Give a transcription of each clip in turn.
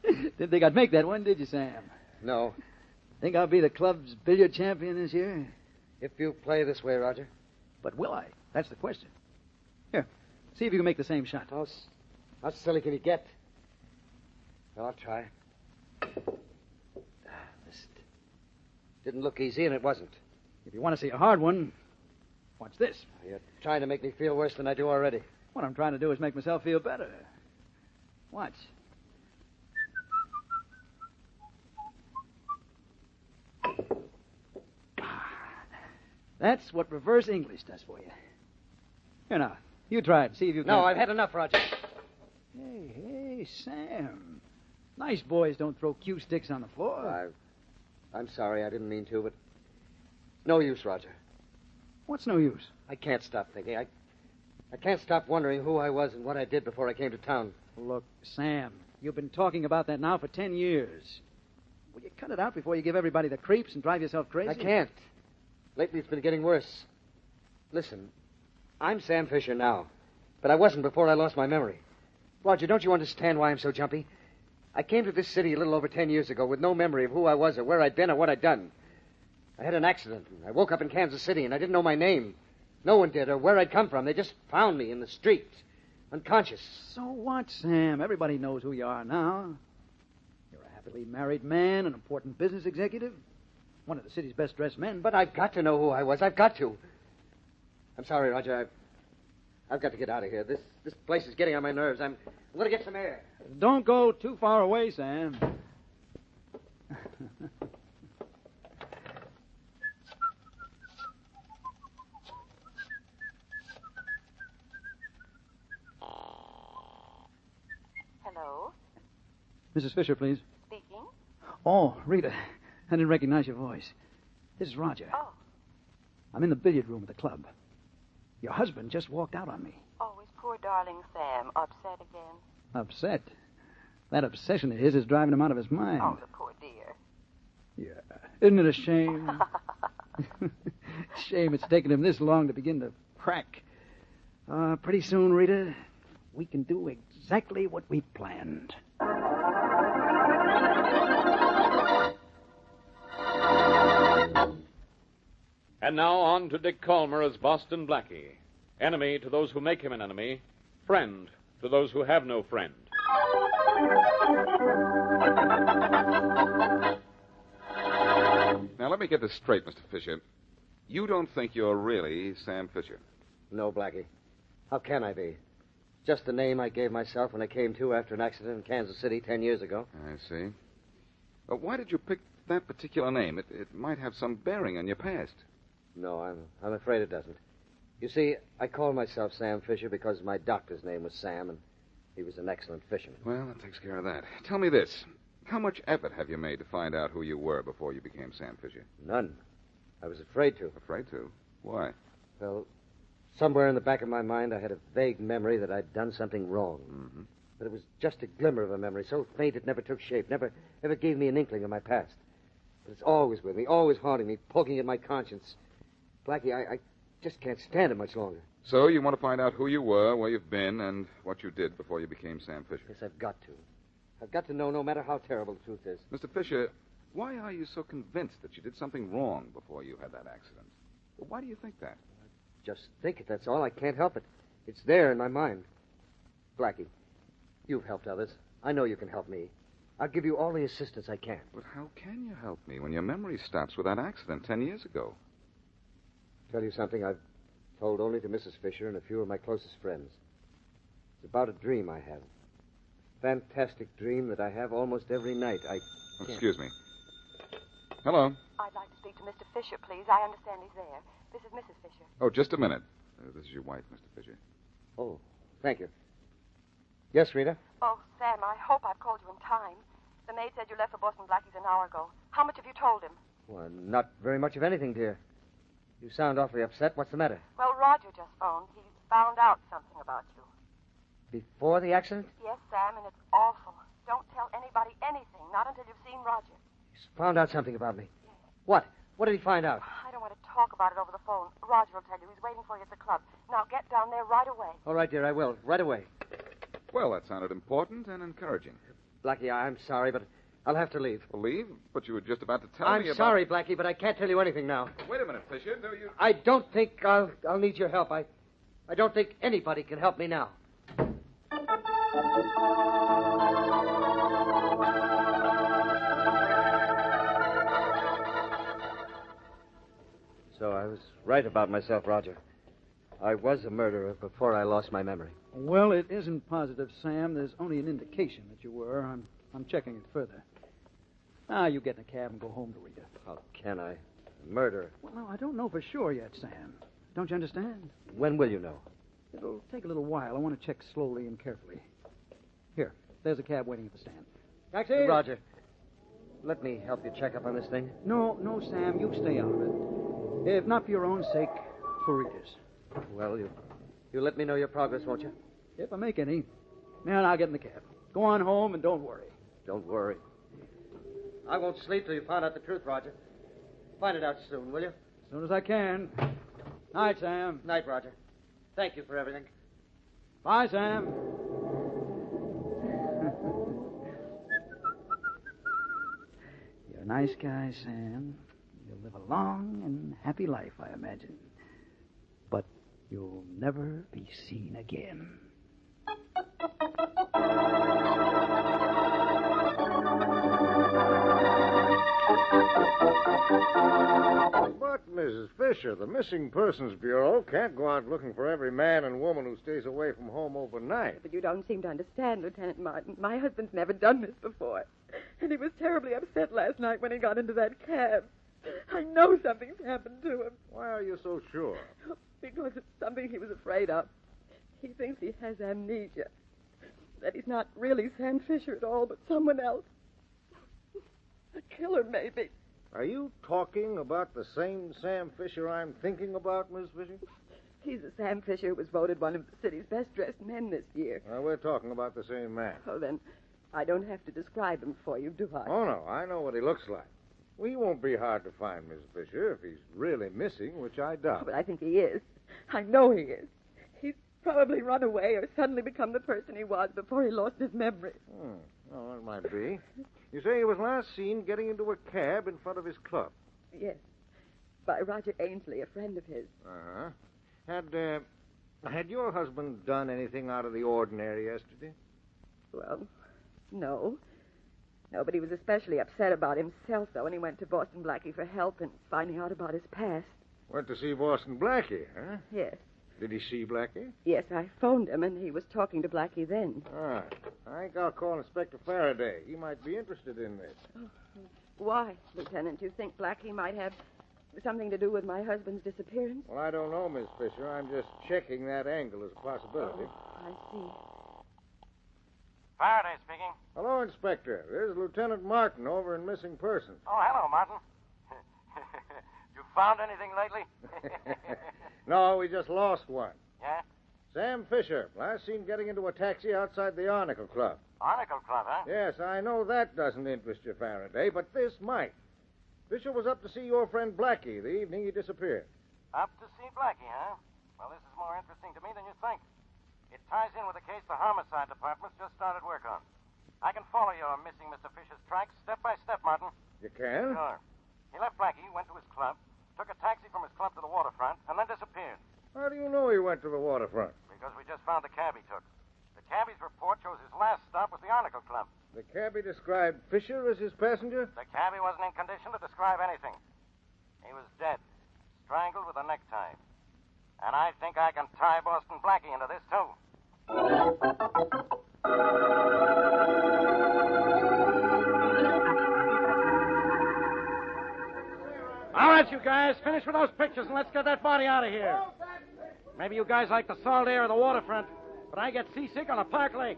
Didn't think I'd make that one, did you, Sam? No. Think I'll be the club's billiard champion this year? If you play this way, Roger. But will I? That's the question. Here, see if you can make the same shot. How silly can you get? Well, I'll try. This didn't look easy, and it wasn't. If you want to see a hard one, watch this. You're trying to make me feel worse than I do already. What I'm trying to do is make myself feel better. Watch. That's what reverse English does for you. Here now, you try it. See if you can. No, I've had enough, Roger. Hey, Sam. Nice boys don't throw cue sticks on the floor. I'm sorry, I didn't mean to, but no use, Roger. What's no use? I can't stop thinking. I can't stop wondering who I was and what I did before I came to town. Look, Sam, you've been talking about that now for 10 years. Will you cut it out before you give everybody the creeps and drive yourself crazy? I can't. Lately, it's been getting worse. Listen, I'm Sam Fisher now, but I wasn't before I lost my memory. Roger, don't you understand why I'm so jumpy? I came to this city a little over 10 years ago with no memory of who I was or where I'd been or what I'd done. I had an accident, and I woke up in Kansas City, and I didn't know my name. No one did, or where I'd come from. They just found me in the street, unconscious. So what, Sam? Everybody knows who you are now. You're a happily married man, an important business executive, one of the city's best-dressed men. But I've got to know who I was. I've got to. I'm sorry, Roger. I've got to get out of here. This place is getting on my nerves. I'm going to get some air. Don't go too far away, Sam. Hello? Mrs. Fisher, please. Speaking? Oh, Rita. I didn't recognize your voice. This is Roger. Oh. I'm in the billiard room of the club. Your husband just walked out on me. Oh, is poor darling Sam upset again? Upset? That obsession of his is driving him out of his mind. Oh, the poor dear. Yeah. Isn't it a shame? Shame it's taken him this long to begin to crack. Pretty soon, Rita, we can do exactly what we planned. And now on to Dick Calmer as Boston Blackie. Enemy to those who make him an enemy. Friend to those who have no friend. Now, let me get this straight, Mr. Fisher. You don't think you're really Sam Fisher? No, Blackie. How can I be? Just the name I gave myself when I came to after an accident in Kansas City 10 years ago. I see. But why did you pick that particular name? It might have some bearing on your past. No, I'm afraid it doesn't. You see, I call myself Sam Fisher because my doctor's name was Sam, and he was an excellent fisherman. Well, that takes care of that. Tell me this. How much effort have you made to find out who you were before you became Sam Fisher? None. I was afraid to. Afraid to? Why? Well, somewhere in the back of my mind, I had a vague memory that I'd done something wrong. Mm-hmm. But it was just a glimmer of a memory, so faint it never took shape, never gave me an inkling of my past. But it's always with me, always haunting me, poking at my conscience. Blackie, I just can't stand it much longer. So you want to find out who you were, where you've been, and what you did before you became Sam Fisher? Yes, I've got to. I've got to know no matter how terrible the truth is. Mr. Fisher, why are you so convinced that you did something wrong before you had that accident? Why do you think that? Just think it, that's all. I can't help it. It's there in my mind. Blackie, you've helped others. I know you can help me. I'll give you all the assistance I can. But how can you help me when your memory stops with that accident 10 years ago? Tell you something I've told only to Mrs. Fisher and a few of my closest friends. It's about a dream I have. Fantastic dream that I have almost every night. Excuse me. Hello. I'd like to speak to Mr. Fisher, please. I understand he's there. This is Mrs. Fisher. Oh, just a minute. This is your wife, Mr. Fisher. Oh, thank you. Yes, Rita? Oh, Sam, I hope I've called you in time. The maid said you left for Boston Blackie's an hour ago. How much have you told him? Well, not very much of anything, dear. You sound awfully upset. What's the matter? Well, Roger just phoned. He's found out something about you. Before the accident? Yes, Sam, and it's awful. Don't tell anybody anything, not until you've seen Roger. He's found out something about me. What? What did he find out? I don't want to talk about it over the phone. Roger will tell you. He's waiting for you at the club. Now get down there right away. All right, dear, I will. Right away. Well, that sounded important and encouraging. Blackie, I'm sorry, but I'll have to leave. Leave? But you were just about to tell me I'm about... sorry, Blackie, but I can't tell you anything now. Wait a minute, Fisher. Do you... I don't think I'll need your help. I don't think anybody can help me now. So I was right about myself, Roger. I was a murderer before I lost my memory. Well, it isn't positive, Sam. There's only an indication that you were. I'm checking it further. Now, you get in a cab and go home to Rita. How can I? Murderer. Well, no, I don't know for sure yet, Sam. Don't you understand? When will you know? It'll take a little while. I want to check slowly and carefully. Here, there's a cab waiting at the stand. Taxi! Roger, let me help you check up on this thing. No, Sam, you stay out of it. If not for your own sake, for Rita's. Well, you let me know your progress, won't you? If I make any. Now, I'll get in the cab. Go on home and don't worry. Don't worry. I won't sleep till you find out the truth, Roger. Find it out soon, will you? As soon as I can. Night, Sam. Night, Roger. Thank you for everything. Bye, Sam. You're a nice guy, Sam. You'll live a long and happy life, I imagine. But you'll never be seen again. But, Mrs. Fisher, the Missing Persons Bureau can't go out looking for every man and woman who stays away from home overnight. But you don't seem to understand, Lieutenant Martin. My husband's never done this before. And he was terribly upset last night when he got into that cab. I know something's happened to him. Why are you so sure? Because it's something he was afraid of. He thinks he has amnesia. That he's not really Sam Fisher at all, but someone else. A killer, maybe. Are you talking about the same Sam Fisher I'm thinking about, Miss Fisher? He's the Sam Fisher who was voted one of the city's best-dressed men this year. We're talking about the same man. Oh, then I don't have to describe him for you, do I? Oh, no, I know what he looks like. Well, he won't be hard to find, Miss Fisher, if he's really missing, which I doubt. Oh, but I think he is. I know he is. He's probably run away or suddenly become the person he was before he lost his memory. Oh, that might be. You say he was last seen getting into a cab in front of his club. Yes. By Roger Ainsley, a friend of his. Uh-huh. Had your husband done anything out of the ordinary yesterday? Well, no. No, but he was especially upset about himself, though, when he went to Boston Blackie for help and finding out about his past. Went to see Boston Blackie, huh? Yes. Did he see Blackie? Yes, I phoned him, and he was talking to Blackie then. All right. I think I'll call Inspector Faraday. He might be interested in this. Why, Lieutenant? Do you think Blackie might have something to do with my husband's disappearance? Well, I don't know, Miss Fisher. I'm just checking that angle as a possibility. I see. Faraday speaking. Hello, Inspector. There's Lieutenant Martin over in Missing Persons. Oh, hello, Martin. You found anything lately? No, we just lost one. Yeah? Sam Fisher, last seen getting into a taxi outside the Arnicle Club. Arnicle Club, huh? Yes, I know that doesn't interest you, Faraday, but this might. Fisher was up to see your friend Blackie the evening he disappeared. Up to see Blackie, huh? Well, this is more interesting to me than you think. It ties in with a case the homicide department's just started work on. I can follow your missing Mr. Fisher's tracks step by step, Martin. You can? Sure. He left Blackie, went to his club, took a taxi from his club to the waterfront, and then disappeared. How do you know he went to the waterfront? Because we just found the cab he took. The cabbie's report shows his last stop was the Arnicle Club. The cabbie described Fisher as his passenger? The cabbie wasn't in condition to describe anything. He was dead, strangled with a necktie. And I think I can tie Boston Blackie into this, too. All right, you guys, finish with those pictures and let's get that body out of here. Maybe you guys like the salt air of the waterfront, but I get seasick on a park lake.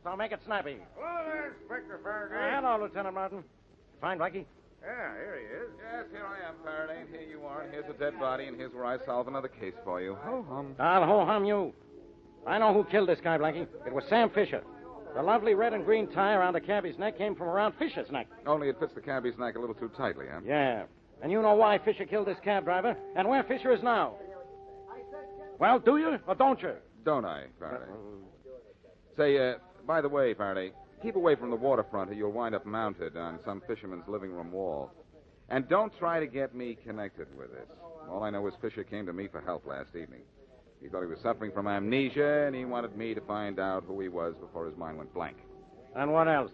So make it snappy. Hello there, Inspector Faraday. Hello, Lieutenant Martin. You find Blackie? Yeah, here he is. Yes, here I am, Faraday, and here you are, and here's a dead body, and here's where I solve another case for you. Ho-hum. I'll ho-hum you. I know who killed this guy, Blackie. It was Sam Fisher. The lovely red and green tie around the cabbie's neck came from around Fisher's neck. Only it fits the cabbie's neck a little too tightly, huh? Yeah. And you know why Fisher killed this cab driver and where Fisher is now. Well, do you or don't you? Don't I, Faraday? Say, by the way, Faraday, Keep away from the waterfront or you'll wind up mounted on some fisherman's living room wall. And don't try to get me connected with this. All I know is Fisher came to me for help last evening. He thought he was suffering from amnesia, and he wanted me to find out who he was before his mind went blank. And what else?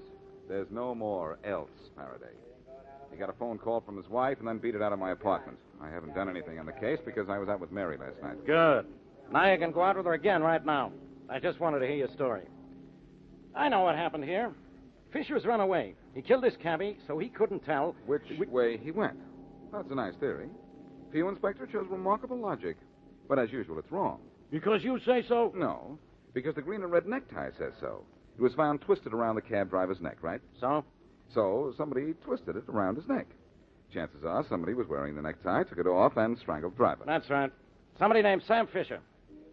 There's no more else, Faraday. He got a phone call from his wife and then beat it out of my apartment. I haven't done anything on the case because I was out with Mary last night. Good. Now you can go out with her again right now. I just wanted to hear your story. I know what happened here. Fisher's run away. He killed his cabbie, so he couldn't tell Which way he went. That's a nice theory. Field Inspector shows remarkable logic. But as usual, it's wrong. Because you say so? No, because the green and red necktie says so. It was found twisted around the cab driver's neck, right? So? So somebody twisted it around his neck. Chances are somebody was wearing the necktie, took it off, and strangled the driver. That's right. Somebody named Sam Fisher.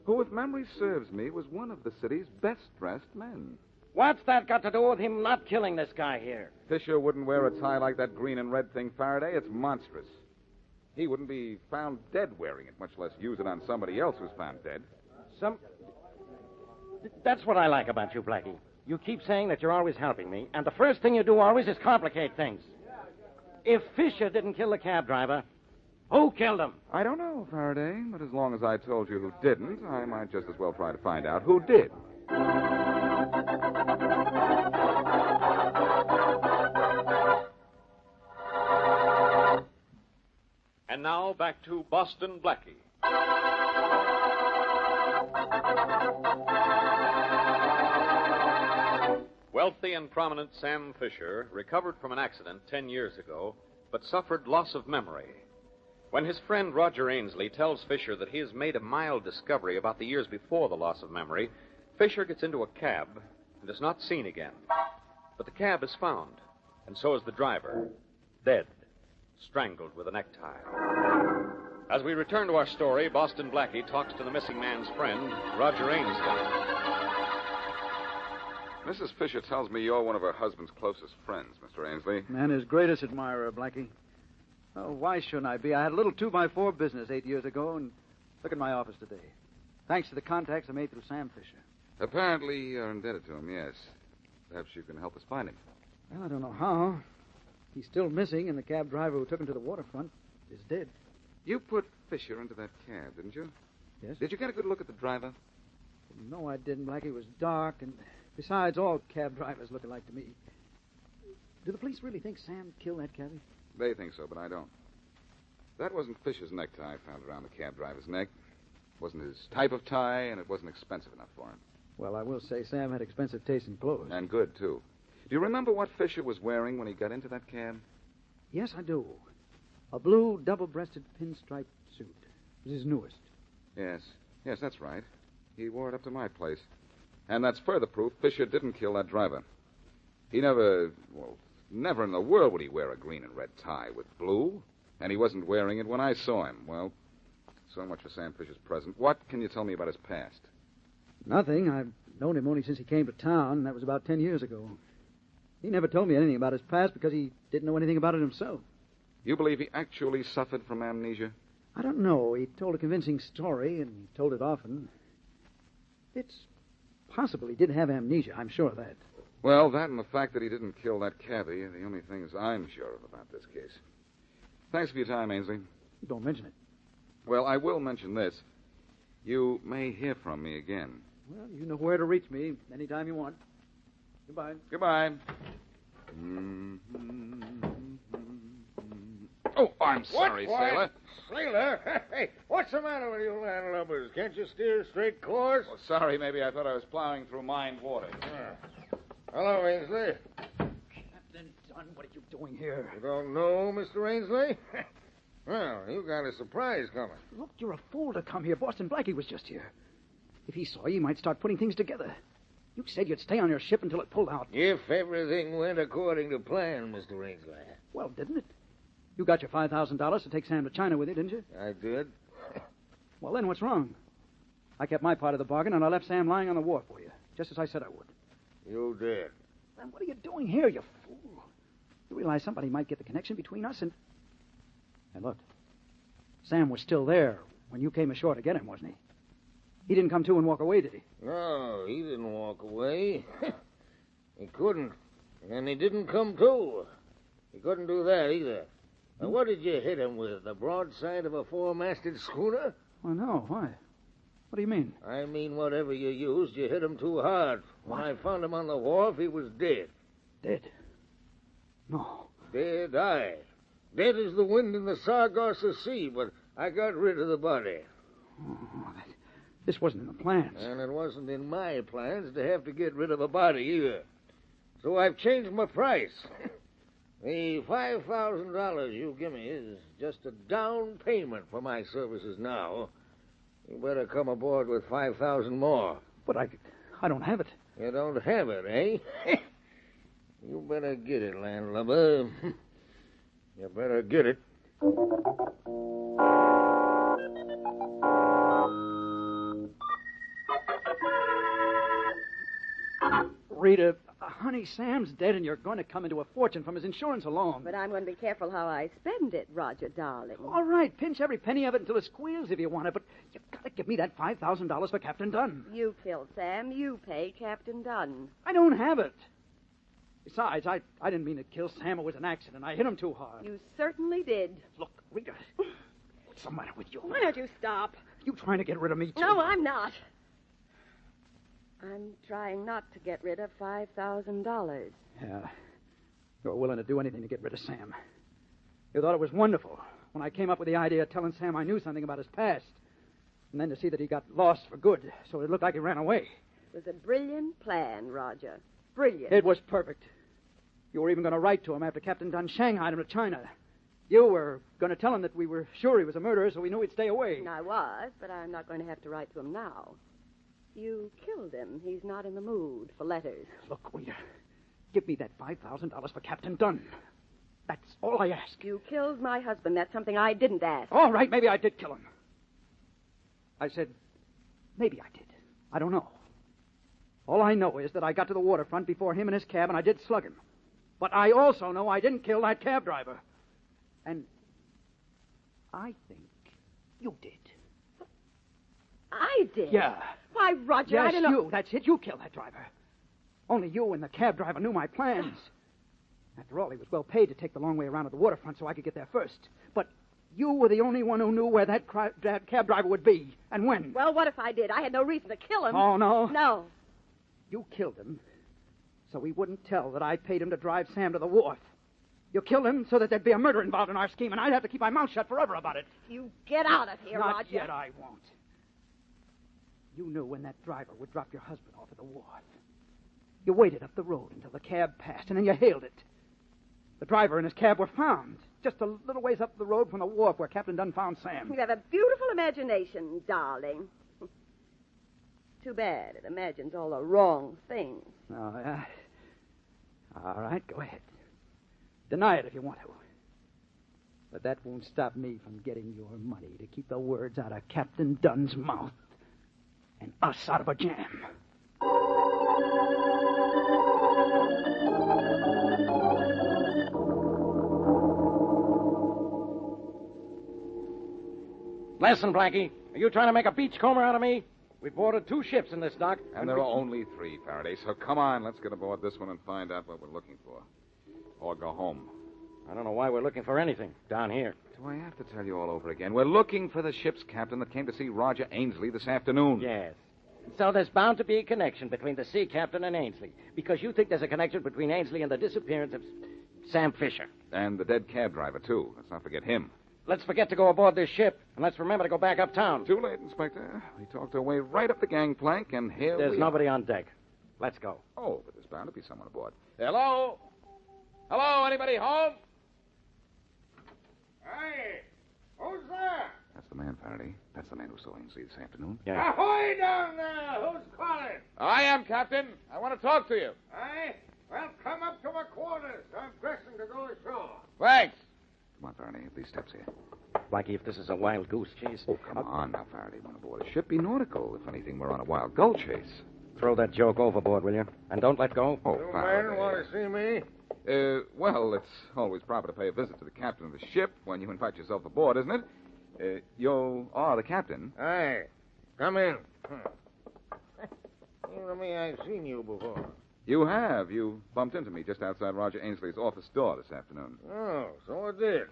Who, if memory serves me, was one of the city's best-dressed men. What's that got to do with him not killing this guy here? Fisher wouldn't wear a tie like that green and red thing, Faraday. It's monstrous. He wouldn't be found dead wearing it, much less use it on somebody else who's found dead. That's what I like about you, Blackie. You keep saying that you're always helping me, and the first thing you do always is complicate things. If Fisher didn't kill the cab driver, who killed him? I don't know, Faraday, but as long as I told you who didn't, I might just as well try to find out who did. And now back to Boston Blackie. Wealthy and prominent Sam Fisher recovered from an accident 10 years ago, but suffered loss of memory. When his friend Roger Ainsley tells Fisher that he has made a mild discovery about the years before the loss of memory, Fisher gets into a cab and is not seen again. But the cab is found, and so is the driver, dead, strangled with a necktie. As we return to our story, Boston Blackie talks to the missing man's friend, Roger Ainsley. Mrs. Fisher tells me you're one of her husband's closest friends, Mr. Ainsley. And his greatest admirer, Blackie. Oh, why shouldn't I be? I had a little 2x4 business 8 years ago, and look at my office today. Thanks to the contacts I made through Sam Fisher. Apparently you're indebted to him, yes. Perhaps you can help us find him. Well, I don't know how. He's still missing, and the cab driver who took him to the waterfront is dead. You put Fisher into that cab, didn't you? Yes. Did you get a good look at the driver? No, I didn't, Blackie. It was dark, and besides, all cab drivers look alike to me. Do the police really think Sam killed that cabbie? They think so, but I don't. That wasn't Fisher's necktie found around the cab driver's neck. It wasn't his type of tie, and it wasn't expensive enough for him. Well, I will say Sam had expensive taste in clothes. And good, too. Do you remember what Fisher was wearing when he got into that cab? Yes, I do. A blue double-breasted pinstripe suit. It was his newest. Yes, that's right. He wore it up to my place. And that's further proof Fisher didn't kill that driver. He never in the world would he wear a green and red tie with blue. And he wasn't wearing it when I saw him. Well, so much for Sam Fisher's present. What can you tell me about his past? Nothing. I've known him only since he came to town, and that was about 10 years ago. He never told me anything about his past because he didn't know anything about it himself. You believe he actually suffered from amnesia? I don't know. He told a convincing story, and he told it often. It's possible he did have amnesia. I'm sure of that. Well, that and the fact that he didn't kill that cabbie are the only things I'm sure of about this case. Thanks for your time, Ainsley. Don't mention it. Well, I will mention this. You may hear from me again. Well, you know where to reach me anytime you want. Goodbye. Goodbye. Oh, I'm sorry, Sailor. Sailor? Hey, what's the matter with you landlubbers? Can't you steer a straight course? Well, sorry, maybe I thought I was plowing through mined water. Hello, Ainsley. Captain Dunn, what are you doing here? You don't know, Mr. Ainsley? Well, you got a surprise coming. Look, you're a fool to come here. Boston Blackie was just here. If he saw you, he might start putting things together. You said you'd stay on your ship until it pulled out. If everything went according to plan, Mr. Ainsley. Well, didn't it? You got your $5,000 to take Sam to China with you, didn't you? I did. Well, then what's wrong? I kept my part of the bargain, and I left Sam lying on the wharf for you, just as I said I would. You did. Then what are you doing here, you fool? You realize somebody might get the connection between us and look, Sam was still there when you came ashore to get him, wasn't he? He didn't come to and walk away, did he? No, he didn't walk away. He couldn't. And he didn't come to. He couldn't do that either. Now, what did you hit him with? The broadside of a four-masted schooner? Well, no. Why? What do you mean? I mean, whatever you used, you hit him too hard. When I found him on the wharf, he was dead. Dead? No. Dead, aye. Dead as the wind in the Sargasso Sea, but I got rid of the body. Oh, this wasn't in the plans. And it wasn't in my plans to have to get rid of a body either. So I've changed my price. The $5,000 you give me is just a down payment for my services now. You better come aboard with 5,000 more. But I don't have it. You don't have it, eh? You better get it, landlubber. You better get it. Rita, honey, Sam's dead, and you're going to come into a fortune from his insurance alone. But I'm going to be careful how I spend it, Roger, darling. All right, pinch every penny of it until it squeals if you want it, but you've got to give me that $5,000 for Captain Dunn. You killed Sam. You pay Captain Dunn. I don't have it. Besides, I didn't mean to kill Sam. It was an accident. I hit him too hard. You certainly did. Look, Rita, what's the matter with you? Why don't you stop? You trying to get rid of me, too? No, I'm not. I'm trying not to get rid of $5,000. Yeah. You're willing to do anything to get rid of Sam. You thought it was wonderful when I came up with the idea of telling Sam I knew something about his past. And then to see that he got lost for good, so it looked like he ran away. It was a brilliant plan, Roger. Brilliant. It was perfect. You were even going to write to him after Captain Dunn shanghaied him to China. You were going to tell him that we were sure he was a murderer, so we knew he'd stay away. I was, but I'm not going to have to write to him now. You killed him. He's not in the mood for letters. Look, Rita, give me that $5,000 for Captain Dunn. That's all I ask. You killed my husband. That's something I didn't ask. All right, maybe I did kill him. I said, maybe I did. I don't know. All I know is that I got to the waterfront before him in his cab, and I did slug him. But I also know I didn't kill that cab driver. And I think you did. I did? Yeah. Why, Roger, yes, I don't know. You. That's it. You killed that driver. Only you and the cab driver knew my plans. After all, he was well paid to take the long way around to the waterfront so I could get there first. But you were the only one who knew where that cab driver would be and when. Well, what if I did? I had no reason to kill him. Oh, no? No. You killed him so he wouldn't tell that I paid him to drive Sam to the wharf. You killed him so that there'd be a murder involved in our scheme, and I'd have to keep my mouth shut forever about it. You get out of here, Not Roger. yet, I won't. You knew when that driver would drop your husband off at the wharf. You waited up the road until the cab passed, and then you hailed it. The driver and his cab were found just a little ways up the road from the wharf where Captain Dunn found Sam. You have a beautiful imagination, darling. Too bad it imagines all the wrong things. Oh, yeah. All right, go ahead. Deny it if you want to. But that won't stop me from getting your money to keep the words out of Captain Dunn's mouth and us out of a jam. Listen, Blackie, are you trying to make a beachcomber out of me? We boarded 2 ships in this dock. And there are only 3, Faraday. So come on, let's get aboard this one and find out what we're looking for. Or go home. I don't know why we're looking for anything down here. Do I have to tell you all over again? We're looking for the ship's captain that came to see Roger Ainsley this afternoon. Yes. So there's bound to be a connection between the sea captain and Ainsley, because you think there's a connection between Ainsley and the disappearance of Sam Fisher. And the dead cab driver, too. Let's not forget him. Let's forget to go aboard this ship, and let's remember to go back uptown. Too late, Inspector. We talked our way right up the gangplank, and here There's we nobody on deck. Let's go. Oh, but there's bound to be someone aboard. Hello? Hello, anybody home? Hey, who's there? That's the man, Faraday. That's the man who saw Ainsley this afternoon. Yeah. Ahoy down there! Who's calling? I am, Captain. I want to talk to you. Aye? Well, come up to my quarters. I'm dressing to go ashore. Thanks. Come on, Faraday. Up these steps here. Blackie, if this is a wild goose chase... Oh, come on now, Faraday. We're on aboard a ship. Be nautical. If anything, we're on a wild gull chase. Throw that joke overboard, will you? And don't let go. Oh, You Faraday. men want to see me? Well, it's always proper to pay a visit to the captain of the ship when you invite yourself aboard, isn't it? You are the captain. Aye. Come in. Seems to me I've seen you before. You have. You bumped into me just outside Roger Ainsley's office door this afternoon. Oh, so I did.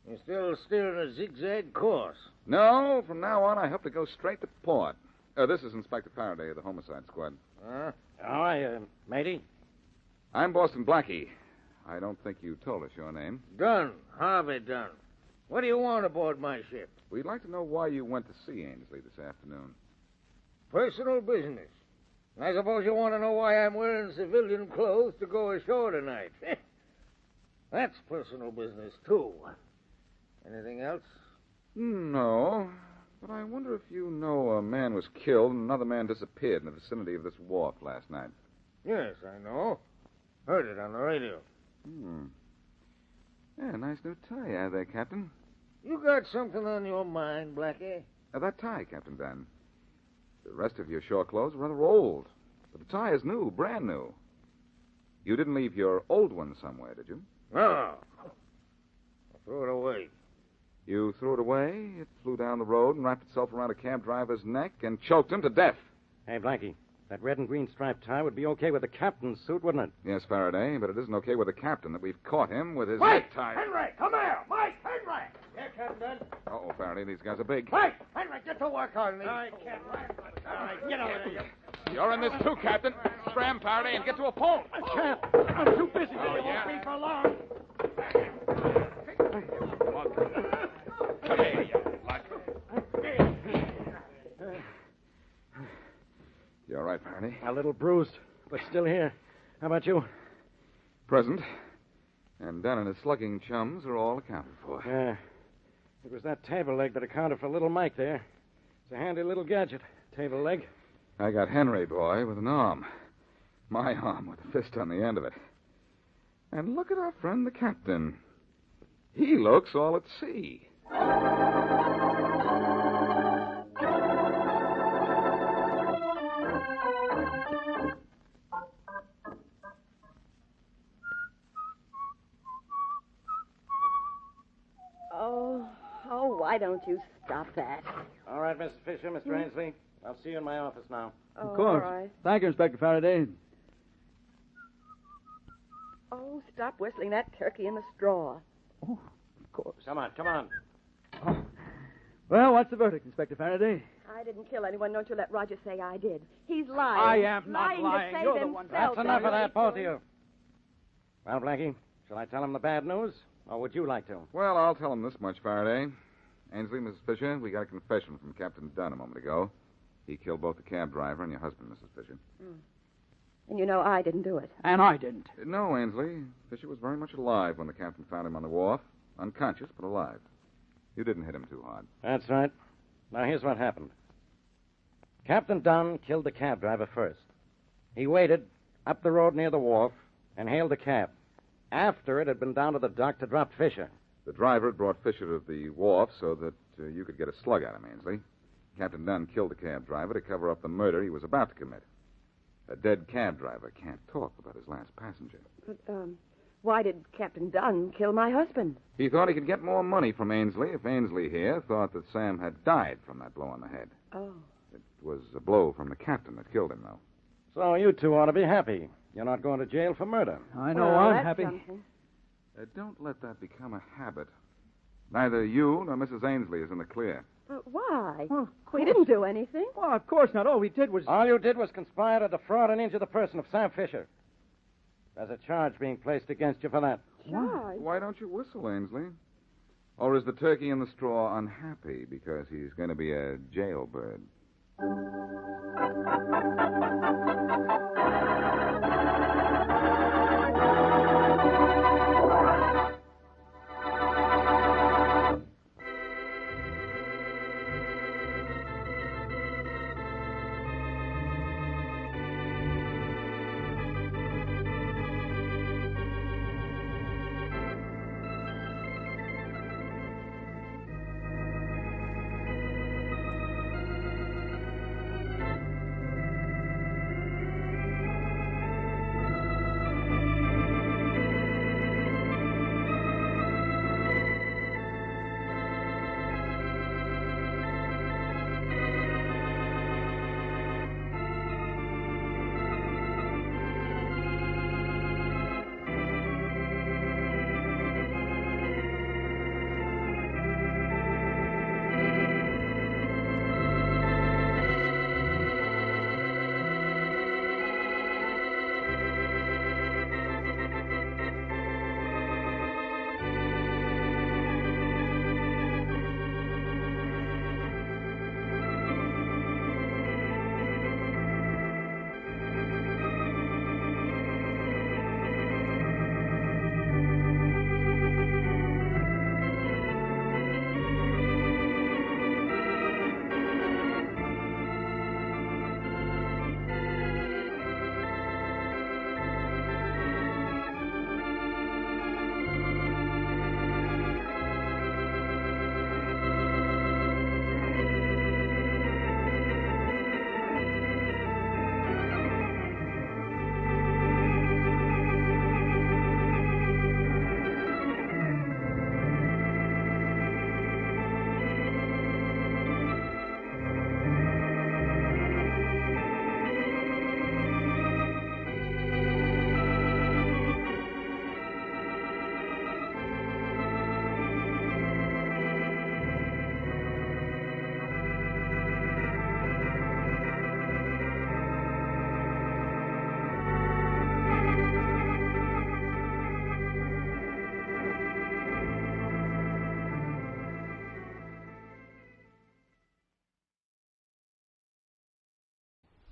You're still steering a zigzag course. No, from now on, I hope to go straight to port. This is Inspector Faraday of the Homicide Squad. Huh? How are you, matey? I'm Boston Blackie. I don't think you told us your name. Dunn. Harvey Dunn. What do you want aboard my ship? We'd like to know why you went to see Ainsley this afternoon. Personal business. I suppose you want to know why I'm wearing civilian clothes to go ashore tonight. That's personal business, too. Anything else? No, but I wonder if you know a man was killed and another man disappeared in the vicinity of this wharf last night. Yes, I know. Heard it on the radio. Yeah, nice new tie you have there, Captain. You got something on your mind, Blackie? That tie, Captain Dunn. The rest of your shore clothes are rather old, but the tie is new, brand new. You didn't leave your old one somewhere, did you? No. I threw it away. You threw it away, it flew down the road and wrapped itself around a cab driver's neck and choked him to death. Hey, Blackie, that red and green striped tie would be okay with the captain's suit, wouldn't it? Yes, Faraday, but it isn't okay with the captain that we've caught him with his Wait! necktie. Henry, come here! Mike, Henry! Here, Captain Dunn. Uh-oh, Faraday, these guys are big. Wait! Henry, get to work on me. All right, Captain. All right, get over there. You're in this too, Captain. Scram, Faraday, and get to a pole. I can't. I'm too busy. Oh, It yeah? won't be for long. Come here, you black. You all right, Faraday? A little bruised, but still here. How about you? Present. And Dunn and his slugging chums are all accounted for. Yeah. It was that table leg that accounted for little Mike there. It's a handy little gadget, table leg. I got Henry, boy, with an arm. My arm with a fist on the end of it. And look at our friend, the captain. He looks all at sea. Oh, why don't you stop that? All right, Mr. Fisher, Mr. Ainsley. I'll see you in my office now. Oh, Of course. all right. Thank you, Inspector Faraday. Oh, stop whistling that turkey in the straw. Oh, of course. Come on. Oh. Well, what's the verdict, Inspector Faraday? I didn't kill anyone. Don't you let Roger say I did. He's lying. I am not lying. To save You're the himself. one. That's enough of that, both of you. you. Well, Blackie, shall I tell him the bad news, or would you like to? Well, I'll tell him this much, Faraday. Ainsley, Mrs. Fisher, we got a confession from Captain Dunn a moment ago. He killed both the cab driver and your husband, Mrs. Fisher. And you know I didn't do it. And I didn't. No, Ainsley. Fisher was very much alive when the captain found him on the wharf. Unconscious, but alive. You didn't hit him too hard. That's right. Now, here's what happened. Captain Dunn killed the cab driver first. He waited up the road near the wharf and hailed the cab. After it had been down to the dock to drop Fisher. The driver had brought Fisher to the wharf so that you could get a slug at him, Ainsley. Captain Dunn killed the cab driver to cover up the murder he was about to commit. A dead cab driver can't talk about his last passenger. But, why did Captain Dunn kill my husband? He thought he could get more money from Ainsley if Ainsley here thought that Sam had died from that blow on the head. Oh. It was a blow from the captain that killed him, though. So you two ought to be happy. You're not going to jail for murder. I know Well, I'm that's happy. something. Don't let that become a habit. Neither you nor Mrs. Ainsley is in the clear. But why? Well, of We course. didn't do anything. Well, of course not. All we did was... All you did was conspire to defraud and injure the person of Sam Fisher. There's a charge being placed against you for that. Charge. Why don't you whistle, Ainsley? Or is the turkey in the straw unhappy because he's going to be a jailbird?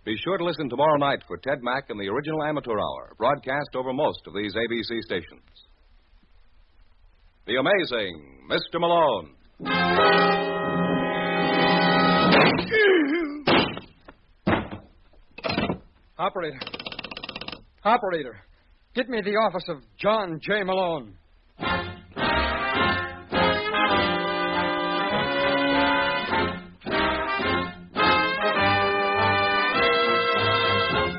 Be sure to listen tomorrow night for Ted Mack and the original Amateur Hour, broadcast over most of these ABC stations. The Amazing Mr. Malone. Operator, get me the office of John J. Malone.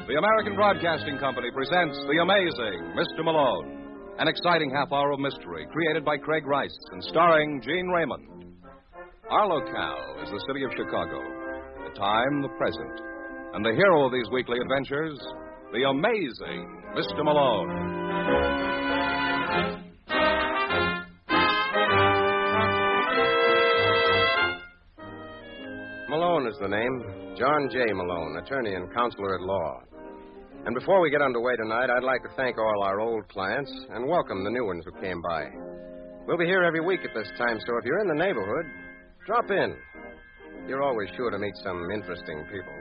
The American Broadcasting Company presents The Amazing Mr. Malone, an exciting half hour of mystery created by Craig Rice and starring Gene Raymond. Our locale is the city of Chicago, the time, the present, and the hero of these weekly adventures, The Amazing Mr. Malone. Malone is the name. John J. Malone, attorney and counselor at law. And before we get underway tonight, I'd like to thank all our old clients and welcome the new ones who came by. We'll be here every week at this time, so if you're in the neighborhood, drop in. You're always sure to meet some interesting people.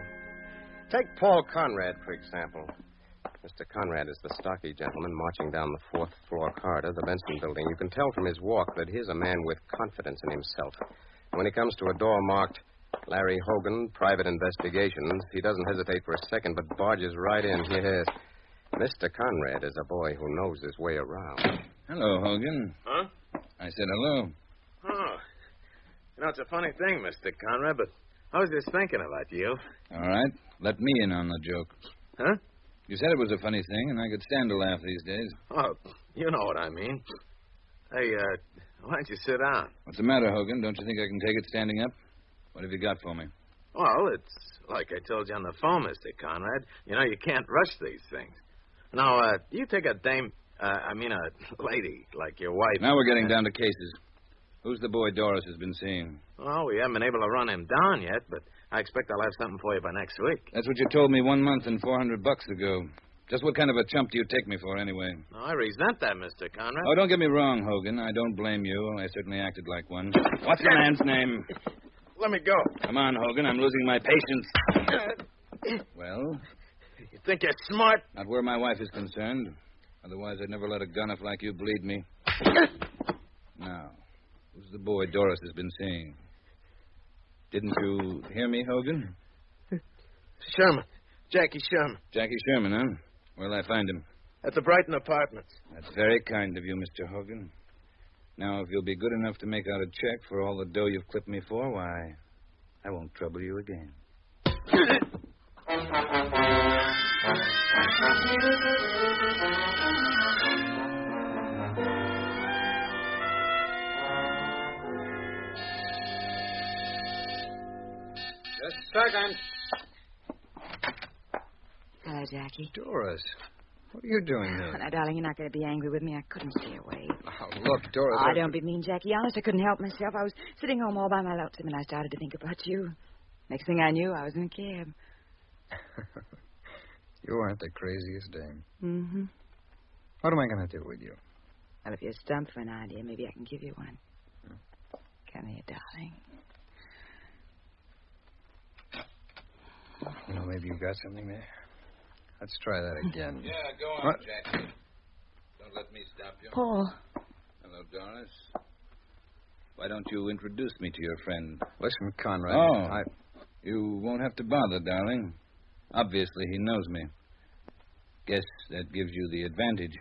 Take Paul Conrad, for example. Mr. Conrad is the stocky gentleman marching down the fourth-floor corridor of the Benson building. You can tell from his walk that he's a man with confidence in himself. When he comes to a door marked Larry Hogan, Private Investigations, he doesn't hesitate for a second, but barges right in. Yes. Mr. Conrad is a boy who knows his way around. Hello, Hogan. Huh? I said hello. Oh. You know, it's a funny thing, Mr. Conrad, but I was just thinking about you. All right. Let me in on the joke. Huh? You said it was a funny thing, and I could stand a laugh these days. Oh, you know what I mean. Hey, why don't you sit down? What's the matter, Hogan? Don't you think I can take it standing up? What have you got for me? Well, it's like I told you on the phone, Mr. Conrad. You know, you can't rush these things. Now, do you take a dame, a lady like your wife? Now we're getting down to cases. Who's the boy Doris has been seeing? Well, we haven't been able to run him down yet, but I expect I'll have something for you by next week. That's what you told me 1 month and $400 ago. Just what kind of a chump do you take me for, anyway? No, I resent that, Mr. Conrad. Oh, don't get me wrong, Hogan. I don't blame you. I certainly acted like one. What's the man's name? Let me go. Come on, Hogan. I'm losing my patience. Well? You think you're smart? Not where my wife is concerned. Otherwise, I'd never let a gun-off like you bleed me. Now, who's the boy Doris has been seeing? Didn't you hear me, Hogan? Sherman. Jackie Sherman. Jackie Sherman, huh? Where'll I find him? At the Brighton Apartments. That's very kind of you, Mr. Hogan. Now, if you'll be good enough to make out a check for all the dough you've clipped me for, why, I won't trouble you again. Just a second. Hello, Jackie. Doris, what are you doing here? Oh, now, darling, you're not going to be angry with me. I couldn't stay away. Oh, look, Doris. Oh, don't be mean, Jackie. Honest, I couldn't help myself. I was sitting home all by my lonesome, and I started to think about you. Next thing I knew, I was in a cab. You aren't the craziest dame. Mm-hmm. What am I going to do with you? Well, if you're stumped for an idea, maybe I can give you one. Come here, darling. You know, maybe you've got something there. Let's try that again. Yeah, go on, what? Jackie. Don't let me stop you. Paul. Hello, Doris. Why don't you introduce me to your friend? Listen, Conrad. Oh. You won't have to bother, darling. Obviously, he knows me. Guess that gives you the advantage.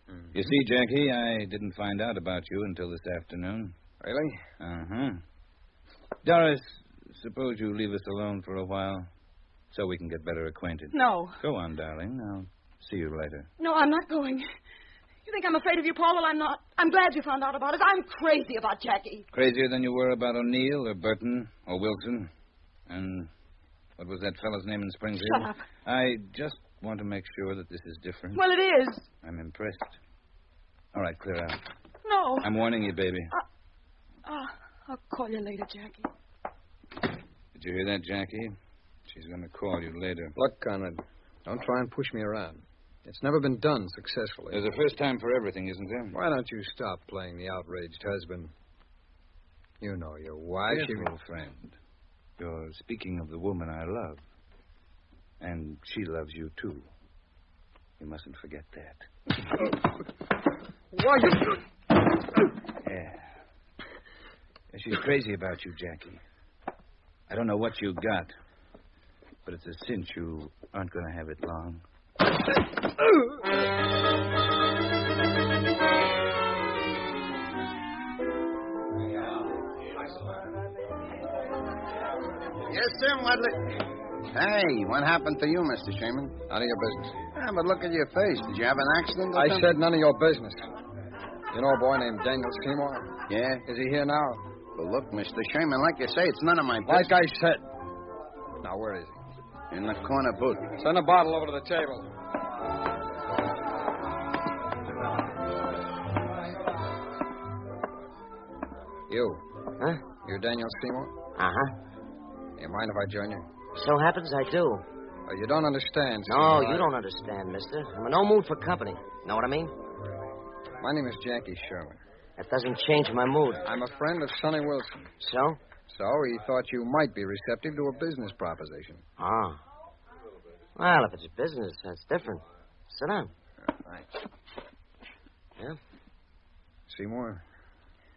Mm-hmm. You see, Jackie, I didn't find out about you until this afternoon. Really? Uh-huh. Doris, suppose you leave us alone for a while so we can get better acquainted. No. Go on, darling. I'll see you later. No, I'm not going. You think I'm afraid of you, Paul? Well, I'm not. I'm glad you found out about it. I'm crazy about Jackie. Crazier than you were about O'Neill or Burton or Wilson? And what was that fellow's name in Springfield? Shut up. I just want to make sure that this is different. Well, it is. I'm impressed. All right, clear out. No. I'm warning you, baby. I'll call you later, Jackie. Did you hear that, Jackie? She's going to call you later. Look, Conrad, don't try and push me around. It's never been done successfully. There's a first time for everything, isn't there? Why don't you stop playing the outraged husband? You know your wife. Careful, friend. You're speaking of the woman I love. And she loves you, too. You mustn't forget that. Why, you... Yeah. She's crazy about you, Jackie. I don't know what you got, but it's a cinch you aren't going to have it long. Yes, sir, Wadley. Hey, what happened to you, Mr. Shaman? None of your business. Yeah, but look at your face. Did you have an accident or I something? said none of your business. You know a boy named Daniel Seymour? Yeah? Is he here now? Well, look, Mr. Shaman, like you say, it's none of my business. Like I said. Now, where is he? In the corner booth. Send a bottle over to the table. You. Huh? You're Daniel Seymour? Uh-huh. You mind if I join you? So happens I do. Oh, you don't understand. No, Seymour. you don't understand, mister. I'm in no mood for company. Know what I mean? My name is Jackie Sherman. That doesn't change my mood. I'm a friend of Sonny Wilson. So? So he thought you might be receptive to a business proposition. Ah. Well, if it's business, that's different. Sit down. Thanks. Yeah? Seymour,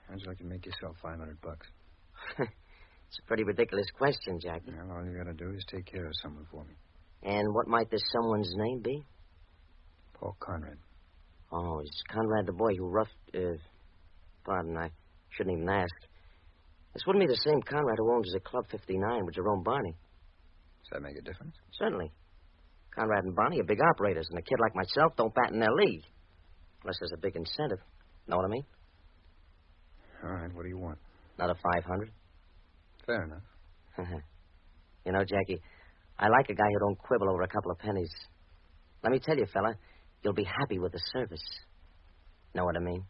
how'd you like to make yourself $500? It's a pretty ridiculous question, Jackie. Well, all you gotta do is take care of someone for me. And what might this someone's name be? Paul Conrad. Oh, is Conrad the boy who roughed... Pardon, I shouldn't even ask. This wouldn't be the same Conrad who owns the Club 59 with Jerome Barney. Does that make a difference? Certainly. Conrad and Barney are big operators, and a kid like myself don't bat in their league. Unless there's a big incentive. Know what I mean? All right, what do you want? Another 500. Fair enough. You know, Jackie, I like a guy who don't quibble over a couple of pennies. Let me tell you, fella, you'll be happy with the service. Know what I mean?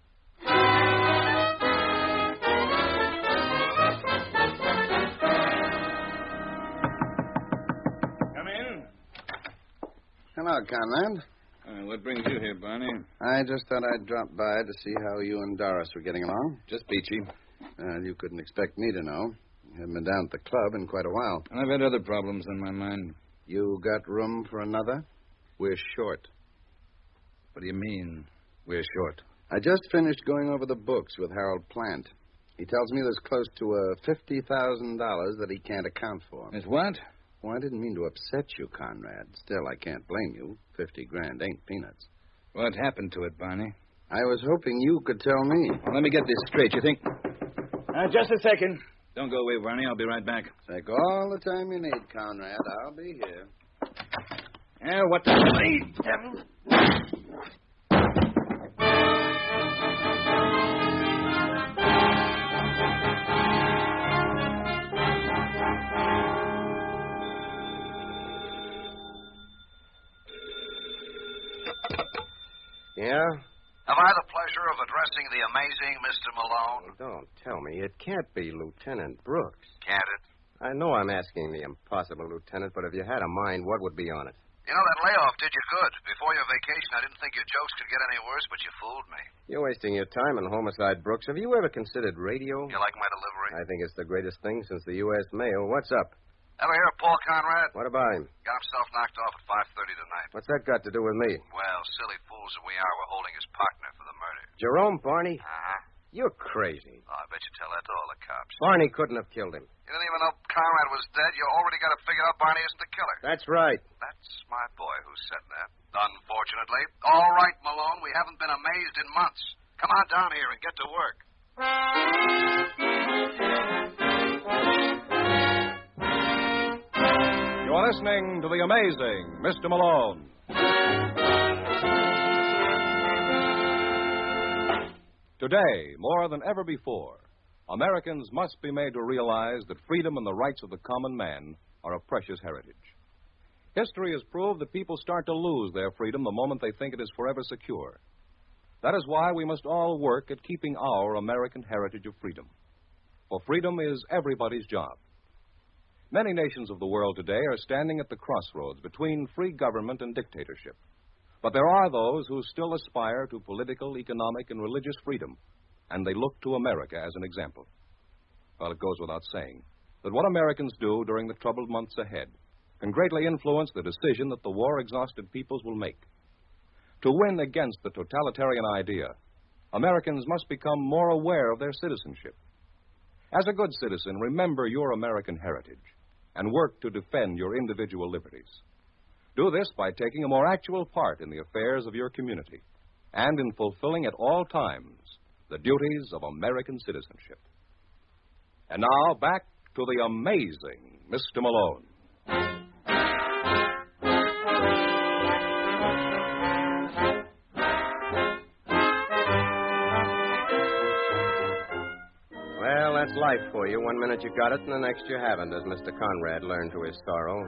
Come in. Hello, Conrad. What brings you here, Barney? I just thought I'd drop by to see how you and Doris were getting along. Just peachy. You couldn't expect me to know. You haven't been down at the club in quite a while. I've had other problems on my mind. You got room for another? We're short. What do you mean, we're short? I just finished going over the books with Harold Plant. He tells me there's close to $50,000 that he can't account for. Is what? Well, I didn't mean to upset you, Conrad. Still, I can't blame you. 50 grand ain't peanuts. What happened to it, Barney? I was hoping you could tell me. Well, let me get this straight. You think... just a second. Don't go away, Barney. I'll be right back. Take all the time you need, Conrad. I'll be here. Yeah, what the... Yeah? Have I the pleasure of addressing the amazing Mr. Malone? Don't tell me. It can't be Lieutenant Brooks. Can't it? I know I'm asking the impossible, Lieutenant, but if you had a mind, what would be on it? You know, that layoff did you good. Before your vacation, I didn't think your jokes could get any worse, but you fooled me. You're wasting your time on homicide, Brooks. Have you ever considered radio? You like my delivery? I think it's the greatest thing since the U.S. mail. What's up? Ever hear of Paul Conrad? What about him? Got himself knocked off at 5:30 tonight. What's that got to do with me? Well, silly fools that we are, we're holding his partner for the murder. Jerome Barney? Uh-huh. You're crazy. Oh, I bet you tell that to all the cops. Barney couldn't have killed him. You didn't even know Conrad was dead. You already got it figured out Barney isn't the killer. That's right. That's my boy who said that. Unfortunately. All right, Malone, we haven't been amazed in months. Come on down here and get to work. You're listening to The Amazing Mr. Malone. Today, more than ever before, Americans must be made to realize that freedom and the rights of the common man are a precious heritage. History has proved that people start to lose their freedom the moment they think it is forever secure. That is why we must all work at keeping our American heritage of freedom. For freedom is everybody's job. Many nations of the world today are standing at the crossroads between free government and dictatorship. But there are those who still aspire to political, economic, and religious freedom, and they look to America as an example. Well, it goes without saying that what Americans do during the troubled months ahead can greatly influence the decision that the war-exhausted peoples will make. To win against the totalitarian idea, Americans must become more aware of their citizenship. As a good citizen, remember your American heritage and work to defend your individual liberties. Do this by taking a more actual part in the affairs of your community and in fulfilling at all times the duties of American citizenship. And now, back to the amazing Mr. Malone. Well, that's life for you. 1 minute you got it, and the next you haven't, as Mr. Conrad learned to his sorrow.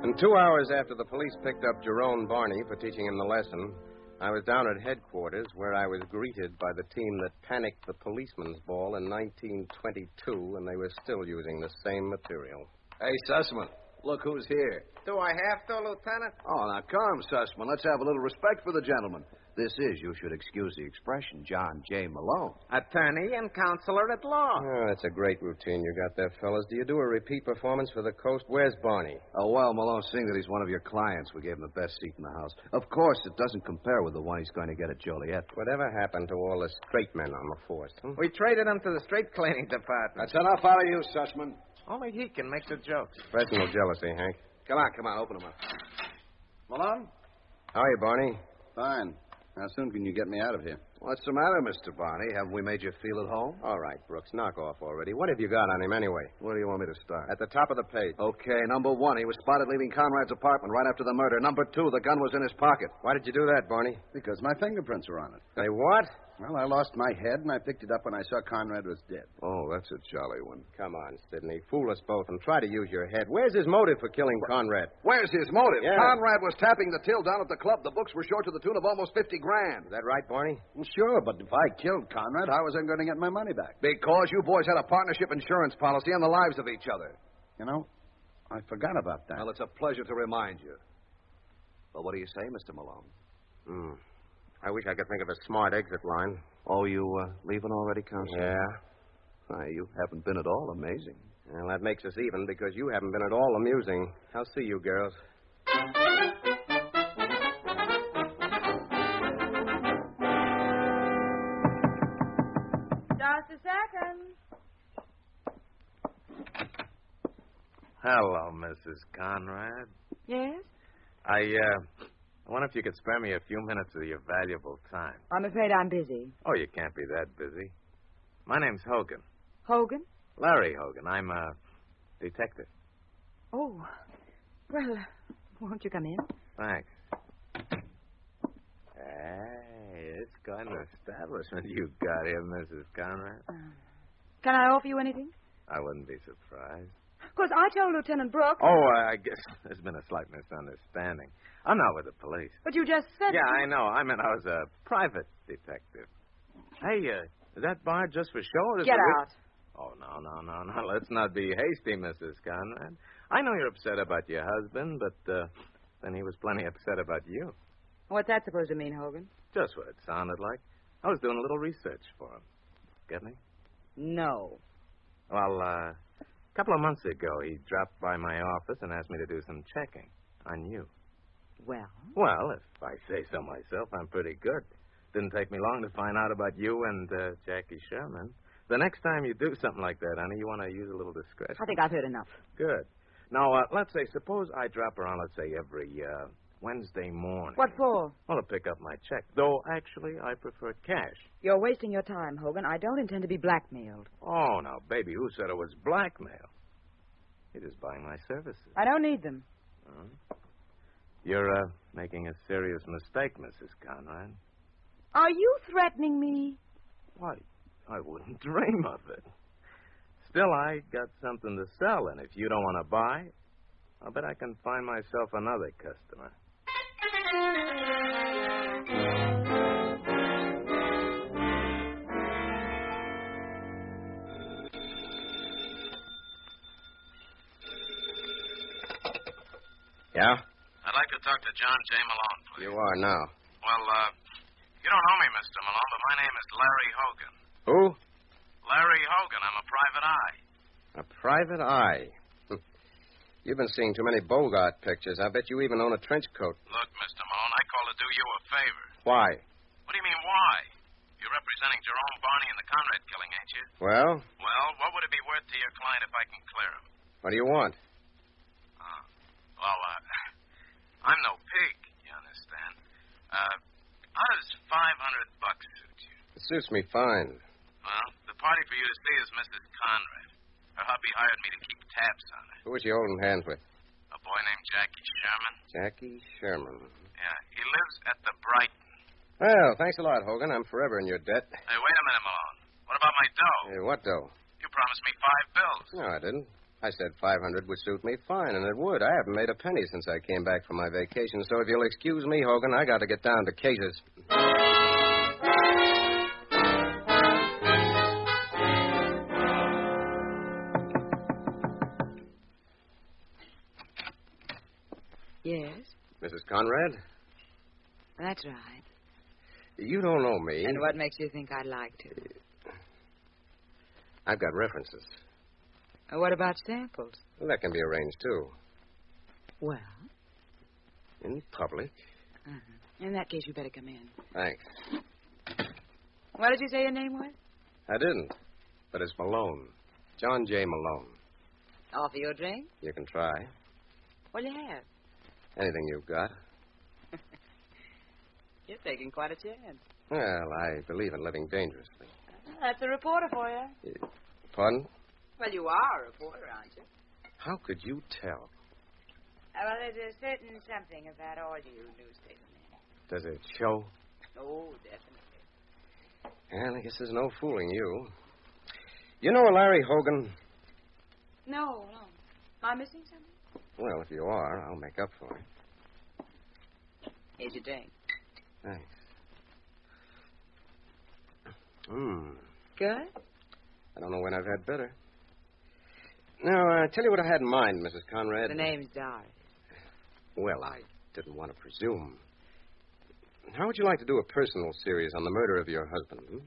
And 2 hours after the police picked up Jerome Barney for teaching him the lesson, I was down at headquarters where I was greeted by the team that panicked the policeman's ball in 1922, and they were still using the same material. Hey, Sussman, look who's here. Do I have to, Lieutenant? Oh, now come, Sussman. Let's have a little respect for the gentleman. This is, you should excuse the expression, John J. Malone. Attorney and counselor at law. Oh, that's a great routine you got there, fellas. Do you do a repeat performance for the coast? Where's Barney? Oh, well, Malone, seeing that he's one of your clients, we gave him the best seat in the house. Of course, it doesn't compare with the one he's going to get at Joliet. Whatever happened to all the straight men on the force? We traded him to the straight cleaning department. That's enough out of you, Sussman. Only he can make the jokes. Personal jealousy, Hank. Come on, open him up. Malone? How are you, Barney? Fine. How soon can you get me out of here? What's the matter, Mr. Barney? Haven't we made you feel at home? All right, Brooks, knock off already. What have you got on him anyway? Where do you want me to start? At the top of the page. Okay, number 1, he was spotted leaving Conrad's apartment right after the murder. Number 2, the gun was in his pocket. Why did you do that, Barney? Because my fingerprints were on it. Say what? Well, I lost my head, and I picked it up when I saw Conrad was dead. Oh, that's a jolly one. Come on, Sidney. Fool us both and try to use your head. Where's his motive for killing Conrad? Where's his motive? Yeah. Conrad was tapping the till down at the club. The books were short to the tune of almost $50,000. Is that right, Barney? Well, sure, but if I killed Conrad, how was I going to get my money back? Because you boys had a partnership insurance policy on the lives of each other. You know, I forgot about that. Well, it's a pleasure to remind you. But what do you say, Mr. Malone? I wish I could think of a smart exit line. Oh, you leaving already, Counselor? Yeah. Why, you haven't been at all amazing. Well, that makes us even because you haven't been at all amusing. I'll see you, girls. Just a second. Hello, Mrs. Conrad. Yes? I wonder if you could spare me a few minutes of your valuable time. I'm afraid I'm busy. Oh, you can't be that busy. My name's Hogan. Hogan? Larry Hogan. I'm a detective. Oh. Well, won't you come in? Thanks. Hey, it's quite an establishment you've got here, Mrs. Conrad. Can I offer you anything? I wouldn't be surprised. Of course, I told Lieutenant Brooks. Oh, I guess there's been a slight misunderstanding. I'm not with the police. But you just said... Yeah, I know. I meant I was a private detective. Hey, is that bar just for show? Or is Get it out. Oh, no. Let's not be hasty, Mrs. Conrad. I know you're upset about your husband, but then he was plenty upset about you. What's that supposed to mean, Hogan? Just what it sounded like. I was doing a little research for him. Get me? No. Well, a couple of months ago, he dropped by my office and asked me to do some checking on you. Well? Well, if I say so myself, I'm pretty good. Didn't take me long to find out about you and Jackie Sherman. The next time you do something like that, honey, you want to use a little discretion. I think I've heard enough. Good. Now, let's say, suppose I drop around, let's say, every Wednesday morning. What for? Well, to pick up my check. Though, actually, I prefer cash. You're wasting your time, Hogan. I don't intend to be blackmailed. Oh, now, baby, who said it was blackmail? You're just buying my services. I don't need them. You're making a serious mistake, Mrs. Conrad. Are you threatening me? Why, I wouldn't dream of it. Still, I got something to sell, and if you don't want to buy, I'll bet I can find myself another customer. Yeah? I'd like to talk to John J. Malone, please. You are now. Well, you don't know me, Mr. Malone, but my name is Larry Hogan. Who? Larry Hogan. I'm a private eye. A private eye. You've been seeing too many Bogart pictures. I bet you even own a trench coat. Look, Mr. Malone, I call to do you a favor. Why? What do you mean, why? You're representing Jerome Barney in the Conrad killing, ain't you? Well? Well, what would it be worth to your client if I can clear him? What do you want? I'm no pig, you understand. How does $500 suit you? It suits me fine. Well, the party for you to see is Mrs. Conrad. Her hubby hired me to keep tabs on her. Who was you holding hands with? A boy named Jackie Sherman. Jackie Sherman. Yeah, he lives at the Brighton. Well, thanks a lot, Hogan. I'm forever in your debt. Hey, wait a minute, Malone. What about my dough? Hey, what dough? You promised me 5 bills. No, I didn't. I said 500 would suit me fine, and it would. I haven't made a penny since I came back from my vacation, so if you'll excuse me, Hogan, I got to get down to cases. Yes? Mrs. Conrad? That's right. You don't know me. And what makes you think I'd like to? I've got references. What about samples? Well, that can be arranged, too. Well? In public. Uh-huh. In that case, you better come in. Thanks. What did you say your name was? I didn't. But it's Malone. John J. Malone. Offer you a drink? You can try. What'll you have? Anything you've got. You're taking quite a chance. Well, I believe in living dangerously. That's a reporter for you. Pardon? Well, you are a reporter, aren't you? How could you tell? Well, there's a certain something about all you newspapermen. Does it show? Oh, definitely. Well, I guess there's no fooling you. You know Larry Hogan? No. Am I missing something? Well, if you are, I'll make up for it. Here's your drink. Thanks. Good? I don't know when I've had better. Now, tell you what I had in mind, Mrs. Conrad. The name's Doris. Well, I didn't want to presume. How would you like to do a personal series on the murder of your husband?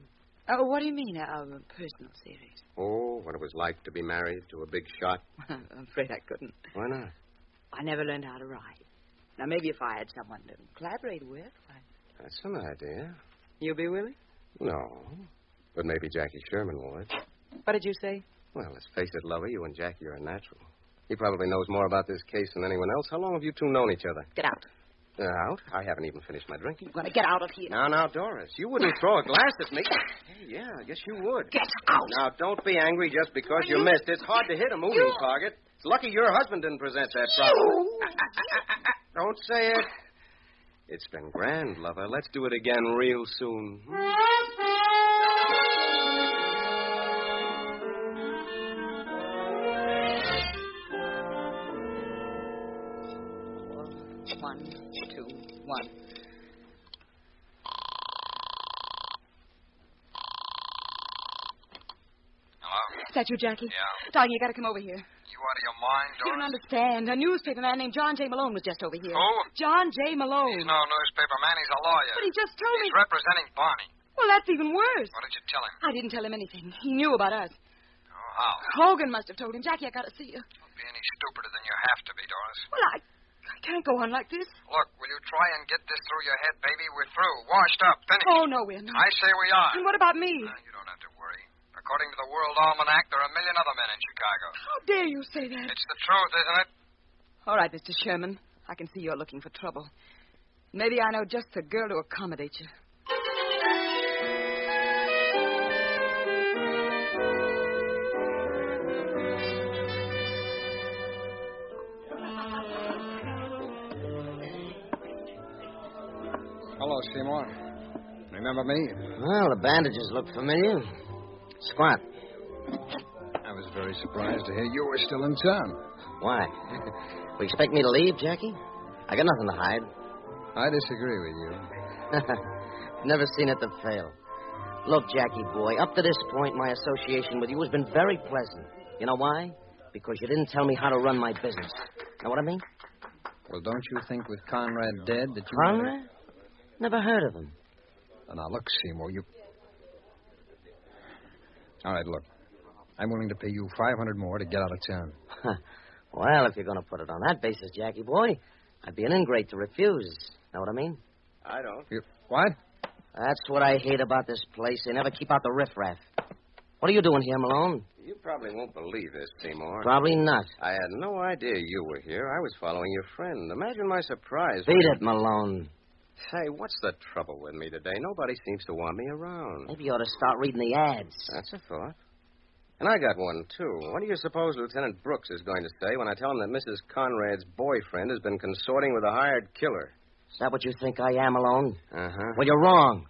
Oh, what do you mean, a personal series? Oh, what it was like to be married to a big shot. I'm afraid I couldn't. Why not? I never learned how to write. Now, maybe if I had someone to collaborate with, That's an idea. You'll be willing? No. But maybe Jackie Sherman would. What did you say? Well, let's face it, lover, you and Jackie are a natural. He probably knows more about this case than anyone else. How long have you two known each other? Get out. Out? I haven't even finished my drink. You're going to get out of here. Now, Doris, you wouldn't throw a glass at me. Hey, yeah, yes, you would. Get out. Now, don't be angry just because you missed. It's hard to hit a moving target. It's lucky your husband didn't present that problem. Don't say it. It's been grand, lover. Let's do it again real soon. One, two, one. Hello? Is that you, Jackie? Yeah. Darling, you got to come over here. You out of your mind, You don't Doris? understand. A newspaper man named John J. Malone was just over here. Who? John J. Malone. He's no newspaper man. He's a lawyer. But he just told me... He's representing Barney. Well, that's even worse. What did you tell him? I didn't tell him anything. He knew about us. Oh, how? Hogan must have told him. Jackie, I got to see you. Don't be any stupider than you have to be, Doris. Well, I can't go on like this. Look, will you try and get this through your head, baby? We're through. Washed up. Finished. Oh, no, we're not. I say we are. And what about me? You don't have to worry. According to the World Almanac, there are a million other men in Chicago. How dare you say that? It's the truth, isn't it? All right, Mr. Sherman. I can see you're looking for trouble. Maybe I know just the girl to accommodate you. Hello, Seymour. Remember me? Well, the bandages look familiar. Squat. I was very surprised to hear you were still in town. Why? You expect me to leave, Jackie? I got nothing to hide. I disagree with you. Never seen it to fail. Look, Jackie boy, up to this point, my association with you has been very pleasant. You know why? Because you didn't tell me how to run my business. Know what I mean? Well, don't you think with Conrad dead that you... Conrad? Never heard of him. Now, look, Seymour, you... All right, look. I'm willing to pay you $500 more to get out of town. Well, if you're going to put it on that basis, Jackie boy, I'd be an ingrate to refuse. Know what I mean? I don't. What? That's what I hate about this place. They never keep out the riffraff. What are you doing here, Malone? You probably won't believe this, Seymour. Probably not. I had no idea you were here. I was following your friend. Imagine my surprise. Beat it, Malone. Say, what's the trouble with me today? Nobody seems to want me around. Maybe you ought to start reading the ads. That's a thought. And I got one, too. What do you suppose Lieutenant Brooks is going to say when I tell him that Mrs. Conrad's boyfriend has been consorting with a hired killer? Is that what you think I am, Malone? Uh-huh. Well, you're wrong.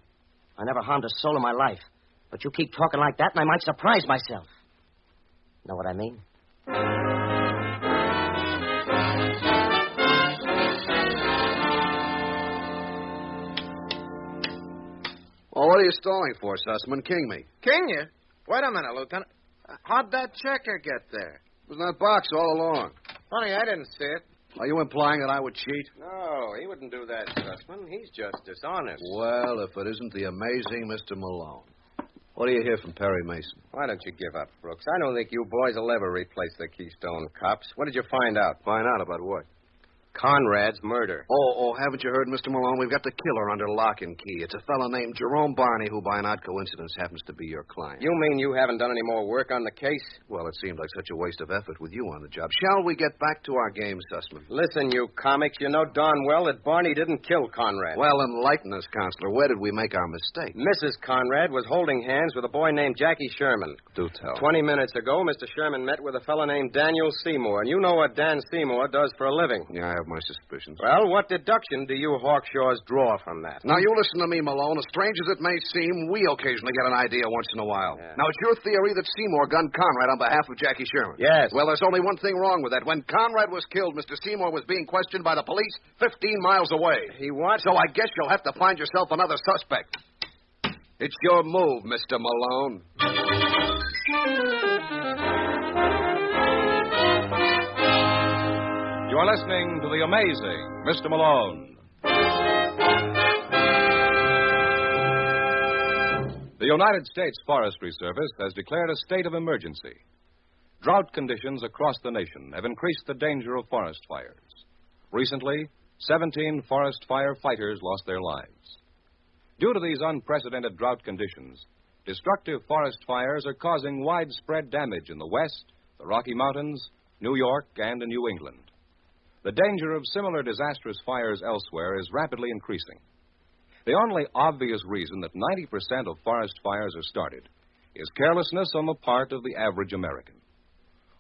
I never harmed a soul in my life. But you keep talking like that, and I might surprise myself. Know what I mean? Well, what are you stalling for, Sussman? King me. King you? Wait a minute, Lieutenant. How'd that checker get there? It was in that box all along. Funny, I didn't see it. Are you implying that I would cheat? No, he wouldn't do that, Sussman. He's just dishonest. Well, if it isn't the amazing Mr. Malone. What do you hear from Perry Mason? Why don't you give up, Brooks? I don't think you boys will ever replace the Keystone Cops. What did you find out? Find out about what? Conrad's murder. Oh, haven't you heard, Mr. Malone? We've got the killer under lock and key. It's a fellow named Jerome Barney who, by an odd coincidence, happens to be your client. You mean you haven't done any more work on the case? Well, it seemed like such a waste of effort with you on the job. Shall we get back to our game, Sussman? Listen, you comics, you know darn well that Barney didn't kill Conrad. Well, enlighten us, Counselor. Where did we make our mistake? Mrs. Conrad was holding hands with a boy named Jackie Sherman. Do tell. 20 minutes ago, Mr. Sherman met with a fellow named Daniel Seymour, and you know what Dan Seymour does for a living. Yeah, I have my suspicions. Well, what deduction do you Hawkshaws draw from that? Now, you listen to me, Malone. As strange as it may seem, we occasionally get an idea once in a while. Yeah. Now, it's your theory that Seymour gunned Conrad on behalf of Jackie Sherman. Yes. Well, there's only one thing wrong with that. When Conrad was killed, Mr. Seymour was being questioned by the police 15 miles away. He what? So I guess you'll have to find yourself another suspect. It's your move, Mr. Malone. You are listening to The Amazing Mr. Malone. The United States Forestry Service has declared a state of emergency. Drought conditions across the nation have increased the danger of forest fires. Recently, 17 forest fire fighters lost their lives. Due to these unprecedented drought conditions, destructive forest fires are causing widespread damage in the West, the Rocky Mountains, New York, and in New England. The danger of similar disastrous fires elsewhere is rapidly increasing. The only obvious reason that 90% of forest fires are started is carelessness on the part of the average American.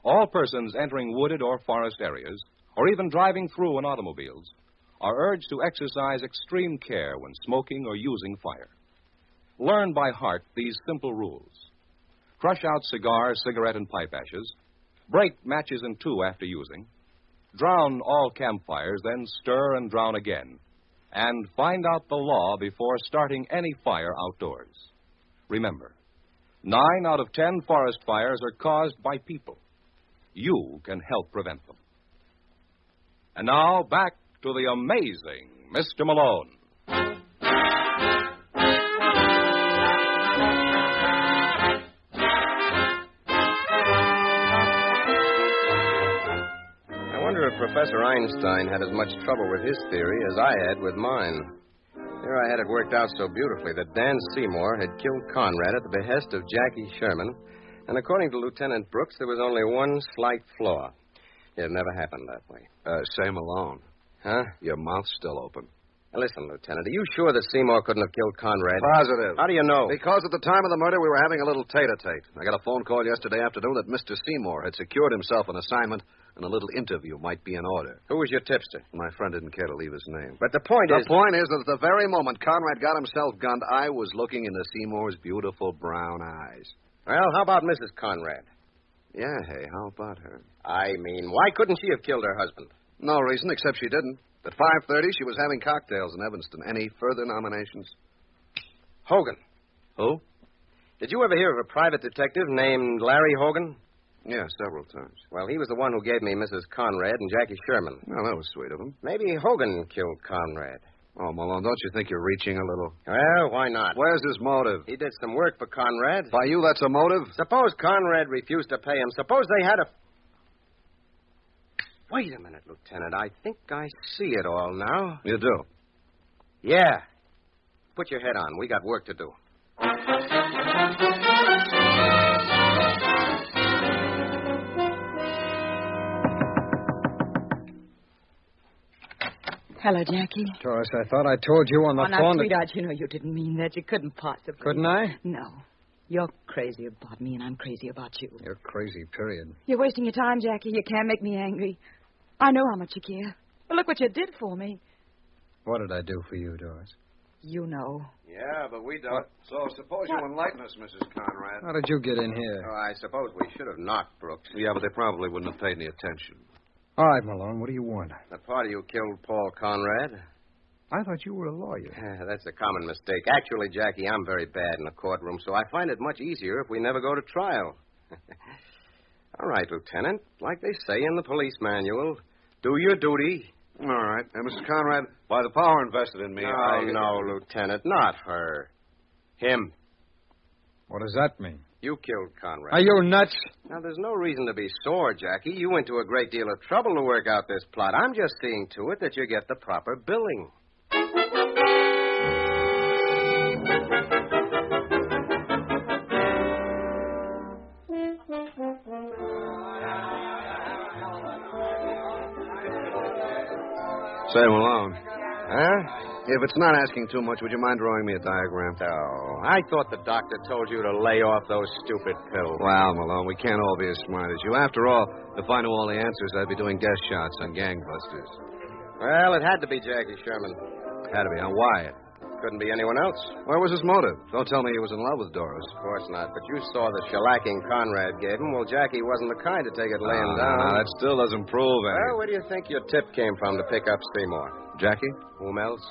All persons entering wooded or forest areas, or even driving through in automobiles, are urged to exercise extreme care when smoking or using fire. Learn by heart these simple rules. Crush out cigar, cigarette, and pipe ashes. Break matches in two after using. Drown all campfires, then stir and drown again. And find out the law before starting any fire outdoors. Remember, 9 out of 10 forest fires are caused by people. You can help prevent them. And now, back to the amazing Mr. Malone. Professor Einstein had as much trouble with his theory as I had with mine. Here I had it worked out so beautifully that Dan Seymour had killed Conrad at the behest of Jackie Sherman, and according to Lieutenant Brooks, there was only one slight flaw. It never happened that way. Say Malone. Huh? Your mouth's still open. Now, listen, Lieutenant, are you sure that Seymour couldn't have killed Conrad? Positive. How do you know? Because at the time of the murder, we were having a little tete-a-tete. I got a phone call yesterday afternoon that Mr. Seymour had secured himself an assignment and a little interview might be in order. Who was your tipster? My friend didn't care to leave his name. But the point is that at the very moment Conrad got himself gunned, I was looking into Seymour's beautiful brown eyes. Well, how about Mrs. Conrad? Yeah, hey, how about her? I mean, why couldn't she have killed her husband? No reason, except she didn't. At 5:30, she was having cocktails in Evanston. Any further nominations? Hogan. Who? Did you ever hear of a private detective named Larry Hogan? Yeah, several times. Well, he was the one who gave me Mrs. Conrad and Jackie Sherman. Well, that was sweet of him. Maybe Hogan killed Conrad. Oh, Malone, don't you think you're reaching a little? Well, why not? Where's his motive? He did some work for Conrad. By you, that's a motive? Suppose Conrad refused to pay him. Suppose they had a... Wait a minute, Lieutenant. I think I see it all now. You do? Yeah. Put your head on. We got work to do. Hello, Jackie. Doris, I thought I told you on the now, phone sweetheart, you know you didn't mean that. You couldn't possibly. Couldn't I? No. You're crazy about me, and I'm crazy about you. You're crazy, period. You're wasting your time, Jackie. You can't make me angry. I know how much you care. But look what you did for me. What did I do for you, Doris? You know. Yeah, but we don't. So suppose you enlighten us, Mrs. Conrad. How did you get in here? Oh, I suppose we should have knocked, Brooks. Yeah, but they probably wouldn't have paid any attention. All right, Malone, what do you want? The party who killed Paul Conrad. I thought you were a lawyer. That's a common mistake. Actually, Jackie, I'm very bad in a courtroom, so I find it much easier if we never go to trial. All right, Lieutenant. Like they say in the police manual, do your duty. All right. And Mrs. Conrad, by the power invested in me, No, Lieutenant, not her. Him. What does that mean? You killed Conrad. Are you nuts? Now, there's no reason to be sore, Jackie. You went to a great deal of trouble to work out this plot. I'm just seeing to it that you get the proper billing. Say, Malone. Huh? If it's not asking too much, would you mind drawing me a diagram? Oh, I thought the doctor told you to lay off those stupid pills. Well, Malone, we can't all be as smart as you. After all, if I knew all the answers, I'd be doing guest shots on gangbusters. Well, it had to be Jackie Sherman. Had to be. Why? Couldn't be anyone else. What was his motive? Don't tell me he was in love with Doris. Of course not, but you saw the shellacking Conrad gave him. Well, Jackie wasn't the kind to take it laying down. No, that still doesn't prove anything. Well, where do you think your tip came from to pick up Seymour? Jackie? Whom else?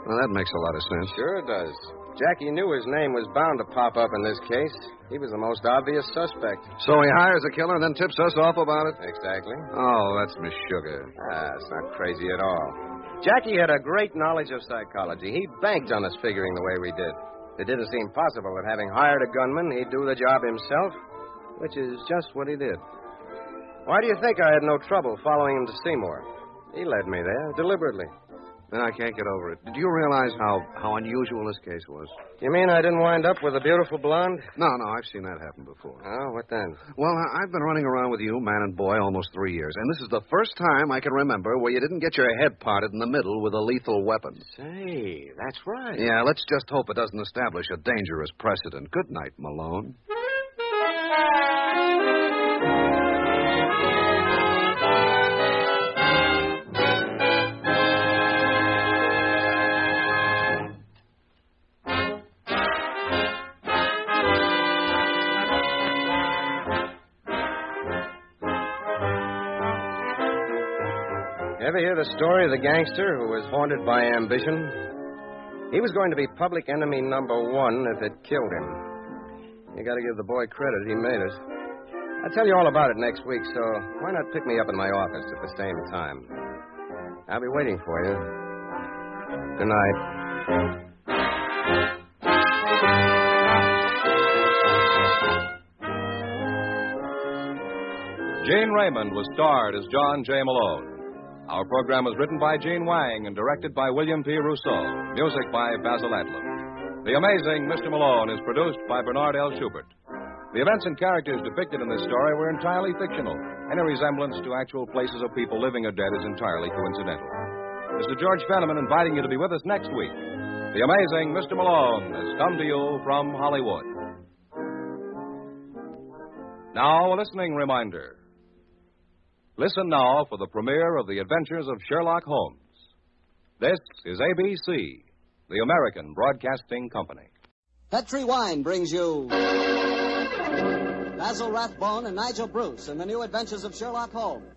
Well, that makes a lot of sense. Sure it does. Jackie knew his name was bound to pop up in this case. He was the most obvious suspect. So he hires a killer and then tips us off about it? Exactly. Oh, that's Miss Sugar. It's not crazy at all. Jackie had a great knowledge of psychology. He banked on us figuring the way we did. It didn't seem possible that having hired a gunman, he'd do the job himself, which is just what he did. Why do you think I had no trouble following him to Seymour? He led me there, deliberately. And I can't get over it. Did you realize how unusual this case was? You mean I didn't wind up with a beautiful blonde? No, I've seen that happen before. Oh, what then? Well, I've been running around with you, man and boy, almost 3 years. And this is the first time I can remember where you didn't get your head parted in the middle with a lethal weapon. Say, that's right. Yeah, let's just hope it doesn't establish a dangerous precedent. Good night, Malone. Ever hear the story of the gangster who was haunted by ambition? He was going to be public enemy number one if it killed him. You got to give the boy credit. He made it. I'll tell you all about it next week, so why not pick me up in my office at the same time? I'll be waiting for you. Good night. Gene Raymond was starred as John J. Malone. Our program was written by Gene Wang and directed by William P. Rousseau. Music by Basil Adlam. The Amazing Mr. Malone is produced by Bernard L. Schubert. The events and characters depicted in this story were entirely fictional. Any resemblance to actual places of people living or dead is entirely coincidental. This is George Fenneman inviting you to be with us next week. The Amazing Mr. Malone has come to you from Hollywood. Now, a listening reminder. Listen now for the premiere of The Adventures of Sherlock Holmes. This is ABC, the American Broadcasting Company. Petri Wine brings you Basil Rathbone and Nigel Bruce in The New Adventures of Sherlock Holmes.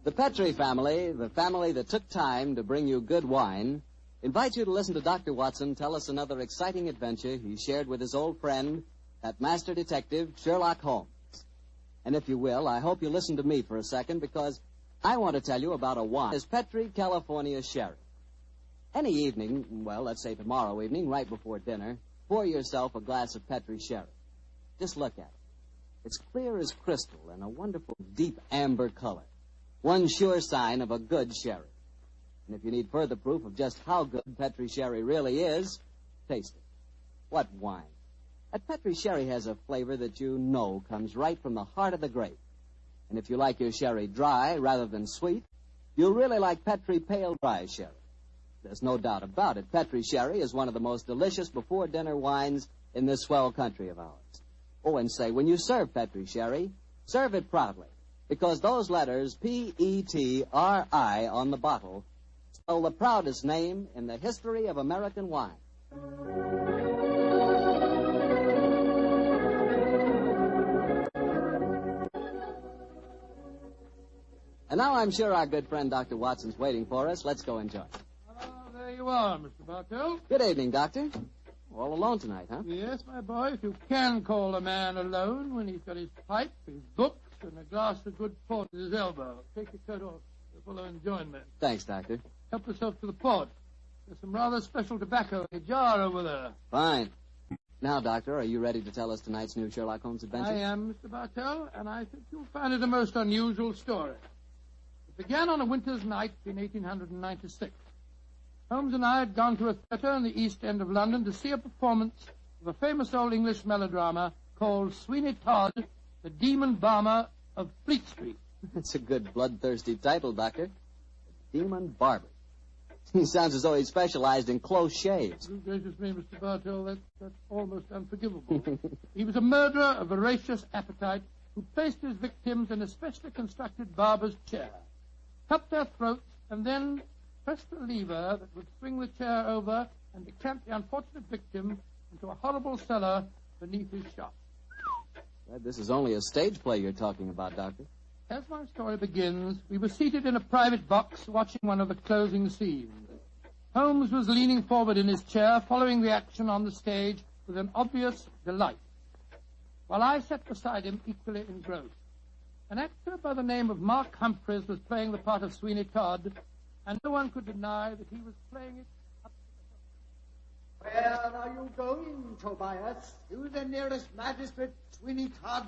The Petri family, the family that took time to bring you good wine, invite you to listen to Dr. Watson tell us another exciting adventure he shared with his old friend, that master detective, Sherlock Holmes. And if you will, I hope you listen to me for a second, because I want to tell you about a wine. It's Petri California Sherry. Any evening, well, let's say tomorrow evening, right before dinner, pour yourself a glass of Petri sherry. Just look at it. It's clear as crystal and a wonderful deep amber color. One sure sign of a good sherry. And if you need further proof of just how good Petri sherry really is, taste it. What wine? That Petri sherry has a flavor that you know comes right from the heart of the grape. And if you like your sherry dry rather than sweet, you'll really like Petri pale dry sherry. There's no doubt about it. Petri sherry is one of the most delicious before-dinner wines in this swell country of ours. Oh, and say, when you serve Petri sherry, serve it proudly, because those letters P-E-T-R-I on the bottle spell the proudest name in the history of American wine. And now I'm sure our good friend Dr. Watson's waiting for us. Let's go enjoy. There you are, Mr. Bartell. Good evening, Doctor. All alone tonight, huh? Yes, my boy, if you can call a man alone when he's got his pipe, his books, and a glass of good port at his elbow. Take your coat off. You're full of enjoyment. Thanks, Doctor. Help yourself to the port. There's some rather special tobacco in a jar over there. Fine. Now, Doctor, are you ready to tell us tonight's new Sherlock Holmes adventure? I am, Mr. Bartell, and I think you'll find it a most unusual story. It began on a winter's night in 1896. Holmes and I had gone to a theatre in the East End of London to see a performance of a famous old English melodrama called Sweeney Todd, the Demon Barber of Fleet Street. That's a good bloodthirsty title, Doctor. The Demon Barber. He sounds as though he specialized in close shaves. Good gracious me, Mr. Bartell, that's almost unforgivable. He was a murderer of voracious appetite who placed his victims in a specially constructed barber's chair, cut their throats, and then pressed a lever that would swing the chair over and decamp the unfortunate victim into a horrible cellar beneath his shop. Glad this is only a stage play you're talking about, Doctor. As my story begins, we were seated in a private box watching one of the closing scenes. Holmes was leaning forward in his chair, following the action on the stage with an obvious delight, while I sat beside him equally engrossed. An actor by the name of Mark Humphreys was playing the part of Sweeney Todd, and no one could deny that he was playing it up to the Where are you going, Tobias? To the nearest magistrate, Sweeney Todd,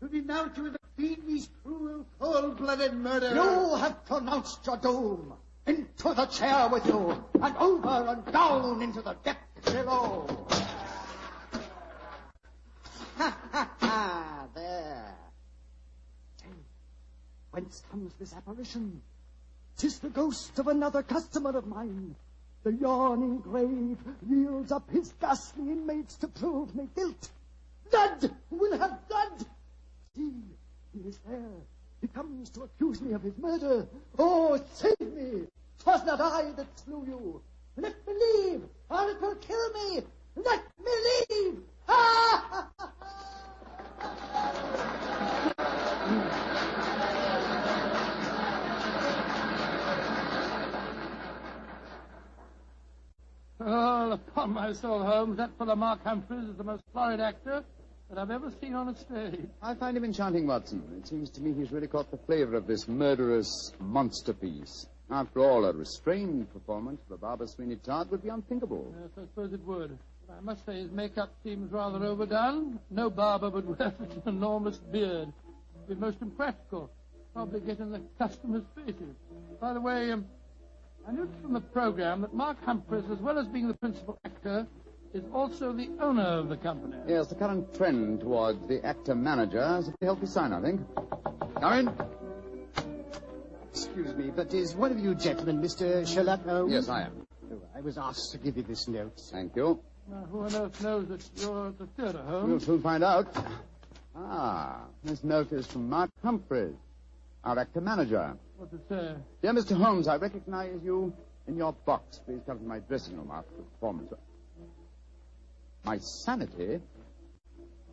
to denounce you as a fiendish, cruel, cold-blooded murderer. You have pronounced your doom. Into the chair with you, and over and down into the depths below. Ha, ha, ha, there. Whence comes this apparition? 'Tis the ghost of another customer of mine. The yawning grave yields up his ghastly inmates to prove me guilt. Blood will have blood. See, he is there. He comes to accuse me of his murder. Oh, save me. 'Twas not I that slew you. Let me leave, or it will kill me. Let me leave. Ha, ha, ha, Oh, upon my soul, Holmes, that fellow Mark Humphreys is the most florid actor that I've ever seen on a stage. I find him enchanting, Watson. It seems to me he's really caught the flavor of this murderous monster piece. After all, a restrained performance of the barber Sweeney Todd would be unthinkable. Yes, I suppose it would. But I must say his makeup seems rather overdone. No barber would wear such an enormous beard. It'd be most impractical. Probably get in the customers' faces. By the way, I noticed from the program that Mark Humphreys, as well as being the principal actor, is also the owner of the company. Yes, the current trend towards the actor-manager is a healthy sign, I think. Come in. Excuse me, but is one of you gentlemen Mr. Sherlock Holmes? Yes, I am. Oh, I was asked to give you this note. Thank you. Now, who on earth knows that you're at the theatre, We'll Holmes? soon find out. Ah, this note is from Mark Humphreys, our actor-manager. What's it say? Dear Mr. Holmes, I recognize you in your box. Please come to my dressing room after the performance. My sanity,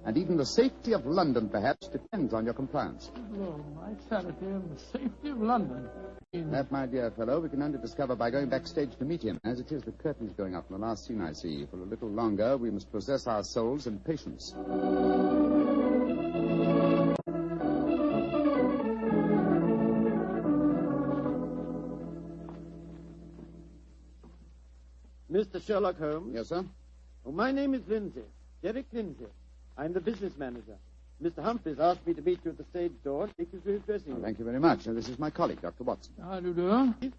and even the safety of London, perhaps, depends on your compliance. Lord, my sanity and the safety of London. That, my dear fellow, we can only discover by going backstage to meet him. As it is, the curtain's going up in the last scene I see. For a little longer, we must possess our souls in patience. Mr. Sherlock Holmes? Yes, sir? Oh, my name is Lindsay. Derek Lindsay. I'm the business manager. Mr. Humphreys asked me to meet you at the stage door and take you to his dressing room. Thank you very much. This is my colleague, Dr. Watson. How do you do?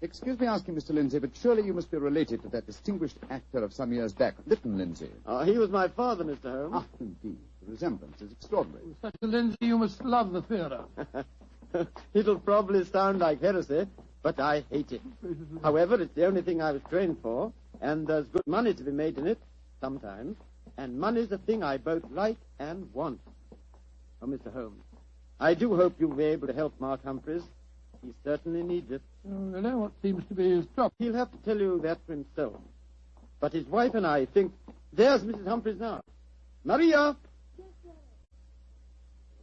Excuse me asking, Mr. Lindsay, but surely you must be related to that distinguished actor of some years back, Lytton Lindsay. Oh, he was my father, Mr. Holmes. Ah, indeed. The resemblance is extraordinary. With such a Lindsay, you must love the theater. It'll probably sound like heresy, but I hate it. However, it's the only thing I was trained for, and there's good money to be made in it, sometimes. And money's a thing I both like and want. Oh, Mr. Holmes, I do hope you'll be able to help Mark Humphreys. He certainly needs it. Oh, really? What seems to be his trouble? He'll have to tell you that for himself. But his wife and I think... There's Mrs. Humphreys now. Maria! Yes, sir.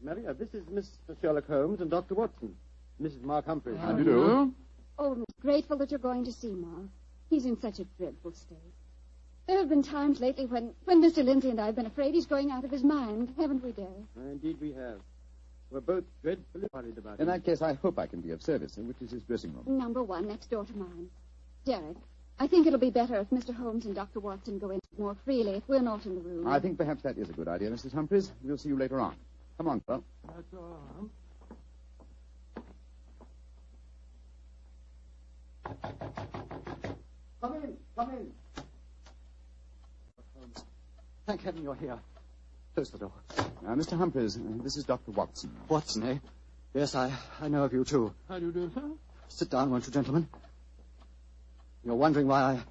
Maria, this is Mr. Sherlock Holmes and Dr. Watson. Mrs. Mark Humphreys. How do you do? Oh, I'm grateful that you're going to see Mark. He's in such a dreadful state. There have been times lately when Mr. Lindsay and I have been afraid he's going out of his mind, haven't we, Derek? Indeed we have. We're both dreadfully worried about him. In that case, I hope I can be of service. Which is his dressing room? Number 1, next door to mine. Derek, I think it'll be better if Mr. Holmes and Dr. Watson go in more freely if we're not in the room. I think perhaps that is a good idea, Mrs. Humphreys. We'll see you later on. Come on, Phil. That's all right. Come in, come in. Holmes, thank heaven you're here. Close the door. Mr. Humphreys, this is Dr. Watson. Watson, eh? Yes, I know of you, too. How do you do, sir? Sit down, won't you, gentlemen? You're wondering why I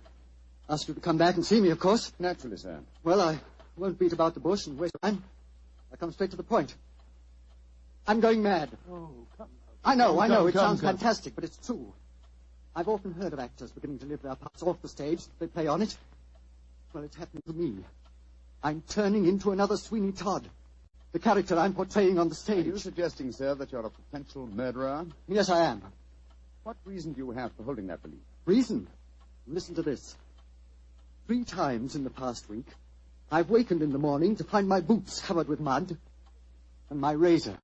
asked you to come back and see me, of course. Naturally, sir. Well, I won't beat about the bush and waste time. I come straight to the point. I'm going mad. Oh, come I know. It sounds come. fantastic, but it's true. I've often heard of actors beginning to live their parts off the stage. They play on it. Well, it's happening to me. I'm turning into another Sweeney Todd. The character I'm portraying on the stage. Are you suggesting, sir, that you're a potential murderer? Yes, I am. What reason do you have for holding that belief? Reason? Listen to this. 3 times in the past week, I've wakened in the morning to find my boots covered with mud and my razor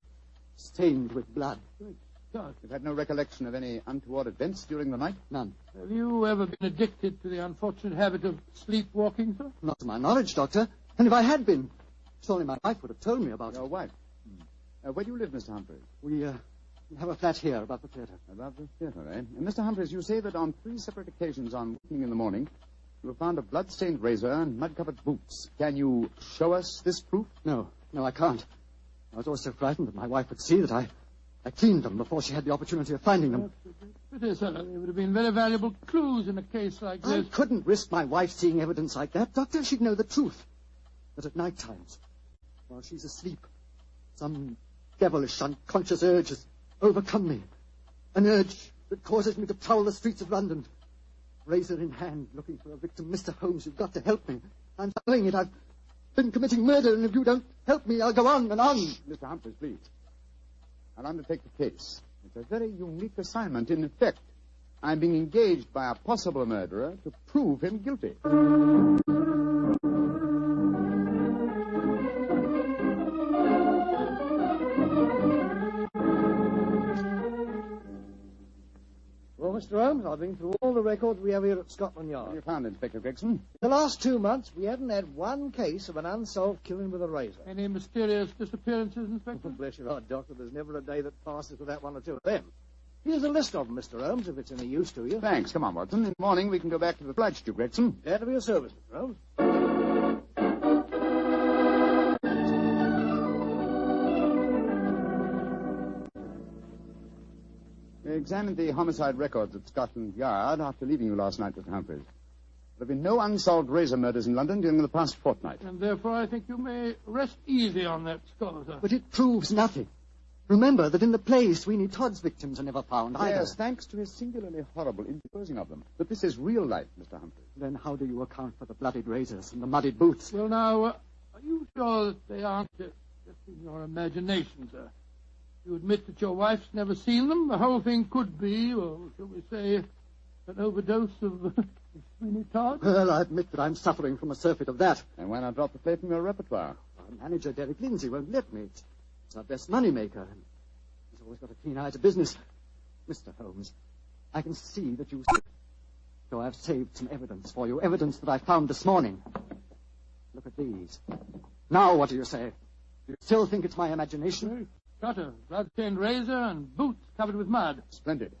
stained with blood. You've had no recollection of any untoward events during the night? None. Have you ever been addicted to the unfortunate habit of sleepwalking, sir? Not to my knowledge, Doctor. And if I had been, surely my wife would have told me about it. Your wife? Where do you live, Mr. Humphreys? We have a flat here above the theater. Above the theater, eh? And Mr. Humphreys, you say that on 3 separate occasions on waking in the morning, you have found a blood-stained razor and mud-covered boots. Can you show us this proof? No, I can't. I was always so frightened that my wife would see that I cleaned them before she had the opportunity of finding them. Pity, sir. They would have been very valuable clues in a case like this. I couldn't risk my wife seeing evidence like that, Doctor. She'd know the truth. But at night times, while she's asleep, some devilish, unconscious urge has overcome me. An urge that causes me to prowl the streets of London, razor in hand, looking for a victim. Mr. Holmes, you've got to help me. I'm doing it. I've been committing murder, and if you don't help me, I'll go on and on. Mr. Humphreys, please. I'll undertake the case. It's a very unique assignment. In effect, I'm being engaged by a possible murderer to prove him guilty. Well, Mr. Holmes, I've been through all the records we have here at Scotland Yard. What have you found, Inspector Gregson? The last 2 months, we haven't had one case of an unsolved killing with a razor. Any mysterious disappearances, Inspector? Bless your heart, Doctor. There's never a day that passes without 1 or 2 of them. Here's a list of them, Mr. Holmes, if it's any use to you. Thanks. Come on, Watson. In the morning, we can go back to the flight to Gregson. Glad to be of service, Mr. Holmes. We examined the homicide records at Scotland Yard after leaving you last night, Mr. Humphreys. There have been no unsolved razor murders in London during the past fortnight. And therefore, I think you may rest easy on that score, sir. But it proves nothing. Remember that in the play, Sweeney Todd's victims are never found either. Yes, thanks to his singularly horrible indisposing of them. But this is real life, Mr. Humphreys. Then how do you account for the bloodied razors and the muddied boots? Well, now, are you sure that they aren't just in your imagination, sir? You admit that your wife's never seen them? The whole thing could be, or shall we say, an overdose of Sweeney Todd? Well, I admit that I'm suffering from a surfeit of that. And why not drop the play from your repertoire? Our manager, Derek Lindsay, won't let me. It's our best money maker. He's always got a keen eye to business. Mr. Holmes, I can see that you... So I've saved some evidence for you, evidence that I found this morning. Look at these. Now what do you say? Do you still think it's my imagination? Cutter, blood-stained razor, and boots covered with mud. Splendid.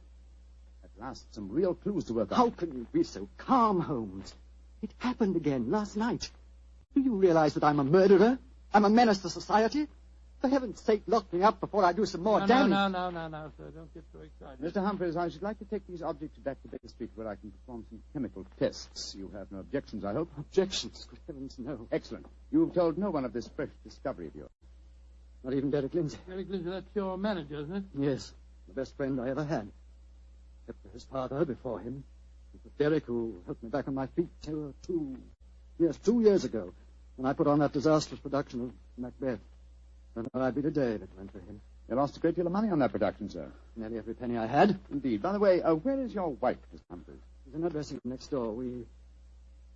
At last, some real clues to work on. How can you be so calm, Holmes? It happened again last night. Do you realize that I'm a murderer? I'm a menace to society? For heaven's sake, lock me up before I do some more damage. No, sir. Don't get so excited. Mr. Humphreys, I should like to take these objects back to Baker Street where I can perform some chemical tests. You have no objections, I hope? Objections? Good heavens, no. Excellent. You've told no one of this fresh discovery of yours. Not even Derek Lindsay. Derek Lindsay, that's your manager, isn't it? Yes, the best friend I ever had. Except for his father before him. It was Derek who helped me back on my feet 2 years ago, when I put on that disastrous production of Macbeth. And I'd be today if it weren't for him. You lost a great deal of money on that production, sir. Nearly every penny I had. Indeed. By the way, where is your wife, Mr. Humphreys? She's in her dressing room next door. We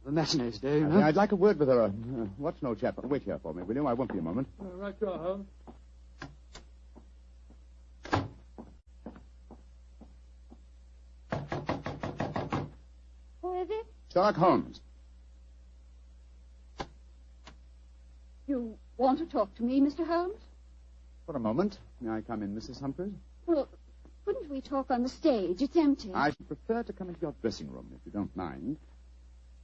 have a matinee today, you know. I'd like a word with her. Watch no chap. Wait here for me, will you? I won't be a moment. Right, you are, Holmes. Who is it? Sherlock Holmes. You want to talk to me, Mr. Holmes? For a moment. May I come in, Mrs. Humphreys? Well, couldn't we talk on the stage? It's empty. I should prefer to come into your dressing room, if you don't mind.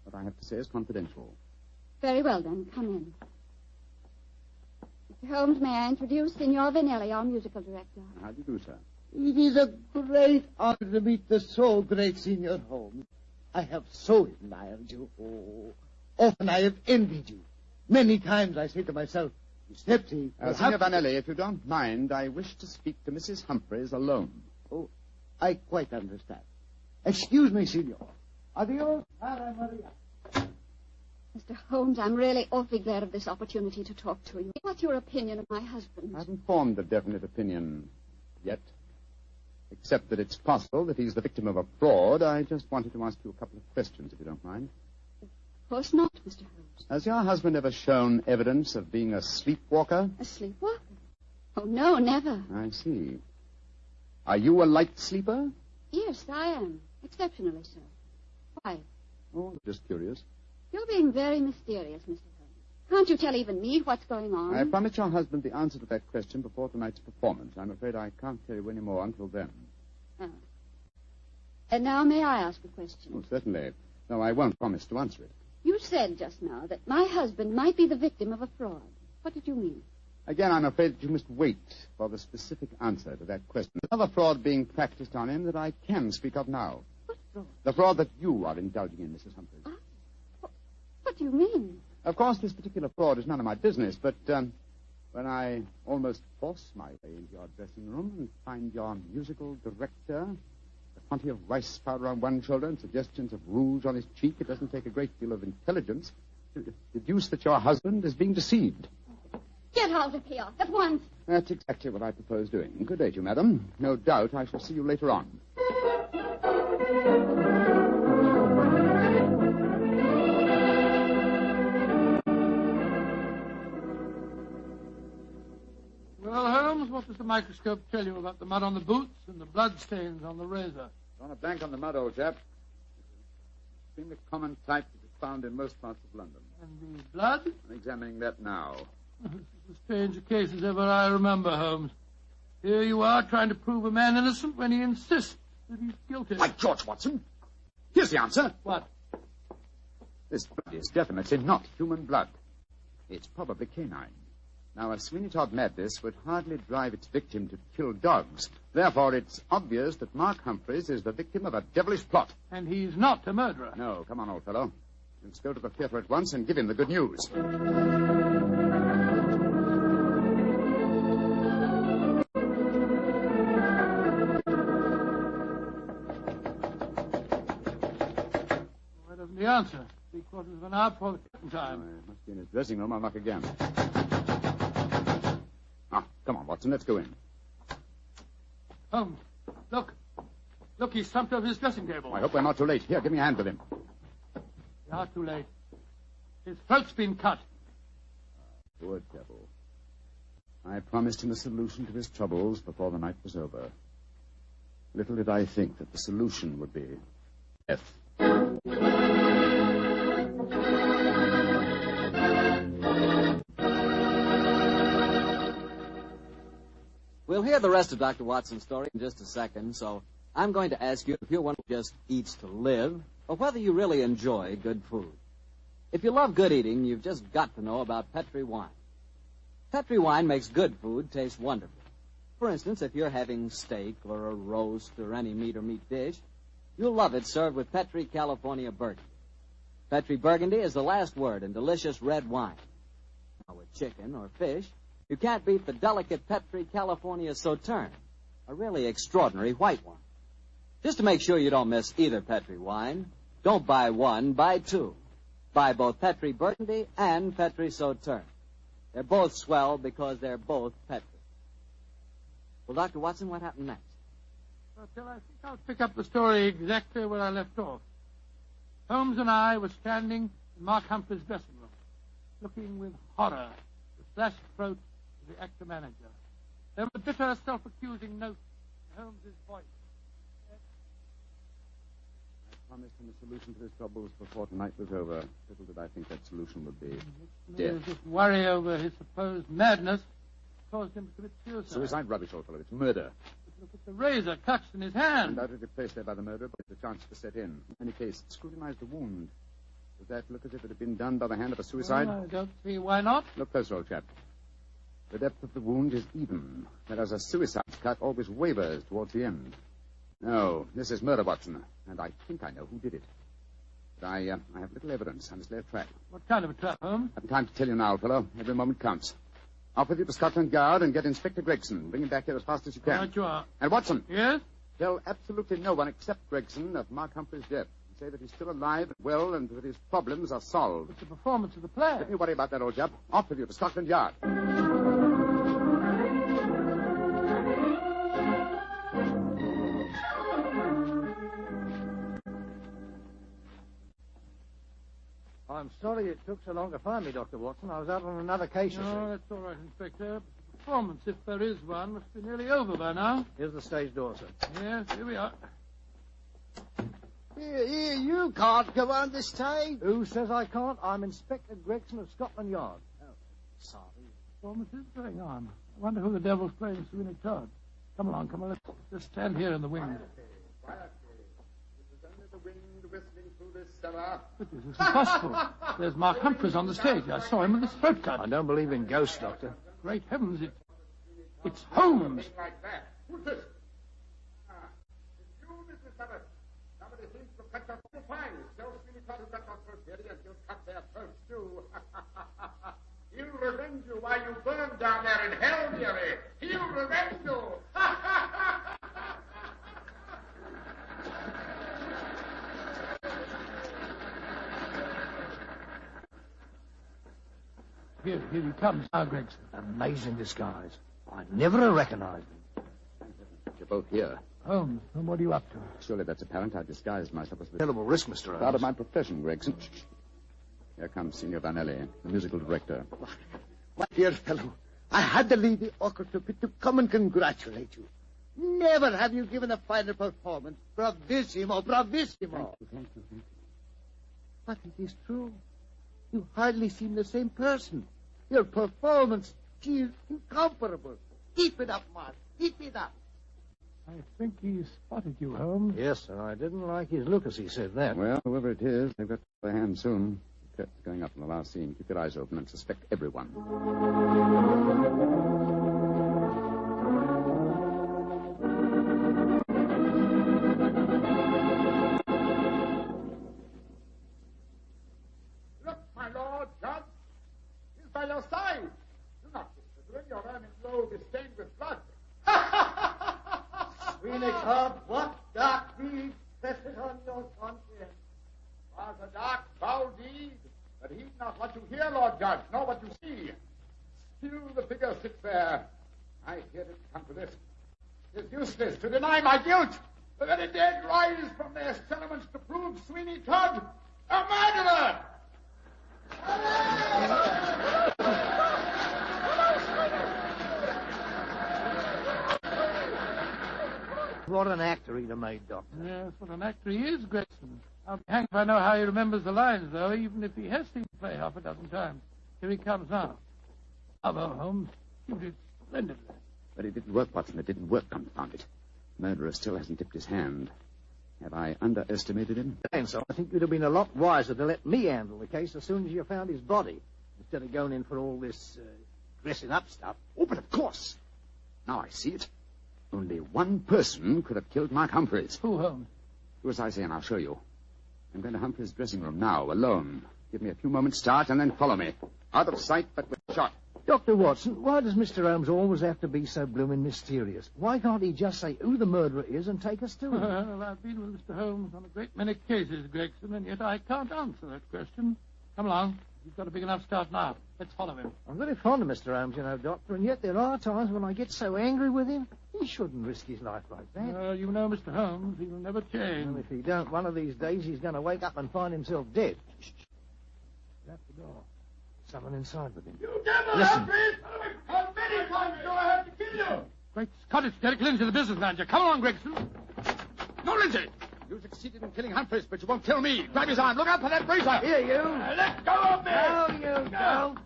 What I have to say is confidential. Very well, then. Come in. Mr. Holmes, may I introduce Signor Vanelli, our musical director? How do you do, sir? It is a great honor to meet the so great Signor Holmes. I have so admired you. Oh, often I have envied you. Many times I say to myself, Giuseppe... Signor Vanelli, if you don't mind, I wish to speak to Mrs. Humphreys alone. Oh, I quite understand. Excuse me, Signor. Adios, Cara Maria. Mr. Holmes, I'm really awfully glad of this opportunity to talk to you. What's your opinion of my husband? I haven't formed a definite opinion yet, except that it's possible that he's the victim of a fraud. I just wanted to ask you a couple of questions, if you don't mind. Of course not, Mr. Holmes. Has your husband ever shown evidence of being a sleepwalker? A sleepwalker? Oh, no, never. I see. Are you a light sleeper? Yes, I am. Exceptionally so. Why? Oh, just curious. You're being very mysterious, Mr. Holmes. Can't you tell even me what's going on? I promised your husband the answer to that question before tonight's performance. I'm afraid I can't tell you any more until then. Oh. And now may I ask a question? Oh, certainly. No, I won't promise to answer it. You said just now that my husband might be the victim of a fraud. What did you mean? Again, I'm afraid that you must wait for the specific answer to that question. There's another fraud being practiced on him that I can speak of now. What fraud? The fraud that you are indulging in, Mrs. Humphreys. What do you mean? Of course, this particular fraud is none of my business, but when I almost force my way into your dressing room and find your musical director, a quantity of rice powder on one shoulder and suggestions of rouge on his cheek, it doesn't take a great deal of intelligence to deduce that your husband is being deceived. Get out of here at once. That's exactly what I propose doing. Good day to you, madam. No doubt I shall see you later on. Well, Holmes, what does the microscope tell you about the mud on the boots and the blood stains on the razor? On a bank on the mud, old chap. Extremely common type that is found in most parts of London. And the blood? I'm examining that now. This is as strange a case as ever I remember, Holmes. Here you are trying to prove a man innocent when he insists that he's guilty. By George, Watson. Here's the answer. What? This blood is definitely not human blood. It's probably canine. Now, a Sweeney Todd madness would hardly drive its victim to kill dogs. Therefore, it's obvious that Mark Humphreys is the victim of a devilish plot. And he's not a murderer. No, come on, old fellow. Let's go to the theater at once and give him the good news. Why doesn't he answer? 3/4 of an hour before the curtain time. He must be in his dressing room. I'll knock again. Come on, Watson, let's go in. Holmes, look. Look, he's slumped over his dressing table. I hope we're not too late. Here, give me a hand with him. We are too late. His throat's been cut. Poor devil. I promised him a solution to his troubles before the night was over. Little did I think that the solution would be death. We'll hear the rest of Dr. Watson's story in just a second, so I'm going to ask you if you're one who just eats to live, or whether you really enjoy good food. If you love good eating, you've just got to know about Petri wine. Petri wine makes good food taste wonderful. For instance, if you're having steak or a roast or any meat or meat dish, you'll love it served with Petri California Burgundy. Petri Burgundy is the last word in delicious red wine. Now, with chicken or fish, you can't beat the delicate Petri California Sauterne, a really extraordinary white wine. Just to make sure you don't miss either Petri wine, don't buy one, buy two. Buy both Petri Burgundy and Petri Sauterne. They're both swell because they're both Petri. Well, Dr. Watson, what happened next? Well, I think I'll pick up the story exactly where I left off. Holmes and I were standing in Mark Humphrey's dressing room, looking with horror at the slashed throat of the actor-manager. There was a bitter, self-accusing note in Holmes's voice. I promised him a solution to his troubles before tonight was over. Little did I think that solution would be death. This worry over his supposed madness caused him to commit suicide. Suicide? Rubbish, old fellow. It's murder. Look at the razor clutched in his hand. Undoubtedly placed there by the murderer, but the chance to set in. In any case, scrutinize the wound. Does that look as if it had been done by the hand of a suicide? Well, I don't see why not. Look closer, old chap. The depth of the wound is even, whereas a suicide cut always wavers towards the end. No, this is murder, Watson, and I think I know who did it. But I have little evidence. I must lay a trap. What kind of a trap, Holmes? I haven't time to tell you now, old fellow. Every moment counts. Off with you to Scotland Yard and get Inspector Gregson. Bring him back here as fast as you can. Right you are. And Watson. Yes? Tell absolutely no one except Gregson of Mark Humphrey's death. Say that he's still alive and well and that his problems are solved. It's the performance of the play. Don't you worry about that, old chap. Off with you to Scotland Yard. I'm sorry it took so long to find me, Dr. Watson. I was out on another case, you see. No, that's all right, Inspector. The performance, if there is one, must be nearly over by now. Here's the stage door, sir. Yes, here we are. Here, you can't go on the stage. Who says I can't? I'm Inspector Gregson of Scotland Yard. Oh, sorry. The performance is going on. I wonder who the devil's playing Sweeney Todd. Come along, let's just stand here in the wing. But this isn't possible. There's Mark Humphreys on the stage. I saw him with his throat cut. I don't believe in ghosts, Doctor. Great heavens, it's Holmes. Like that. Who's this? It's you, Mrs. Summers. Somebody seems to cut your full fine. Tell Sweeney Todd who cut your throat, Jerry, and you'll cut their throats, too. He'll revenge you while you burn down there in hell, Jerry. He'll revenge you. Here he comes now, Gregson. Amazing disguise. I never have recognized him. You're both here. Holmes, and what are you up to? Surely that's apparent. I disguised myself as the... Terrible risk, Mr. Holmes. Part of my profession, Gregson. Here comes Signor Vanelli, the musical director. My dear fellow, I had to leave the orchestra pit to come and congratulate you. Never have you given a finer performance. Bravissimo, bravissimo. Thank you. But it is true. You hardly seem the same person. Your performance, she is incomparable. Keep it up, Mark. Keep it up. I think he spotted you, Holmes. Yes, sir. I didn't like his look as he said that. Well, whoever it is, they've got their hand soon. The curtain's going up in the last scene. Keep your eyes open and suspect everyone. Look, my lord, Judge. He's by your side. Do not disagree. Your ermine robe is stained with blood. Sweeney Todd, what dark deed presses on your conscience? Was a dark, foul deed, but heed not what you hear, Lord Judge, nor what you see. Still the figure sits there. I hear it come to this. It is useless to deny my guilt. The very dead rise from their settlements to prove Sweeney Todd a murderer. What an actor he'd have made, Doctor. Yes, what an actor he is, Gregson. I'll be hanged if I know how he remembers the lines, though, even if he has seen the play half a dozen times. Here he comes now. Bravo, Holmes. You did splendidly. But it didn't work, Watson. It didn't work, confound it. The murderer still hasn't dipped his hand. Have I underestimated him? And so I think you'd have been a lot wiser to let me handle the case as soon as you found his body, instead of going in for all this dressing up stuff. Oh, but of course. Now I see it. Only one person could have killed Mark Humphreys. Who, Holmes? Do as I say, and I'll show you. I'm going to Humphreys' dressing room now, alone. Give me a few moments' start, and then follow me. Out of sight, but with shot. Dr. Watson, why does Mr. Holmes always have to be so blooming mysterious? Why can't he just say who the murderer is and take us to him? Well, I've been with Mr. Holmes on a great many cases, Gregson, and yet I can't answer that question. Come along. You've got a big enough start now. Let's follow him. I'm very fond of Mr. Holmes, you know, Doctor, and yet there are times when I get so angry with him. He shouldn't risk his life like that. You know Mr. Holmes. He will never change. Well, if he don't, one of these days he's going to wake up and find himself dead. Shut the door. Someone inside with him. You devil, Listen. Humphreys! How many times do I have to kill you? Great Scott, it's Derek Lindsay, the business manager. Come along, Gregson. No, Lindsay! You succeeded in killing Humphreys, but you won't kill me. Grab his arm. Look out for that razor. Here, you. Let go of me! No, you don't.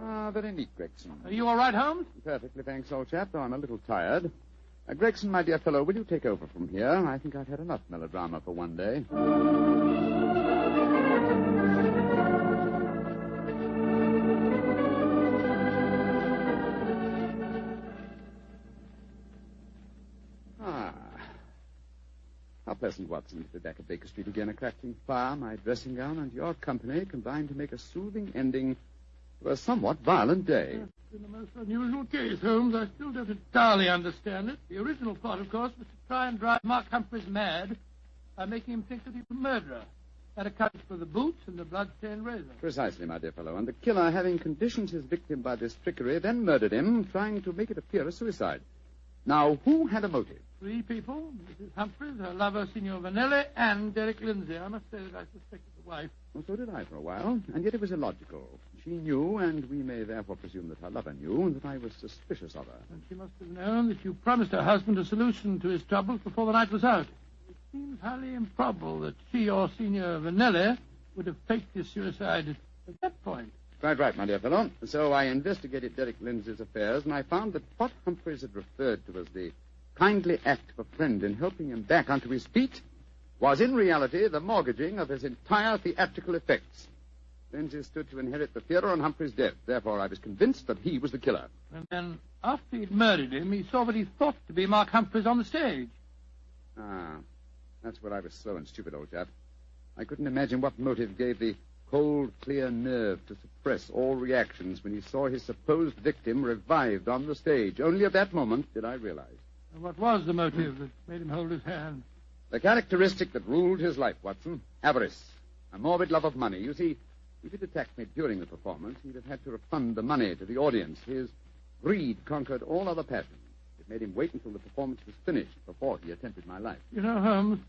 Ah, very neat, Gregson. Are you all right, Holmes? Perfectly, thanks, old chap, though I'm a little tired. Gregson, my dear fellow, will you take over from here? I think I've had enough melodrama for one day. How pleasant, Watson, to be back at Baker Street again. A crackling fire, my dressing gown, and your company combined to make a soothing ending to a somewhat violent day. It's been a most unusual case, Holmes. I still don't entirely understand it. The original plot, of course, was to try and drive Mark Humphreys mad by making him think that he was a murderer. That accounts for the boots and the blood-stained razor. Precisely, my dear fellow. And the killer, having conditioned his victim by this trickery, then murdered him, trying to make it appear a suicide. Now, who had a motive? 3 people, Mrs. Humphreys, her lover, Signor Vanelli, and Derek Lindsay. I must say that I suspected the wife. Well, so did I for a while, and yet it was illogical. She knew, and we may therefore presume that her lover knew, that I was suspicious of her. And she must have known that you promised her husband a solution to his troubles before the night was out. It seems highly improbable that she or Signor Vanelli would have faked his suicide at that point. Quite right, my dear fellow. So I investigated Derek Lindsay's affairs, and I found that what Humphreys had referred to as the kindly act of a friend in helping him back onto his feet was in reality the mortgaging of his entire theatrical effects. Lindsay stood to inherit the theater on Humphrey's death. Therefore, I was convinced that he was the killer. And then, after he'd murdered him, he saw what he thought to be Mark Humphreys on the stage. Ah, that's where I was slow and stupid, old chap. I couldn't imagine what motive gave the cold, clear nerve to suppress all reactions when he saw his supposed victim revived on the stage. Only at that moment did I realize. And what was the motive that made him hold his hand? The characteristic that ruled his life, Watson. Avarice. A morbid love of money. You see, if he'd attacked me during the performance, he'd have had to refund the money to the audience. His greed conquered all other passions. It made him wait until the performance was finished before he attempted my life. You know, Holmes,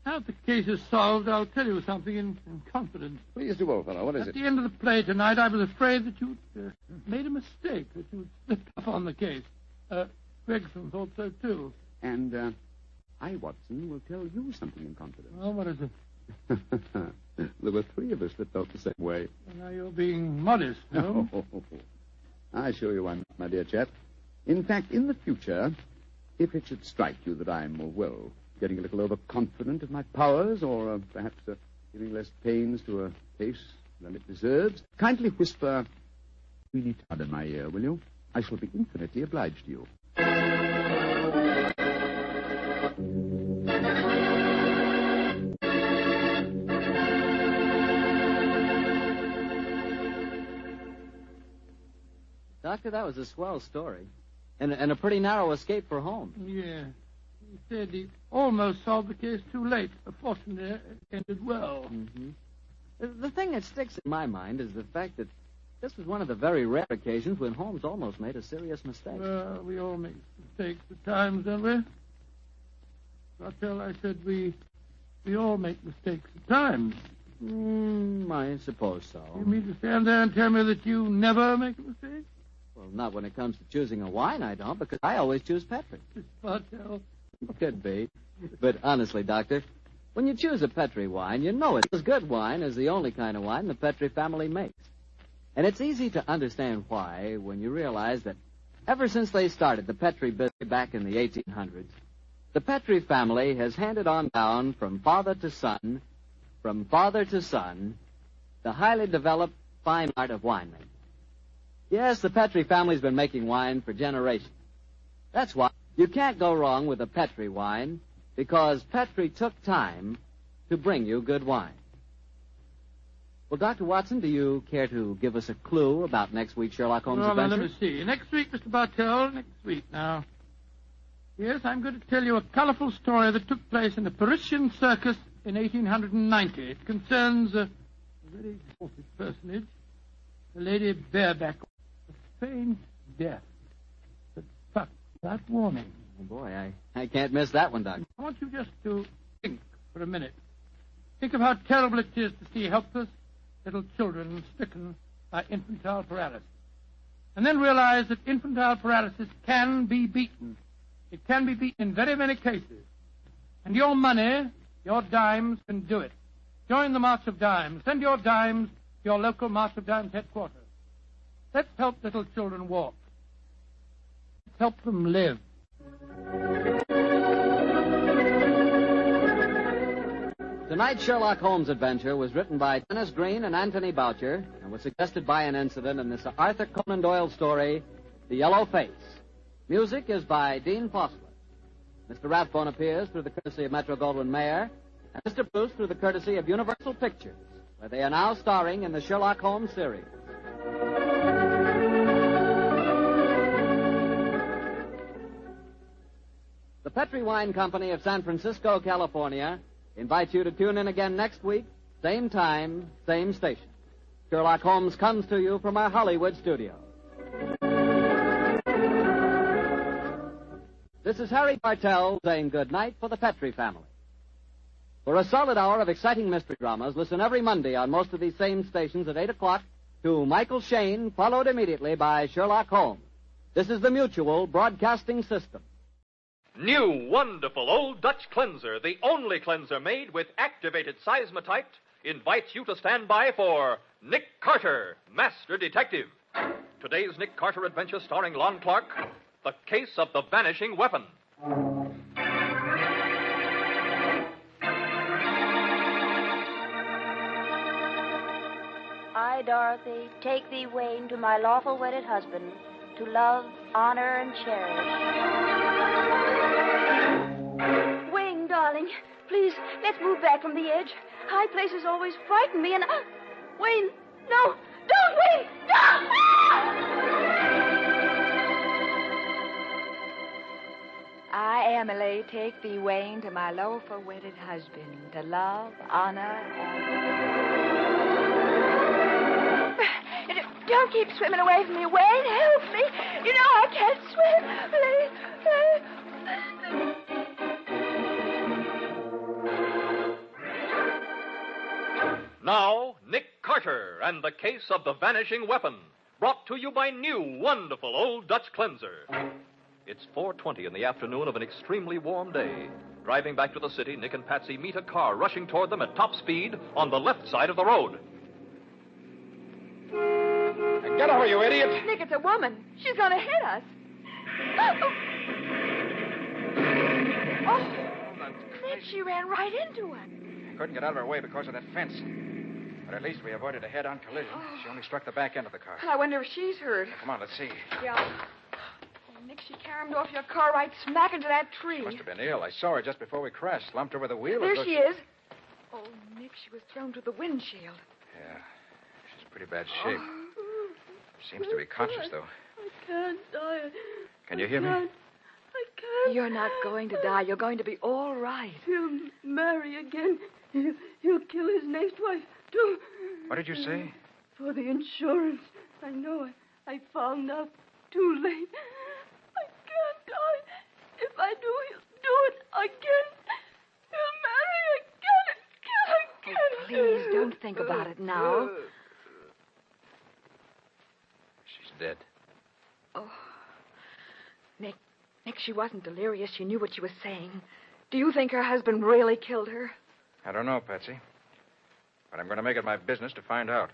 now that the case is solved, I'll tell you something in confidence. Please do, old fellow. What is At it? the end of the play tonight, I was afraid that you'd made a mistake, that you'd slipped up on the case. Gregson thought so, too. And I, Watson, will tell you something in confidence. Well, what is it? There were 3 of us that felt the same way. Well, now you're being modest, no? I assure you I'm not, my dear chap. In fact, in the future, if it should strike you that I'm, getting a little overconfident of my powers, or perhaps giving less pains to a case than it deserves, kindly whisper Sweeney Todd in my ear, will you? I shall be infinitely obliged to you. Doctor, that was a swell story. And a pretty narrow escape for Holmes. Yeah. He said he almost solved the case too late. Fortunately, it ended well. Mm-hmm. The thing that sticks in my mind is the fact that this was one of the very rare occasions when Holmes almost made a serious mistake. Well, we all make mistakes at times, don't we? I said we all make mistakes at times. I suppose so. You mean to stand there and tell me that you never make a mistake? Well, not when it comes to choosing a wine, I don't, because I always choose Petrick. Bartell. Could be. But honestly, Doctor, when you choose a Petri wine, you know it's as good wine as the only kind of wine the Petri family makes. And it's easy to understand why when you realize that ever since they started the Petri business back in the 1800s, the Petri family has handed on down from father to son, the highly developed fine art of winemaking. Yes, the Petri family's been making wine for generations. That's why you can't go wrong with a Petri wine, because Petri took time to bring you good wine. Well, Dr. Watson, do you care to give us a clue about next week's Sherlock Holmes Well, adventure? let me see. Next week, Mr. Bartell, next week now. Yes, I'm going to tell you a colorful story that took place in the Parisian circus in 1890. It concerns a very exalted personage, the Lady Bareback, a faint death. But fuck, without warning. Oh, boy, I can't miss that one, Doctor. I want you just to think for a minute. Think of how terrible it is to see helpless little children stricken by infantile paralysis. And then realize that infantile paralysis can be beaten. It can be beaten in very many cases. And your money, your dimes, can do it. Join the March of Dimes. Send your dimes to your local March of Dimes headquarters. Let's help little children walk. Let's help them live. Tonight's Sherlock Holmes adventure was written by Dennis Green and Anthony Boucher and was suggested by an incident in this Arthur Conan Doyle story, The Yellow Face. Music is by Dean Fossler. Mr. Rathbone appears through the courtesy of Metro-Goldwyn-Mayer, and Mr. Bruce through the courtesy of Universal Pictures, where they are now starring in the Sherlock Holmes series. The Petri Wine Company of San Francisco, California, invites you to tune in again next week, same time, same station. Sherlock Holmes comes to you from our Hollywood studio. This is Harry Bartell saying good night for the Petri family. For a solid hour of exciting mystery dramas, listen every Monday on most of these same stations at 8 o'clock to Michael Shayne, followed immediately by Sherlock Holmes. This is the Mutual Broadcasting System. New wonderful Old Dutch cleanser, the only cleanser made with activated seismotite, invites you to stand by for Nick Carter, Master Detective. Today's Nick Carter adventure starring Lon Clark, The Case of the Vanishing Weapon. I, Dorothy, take thee, Wayne, to my lawful wedded husband, to love, honor, and cherish. Wayne, darling, please, let's move back from the edge. High places always frighten me, and... Wayne, no! Don't, Wayne! No! I, Emily, take thee, Wayne, to my lawful wedded husband, to love, honor, and... Don't keep swimming away from me, Wayne. Help me. You know I can't swim. Please. Now, Nick Carter and The Case of the Vanishing Weapon, brought to you by new wonderful Old Dutch cleanser. It's 4:20 in the afternoon of an extremely warm day. Driving back to the city, Nick and Patsy meet a car rushing toward them at top speed on the left side of the road. Get over, you idiot! Nick, it's a woman. She's going to hit us. Oh, Nick, she ran right into us. Couldn't get out of her way because of that fence. But at least we avoided a head-on collision. She only struck the back end of the car. I wonder if she's hurt. Come on, let's see. Yeah. Oh, Nick, she caromed off your car right smack into that tree. She must have been ill. I saw her just before we crashed. Slumped over the wheel. There she is. Oh, Nick, she was thrown to the windshield. Yeah. She's in pretty bad shape. Seems to be conscious, though. I can't die. Can you hear me? I can't. You're not going to die. You're going to be all right. He'll marry again. He'll kill his next wife, too. What did you say? For the insurance. I know. I found out too late. I can't die. If I do, he'll do it again. He'll marry again. Oh, please, don't think about it now. Dead. Oh. Nick, she wasn't delirious. She knew what she was saying. Do you think her husband really killed her? I don't know, Patsy. But I'm going to make it my business to find out.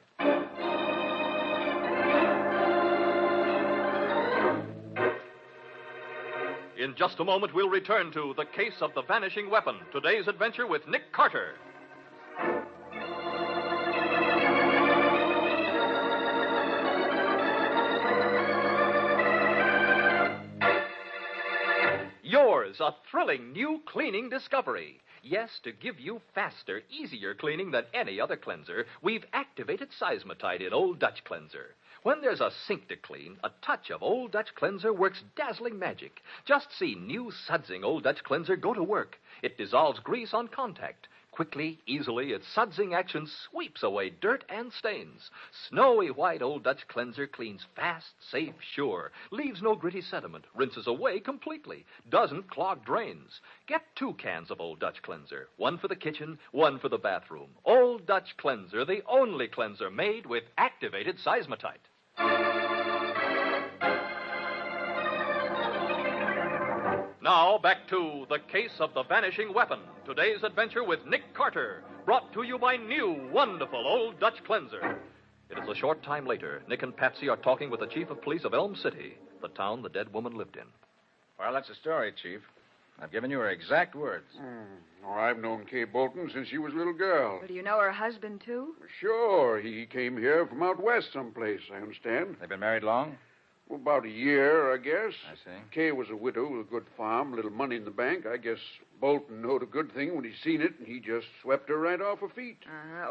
In just a moment, we'll return to The Case of the Vanishing Weapon. Today's adventure with Nick Carter. Yours, a thrilling new cleaning discovery. Yes, to give you faster, easier cleaning than any other cleanser, we've activated Seismotite in Old Dutch Cleanser. When there's a sink to clean, a touch of Old Dutch Cleanser works dazzling magic. Just see new sudsing Old Dutch Cleanser go to work. It dissolves grease on contact. Quickly, easily, its sudsing action sweeps away dirt and stains. Snowy white Old Dutch Cleanser cleans fast, safe, sure, leaves no gritty sediment, rinses away completely, doesn't clog drains. Get 2 cans of Old Dutch Cleanser, one for the kitchen, one for the bathroom. Old Dutch Cleanser, the only cleanser made with activated Seismotite. Now, back to The Case of the Vanishing Weapon. Today's adventure with Nick Carter, brought to you by new, wonderful Old Dutch Cleanser. It is a short time later. Nick and Patsy are talking with the chief of police of Elm City, the town the dead woman lived in. Well, that's the story, Chief. I've given you her exact words. Oh, I've known Kay Bolton since she was a little girl. Well, do you know her husband, too? Sure. He came here from out west someplace, I understand. They've been married long? Well, about a year, I guess. I see. Kay was a widow with a good farm, a little money in the bank. I guess Bolton knowed a good thing when he seen it, and he just swept her right off her feet.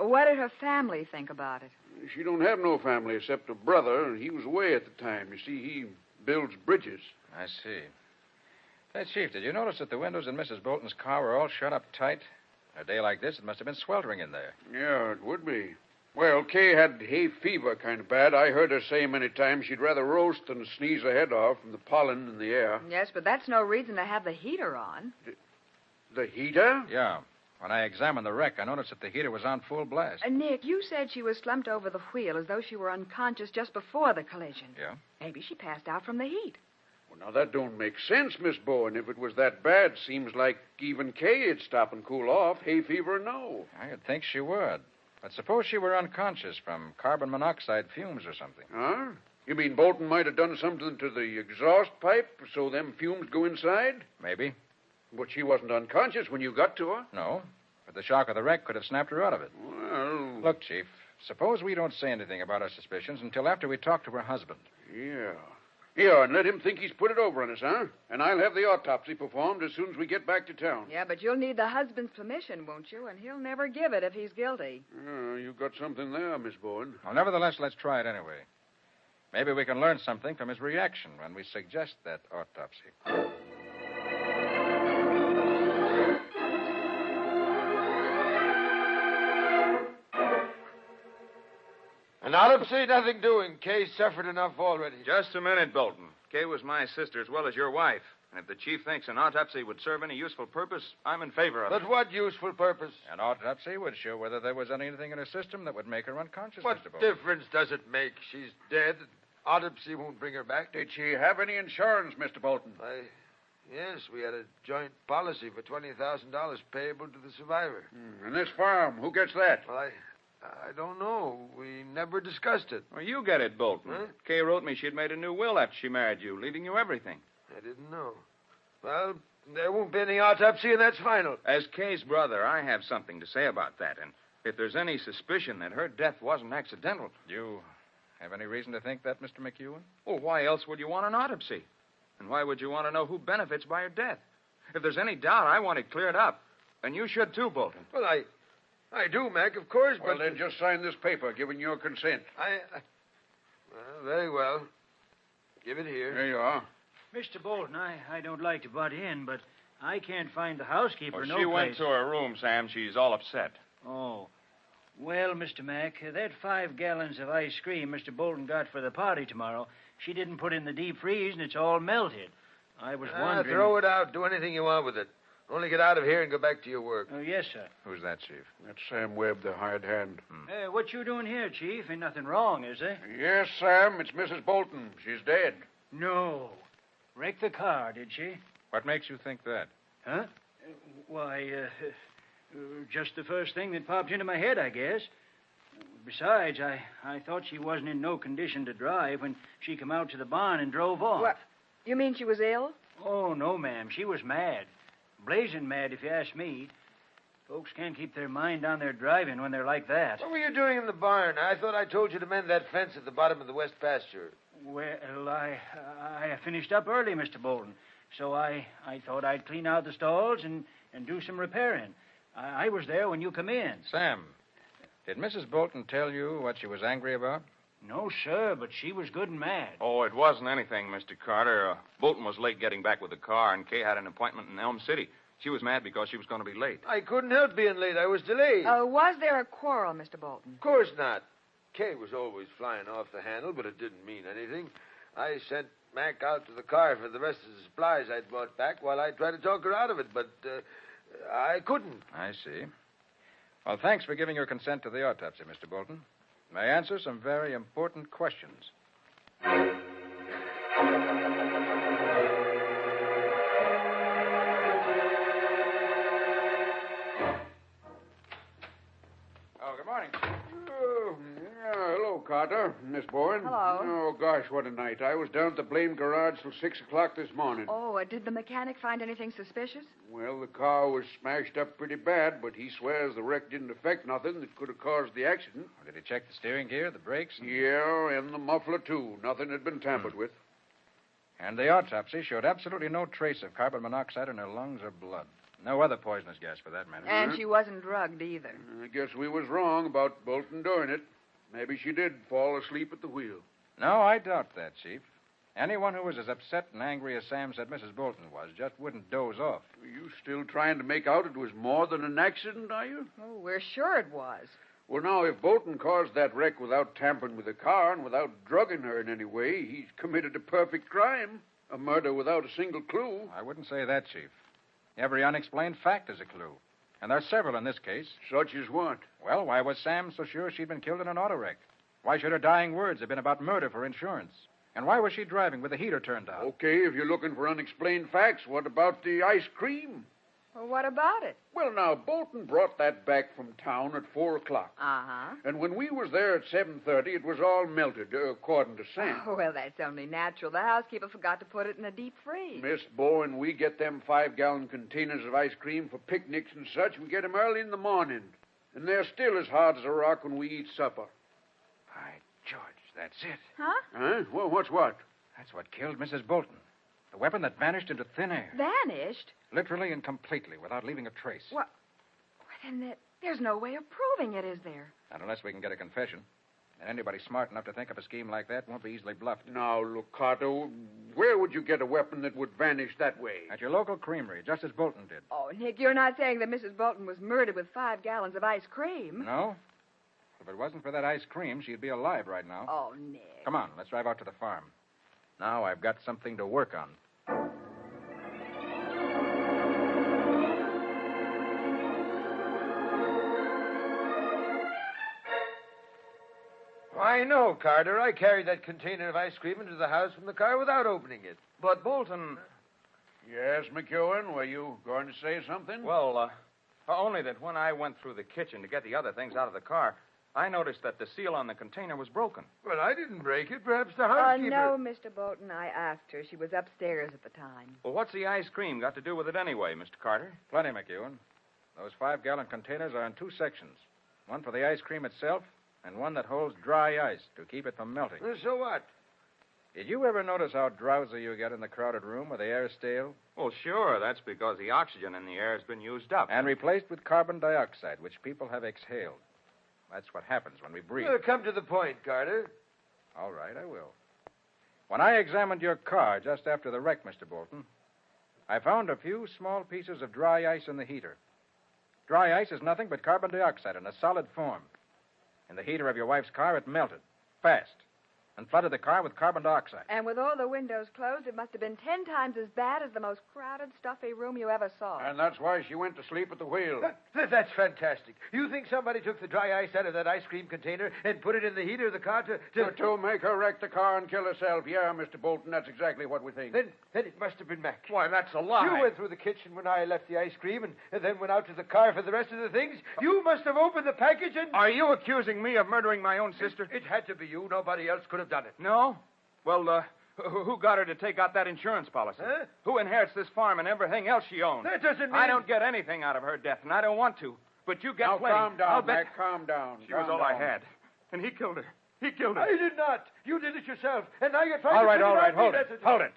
What did her family think about it? She don't have no family except a brother, and he was away at the time. You see, he builds bridges. I see. Hey, Chief, did you notice that the windows in Mrs. Bolton's car were all shut up tight? On a day like this, it must have been sweltering in there. Yeah, it would be. Well, Kay had hay fever kind of bad. I heard her say many times she'd rather roast than sneeze her head off from the pollen in the air. Yes, but that's no reason to have the heater on. The heater? Yeah. When I examined the wreck, I noticed that the heater was on full blast. Nick, you said she was slumped over the wheel as though she were unconscious just before the collision. Yeah? Maybe she passed out from the heat. Well, now, that don't make sense, Miss Bowen. If it was that bad, seems like even Kay'd stop and cool off. Hay fever, no. I'd think she would. But suppose she were unconscious from carbon monoxide fumes or something. Huh? You mean Bolton might have done something to the exhaust pipe so them fumes go inside? Maybe. But she wasn't unconscious when you got to her. No. But the shock of the wreck could have snapped her out of it. Well... Look, Chief, suppose we don't say anything about our suspicions until after we talk to her husband. Yeah. Yeah, and let him think he's put it over on us, huh? And I'll have the autopsy performed as soon as we get back to town. Yeah, but you'll need the husband's permission, won't you? And he'll never give it if he's guilty. You got something there, Miss Bowen. Well, nevertheless, let's try it anyway. Maybe we can learn something from his reaction when we suggest that autopsy. An autopsy, nothing doing. Kay suffered enough already. Just a minute, Bolton. Kay was my sister as well as your wife. And if the chief thinks an autopsy would serve any useful purpose, I'm in favor of it. But what useful purpose? An autopsy would show whether there was anything in her system that would make her unconscious, What Mr. Bolton. difference does it make? She's dead. Autopsy won't bring her back. Did she have any insurance, Mr. Bolton? Yes, we had a joint policy for $20,000 payable to the survivor. And this farm, who gets that? Well, I don't know. We never discussed it. Well, you get it, Bolton. Huh? Kay wrote me she'd made a new will after she married you, leaving you everything. I didn't know. Well, there won't be any autopsy, and that's final. As Kay's brother, I have something to say about that. And if there's any suspicion that her death wasn't accidental... You have any reason to think that, Mr. McEwen? Well, why else would you want an autopsy? And why would you want to know who benefits by her death? If there's any doubt, I want it cleared up. And you should, too, Bolton. Well, I do, Mac, of course, Well, but... then just sign this paper giving your consent. Well, very well. Give it here. There you are. Mr. Bolton, I don't like to butt in, but I can't find the housekeeper. She went to her room, Sam. She's all upset. Oh. Well, Mr. Mack, that 5 gallons of ice cream Mr. Bolton got for the party tomorrow, she didn't put in the deep freeze, and it's all melted. I was wondering... Throw it out. Do anything you want with it. Only get out of here and go back to your work. Oh, yes, sir. Who's that, Chief? That's Sam Webb, the hired hand. What you doing here, Chief? Ain't nothing wrong, is there? Yes, Sam. It's Mrs. Bolton. She's dead. No. Wrecked the car, did she? What makes you think that? Huh? Why, just the first thing that popped into my head, I guess. Besides, I thought she wasn't in no condition to drive when she come out to the barn and drove off. What? You mean she was ill? Oh, no, ma'am. She was mad. Blazing mad, if you ask me. Folks can't keep their mind on their driving when they're like that. What were you doing in the barn? I thought I told you to mend that fence at the bottom of the west pasture. Well, I finished up early, Mr. Bolton. So I thought I'd clean out the stalls and do some repairing. I was there when you come in. Sam, did Mrs. Bolton tell you what she was angry about? No, sir, but she was good and mad. Oh, it wasn't anything, Mr. Carter. Bolton was late getting back with the car, and Kay had an appointment in Elm City. She was mad because she was going to be late. I couldn't help being late. I was delayed. Was there a quarrel, Mr. Bolton? Of course not. Kay was always flying off the handle, but it didn't mean anything. I sent Mac out to the car for the rest of the supplies I'd brought back while I tried to talk her out of it, but I couldn't. I see. Well, thanks for giving your consent to the autopsy, Mr. Bolton. May I answer some very important questions? Oh, good morning. Hello, Carter. Miss Bowen. Hello. Oh, gosh, what a night. I was down at the blame garage till 6 o'clock this morning. Oh, did the mechanic find anything suspicious? Well, the car was smashed up pretty bad, but he swears the wreck didn't affect nothing that could have caused the accident. Did he check the steering gear, the brakes? Yeah, and the muffler, too. Nothing had been tampered with. And the autopsy showed absolutely no trace of carbon monoxide in her lungs or blood. No other poisonous gas, for that matter. And she wasn't drugged either. I guess we was wrong about Bolton doing it. Maybe she did fall asleep at the wheel. No, I doubt that, Chief. Anyone who was as upset and angry as Sam said Mrs. Bolton was just wouldn't doze off. Are you still trying to make out it was more than an accident, are you? Oh, we're sure it was. Well, now, if Bolton caused that wreck without tampering with the car and without drugging her in any way, he's committed a perfect crime. A murder without a single clue. I wouldn't say that, Chief. Every unexplained fact is a clue. And there's several in this case. Such as what? Well, why was Sam so sure she'd been killed in an auto wreck? Why should her dying words have been about murder for insurance? And why was she driving with the heater turned on? Okay, if you're looking for unexplained facts, what about the ice cream? Well, what about it? Well, now, Bolton brought that back from town at 4 o'clock. Uh-huh. And when we was there at 7:30, it was all melted, according to Sam. Oh, well, that's only natural. The housekeeper forgot to put it in a deep freeze. Miss Bowen, we get them 5-gallon containers of ice cream for picnics and such. We get 'em early in the morning. And they're still as hard as a rock when we eat supper. By George, that's it. Huh? Huh? Well, what's what? That's what killed Mrs. Bolton. The weapon that vanished into thin air. Vanished? Literally and completely, without leaving a trace. What? Well, then there's no way of proving it, is there? Not unless we can get a confession. And anybody smart enough to think up a scheme like that won't be easily bluffed. Now, look, Carter, where would you get a weapon that would vanish that way? At your local creamery, just as Bolton did. Oh, Nick, you're not saying that Mrs. Bolton was murdered with 5 gallons of ice cream? No? If it wasn't for that ice cream, she'd be alive right now. Oh, Nick. Come on, let's drive out to the farm. Now I've got something to work on. Why, no, Carter. I carried that container of ice cream into the house from the car without opening it. But Bolton... Yes, McEwen, were you going to say something? Well, only that when I went through the kitchen to get the other things out of the car, I noticed that the seal on the container was broken. Well, I didn't break it. Perhaps the housekeeper... No, Mr. Bolton. I asked her. She was upstairs at the time. Well, what's the ice cream got to do with it anyway, Mr. Carter? Plenty, McEwen. Those 5-gallon containers are in 2 sections. One for the ice cream itself, and one that holds dry ice to keep it from melting. So what? Did you ever notice how drowsy you get in the crowded room where the air's stale? Well, sure. That's because the oxygen in the air has been used up. And replaced with carbon dioxide, which people have exhaled. That's what happens when we breathe. Come to the point, Carter. All right, I will. When I examined your car just after the wreck, Mr. Bolton, I found a few small pieces of dry ice in the heater. Dry ice is nothing but carbon dioxide in a solid form. In the heater of your wife's car, it melted. Fast. and flooded the car with carbon dioxide. And with all the windows closed, it must have been 10 times as bad as the most crowded, stuffy room you ever saw. And that's why she went to sleep at the wheel. That's fantastic. You think somebody took the dry ice out of that ice cream container and put it in the heater of the car To make her wreck the car and kill herself. Yeah, Mr. Bolton, that's exactly what we think. Then it must have been Mac. Why, that's a lie. You went through the kitchen when I left the ice cream and then went out to the car for the rest of the things. You must have opened the package and... Are you accusing me of murdering my own sister? It had to be you. Nobody else could have done it. No? Well, who got her to take out that insurance policy? Huh? Who inherits this farm and everything else she owns? That doesn't mean... I don't get anything out of her death, and I don't want to. But you get now, plenty. calm down, I'll bet... Mac, calm down. She was all I had. And he killed her. He killed her. I did not. You did it yourself. And now you're trying All to... right, hold it. That's Hold it.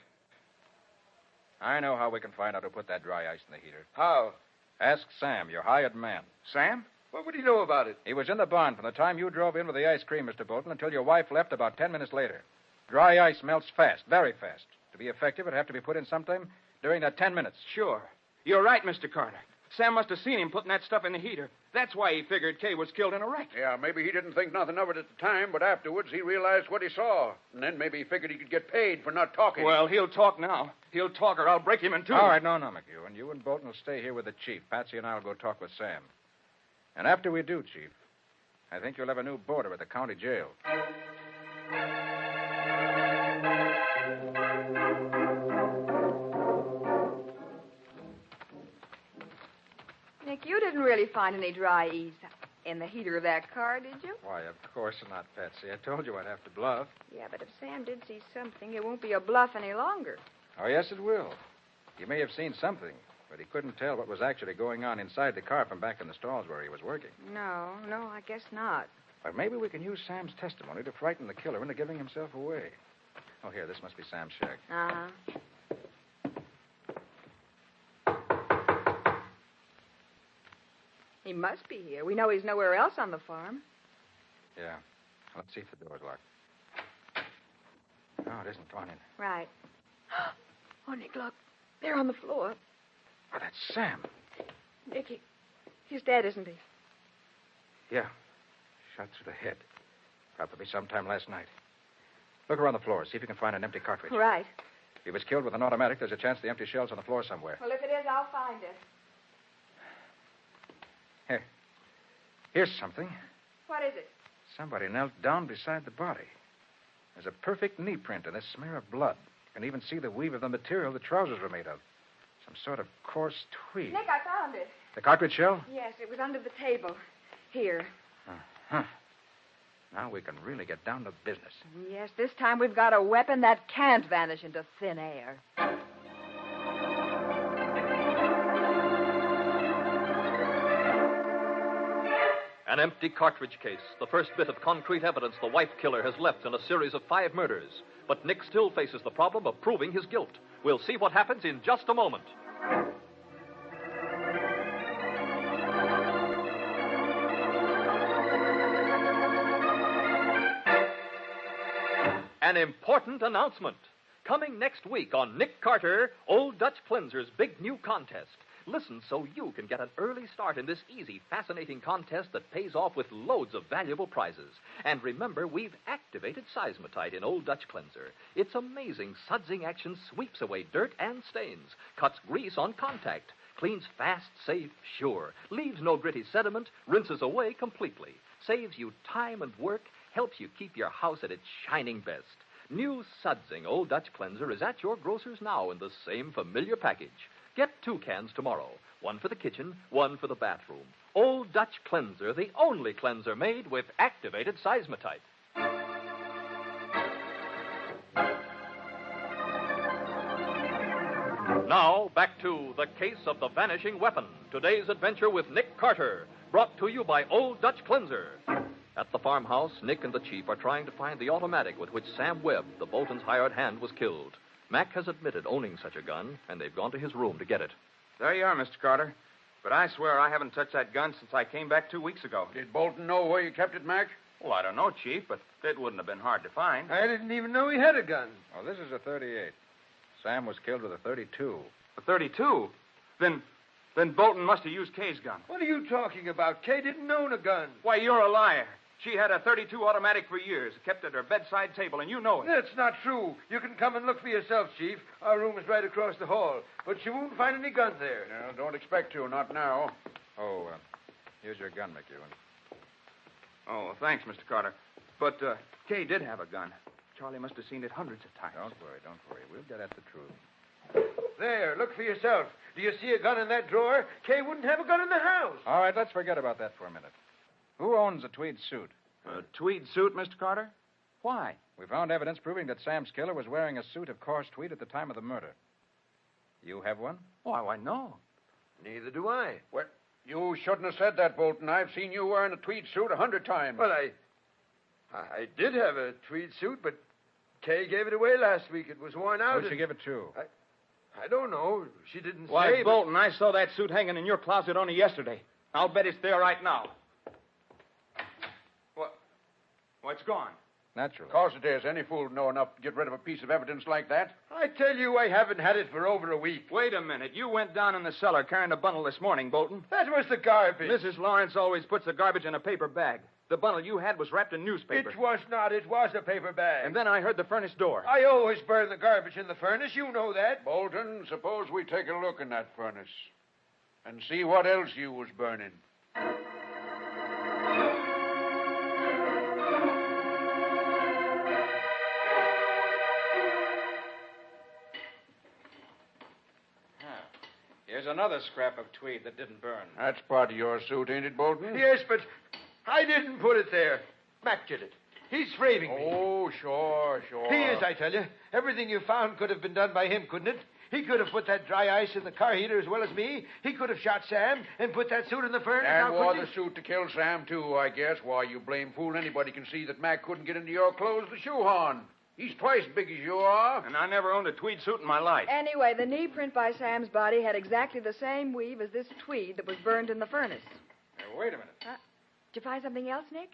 I know how we can find out who put that dry ice in the heater. How? Ask Sam, your hired man. Sam? What would he know about it? He was in the barn from the time you drove in with the ice cream, Mr. Bolton, until your wife left about 10 minutes later. Dry ice melts fast, very fast. To be effective, it'd have to be put in sometime during that 10 minutes. Sure. You're right, Mr. Carter. Sam must have seen him putting that stuff in the heater. That's why he figured Kay was killed in a wreck. Yeah, maybe he didn't think nothing of it at the time, but afterwards he realized what he saw. And then maybe he figured he could get paid for not talking. Well, he'll talk now. He'll talk or I'll break him in two. All right, no, McHugh. You and Bolton will stay here with the chief. Patsy and I'll go talk with Sam. And after we do, Chief, I think you'll have a new boarder at the county jail. Nick, you didn't really find any dry ice in the heater of that car, did you? Why, of course not, Patsy. I told you I'd have to bluff. Yeah, but if Sam did see something, it won't be a bluff any longer. Oh, yes, it will. He may have seen something, but he couldn't tell what was actually going on inside the car from back in the stalls where he was working. No, I guess not. But maybe we can use Sam's testimony to frighten the killer into giving himself away. Oh, here, this must be Sam's shack. Uh-huh. He must be here. We know he's nowhere else on the farm. Yeah. Let's see if the door's locked. No, it isn't. Come on in. Right. Oh, Nick, look. They're on the floor. Oh, that's Sam. Nick, he's dead, isn't he? Yeah. Shot through the head. Probably sometime last night. Look around the floor. See if you can find an empty cartridge. Right. If he was killed with an automatic, there's a chance the empty shell's on the floor somewhere. Well, if it is, I'll find it. Here. Here's something. What is it? Somebody knelt down beside the body. There's a perfect knee print and a smear of blood. You can even see the weave of the material the trousers were made of. Some sort of coarse tweed. Nick, I found it. The cartridge shell? Yes, it was under the table. Here. Uh-huh. Now we can really get down to business. Yes, this time we've got a weapon that can't vanish into thin air. An empty cartridge case, the first bit of concrete evidence the wife killer has left in a series of 5 murders. But Nick still faces the problem of proving his guilt. We'll see what happens in just a moment. An important announcement. Coming next week on Nick Carter, Old Dutch Cleanser's big new contest. Listen so you can get an early start in this easy, fascinating contest that pays off with loads of valuable prizes. And remember, we've activated Seismotite in Old Dutch Cleanser. Its amazing sudsing action sweeps away dirt and stains, cuts grease on contact, cleans fast, safe, sure, leaves no gritty sediment, rinses away completely, saves you time and work, helps you keep your house at its shining best. New sudsing Old Dutch Cleanser is at your grocer's now in the same familiar package. Get 2 cans tomorrow. 1 for the kitchen, 1 for the bathroom. Old Dutch Cleanser, the only cleanser made with activated Seismotite. Now, back to The Case of the Vanishing Weapon. Today's adventure with Nick Carter, brought to you by Old Dutch Cleanser. At the farmhouse, Nick and the chief are trying to find the automatic with which Sam Webb, the Bolton's hired hand, was killed. Mac has admitted owning such a gun, and they've gone to his room to get it. There you are, Mr. Carter. But I swear I haven't touched that gun since I came back 2 weeks ago. Did Bolton know where you kept it, Mac? Well, I don't know, Chief, but it wouldn't have been hard to find. I didn't even know he had a gun. Oh, this is a 38. Sam was killed with a 32. A 32? Then Bolton must have used Kay's gun. What are you talking about? Kay didn't own a gun. Why, you're a liar. She had a .32 automatic for years, kept at her bedside table, and you know it. That's not true. You can come and look for yourself, Chief. Our room is right across the hall. But you won't find any gun there. No, don't expect to, not now. Oh, here's your gun, McEwen. Oh, thanks, Mr. Carter. But Kay did have a gun. Charlie must have seen it hundreds of times. Don't worry. We'll get at the truth. There, look for yourself. Do you see a gun in that drawer? Kay wouldn't have a gun in the house. All right, let's forget about that for a minute. Who owns a tweed suit? A tweed suit, Mr. Carter? Why? We found evidence proving that Sam's killer was wearing a suit of coarse tweed at the time of the murder. You have one? Why, no. Neither do I. Well, you shouldn't have said that, Bolton. I've seen you wearing a tweed suit 100 times. Well, I did have a tweed suit, but Kay gave it away last week. It was worn out. Who'd she give it to? I don't know. She didn't say. Why, Bolton, I saw that suit hanging in your closet only yesterday. I'll bet it's there right now. What? Well, it's gone. Naturally. Of course it is. Any fool would know enough to get rid of a piece of evidence like that. I tell you, I haven't had it for over a week. Wait a minute. You went down in the cellar carrying a bundle this morning, Bolton. That was the garbage. Mrs. Lawrence always puts the garbage in a paper bag. The bundle you had was wrapped in newspaper. It was not. It was a paper bag. And then I heard the furnace door. I always burn the garbage in the furnace. You know that. Bolton, suppose we take a look in that furnace and see what else you was burning. Here's another scrap of tweed that didn't burn. That's part of your suit, ain't it, Bolton? Yes, but I didn't put it there. Mac did it. He's framing me. Oh, sure. He is, I tell you. Everything you found could have been done by him, couldn't it? He could have put that dry ice in the car heater as well as me. He could have shot Sam and put that suit in the furnace. And wore the suit to kill Sam, too, I guess. Why, you blame fool. Anybody can see that Mac couldn't get into your clothes to shoehorn. He's twice as big as you are. And I never owned a tweed suit in my life. Anyway, the knee print by Sam's body had exactly the same weave as this tweed that was burned in the furnace. Hey, wait a minute. Did you find something else, Nick?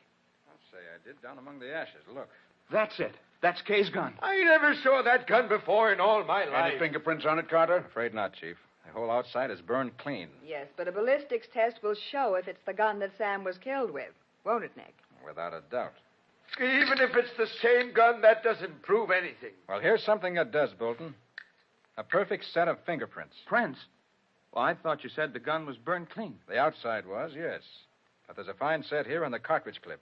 I'll say I did, down among the ashes. Look. That's it. That's Kay's gun. I never saw that gun before in all my life. Any fingerprints on it, Carter? Afraid not, Chief. The whole outside is burned clean. Yes, but a ballistics test will show if it's the gun that Sam was killed with. Won't it, Nick? Without a doubt. Even if it's the same gun, that doesn't prove anything. Well, here's something that does, Bolton. A perfect set of fingerprints. Prints? Well, I thought you said the gun was burned clean. The outside was, yes. But there's a fine set here on the cartridge clip.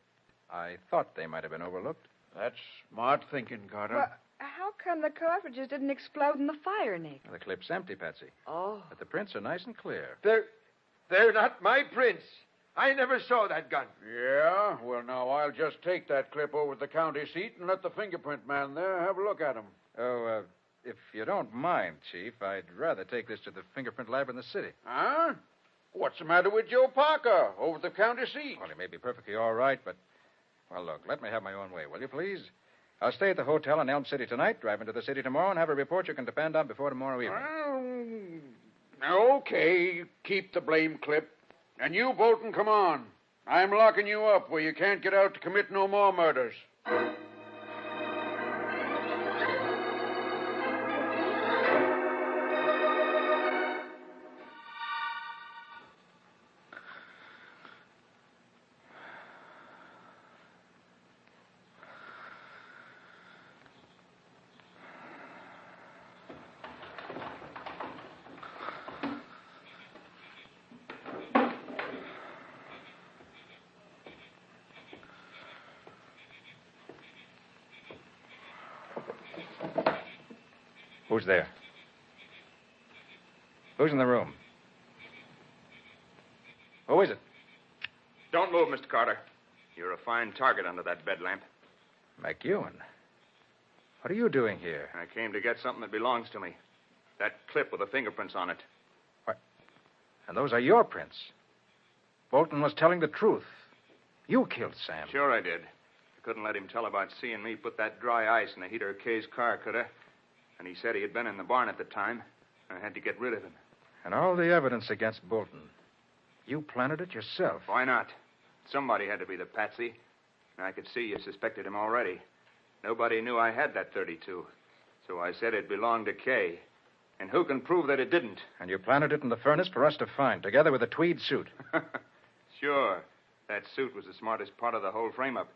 I thought they might have been overlooked. That's smart thinking, Carter. Well, how come the cartridges didn't explode in the fire, Nick? The clip's empty, Patsy. Oh. But the prints are nice and clear. They're not my prints. I never saw that gun. Yeah? Well, now, I'll just take that clip over to the county seat and let the fingerprint man there have a look at him. Oh, if you don't mind, Chief, I'd rather take this to the fingerprint lab in the city. Huh? What's the matter with Joe Parker over at the county seat? Well, he may be perfectly all right, but... Well, look, let me have my own way, will you, please? I'll stay at the hotel in Elm City tonight, drive into the city tomorrow, and have a report you can depend on before tomorrow evening. Okay, keep the blame clip. And you, Bolton, come on. I'm locking you up where you can't get out to commit no more murders. Who's there? Who's in the room? Who is it? Don't move, Mr. Carter. You're a fine target under that bed lamp. McEwen. What are you doing here? I came to get something that belongs to me. That clip with the fingerprints on it. What? And those are your prints. Bolton was telling the truth. You killed Sam. Sure I did. I couldn't let him tell about seeing me put that dry ice in the heater of Kay's car, could I? And he said he had been in the barn at the time. I had to get rid of him. And all the evidence against Bolton. You planted it yourself. Why not? Somebody had to be the patsy. And I could see you suspected him already. Nobody knew I had that .32. So I said it belonged to Kay. And who can prove that it didn't? And you planted it in the furnace for us to find, together with a tweed suit. Sure. That suit was the smartest part of the whole frame-up.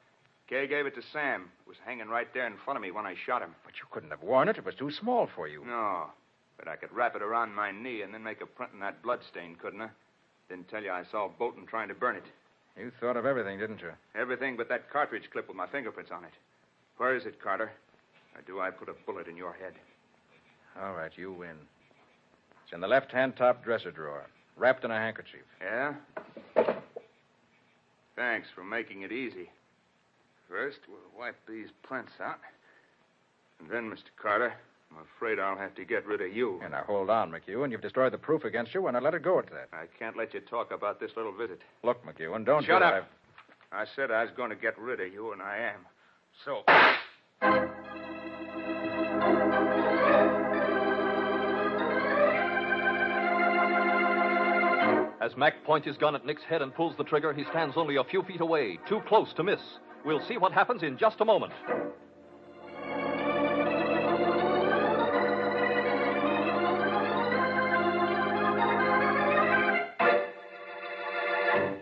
Kay gave it to Sam. It was hanging right there in front of me when I shot him. But you couldn't have worn it. It was too small for you. No, but I could wrap it around my knee and then make a print in that blood stain, couldn't I? Didn't tell you I saw Bolton trying to burn it. You thought of everything, didn't you? Everything but that cartridge clip with my fingerprints on it. Where is it, Carter? Or do I put a bullet in your head? All right, you win. It's in the left-hand top dresser drawer, wrapped in a handkerchief. Yeah? Thanks for making it easy. First, we'll wipe these prints out. And then, Mr. Carter, I'm afraid I'll have to get rid of you. And now, hold on, McEwen. You've destroyed the proof against you, and I let it go at that. I can't let you talk about this little visit. Look, McEwen, don't Shut do up. it. I said I was going to get rid of you, and I am. So... As Mac points his gun at Nick's head and pulls the trigger, he stands only a few feet away, too close to miss. We'll see what happens in just a moment.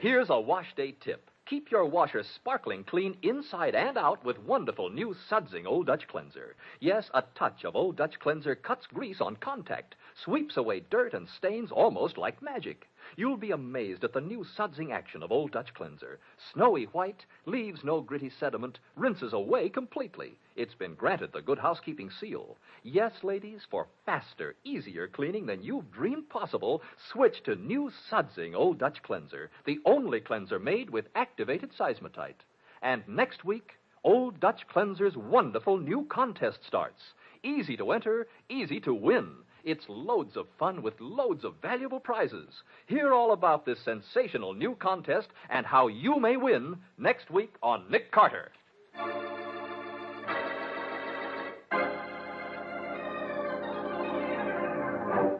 Here's a wash day tip. Keep your washer sparkling clean inside and out with wonderful new Sudsing Old Dutch Cleanser. Yes, a touch of Old Dutch Cleanser cuts grease on contact, sweeps away dirt and stains almost like magic. You'll be amazed at the new sudsing action of Old Dutch Cleanser. Snowy white, leaves no gritty sediment, rinses away completely. It's been granted the Good Housekeeping seal. Yes, ladies, for faster, easier cleaning than you've dreamed possible, switch to new sudsing Old Dutch Cleanser, the only cleanser made with activated seismotite. And next week, Old Dutch Cleanser's wonderful new contest starts. Easy to enter, easy to win. It's loads of fun with loads of valuable prizes. Hear all about this sensational new contest and how you may win next week on Nick Carter.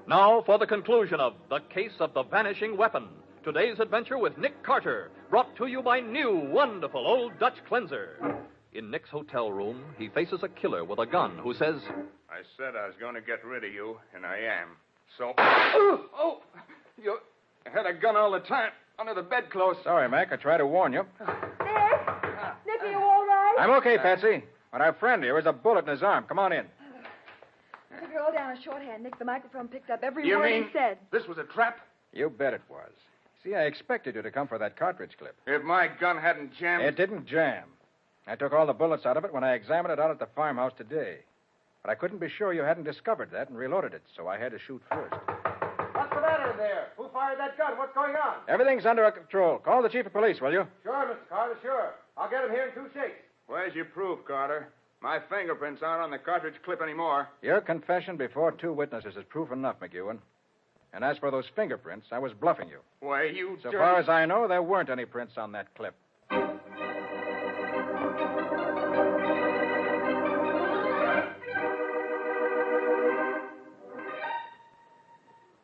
Now for the conclusion of The Case of the Vanishing Weapon. Today's adventure with Nick Carter, brought to you by new wonderful Old Dutch Cleanser. In Nick's hotel room, he faces a killer with a gun who says, I said I was going to get rid of you, and I am. So... You had a gun all the time under the bedclothes. Sorry, Mac. I tried to warn you. Nick, are you all right? I'm okay, Patsy. But our friend here has a bullet in his arm. Come on in. The girl down a shorthand, Nick. The microphone picked up every You word mean he said. This was a trap? You bet it was. See, I expected you to come for that cartridge clip. If my gun hadn't jammed... It didn't jam. I took all the bullets out of it when I examined it out at the farmhouse today. But I couldn't be sure you hadn't discovered that and reloaded it, so I had to shoot first. What's the matter in there? Who fired that gun? What's going on? Everything's under control. Call the chief of police, will you? Sure, Mr. Carter, sure. I'll get him here in 2 shakes. Where's your proof, Carter? My fingerprints aren't on the cartridge clip anymore. Your confession before 2 witnesses is proof enough, McEwen. And as for those fingerprints, I was bluffing you. Why, you So far as I know, there weren't any prints on that clip.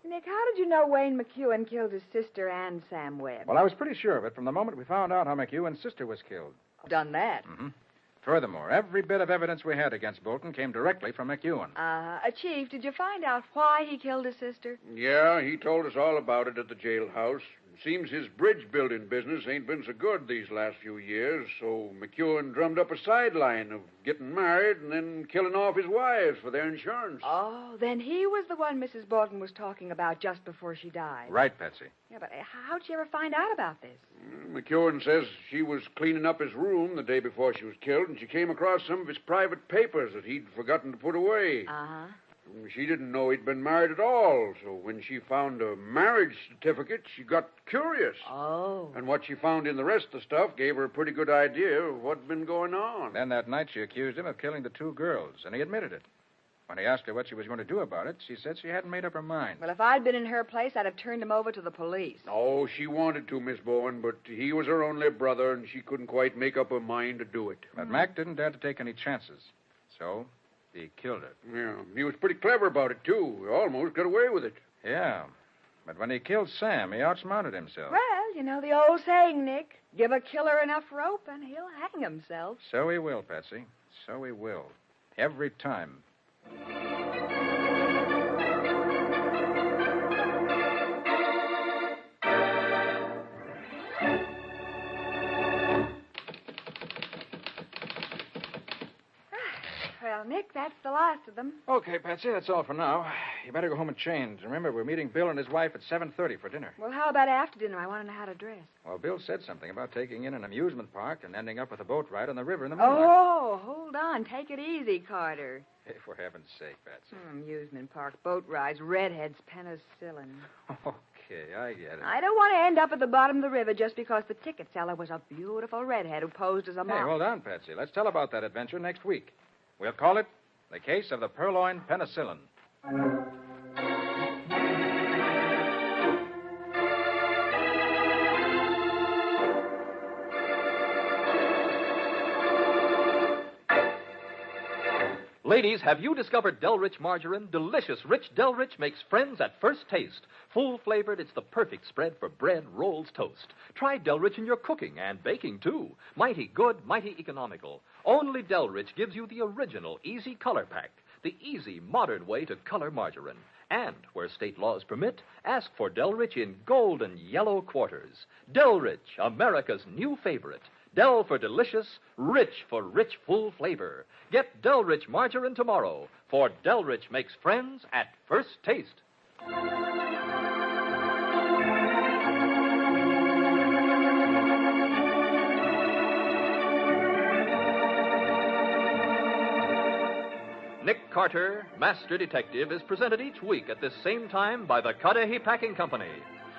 Nick, how did you know Wayne McEwen killed his sister and Sam Webb? Well, I was pretty sure of it from the moment we found out how McEwen's sister was killed. Done that. Mm-hmm. Furthermore, every bit of evidence we had against Bolton came directly from McEwen. Chief, did you find out why he killed his sister? Yeah, he told us all about it at the jailhouse. Seems his bridge building business ain't been so good these last few years, so McEwen drummed up a sideline of getting married and then killing off his wives for their insurance. Oh, then he was the one Mrs. Bolton was talking about just before she died. Right, Patsy. Yeah, but how'd you ever find out about this? McEwen says she was cleaning up his room the day before she was killed, and she came across some of his private papers that he'd forgotten to put away. Uh-huh. She didn't know he'd been married at all, so when she found a marriage certificate, she got curious. Oh. And what she found in the rest of the stuff gave her a pretty good idea of what'd been going on. Then that night she accused him of killing the 2 girls, and he admitted it. When he asked her what she was going to do about it, she said she hadn't made up her mind. Well, if I'd been in her place, I'd have turned him over to the police. Oh, she wanted to, Miss Bowen, but he was her only brother, and she couldn't quite make up her mind to do it. But Mac didn't dare to take any chances, so he killed her. Yeah, he was pretty clever about it, too. He almost got away with it. Yeah, but when he killed Sam, he outsmarted himself. Well, you know the old saying, Nick. Give a killer enough rope and he'll hang himself. So he will, Patsy. So he will. Every time. Well, Nick, that's the last of them. Okay, Patsy, that's all for now. You better go home and change. Remember, we're meeting Bill and his wife at 7:30 for dinner. Well, how about after dinner? I want to know how to dress. Well, Bill said something about taking in an amusement park and ending up with a boat ride on the river in the moonlight. Oh, hold on. Take it easy, Carter. Hey, for heaven's sake, Patsy. Amusement park, boat rides, redheads, penicillin. Okay, I get it. I don't want to end up at the bottom of the river just because the ticket seller was a beautiful redhead who posed as a Hey, model. hold on, Patsy. Let's tell about that adventure next week. We'll call it The Case of the Purloined Penicillin. Ladies, have you discovered Delrich margarine? Delicious, rich Delrich makes friends at first taste. Full-flavored, it's the perfect spread for bread, rolls, toast. Try Delrich in your cooking and baking, too. Mighty good, mighty economical. Only Delrich gives you the original easy color pack, the easy, modern way to color margarine. And, where state laws permit, ask for Delrich in golden yellow quarters. Delrich, America's new favorite. Del for delicious, rich for rich, full flavor. Get Delrich margarine tomorrow, for Delrich makes friends at first taste. Nick Carter, Master Detective, is presented each week at this same time by the Cudahy Packing Company.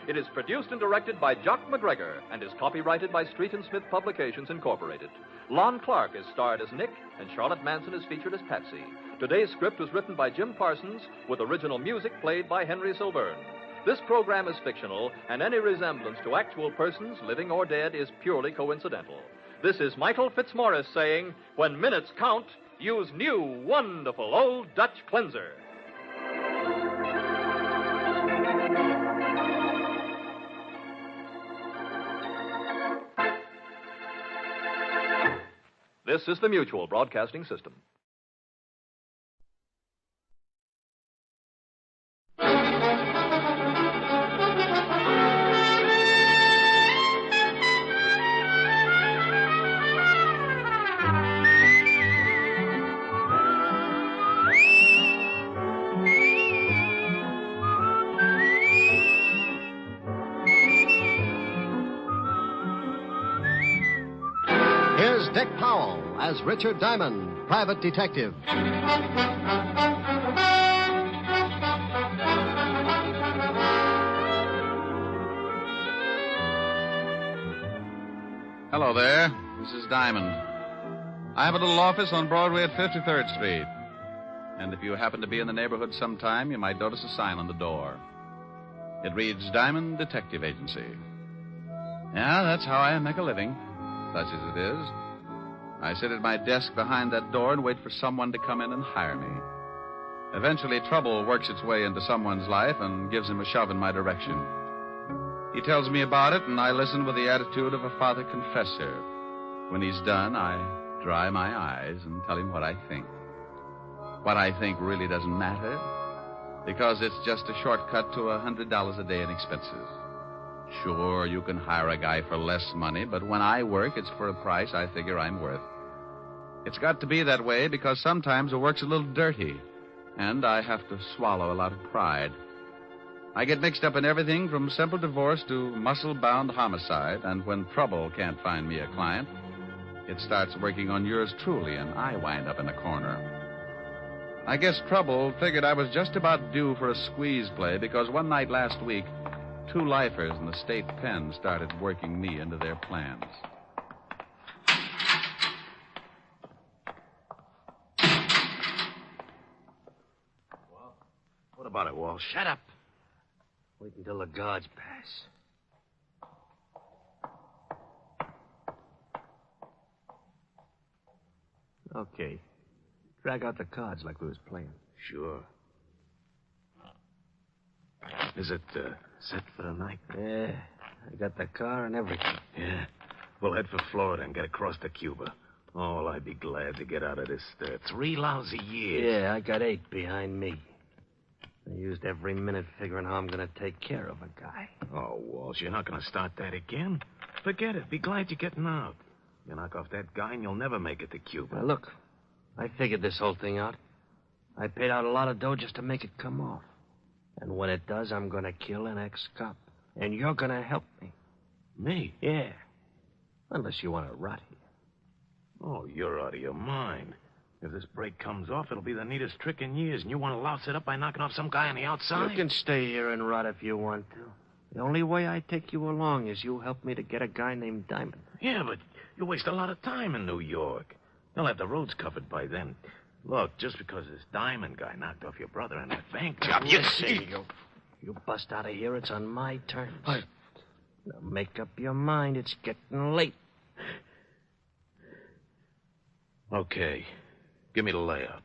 It is produced and directed by Jock McGregor and is copyrighted by Street and Smith Publications, Incorporated. Lon Clark is starred as Nick, and Charlotte Manson is featured as Patsy. Today's script was written by Jim Parsons, with original music played by Henry Silverne. This program is fictional, and any resemblance to actual persons, living or dead, is purely coincidental. This is Michael Fitzmaurice saying, when minutes count, use new, wonderful Old Dutch Cleanser. This is the Mutual Broadcasting System. Here's Dick Powell as Richard Diamond, private detective. Hello there. This is Diamond. I have a little office on Broadway at 53rd Street. And if you happen to be in the neighborhood sometime, you might notice a sign on the door. It reads Diamond Detective Agency. Yeah, that's how I make a living, such as it is. I sit at my desk behind that door and wait for someone to come in and hire me. Eventually, trouble works its way into someone's life and gives him a shove in my direction. He tells me about it, and I listen with the attitude of a father confessor. When he's done, I dry my eyes and tell him what I think. What I think really doesn't matter, because it's just a shortcut to $100 a day in expenses. Sure, you can hire a guy for less money, but when I work, it's for a price I figure I'm worth. It's got to be that way because sometimes the work's a little dirty, and I have to swallow a lot of pride. I get mixed up in everything from simple divorce to muscle-bound homicide, and when trouble can't find me a client, it starts working on yours truly, and I wind up in a corner. I guess trouble figured I was just about due for a squeeze play because one night last week, 2 lifers in the state pen started working me into their plans. What about it, Walt? Shut up. Wait until the guards pass. Okay. Drag out the cards like we was playing. Sure. Is it set for the night? Yeah. I got the car and everything. Yeah. We'll head for Florida and get across to Cuba. Oh, I'd be glad to get out of this 3 lousy years. Yeah, I got 8 behind me. I used every minute figuring how I'm going to take care of a guy. Oh, Walsh, you're not going to start that again? Forget it. Be glad you're getting out. You knock off that guy and you'll never make it to Cuba. Now, look, I figured this whole thing out. I paid out a lot of dough just to make it come off. And when it does, I'm going to kill an ex-cop. And you're going to help me. Me? Yeah. Unless you want to rot here. Oh, you're out of your mind. If this break comes off, it'll be the neatest trick in years, and you want to louse it up by knocking off some guy on the outside? You can stay here and rot if you want to. The only way I take you along is you help me to get a guy named Diamond. Yeah, but you waste a lot of time in New York. They'll have the roads covered by then. Look, just because this Diamond guy knocked off your brother and that bank job, you bust out of here, it's on my terms. Now make up your mind. It's getting late. Okay. Give me the layout.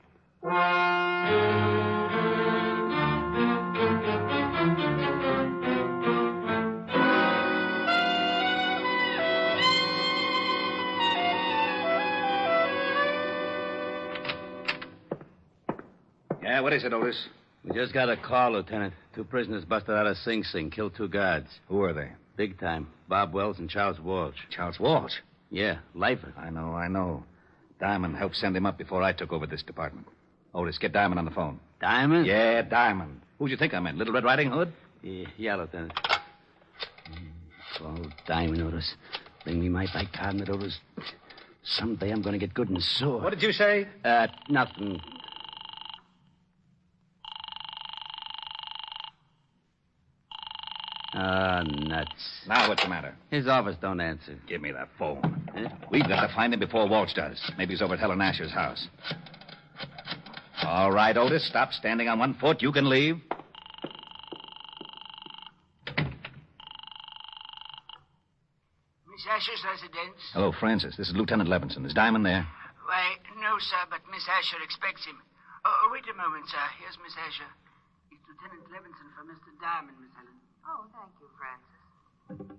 Yeah, what is it, Otis? We just got a call, Lieutenant. 2 prisoners busted out of Sing Sing, killed 2 guards. Who are they? Big time. Bob Wells and Charles Walsh. Charles Walsh? Yeah, lifer. I know. Diamond helped send him up before I took over this department. Otis, get Diamond on the phone. Diamond? Yeah, Diamond. Who'd you think I meant? Little Red Riding Hood? Yeah, Lieutenant. Oh, Diamond, Otis. Bring me my bicarbonate, Otis. Someday I'm going to get good and sore. What did you say? Nothing. Nuts. Now what's the matter? His office don't answer. Give me that phone. We've got to find him before Walsh does. Maybe he's over at Helen Asher's house. All right, Otis, stop standing on one foot. You can leave. Miss Asher's residence? Hello, Francis. This is Lieutenant Levinson. Is Diamond there? Why, no, sir, but Miss Asher expects him. Wait a moment, sir. Here's Miss Asher. It's Lieutenant Levinson for Mr. Diamond, Miss Helen. Oh, thank you, Francis.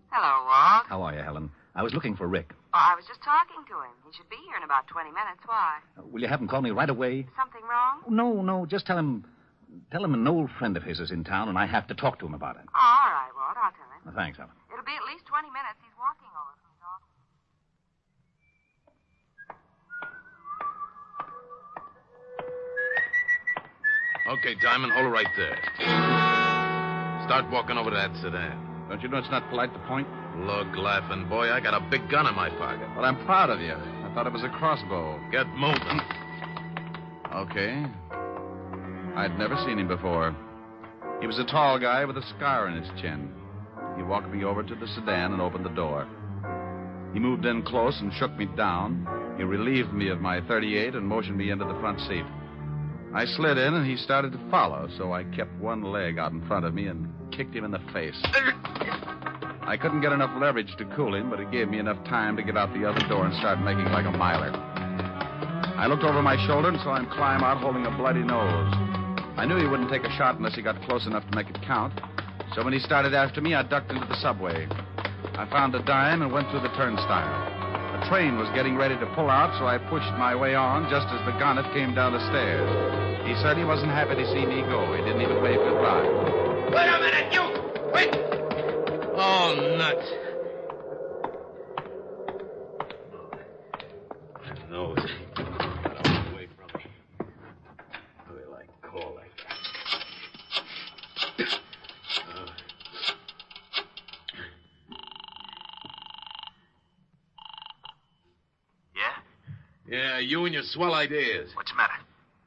Hello, Walt. How are you, Helen? I was looking for Rick. Oh, I was just talking to him. He should be here in about 20 minutes. Why? Will you have him call me right away? Something wrong? No. Just tell him an old friend of his is in town, and I have to talk to him about it. Oh, all right, Walt. I'll tell him. Thanks, Helen. It'll be at least 20 minutes. He's walking over from his office. Okay, Diamond, hold it right there. Start walking over to that sedan. Don't you know it's not polite to point? Look, laughing boy, I got a big gun in my pocket. Well, I'm proud of you. I thought it was a crossbow. Get moving. Okay. I'd never seen him before. He was a tall guy with a scar on his chin. He walked me over to the sedan and opened the door. He moved in close and shook me down. He relieved me of my .38 and motioned me into the front seat. I slid in, and he started to follow, so I kept one leg out in front of me and kicked him in the face. I couldn't get enough leverage to cool him, but it gave me enough time to get out the other door and start making like a miler. I looked over my shoulder and saw him climb out holding a bloody nose. I knew he wouldn't take a shot unless he got close enough to make it count, so when he started after me, I ducked into the subway. I found a dime and went through the turnstile. The train was getting ready to pull out, so I pushed my way on just as the gonnet came down the stairs. He said he wasn't happy to see me go. He didn't even wave goodbye. Wait a minute, you! Wait! Oh, nuts. That nose got away from me. How do I call like that? Yeah, you and your swell ideas. What's the matter?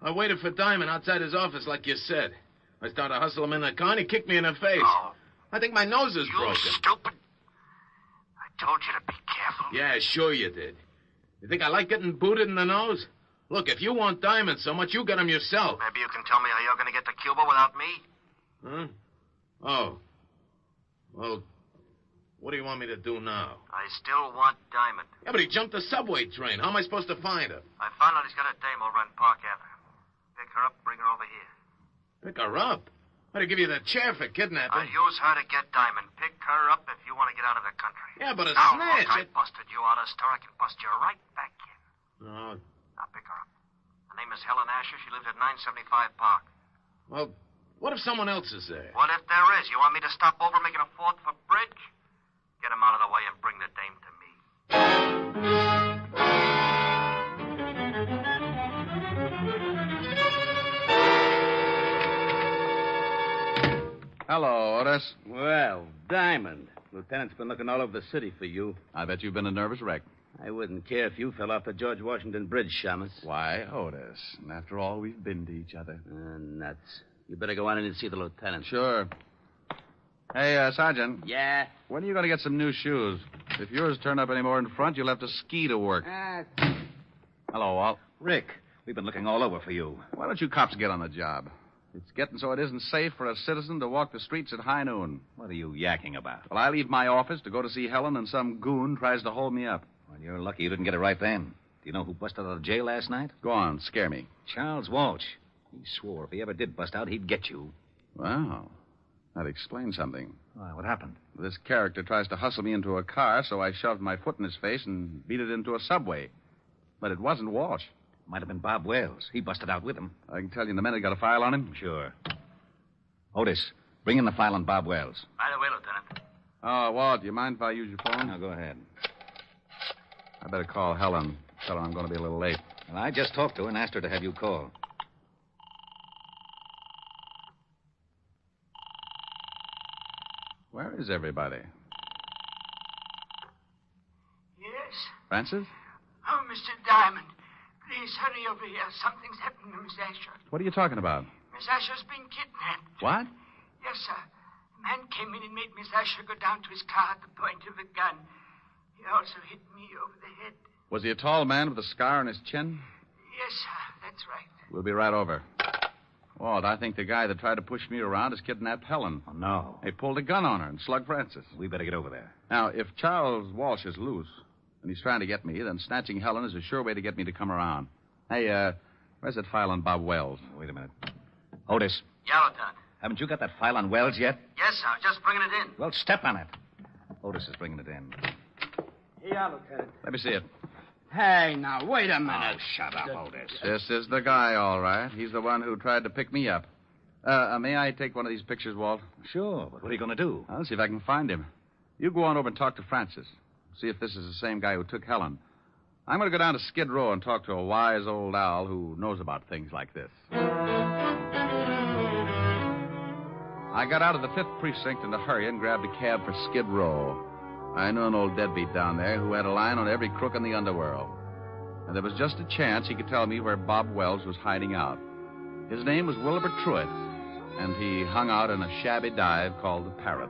I waited for Diamond outside his office like you said. I started to hustle him in the car, and he kicked me in the face. Oh. I think my nose is broken. You stupid. I told you to be careful. Yeah, sure you did. You think I like getting booted in the nose? Look, if you want Diamond so much, you get him yourself. Maybe you can tell me how you're going to get to Cuba without me? Huh? Oh. Well, what do you want me to do now? I still want Diamond. Yeah, but he jumped the subway train. How am I supposed to find her? I found out he's got a dame over on Park Avenue. Pick her up, bring her over here. Pick her up? I'd give you the chair for kidnapping. I'll use her to get Diamond. Pick her up if you want to get out of the country. Yeah, but a now, snitch. Look, I busted you out of the store. I can bust you right back in. No. Now, pick her up. Her name is Helen Asher. She lives at 975 Park. Well, what if someone else is there? What if there is? You want me to stop over making a fourth for bridge? Get him out of the way and bring the dame to me. Hello, Otis. Well, Diamond. Lieutenant's been looking all over the city for you. I bet you've been a nervous wreck. I wouldn't care if you fell off the George Washington Bridge, Shamus. Why, Otis? And after all, we've been to each other. Nuts. You better go on in and see the lieutenant. Sure. Hey, Sergeant. Yeah? When are you going to get some new shoes? If yours turn up any more in front, you'll have to ski to work. Hello, Walt. Rick, we've been looking all over for you. Why don't you cops get on the job? It's getting so it isn't safe for a citizen to walk the streets at high noon. What are you yakking about? Well, I leave my office to go to see Helen, and some goon tries to hold me up. Well, you're lucky you didn't get it right then. Do you know who busted out of jail last night? Go on, scare me. Charles Walsh. He swore if he ever did bust out, he'd get you. Wow. That explains something. Why, what happened? This character tries to hustle me into a car, so I shoved my foot in his face and beat it into a subway. But it wasn't Walsh. Might have been Bob Wells. He busted out with him. I can tell you in a minute. Got a file on him? Sure. Otis, bring in the file on Bob Wells. By the way, Lieutenant. Oh, Walt, do you mind if I use your phone? Now, go ahead. I better call Helen. Tell her I'm going to be a little late. Well, I just talked to her and asked her to have you call. Where is everybody? Yes? Francis? Oh, Mr. Diamond, please hurry over here. Something's happened to Miss Asher. What are you talking about? Miss Asher's been kidnapped. What? Yes, sir. A man came in and made Miss Asher go down to his car at the point of a gun. He also hit me over the head. Was he a tall man with a scar on his chin? Yes, sir. That's right. We'll be right over. Walt, I think the guy that tried to push me around has kidnapped Helen. Oh, no. He pulled a gun on her and slugged Francis. We better get over there. Now, if Charles Walsh is loose and he's trying to get me, then snatching Helen is a sure way to get me to come around. Hey, where's that file on Bob Wells? Wait a minute. Otis, Yeah, Lieutenant. haven't you got that file on Wells yet? Yes, sir. Just bringing it in. Well, step on it. Otis is bringing it in. Yeah, Lieutenant. Let me see it. Hey, now, wait a minute. Oh, shut up, Otis. This is the guy, all right. He's the one who tried to pick me up. May I take one of these pictures, Walt? Sure, but what are you going to do? I'll see if I can find him. You go on over and talk to Francis. See if this is the same guy who took Helen. I'm going to go down to Skid Row and talk to a wise old owl who knows about things like this. I got out of the 5th Precinct in a hurry and grabbed a cab for Skid Row. I knew an old deadbeat down there who had a line on every crook in the underworld. And there was just a chance he could tell me where Bob Wells was hiding out. His name was Wilbur Truitt, and he hung out in a shabby dive called the Parrot.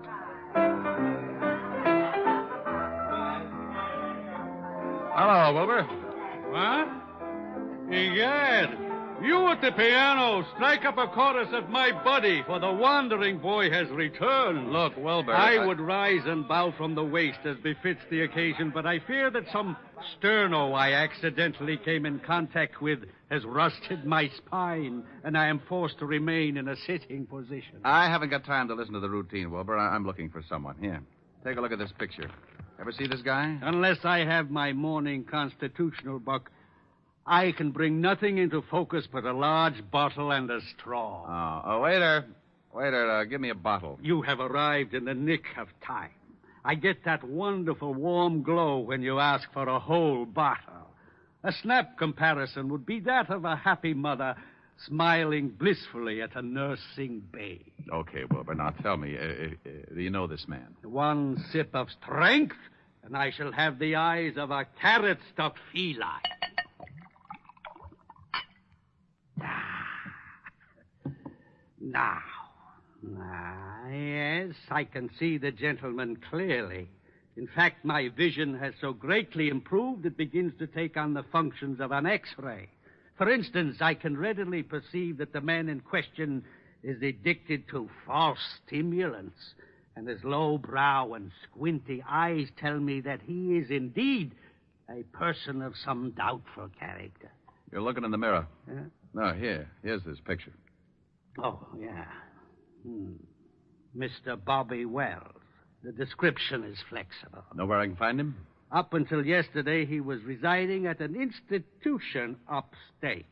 Hello, Wilbur. What? Egad, you at the piano, strike up a chorus of My Buddy, for the wandering boy has returned. Look, Wilbur. I would rise and bow from the waist as befits the occasion, but I fear that some sterno I accidentally came in contact with has rusted my spine, and I am forced to remain in a sitting position. I haven't got time to listen to the routine, Wilbur. I'm looking for someone. Here, take a look at this picture. Ever see this guy? Unless I have my morning constitutional, Buck, I can bring nothing into focus but a large bottle and a straw. Oh, waiter. Waiter, give me a bottle. You have arrived in the nick of time. I get that wonderful warm glow when you ask for a whole bottle. A snap comparison would be that of a happy mother smiling blissfully at a nursing babe. Okay, Wilbur, now tell me, do you know this man? One sip of strength, and I shall have the eyes of a carrot-stuffed feline. Now, yes, I can see the gentleman clearly. In fact, my vision has so greatly improved it begins to take on the functions of an X-ray. For instance, I can readily perceive that the man in question is addicted to false stimulants, and his low brow and squinty eyes tell me that he is indeed a person of some doubtful character. You're looking in the mirror. Huh? No, here's this picture. Oh, yeah. Mr. Bobby Wells. The description is flexible. Know where I can find him? Up until yesterday, he was residing at an institution upstate.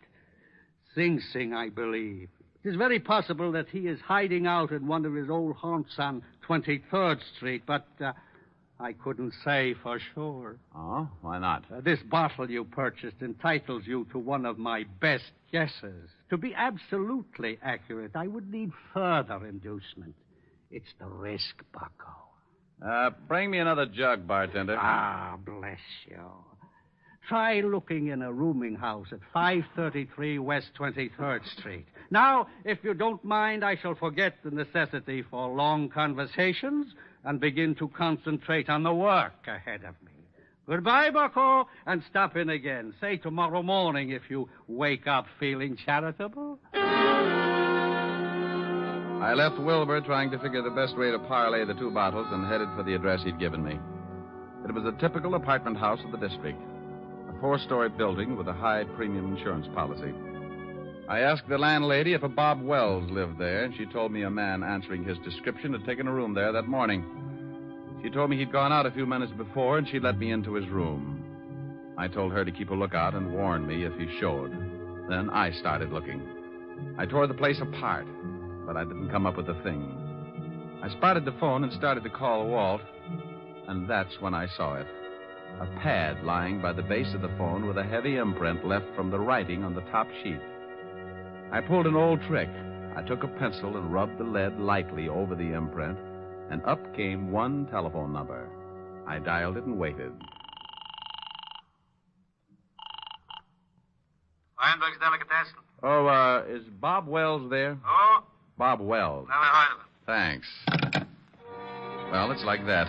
Sing Sing, I believe. It is very possible that he is hiding out in one of his old haunts on 23rd Street, but I couldn't say for sure. Oh, why not? This bottle you purchased entitles you to one of my best guesses. To be absolutely accurate, I would need further inducement. It's the risk, Bucko. Bring me another jug, bartender. Ah, bless you. Try looking in a rooming house at 533 West 23rd Street. Now, if you don't mind, I shall forget the necessity for long conversations and begin to concentrate on the work ahead of me. Goodbye, Bucko, and stop in again. Say tomorrow morning if you wake up feeling charitable. I left Wilbur trying to figure the best way to parlay the two bottles and headed for the address he'd given me. It was a typical apartment house of the district, a 4-story building with a high premium insurance policy. I asked the landlady if a Bob Wells lived there, and she told me a man answering his description had taken a room there that morning. She told me he'd gone out a few minutes before, and she'd let me into his room. I told her to keep a lookout and warn me if he showed. Then I started looking. I tore the place apart, but I didn't come up with a thing. I spotted the phone and started to call Walt, and that's when I saw it. A pad lying by the base of the phone with a heavy imprint left from the writing on the top sheet. I pulled an old trick. I took a pencil and rubbed the lead lightly over the imprint, and up came one telephone number. I dialed it and waited. Weinberg's Delicatessen. Oh, is Bob Wells there? Oh? Bob Wells. Never heard of him. Thanks. Well, it's like that.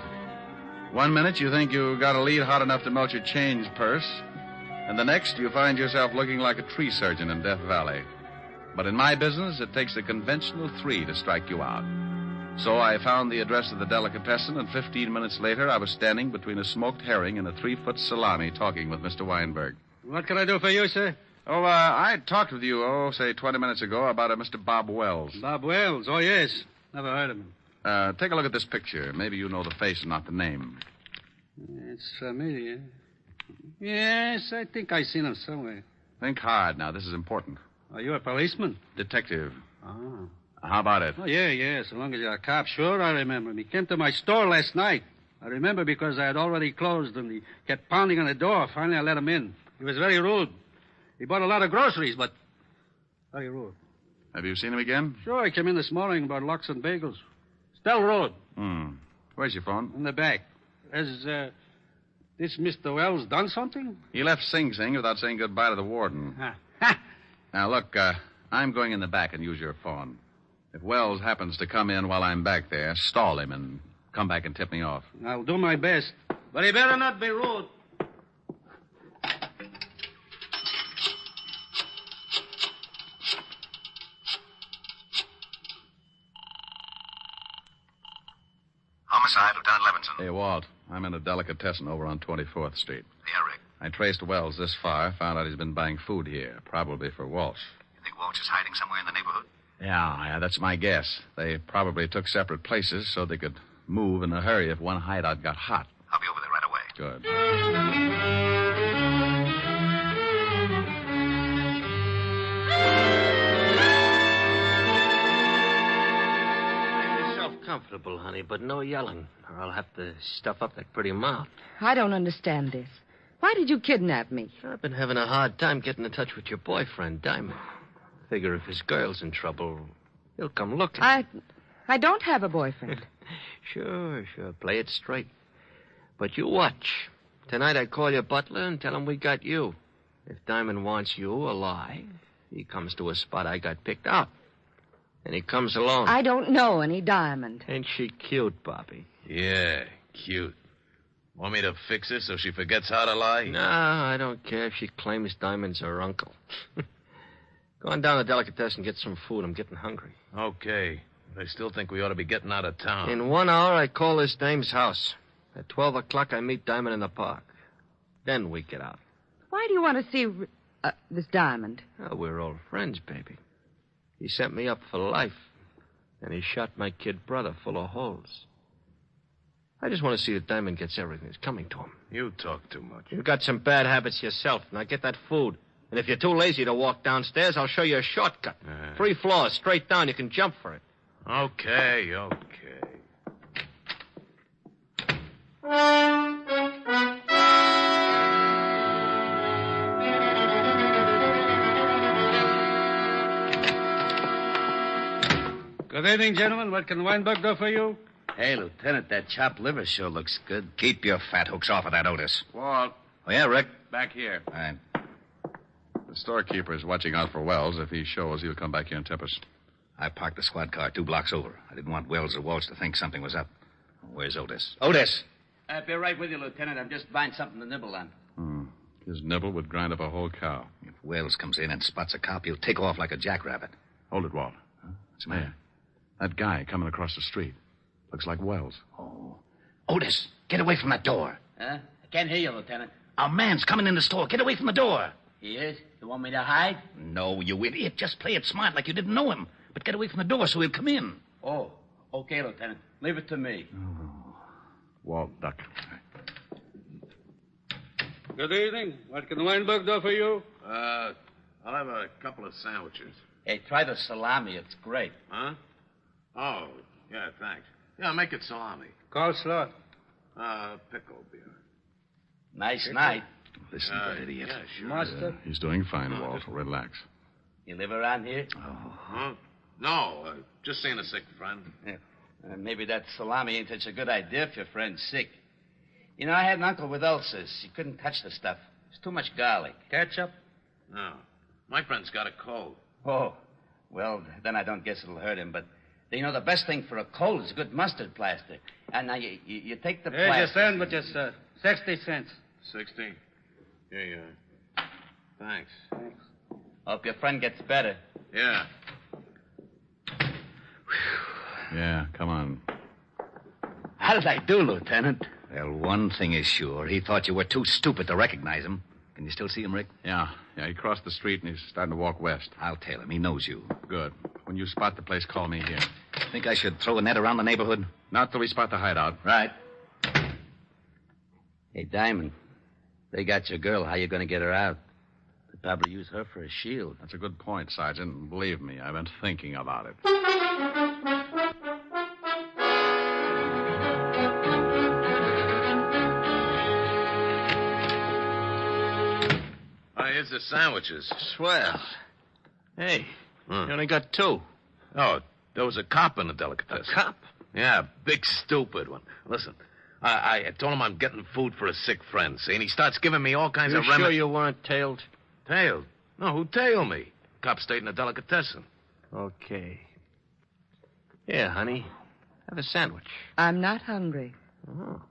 1 minute you think you got a lead hot enough to melt your change purse, and the next you find yourself looking like a tree surgeon in Death Valley. But in my business, it takes a conventional 3 to strike you out. So I found the address of the delicatessen, and 15 minutes later, I was standing between a smoked herring and a 3-foot salami talking with Mr. Weinberg. What can I do for you, sir? Oh, I talked with you, say 20 minutes ago about a Mr. Bob Wells. Bob Wells? Oh, yes. Never heard of him. Take a look at this picture. Maybe you know the face and not the name. It's familiar. Yes, I think I've seen him somewhere. Think hard now. This is important. Are you a policeman? Detective. Oh. How about it? Oh, yeah. So long as you're a cop, sure, I remember him. He came to my store last night. I remember because I had already closed and he kept pounding on the door. Finally, I let him in. He was very rude. He bought a lot of groceries, but very rude. Have you seen him again? Sure, he came in this morning about lox and bagels. Stell Road. Where's your phone? In the back. Has this Mr. Wells done something? He left Sing Sing without saying goodbye to the warden. Now, look, I'm going in the back and use your phone. If Wells happens to come in while I'm back there, stall him and come back and tip me off. I'll do my best. But he better not be rude. Homicide, Lieutenant Levinson. Hey, Walt, I'm in a delicatessen over on 24th Street. Yeah, Rick. I traced Wells this far, found out he's been buying food here, probably for Walsh. You think Walsh is hiding somewhere in the neighborhood? Yeah, that's my guess. They probably took separate places so they could move in a hurry if one hideout got hot. I'll be over there right away. Good. Make yourself comfortable, honey, but no yelling, or I'll have to stuff up that pretty mouth. I don't understand this. Why did you kidnap me? I've been having a hard time getting in touch with your boyfriend, Diamond. Figure if his girl's in trouble, he'll come looking. I don't have a boyfriend. Sure. Play it straight. But you watch. Tonight I call your butler and tell him we got you. If Diamond wants you alive, he comes to a spot I got picked out. And he comes alone. I don't know any Diamond. Ain't she cute, Bobby? Yeah, cute. Want me to fix it so she forgets how to lie? No, I don't care if she claims Diamond's her uncle. Go on down to Delicatessen and get some food. I'm getting hungry. Okay. I still think we ought to be getting out of town. In 1 hour, I call this dame's house. At 12 o'clock, I meet Diamond in the park. Then we get out. Why do you want to see this Diamond? Oh, we're old friends, baby. He set me up for life. And he shot my kid brother full of holes. I just want to see that Diamond gets everything that's coming to him. You talk too much. You've got some bad habits yourself. Now get that food. And if you're too lazy to walk downstairs, I'll show you a shortcut. 3 floors, straight down. You can jump for it. Okay. Good evening, gentlemen. What can Weinberg do for you? Hey, Lieutenant, that chopped liver sure looks good. Keep your fat hooks off of that, Otis. Walt. Oh, yeah, Rick? Back here. All right. The storekeeper is watching out for Wells. If he shows, he'll come back here and tip us. I parked the squad car 2 blocks over. I didn't want Wells or Walsh to think something was up. Where's Otis? Otis! I'll be right with you, Lieutenant. I'm just buying something to nibble on. His nibble would grind up a whole cow. If Wells comes in and spots a cop, he'll take off like a jackrabbit. Hold it, Walt. What's the matter? That guy coming across the street. Looks like Wells. Oh. Otis, get away from that door. Huh? I can't hear you, Lieutenant. A man's coming in the store. Get away from the door. He is? You want me to hide? No, you idiot. Just play it smart like you didn't know him. But get away from the door so he'll come in. Oh, okay, Lieutenant. Leave it to me. Walt, duck. Good evening. What can Weinberg do for you? I'll have a couple of sandwiches. Hey, try the salami. It's great. Huh? Oh, yeah, thanks. Yeah, make it salami. Coleslaw. Pickle beer. Nice night. Listen, that idiot. Yeah, sure. Mustard. He's doing fine, Walt. Relax. You live around here? Huh? No, just seeing a sick friend. Yeah. Maybe that salami ain't such a good idea if your friend's sick. You know, I had an uncle with ulcers. He couldn't touch the stuff. It's too much garlic. Ketchup? No. My friend's got a cold. Oh, well, then I don't guess it'll hurt him. But, you know, the best thing for a cold is a good mustard plaster. And now you take the Here's plaster. your sandwiches, sir. 60 cents. 60? Yeah. Thanks. Hope your friend gets better. Yeah. Yeah, come on. How did I do, Lieutenant? Well, one thing is sure. He thought you were too stupid to recognize him. Can you still see him, Rick? Yeah, he crossed the street and he's starting to walk west. I'll tell him. He knows you. Good. When you spot the place, call me here. Think I should throw a net around the neighborhood? Not till we spot the hideout. Right. Hey, Diamond, they got your girl. How you going to get her out? They'd probably use her for a shield. That's a good point, Sergeant. Believe me, I've been thinking about it. Here's the sandwiches. Swell. Hey, you only got 2. Oh, there was a cop in the delicatessen. A cop? Yeah, big stupid one. Listen, I told him I'm getting food for a sick friend, see, and he starts giving me all kinds of sure you weren't tailed? Tailed? No, who tailed me? Cop stayed in the delicatessen. Okay. Here, honey. Have a sandwich. I'm not hungry. Oh.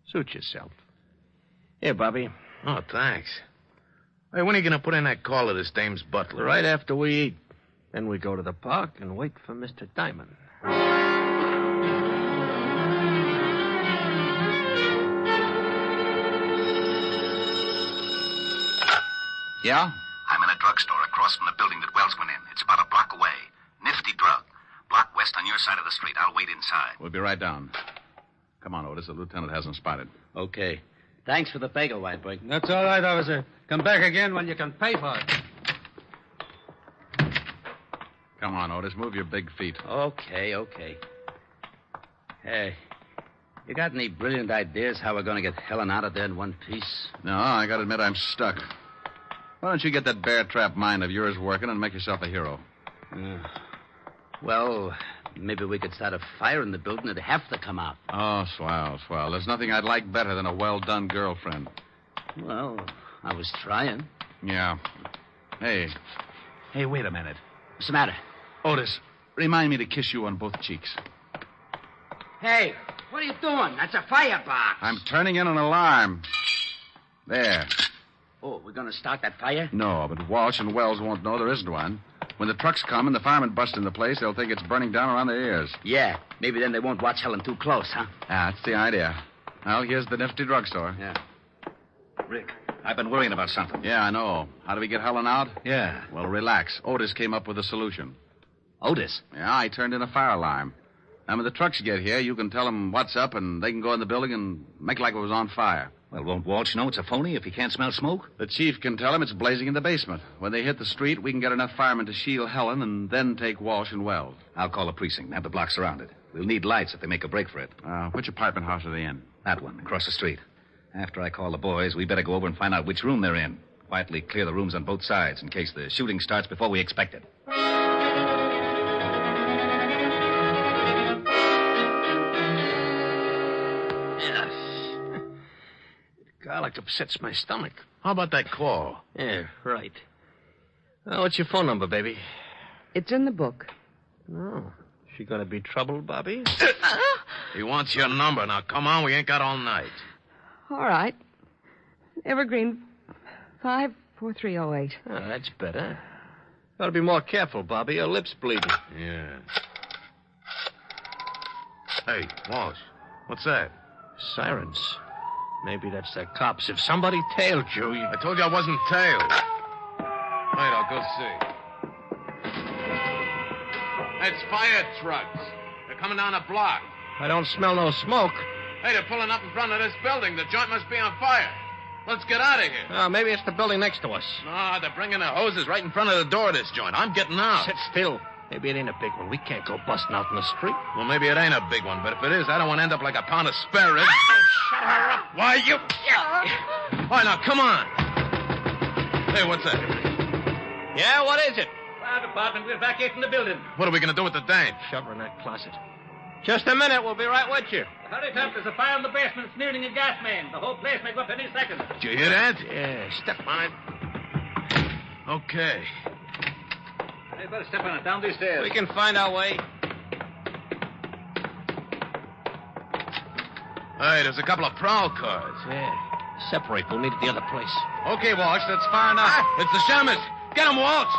Suit yourself. Here, Bobby. Oh, thanks. Hey, when are you going to put in that call to this dame's butler? Right after we eat. Then we go to the park and wait for Mr. Diamond. Yeah? I'm in a drugstore across from the building that Wells went in. It's about a block away. Nifty drug. Block west on your side of the street. I'll wait inside. We'll be right down. Come on, Otis. The lieutenant hasn't spotted. Okay. Thanks for the bagel, Weinberg. That's all right, officer. Come back again when you can pay for it. Come on, Otis. Move your big feet. Okay. Hey, you got any brilliant ideas how we're going to get Helen out of there in one piece? No, I gotta admit I'm stuck. Why don't you get that bear trap mind of yours working and make yourself a hero? Well, maybe we could start a fire in the building. It'd have to come out. Oh, swell. There's nothing I'd like better than a well-done girlfriend. Well, I was trying. Yeah. Hey, wait a minute. What's the matter? Otis, remind me to kiss you on both cheeks. Hey, what are you doing? That's a firebox. I'm turning in an alarm. There. Oh, we're going to start that fire? No, but Walsh and Wells won't know there isn't one. When the trucks come and the firemen bust in the place, they'll think it's burning down around their ears. Yeah, maybe then they won't watch Helen too close, huh? That's the idea. Well, here's the nifty drugstore. Yeah. Rick, I've been worrying about something. Yeah, I know. How do we get Helen out? Yeah. Well, relax. Otis came up with a solution. Otis? Yeah, I turned in a fire alarm. And when the trucks get here, you can tell them what's up, and they can go in the building and make like it was on fire. Well, won't Walsh know it's a phony if he can't smell smoke? The chief can tell him it's blazing in the basement. When they hit the street, we can get enough firemen to shield Helen and then take Walsh and Wells. I'll call the precinct and have the block surrounded. We'll need lights if they make a break for it. Which apartment house are they in? That one, across the street. After I call the boys, we better go over and find out which room they're in. Quietly clear the rooms on both sides in case the shooting starts before we expect it. Like upsets my stomach. How about that claw? Yeah, right. What's your phone number, baby? It's in the book. Oh, she gonna be trouble, Bobby? He wants your number. Now, come on, we ain't got all night. All right. Evergreen 54308. Oh, that's better. Gotta be more careful, Bobby. Your lip's bleeding. Yeah. Hey, Walsh, what's that? Sirens. Maybe that's the cops. If somebody tailed you, I told you I wasn't tailed. Wait, I'll go see. It's fire trucks. They're coming down a block. I don't smell no smoke. Hey, they're pulling up in front of this building. The joint must be on fire. Let's get out of here. Maybe it's the building next to us. No, they're bringing the hoses right in front of the door of this joint. I'm getting out. Sit still. Maybe it ain't a big one. We can't go busting out in the street. Well, maybe it ain't a big one, but if it is, I don't want to end up like a pound of spare ribs. Shut her up. Why, you... All right, now, come on. Hey, what's that? Yeah, what is it? Fire department, we're evacuating the building. What are we going to do with the dame? Shove her in that closet. Just a minute. We'll be right with you. Hurry up. There's a fire in the basement. It's nearing a gas main. The whole place may go up any second. Did you hear that? Yeah, step on it. Okay. You better step on it down these stairs. We can find our way. Hey, there's a couple of prowl cars. Yeah. Separate. We'll meet at the other place. Okay, Walsh, that's far enough. It's the Shamus. Get him, Walsh.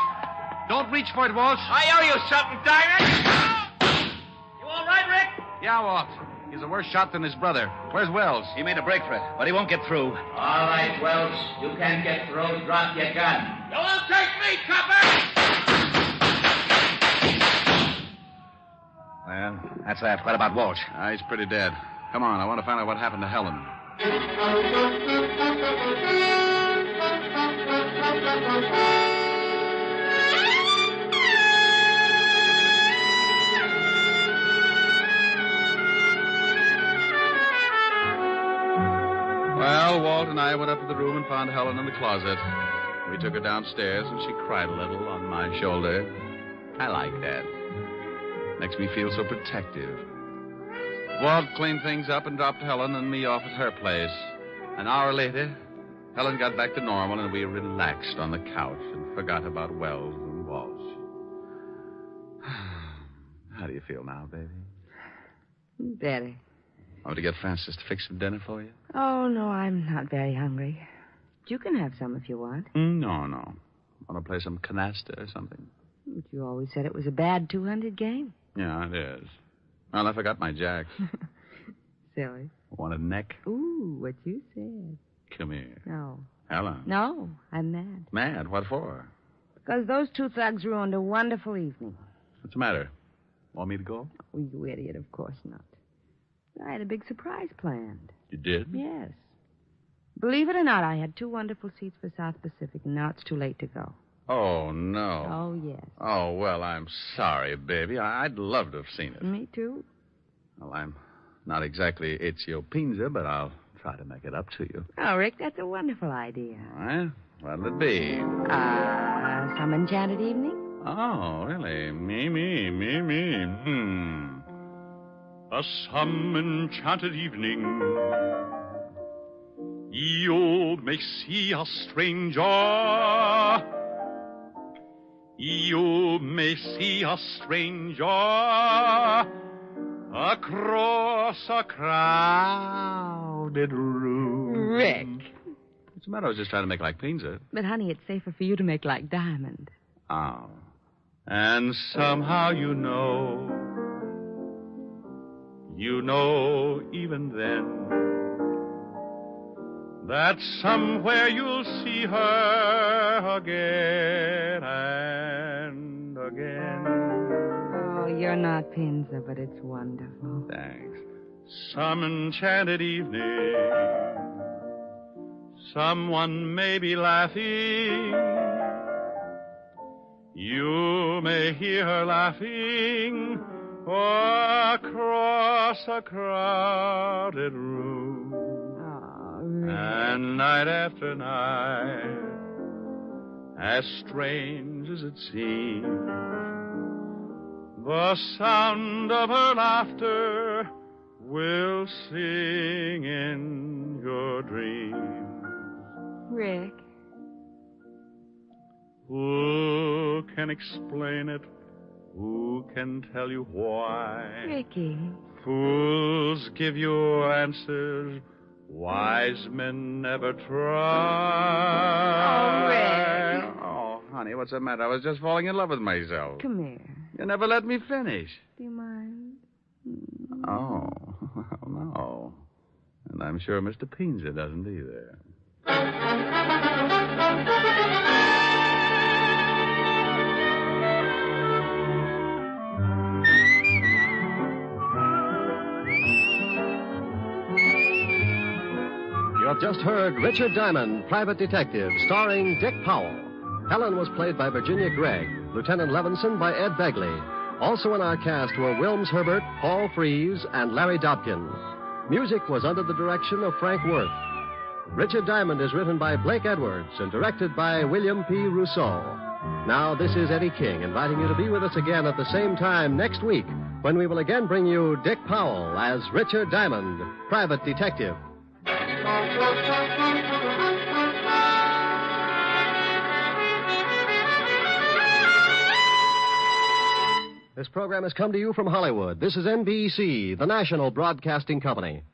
Don't reach for it, Walsh. I owe you something, Diamond. You all right, Rick? Yeah, Walt. He's a worse shot than his brother. Where's Wells? He made a break for it, but he won't get through. All right, Wells. You can't get through. Drop your gun. You won't take me, copper! Well, that's that. What about Walsh? He's pretty dead. Come on, I want to find out what happened to Helen. Well, Walt and I went up to the room and found Helen in the closet. We took her downstairs, and she cried a little on my shoulder. I like that. Makes me feel so protective. Walt cleaned things up and dropped Helen and me off at her place. An hour later, Helen got back to normal, and we relaxed on the couch and forgot about Wells and Walsh. How do you feel now, baby? Better. Want me to get Francis to fix some dinner for you? Oh, no, I'm not very hungry. You can have some if you want. No. Want to play some canasta or something? But you always said it was a bad 200 game. Yeah, it is. Well, I forgot my jacks. Silly. Want a neck? Ooh, what you said. Come here. No. Helen. No, I'm mad. Mad? What for? Because those two thugs ruined a wonderful evening. What's the matter? Want me to go? Oh, you idiot, of course not. I had a big surprise planned. You did? Yes. Believe it or not, I had 2 wonderful seats for South Pacific, and now it's too late to go. Oh, no. Oh, yes. Oh, well, I'm sorry, baby. I'd love to have seen it. Me too. Well, I'm not exactly Ezio Pinza, but I'll try to make it up to you. Oh, Rick, that's a wonderful idea. All right. What'll it be? Some enchanted evening? Oh, really? Me. A some enchanted evening. You may see a stranger. You may see a stranger across a crowded room. Rick. What's the matter? I was just trying to make like Pinza. But, honey, it's safer for you to make like Diamond. Oh. And somehow you know even then, that somewhere you'll see her again and again. Oh, you're not Pinza, but it's wonderful. Thanks. Some enchanted evening, someone may be laughing. You may hear her laughing across a crowded room. Oh, really? And night after night, as strange as it seems, the sound of her laughter will sing in your dreams. Rick. Who can explain it? Who can tell you why? Ricky. Fools give you answers. Wise men never try. Oh, Rick. Oh, honey, what's the matter? I was just falling in love with myself. Come here. You never let me finish. Do you mind? Oh, no. And I'm sure Mr. Pinza doesn't either. You have just heard Richard Diamond, Private Detective, starring Dick Powell. Helen was played by Virginia Gregg, Lieutenant Levinson by Ed Begley. Also in our cast were Wilms Herbert, Paul Frees, and Larry Dobkin. Music was under the direction of Frank Worth. Richard Diamond is written by Blake Edwards and directed by William P. Rousseau. Now, this is Eddie King inviting you to be with us again at the same time next week when we will again bring you Dick Powell as Richard Diamond, Private Detective. This program has come to you from Hollywood. This is NBC, the national broadcasting company.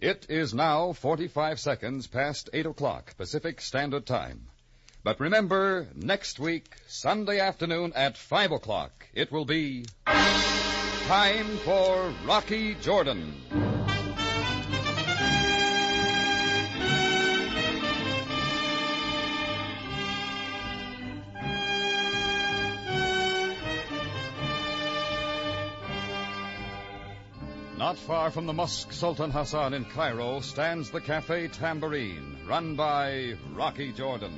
It is now 45 seconds past 8 o'clock Pacific Standard Time. But remember, next week, Sunday afternoon at 5 o'clock, it will be time for Rocky Jordan. Not far from the Mosque Sultan Hassan in Cairo stands the Cafe Tambourine, run by Rocky Jordan.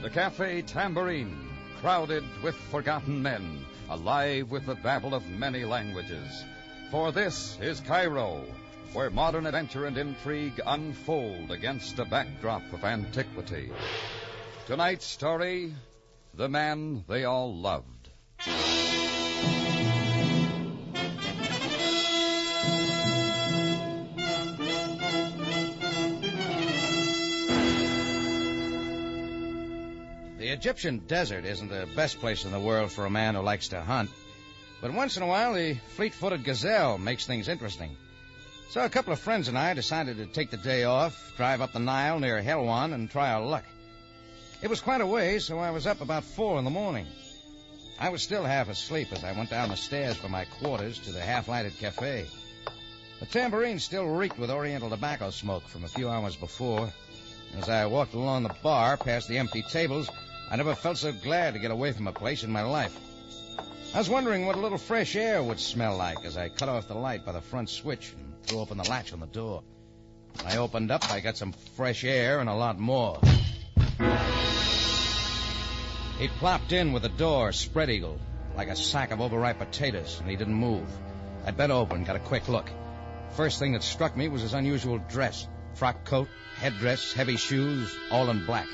The Cafe Tambourine, crowded with forgotten men, alive with the babble of many languages. For this is Cairo, where modern adventure and intrigue unfold against a backdrop of antiquity. Tonight's story, The Man They All Loved. The Egyptian desert isn't the best place in the world for a man who likes to hunt. But once in a while, the fleet-footed gazelle makes things interesting. So a couple of friends and I decided to take the day off, drive up the Nile near Helwan, and try our luck. It was quite a ways, so I was up about 4 in the morning. I was still half asleep as I went down the stairs from my quarters to the half-lighted cafe. The tambourine still reeked with Oriental tobacco smoke from a few hours before. As I walked along the bar past the empty tables, I never felt so glad to get away from a place in my life. I was wondering what a little fresh air would smell like as I cut off the light by the front switch and threw open the latch on the door. When I opened up, I got some fresh air and a lot more. He plopped in with the door, spread-eagle, like a sack of overripe potatoes, and he didn't move. I bent over and got a quick look. First thing that struck me was his unusual dress. Frock coat, headdress, heavy shoes, all in black.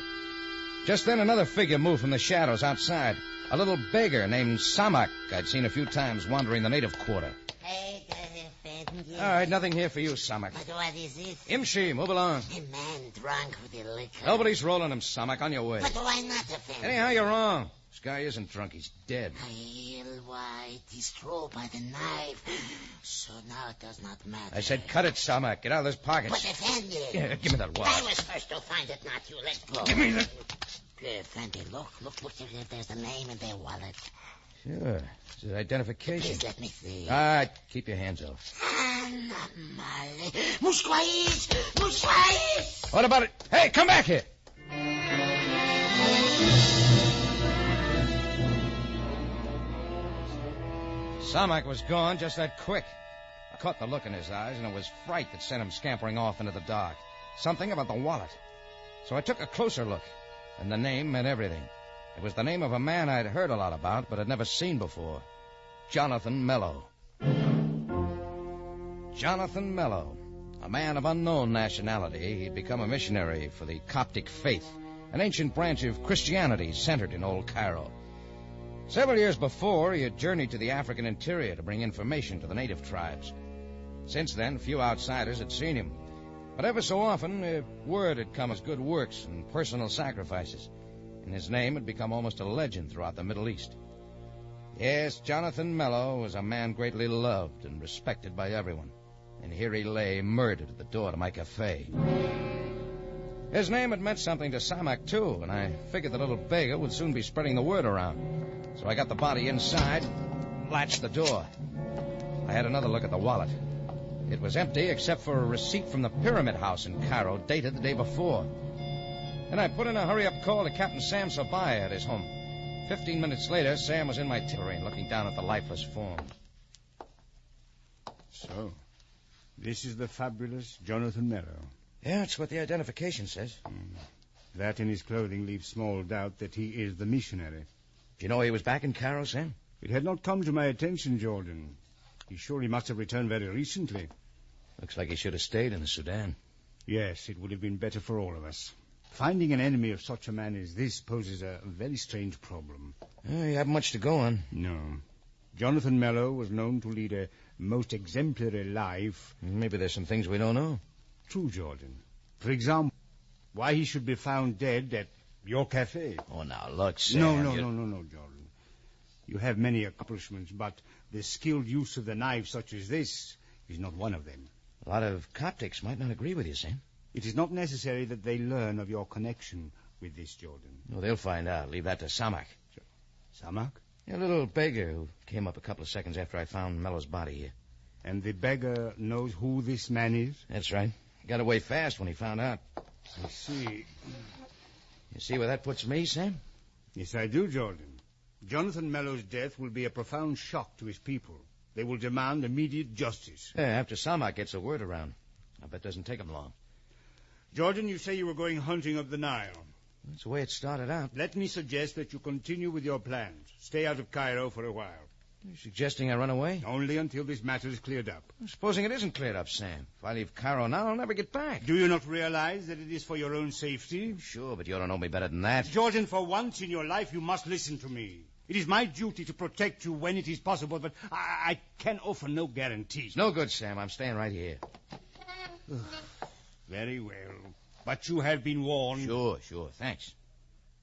Just then another figure moved from the shadows outside. A little beggar named Samak I'd seen a few times wandering the native quarter. All right, nothing here for you, Samak. But what is it? Imshi, move along. A man drunk with the liquor. Nobody's rolling him, Samak. On your way. But why not, Effendi? Anyhow, you're wrong. This guy isn't drunk. He's dead. Pale white. He's thrown by the knife. So now it does not matter. I said cut it, Samak. Get out of those pockets. But Effendi. Yeah, give me that wallet. I was first to find it, not you. Let go. Give me that. Effendi, look. There's a name in their wallet. Sure. It's his identification. Please let me see. All right, keep your hands off. Musquais! What about it? Hey, come back here. Samak was gone just that quick. I caught the look in his eyes, and it was fright that sent him scampering off into the dark. Something about the wallet. So I took a closer look, and the name meant everything. It was the name of a man I'd heard a lot about, but had never seen before. Jonathan Mello. Jonathan Mello, a man of unknown nationality. He'd become a missionary for the Coptic faith. an ancient branch of Christianity centered in Old Cairo. Several years before, he had journeyed to the African interior to bring information to the native tribes. Since then, few outsiders had seen him. But ever so often, word had come as good works and personal sacrifices, and his name had become almost a legend throughout the Middle East. Yes, Jonathan Mello was a man greatly loved and respected by everyone, and here he lay murdered at the door to my cafe. His name had meant something to Samak, too, and I figured the little beggar would soon be spreading the word around. So I got the body inside, latched the door. I had another look at the wallet. It was empty except for a receipt from the Pyramid House in Cairo, dated the day before. Then I put in a hurry-up call to Captain Sam Sabaya at his home. 15 minutes later, Sam was in my terrain looking down at the lifeless form. So, this is the fabulous Jonathan Mello. Yeah, that's what the identification says. That in his clothing leaves small doubt that he is the missionary. Do you know he was back in Cairo, Sam? It had not come to my attention, Jordan. He surely must have returned very recently. Looks like he should have stayed in the Sudan. Yes, it would have been better for all of us. Finding an enemy of such a man as this poses a very strange problem. You haven't much to go on. No. Jonathan Mello was known to lead a most exemplary life. Maybe there's some things we don't know. True, Jordan. For example, why he should be found dead at your cafe. Oh, now, look, Sam... No, Jordan. You have many accomplishments, but the skilled use of the knife such as this is not one of them. A lot of Coptics might not agree with you, Sam. It is not necessary that they learn of your connection with this, Jordan. No, they'll find out. Leave that to Samak. Samak? A little beggar who came up a couple of seconds after I found Mello's body here. And the beggar knows who this man is? That's right. He got away fast when he found out. I see. You see where that puts me, Sam? Yes, I do, Jordan. Jonathan Mello's death will be a profound shock to his people. They will demand immediate justice. Yeah, after Samak gets a word around. I bet it doesn't take him long. Jordan, you say you were going hunting up the Nile. That's the way it started out. Let me suggest that you continue with your plans. Stay out of Cairo for a while. You're suggesting I run away? Only until this matter is cleared up. Supposing it isn't cleared up, Sam. If I leave Cairo now, I'll never get back. Do you not realize that it is for your own safety? Sure, but you don't know me better than that. Jordan, for once in your life, you must listen to me. It is my duty to protect you when it is possible, but I can offer no guarantees. No good, Sam. I'm staying right here. Very well. But you have been warned. Sure. Thanks.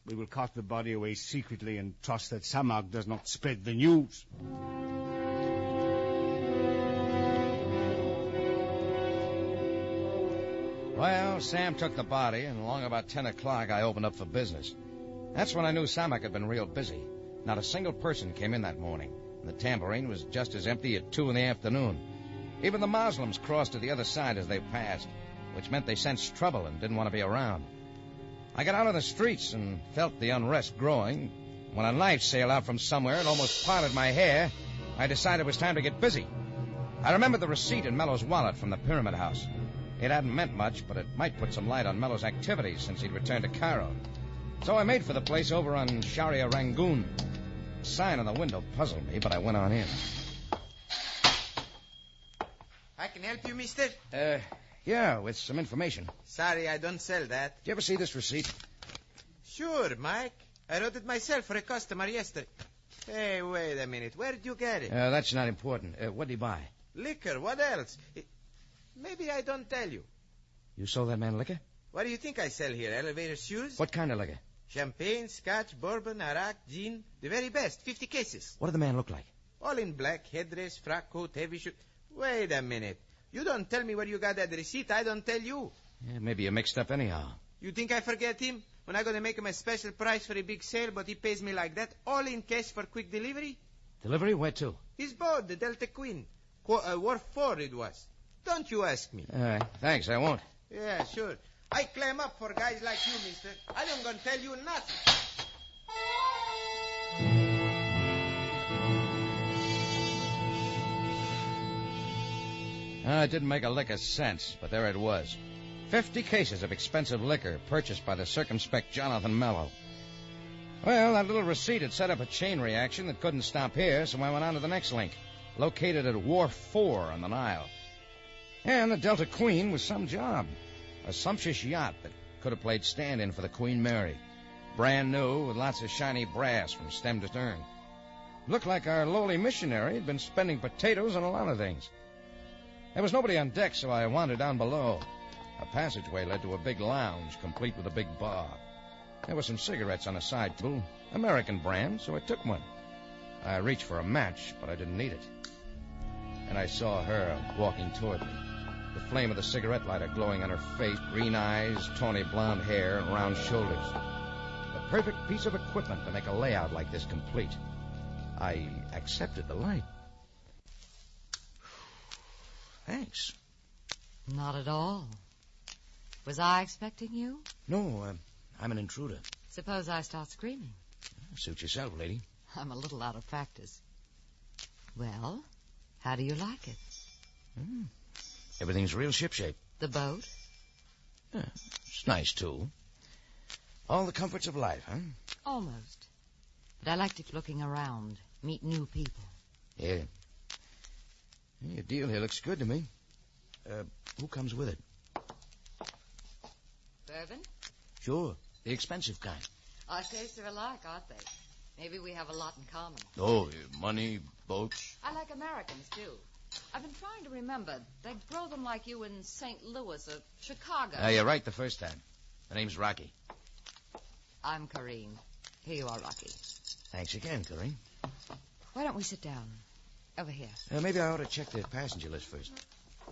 We will cart the body away secretly and trust that Samak does not spread the news. Well, Sam took the body, and along about 10 o'clock, I opened up for business. That's when I knew Samak had been real busy. Not a single person came in that morning, and the tambourine was just as empty at 2 in the afternoon. Even the Muslims crossed to the other side as they passed, which meant they sensed trouble and didn't want to be around. I got out on the streets and felt the unrest growing. When a knife sailed out from somewhere and almost parted my hair, I decided it was time to get busy. I remembered the receipt in Mello's wallet from the Pyramid House. It hadn't meant much, but it might put some light on Mello's activities since he'd returned to Cairo. So I made for the place over on Sharia Rangoon. The sign on the window puzzled me, but I went on in. I can help you, mister? Yeah, with some information. Sorry, I don't sell that. Did you ever see this receipt? Sure, Mike. I wrote it myself for a customer yesterday. Hey, wait a minute. Where did you get it? That's not important. What did he buy? Liquor. What else? Maybe I don't tell you. You sold that man liquor? What do you think I sell here? Elevator shoes? What kind of liquor? Champagne, scotch, bourbon, arak, gin. The very best. 50 cases. What did the man look like? All in black. Headdress, frock coat, heavy shoes. Wait a minute. You don't tell me where you got that receipt. I don't tell you. Yeah, maybe you mixed up anyhow. You think I forget him? When I going to make him a special price for a big sale, but he pays me like that? All in cash for quick delivery? Delivery? Where to? His boat, the Delta Queen. Wharf 4 it was. Don't you ask me. All right. Thanks, I won't. Yeah, sure. I climb up for guys like you, mister. I don't gonna tell you nothing. It didn't make a lick of sense, but there it was. 50 cases of expensive liquor purchased by the circumspect Jonathan Mello. Well, that little receipt had set up a chain reaction that couldn't stop here, so I went on to the next link, located at Wharf 4 on the Nile. And the Delta Queen was some job. A sumptuous yacht that could have played stand-in for the Queen Mary. Brand new, with lots of shiny brass from stem to stern. Looked like our lowly missionary had been spending potatoes on a lot of things. There was nobody on deck, so I wandered down below. A passageway led to a big lounge, complete with a big bar. There were some cigarettes on a side table, American brand, so I took one. I reached for a match, but I didn't need it. And I saw her walking toward me, the flame of the cigarette lighter glowing on her face, green eyes, tawny blonde hair, and round shoulders. The perfect piece of equipment to make a layout like this complete. I accepted the light. Thanks. Not at all. Was I expecting you? No, I'm an intruder. Suppose I start screaming. Suit yourself, lady. I'm a little out of practice. Well, how do you like it? Everything's real shipshape. The boat? It's nice, too. All the comforts of life, huh? Almost. But I liked it looking around, meet new people. Yeah. Your deal here looks good to me. Who comes with it? Bourbon? Sure, the expensive kind. Our tastes are alike, aren't they? Maybe we have a lot in common. Oh, money, boats. I like Americans, too. I've been trying to remember. They grow them like you in St. Louis or Chicago. You're right the first time. The name's Rocky. I'm Corrine. Here you are, Rocky. Thanks again, Corrine. Why don't we sit down? Over here. Maybe I ought to check the passenger list first.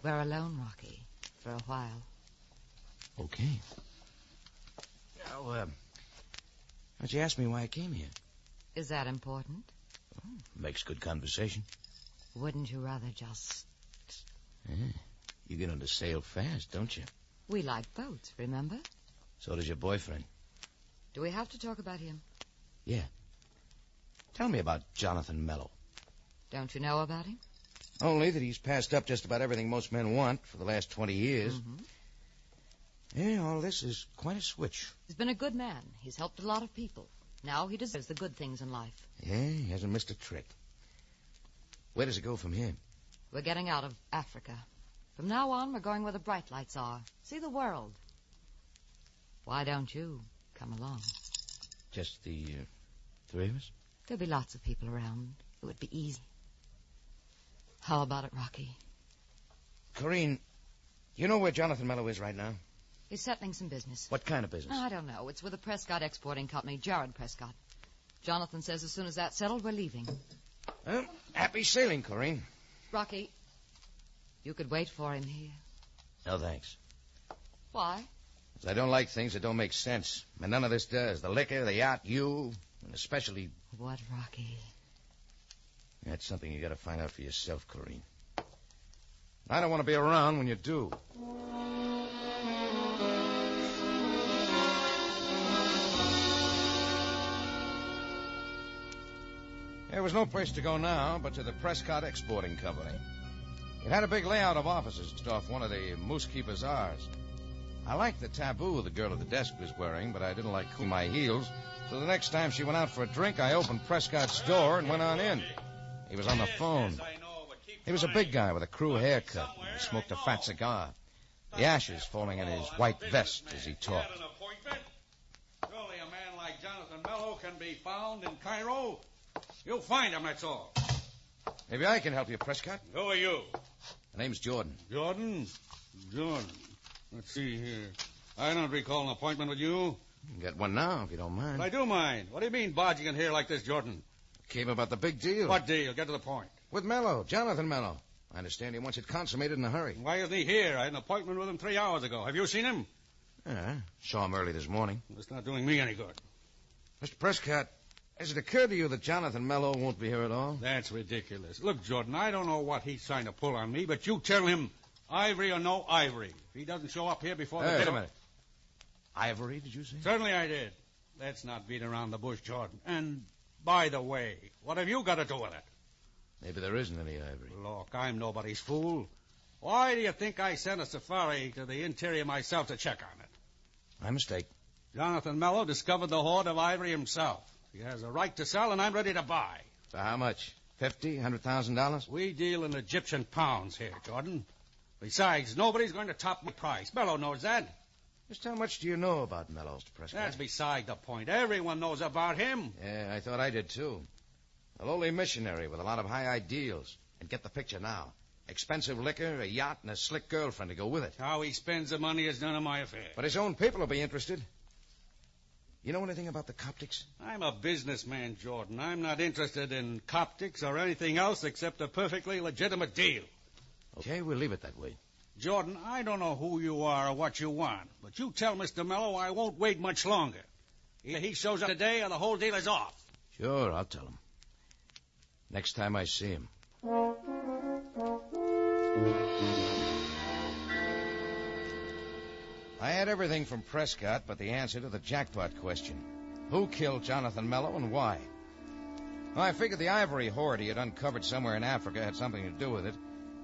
We're alone, Rocky, for a while. Okay. Now, why'd you ask me why I came here? Is that important? Makes good conversation. Wouldn't you rather just... You get on to sail fast, don't you? We like boats, remember? So does your boyfriend. Do we have to talk about him? Yeah. Tell me about Jonathan Mello. Don't you know about him? Only that he's passed up just about everything most men want for the last 20 years. Yeah, all this is quite a switch. He's been a good man. He's helped a lot of people. Now he deserves the good things in life. Yeah, he hasn't missed a trick. Where does it go from here? We're getting out of Africa. From now on, we're going where the bright lights are. See the world. Why don't you come along? Just the three of us? There'll be lots of people around. It would be easy. How about it, Rocky? Corrine, you know where Jonathan Mello is right now? He's settling some business. What kind of business? I don't know. It's with a Prescott exporting company, Jared Prescott. Jonathan says as soon as that's settled, we're leaving. Well, happy sailing, Corrine. Rocky, you could wait for him here. No, thanks. Why? 'Cause I don't like things that don't make sense. And none of this does. The liquor, the yacht, you, and especially... What, Rocky? That's something you got to find out for yourself, Corrine. I don't want to be around when you do. There was no place to go now but to the Prescott Exporting Company. It had a big layout of offices just off one of the Moosekeep Bazaars. I liked the taboo the girl at the desk was wearing, but I didn't like cooling my heels, so the next time she went out for a drink, I opened Prescott's door and went on in. He was on the phone. He was a big guy with a crew haircut. He smoked a fat cigar, the ashes falling in his white vest as he talked. Surely a man like Jonathan Mello can be found in Cairo. You'll find him, that's all. Maybe I can help you, Prescott. Who are you? The name's Jordan. Jordan? Jordan. Let's see here. I don't recall an appointment with you. You can get one now, if you don't mind. I do mind. What do you mean barging in here like this, Jordan? Came about the big deal. What deal? Get to the point. With Mello, Jonathan Mello. I understand he wants it consummated in a hurry. Why isn't he here? I had an appointment with him 3 hours ago. Have you seen him? Yeah, saw him early this morning. It's not doing me any good. Mr. Prescott, has it occurred to you that Jonathan Mello won't be here at all? That's ridiculous. Look, Jordan, I don't know what he's trying to pull on me, but you tell him ivory or no ivory. If he doesn't show up here before the... Wait a minute. Ivory, did you say? Certainly I did. Let's not beat around the bush, Jordan. And, by the way, what have you got to do with it? Maybe there isn't any ivory. Look, I'm nobody's fool. Why do you think I sent a safari to the interior myself to check on it? My mistake. Jonathan Mello discovered the hoard of ivory himself. He has a right to sell, and I'm ready to buy. For how much? $50,000, $100,000? We deal in Egyptian pounds here, Jordan. Besides, nobody's going to top my price. Mello knows that. Just how much do you know about Mello, Mr. Prescott? That's beside the point. Everyone knows about him. Yeah, I thought I did, too. A lowly missionary with a lot of high ideals. And get the picture now. Expensive liquor, a yacht, and a slick girlfriend to go with it. How he spends the money is none of my affair. But his own people will be interested. You know anything about the Coptics? I'm a businessman, Jordan. I'm not interested in Coptics or anything else except a perfectly legitimate deal. Okay, we'll leave it that way. Jordan, I don't know who you are or what you want, but you tell Mr. Mello I won't wait much longer. Either he shows up today or the whole deal is off. Sure, I'll tell him. Next time I see him. I had everything from Prescott but the answer to the jackpot question. Who killed Jonathan Mello and why? Well, I figured the ivory hoard he had uncovered somewhere in Africa had something to do with it.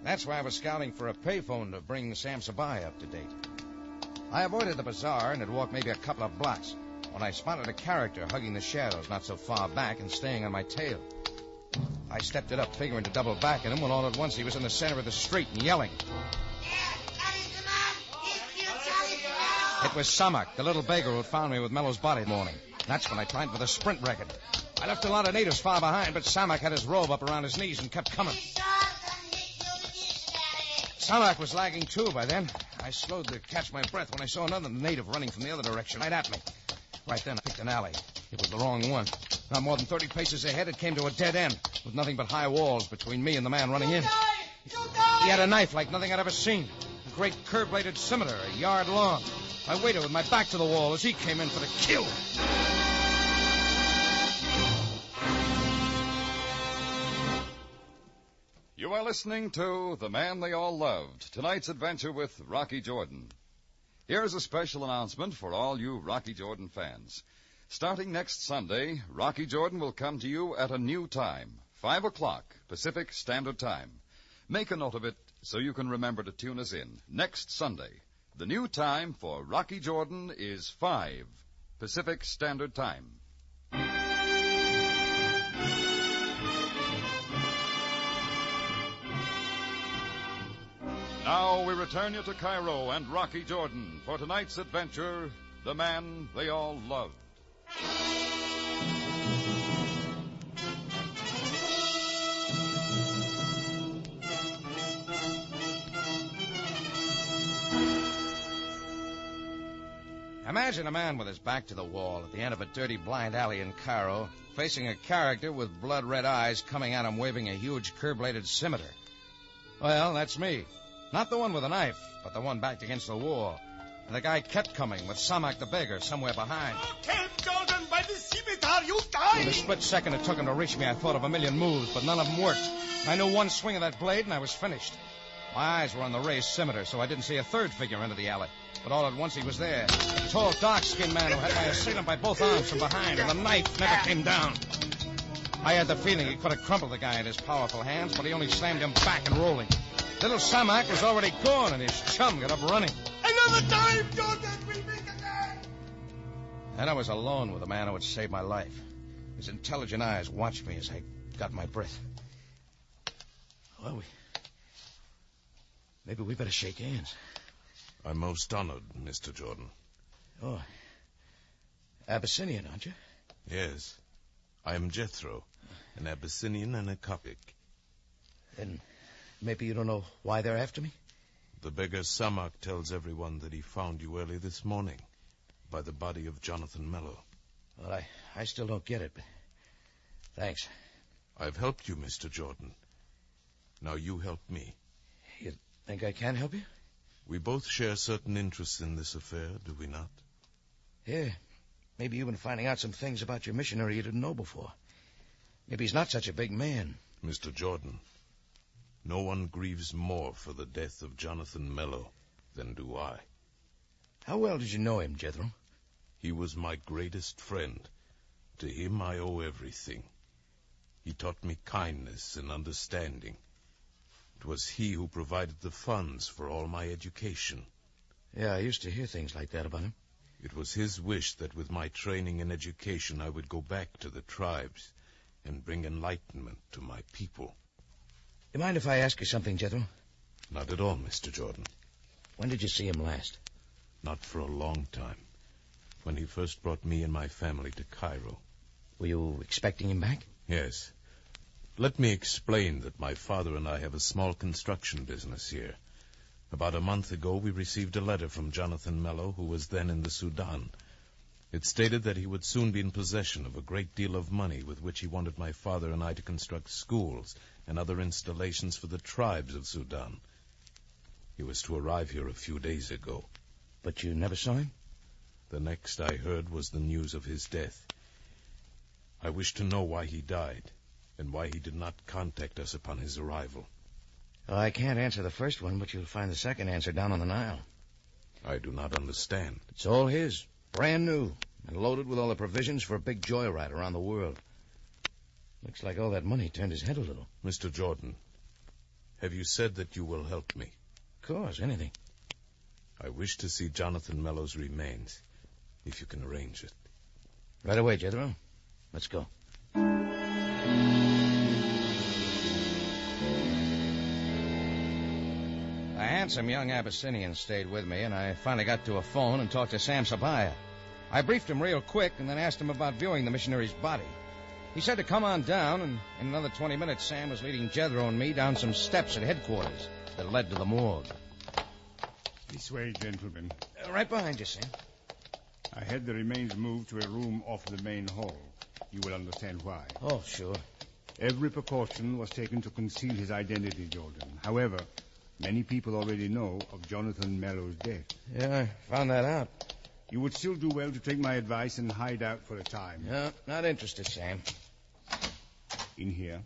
That's why I was scouting for a payphone to bring Sam Sabai up to date. I avoided the bazaar and had walked maybe a couple of blocks when I spotted a character hugging the shadows not so far back and staying on my tail. I stepped it up, figuring to double back at him, when all at once he was in the center of the street and yelling. It was Samak, the little beggar who found me with Mello's body morning. That's when I climbed for the sprint record. I left a lot of natives far behind, but Samak had his robe up around his knees and kept coming. Samak was lagging, too, by then. I slowed to catch my breath when I saw another native running from the other direction, right at me. Right then, I picked an alley. It was the wrong one. Not more than 30 paces ahead, it came to a dead end, with nothing but high walls between me and the man running in. He had a knife like nothing I'd ever seen. A great curved-bladed scimitar, a yard long. I waited with my back to the wall as he came in for the kill. You are listening to The Man They All Loved, tonight's adventure with Rocky Jordan. Here's a special announcement for all you Rocky Jordan fans. Starting next Sunday, Rocky Jordan will come to you at a new time, 5 o'clock Pacific Standard Time. Make a note of it so you can remember to tune us in next Sunday. The new time for Rocky Jordan is 5 Pacific Standard Time. Now we return you to Cairo and Rocky Jordan for tonight's adventure, The Man They All Loved. Imagine a man with his back to the wall at the end of a dirty blind alley in Cairo, facing a character with blood-red eyes coming at him waving a huge curb-bladed scimitar. Well, that's me. Not the one with a knife, but the one backed against the wall. And the guy kept coming with Samak the beggar somewhere behind. Killed Jordan by the scimitar, you die! In the split second it took him to reach me, I thought of a million moves, but none of them worked. I knew one swing of that blade, and I was finished. My eyes were on the raised scimitar, so I didn't see a third figure into the alley. But all at once he was there. A tall, dark-skinned man who had my assailant by both arms from behind, and the knife never came down. I had the feeling he could have crumpled the guy in his powerful hands, but he only slammed him back and rolling. Little Samak was already gone, and his chum got up running. Another time, Jordan, we'll meet again! And I was alone with the man who had saved my life. His intelligent eyes watched me as I got my breath. Well, maybe we better shake hands. I'm most honored, Mr. Jordan. Oh, Abyssinian, aren't you? Yes. I am Jethro, an Abyssinian and a Coptic. Then maybe you don't know why they're after me? The beggar Samak tells everyone that he found you early this morning by the body of Jonathan Mello. Well, I still don't get it, but thanks. I've helped you, Mr. Jordan. Now you help me. You think I can help you? We both share certain interests in this affair, do we not? Yeah. Maybe you've been finding out some things about your missionary you didn't know before. Maybe he's not such a big man. Mr. Jordan, no one grieves more for the death of Jonathan Mello than do I. How well did you know him, Jethro? He was my greatest friend. To him I owe everything. He taught me kindness and understanding. It was he who provided the funds for all my education. Yeah, I used to hear things like that about him. It was his wish that with my training and education I would go back to the tribes and bring enlightenment to my people. You mind if I ask you something, Jethro? Not at all, Mr. Jordan. When did you see him last? Not for a long time. When he first brought me and my family to Cairo. Were you expecting him back? Yes. Let me explain that my father and I have a small construction business here. About a month ago, we received a letter from Jonathan Mello, who was then in the Sudan. It stated that he would soon be in possession of a great deal of money with which he wanted my father and I to construct schools and other installations for the tribes of Sudan. He was to arrive here a few days ago. But you never saw him? The next I heard was the news of his death. I wish to know why he died, and why he did not contact us upon his arrival. Well, I can't answer the first one, but you'll find the second answer down on the Nile. I do not understand. It's all his, brand new, and loaded with all the provisions for a big joyride around the world. Looks like all that money turned his head a little. Mr. Jordan, have you said that you will help me? Of course, anything. I wish to see Jonathan Mello's remains, if you can arrange it. Right away, Jethro. Let's go. A handsome young Abyssinian stayed with me, and I finally got to a phone and talked to Sam Sabaya. I briefed him real quick and then asked him about viewing the missionary's body. He said to come on down, and in another 20 minutes, Sam was leading Jethro and me down some steps at headquarters that led to the morgue. This way, gentlemen. Right behind you, Sam. I had the remains moved to a room off the main hall. You will understand why. Oh, sure. Every precaution was taken to conceal his identity, Jordan. However, many people already know of Jonathan Mello's death. Yeah, I found that out. You would still do well to take my advice and hide out for a time. No, not interested, Sam. In here.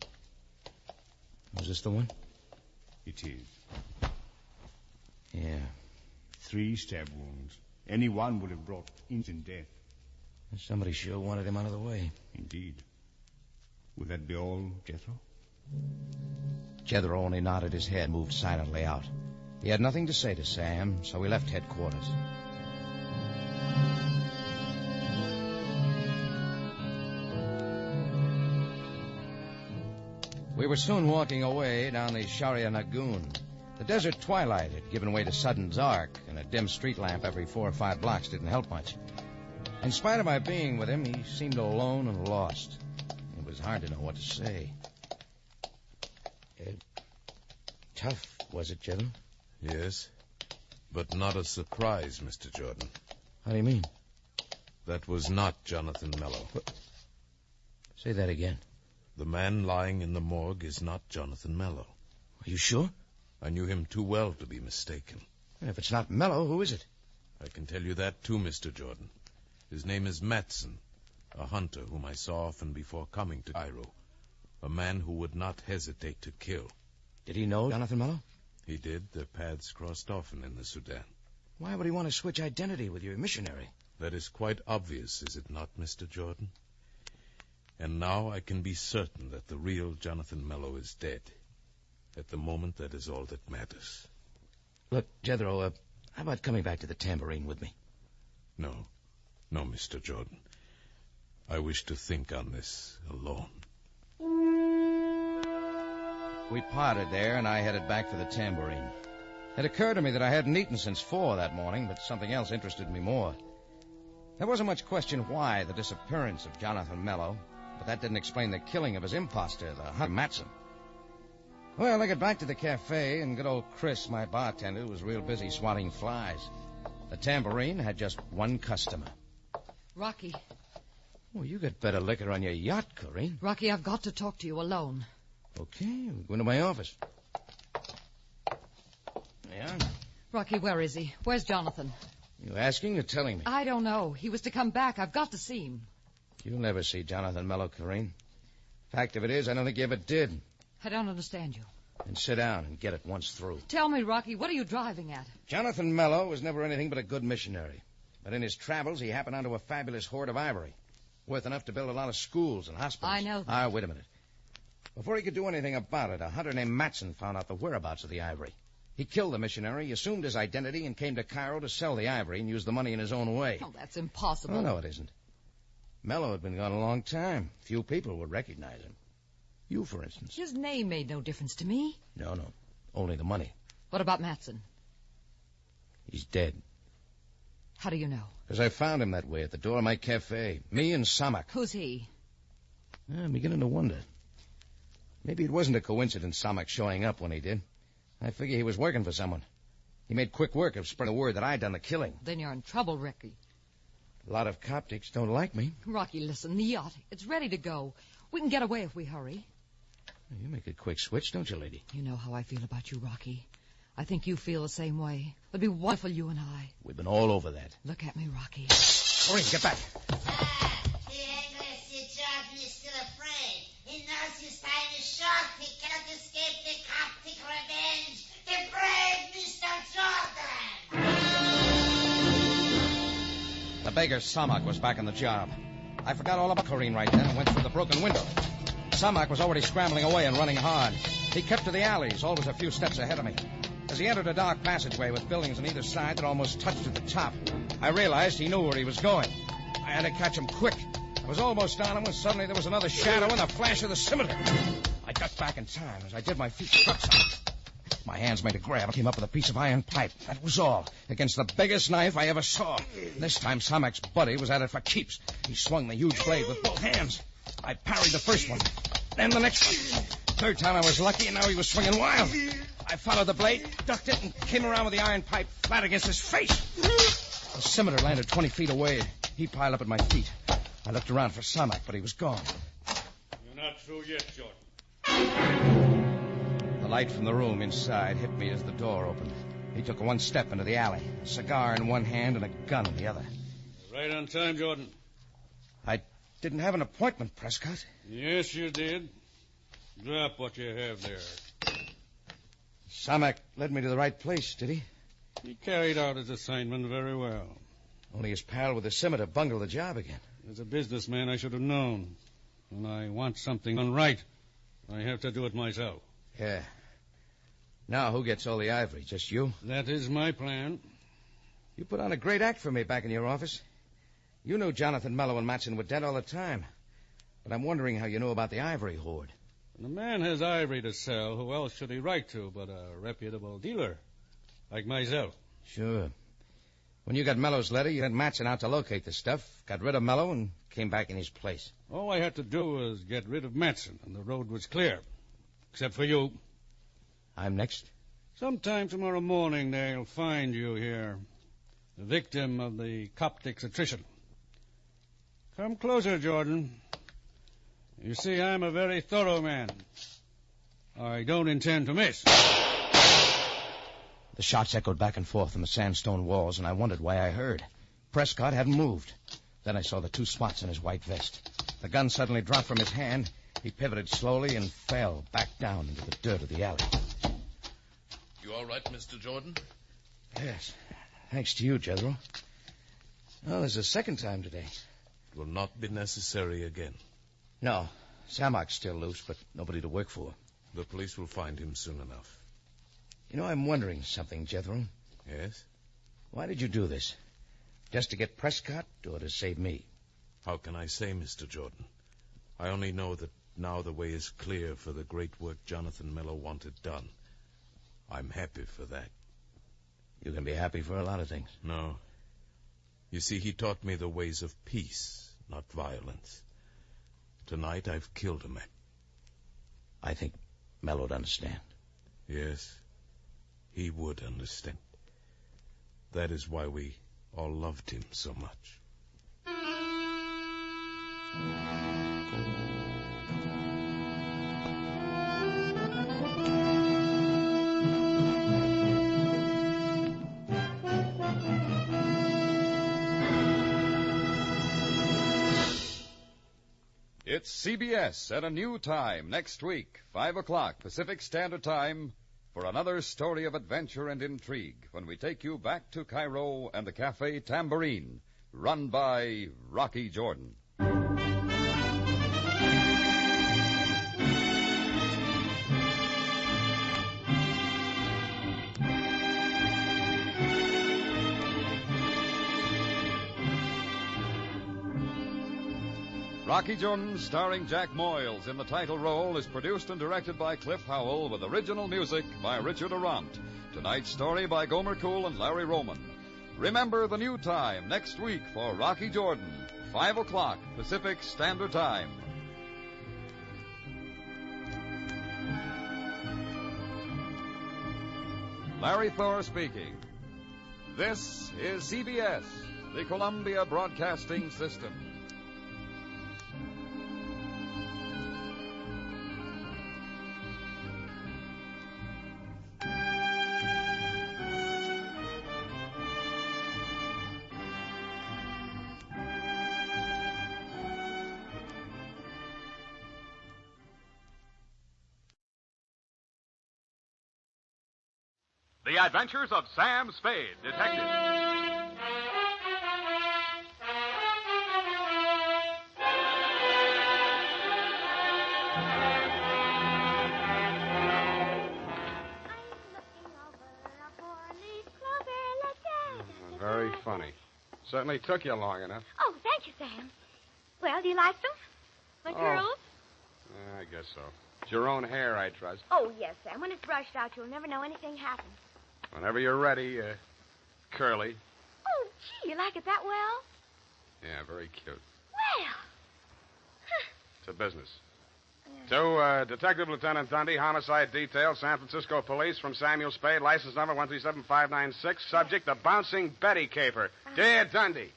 Was this the one? It is. Yeah. 3 stab wounds. Any one would have brought instant death. Somebody sure wanted him out of the way. Indeed. Would that be all, Jethro? Jethro only nodded his head, moved silently out. He had nothing to say to Sam, so we left headquarters. We were soon walking away down the Sharia Lagoon. The desert twilight had given way to sudden dark, and a dim street lamp every 4 or 5 blocks didn't help much. In spite of my being with him, he seemed alone and lost. It was hard to know what to say. Tough, was it, Jethro? Yes, but not a surprise, Mr. Jordan. How do you mean? That was not Jonathan Mello. Say that again. The man lying in the morgue is not Jonathan Mello. Are you sure? I knew him too well to be mistaken. If it's not Mello, who is it? I can tell you that, too, Mr. Jordan. His name is Matson, a hunter whom I saw often before coming to Cairo. A man who would not hesitate to kill. Did he know Jonathan Mello? He did. Their paths crossed often in the Sudan. Why would he want to switch identity with your missionary? That is quite obvious, is it not, Mr. Jordan? And now I can be certain that the real Jonathan Mello is dead. At the moment, that is all that matters. Look, Jethro, how about coming back to the tambourine with me? No, Mr. Jordan. I wish to think on this alone. We parted there, and I headed back for the tambourine. It occurred to me that I hadn't eaten since 4 that morning, but something else interested me more. There wasn't much question why the disappearance of Jonathan Mello, but that didn't explain the killing of his imposter, the hunter Matson. Well, I got back to the cafe, and good old Chris, my bartender, was real busy swatting flies. The tambourine had just one customer. Rocky. Oh, you got better liquor on your yacht, Corinne. Rocky, I've got to talk to you alone. Okay, we'll go into my office. Yeah? Rocky, where is he? Where's Jonathan? You asking or telling me? I don't know. He was to come back. I've got to see him. You'll never see Jonathan Mello, Corinne. Fact of it is, I don't think you ever did. I don't understand you. Then sit down and get it once through. Tell me, Rocky, what are you driving at? Jonathan Mello was never anything but a good missionary. But in his travels, he happened onto a fabulous hoard of ivory. Worth enough to build a lot of schools and hospitals. I know that. Wait a minute. Before he could do anything about it, a hunter named Matson found out the whereabouts of the ivory. He killed the missionary, assumed his identity, and came to Cairo to sell the ivory and use the money in his own way. Oh, that's impossible. Oh, no, it isn't. Mello had been gone a long time. Few people would recognize him. You, for instance. His name made no difference to me. No. Only the money. What about Matson? He's dead. How do you know? Because I found him that way at the door of my cafe. Me and Samak. Who's he? I'm beginning to wonder. Maybe it wasn't a coincidence Samak showing up when he did. I figure he was working for someone. He made quick work of spreading the word that I'd done the killing. Then you're in trouble, Ricky. A lot of Coptics don't like me. Rocky, listen, the yacht, it's ready to go. We can get away if we hurry. You make a quick switch, don't you, lady? You know how I feel about you, Rocky. I think you feel the same way. It'd be wonderful, you and I. We've been all over that. Look at me, Rocky. Maureen, get back. The English Jordan is still afraid. He knows his time is short. He cannot escape the Coptic revenge. The brave Mr. Jordan. The beggar Samak was back on the job. I forgot all about Corrine right then and went through the broken window. Samak was already scrambling away and running hard. He kept to the alleys, always a few steps ahead of me. As he entered a dark passageway with buildings on either side that almost touched at the top, I realized he knew where he was going. I had to catch him quick. I was almost on him when suddenly there was another shadow and the flash of the scimitar. I got back in time. As I did, my feet struck something. My hands made a grab. I came up with a piece of iron pipe. That was all. Against the biggest knife I ever saw. This time, Samak's buddy was at it for keeps. He swung the huge blade with both hands. I parried the first one, then the next one. Third time I was lucky, and now he was swinging wild. I followed the blade, ducked it, and came around with the iron pipe flat against his face. The scimitar landed 20 feet away. He piled up at my feet. I looked around for Samak, but he was gone. You're not through yet, Jordan. The light from the room inside hit me as the door opened. He took one step into the alley, a cigar in one hand and a gun in the other. Right on time, Jordan. I didn't have an appointment, Prescott. Yes, you did. Drop what you have there. Samak led me to the right place, did he? He carried out his assignment very well. Only his pal with the scimitar bungled the job again. As a businessman, I should have known. When I want something done right, I have to do it myself. Yeah. Now, who gets all the ivory? Just you? That is my plan. You put on a great act for me back in your office. You knew Jonathan Mello and Matson were dead all the time. But I'm wondering how you know about the ivory hoard. When a man has ivory to sell, who else should he write to but a reputable dealer like myself? Sure. When you got Mello's letter, you had Matson out to locate the stuff, got rid of Mello, and came back in his place. All I had to do was get rid of Matson, and the road was clear. Except for you. I'm next? Sometime tomorrow morning they'll find you here, the victim of the Coptic's attrition. Come closer, Jordan. You see, I'm a very thorough man. I don't intend to miss. The shots echoed back and forth on the sandstone walls, and I wondered why I heard. Prescott hadn't moved. Then I saw the two spots in his white vest. The gun suddenly dropped from his hand. He pivoted slowly and fell back down into the dirt of the alley. You all right, Mr. Jordan? Yes. Thanks to you, Jethro. Well, there's a second time today. It will not be necessary again. No. Samak's still loose, but nobody to work for. The police will find him soon enough. You know, I'm wondering something, Jethro. Yes? Why did you do this? Just to get Prescott or to save me? How can I say, Mr. Jordan? I only know that now the way is clear for the great work Jonathan Mello wanted done. I'm happy for that. You can be happy for a lot of things. No. You see, he taught me the ways of peace, not violence. Tonight I've killed a man. I think Mello'd understand. Yes, he would understand. That is why we all loved him so much. It's CBS at a new time next week, 5 o'clock Pacific Standard Time, for another story of adventure and intrigue when we take you back to Cairo and the Cafe Tambourine, run by Rocky Jordan. Rocky Jordan, starring Jack Moyles in the title role, is produced and directed by Cliff Howell with original music by Richard Arant. Tonight's story by Gomer Cool and Larry Roman. Remember the new time next week for Rocky Jordan, 5 o'clock Pacific Standard Time. Larry Thor speaking. This is CBS, the Columbia Broadcasting System. The Adventures of Sam Spade, Detective. Very funny. Certainly took you long enough. Oh, thank you, Sam. Well, do you like them? My curls? Yeah, I guess so. It's your own hair, I trust. Oh, yes, Sam. When it's brushed out, you'll never know anything happened. Whenever you're ready, curly. Oh, gee, you like it that well? Yeah, very cute. Well. It's a business. To Detective Lieutenant Dundee, Homicide Detail, San Francisco Police, from Samuel Spade, license number 137596, subject the Bouncing Betty Caper. Dear Dundee.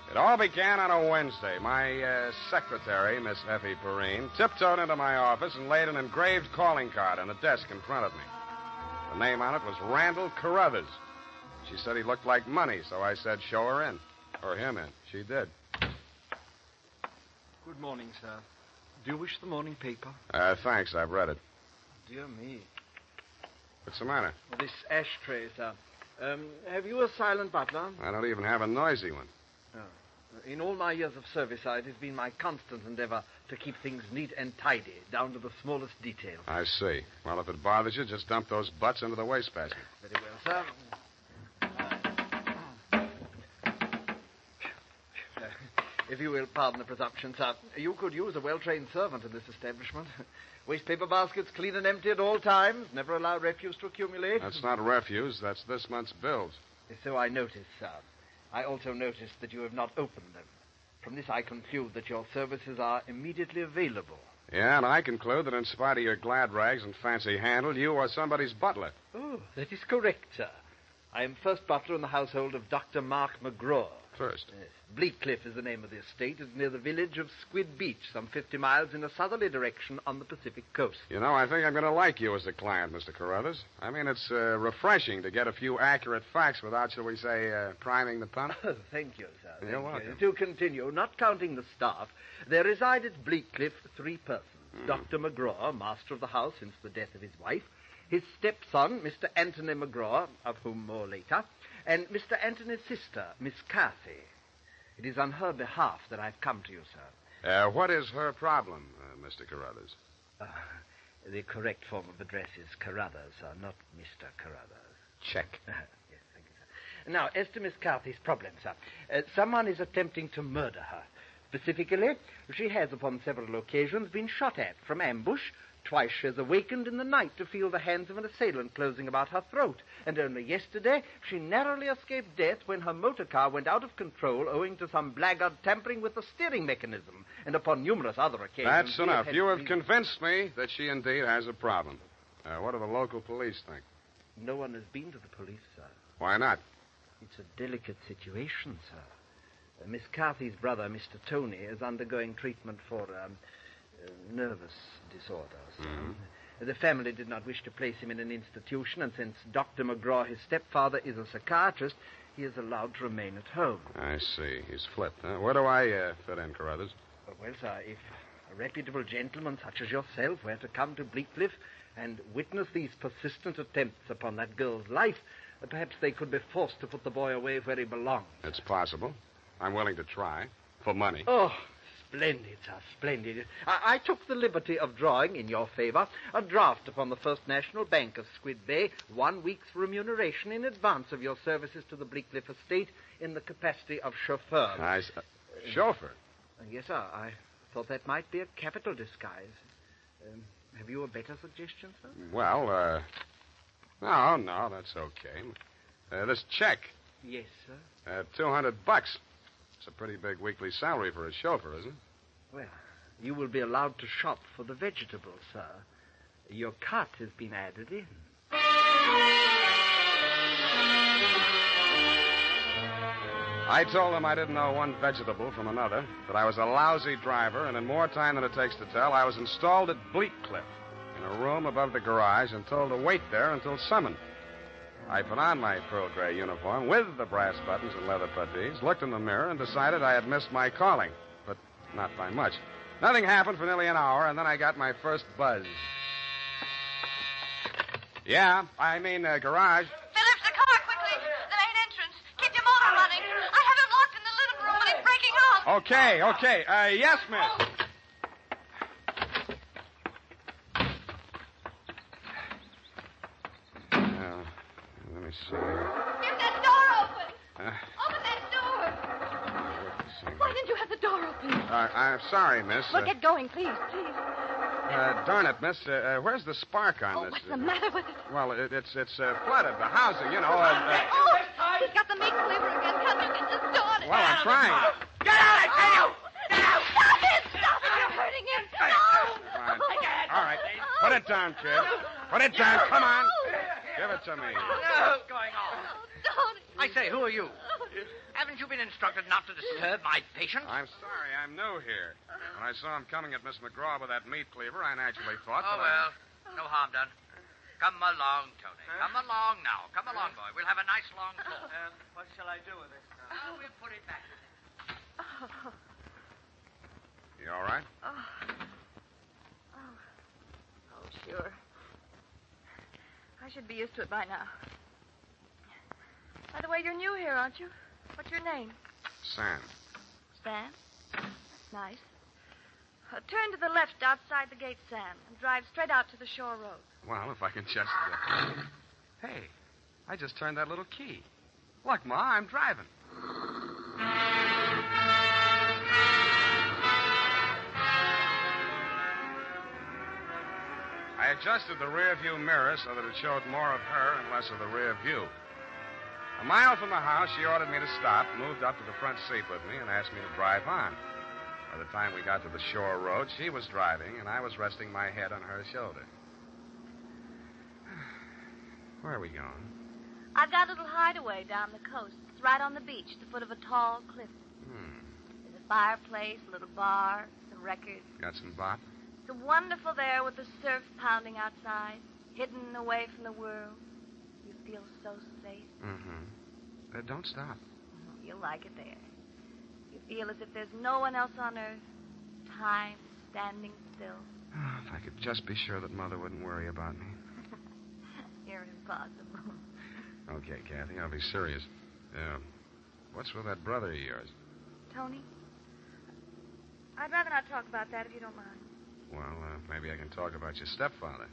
It all began on a Wednesday. My secretary, Miss Effie Perrine, tiptoed into my office and laid an engraved calling card on the desk in front of me. The name on it was Randall Carruthers. She said he looked like money, so I said, show her in. Or him in. She did. Good morning, sir. Do you wish the morning paper? Thanks, I've read it. Dear me. What's the matter? This ashtray, sir. Have you a silent butler? I don't even have a noisy one. Oh. In all my years of service, sir, it has been my constant endeavor to keep things neat and tidy, down to the smallest detail. I see. Well, if it bothers you, just dump those butts into the wastebasket. Very well, sir. If you will pardon the presumption, sir, you could use a well-trained servant in this establishment. Waste paper baskets clean and empty at all times. Never allow refuse to accumulate. That's not refuse. That's this month's bills. So I noticed, sir. I also noticed that you have not opened them. From this, I conclude that your services are immediately available. Yeah, and I conclude that in spite of your glad rags and fancy handle, you are somebody's butler. Oh, that is correct, sir. I am first butler in the household of Dr. Mark McGraw. First? Yes. Bleakcliff is the name of the estate. It's near the village of Squid Beach, some 50 miles in a southerly direction on the Pacific coast. You know, I think I'm going to like you as a client, Mr. Carruthers. I mean, it's refreshing to get a few accurate facts without, shall we say, priming the pump. Oh, thank you, sir. You're welcome. To continue, not counting the staff, there reside at Bleakcliff 3 persons. Dr. McGraw, master of the house since the death of his wife, his stepson, Mr. Anthony McGraw, of whom more later, and Mr. Anthony's sister, Miss Cathy. It is on her behalf that I've come to you, sir. What is her problem, Mr. Carruthers? The correct form of address is Carruthers, sir, not Mr. Carruthers. Check. Yes, thank you, sir. Now, as to Miss Cathy's problem, sir, someone is attempting to murder her. Specifically, she has upon several occasions been shot at from ambush. Twice she has awakened in the night to feel the hands of an assailant closing about her throat. And only yesterday, she narrowly escaped death when her motor car went out of control owing to some blackguard tampering with the steering mechanism. And upon numerous other occasions... That's enough. You have convinced me that she indeed has a problem. What do the local police think? No one has been to the police, sir. Why not? It's a delicate situation, sir. Miss Cathy's brother, Mr. Tony, is undergoing treatment for nervous disorders. Mm-hmm. The family did not wish to place him in an institution, and since Dr. McGraw, his stepfather, is a psychiatrist, he is allowed to remain at home. I see. He's flipped, huh? Where do I fit in, Carruthers? Well, sir, if a reputable gentleman such as yourself were to come to Bleakcliff and witness these persistent attempts upon that girl's life, perhaps they could be forced to put the boy away where he belongs. It's possible. I'm willing to try. For money. Oh, splendid, sir, splendid. I took the liberty of drawing, in your favor, a draft upon the First National Bank of Squid Bay, 1 week's remuneration in advance of your services to the Bleakcliff estate in the capacity of chauffeur. Chauffeur? Yes, sir. I thought that might be a capital disguise. Have you a better suggestion, sir? Well, no, that's okay. This check, Yes, sir. $200. It's a pretty big weekly salary for a chauffeur, isn't it? Well, you will be allowed to shop for the vegetables, sir. Your cut has been added in. I told him I didn't know one vegetable from another, that I was a lousy driver, and in more time than it takes to tell, I was installed at Bleak Cliff in a room above the garage and told to wait there until summoned. I put on my pearl gray uniform with the brass buttons and leather puttees, looked in the mirror, and decided I had missed my calling, but not by much. Nothing happened for nearly an hour, and then I got my first buzz. Yeah, I mean, garage. Phillips, the car, quickly. The main entrance. Keep your motor running. I have it locked in the living room, but it's breaking off. Okay. Yes, miss. Let me see. Get that door open. Open that door. Why didn't you have the door open? I'm sorry, miss. Well, get going, please. Darn it, miss. Where's the spark on this? What's the matter with it? Well, it's flooded. The house, you know. He's got the meat cleaver again. Can't you get this door? Well, I'm trying. Get out, I tell you! Get out! Stop it! You're hurting him. No! All right. Put it down, kid. Put it down. Come on. Give it to me. What's going on? Tony. I say, who are you? Haven't you been instructed not to disturb my patient? I'm sorry. I'm new here. When I saw him coming at Miss McGraw with that meat cleaver, I naturally thought Oh, well, no harm done. Come along, Tony. Come along now. Come along, boy. We'll have a nice long talk. What shall I do with it? We'll put it back. You all right? Oh, sure. I should be used to it by now. By the way, you're new here, aren't you? What's your name? Sam. Sam? That's nice. Turn to the left outside the gate, Sam, and drive straight out to the shore road. Well, if I can just... Hey, I just turned that little key. Look, Ma, I'm driving. I adjusted the rear view mirror so that it showed more of her and less of the rear view. A mile from the house, she ordered me to stop, moved up to the front seat with me, and asked me to drive on. By the time we got to the shore road, she was driving, and I was resting my head on her shoulder. Where are we going? I've got a little hideaway down the coast. It's right on the beach, at the foot of a tall cliff. There's a fireplace, a little bar, some records. Got some bop? It's wonderful there with the surf pounding outside, hidden away from the world. You feel so safe. Don't stop. You'll like it there. You feel as if there's no one else on earth. Time standing still. Oh, if I could just be sure that Mother wouldn't worry about me. You're impossible. Okay, Kathy, I'll be serious. What's with that brother of yours? Tony? I'd rather not talk about that if you don't mind. Well, maybe I can talk about your stepfather.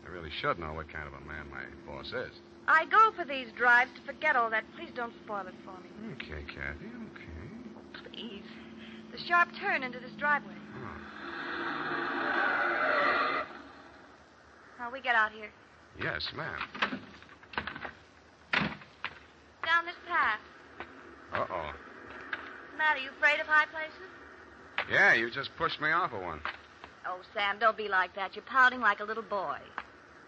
I really should know what kind of a man my boss is. I go for these drives to forget all that. Please don't spoil it for me. Okay, Kathy, okay. Please. The sharp turn into this driveway. Now, we get out here. Yes, ma'am. Down this path. Uh-oh. What's the matter? You afraid of high places? Yeah, you just pushed me off of one. Oh, Sam, don't be like that. You're pouting like a little boy.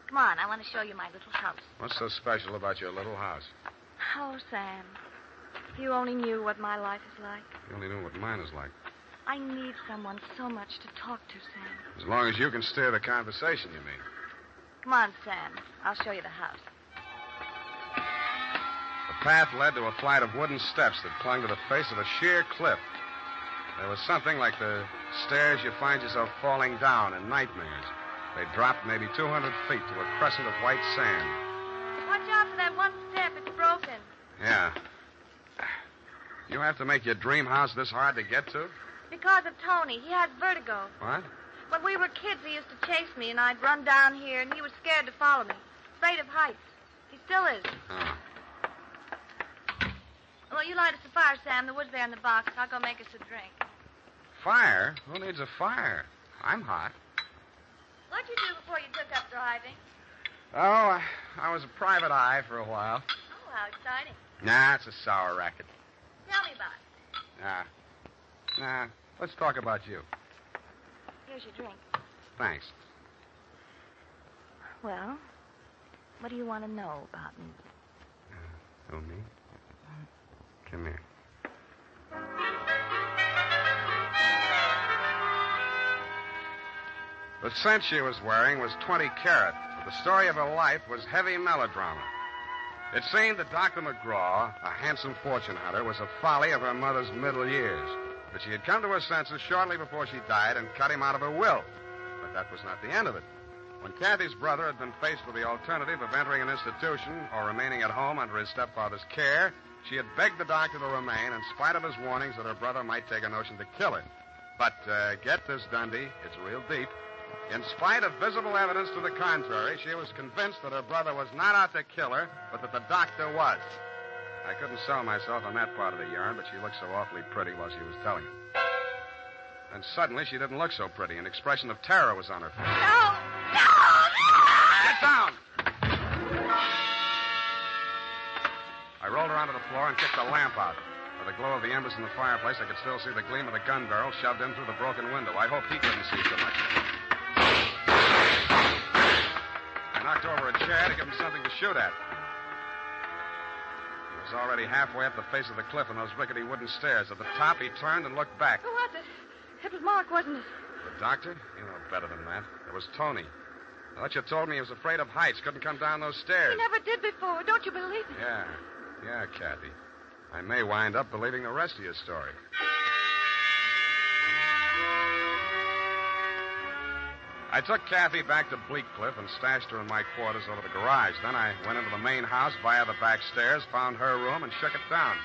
Come on, I want to show you my little house. What's so special about your little house? Oh, Sam, if you only knew what my life is like. You only knew what mine is like. I need someone so much to talk to, Sam. As long as you can steer the conversation, you mean. Come on, Sam. I'll show you the house. The path led to a flight of wooden steps that clung to the face of a sheer cliff. There was something like the stairs you find yourself falling down in nightmares. They dropped maybe 200 feet to a crescent of white sand. Watch out for that one step. It's broken. Yeah. You have to make your dream house this hard to get to? Because of Tony. He has vertigo. What? When we were kids, he used to chase me, and I'd run down here, and he was scared to follow me. Afraid of heights. He still is. Oh. Well, you light us a fire, Sam. The wood's there in the box. I'll go make us a drink. Fire? Who needs a fire? I'm hot. What'd you do before you took up driving? Oh, I was a private eye for a while. how exciting. Nah, it's a sour racket. Tell me about it. Nah. Let's talk about you. Here's your drink. Thanks. Well, what do you want to know about me? Who, me? Come here. The scent she was wearing was 20 carat, but the story of her life was heavy melodrama. It seemed that Dr. McGraw, a handsome fortune hunter, was a folly of her mother's middle years. But she had come to her senses shortly before she died and cut him out of her will. But that was not the end of it. When Kathy's brother had been faced with the alternative of entering an institution or remaining at home under his stepfather's care, she had begged the doctor to remain in spite of his warnings that her brother might take a notion to kill her. But get this, Dundee, it's real deep. In spite of visible evidence to the contrary, she was convinced that her brother was not out to kill her, but that the doctor was. I couldn't sell myself on that part of the yarn, but she looked so awfully pretty while she was telling it. Then suddenly she didn't look so pretty. An expression of terror was on her face. No! No! Get down! I rolled her onto the floor and kicked the lamp out. By the glow of the embers in the fireplace, I could still see the gleam of the gun barrel shoved in through the broken window. I hoped he couldn't see so much. I knocked over a chair to give him something to shoot at. He was already halfway up the face of the cliff on those rickety wooden stairs. At the top, he turned and looked back. Who was it? It was Mark, wasn't it? The doctor? You know better than that. It was Tony. I thought you told me he was afraid of heights, couldn't come down those stairs. He never did before. Don't you believe me? Yeah, Kathy. I may wind up believing the rest of your story. I took Kathy back to Bleak Cliff and stashed her in my quarters over the garage. Then I went into the main house via the back stairs, found her room, and shook it down.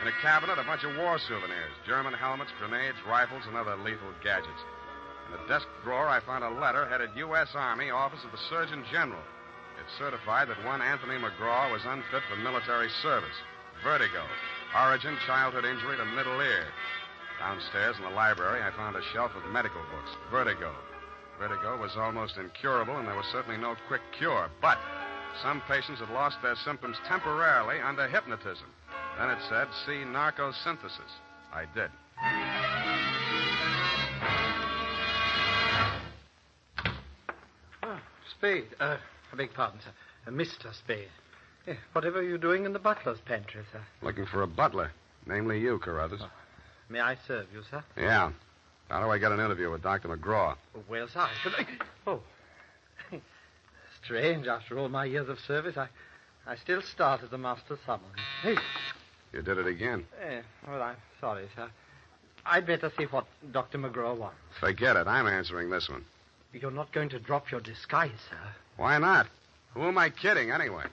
In a cabinet, a bunch of war souvenirs, German helmets, grenades, rifles, and other lethal gadgets. In a desk drawer, I found a letter headed U.S. Army, Office of the Surgeon General. It certified that one Anthony McGraw was unfit for military service. Vertigo. Origin, childhood injury to middle ear. Downstairs in the library, I found a shelf of medical books. Vertigo. Vertigo was almost incurable, and there was certainly no quick cure. But some patients had lost their symptoms temporarily under hypnotism. Then it said, see narcosynthesis. I did. Spade. I beg pardon, sir. Mr. Spade. Yeah, whatever are you doing in the butler's pantry, sir? Looking for a butler. Namely you, Carruthers. May I serve you, sir? Yeah. How do I get an interview with Dr. McGraw? Well, sir, I should... Oh. Strange, after all my years of service, I still start as a master summons. Hey. You did it again. Well, I'm sorry, sir. I'd better see what Dr. McGraw wants. Forget it. I'm answering this one. You're not going to drop your disguise, sir. Why not? Who am I kidding, anyway?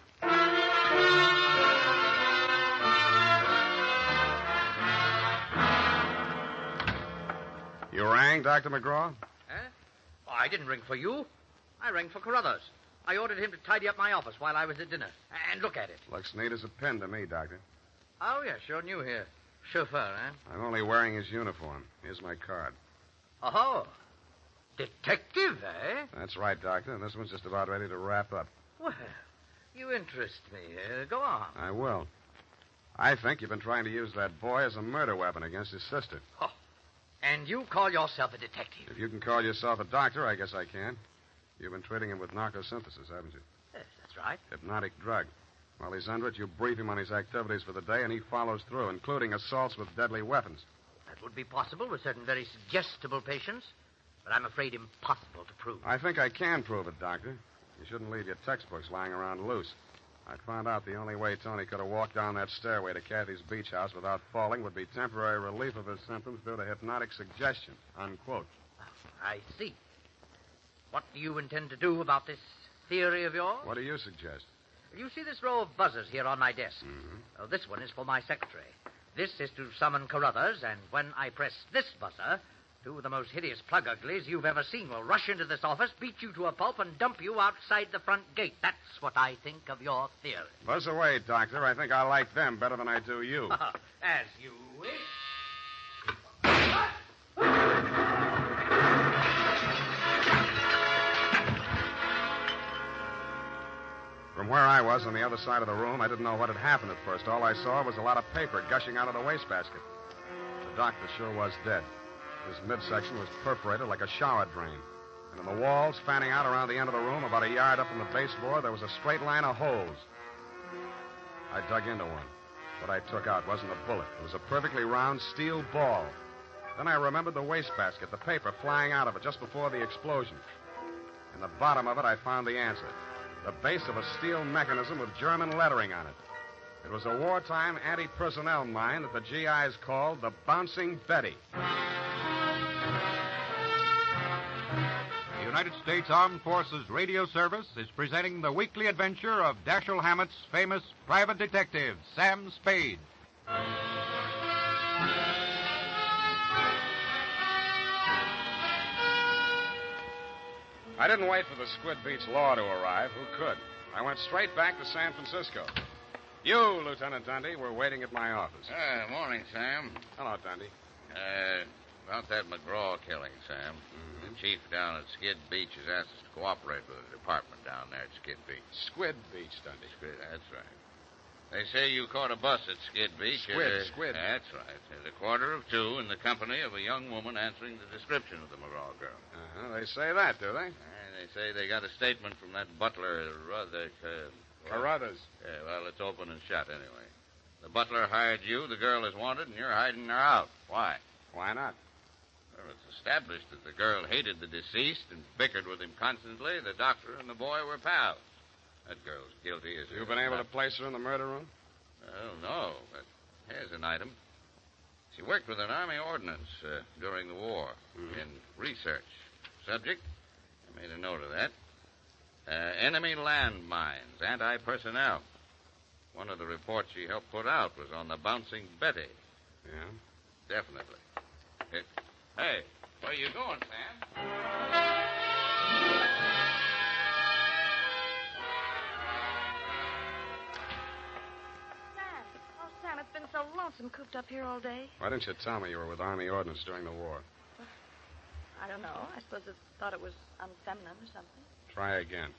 You rang, Dr. McGraw? Oh, I didn't ring for you. I rang for Carruthers. I ordered him to tidy up my office while I was at dinner. And look at it. Looks neat as a pin to me, Doctor. Oh, yes, you're new here. Chauffeur, eh? I'm only wearing his uniform. Here's my card. Oh, detective, eh? That's right, Doctor. And this one's just about ready to wrap up. Well, you interest me. Go on. I will. I think you've been trying to use that boy as a murder weapon against his sister. Oh, and you call yourself a detective? If you can call yourself a doctor, I guess I can. You've been treating him with narcosynthesis, haven't you? Yes, that's right. Hypnotic drug. While he's under it, you brief him on his activities for the day, and he follows through, including assaults with deadly weapons. That would be possible with certain very suggestible patients, but I'm afraid impossible to prove. I think I can prove it, Doctor. You shouldn't leave your textbooks lying around loose. I found out the only way Tony could have walked down that stairway to Kathy's beach house without falling would be temporary relief of his symptoms due to hypnotic suggestion, unquote. I see. What do you intend to do about this theory of yours? What do you suggest? You see this row of buzzers here on my desk? Mm-hmm. Oh, this one is for my secretary. This is to summon Carruthers, and when I press this buzzer, two of the most hideous plug uglies you've ever seen will rush into this office, beat you to a pulp, and dump you outside the front gate. That's what I think of your theory. Buzz away, Doctor. I think I like them better than I do you. As you wish. From where I was on the other side of the room, I didn't know what had happened at first. All I saw was a lot of paper gushing out of the wastebasket. The doctor sure was dead. His midsection was perforated like a shower drain. And in the walls, fanning out around the end of the room, about a yard up from the baseboard, there was a straight line of holes. I dug into one. What I took out wasn't a bullet. It was a perfectly round steel ball. Then I remembered the wastebasket, the paper flying out of it just before the explosion. In the bottom of it, I found the answer. The base of a steel mechanism with German lettering on it. It was a wartime anti-personnel mine that the GIs called the Bouncing Betty. The United States Armed Forces Radio Service is presenting the weekly adventure of Dashiell Hammett's famous private detective, Sam Spade. I didn't wait for the Squid Beach law to arrive. Who could? I went straight back to San Francisco. You, Lieutenant Dundee, were waiting at my office. Morning, Sam. Hello, Dundee. About that McGraw killing, Sam. The chief down at Skid Beach has asked us to cooperate with the department down there at Skid Beach. Squid Beach, Dundee. That's right. They say you caught a bus at Skid Beach. Squid. That's right. At 1:45 in the company of a young woman answering the description of the McGraw girl. They say that, do they? They say they got a statement from that butler, Carruthers. Yeah, well, it's open and shut anyway. The butler hired you, the girl is wanted, and you're hiding her out. Why? Why not? Well, it's established that the girl hated the deceased and bickered with him constantly. The doctor and the boy were pals. That girl's guilty as You've been able to place her in the murder room? Well, no, but here's an item. She worked with an Army ordnance during the war in research. Subject, I made a note of that. Enemy landmines, anti-personnel. One of the reports she helped put out was on the Bouncing Betty. Yeah? Definitely. Hey, where you going, Sam? Sam, it's been so lonesome cooped up here all day. Why didn't you tell me you were with Army ordnance during the war? I don't know. I suppose it thought it was unfeminine or something. Try again.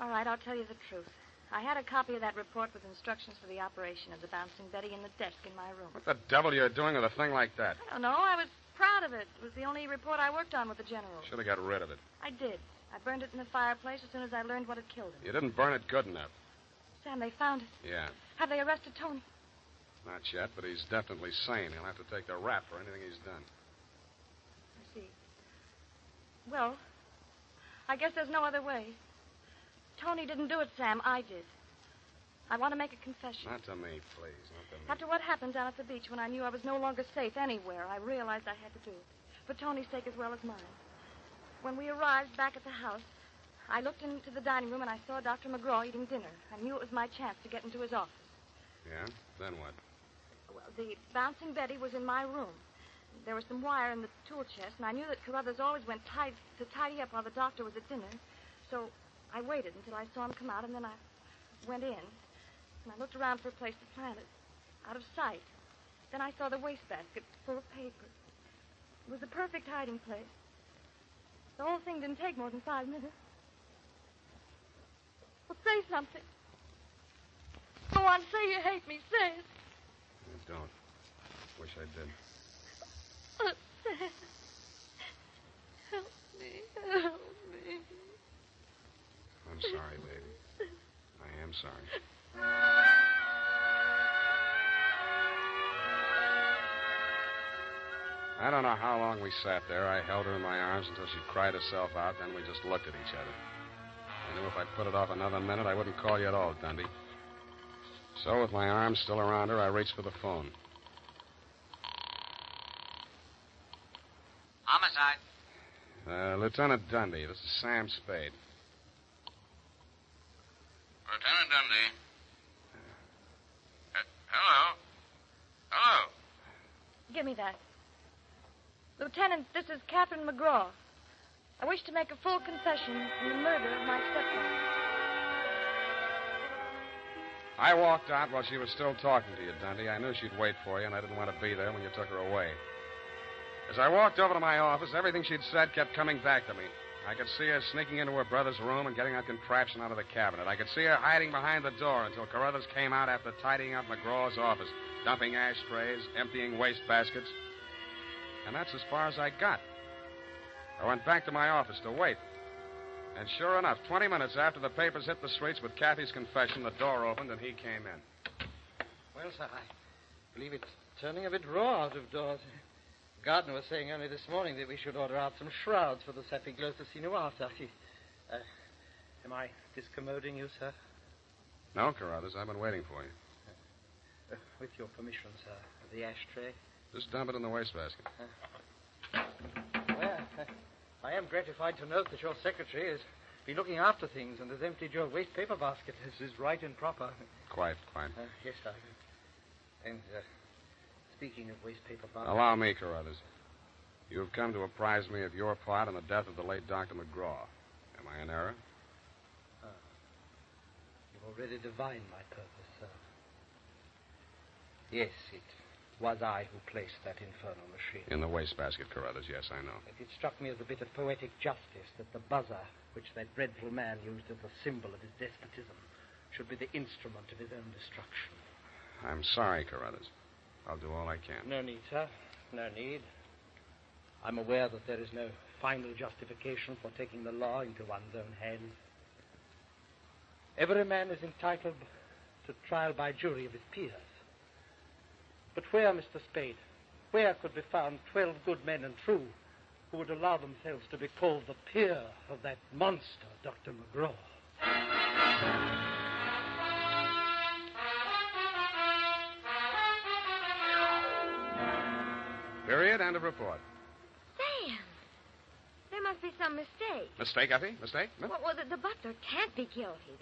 All right, I'll tell you the truth. I had a copy of that report with instructions for the operation of the Bouncing Betty in the desk in my room. What the devil are you doing with a thing like that? I don't know. I was proud of it. It was the only report I worked on with the general. Should have got rid of it. I did. I burned it in the fireplace as soon as I learned what had killed him. You didn't burn it good enough. Sam, they found it. Yeah. Have they arrested Tony? Not yet, but he's definitely sane. He'll have to take the rap for anything he's done. I see. Well, I guess there's no other way. Tony didn't do it, Sam. I did. I want to make a confession. Not to me, please. Not to me. After what happened down at the beach when I knew I was no longer safe anywhere, I realized I had to do it. For Tony's sake as well as mine. When we arrived back at the house, I looked into the dining room and I saw Dr. McGraw eating dinner. I knew it was my chance to get into his office. Yeah? Then what? Well, the Bouncing Betty was in my room. There was some wire in the tool chest, and I knew that Carruthers always went to tidy up while the doctor was at dinner. So I waited until I saw him come out, and then I went in. And I looked around for a place to plant it, out of sight. Then I saw the wastebasket full of paper. It was the perfect hiding place. The whole thing didn't take more than 5 minutes. Well, say something. Go on, say you hate me. Say it. I don't. Wish I did. Oh, Sam. Help me. Help me. I'm sorry, baby. I am sorry. I don't know how long we sat there. I held her in my arms until she cried herself out. Then we just looked at each other. I knew if I put it off another minute, I wouldn't call you at all, Dundee. So with my arms still around her, I reached for the phone. Homicide. Lieutenant Dundee, this is Sam Spade. Lieutenant Dundee. Hello? Hello? Give me that. Lieutenant, this is Captain McGraw. I wish to make a full confession in the murder of my stepmother. I walked out while she was still talking to you, Dundee. I knew she'd wait for you, and I didn't want to be there when you took her away. As I walked over to my office, everything she'd said kept coming back to me. I could see her sneaking into her brother's room and getting that contraption out of the cabinet. I could see her hiding behind the door until Carruthers came out after tidying up McGraw's office, dumping ashtrays, emptying wastebaskets. And that's as far as I got. I went back to my office to wait. And sure enough, 20 minutes after the papers hit the streets with Kathy's confession, the door opened and he came in. Well, sir, I believe it's turning a bit raw out of doors. Gardner was saying only this morning that we should order out some shrouds for the Sapiglos to see you after. Am I discommoding you, sir? No, Carruthers, I've been waiting for you. With your permission, sir, the ashtray. Just dump it in the wastebasket. Well, I am gratified to note that your secretary has been looking after things and has emptied your waste paper basket. This is right and proper. Quite. Yes, sir. And, speaking of waste paper basket... Allow me, Carruthers. You have come to apprise me of your part in the death of the late Dr. McGraw. Am I in error? You've already divined my purpose, sir. Yes, it was I who placed that infernal machine. In the wastebasket, Carruthers, yes, I know. It struck me as a bit of poetic justice that the buzzer, which that dreadful man used as a symbol of his despotism, should be the instrument of his own destruction. I'm sorry, Carruthers. I'll do all I can. No need, sir. No need. I'm aware that there is no final justification for taking the law into one's own hands. Every man is entitled to trial by jury of his peers. But where, Mr. Spade, where could be found 12 good men and true who would allow themselves to be called the peer of that monster, Dr. McGraw? Period. End of report. Sam, there must be some mistake. Mistake, Effie? Mistake? No? Well, the butler can't be guilty.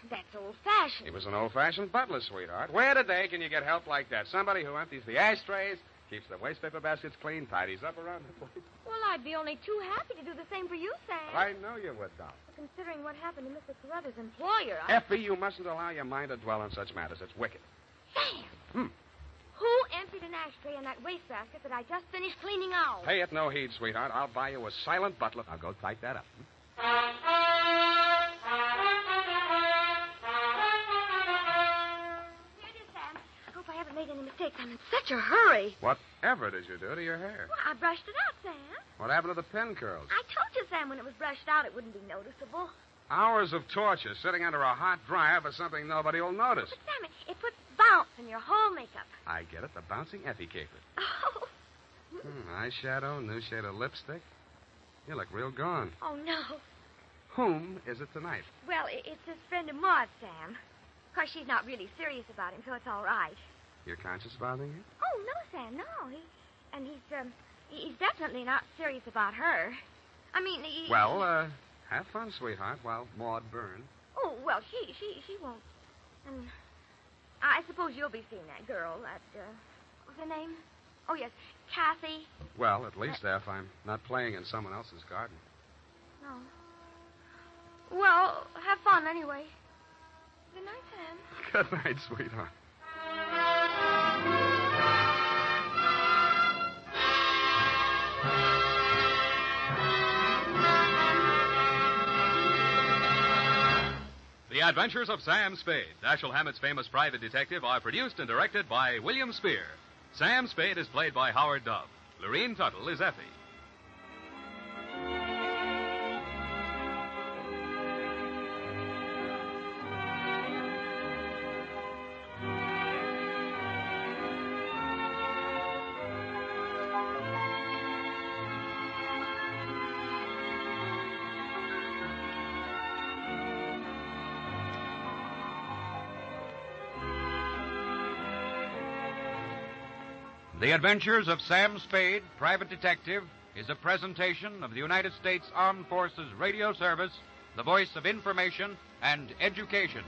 That's old-fashioned. He was an old-fashioned butler, sweetheart. Where today can you get help like that? Somebody who empties the ashtrays, keeps the waste paper baskets clean, tidies up around the place. Well, I'd be only too happy to do the same for you, Sam. I know you would, Doc. Considering what happened to Mr. Carruthers' employer, Effie, you mustn't allow your mind to dwell on such matters. It's wicked. Sam! Who emptied an ashtray in that wastebasket that I just finished cleaning out? Pay it no heed, sweetheart. I'll buy you a silent butler. I'll go type that up. Here it is, Sam. I hope I haven't made any mistakes. I'm in such a hurry. Whatever did you do to your hair? Well, I brushed it out, Sam. What happened to the pin curls? I told you, Sam, when it was brushed out, it wouldn't be noticeable. Hours of torture sitting under a hot dryer for something nobody will notice. But, Sam, it puts bounce in your whole makeup. I get it. The bouncing Effie caper. Oh. Eyeshadow, new shade of lipstick. You look real gone. Oh, no. Whom is it tonight? Well, it's this friend of Maud's, Sam. Of course, she's not really serious about him, so it's all right. Your conscience bothering you? Oh, no, Sam, no. He's definitely not serious about her. I mean, Well, have fun, sweetheart, while Maud burns. Oh, well, she won't. And I suppose you'll be seeing that girl, what's her name? Oh, yes, Kathy. Well, at least, F, I'm not playing in someone else's garden. No. Well, have fun anyway. Good night, Sam. Good night, sweetheart. The Adventures of Sam Spade, Dashiell Hammett's famous private detective, are produced and directed by William Spear. Sam Spade is played by Howard Dove. Lorene Tuttle is Effie. The Adventures of Sam Spade, Private Detective, is a presentation of the United States Armed Forces Radio Service, the voice of information and education.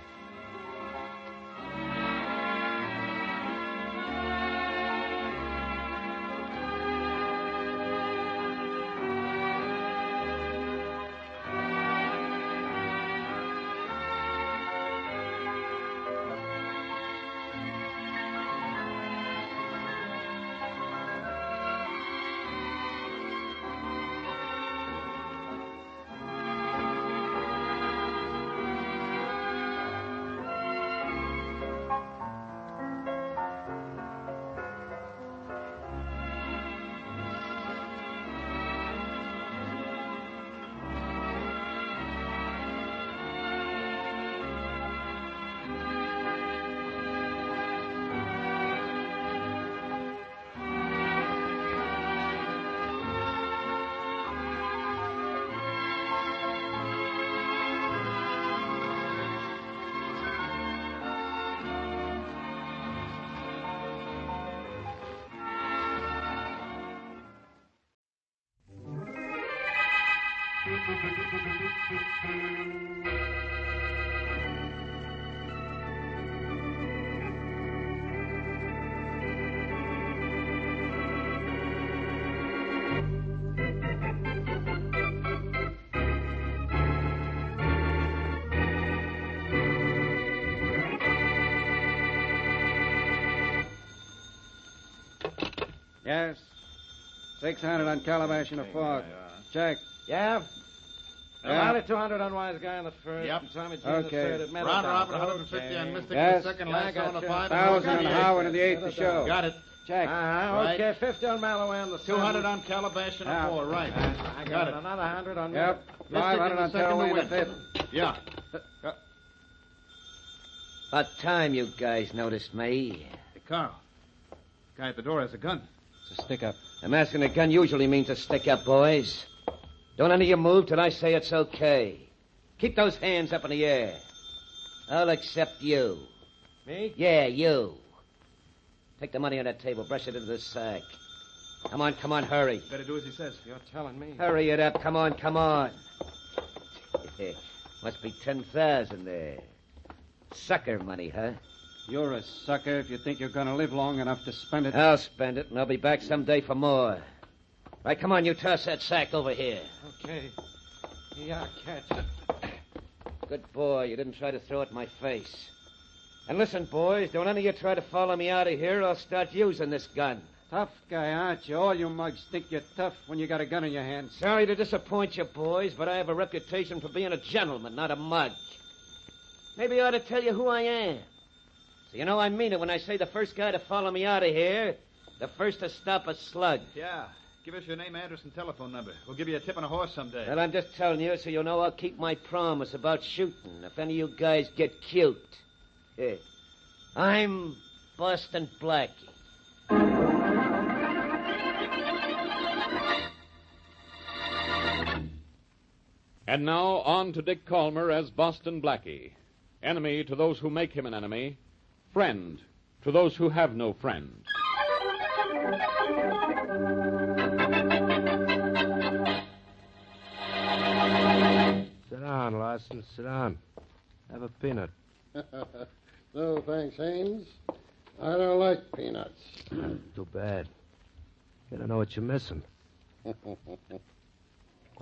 Yes. 600 on Calabash and a fork. Check. Yeah? Yeah. Only 200 on Wise Guy on the first. Yep. And Tommy G Okay. on the third at Meadow Ron Down. Robert, 150 on Mystic Yes. the second, Yeah, last I on the got 5. 1,000 on and Howard and the 8th to show. Got it. Check. Right. Okay, 50 on Mallow and the 200 on Calabash and a 4. Right. I got it. Another 100 on Yep. Mystic 500 in the on second Tellway to and the win. 5th. Yeah. About time you guys noticed me. Hey, Carl. Guy at the door has a gun. It's a stick-up. I'm asking a gun usually means a stick-up, boys. Don't any of you move till I say it's okay. Keep those hands up in the air. I'll accept you. Me? Yeah, you. Take the money on that table. Brush it into the sack. Come on, hurry. Better do as he says. You're telling me. Hurry it up. Come on. Must be 10,000 there. Sucker money, huh? You're a sucker if you think you're going to live long enough to spend it. I'll spend it, and I'll be back someday for more. Right, come on, you toss that sack over here. Okay. Yeah, catch it. Good boy. You didn't try to throw it in my face. And listen, boys, don't any of you try to follow me out of here, or I'll start using this gun. Tough guy, aren't you? All you mugs think you're tough when you got a gun in your hands. Sorry to disappoint you, boys, but I have a reputation for being a gentleman, not a mug. Maybe I ought to tell you who I am. So you know I mean it when I say the first guy to follow me out of here, the first to stop a slug. Yeah. Give us your name, address, and telephone number. We'll give you a tip on a horse someday. Well, I'm just telling you so you know I'll keep my promise about shooting if any of you guys get cute. Yeah. I'm Boston Blackie. And now on to Dick Calmer as Boston Blackie. Enemy to those who make him an enemy. Friend to those who have no friend. Sit down, Larson. Sit down. Have a peanut. No, thanks, Haynes. I don't like peanuts. Too bad. You don't know what you're missing.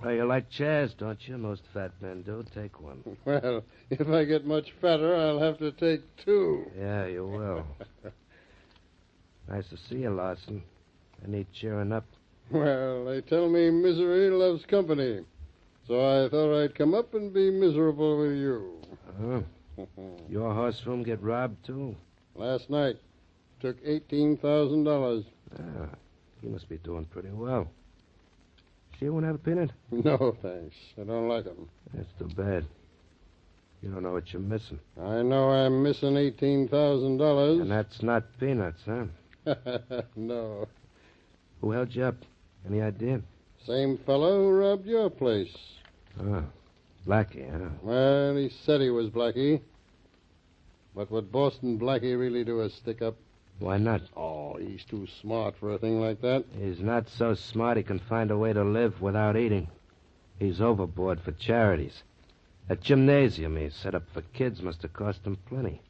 Well, you like chairs, don't you? Most fat men do. Take one. Well, if I get much fatter, I'll have to take 2. Yeah, you will. Nice to see you, Larson. I need cheering up. Well, they tell me misery loves company. So I thought I'd come up and be miserable with you. Huh? Your horse room get robbed, too? Last night. Took $18,000. Ah, you must be doing pretty well. You won't have a peanut? No, thanks. I don't like 'em. That's too bad. You don't know what you're missing. I know I'm missing $18,000. And that's not peanuts, huh? No. Who held you up? Any idea? Same fellow who robbed your place. Oh, Blackie, huh? Well, he said he was Blackie. But would Boston Blackie really do a stick-up? Why not? Oh, he's too smart for a thing like that. He's not so smart he can find a way to live without eating. He's overboard for charities. That gymnasium he set up for kids must have cost him plenty.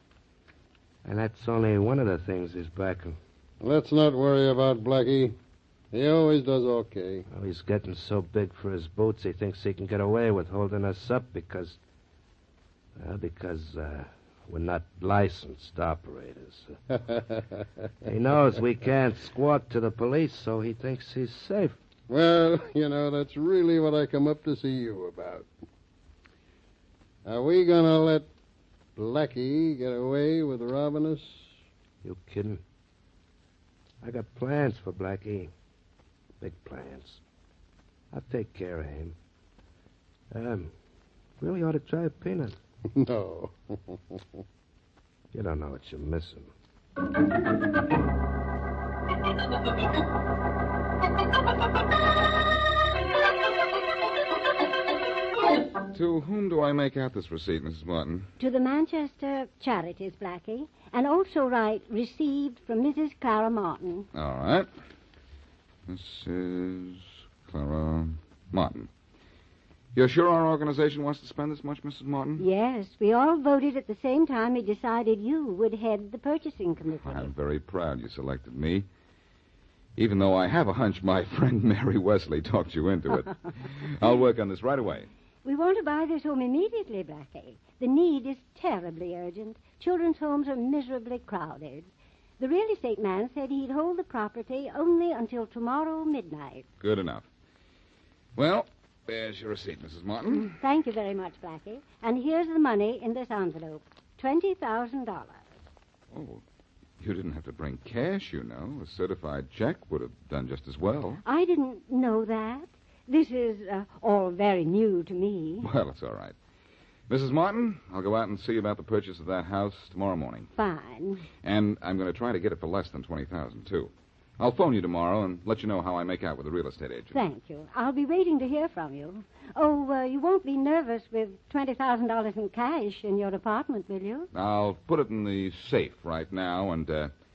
And that's only one of the things he's backing. Let's not worry about Blackie. He always does okay. Oh, he's getting so big for his boots he thinks he can get away with holding us up because we're not licensed operators. He knows we can't squawk to the police, so he thinks he's safe. Well, that's really what I come up to see you about. Are we going to let Blackie get away with robbing us? You kidding? I got plans for Blackie. Big plans. I'll take care of him. Really ought to try a peanut. No. You don't know what you're missing. To whom do I make out this receipt, Mrs. Martin? To the Manchester Charities, Blackie. And also write, received from Mrs. Clara Martin. All right. This is Clara Martin. You're sure our organization wants to spend this much, Mrs. Martin? Yes, we all voted at the same time we decided you would head the purchasing committee. I'm very proud you selected me. Even though I have a hunch my friend Mary Wesley talked you into it. I'll work on this right away. We want to buy this home immediately, Blackie. The need is terribly urgent. Children's homes are miserably crowded. The real estate man said he'd hold the property only until tomorrow midnight. Good enough. Well, there's your receipt, Mrs. Martin. Thank you very much, Blackie. And here's the money in this envelope. $20,000. Oh, you didn't have to bring cash, you know. A certified check would have done just as well. I didn't know that. This is all very new to me. Well, it's all right. Mrs. Martin, I'll go out and see about the purchase of that house tomorrow morning. Fine. And I'm going to try to get it for less than $20,000, too. I'll phone you tomorrow and let you know how I make out with the real estate agent. Thank you. I'll be waiting to hear from you. Oh, you won't be nervous with $20,000 in cash in your apartment, will you? I'll put it in the safe right now and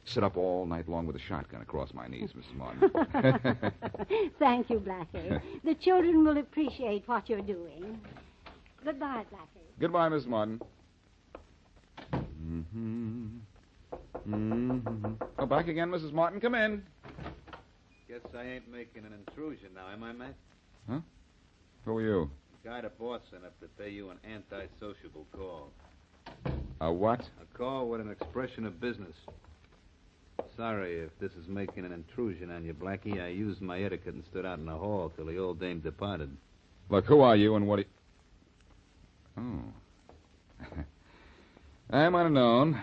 sit up all night long with a shotgun across my knees, Mrs. Martin. Thank you, Blackie. The children will appreciate what you're doing. Goodbye, Blackie. Goodbye, Mrs. Martin. Mm-hmm. Mm-hmm. Oh, back again, Mrs. Martin. Come in. Guess I ain't making an intrusion now, am I, Matt? Huh? Who are you? The guy the boss sent up to pay you an anti-sociable call. A what? A call with an expression of business. Sorry if this is making an intrusion on you, Blackie. I used my etiquette and stood out in the hall till the old dame departed. Look, who are you and what do you... Oh. I might have known.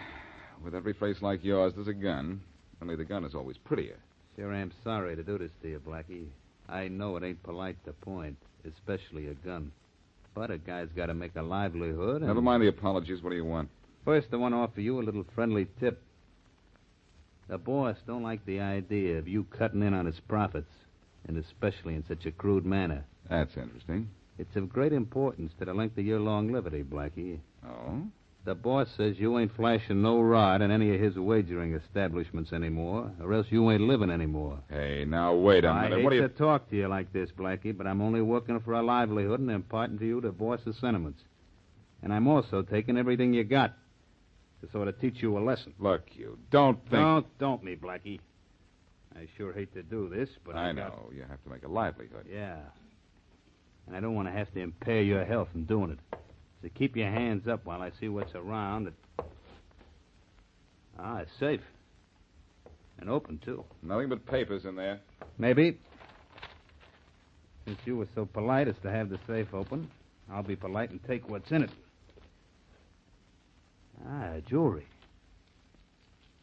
With every face like yours, there's a gun. Only the gun is always prettier. Sure am sorry to do this to you, Blackie. I know it ain't polite to point, especially a gun. But a guy's got to make a livelihood. And... Never mind the apologies. What do you want? First, I want to offer you a little friendly tip. The boss don't like the idea of you cutting in on his profits, and especially in such a crude manner. That's interesting. It's of great importance to the length of your longevity, Blackie. Oh? The boss says you ain't flashing no rod in any of his wagering establishments anymore, or else you ain't living anymore. Hey, now, wait a minute. I hate what do you... to talk to you like this, Blackie, but I'm only working for a livelihood and imparting to you the boss's sentiments. And I'm also taking everything you got to sort of teach you a lesson. Look, you don't think... Don't me, Blackie. I sure hate to do this, but I know. You have to make a livelihood. Yeah. And I don't want to have to impair your health in doing it. So keep your hands up while I see what's around. It's safe. And open, too. Nothing but papers in there. Maybe. Since you were so polite as to have the safe open, I'll be polite and take what's in it. Jewelry.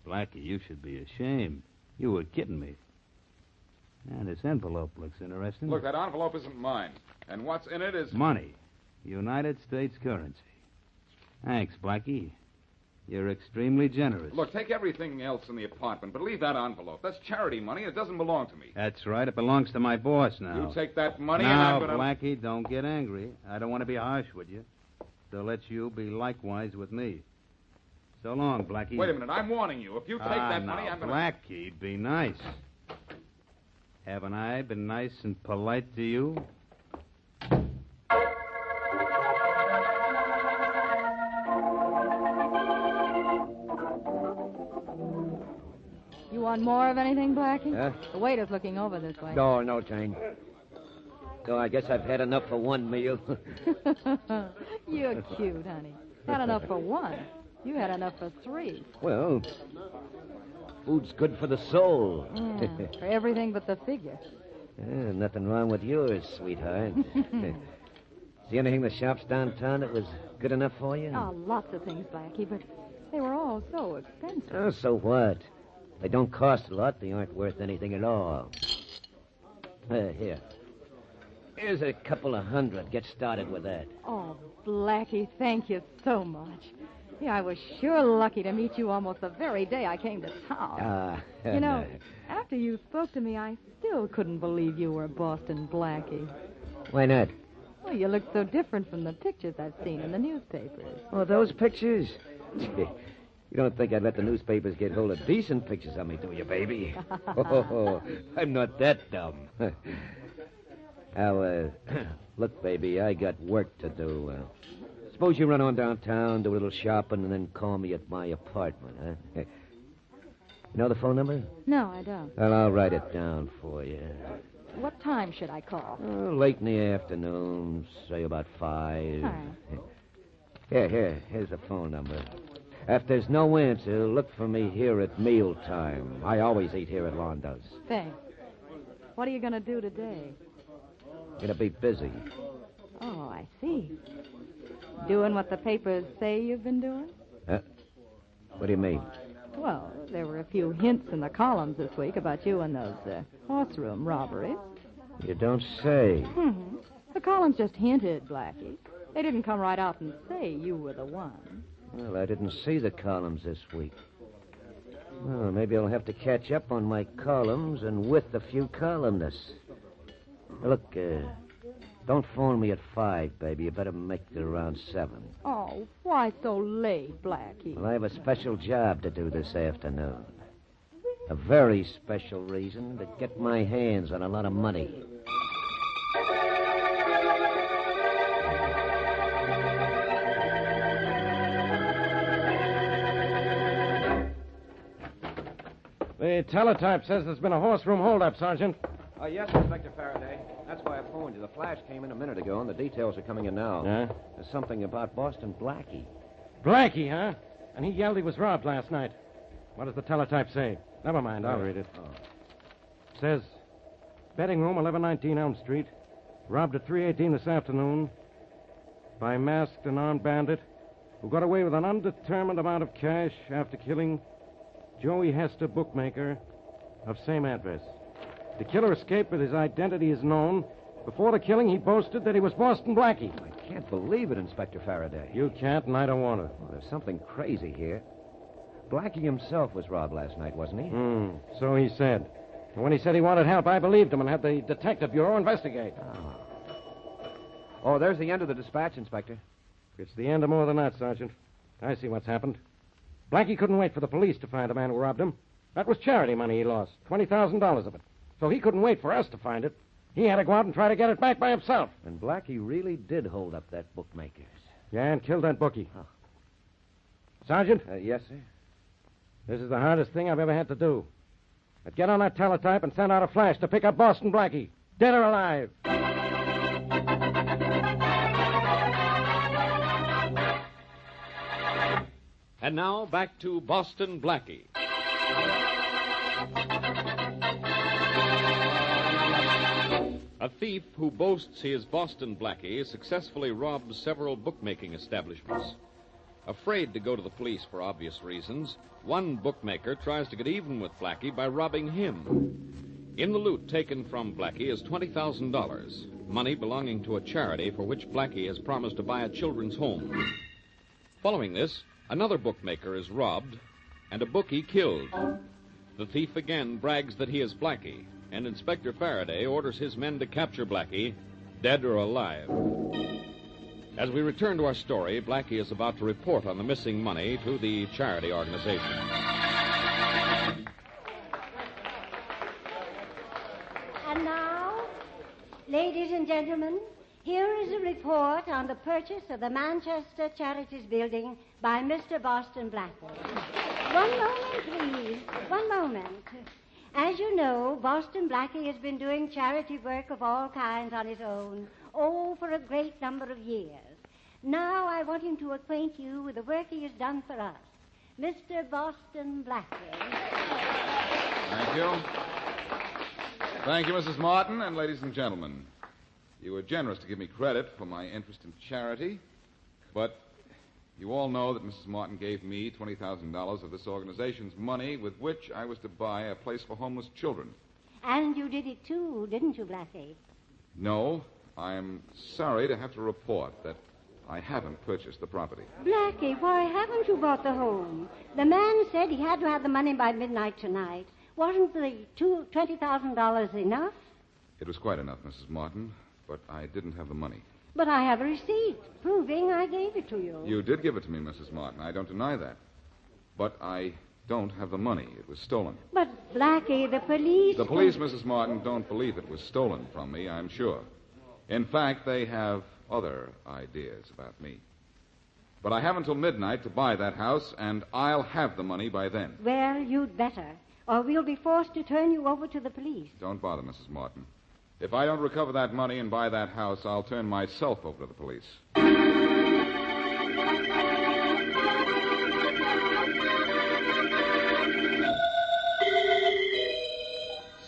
Blackie, you should be ashamed. You were kidding me. And this envelope looks interesting. Look, that envelope isn't mine. And what's in it is... Money. United States currency. Thanks, Blackie. You're extremely generous. Look, take everything else in the apartment, but leave that envelope. That's charity money, and it doesn't belong to me. That's right. It belongs to my boss now. You take that money now, and I'm going to... Blackie, don't get angry. I don't want to be harsh with you. So let you be likewise with me. So long, Blackie. Wait a minute. I'm warning you. If you take that money, I'm going to... Blackie, be nice. Haven't I been nice and polite to you? You want more of anything, Blackie? Huh? The waiter's looking over this way. No, Jane. So I guess I've had enough for one meal. You're cute, honey. Had enough for one. You had enough for three. Well, food's good for the soul. For everything but the figure. Nothing wrong with yours, sweetheart. See anything in the shops downtown that was good enough for you? Oh, lots of things, Blackie, but they were all so expensive. Oh, so what? They don't cost a lot. They aren't worth anything at all. Here. Here's a couple of $100. Get started with that. Oh, Blackie, thank you so much. Yeah, I was sure lucky to meet you almost the very day I came to town. You know, after you spoke to me, I still couldn't believe you were Boston Blackie. Why not? Well, you look so different from the pictures I've seen in the newspapers. Oh, those pictures? You don't think I'd let the newspapers get hold of decent pictures of me, do you, baby? I'm not that dumb. Now, look, baby, I got work to do. Suppose you run on downtown, do a little shopping, and then call me at my apartment, huh? You know the phone number? No, I don't. Well, I'll write it down for you. What time should I call? Late in the afternoon, say about 5. All right. Here's the phone number. If there's no answer, look for me here at mealtime. I always eat here at Londo's. Thanks. What are you going to do today? Gonna be busy. Oh, I see. Doing what the papers say you've been doing? What do you mean? Well, there were a few hints in the columns this week about you and those horse room robberies. You don't say. Mm-hmm. The columns just hinted, Blackie. They didn't come right out and say you were the one. Well, I didn't see the columns this week. Well, maybe I'll have to catch up on my columns and with a few columnists. Look, don't phone me at 5, baby. You better make it around 7. Oh, why so late, Blackie? Well, I have a special job to do this afternoon. A very special reason to get my hands on a lot of money. The teletype says there's been a horse room holdup, Sergeant. Yes, Inspector Faraday. That's why I phoned you. The flash came in a minute ago, and the details are coming in now. Yeah? There's something about Boston Blackie. Blackie, huh? And he yelled he was robbed last night. What does the teletype say? Never mind, I'll read it. It says, betting room, 1119 Elm Street. Robbed at 3:18 this afternoon by a masked and armed bandit who got away with an undetermined amount of cash after killing Joey Hester, bookmaker, of same address. The killer escaped, but his identity is known. Before the killing, he boasted that he was Boston Blackie. I can't believe it, Inspector Faraday. You can't, and I don't want to. Well, there's something crazy here. Blackie himself was robbed last night, wasn't he? So he said. And when he said he wanted help, I believed him and had the Detective Bureau investigate. Oh, there's the end of the dispatch, Inspector. It's the end of more than that, Sergeant. I see what's happened. Blackie couldn't wait for the police to find the man who robbed him. That was charity money he lost, $20,000 of it. So he couldn't wait for us to find it. He had to go out and try to get it back by himself. And Blackie really did hold up that bookmaker's. Yeah, and killed that bookie. Sergeant? Yes, sir? This is the hardest thing I've ever had to do. But get on that teletype and send out a flash to pick up Boston Blackie, dead or alive. And now, back to Boston Blackie. A thief who boasts he is Boston Blackie successfully robs several bookmaking establishments. Afraid to go to the police for obvious reasons, one bookmaker tries to get even with Blackie by robbing him. In the loot taken from Blackie is $20,000, money belonging to a charity for which Blackie has promised to buy a children's home. Following this, another bookmaker is robbed and a bookie killed. The thief again brags that he is Blackie, and Inspector Faraday orders his men to capture Blackie, dead or alive. As we return to our story, Blackie is about to report on the missing money to the charity organization. And now, ladies and gentlemen, here is a report on the purchase of the Manchester Charities Building by Mr. Boston Blackie. One moment, please. One moment. As you know, Boston Blackie has been doing charity work of all kinds on his own, for a great number of years. Now I want him to acquaint you with the work he has done for us. Mr. Boston Blackie. Thank you. Thank you, Mrs. Martin, and ladies and gentlemen. You were generous to give me credit for my interest in charity, but you all know that Mrs. Martin gave me $20,000 of this organization's money with which I was to buy a place for homeless children. And you did it too, didn't you, Blackie? No, I'm sorry to have to report that I haven't purchased the property. Blackie, why haven't you bought the home? The man said he had to have the money by midnight tonight. Wasn't the $20,000 enough? It was quite enough, Mrs. Martin, but I didn't have the money. But I have a receipt proving I gave it to you. You did give it to me, Mrs. Martin. I don't deny that. But I don't have the money. It was stolen. But, Blackie, the police... The police, Mrs. Martin, don't believe it was stolen from me, I'm sure. In fact, they have other ideas about me. But I have until midnight to buy that house, and I'll have the money by then. Well, you'd better, or we'll be forced to turn you over to the police. Don't bother, Mrs. Martin. If I don't recover that money and buy that house, I'll turn myself over to the police.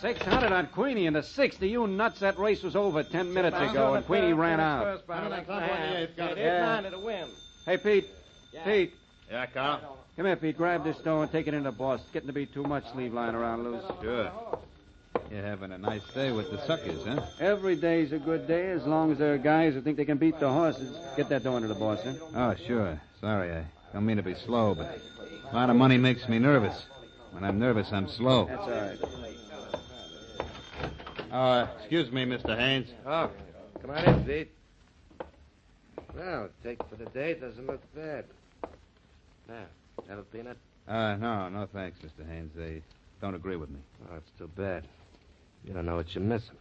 600 on Queenie in the 60. You nuts, that race was over 10 minutes ago, and Queenie ran out. Hey, Pete. Yeah. Pete. Yeah, Carl? Come here, Pete. Grab this dough and take it into the boss. It's getting to be too much sleeve lying around loose. Sure. You're having a nice day with the suckers, huh? Every day's a good day as long as there are guys who think they can beat the horses. Get that dough into the boss, huh? Oh, sure. Sorry, I don't mean to be slow, but a lot of money makes me nervous. When I'm nervous, I'm slow. That's all right. Excuse me, Mr. Haynes. Oh, come on in, Pete. Well, take for the day doesn't look bad. Now, have a peanut? No, thanks, Mr. Haynes. They don't agree with me. Oh, it's too bad. You don't know what you're missing.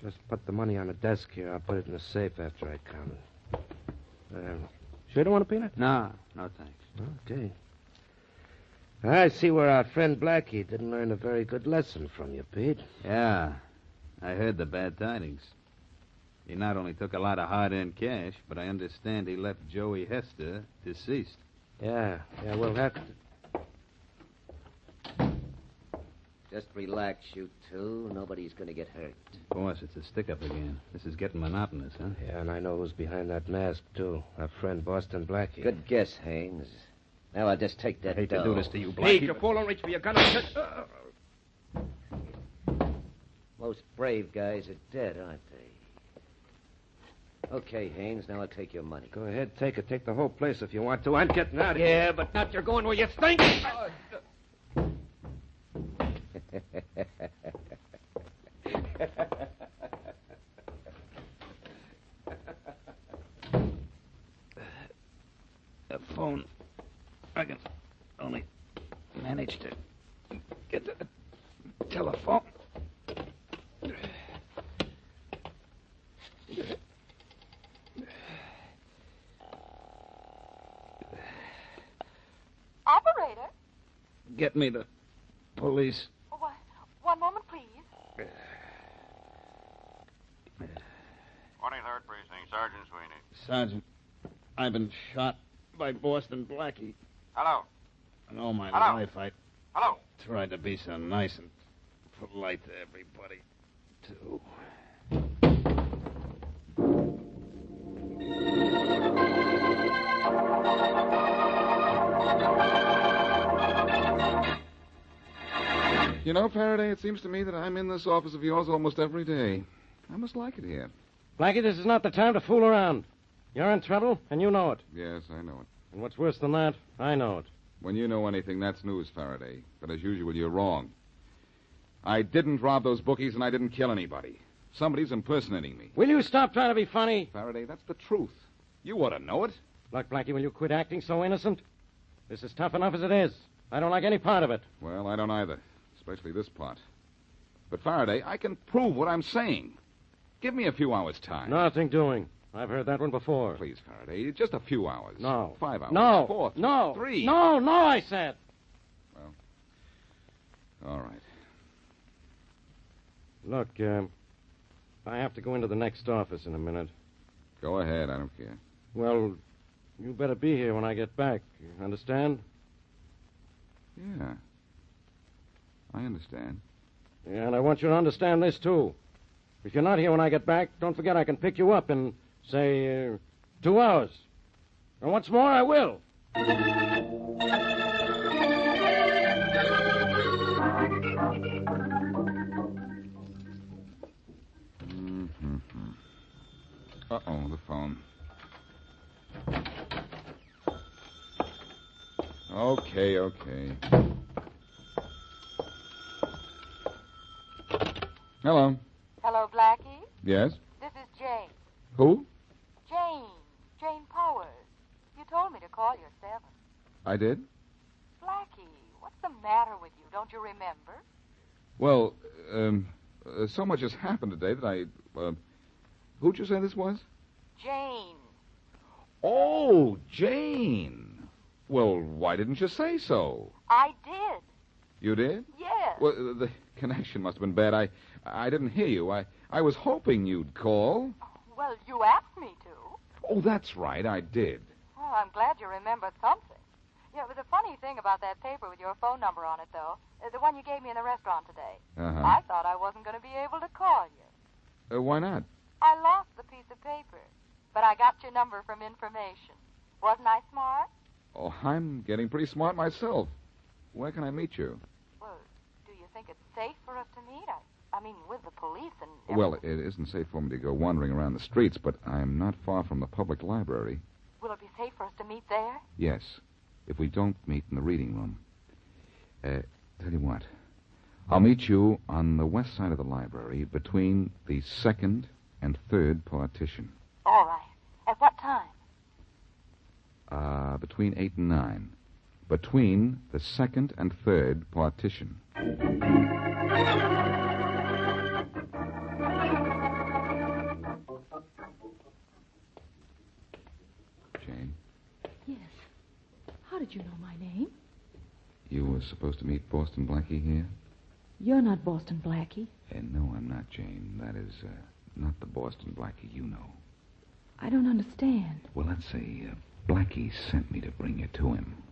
Just put the money on the desk here. I'll put it in the safe after I count it. Sure you don't want a peanut? No, thanks. Okay. I see where our friend Blackie didn't learn a very good lesson from you, Pete. Yeah, I heard the bad tidings. He not only took a lot of hard-earned cash, but I understand he left Joey Hester deceased. Yeah, we'll have to... Just relax, you two. Nobody's going to get hurt. Boss, it's a stick-up again. This is getting monotonous, huh? Yeah, and I know who's behind that mask, too. Our friend Boston Blackie. Good guess, Haynes. Now I'll just take that I hate dough. to do this to you, Blackie. Pete, you fool, don't reach for your gun. Most brave guys are dead, aren't they? Okay, Haynes, now I'll take your money. Go ahead, take it. Take the whole place if you want to. I'm getting out of here. Yeah, but not you're going where you think. The phone. I can only manage to get to the telephone. Operator? Get me the police. One moment, please. 23rd Precinct, Sergeant Sweeney. Sergeant, I've been shot by Boston Blackie. Hello? And all my Hello? life I Hello? tried to be so nice and polite to everybody, too. You know, Faraday, it seems to me that I'm in this office of yours almost every day. I must like it here. Blackie, this is not the time to fool around. You're in trouble, and you know it. Yes, I know it. And what's worse than that, I know it. When you know anything, that's news, Faraday. But as usual, you're wrong. I didn't rob those bookies, and I didn't kill anybody. Somebody's impersonating me. Will you stop trying to be funny? Faraday, that's the truth. You ought to know it. Look, Blackie, will you quit acting so innocent? This is tough enough as it is. I don't like any part of it. Well, I don't either, especially this part. But, Faraday, I can prove what I'm saying. Give me a few hours' time. Nothing doing. I've heard that one before. Please, Faraday, just a few hours. No. 5 hours. No. 4. No. 3. No, I said. Well, all right. Look, I have to go into the next office in a minute. Go ahead, I don't care. Well, you better be here when I get back. You understand? Yeah. I understand. Yeah, and I want you to understand this, too. If you're not here when I get back, don't forget I can pick you up in, say, 2 hours. And what's more, I will. Uh-oh, the phone. Okay. Hello. Hello, Blackie. Yes? This is Jane. Who? Jane Powers. You told me to call you at 7. I did? Blackie, what's the matter with you? Don't you remember? Well, So much has happened today that who'd you say this was? Jane. Oh, Jane. Well, why didn't you say so? I did. You did? Yes. Well, the connection must have been bad. I didn't hear you. I was hoping you'd call. Well, you asked me to. Oh, that's right, I did. Well, I'm glad you remembered something. Yeah, it was a funny thing about that paper with your phone number on it, though. The one you gave me in the restaurant today. Uh-huh. I thought I wasn't going to be able to call you. Why not? I lost the piece of paper, but I got your number from information. Wasn't I smart? Oh, I'm getting pretty smart myself. Where can I meet you? Well, do you think it's safe for us to meet? I mean, with the police and... Well, it isn't safe for me to go wandering around the streets, but I'm not far from the public library. Will it be safe for us to meet there? Yes, if we don't meet in the reading room. Tell you what, I'll meet you on the west side of the library between the second and third partition. All right. At what time? Between 8 and 9. Between the second and third partition. Jane, Yes. How did you know my name? you were supposed to meet Boston Blackie here? You're not Boston Blackie. No, I'm not, Jane. That is not the Boston Blackie you know. I don't understand. Well, let's say Blackie sent me to bring you to him.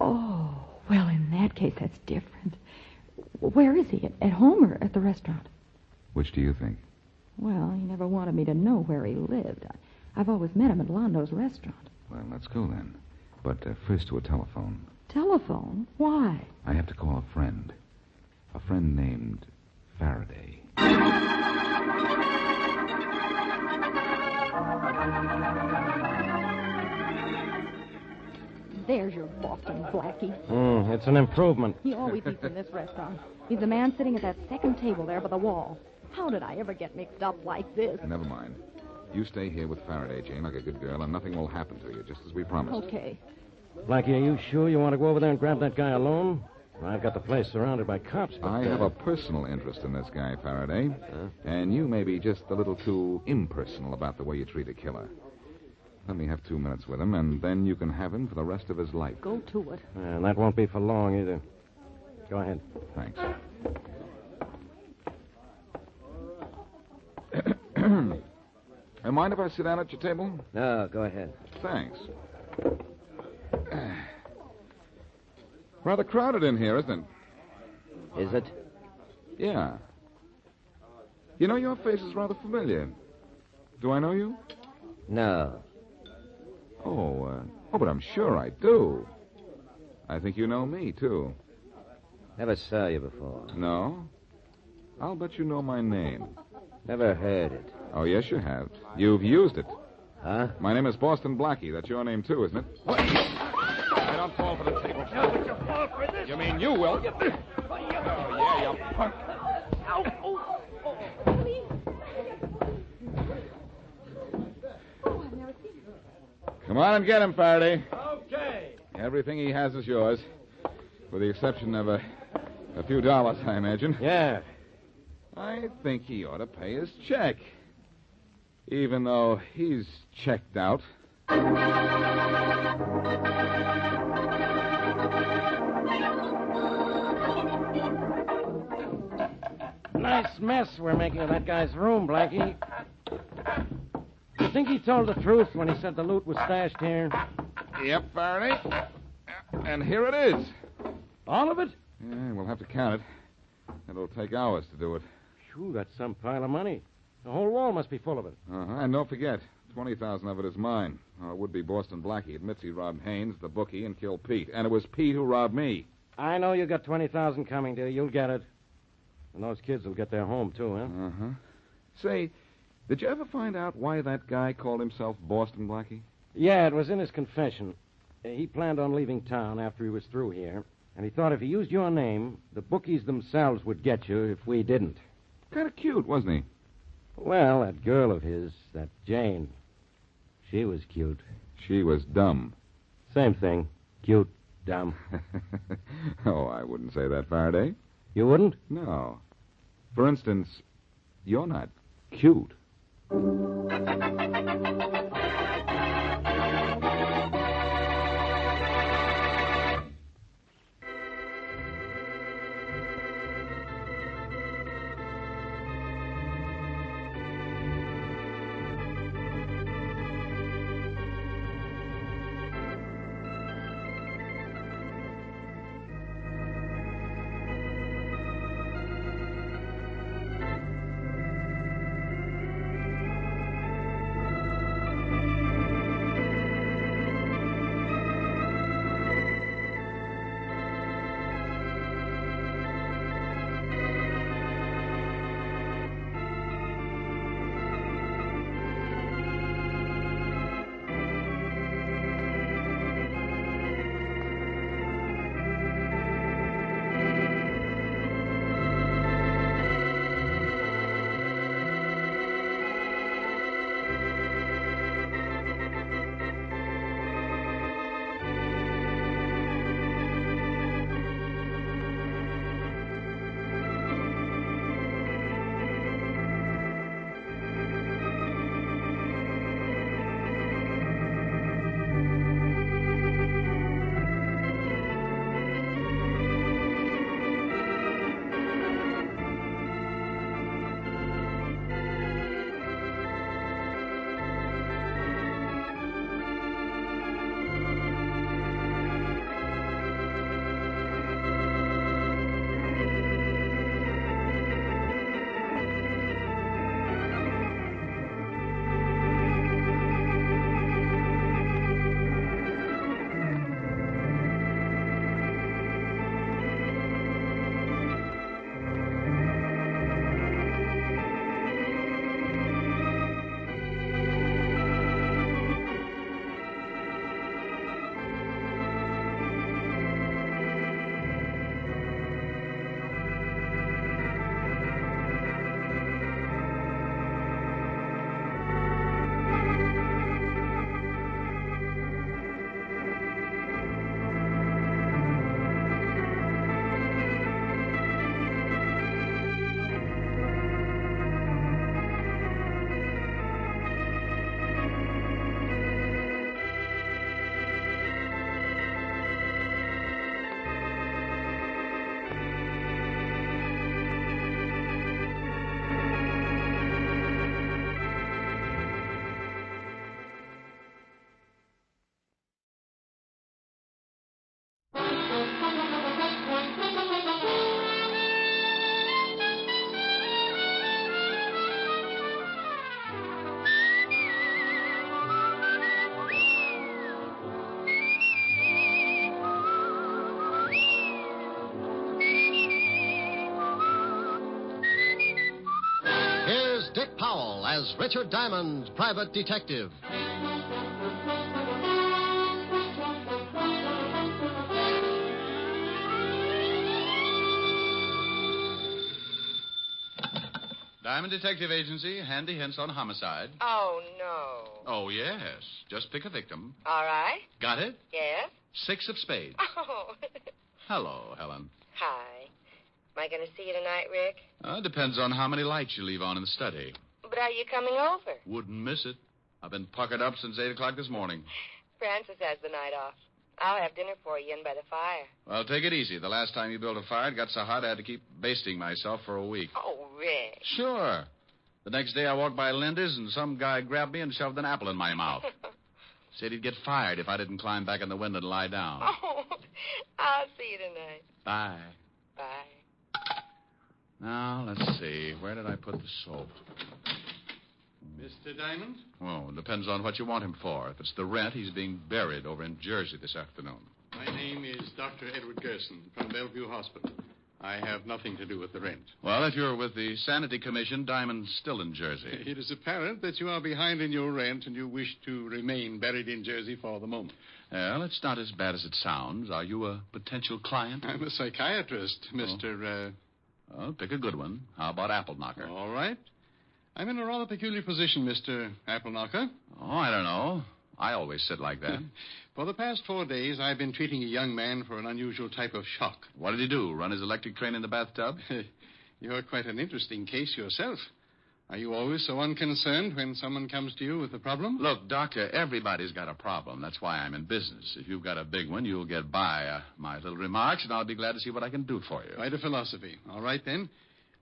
Oh, well, in that case, that's different. Where is he? At home or at the restaurant? Which do you think? Well, he never wanted me to know where he lived. I've always met him at Londo's restaurant. Well, let's go then. But first to a telephone. Telephone? Why? I have to call a friend. A friend named Faraday. There's your Boston Blackie. It's an improvement. He always eats in this restaurant. He's the man sitting at that second table there by the wall. How did I ever get mixed up like this? Never mind. You stay here with Faraday, Jane, like a good girl, and nothing will happen to you, just as we promised. Okay. Blackie, are you sure you want to go over there and grab that guy alone? I've got the place surrounded by cops. But, I have a personal interest in this guy, Faraday. And you may be just a little too impersonal about the way you treat a killer. Let me have 2 minutes with him, and then you can have him for the rest of his life. Go to it. And that won't be for long either. Go ahead. Thanks. Mind if I sit down at your table? No, go ahead. Thanks. Rather crowded in here, isn't it? Is it? Yeah. You know, your face is rather familiar. Do I know you? No. Oh, but I'm sure I do. I think you know me, too. Never saw you before. No? I'll bet you know my name. Never heard it. Oh, yes, you have. You've used it. Huh? My name is Boston Blackie. That's your name, too, isn't it? I don't fall for the table. No, but you fall for this. You mean you will? Oh, yeah, you punk. Come on and get him, Faraday. Okay. Everything he has is yours, with the exception of a few dollars, I imagine. Yeah. I think he ought to pay his check, even though he's checked out. Nice mess we're making of that guy's room, Blackie. You think he told the truth when he said the loot was stashed here? Yep, Faraday. And here it is. All of it? Yeah, we'll have to count it. It'll take hours to do it. Phew, that's some pile of money. The whole wall must be full of it. And don't forget, 20,000 of it is mine. Would-be Boston Blackie admits he robbed Haynes, the bookie, and killed Pete. And it was Pete who robbed me. I know you got 20,000 coming to you. You'll get it. And those kids will get their home, too, huh? Uh-huh. Say, did you ever find out why that guy called himself Boston Blackie? Yeah, it was in his confession. He planned on leaving town after he was through here. And he thought if he used your name, the bookies themselves would get you if we didn't. Kind of cute, wasn't he? Well, that girl of his, that Jane, she was cute. She was dumb. Same thing. Cute, dumb. Oh, I wouldn't say that, Faraday. You wouldn't? No. For instance, You're not cute. Dick Powell as Richard Diamond, private detective. Diamond Detective Agency, handy hints on homicide. Oh, no. Oh, yes. Just pick a victim. All right. Got it? Yes? 6 of spades. Oh. Hello, Helen. Hi. Am I going to see you tonight, Rick? Depends on how many lights you leave on in the study. But are you coming over? Wouldn't miss it. I've been puckered up since 8 o'clock this morning. Francis has the night off. I'll have dinner for you in by the fire. Well, take it easy. The last time you built a fire, it got so hot I had to keep basting myself for a week. Oh, Rick. Sure. The next day I walked by Linda's and some guy grabbed me and shoved an apple in my mouth. Said he'd get fired if I didn't climb back in the window and lie down. Oh, I'll see you tonight. Bye. Bye. Now, let's see. Where did I put the soap? Mr. Diamond? Well, it depends on what you want him for. If it's the rent, he's being buried over in Jersey this afternoon. My name is Dr. Edward Gerson from Bellevue Hospital. I have nothing to do with the rent. Well, if you're with the Sanity Commission, Diamond's still in Jersey. It is apparent that you are behind in your rent and you wish to remain buried in Jersey for the moment. Well, it's not as bad as it sounds. Are you a potential client? I'm a psychiatrist, Mr. Well, pick a good one. How about Apple Knocker? All right. I'm in a rather peculiar position, Mr. Apple Knocker. Oh, I don't know. I always sit like that. For the past 4 days, I've been treating a young man for an unusual type of shock. What did he do? Run his electric train in the bathtub? You're quite an interesting case yourself. Are you always so unconcerned when someone comes to you with a problem? Look, Doctor, everybody's got a problem. That's why I'm in business. If you've got a big one, you'll get by my little remarks, and I'll be glad to see what I can do for you. Quite a philosophy. All right, then.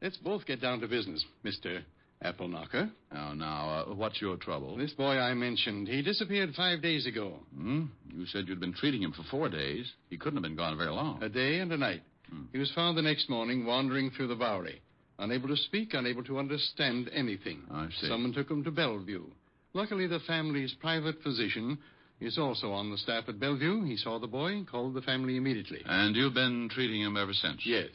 Let's both get down to business, Mr. Apple Knocker. Oh, now, what's your trouble? This boy I mentioned, he disappeared 5 days ago. You said you'd been treating him for 4 days. He couldn't have been gone very long. A day and a night. He was found the next morning wandering through the Bowery. Unable to speak, unable to understand anything. I see. Someone took him to Bellevue. Luckily, the family's private physician is also on the staff at Bellevue. He saw the boy and called the family immediately. And you've been treating him ever since? Yes.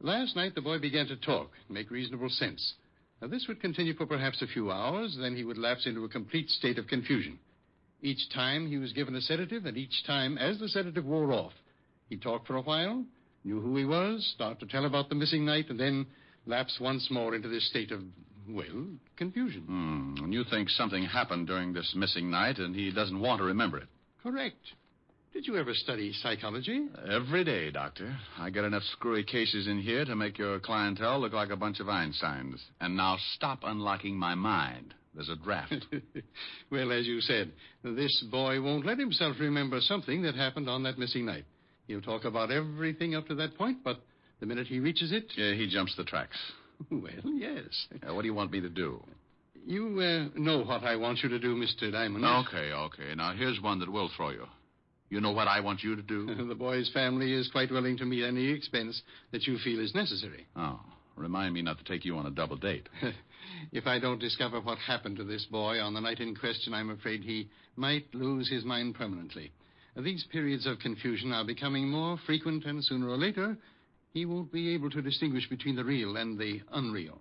Last night, the boy began to talk, make reasonable sense. Now, this would continue for perhaps a few hours, then he would lapse into a complete state of confusion. Each time he was given a sedative, and each time, as the sedative wore off, he talked for a while, knew who he was, started to tell about the missing night, and then lapse once more into this state of, well, confusion. And you think something happened during this missing night, and he doesn't want to remember it? Correct. Did you ever study psychology? Every day, Doctor. I get enough screwy cases in here to make your clientele look like a bunch of Einsteins. And now stop unlocking my mind. There's a draft. Well, as you said, this boy won't let himself remember something that happened on that missing night. He'll talk about everything up to that point, but the minute he reaches it... Yeah, he jumps the tracks. Well, yes. What do you want me to do? You know what I want you to do, Mr. Diamond. Okay. Now, here's one that will throw you. You know what I want you to do? The boy's family is quite willing to meet any expense that you feel is necessary. Oh, remind me not to take you on a double date. If I don't discover what happened to this boy on the night in question, I'm afraid he might lose his mind permanently. These periods of confusion are becoming more frequent, and sooner or later, he won't be able to distinguish between the real and the unreal.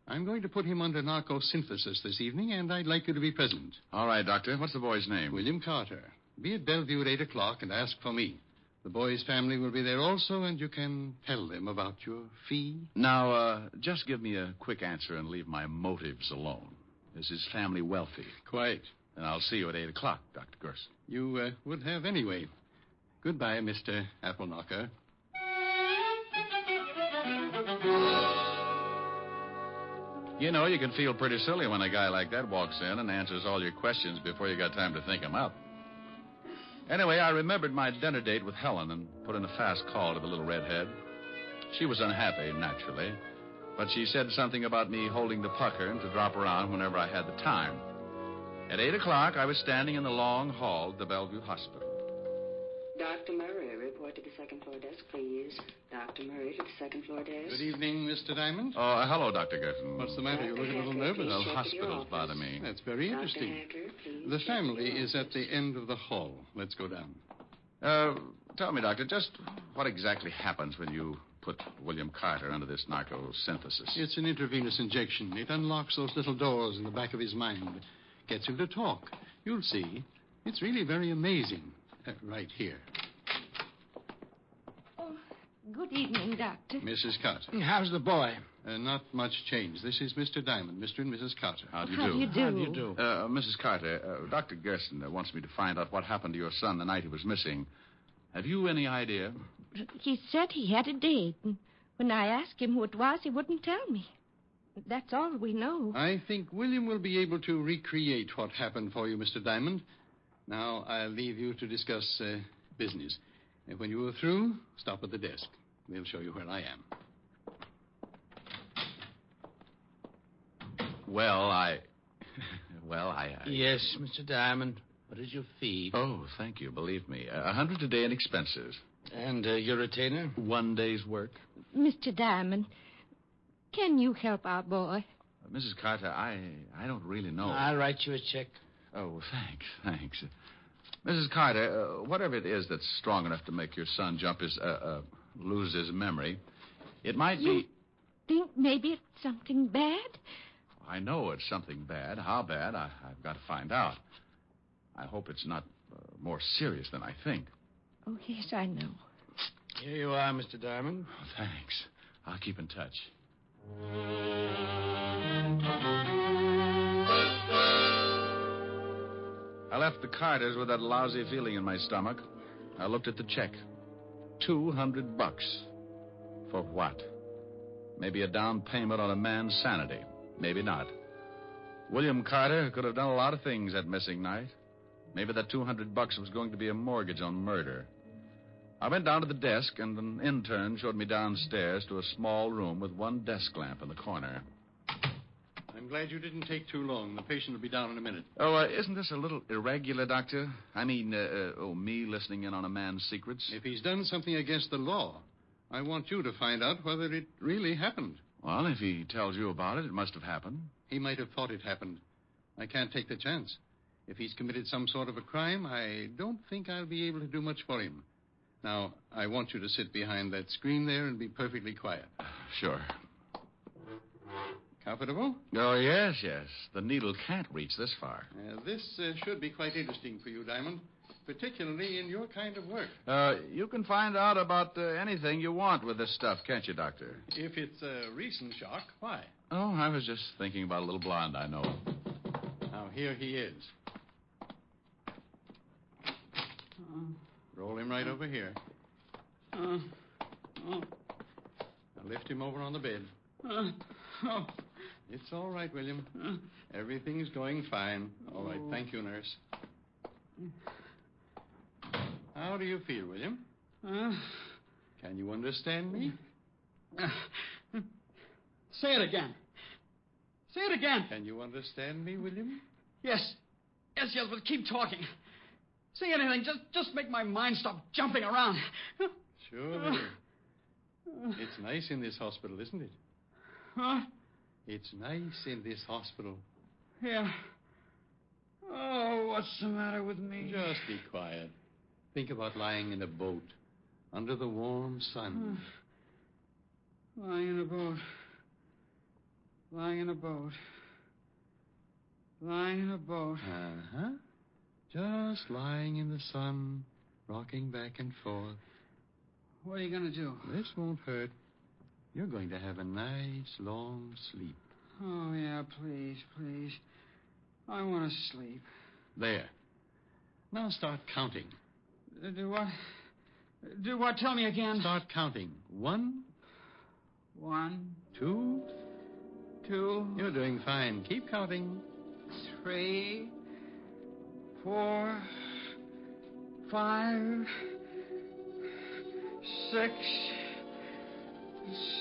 I'm going to put him under narcosynthesis this evening, and I'd like you to be present. All right, Doctor. What's the boy's name? William Carter. Be at Bellevue at 8 o'clock and ask for me. The boy's family will be there also, and you can tell them about your fee. Now, just give me a quick answer and leave my motives alone. Is his family wealthy? Quite. And I'll see you at 8 o'clock, Dr. Gerson. You would have anyway. Goodbye, Mr. Appleknocker. You know, you can feel pretty silly when a guy like that walks in and answers all your questions before you got time to think them up. Anyway, I remembered my dinner date with Helen and put in a fast call to the little redhead. She was unhappy, naturally, but she said something about me holding the pucker and to drop around whenever I had the time. At 8 o'clock, I was standing in the long hall at the Bellevue Hospital. Dr. Murray, report to the second floor desk, please. Dr. Murray to the second floor desk. Good evening, Mr. Diamond. Oh, hello, Dr. Gerson. What's the matter? You look a little nervous. The hospital's bothering me. That's very interesting. The family is at the end of the hall. Let's go down. Tell me, Doctor, just what exactly happens when you put William Carter under this narcosynthesis? It's an intravenous injection. It unlocks those little doors in the back of his mind. Gets him to talk. You'll see. It's really very amazing. Right here. Oh, good evening, Doctor. Mrs. Carter. How's the boy? Not much change. This is Mr. Diamond, Mr. and Mrs. Carter. How do you How do? do you do? How do you do? Mrs. Carter, Dr. Gerson wants me to find out what happened to your son the night he was missing. Have you any idea? He said he had a date, and when I asked him who it was, he wouldn't tell me. That's all we know. I think William will be able to recreate what happened for you, Mr. Diamond. Now, I'll leave you to discuss business. And when you are through, stop at the desk. They'll show you where I am. Well, I... Yes, Mr. Diamond. What is your fee? Oh, thank you. Believe me. $100 a day in expenses. And your retainer? 1 day's work. Mr. Diamond, can you help our boy? Mrs. Carter, I don't really know. I'll write you a check. Oh, thanks. Mrs. Carter, whatever it is that's strong enough to make your son lose his memory, it might You be... think maybe it's something bad? I know it's something bad. How bad, I've got to find out. I hope it's not more serious than I think. Oh, yes, I know. Here you are, Mr. Diamond. Oh, thanks. I'll keep in touch. I left the Carters with that lousy feeling in my stomach. I looked at the check. $200. For what? Maybe a down payment on a man's sanity. Maybe not. William Carter could have done a lot of things that missing night. Maybe that $200 was going to be a mortgage on murder. I went down to the desk, and an intern showed me downstairs to a small room with one desk lamp in the corner. I'm glad you didn't take too long. The patient will be down in a minute. Oh, isn't this a little irregular, Doctor? I mean, me listening in on a man's secrets? If he's done something against the law, I want you to find out whether it really happened. Well, if he tells you about it, it must have happened. He might have thought it happened. I can't take the chance. If he's committed some sort of a crime, I don't think I'll be able to do much for him. Now, I want you to sit behind that screen there and be perfectly quiet. Sure. Comfortable? Oh, yes. The needle can't reach this far. This should be quite interesting for you, Diamond, particularly in your kind of work. You can find out about anything you want with this stuff, can't you, Doctor? If it's a recent shock, why? Oh, I was just thinking about a little blonde I know. Now, here he is. Roll him right over here. Now, lift him over on the bed. It's all right, William. Everything's going fine. All right, thank you, nurse. How do you feel, William? Can you understand me? Say it again. Say it again. Can you understand me, William? Yes. Yes, but keep talking. Say anything. Just make my mind stop jumping around. Sure, William. It's nice in this hospital, isn't it? Huh? It's nice in this hospital. Yeah. Oh, what's the matter with me? Just be quiet. Think about lying in a boat under the warm sun. Lying in a boat. Lying in a boat. Lying in a boat. Uh-huh. Just lying in the sun, rocking back and forth. What are you going to do? This won't hurt. You're going to have a nice, long sleep. Oh, yeah, please. I want to sleep. There. Now start counting. Do what? Do what? Tell me again. Start counting. 1. 1. 2. 2. You're doing fine. Keep counting. 3. 4. 5. 6.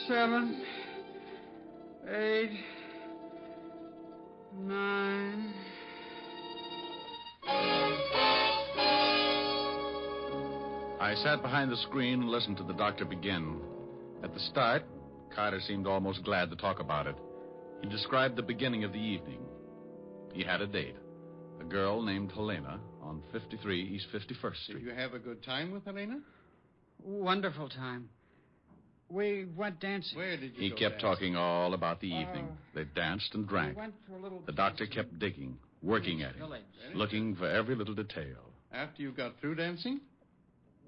7. 8. 9. I sat behind the screen and listened to the doctor begin. At the start, Carter seemed almost glad to talk about it. He described the beginning of the evening. He had a date. A girl named Helena on 53 East 51st Street. Did you have a good time with Helena? Wonderful time. We went dancing. Where did you He go kept dancing? talking all about the evening. They danced and drank. We went to a little The doctor kept digging, working at him, looking for every little detail. After you got through dancing?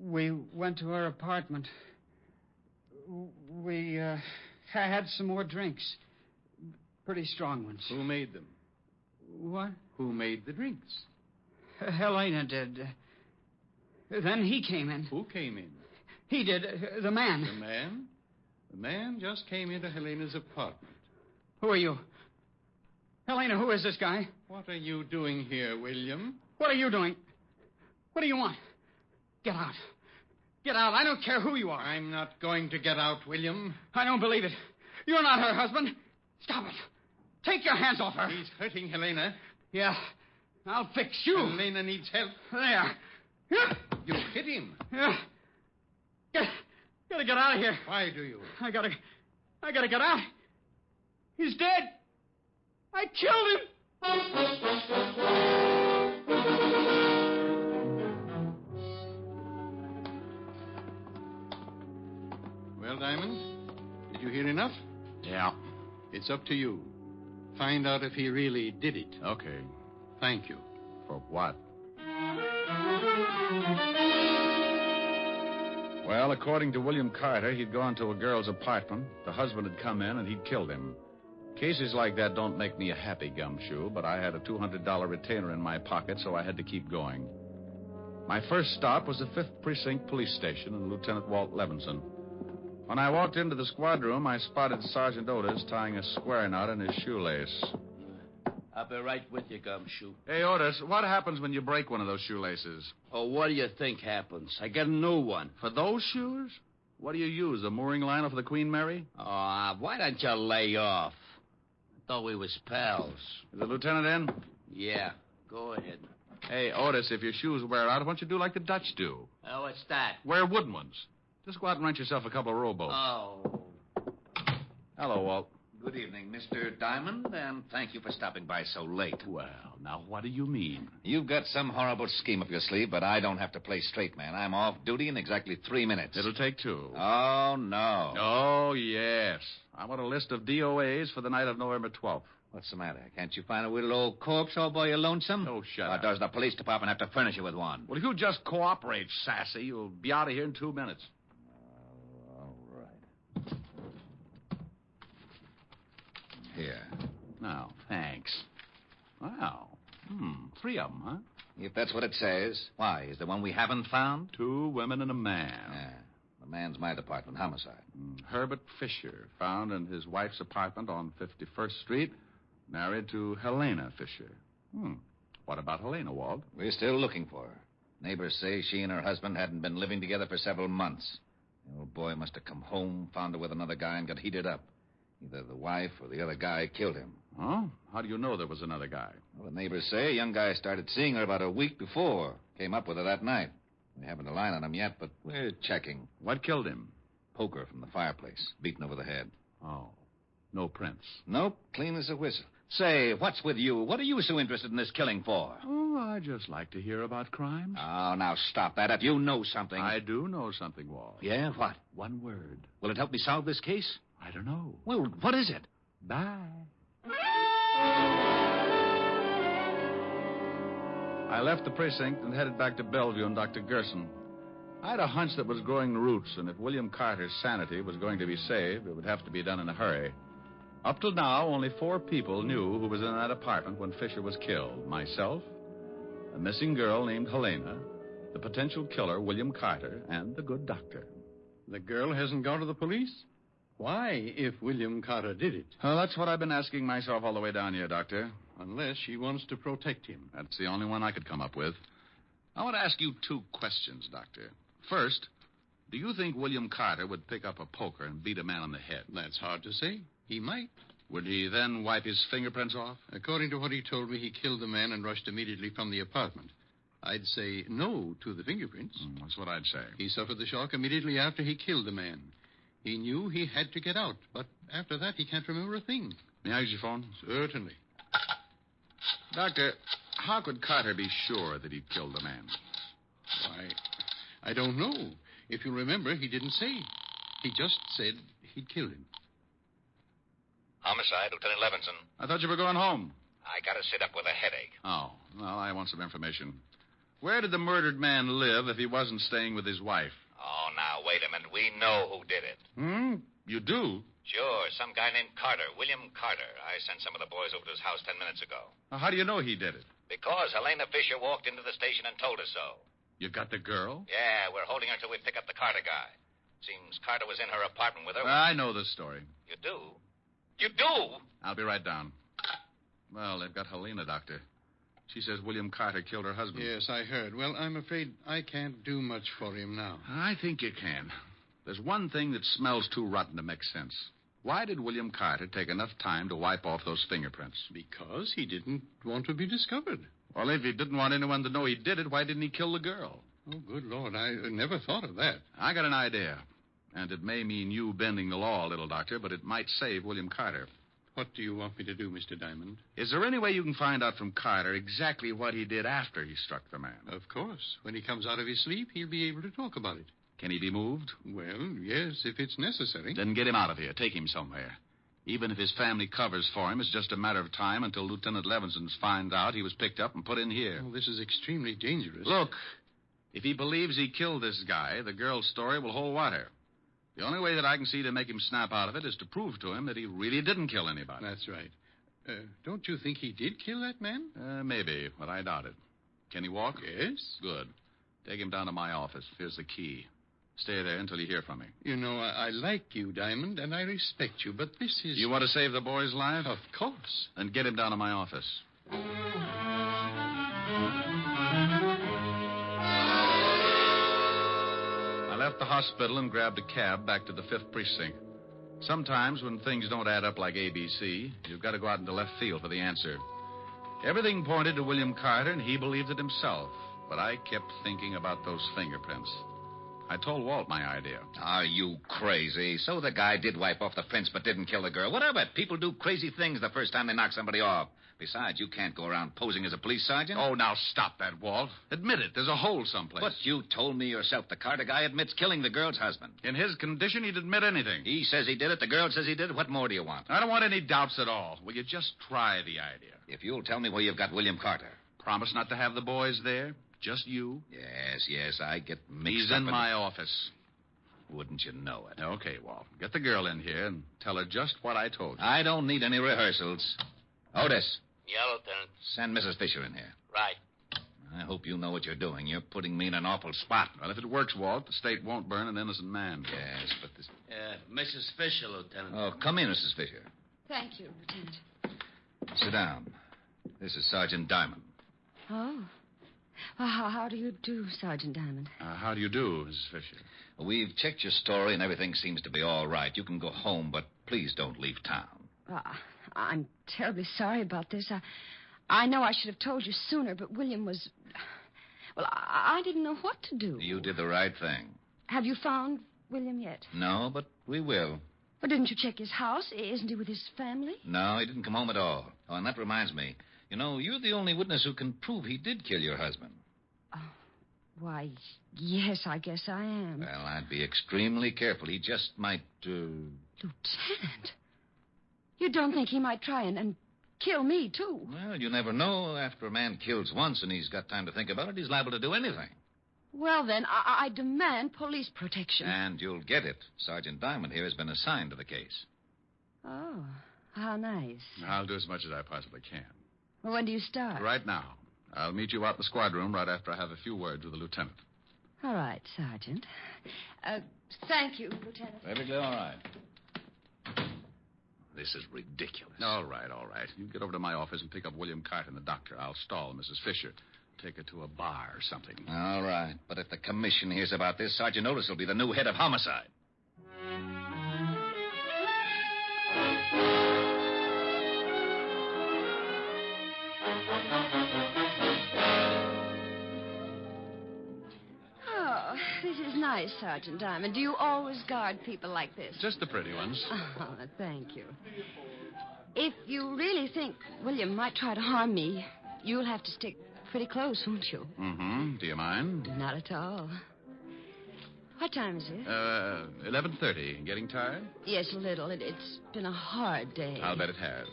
We went to her apartment. We had some more drinks. Pretty strong ones. Who made them? What? Who made the drinks? Helena did. Then he came in. Who came in? He did. The man. The man? The man just came into Helena's apartment. Who are you? Helena, who is this guy? What are you doing here, William? What are you doing? What do you want? Get out. Get out. I don't care who you are. I'm not going to get out, William. I don't believe it. You're not her husband. Stop it. Take your hands off her. He's hurting Helena. Yeah. I'll fix you. Helena needs help. There. You hit him. Yeah. Gotta get out of here. Why do you? I gotta get out. He's dead. I killed him. Well, Diamond, did you hear enough? Yeah. It's up to you. Find out if he really did it. Okay. Thank you. For what? Well, according to William Carter, he'd gone to a girl's apartment. The husband had come in, and he'd killed him. Cases like that don't make me a happy gumshoe, but I had a $200 retainer in my pocket, so I had to keep going. My first stop was the 5th Precinct Police Station and Lieutenant Walt Levinson. When I walked into the squad room, I spotted Sergeant Otis tying a square knot in his shoelace. I'll be right with you, Gumshoe. Hey, Otis, what happens when you break one of those shoelaces? Oh, what do you think happens? I get a new one. For those shoes? What do you use, a mooring line off the Queen Mary? Oh, why don't you lay off? I thought we was pals. Is the lieutenant in? Yeah, go ahead. Hey, Otis, if your shoes wear out, why don't you do like the Dutch do? Oh, what's that? Wear wooden ones. Just go out and rent yourself a couple of rowboats. Oh. Hello, Walt. Good evening, Mr. Diamond, and thank you for stopping by so late. Well, now, what do you mean? You've got some horrible scheme up your sleeve, but I don't have to play straight man. I'm off duty in exactly 3 minutes. It'll take 2. Oh, no. Oh, yes. I want a list of DOAs for the night of November 12th. What's the matter? Can't you find a little old corpse all by your lonesome? Oh, shut Or up. does the police department have to furnish you with one? Well, if you just cooperate, Sassy, you'll be out of here in 2 minutes. All right. Here. Now, thanks. Wow. 3 of them, huh? If that's what it says, why? Is the one we haven't found? 2 women and a man. Yeah. The man's my department, homicide. Herbert Fisher, found in his wife's apartment on 51st Street, married to Helena Fisher. What about Helena, Walt? We're still looking for her. Neighbors say she and her husband hadn't been living together for several months. The old boy must have come home, found her with another guy, and got heated up. Either the wife or the other guy killed him. Huh? How do you know there was another guy? Well, the neighbors say a young guy started seeing her about a week before. Came up with her that night. We haven't a line on him yet, but we're checking. What killed him? Poker from the fireplace, beaten over the head. Oh. No prints? Nope, clean as a whistle. Say, what's with you? What are you so interested in this killing for? Oh, I just like to hear about crimes. Oh, now stop that. If you know something... I do know something, Walt. Yeah, what? One word. Will it help me solve this case? I don't know. Well, what is it? Bye. I left the precinct and headed back to Bellevue and Dr. Gerson. I had a hunch that was growing roots, and if William Carter's sanity was going to be saved, it would have to be done in a hurry. Up till now, only 4 people knew who was in that apartment when Fisher was killed. Myself, a missing girl named Helena, the potential killer, William Carter, and the good doctor. The girl hasn't gone to the police? Why, if William Carter did it? Well, that's what I've been asking myself all the way down here, Doctor. Unless she wants to protect him. That's the only one I could come up with. I want to ask you 2 questions, Doctor. First, do you think William Carter would pick up a poker and beat a man on the head? That's hard to say. He might. Would he then wipe his fingerprints off? According to what he told me, he killed the man and rushed immediately from the apartment. I'd say no to the fingerprints. That's what I'd say. He suffered the shock immediately after he killed the man. He knew he had to get out, but after that, he can't remember a thing. May I use your phone? Certainly. Doctor, how could Carter be sure that he'd killed the man? Why, I don't know. If you remember, he didn't say. He just said he'd killed him. Homicide, Lieutenant Levinson. I thought you were going home. I gotta sit up with a headache. Oh, well, I want some information. Where did the murdered man live if he wasn't staying with his wife? Oh, now, wait a minute. We know who did it. You do? Sure, some guy named Carter, William Carter. I sent some of the boys over to his house 10 minutes ago. How do you know he did it? Because Helena Fisher walked into the station and told us so. You got the girl? Yeah, we're holding her till we pick up the Carter guy. Seems Carter was in her apartment with her. I know the story. You do? You do? I'll be right down. Well, they've got Helena, Doctor. She says William Carter killed her husband. Yes, I heard. Well, I'm afraid I can't do much for him now. I think you can. There's one thing that smells too rotten to make sense. Why did William Carter take enough time to wipe off those fingerprints? Because he didn't want to be discovered. Well, if he didn't want anyone to know he did it, why didn't he kill the girl? Oh, good Lord, I never thought of that. I got an idea. And it may mean you bending the law a little, Doctor, but it might save William Carter. What do you want me to do, Mr. Diamond? Is there any way you can find out from Carter exactly what he did after he struck the man? Of course. When he comes out of his sleep, he'll be able to talk about it. Can he be moved? Well, yes, if it's necessary. Then get him out of here. Take him somewhere. Even if his family covers for him, it's just a matter of time until Lieutenant Levinson finds out he was picked up and put in here. Oh, this is extremely dangerous. Look, if he believes he killed this guy, the girl's story will hold water. The only way that I can see to make him snap out of it is to prove to him that he really didn't kill anybody. That's right. Don't you think he did kill that man? Maybe, but I doubt it. Can he walk? Yes. Good. Take him down to my office. Here's the key. Stay there until you hear from me. You know, I like you, Diamond, and I respect you, but this is... You want to save the boy's life? Of course. Then get him down to my office. I left the hospital and grabbed a cab back to the 5th Precinct. Sometimes when things don't add up like ABC, you've got to go out into left field for the answer. Everything pointed to William Carter, and he believed it himself. But I kept thinking about those fingerprints. I told Walt my idea. Are you crazy? So the guy did wipe off the prints but didn't kill the girl. What of it? People do crazy things the first time they knock somebody off. Besides, you can't go around posing as a police sergeant. Oh, now stop that, Walt. Admit it. There's a hole someplace. But you told me yourself the Carter guy admits killing the girl's husband. In his condition, he'd admit anything. He says he did it. The girl says he did it. What more do you want? I don't want any doubts at all. Will you just try the idea? If you'll tell me where you've got William Carter. Promise not to have the boys there? Just you? Yes, I get mixed He's up in my office. Wouldn't you know it? Okay, Walt. Get the girl in here and tell her just what I told you. I don't need any rehearsals. Otis. Yeah, Lieutenant. Send Mrs. Fisher in here. Right. I hope you know what you're doing. You're putting me in an awful spot. Well, if it works, Walt, the state won't burn an innocent man. Yes, but this... Mrs. Fisher, Lieutenant. Oh, come in, Mrs. Fisher. Thank you, Lieutenant. Sit down. This is Sergeant Diamond. Oh. Well, how do you do, Sergeant Diamond? How do you do, Mrs. Fisher? We've checked your story, and everything seems to be all right. You can go home, but please don't leave town. I'm terribly sorry about this. I know I should have told you sooner, but William was... Well, I didn't know what to do. You did the right thing. Have you found William yet? No, but we will. Well, didn't you check his house? Isn't he with his family? No, he didn't come home at all. Oh, and that reminds me. You know, you're the only witness who can prove he did kill your husband. Why, yes, I guess I am. Well, I'd be extremely careful. He just might, Lieutenant, you don't think he might try and kill me, too? Well, you never know. After a man kills once and he's got time to think about it, he's liable to do anything. Well, then, I demand police protection. And you'll get it. Sergeant Diamond here has been assigned to the case. Oh, how nice. I'll do as much as I possibly can. Well, when do you start? Right now. I'll meet you out in the squad room right after I have a few words with the lieutenant. All right, Sergeant. Thank you, Lieutenant. Perfectly all right. This is ridiculous. All right. You get over to my office and pick up William Carter and the doctor. I'll stall Mrs. Fisher. Take her to a bar or something. All right. But if the commission hears about this, Sergeant Otis will be the new head of homicide. This is nice, Sergeant Diamond. Do you always guard people like this? Just the pretty ones. Oh, thank you. If you really think William might try to harm me, you'll have to stick pretty close, won't you? Mm-hmm. Do you mind? Not at all. What time is it? 11:30. Getting tired? Yes, a little. It's been a hard day. I'll bet it has.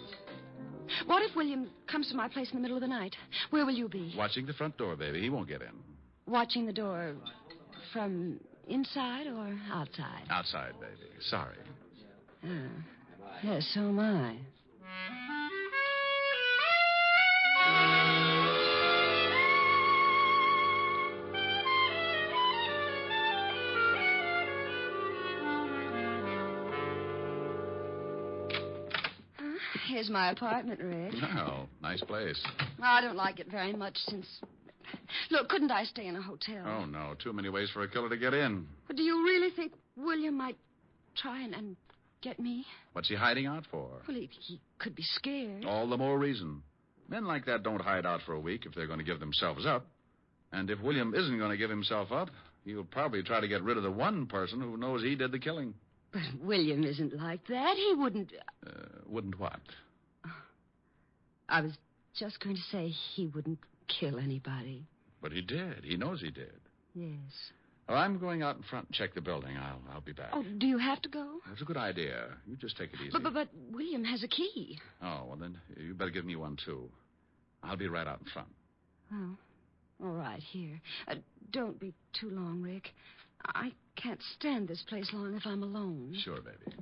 What if William comes to my place in the middle of the night? Where will you be? Watching the front door, baby. He won't get in. Watching the door from inside or outside? Outside, baby. Sorry. Yes, so am I. Here's my apartment, Rick. Oh, nice place. I don't like it very much since... Look, couldn't I stay in a hotel? Oh, no. Too many ways for a killer to get in. But do you really think William might try and get me? What's he hiding out for? Well, he could be scared. All the more reason. Men like that don't hide out for a week if they're going to give themselves up. And if William isn't going to give himself up, he'll probably try to get rid of the one person who knows he did the killing. But William isn't like that. He wouldn't... Wouldn't what? I was just going to say he wouldn't kill anybody. But he did. He knows he did. Yes. Well, I'm going out in front and check the building. I'll be back. Oh, do you have to go? That's a good idea. You just take it easy. But William has a key. Oh, well, then you better give me one, too. I'll be right out in front. Oh, all right, here. Don't be too long, Rick. I can't stand this place long if I'm alone. Sure, baby.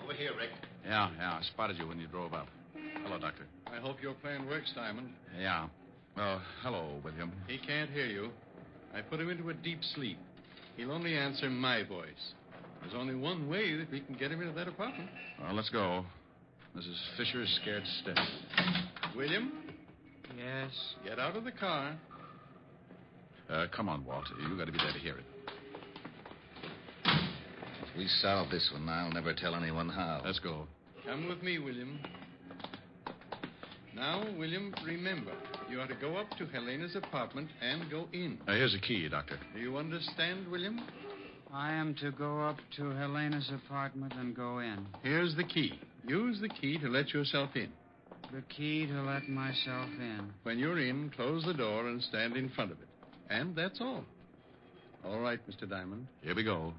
Over here, Rick. Yeah, I spotted you when you drove up. Hello, Doctor. I hope your plan works, Diamond. Yeah. Well, hello, William. He can't hear you. I put him into a deep sleep. He'll only answer my voice. There's only one way that we can get him into that apartment. Well, let's go. Mrs. Fisher is scared stiff. William, Yes? get out of the car. Come on, Walter. You got to be there to hear it. If we solve this one, I'll never tell anyone how. Let's go. Come with me, William. Now, William, remember, you are to go up to Helena's apartment and go in. Here's a key, Doctor. Do you understand, William? I am to go up to Helena's apartment and go in. Here's the key. Use the key to let yourself in. The key to let myself in. When you're in, close the door and stand in front of it. And that's all. All right, Mr. Diamond. Here we go.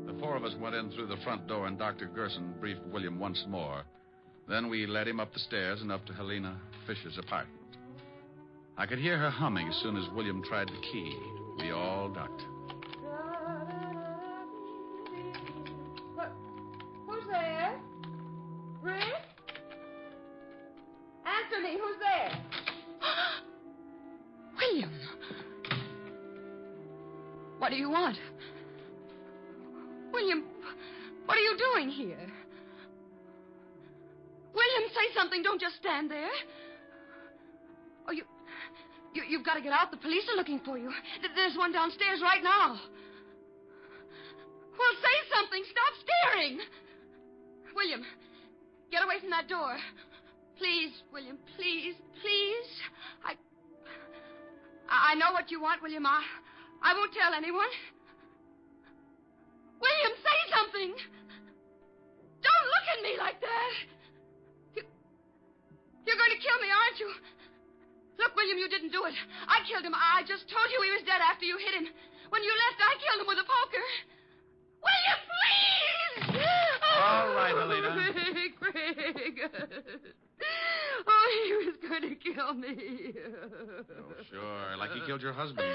The four of us went in through the front door, and Dr. Gerson briefed William once more. Then we led him up the stairs and up to Helena Fisher's apartment. I could hear her humming as soon as William tried the key. We all ducked. Who's there? Rick? Answer me. Who's there? William. What do you want? William, what are you doing here? William, say something. Don't just stand there. Oh, you've got to get out. The police are looking for you. There's one downstairs right now. Well, say something. Stop staring. William, get away from that door. Please, William, please, please. I know what you want, William. I won't tell anyone. William, say something. Don't look at me like that. You're going to kill me, aren't you? Look, William, you didn't do it. I killed him. I just told you he was dead after you hit him. When you left, I killed him with a poker. William, please! All right, Helena. Greg. Oh, he was going to kill me. Oh, sure. Like he killed your husband.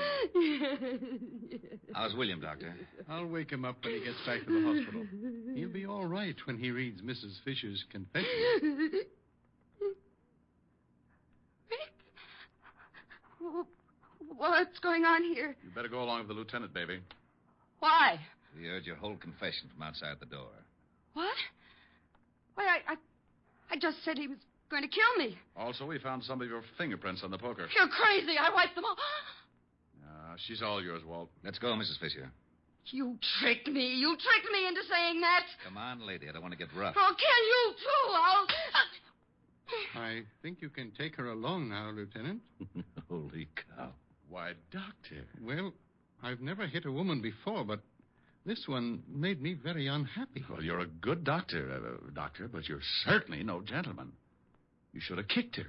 How's William, Doctor? I'll wake him up when he gets back to the hospital. He'll be all right when he reads Mrs. Fisher's confession. What's going on here? You better go along with the lieutenant, baby. Why? We heard your whole confession from outside the door. What? Why, I just said he was going to kill me. Also, we found some of your fingerprints on the poker. You're crazy. I wiped them all. She's all yours, Walt. Let's go, Mrs. Fisher. You tricked me. You tricked me into saying that. Come on, lady. I don't want to get rough. I'll kill you, too. I think you can take her along now, Lieutenant. Holy cow. Why, Doctor. Well, I've never hit a woman before, but this one made me very unhappy. Well, you're a good doctor, but you're certainly no gentleman. You should have kicked her.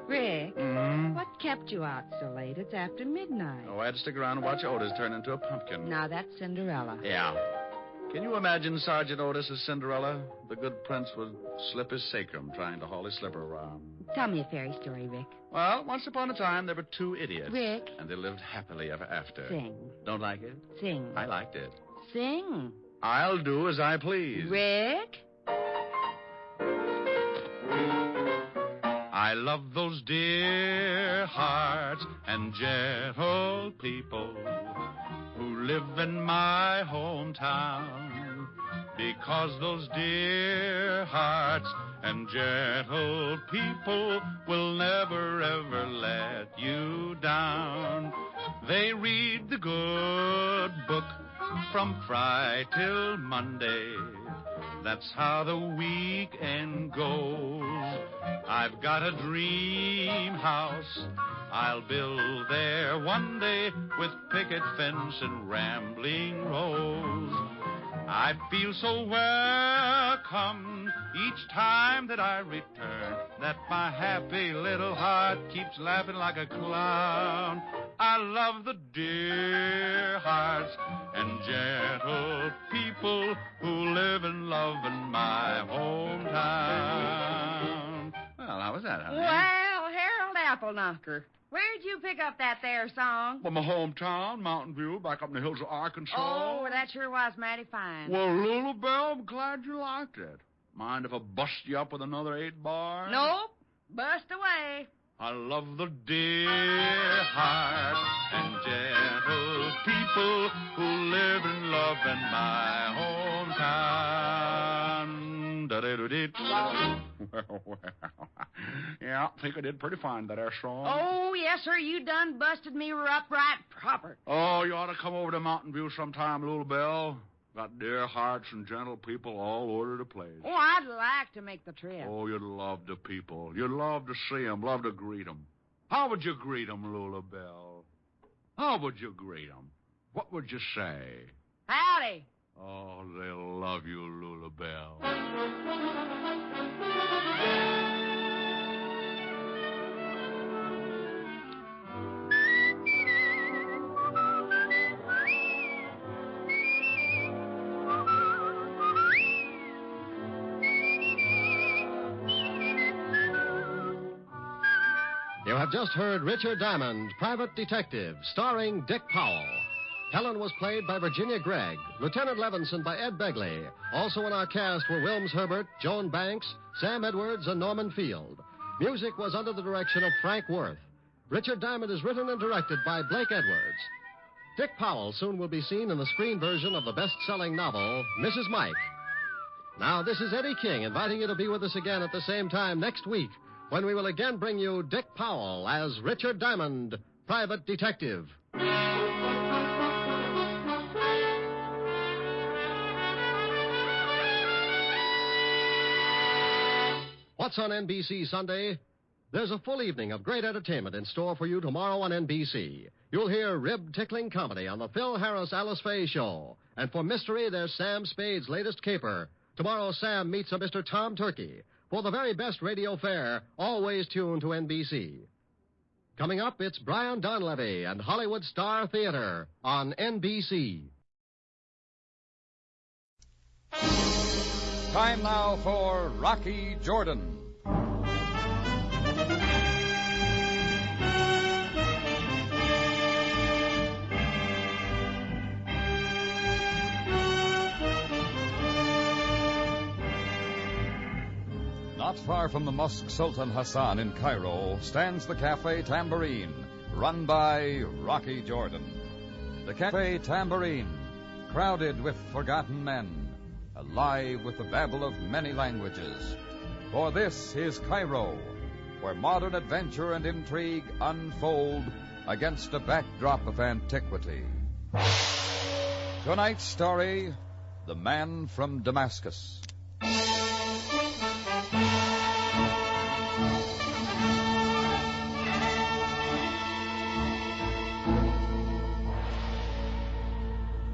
Rick, what kept you out so late? It's after midnight. Oh, I had to stick around and watch Otis turn into a pumpkin. Now, that's Cinderella. Yeah. Can you imagine Sergeant Otis as Cinderella? The good prince would slip his sacrum trying to haul his slipper around. Tell me a fairy story, Rick. Well, once upon a time, there were two idiots. Rick. And they lived happily ever after. Sing. Don't like it? Sing. I liked it. Sing. I'll do as I please. Rick? I love those dear hearts and gentle people who live in my hometown, because those dear hearts and gentle people will never, ever let you down. They read the good book from Friday till Monday. That's how the weekend goes. I've got a dream house I'll build there one day with picket fence and rambling rose. I feel so welcome each time that I return, that my happy little heart keeps laughing like a clown. I love the dear hearts and gentle people who live and love in my hometown. Well, how was that, honey? Well, Harold Appleknocker, where'd you pick up that there song? Well, my hometown, Mountain View, back up in the hills of Arkansas. Oh, that sure was mighty fine. Well, Lulu Bell, I'm glad you liked it. Mind if I bust you up with another 8 bars? Nope. Bust away. I love the dear heart and gentle people who live and love in my hometown. Da-da-da-dee. Well. Yeah, I think I did pretty fine that air song. Oh, yes, sir. You done busted me up right proper. Oh, you ought to come over to Mountain View sometime, Little Bell. Got dear hearts and gentle people all over the place. Oh, I'd like to make the trip. Oh, you'd love the people. You'd love to see them, love to greet them. How would you greet them, Lula Bell? How would you greet them? What would you say? Howdy. Oh, they'll love you, Lula Bell. You have just heard Richard Diamond, Private Detective, starring Dick Powell. Helen was played by Virginia Gregg, Lieutenant Levinson by Ed Begley. Also in our cast were Wilms Herbert, Joan Banks, Sam Edwards, and Norman Field. Music was under the direction of Frank Worth. Richard Diamond is written and directed by Blake Edwards. Dick Powell soon will be seen in the screen version of the best-selling novel, Mrs. Mike. Now, this is Eddie King inviting you to be with us again at the same time next week, when we will again bring you Dick Powell as Richard Diamond, Private Detective. What's on NBC Sunday? There's a full evening of great entertainment in store for you tomorrow on NBC. You'll hear rib-tickling comedy on the Phil Harris-Alice Faye Show. And for mystery, there's Sam Spade's latest caper. Tomorrow, Sam meets a Mr. Tom Turkey. For the very best radio fare, always tuned to NBC. Coming up, it's Brian Donlevy and Hollywood Star Theater on NBC. Time now for Rocky Jordan. Not far from the Mosque Sultan Hassan in Cairo stands the Cafe Tambourine, run by Rocky Jordan. The Cafe Tambourine, crowded with forgotten men, alive with the babble of many languages. For this is Cairo, where modern adventure and intrigue unfold against a backdrop of antiquity. Tonight's story, The Man from Damascus.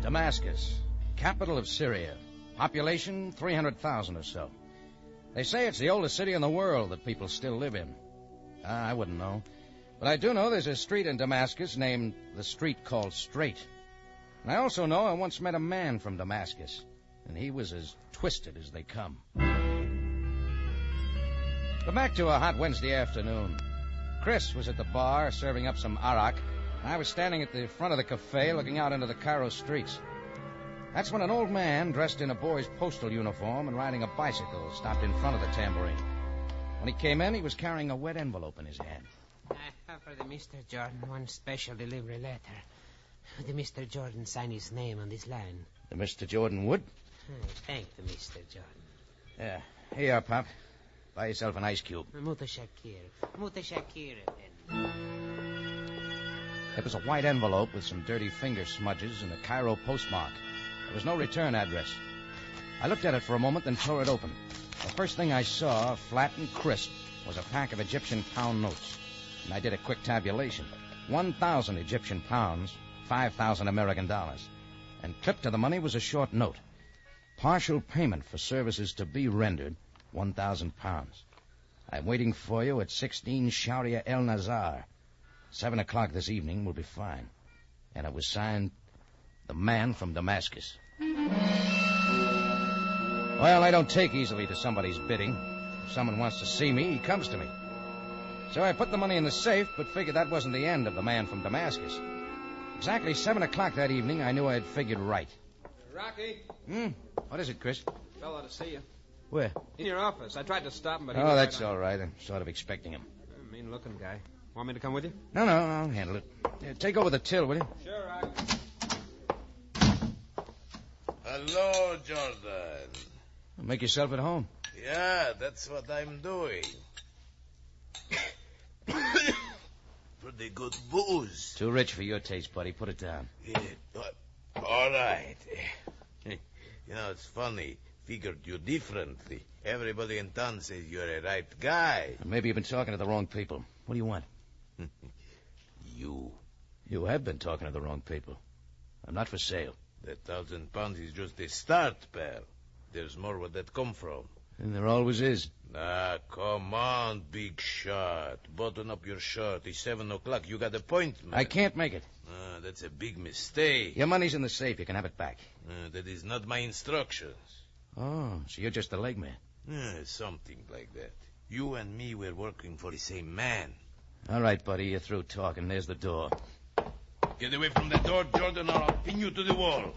Damascus, capital of Syria. Population 300,000 or so. They say it's the oldest city in the world that people still live in. I wouldn't know. But I do know there's a street in Damascus named the street called Straight. And I also know I once met a man from Damascus, and he was as twisted as they come. But back to a hot Wednesday afternoon. Chris was at the bar serving up some arak, and I was standing at the front of the cafe looking out into the Cairo streets. That's when an old man dressed in a boy's postal uniform and riding a bicycle stopped in front of the Tambourine. When he came in, he was carrying a wet envelope in his hand. I have for the Mr. Jordan one special delivery letter. The Mr. Jordan sign his name on this line. The Mr. Jordan would? Thank the Mr. Jordan. Yeah. Here you are, Pop. Buy yourself an ice cube. Mutashakir. Mutashakir, then. It was a white envelope with some dirty finger smudges and a Cairo postmark. There was no return address. I looked at it for a moment, then tore it open. The first thing I saw, flat and crisp, was a pack of Egyptian pound notes. And I did a quick tabulation. 1,000 Egyptian pounds, 5,000 American dollars. And clipped to the money was a short note. Partial payment for services to be rendered, 1,000 pounds. I'm waiting for you at 16 Sharia El Nazar. 7 o'clock this evening will be fine. And it was signed, The Man from Damascus. Well, I don't take easily to somebody's bidding. If someone wants to see me, he comes to me. So I put the money in the safe, but figured that wasn't the end of the man from Damascus. Exactly 7 o'clock that evening, I knew I had figured right. Rocky? What is it, Chris? Fella to see you. Where? In your office. I tried to stop him, but Oh, that's all right. I'm sort of expecting him. Mean-looking guy. Want me to come with you? No, I'll handle it. Take over the till, will you? Sure, Rocky. Hello, Jordan. Make yourself at home. Yeah, that's what I'm doing. Pretty good booze. Too rich for your taste, buddy. Put it down. Yeah, all right. You know, it's funny. Figured you differently. Everybody in town says you're a right guy. Maybe you've been talking to the wrong people. What do you want? You. You have been talking to the wrong people. I'm not for sale. That £1,000 is just a start, pal. There's more where that come from. And there always is. Ah, come on, big shot. Button up your shirt. It's 7 o'clock. You got appointment. I can't make it. That's a big mistake. Your money's in the safe. You can have it back. That is not my instructions. Oh, so you're just the leg man. Something like that. You and me were working for the same man. All right, buddy. You're through talking. There's the door. Get away from the door, Jordan, or I'll pin you to the wall.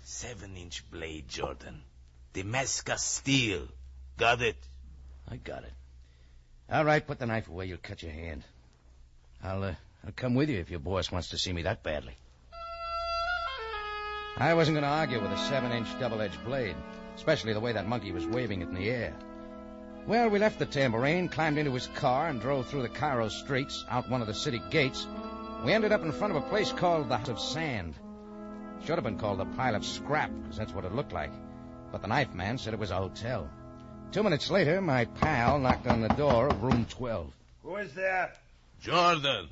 7-inch blade, Jordan. Damascus steel. Got it? I got it. All right, put the knife away. You'll cut your hand. I'll come with you if your boss wants to see me that badly. I wasn't going to argue with a 7-inch double-edged blade, especially the way that monkey was waving it in the air. Well, we left the tambourine, climbed into his car, and drove through the Cairo streets, out one of the city gates. We ended up in front of a place called the House of Sand. Should have been called the Pile of Scrap, because that's what it looked like. But the knife man said it was a hotel. 2 minutes later, my pal knocked on the door of room 12. Who is there? Jordan.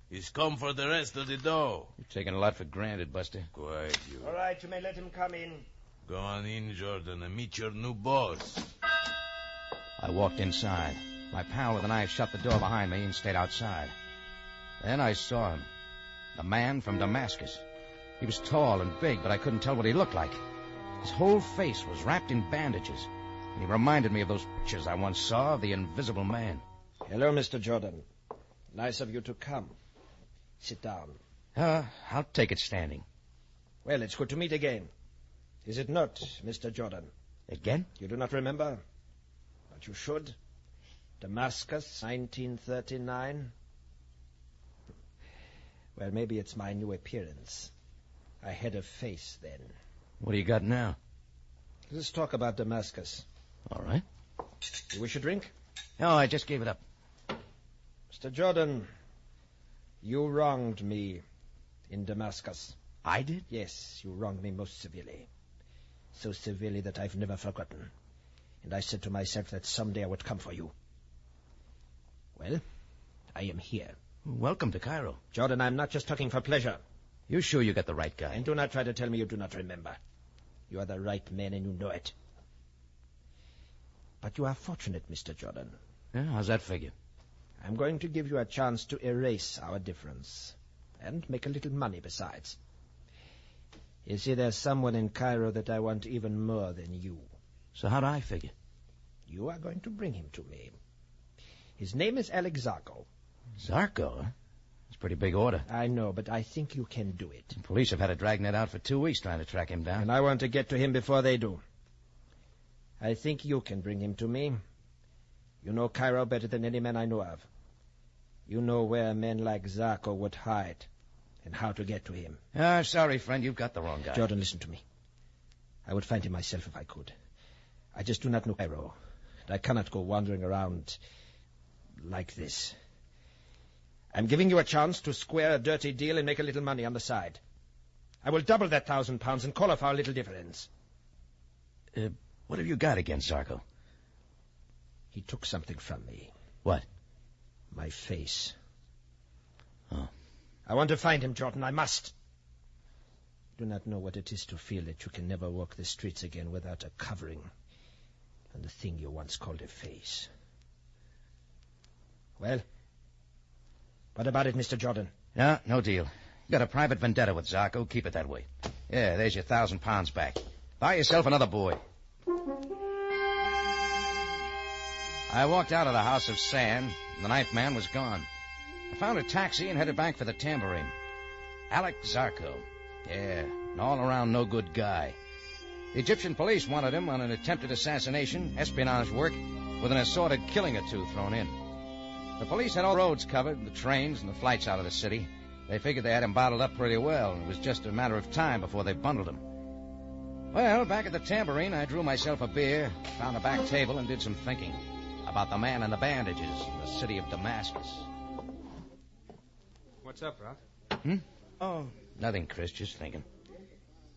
He's come for the rest of the dough. You're taking a lot for granted, Buster. Quiet, you. All right, you may let him come in. Go on in, Jordan, and meet your new boss. I walked inside. My pal with the knife shut the door behind me and stayed outside. Then I saw him. The man from Damascus. He was tall and big, but I couldn't tell what he looked like. His whole face was wrapped in bandages. And he reminded me of those pictures I once saw of the Invisible Man. Hello, Mr. Jordan. Nice of you to come. Sit down. I'll take it standing. Well, it's good to meet again. Is it not, Mr. Jordan? Again? You do not remember? But you should. Damascus, 1939. Well, maybe it's my new appearance. I had a face then. What do you got now? Let's talk about Damascus. All right. You wish a drink? No, I just gave it up. Mr. Jordan, you wronged me in Damascus. I did? Yes, you wronged me most severely. So severely that I've never forgotten. And I said to myself that someday I would come for you. Well, I am here. Welcome to Cairo. Jordan, I'm not just talking for pleasure. You sure you got the right guy? And do not try to tell me you do not remember. You are the right man and you know it. But you are fortunate, Mr. Jordan. Yeah, how's that figure? I'm going to give you a chance to erase our difference. And make a little money besides. You see, there's someone in Cairo that I want even more than you. So how do I figure? You are going to bring him to me. His name is Alex Zarko. Zarko, huh? It's a pretty big order. I know, but I think you can do it. The police have had a dragnet out for 2 weeks trying to track him down. And I want to get to him before they do. I think you can bring him to me. You know Cairo better than any man I know of. You know where men like Zarko would hide and how to get to him. Sorry, friend, you've got the wrong guy. Jordan, listen to me. I would find him myself if I could. I just do not know Cairo. I cannot go wandering around like this. I'm giving you a chance to square a dirty deal and make a little money on the side. I will double that £1,000 and call off our little difference. What have you got against Zarko? He took something from me. What? My face. Oh. I want to find him, Jordan. I must. You do not know what it is to feel that you can never walk the streets again without a covering and the thing you once called a face. Well, what about it, Mr. Jordan? No deal. You got a private vendetta with Zarko. Keep it that way. Yeah, there's your £1,000 back. Buy yourself another boy. I walked out of the house of sand, and the ninth man was gone. I found a taxi and headed back for the Tambourine. Alec Zarko. Yeah, an all-around no-good guy. The Egyptian police wanted him on an attempted assassination, espionage work, with an assorted killing or two thrown in. The police had all roads covered, the trains and the flights out of the city. They figured they had him bottled up pretty well, and it was just a matter of time before they bundled him. Well, back at the Tambourine, I drew myself a beer, found a back table, and did some thinking about the man in the bandages in the city of Damascus. What's up, Rock? Oh, nothing, Chris, just thinking.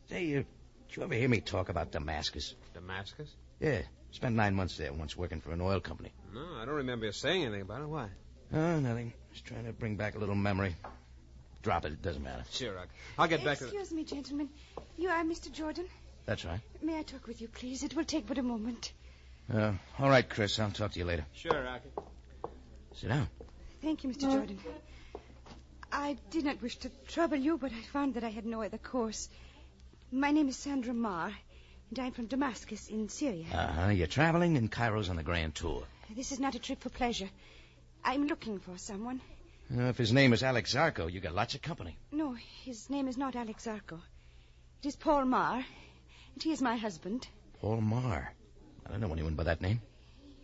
Say, did you ever hear me talk about Damascus? Damascus? Yeah, spent 9 months there once working for an oil company. No, I don't remember you saying anything about it. Why? Oh, nothing. Just trying to bring back a little memory. Drop it, it doesn't matter. Sure, Rock. I'll get back to... Excuse me, gentlemen. You are Mr. Jordan? That's right. May I talk with you, please? It will take but a moment. All right, Chris, I'll talk to you later. Sure, Rocky. Sit down. Thank you, Mr. Jordan. I did not wish to trouble you, but I found that I had no other course. My name is Sandra Marr, and I'm from Damascus in Syria. You're traveling, and Cairo's on the grand tour. This is not a trip for pleasure. I'm looking for someone. If his name is Alex Zarko, you got lots of company. No, his name is not Alex Zarko. It is Paul Marr, and he is my husband. Paul Marr. I don't know anyone by that name.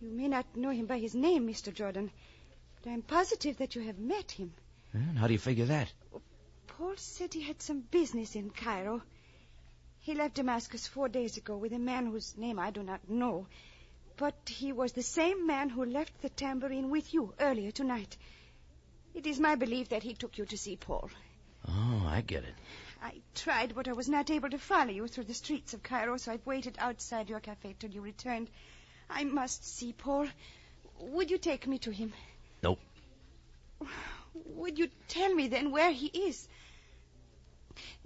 You may not know him by his name, Mr. Jordan, but I'm positive that you have met him. And how do you figure that? Paul said he had some business in Cairo. He left Damascus 4 days ago with a man whose name I do not know. But he was the same man who left the Tambourine with you earlier tonight. It is my belief that he took you to see Paul. Oh, I get it. I tried, but I was not able to follow you through the streets of Cairo, so I've waited outside your cafe till you returned. I must see Paul. Would you take me to him? Nope. Would you tell me then where he is?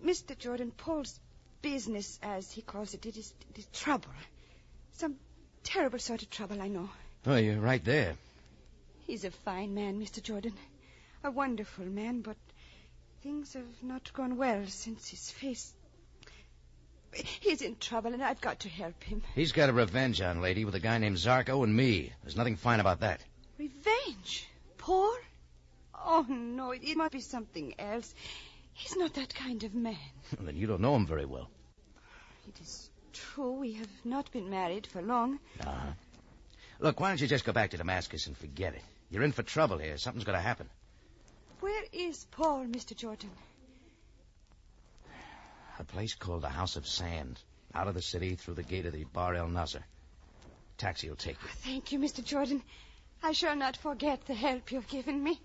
Mr. Jordan, Paul's business, as he calls it, it is trouble. Some terrible sort of trouble, I know. Oh, you're right there. He's a fine man, Mr. Jordan. A wonderful man, but things have not gone well since his face... He's in trouble, and I've got to help him. He's got a revenge on, lady, with a guy named Zarko and me. There's nothing fine about that. Revenge? Paul? Oh, no, it must be something else. He's not that kind of man. Well, then you don't know him very well. It is true. We have not been married for long. Uh-huh. Look, why don't you just go back to Damascus and forget it? You're in for trouble here. Something's going to happen. Where is Paul, Mr. Jordan? A place called the House of Sand. Out of the city, through the gate of the Bar El Nasser. Taxi will take you. Thank you, Mr. Jordan. I shall not forget the help you've given me.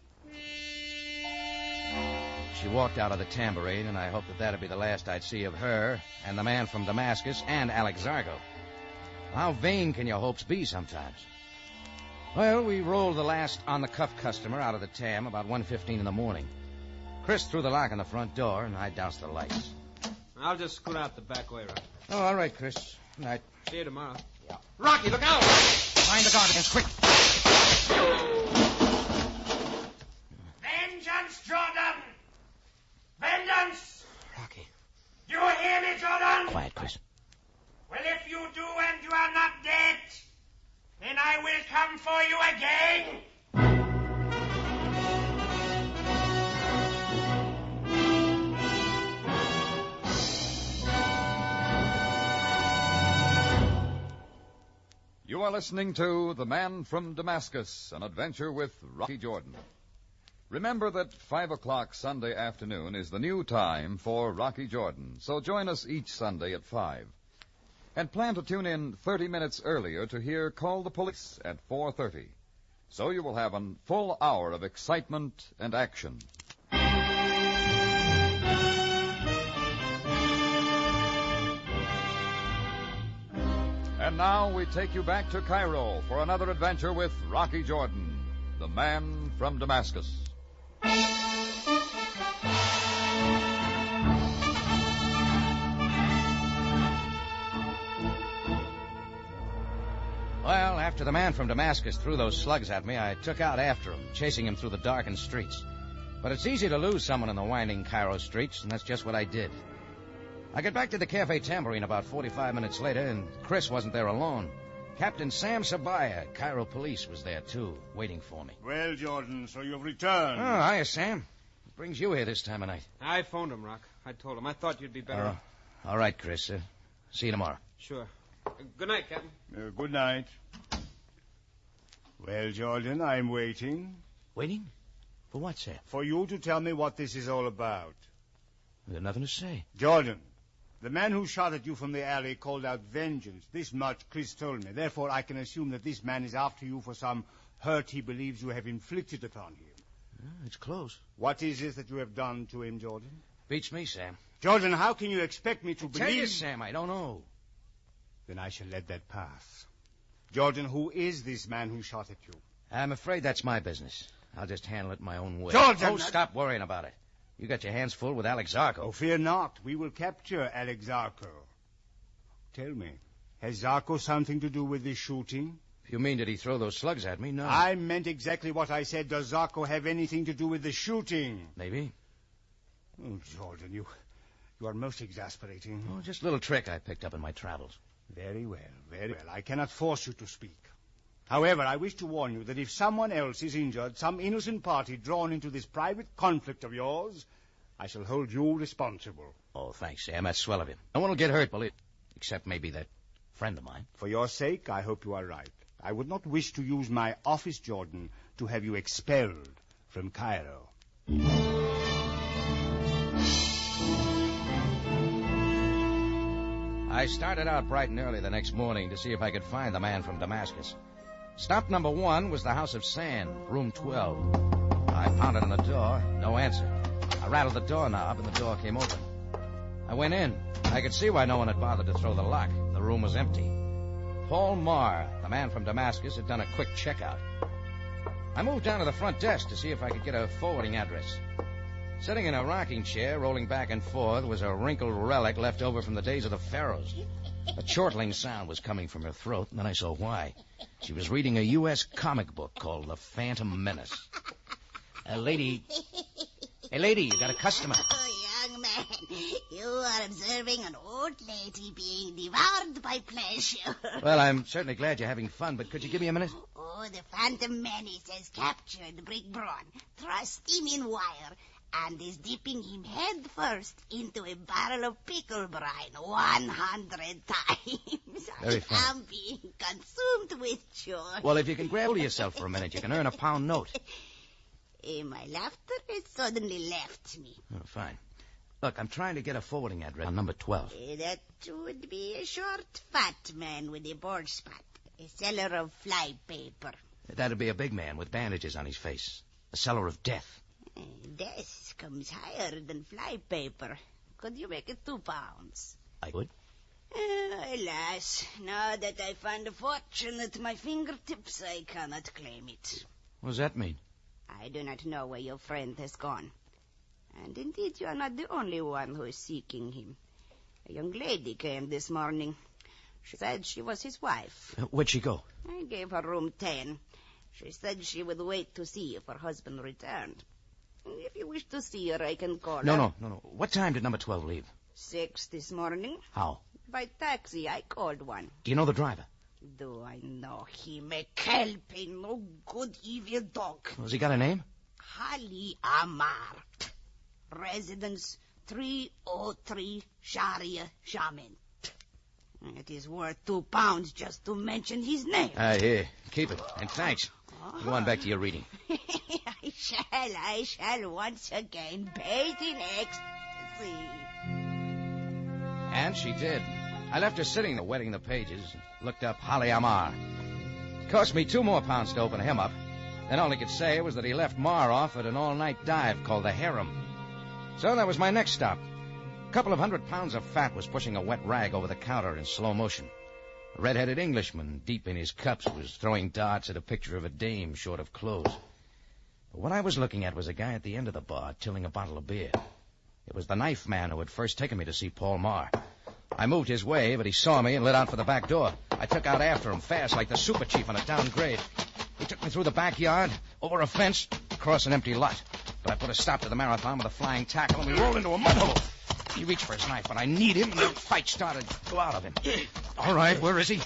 She walked out of the Tambourine, and I hoped that that'd be the last I'd see of her and the man from Damascus and Alex Zarko. How vain can your hopes be sometimes? Well, we rolled the last on-the-cuff customer out of the Tam about 1:15 in the morning. Chris threw the lock on the front door, and I doused the lights. I'll just scoot out the back way, Rocky. Oh, all right, Chris. Good night. See you tomorrow. Yeah. Rocky, look out! Find the guardians, quick! Vengeance, Jordan! Vengeance! Rocky. You hear me, Jordan? Quiet, Chris. Well, if you do and you are not dead, then I will come for you again. You are listening to The Man from Damascus, an adventure with Rocky Jordan. Remember that 5 o'clock Sunday afternoon is the new time for Rocky Jordan, so join us each Sunday at 5. And plan to tune in 30 minutes earlier to hear Call the Police at 4:30. So you will have a full hour of excitement and action. And now we take you back to Cairo for another adventure with Rocky Jordan, the man from Damascus. Well, after the man from Damascus threw those slugs at me, I took out after him, chasing him through the darkened streets. But it's easy to lose someone in the winding Cairo streets, and that's just what I did. I got back to the Cafe Tambourine about 45 minutes later, and Chris wasn't there alone. Captain Sam Sabaya, Cairo Police, was there, too, waiting for me. Well, Jordan, so you've returned. Oh, hiya, Sam. What brings you here this time of night? I phoned him, Rock. I told him. I thought you'd be better. All right, Chris. See you tomorrow. Sure. Good night, Captain. Good night. Well, Jordan, I'm waiting. Waiting? For what, sir? For you to tell me what this is all about. I've got nothing to say. Jordan, the man who shot at you from the alley called out vengeance. This much Chris told me. Therefore, I can assume that this man is after you for some hurt he believes you have inflicted upon him. It's close. What is it that you have done to him, Jordan? Beats me, Sam. Jordan, how can you expect me to believe... Tell you, Sam, I don't know. Then I shall let that pass. Jordan, who is this man who shot at you? I'm afraid that's my business. I'll just handle it my own way. Jordan! Oh, stop worrying about it. You got your hands full with Alex Zarko. Oh, fear not. We will capture Alex Zarko. Tell me, has Zarko something to do with this shooting? If you mean, did he throw those slugs at me? No. I meant exactly what I said. Does Zarko have anything to do with the shooting? Maybe. Oh, Jordan, you are most exasperating. Oh, just a little trick I picked up in my travels. Very well, very well. I cannot force you to speak. However, I wish to warn you that if someone else is injured, some innocent party drawn into this private conflict of yours, I shall hold you responsible. Oh, thanks, Sam. That's swell of you. No one will get hurt, believe. Except maybe that friend of mine. For your sake, I hope you are right. I would not wish to use my office, Jordan, to have you expelled from Cairo. I started out bright and early the next morning to see if I could find the man from Damascus. Stop number 1 was the House of Sand, room 12. I pounded on the door, no answer. I rattled the doorknob, and the door came open. I went in. I could see why no one had bothered to throw the lock. The room was empty. Paul Marr, the man from Damascus, had done a quick checkout. I moved down to the front desk to see if I could get a forwarding address. Sitting in a rocking chair, rolling back and forth, was a wrinkled relic left over from the days of the pharaohs. A chortling sound was coming from her throat, and then I saw why. She was reading a U.S. comic book called The Phantom Menace. Lady, you got a customer. Oh, young man, you are observing an old lady being devoured by pleasure. Well, I'm certainly glad you're having fun, but could you give me a minute? Oh, the Phantom Menace has captured Brick Braun, thrust him in wire, and is dipping him head first into a barrel of pickle brine 100 times. Very funny. I am being consumed with joy. Well, if you can grab hold of yourself for a minute, you can earn a £1 note. My laughter has suddenly left me. Oh, fine. Look, I'm trying to get a forwarding address on number 12. That would be a short, fat man with a bald spot. A seller of fly paper. That'd be a big man with bandages on his face. A seller of death. Death comes higher than fly paper. Could you make it £2? I would. Alas, now that I find a fortune at my fingertips, I cannot claim it. What does that mean? I do not know where your friend has gone. And indeed, you are not the only one who is seeking him. A young lady came this morning. She said she was his wife. Where'd she go? I gave her room 10. She said she would wait to see if her husband returned. If you wish to see her, I can call her. No. What time did number 12 leave? 6 this morning. How? By taxi. I called one. Do you know the driver? Do I know him? A kelp, a no good evil dog. Has he got a name? Ali Amar. Residence 303 Sharia Shaman. It is worth £2 just to mention his name. Here. Keep it. And thanks. Go on back to your reading. I shall once again bathe in ecstasy. And she did. I left her sitting there wetting the pages, looked up Holly Amar. It cost me £2 more to open him up. Then all he could say was that he left Mar off at an all-night dive called the Harem. So that was my next stop. A couple of 100 pounds of fat was pushing a wet rag over the counter in slow motion. A red-headed Englishman, deep in his cups, was throwing darts at a picture of a dame short of clothes. But what I was looking at was a guy at the end of the bar tilling a bottle of beer. It was the knife man who had first taken me to see Paul Marr. I moved his way, but he saw me and lit out for the back door. I took out after him fast, like the super chief on a downgrade. He took me through the backyard, over a fence, across an empty lot. But I put a stop to the marathon with a flying tackle, and we rolled into a mud hole. He reached for his knife, but I need him, and the fight started to go out of him. All right, where is he?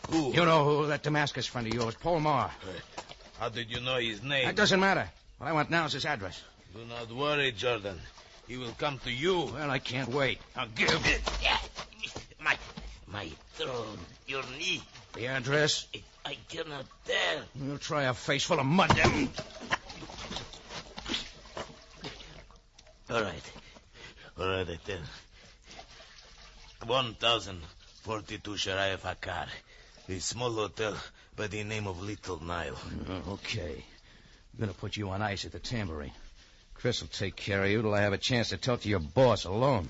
Who? You know who, that Damascus friend of yours, Paul Marr. How did you know his name? That doesn't matter. What I want now is his address. Do not worry, Jordan. He will come to you. Well, I can't wait. I'll give. My throne, your knee. The address? I cannot tell. You'll try a face full of mud, then. All right, I tell. 1042 Shariah Fakar. A small hotel by the name of Little Nile. Okay. I'm going to put you on ice at the Tambourine. Chris will take care of you till I have a chance to talk to your boss alone.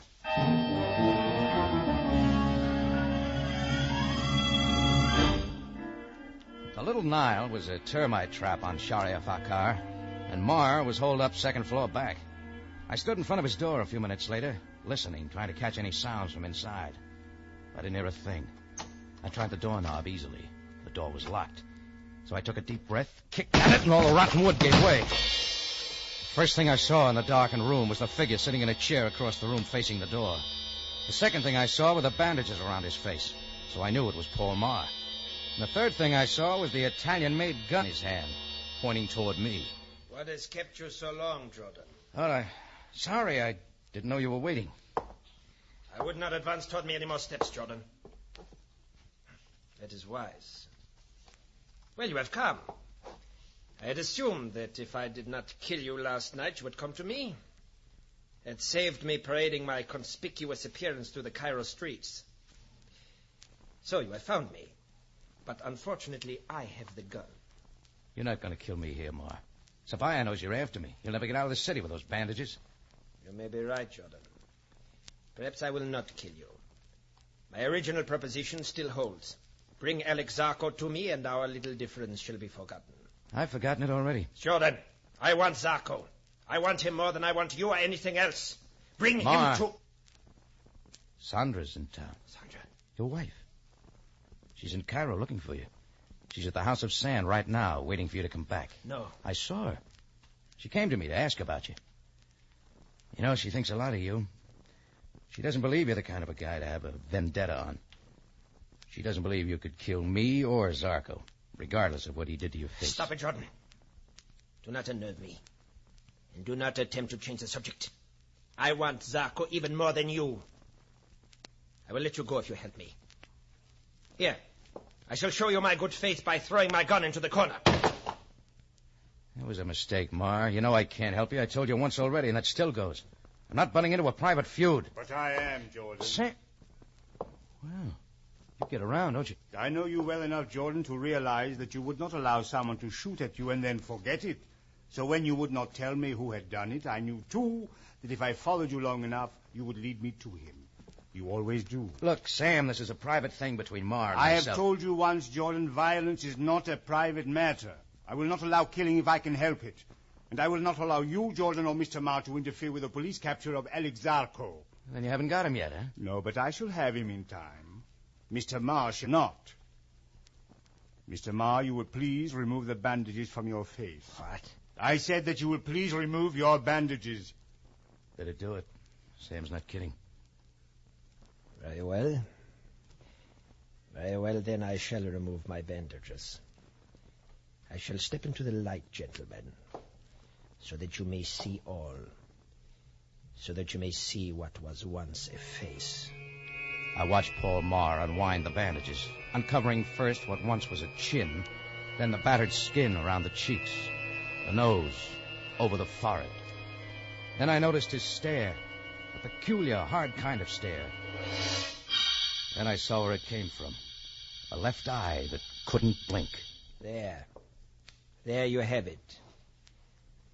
The Little Nile was a termite trap on Shariah Fakar, and Marr was holed up second floor back. I stood in front of his door a few minutes later, listening, trying to catch any sounds from inside. I didn't hear a thing. I tried the doorknob easily. The door was locked. So I took a deep breath, kicked at it, and all the rotten wood gave way. The first thing I saw in the darkened room was the figure sitting in a chair across the room facing the door. The second thing I saw were the bandages around his face, so I knew it was Paul Marr. And the third thing I saw was the Italian-made gun in his hand, pointing toward me. What has kept you so long, Jordan? Oh, sorry, I didn't know you were waiting. I would not advance toward me any more steps, Jordan. That is wise. Well, you have come. I had assumed that if I did not kill you last night, you would come to me. It saved me parading my conspicuous appearance through the Cairo streets. So you have found me. But unfortunately, I have the gun. You're not going to kill me here, Marr. Sabaya knows you're after me. You'll never get out of the city with those bandages. You may be right, Jordan. Perhaps I will not kill you. My original proposition still holds. Bring Alex Zarko to me, and our little difference shall be forgotten. I've forgotten it already. Jordan, I want Zarko. I want him more than I want you or anything else. Bring Marr. him to... Sandra's in town. Sandra? Your wife. She's in Cairo looking for you. She's at the House of Sand right now, waiting for you to come back. No. I saw her. She came to me to ask about you. You know, she thinks a lot of you. She doesn't believe you're the kind of a guy to have a vendetta on. She doesn't believe you could kill me or Zarko, regardless of what he did to your face. Stop it, Jordan. Do not unnerve me. And do not attempt to change the subject. I want Zarko even more than you. I will let you go if you help me. Here. I shall show you my good faith by throwing my gun into the corner. That was a mistake, Marr. You know I can't help you. I told you once already, and that still goes. I'm not butting into a private feud. But I am, Jordan. Sam. Well, you get around, don't you? I know you well enough, Jordan, to realize that you would not allow someone to shoot at you and then forget it. So when you would not tell me who had done it, I knew, too, that if I followed you long enough, you would lead me to him. You always do. Look, Sam, this is a private thing between Marr and I myself. have told you once, Jordan, violence is not a private matter. I will not allow killing if I can help it. And I will not allow you, Jordan, or Mr. Marr to interfere with the police capture of Alex Zarko. Then you haven't got him yet, huh? No, but I shall have him in time. Mr. Marr shall not. Mr. Marr, you will please remove the bandages from your face. What? I said that you will please remove your bandages. Better do it. Sam's not kidding. Very well. Very well, then I shall remove my bandages. I shall step into the light, gentlemen, so that you may see all. So that you may see what was once a face. I watched Paul Marr unwind the bandages, uncovering first what once was a chin, then the battered skin around the cheeks, the nose, over the forehead. Then I noticed his stare, a peculiar, hard kind of stare. Then I saw where it came from. A left eye that couldn't blink. There. There you have it.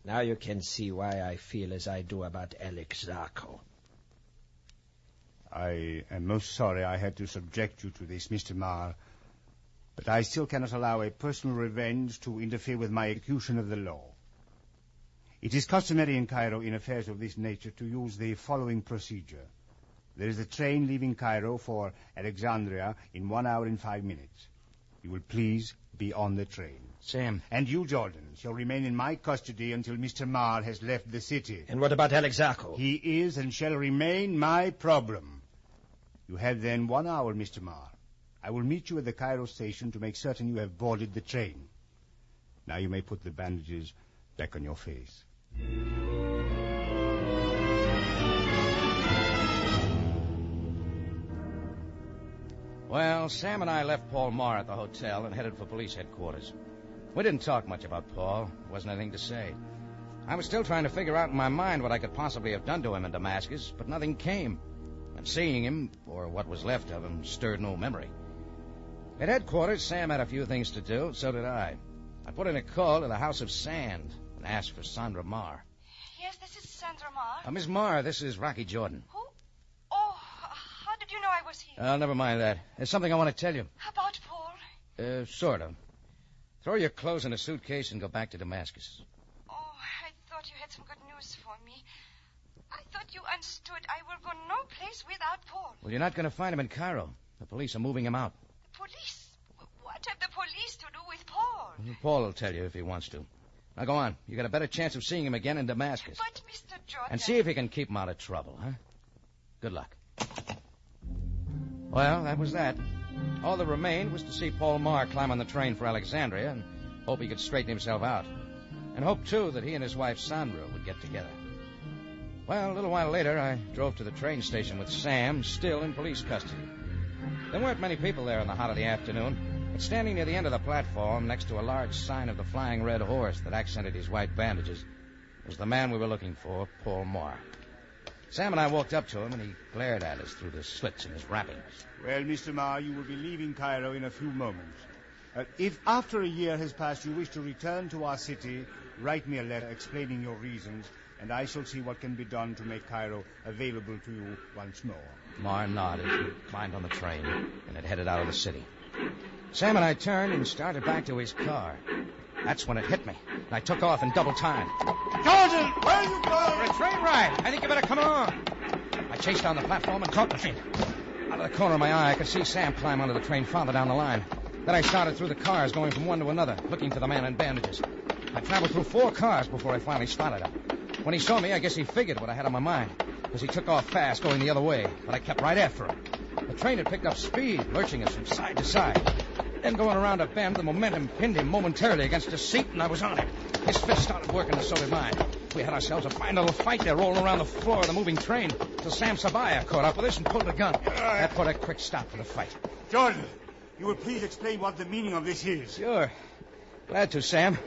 Now you can see why I feel as I do about Alex Zarko. I am most sorry I had to subject you to this, Mr. Marr, but I still cannot allow a personal revenge to interfere with my execution of the law. It is customary in Cairo in affairs of this nature to use the following procedure. There is a train leaving Cairo for Alexandria in 1 hour and 5 minutes. You will please be on the train. Sam. And you, Jordan, shall remain in my custody until Mr. Marr has left the city. And what about Alex Zarko? He is and shall remain my problem. You have then 1 hour, Mr. Marr. I will meet you at the Cairo station to make certain you have boarded the train. Now you may put the bandages back on your face. Well, Sam and I left Paul Marr at the hotel and headed for police headquarters. We didn't talk much about Paul. There wasn't anything to say. I was still trying to figure out in my mind what I could possibly have done to him in Damascus, but nothing came. And seeing him, or what was left of him, stirred no memory. At headquarters, Sam had a few things to do, so did I. I put in a call to the House of Sand and asked for Sandra Marr. Yes, this is Sandra Marr. Miss Marr, this is Rocky Jordan. Who? Oh, how did you know I was here? Never mind that. There's something I want to tell you. About Paul? Sort of. Throw your clothes in a suitcase and go back to Damascus. Oh, I thought you had some good news for me. I thought you understood I will go no place without Paul. Well, you're not going to find him in Cairo. The police are moving him out. The police? What have the police to do with Paul? Paul will tell you if he wants to. Now go on. You got a better chance of seeing him again in Damascus. But, Mr. Jordan... And see if you can keep him out of trouble, huh? Good luck. Well, that was that. All that remained was to see Paul Marr climb on the train for Alexandria and hope he could straighten himself out. And hope, too, that he and his wife Sandra would get together. Well, a little while later, I drove to the train station with Sam, still in police custody. There weren't many people there in the hot of the afternoon, but standing near the end of the platform, next to a large sign of the Flying Red Horse that accented his white bandages, was the man we were looking for, Paul Marr. Sam and I walked up to him, and he glared at us through the slits in his wrappings. Well, Mr. Marr, you will be leaving Cairo in a few moments. If after a year has passed you wish to return to our city, write me a letter explaining your reasons, and I shall see what can be done to make Cairo available to you once more. Marr nodded, climbed on the train, and it headed out of the city. Sam and I turned and started back to his car. That's when it hit me, and I took off in double time. Jordan, where are you going? For a train ride. I think you better come along. I chased down the platform and caught the train. Out of the corner of my eye, I could see Sam climb onto the train farther down the line. Then I started through the cars, going from one to another, looking for the man in bandages. I traveled through 4 cars before I finally spotted him. When he saw me, I guess he figured what I had on my mind, because he took off fast, going the other way, but I kept right after him. The train had picked up speed, lurching us from side to side. Then going around a bend, the momentum pinned him momentarily against a seat, and I was on him. His fist started working, and so did mine. We had ourselves a fine little fight there, rolling around the floor of the moving train, till Sam Sabaya caught up with us and pulled a gun. That put a quick stop to the fight. Jordan, you will please explain what the meaning of this is. Sure. Glad to, Sam.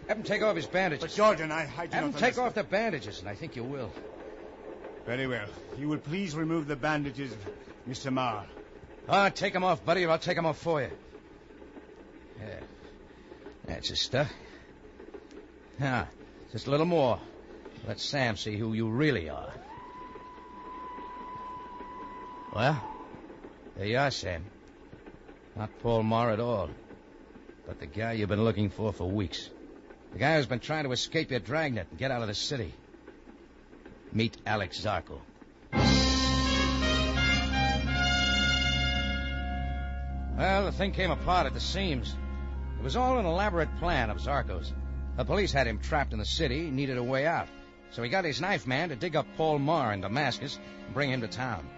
Have him take off his bandages. But, Jordan, I do not Have him take off the bandages, and I think you will. Very well. You will please remove the bandages, Mr. Marr. Take them off, buddy, or I'll take them off for you. Yeah. That's his stuff. Now, just a little more. Let Sam see who you really are. Well, there you are, Sam. Not Paul Marr at all, but the guy you've been looking for weeks. The guy who's been trying to escape your dragnet and get out of the city. Meet Alex Zarko. Well, the thing came apart at the seams. It was all an elaborate plan of Zarko's. The police had him trapped in the city. He needed a way out. So he got his knife man to dig up Paul Marr in Damascus and bring him to town.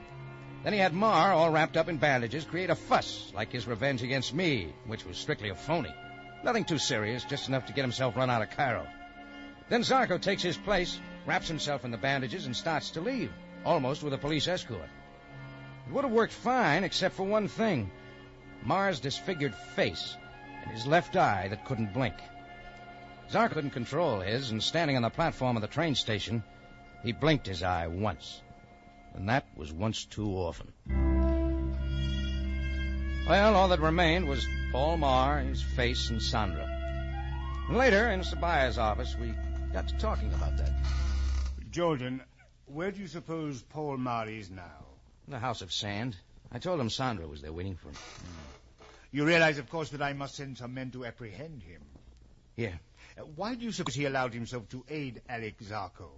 Then he had Marr, all wrapped up in bandages, create a fuss, like his revenge against me, which was strictly a phony. Nothing too serious, just enough to get himself run out of Cairo. Then Zarko takes his place, wraps himself in the bandages, and starts to leave, almost with a police escort. It would have worked fine, except for one thing. Marr's disfigured face and his left eye that couldn't blink. Zarko couldn't control his, and standing on the platform of the train station, he blinked his eye once. And that was once too often. Well, all that remained was Paul Marr, his face, and Sandra. And later, in Sabaya's office, we got to talking about that. Jordan, where do you suppose Paul Marr is now? The House of Sand. I told him Sandra was there waiting for him. You realize, of course, that I must send some men to apprehend him. Yeah. Why do you suppose he allowed himself to aid Alex Zarko?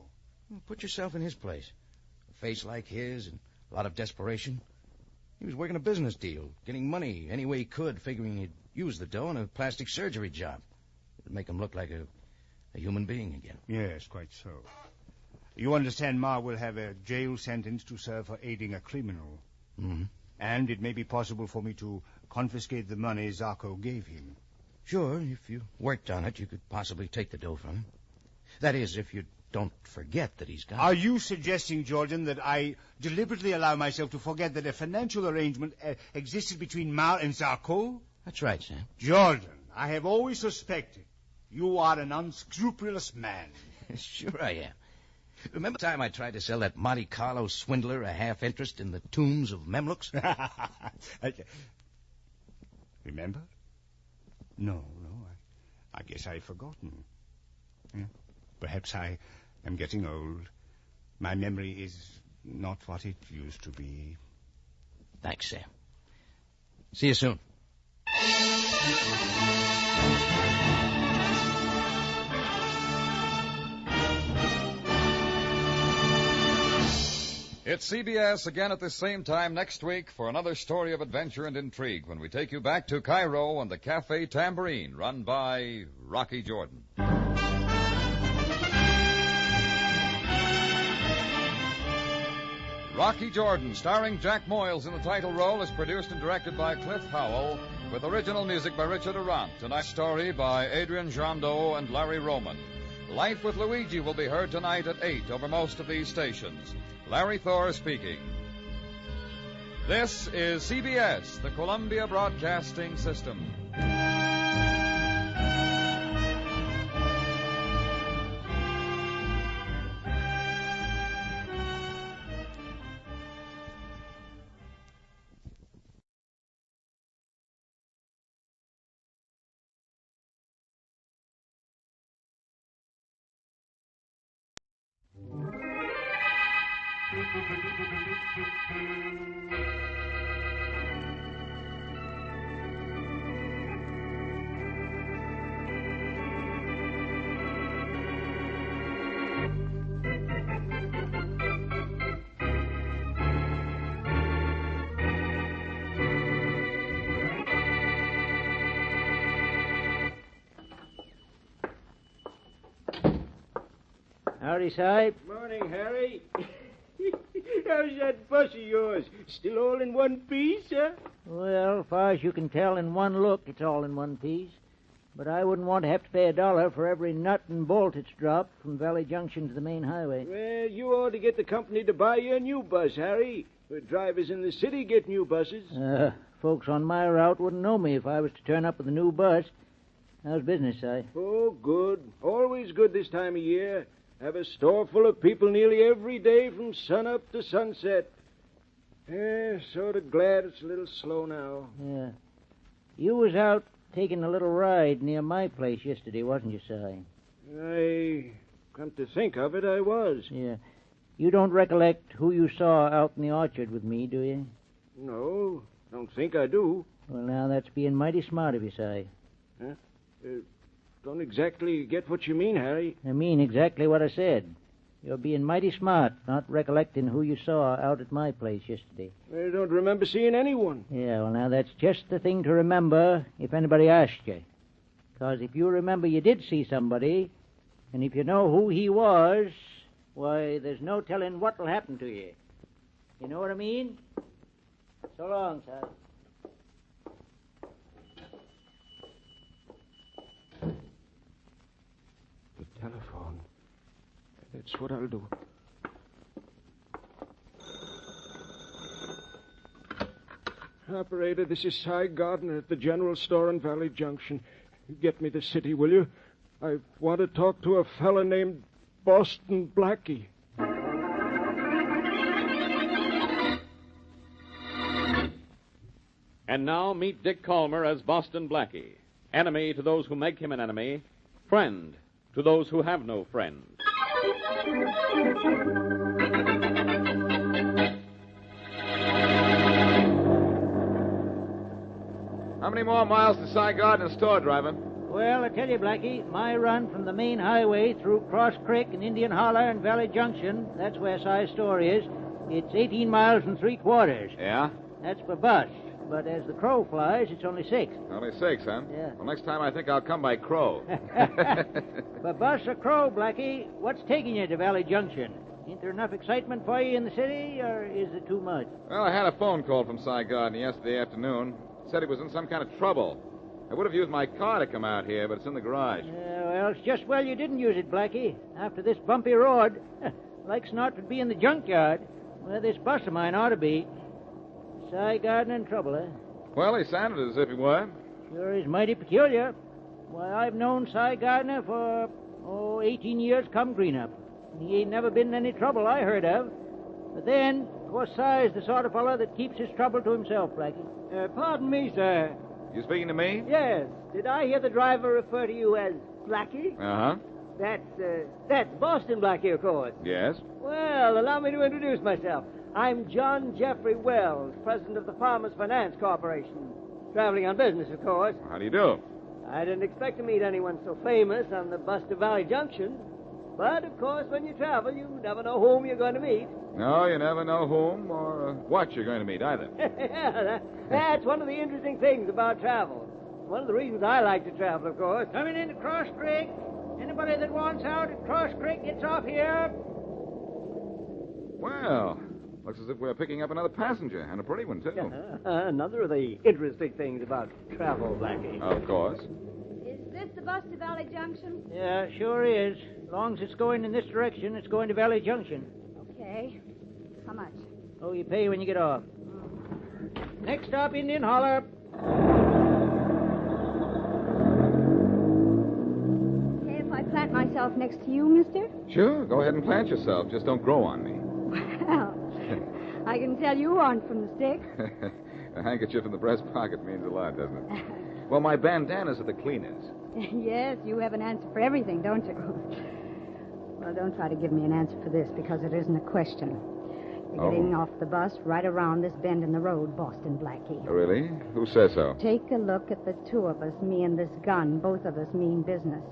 Put yourself in his place. A face like his and a lot of desperation. He was working a business deal, getting money any way he could, figuring he'd use the dough in a plastic surgery job. It'd make him look like a human being again. Yes, quite so. You understand Ma will have a jail sentence to serve for aiding a criminal. Mm-hmm. And it may be possible for me to confiscate the money Zarko gave him. Sure, if you worked on it, you could possibly take the dough from him. That is, if you don't forget that he's got it. Are you suggesting, Jordan, that I deliberately allow myself to forget that a financial arrangement existed between Ma and Zarko? That's right, Sam. Jordan, I have always suspected you are an unscrupulous man. Sure I am. Remember the time I tried to sell that Monte Carlo swindler a half interest in the tombs of Memlooks? Remember? No, I guess I've forgotten. Yeah. Perhaps I am getting old. My memory is not what it used to be. Thanks, Sam. See you soon. It's CBS again at this same time next week for another story of adventure and intrigue when we take you back to Cairo and the Cafe Tambourine, run by Rocky Jordan. Rocky Jordan, starring Jack Moyles in the title role, is produced and directed by Cliff Howell, with original music by Richard Arant. Tonight's story by Adrian Jandot and Larry Roman. Life with Luigi will be heard tonight at 8 over most of these stations. Larry Thor speaking. This is CBS, the Columbia Broadcasting System. Howdy, Saib. Morning, Harry. How's that bus of yours? Still all in one piece, huh? Well, as far as you can tell in one look, it's all in one piece. But I wouldn't want to have to pay $1 for every nut and bolt it's dropped from Valley Junction to the main highway. Well, you ought to get the company to buy you a new bus, Harry. The drivers in the city get new buses. Folks on my route wouldn't know me if I was to turn up with a new bus. How's business, Si? Oh, good. Always good this time of year. Have a store full of people nearly every day from sunup to sunset. Sort of glad it's a little slow now. Yeah. You was out taking a little ride near my place yesterday, wasn't you, Si? Come to think of it, I was. Yeah. You don't recollect who you saw out in the orchard with me, do you? No, don't think I do. Well, now, that's being mighty smart of you, Si. Huh? Don't exactly get what you mean, Harry. I mean exactly what I said. You're being mighty smart, not recollecting who you saw out at my place yesterday. I don't remember seeing anyone. Yeah, well, now, that's just the thing to remember if anybody asked you. Because if you remember you did see somebody, and if you know who he was, why, there's no telling what will happen to you. You know what I mean? So long, Si. Telephone. That's what I'll do. Operator, this is Cy Gardner at the general store in Valley Junction. Get me the city, will you? I want to talk to a fella named Boston Blackie. And now meet Dick Calmer as Boston Blackie. Enemy to those who make him an enemy. Friend to those who have no friend. How many more miles to Cy Gardner's store, driver? Well, I tell you, Blackie, my run from the main highway through Cross Creek and Indian Holler and Valley Junction, that's where Cy's store is, it's 18 miles and 3/4. Yeah? That's per bus. But as the crow flies, it's only 6. Only 6, huh? Yeah. Well, next time I think I'll come by crow. Per bus or crow, Blackie, what's taking you to Valley Junction? Ain't there enough excitement for you in the city, or is it too much? Well, I had a phone call from Cy Gardner yesterday afternoon. Said he was in some kind of trouble. I would have used my car to come out here, but it's in the garage. Well, it's just well you didn't use it, Blackie. After this bumpy road, like Snot would be in the junkyard, where this bus of mine ought to be. Cy Gardner in trouble, eh? Well, he sounded as if he were. Sure is mighty peculiar. Why, I've known Cy Gardner for, 18 years come green up. He ain't never been in any trouble I heard of. But then, of course, Cy's the sort of fellow that keeps his trouble to himself, Blackie. Pardon me, sir. You speaking to me? Yes. Did I hear the driver refer to you as Blackie? Uh-huh. That's Boston Blackie, of course. Yes? Well, allow me to introduce myself. I'm John Jeffrey Wells, president of the Farmers Finance Corporation. Traveling on business, of course. How do you do? I didn't expect to meet anyone so famous on the bus to Valley Junction. But, of course, when you travel, you never know whom you're going to meet. No, you never know whom or what you're going to meet either. Yeah, that's one of the interesting things about travel. One of the reasons I like to travel, of course. Coming into Cross Creek. Anybody that wants out at Cross Creek gets off here. Well, looks as if we're picking up another passenger, and a pretty one, too. Another of the interesting things about travel, Blackie. Of course. Is this the bus to Valley Junction? Yeah, sure is. As long as it's going in this direction, it's going to Valley Junction. Okay. How much? Oh, you pay when you get off. Next stop, Indian Holler. Okay, if I plant myself next to you, mister? Sure, go ahead and plant yourself. Just don't grow on me. Well, I can tell you aren't from the stick. A handkerchief in the breast pocket means a lot, doesn't it? Well, my bandana's at the cleaners. Yes, you have an answer for everything, don't you? Well, don't try to give me an answer for this, because it isn't a question. You're getting off the bus right around this bend in the road, Boston Blackie. Oh, really? Who says so? Take a look at the two of us, me and this gun. Both of us mean business.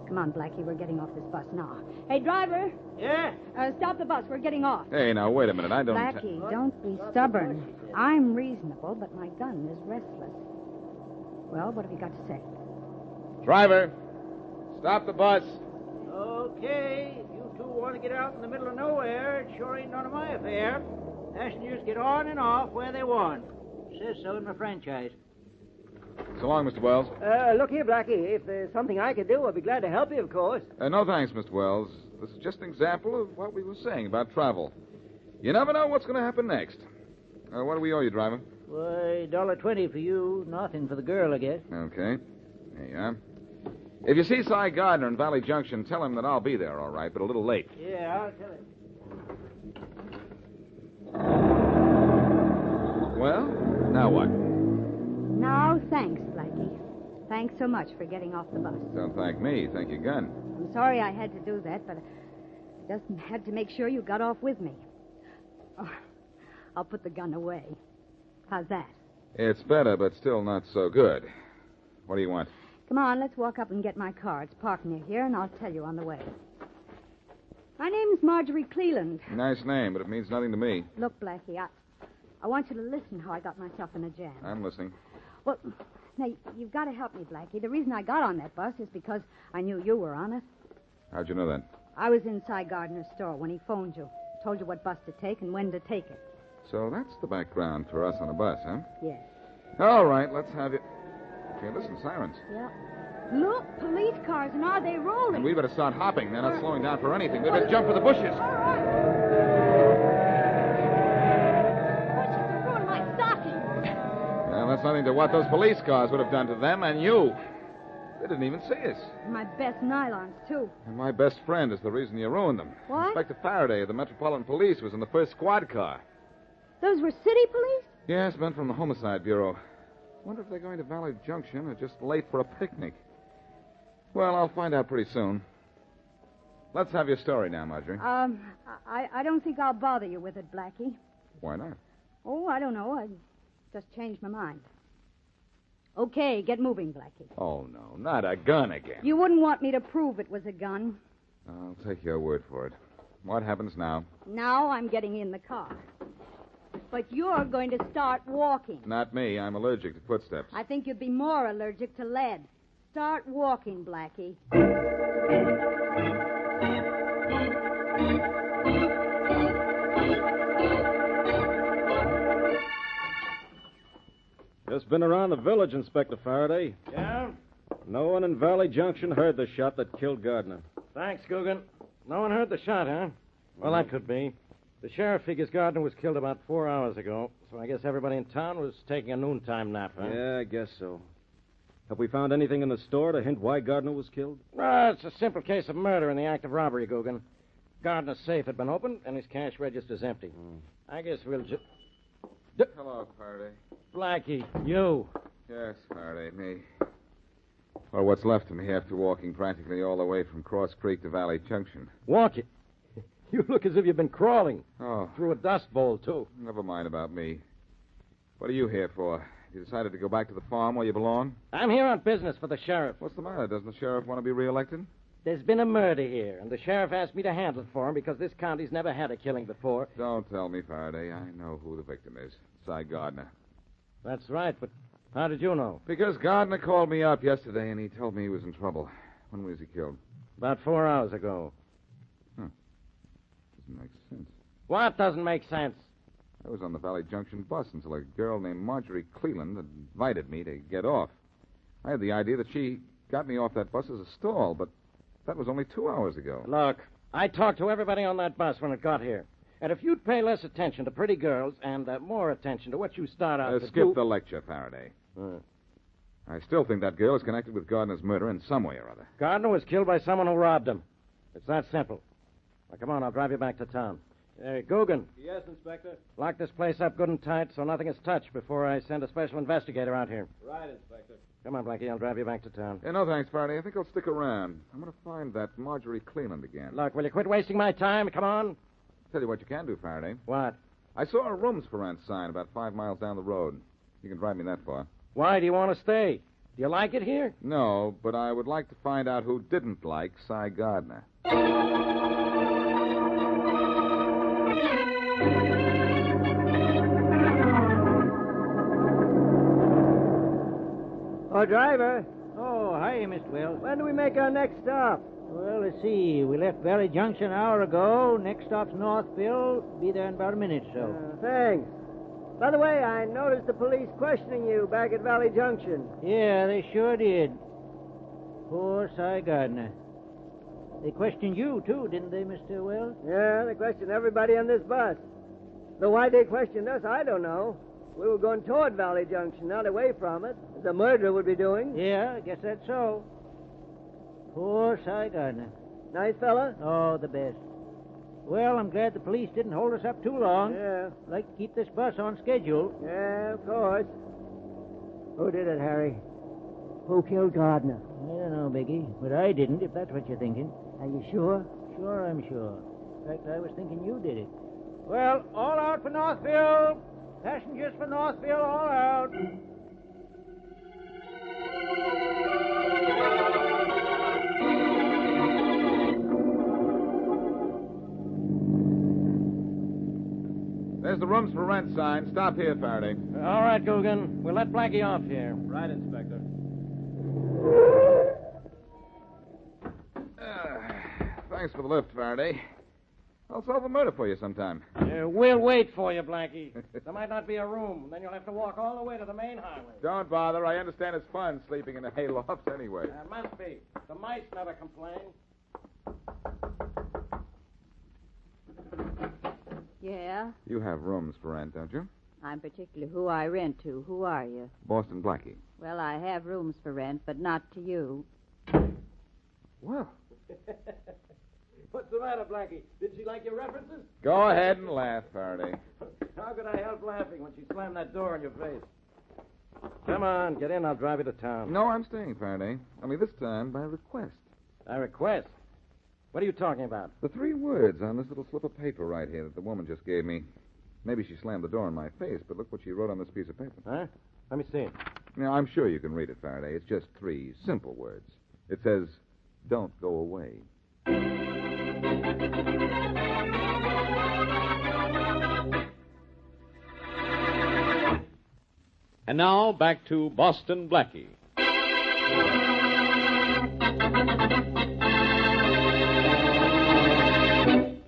Come on, Blackie, we're getting off this bus now. Hey, driver. Yeah? Stop the bus. We're getting off. Hey, now, wait a minute. I don't... Blackie, don't be stubborn. I'm reasonable, but my gun is restless. Well, what have you got to say? Driver, stop the bus. Okay, if you two want to get out in the middle of nowhere, it sure ain't none of my affair. Passengers get on and off where they want. Says so in my franchise. So long, Mr. Wells. Look here, Blackie. If there's something I can do, I'll be glad to help you, of course. No, thanks, Mr. Wells. This is just an example of what we were saying about travel. You never know what's going to happen next. What do we owe you, driver? Why, $1.20 for you, nothing for the girl, I guess. Okay. There you are. If you see Cy Gardner in Valley Junction, tell him that I'll be there, all right, but a little late. Yeah, I'll tell him. Well, now what? Now, thanks, Blackie. Thanks so much for getting off the bus. Don't thank me. Thank your gun. I'm sorry I had to do that, but I just had to make sure you got off with me. Oh, I'll put the gun away. How's that? It's better, but still not so good. What do you want? Come on, let's walk up and get my car. It's parked near here, and I'll tell you on the way. My name's Marjorie Cleland. Nice name, but it means nothing to me. Look, Blackie, I want you to listen how I got myself in a jam. I'm listening. Well, now, you've got to help me, Blackie. The reason I got on that bus is because I knew you were on it. How'd you know that? I was inside Gardner's store when he phoned you. Told you what bus to take and when to take it. So that's the background for us on a bus, huh? Yes. All right, let's have it. Okay, listen, sirens. Yeah. Look, police cars, and are they rolling? And we better start hopping. They're not slowing down for anything. We better jump for the bushes. All right. Bushes are ruining my stockings. Well, that's nothing to what those police cars would have done to them and you. They didn't even see us. My best nylons, too. And my best friend is the reason you ruined them. What? Inspector Faraday of the Metropolitan Police was in the first squad car. Those were city police? Yes, men from the Homicide Bureau. Wonder if they're going to Valley Junction or just late for a picnic. Well, I'll find out pretty soon. Let's have your story now, Marjorie. I don't think I'll bother you with it, Blackie. Why not? Oh, I don't know. I just changed my mind. Okay, get moving, Blackie. Oh, no, not a gun again. You wouldn't want me to prove it was a gun. I'll take your word for it. What happens now? Now I'm getting in the car. But you're going to start walking. Not me. I'm allergic to footsteps. I think you'd be more allergic to lead. Start walking, Blackie. Just been around the village, Inspector Faraday. Yeah? No one in Valley Junction heard the shot that killed Gardner. Thanks, Guggen. No one heard the shot, huh? Well, that could be. The sheriff figures Gardner was killed about 4 hours ago, so I guess everybody in town was taking a noontime nap, huh? Yeah, I guess so. Have we found anything in the store to hint why Gardner was killed? It's a simple case of murder in the act of robbery, Guggen. Gardner's safe had been opened, and his cash register's empty. I guess we'll just... Hello, Faraday. Blackie, you. Yes, Faraday, me. Or what's left of me after walking practically all the way from Cross Creek to Valley Junction. Walking? You look as if you've been crawling. Oh. Through a dust bowl, too. Never mind about me. What are you here for? You decided to go back to the farm where you belong? I'm here on business for the sheriff. What's the matter? Doesn't the sheriff want to be reelected? There's been a murder here, and the sheriff asked me to handle it for him because this county's never had a killing before. Don't tell me, Faraday. I know who the victim is. Cy Gardner. That's right, but how did you know? Because Gardner called me up yesterday, and he told me he was in trouble. When was he killed? About 4 hours ago. Doesn't make sense. What doesn't make sense? I was on the Valley Junction bus until a girl named Marjorie Cleland invited me to get off. I had the idea that she got me off that bus as a stall, but that was only 2 hours ago. Look, I talked to everybody on that bus when it got here. And if you'd pay less attention to pretty girls and more attention to what you start out to skip the lecture, Faraday. I still think that girl is connected with Gardner's murder in some way or other. Gardner was killed by someone who robbed him. It's that simple. Now, come on, I'll drive you back to town. Guggen. Yes, Inspector. Lock this place up good and tight so nothing is touched before I send a special investigator out here. Right, Inspector. Come on, Blackie, I'll drive you back to town. No, thanks, Faraday. I think I'll stick around. I'm going to find that Marjorie Cleland again. Look, will you quit wasting my time? Come on. Tell you what you can do, Faraday. What? I saw a rooms for rent sign about 5 miles down the road. You can drive me that far. Why do you want to stay? Do you like it here? No, but I would like to find out who didn't like Cy Gardner. Oh, driver. Oh, hi, Mr. Wells. When do we make our next stop? Well, let's see. We left Valley Junction an hour ago. Next stop's Northville. Be there in about a minute or so. Thanks. By the way, I noticed the police questioning you back at Valley Junction. Yeah, they sure did. Poor Cy Gardner. They questioned you, too, didn't they, Mr. Wells? Yeah, they questioned everybody on this bus. Though why they questioned us, I don't know. We were going toward Valley Junction, not away from it, as a murderer would be doing. Yeah, I guess that's so. Poor Cy Gardner. Nice fella? Oh, the best. Well, I'm glad the police didn't hold us up too long. Yeah. Like to keep this bus on schedule. Yeah, of course. Who did it, Harry? Who killed Gardner? I don't know, Biggie, but I didn't, if that's what you're thinking. Are you sure? Sure, I'm sure. In fact, I was thinking you did it. Well, all out for Northville. Passengers for Northville, all out. There's the rooms for rent sign. Stop here, Faraday. All right, Guggen. We'll let Blackie off here. Right, Inspector. Thanks for the lift, Faraday. I'll solve a murder for you sometime. We'll wait for you, Blackie. There might not be a room. Then you'll have to walk all the way to the main highway. Don't bother. I understand it's fun sleeping in a hayloft anyway. It must be. The mice never complain. Yeah? You have rooms for rent, don't you? I'm particular who I rent to. Who are you? Boston Blackie. Well, I have rooms for rent, but not to you. Well. What's the matter, Blackie? Did she like your references? Go ahead and laugh, Faraday. How could I help laughing when she slammed that door in your face? Come on, get in. I'll drive you to town. No, I'm staying, Faraday. Only this time by request. By request? What are you talking about? The 3 words on this little slip of paper right here that the woman just gave me. Maybe she slammed the door in my face, but look what she wrote on this piece of paper. Huh? Let me see it. Now, I'm sure you can read it, Faraday. It's just 3 simple words. It says, "Don't go away." And now, back to Boston Blackie.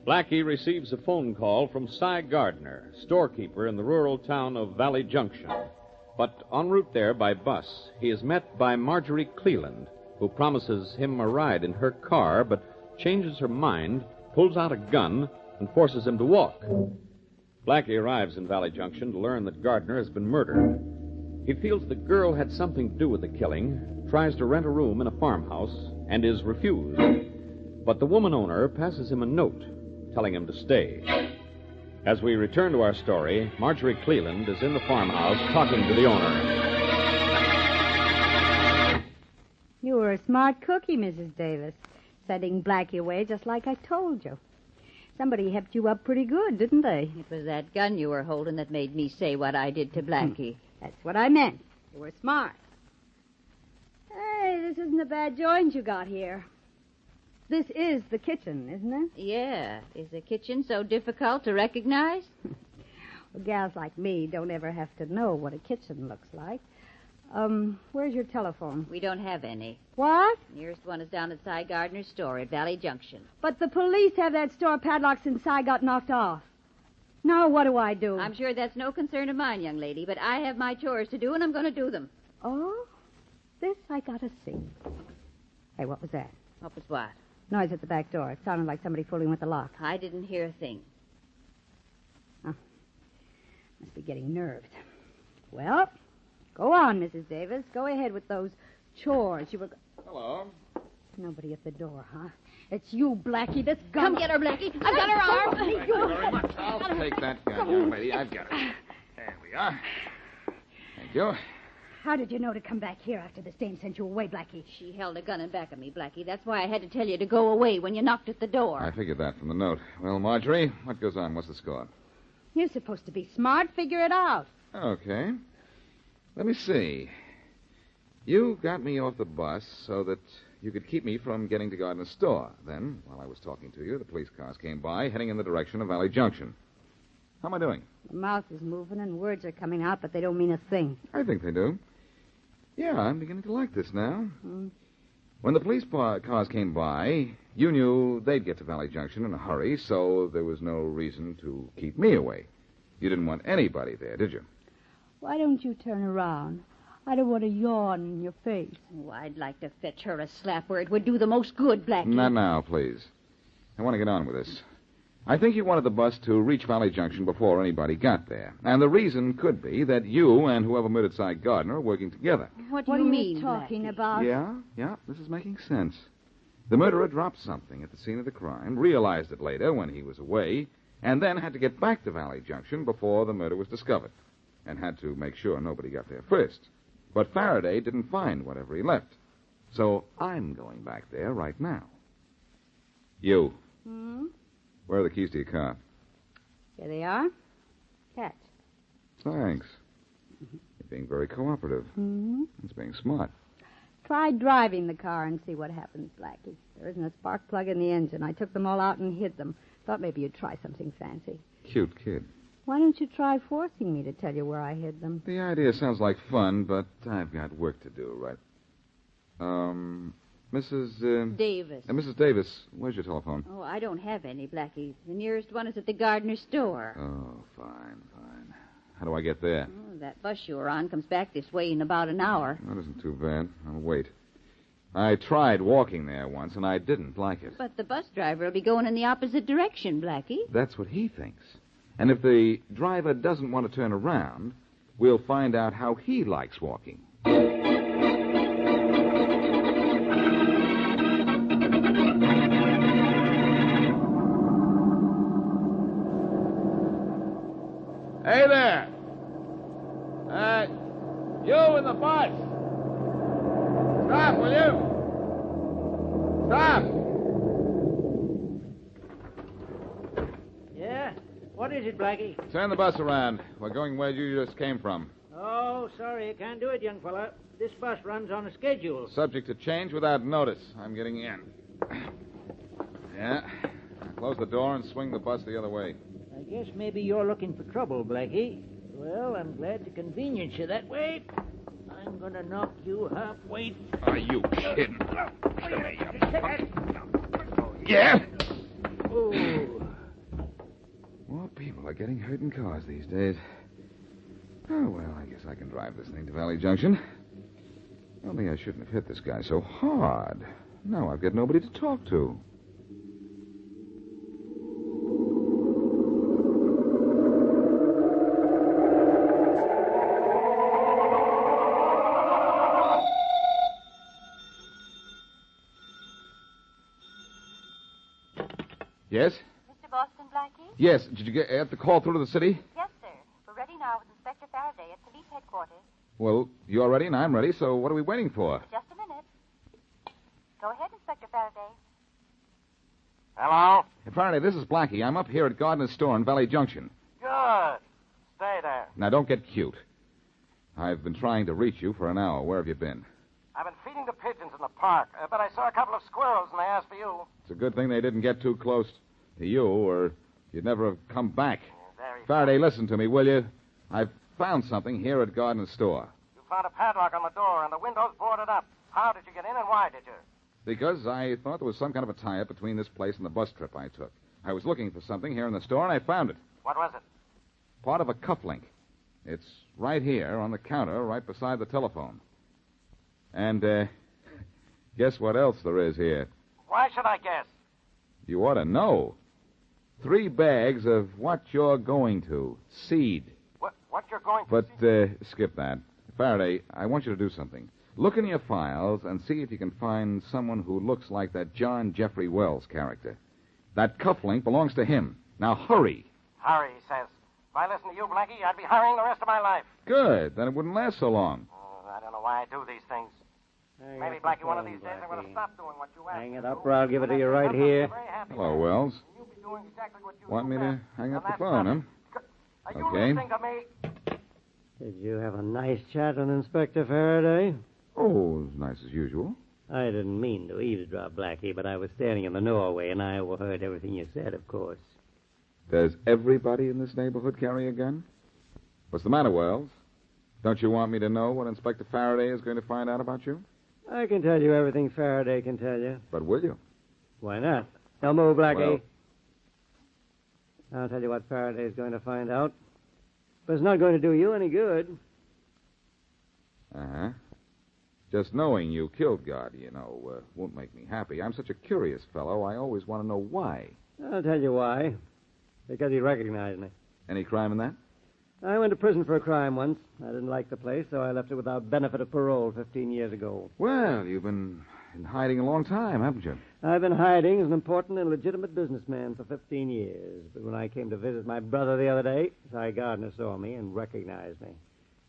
Blackie receives a phone call from Cy Gardner, storekeeper in the rural town of Valley Junction. But en route there by bus, he is met by Marjorie Cleland, who promises him a ride in her car, but changes her mind, pulls out a gun, and forces him to walk. Blackie arrives in Valley Junction to learn that Gardner has been murdered. He feels the girl had something to do with the killing, tries to rent a room in a farmhouse, and is refused. But the woman owner passes him a note telling him to stay. As we return to our story, Marjorie Cleland is in the farmhouse talking to the owner. You were a smart cookie, Mrs. Davis, sending Blackie away just like I told you. Somebody hepped you up pretty good, didn't they? It was that gun you were holding that made me say what I did to Blackie. That's what I meant. You were smart. Hey, this isn't a bad joint you got here. This is the kitchen, isn't it? Yeah. Is the kitchen so difficult to recognize? Well, gals like me don't ever have to know what a kitchen looks like. Where's your telephone? We don't have any. What? Nearest one is down at Cy Gardner's store at Valley Junction. But the police have that store padlocked since Cy got knocked off. Now what do I do? I'm sure that's no concern of mine, young lady, but I have my chores to do, and I'm going to do them. Oh? This I gotta see. Hey, what was that? What was what? Noise at the back door. It sounded like somebody fooling with the lock. I didn't hear a thing. Oh. Must be getting nerved. Well, go on, Mrs. Davis. Go ahead with those chores. You were... Hello. Nobody at the door, huh? It's you, Blackie. This gun... Come get her, Blackie. I've got her arm. Thank you very much. I'll take that gun, young lady. I've got it. There we are. Thank you. How did you know to come back here after the stain sent you away, Blackie? She held a gun in back of me, Blackie. That's why I had to tell you to go away when you knocked at the door. I figured that from the note. Well, Marjorie, what goes on? What's the score? You're supposed to be smart. Figure it out. Okay. Let me see. You got me off the bus so that you could keep me from getting to Gardner's store. Then, while I was talking to you, the police cars came by, heading in the direction of Valley Junction. How am I doing? The mouth is moving and words are coming out, but they don't mean a thing. I think they do. Yeah, I'm beginning to like this now. When the police cars came by, you knew they'd get to Valley Junction in a hurry, so there was no reason to keep me away. You didn't want anybody there, did you? Why don't you turn around? I don't want to yawn in your face. Oh, I'd like to fetch her a slap where it would do the most good, Blackie. Not now, please. I want to get on with this. I think you wanted the bus to reach Valley Junction before anybody got there. And the reason could be that you and whoever murdered Cy Gardner are working together. What do you mean, talking Blackie? about? Yeah, this is making sense. The murderer dropped something at the scene of the crime, realized it later when he was away, and then had to get back to Valley Junction before the murder was discovered, and had to make sure nobody got there first. But Faraday didn't find whatever he left. So I'm going back there right now. You. Where are the keys to your car? Here they are. Catch. Thanks. You're being very cooperative. It's being smart. Try driving the car and see what happens, Blackie. There isn't a spark plug in the engine. I took them all out and hid them. Thought maybe you'd try something fancy. Cute kid. Why don't you try forcing me to tell you where I hid them? The idea sounds like fun, but I've got work to do, right? Mrs. Davis. Mrs. Davis, where's your telephone? Oh, I don't have any, Blackie. The nearest one is at the Gardner store. Oh, fine. How do I get there? Oh, that bus you were on comes back this way in about an hour. That isn't too bad. I'll wait. I tried walking there once, and I didn't like it. But the bus driver will be going in the opposite direction, Blackie. That's what he thinks. And if the driver doesn't want to turn around, we'll find out how he likes walking. Hey there! You in the bus! Stop, will you? Stop! Yeah? What is it, Blackie? Turn the bus around. We're going where you just came from. Oh, sorry, I can't do it, young fella. This bus runs on a schedule. Subject to change without notice. I'm getting in. Yeah. Now close the door and swing the bus the other way. I guess maybe you're looking for trouble, Blackie. Well, I'm glad to convenience you that way. I'm going to knock you halfway. Are you kidding? Yeah? Oh. More people are getting hurt in cars these days. Oh, well, I guess I can drive this thing to Valley Junction. Only I shouldn't have hit this guy so hard. Now I've got nobody to talk to. Yes? Mr. Boston Blackie? Yes. Did you get the call through to the city? Yes, sir. We're ready now with Inspector Faraday at police headquarters. Well, you're ready and I'm ready, so what are we waiting for? Just a minute. Go ahead, Inspector Faraday. Hello? Hey, Faraday, this is Blackie. I'm up here at Gardner's store in Valley Junction. Good. Stay there. Now, don't get cute. I've been trying to reach you for an hour. Where have you been? I've been feeding the pigeons in the park, but I saw a couple of squirrels and they asked for you. It's a good thing they didn't get too close to you, or you'd never have come back. Faraday, listen to me, will you? I've found something here at Gardner's store. You found a padlock on the door and the windows boarded up. How did you get in and why did you? Because I thought there was some kind of a tie-up between this place and the bus trip I took. I was looking for something here in the store, and I found it. What was it? Part of a cufflink. It's right here on the counter, right beside the telephone. And, guess what else there is here? Why should I guess? You ought to know. 3 bags of what you're going to. Seed. What you're going to But, skip that. Faraday, I want you to do something. Look in your files and see if you can find someone who looks like that John Jeffrey Wells character. That cufflink belongs to him. Now, hurry. Hurry, he says. If I listened to you, Blackie, I'd be hurrying the rest of my life. Good. Then it wouldn't last so long. I don't know why I do these things. Maybe, Blackie, one of these days I'm going to stop doing what you ask. Hang it up or I'll give it to you right here. Hello, Wells. You'll be doing exactly what you Want me to hang up the that's phone, nothing. huh? Are you Okay. listening to me? Did you have a nice chat with Inspector Faraday? Oh, as nice as usual. I didn't mean to eavesdrop, Blackie, but I was standing in the doorway and I overheard everything you said, of course. Does everybody in this neighborhood carry a gun? What's the matter, Wells? Don't you want me to know what Inspector Faraday is going to find out about you? I can tell you everything Faraday can tell you. But will you? Why not? Now move, Blackie. Well- I'll tell you what Faraday's going to find out. But it's not going to do you any good. Uh-huh. Just knowing you killed God, won't make me happy. I'm such a curious fellow, I always want to know why. I'll tell you why. Because he recognized me. Any crime in that? I went to prison for a crime once. I didn't like the place, so I left it without benefit of parole 15 years ago. Well, you've been in hiding a long time, haven't you? I've been hiding as an important and legitimate businessman for 15 years. But when I came to visit my brother the other day, Cy Gardner saw me and recognized me.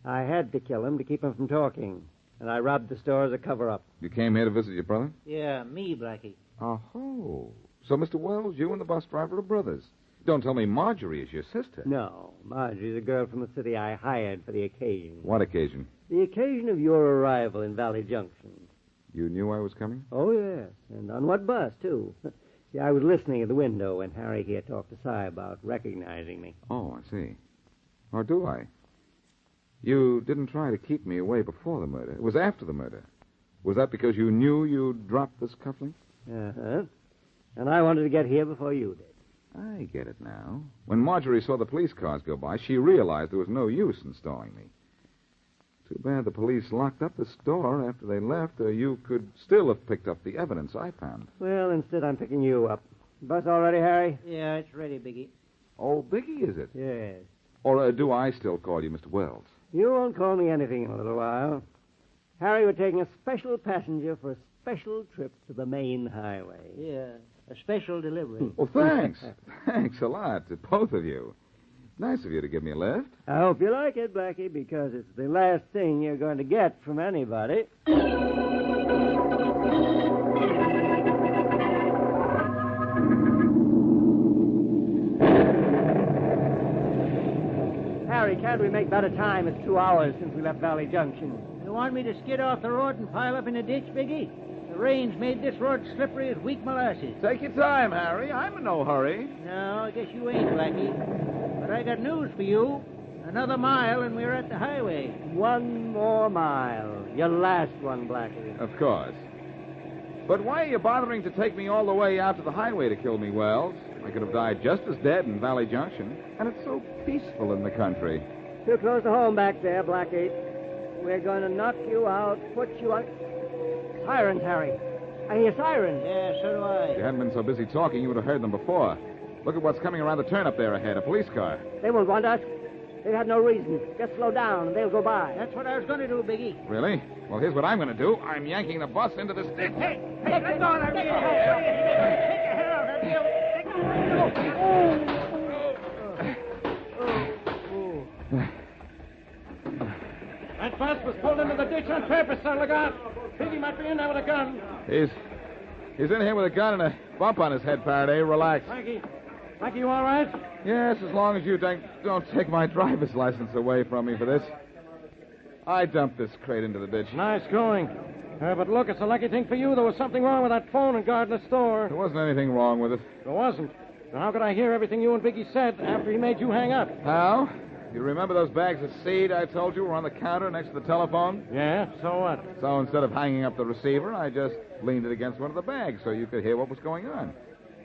I had to kill him to keep him from talking. And I robbed the store as a cover-up. You came here to visit your brother? Yeah, me, Blackie. Oh. So, Mr. Wells, you and the bus driver are brothers. Don't tell me Marjorie is your sister. No, Marjorie's a girl from the city I hired for the occasion. What occasion? The occasion of your arrival in Valley Junction. You knew I was coming? Oh, yes. And on what bus, too? See, I was listening at the window when Harry here talked to Cy about recognizing me. Oh, I see. Or do I? You didn't try to keep me away before the murder. It was after the murder. Was that because you knew you'd dropped this cufflink? Uh-huh. And I wanted to get here before you did. I get it now. When Marjorie saw the police cars go by, she realized there was no use in stalling me. Too bad the police locked up the store after they left, or you could still have picked up the evidence I found. Well, instead, I'm picking you up. Bus all ready, Harry? Yeah, it's ready, Biggie. Oh, Biggie, is it? Yes. Or do I still call you Mr. Wells? You won't call me anything in a little while. Harry, we're taking a special passenger for a special trip to the main highway. Yeah, a special delivery. Well, thanks. Thanks a lot to both of you. Nice of you to give me a lift. I hope you like it, Blackie, because it's the last thing you're going to get from anybody. Harry, can't we make better time? It's 2 hours since we left Valley Junction. You want me to skid off the road and pile up in a ditch, Biggie? The rain's made this road slippery as weak molasses. Take your time, Harry. I'm in no hurry. No, I guess you ain't, Blackie. But I got news for you. Another mile and we're at the highway. One more mile. Your last one, Blackie. Of course. But why are you bothering to take me all the way out to the highway to kill me, Wells? I could have died just as dead in Valley Junction. And it's so peaceful in the country. Too close to home back there, Blackie. We're going to knock you out, put you on... Sirens, Harry. I hear sirens. Yeah, so do I. If you hadn't been so busy talking, you would have heard them before. Look at what's coming around the turn up there ahead, a police car. They won't want us. They've had no reason. Just slow down and they'll go by. That's what I was going to do, Biggie. Really? Well, here's what I'm going to do. I'm yanking the bus into this ditch. Hey, let go of that wheel. Take your head off that wheel. That bus was pulled into the ditch on purpose, son. Look out. Biggie might be in there with a gun. He's in here with a gun and a bump on his head, Faraday. Relax. Blackie, you all right? Yes, as long as you don't take my driver's license away from me for this. I dumped this crate into the ditch. Nice going. But look, it's a lucky thing for you. There was something wrong with that phone in Gardner's store. There wasn't anything wrong with it. There wasn't. Now, how could I hear everything you and Biggie said after he made you hang up? How? You remember those bags of seed I told you were on the counter next to the telephone? Yeah, so what? So instead of hanging up the receiver, I just leaned it against one of the bags so you could hear what was going on.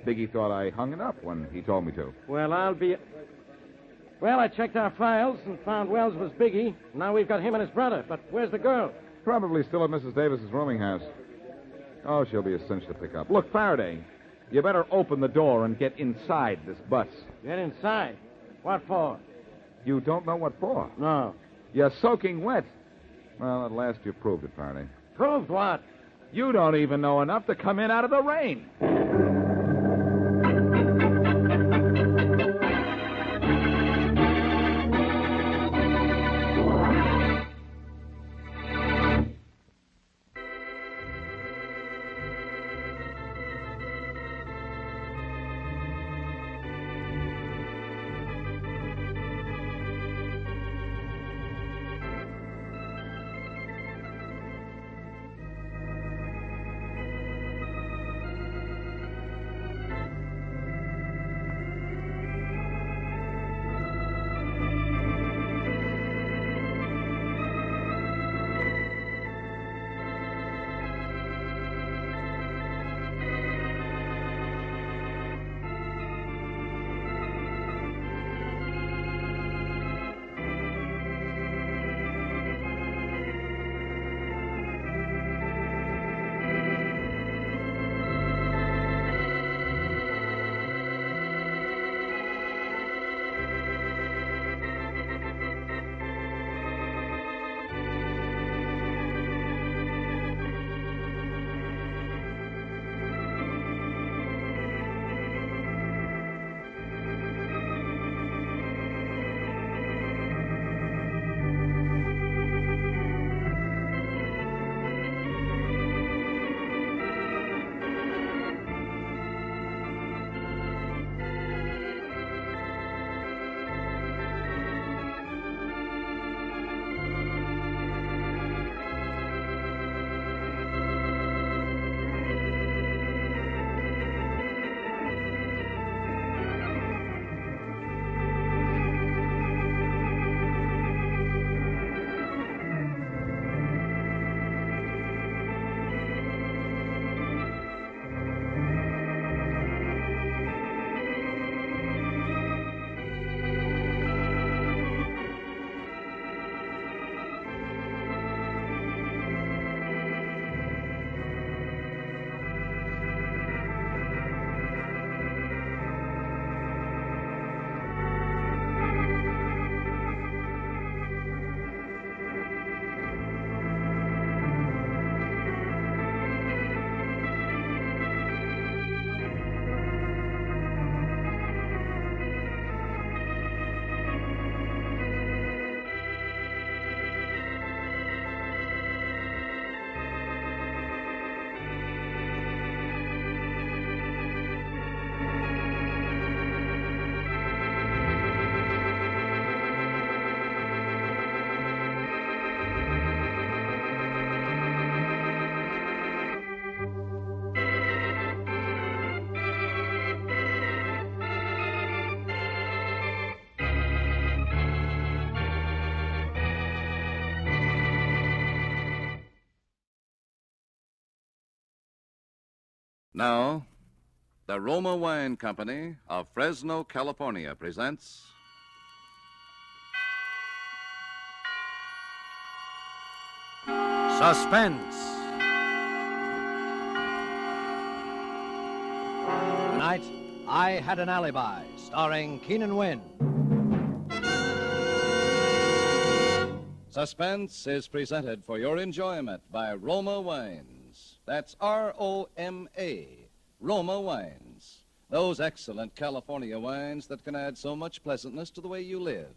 Biggie thought I hung it up when he told me to. Well, I checked our files and found Wells was Biggie. Now we've got him and his brother. But where's the girl? Probably still at Mrs. Davis's rooming house. Oh, she'll be a cinch to pick up. Look, Faraday, you better open the door and get inside this bus. Get inside? What for? You don't know what for? No. You're soaking wet. Well, at last you proved it, Faraday. Proved what? You don't even know enough to come in out of the rain. Now, the Roma Wine Company of Fresno, California presents Suspense. Tonight, I Had an Alibi, starring Keenan Wynn. Suspense is presented for your enjoyment by Roma Wines. That's R-O-M-A, Roma Wines. Those excellent California wines that can add so much pleasantness to the way you live,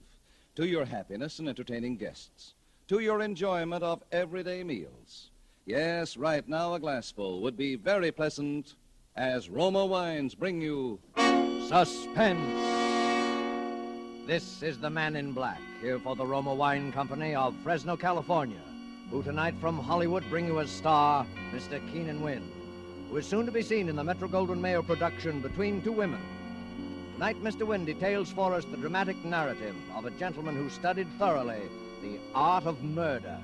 to your happiness in entertaining guests, to your enjoyment of everyday meals. Yes, right now a glassful would be very pleasant as Roma Wines bring you Suspense. This is the Man in Black, here for the Roma Wine Company of Fresno, California, who tonight from Hollywood bring you as star Mr. Keenan Wynn, who is soon to be seen in the Metro-Goldwyn-Mayer production Between Two Women. Tonight, Mr. Wynn details for us the dramatic narrative of a gentleman who studied thoroughly the art of murder,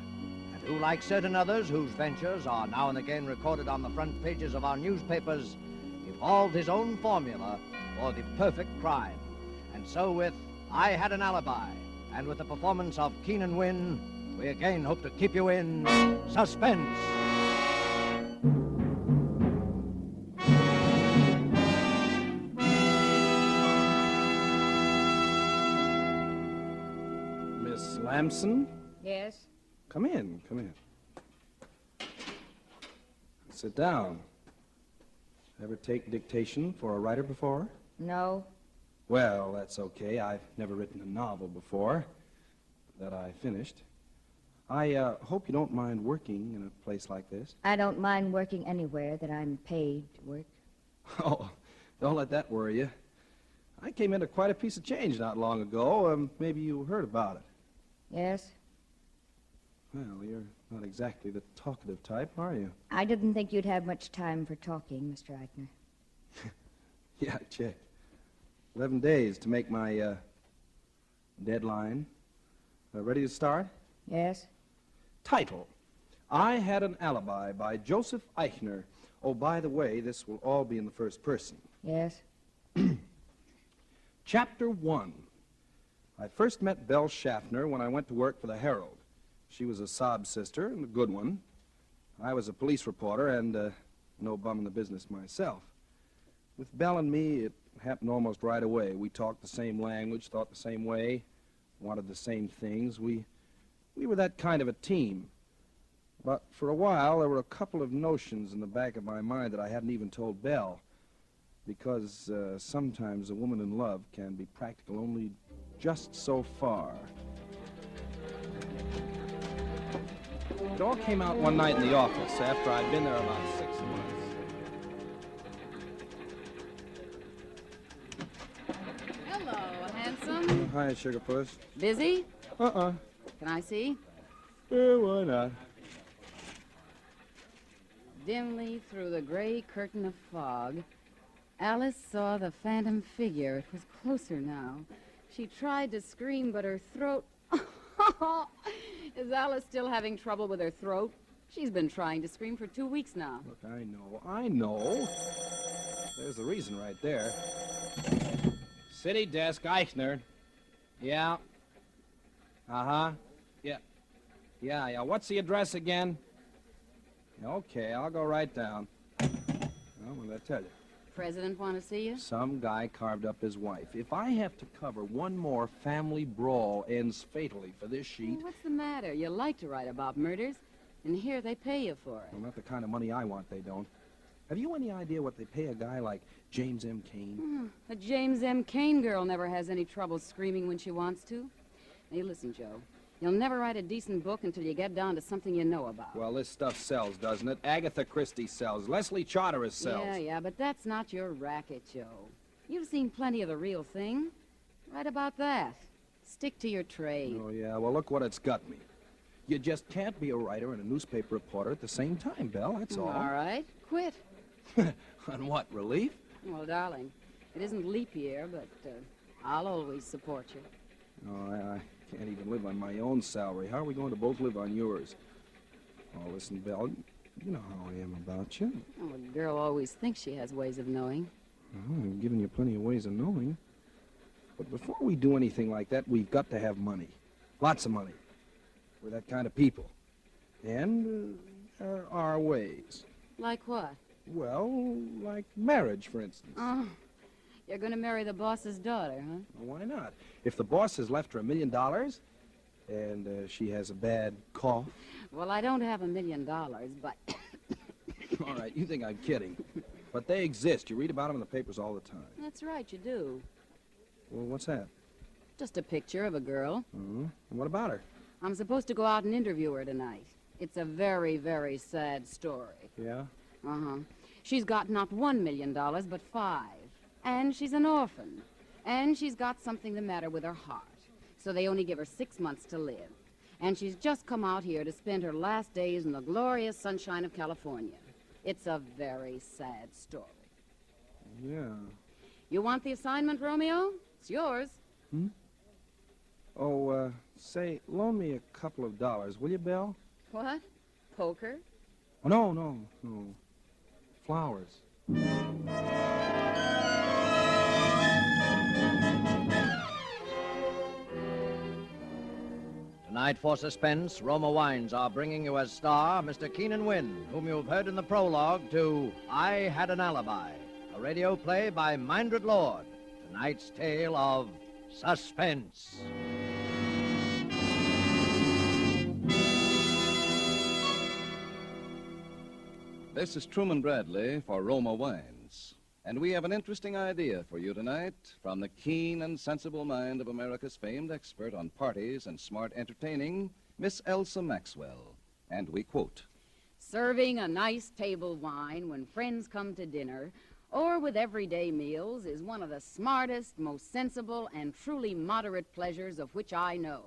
and who, like certain others whose ventures are now and again recorded on the front pages of our newspapers, evolved his own formula for the perfect crime. And so with I Had an Alibi, and with the performance of Keenan Wynn, we again hope to keep you in suspense. Miss Lamson? Yes? Come in. Sit down. Ever take dictation for a writer before? No. Well, that's okay. I've never written a novel before that I finished. I hope you don't mind working in a place like this. I don't mind working anywhere that I'm paid to work. Oh, don't let that worry you. I came into quite a piece of change not long ago. Maybe you heard about it. Yes? Well, you're not exactly the talkative type, are you? I didn't think you'd have much time for talking, Mr. Eichner. Yeah, I checked. 11 days to make my deadline. Ready to start? Yes? Title: I Had an Alibi by Joseph Eichner. Oh, by the way, this will all be in the first person. Yes? Chapter 1. I first met Belle Schaffner when I went to work for the Herald. She was a sob sister and a good one. I was a police reporter and no bum in the business myself. With Belle and me, it happened almost right away. We talked the same language, thought the same way, wanted the same things. We were that kind of a team. But for a while, there were a couple of notions in the back of my mind that I hadn't even told Belle. Because sometimes a woman in love can be practical only just so far. It all came out one night in the office after I'd been there about 6 months. Hello, handsome. Hi, Sugar Puss. Busy? Uh-uh. Can I see? Why not? Dimly through the gray curtain of fog, Alice saw the phantom figure. It was closer now. She tried to scream, but her throat... Is Alice still having trouble with her throat? She's been trying to scream for 2 weeks now. Look, I know. There's the reason right there. City desk, Eichner. Yeah. Uh-huh. Yeah. What's the address again? Okay, I'll go right down. Well, what did I tell you? President want to see you? Some guy carved up his wife. If I have to cover one more family brawl ends fatally for this sheet... Well, what's the matter? You like to write about murders, and here they pay you for it. Well, not the kind of money I want, they don't. Have you any idea what they pay a guy like James M. Cain? A James M. Cain girl never has any trouble screaming when she wants to. Hey, listen, Joe. You'll never write a decent book until you get down to something you know about. Well, this stuff sells, doesn't it? Agatha Christie sells. Leslie Charteris sells. Yeah, but that's not your racket, Joe. You've seen plenty of the real thing. Write about that. Stick to your trade. Oh, yeah? Well, look what it's got me. You just can't be a writer and a newspaper reporter at the same time, Belle. That's all. All right. Quit. On what, relief? Well, darling, it isn't leap year, but I'll always support you. Oh, I can't even live on my own salary. How are we going to both live on yours? Oh, listen, Belle, You know how I am about you. Oh, a girl always thinks she has ways of knowing. Well, I've given you plenty of ways of knowing. But before we do anything like that, we've got to have money. Lots of money. We're that kind of people. And there are ways. Like what? Well, like marriage, for instance. Oh, you're going to marry the boss's daughter, huh? Well, why not? If the boss has left her $1 million and she has a bad cough. Well, I don't have $1 million, but... All right, you think I'm kidding. But they exist. You read about them in the papers all the time. That's right, you do. Well, what's that? Just a picture of a girl. Mm-hmm. And what about her? I'm supposed to go out and interview her tonight. It's a very, very sad story. Yeah? Uh-huh. She's got not $1 million, but 5. And she's an orphan. And she's got something the matter with her heart. So they only give her 6 months to live. And she's just come out here to spend her last days in the glorious sunshine of California. It's a very sad story. Yeah. You want the assignment, Romeo? It's yours. Hmm? Oh, say, loan me a couple of dollars, will you, Belle? What? Poker? Oh, no. Flowers. Tonight, for suspense, Roma Wines are bringing you as star Mr. Keenan Wynn, whom you've heard in the prologue to I Had an Alibi, a radio play by Mindred Lord. Tonight's tale of suspense. This is Truman Bradley for Roma Wines. And we have an interesting idea for you tonight from the keen and sensible mind of America's famed expert on parties and smart entertaining, Miss Elsa Maxwell. And we quote, Serving a nice table wine when friends come to dinner or with everyday meals is one of the smartest, most sensible, and truly moderate pleasures of which I know,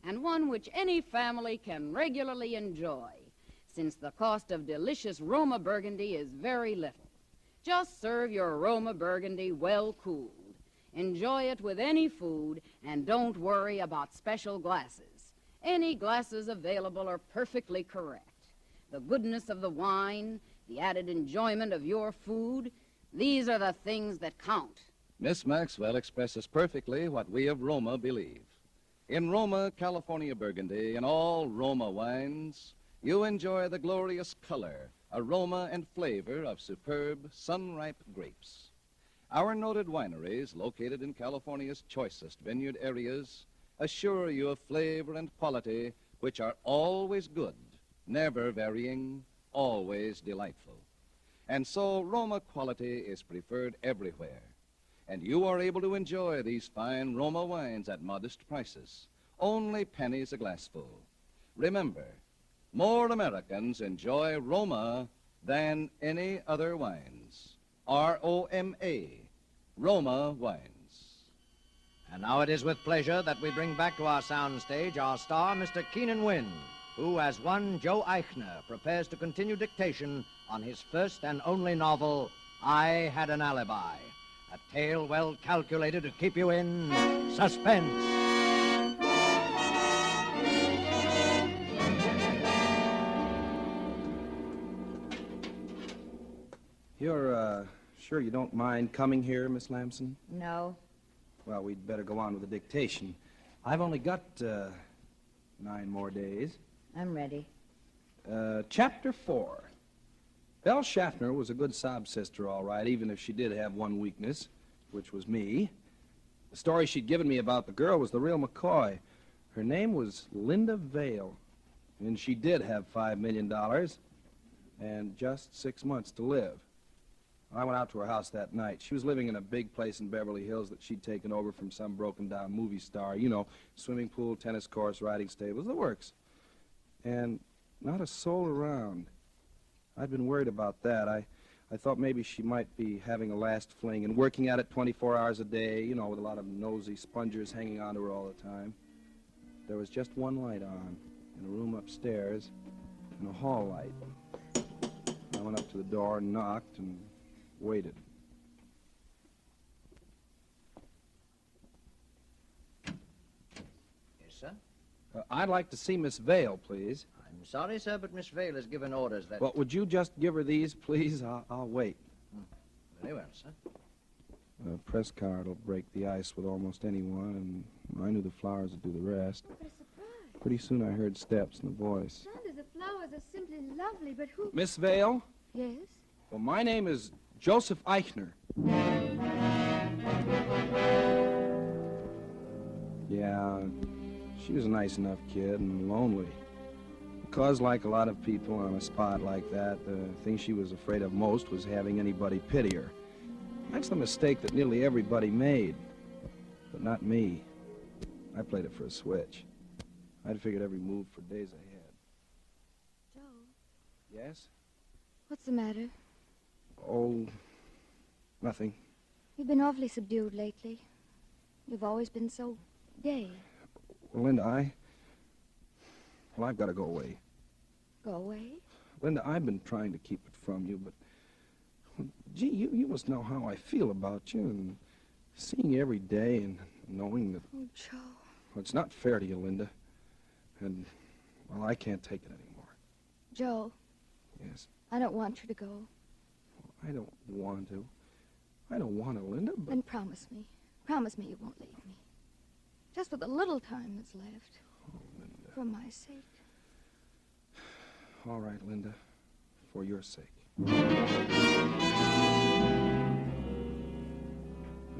and one which any family can regularly enjoy, since the cost of delicious Roma Burgundy is very little. Just serve your Roma Burgundy well cooled. Enjoy it with any food, and don't worry about special glasses. Any glasses available are perfectly correct. The goodness of the wine, the added enjoyment of your food, these are the things that count. Miss Maxwell expresses perfectly what we of Roma believe. In Roma, California Burgundy, and all Roma wines, you enjoy the glorious color, aroma, and flavor of superb, sun-ripe grapes. Our noted wineries, located in California's choicest vineyard areas, assure you of flavor and quality which are always good, never varying, always delightful. And so Roma quality is preferred everywhere. And you are able to enjoy these fine Roma wines at modest prices, only pennies a glassful. Remember, more Americans enjoy Roma than any other wines. R-O-M-A, Roma Wines. And now it is with pleasure that we bring back to our soundstage our star, Mr. Keenan Wynn, who, as one Joe Eichner, prepares to continue dictation on his first and only novel, I Had an Alibi, a tale well calculated to keep you in suspense. You're, sure you don't mind coming here, Miss Lamson? No. Well, we'd better go on with the dictation. I've only got 9 more days. I'm ready. Chapter 4. Belle Schaffner was a good sob sister, all right, even if she did have one weakness, which was me. The story she'd given me about the girl was the real McCoy. Her name was Linda Vale, and she did have $5 million and just 6 months to live. I went out to her house that night. She was living in a big place in Beverly Hills that she'd taken over from some broken-down movie star. You know, swimming pool, tennis course, riding stables, the works. And not a soul around. I'd been worried about that. I thought maybe she might be having a last fling and working at it 24 hours a day, you know, with a lot of nosy spongers hanging on to her all the time. There was just one light on in a room upstairs and a hall light. I went up to the door and knocked and waited. Yes, sir? I'd like to see Miss Vale, please. I I'm sorry, sir, but Miss Vale has given orders that... Well, would you just give her these, please? I'll wait. Very well, sir. A press card will break the ice with almost anyone, and I knew the flowers would do the rest. What a surprise. Pretty soon I heard steps and a voice. Sanders, the flowers are simply lovely, but who... Miss Vale? Yes? Well, my name is Joseph Eichner. Yeah, she was a nice enough kid and lonely. Because, like a lot of people on a spot like that, the thing she was afraid of most was having anybody pity her. That's the mistake that nearly everybody made. But not me. I played it for a switch. I'd figured every move for days ahead. Joe, Yes? what's the matter? Oh, nothing. You've been awfully subdued lately. You've always been so gay. Well, Linda, Well, I've got to go away. Go away? Linda, I've been trying to keep it from you, but... Gee, you must know how I feel about you, and seeing you every day and knowing that... Oh, Joe. Well, it's not fair to you, Linda. And, well, I can't take it anymore. Joe. Yes? I don't want you to go. I don't want to. I don't want to, Linda, but... Then promise me. Promise me you won't leave me. Just for the little time that's left. Oh, Linda. For my sake. All right, Linda. For your sake.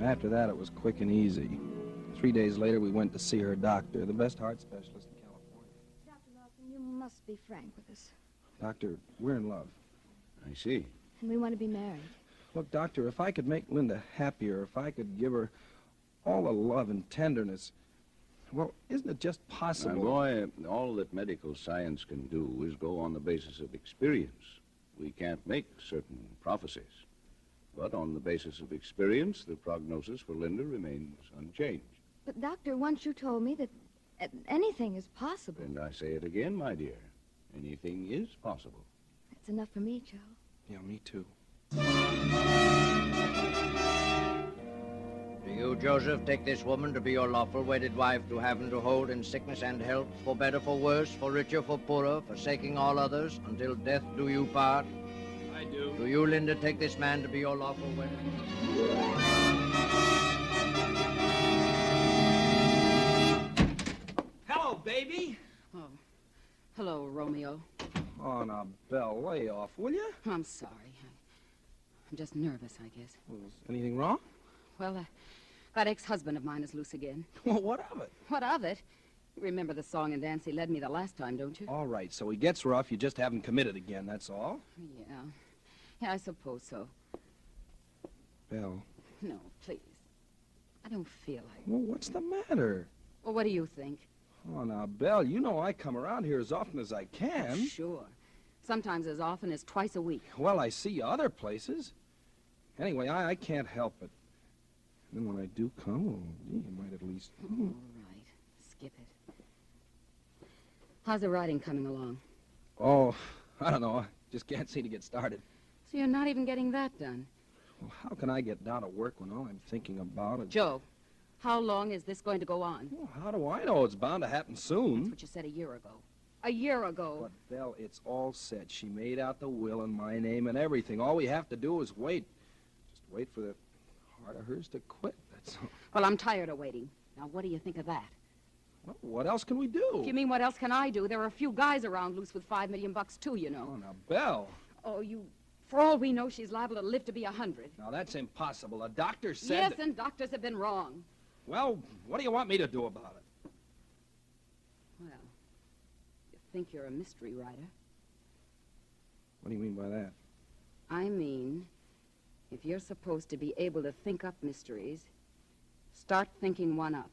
After that, it was quick and easy. 3 days later, we went to see her doctor, the best heart specialist in California. Dr. Lawson, you must be frank with us. Doctor, we're in love. I see. And we want to be married. Look, Doctor, if I could make Linda happier, if I could give her all the love and tenderness, well, isn't it just possible? My boy, all that medical science can do is go on the basis of experience. We can't make certain prophecies. But on the basis of experience, the prognosis for Linda remains unchanged. But, Doctor, once you told me that anything is possible. And I say it again, my dear. Anything is possible. That's enough for me, Joe. Yeah, me too. Do you, Joseph, take this woman to be your lawful wedded wife, to have and to hold in sickness and health, for better, for worse, for richer, for poorer, forsaking all others, until death do you part? I do. Do you, Linda, take this man to be your lawful wedded? Hello, baby. Oh, hello, Romeo. Oh, now, Belle, lay off, will you? I'm sorry. I'm just nervous, I guess. Well, is anything wrong? Well, that ex-husband of mine is loose again. Well, what of it? What of it? You remember the song and dance he led me the last time, don't you? All right, so he gets rough, you just haven't committed again, that's all? Yeah. Yeah, I suppose so. Belle. No, please. I don't feel like... Well, what's the matter? Well, what do you think? Oh, now, Belle, you know I come around here as often as I can. Oh, sure. Sometimes as often as twice a week. Well, I see you other places. Anyway, I can't help it. And then when I do come, well, gee, you might at least... All right. Skip it. How's the writing coming along? Oh, I don't know. I just can't seem to get started. So you're not even getting that done? Well, how can I get down to work when all I'm thinking about is... Joe, how long is this going to go on? Well, how do I know? It's bound to happen soon. That's what you said a year ago. A year ago. But, Belle, it's all set. She made out the will in my name and everything. All we have to do is wait. Just wait for the heart of hers to quit, that's all. Well, I'm tired of waiting. Now, what do you think of that? Well, what else can we do? If you mean what else can I do, there are a few guys around loose with $5 million, too, you know. Oh, now, Belle. Oh, you... For all we know, she's liable to live to be 100. Now, that's impossible. A doctor said Yes, that... and doctors have been wrong. Well, what do you want me to do about it? Well, you think you're a mystery writer. What do you mean by that? I mean, if you're supposed to be able to think up mysteries, start thinking one up.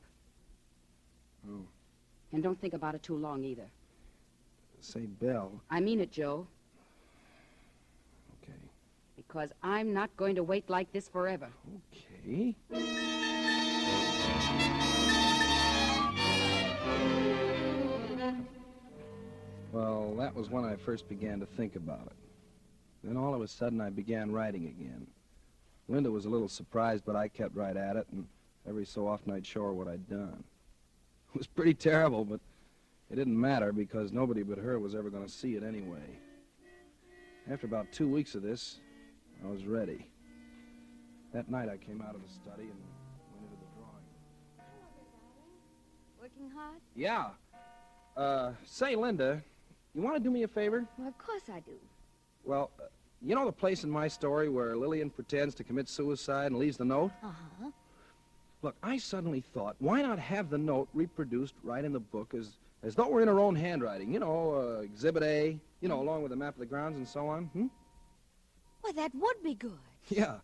Oh. And don't think about it too long, either. Say, Belle... I mean it, Joe. Okay. Because I'm not going to wait like this forever. Okay. Well, that was when I first began to think about it. Then all of a sudden I began writing again. Linda was a little surprised, but I kept right at it, and every so often I'd show her what I'd done. It was pretty terrible, but It didn't matter because nobody but her was ever going to see it anyway. After about 2 weeks of this, I was ready. That night I came out of the study and went into the drawing. Working hard? Yeah. Say, Linda, you want to do me a favor? Well, of course I do. Well, you know the place in my story where Lillian pretends to commit suicide and leaves the note? Uh-huh. Look, I suddenly thought, why not have the note reproduced right in the book as though we're in her own handwriting? You know, Exhibit A, you know, along with a map of the grounds and so on. Well, that would be good. Yeah.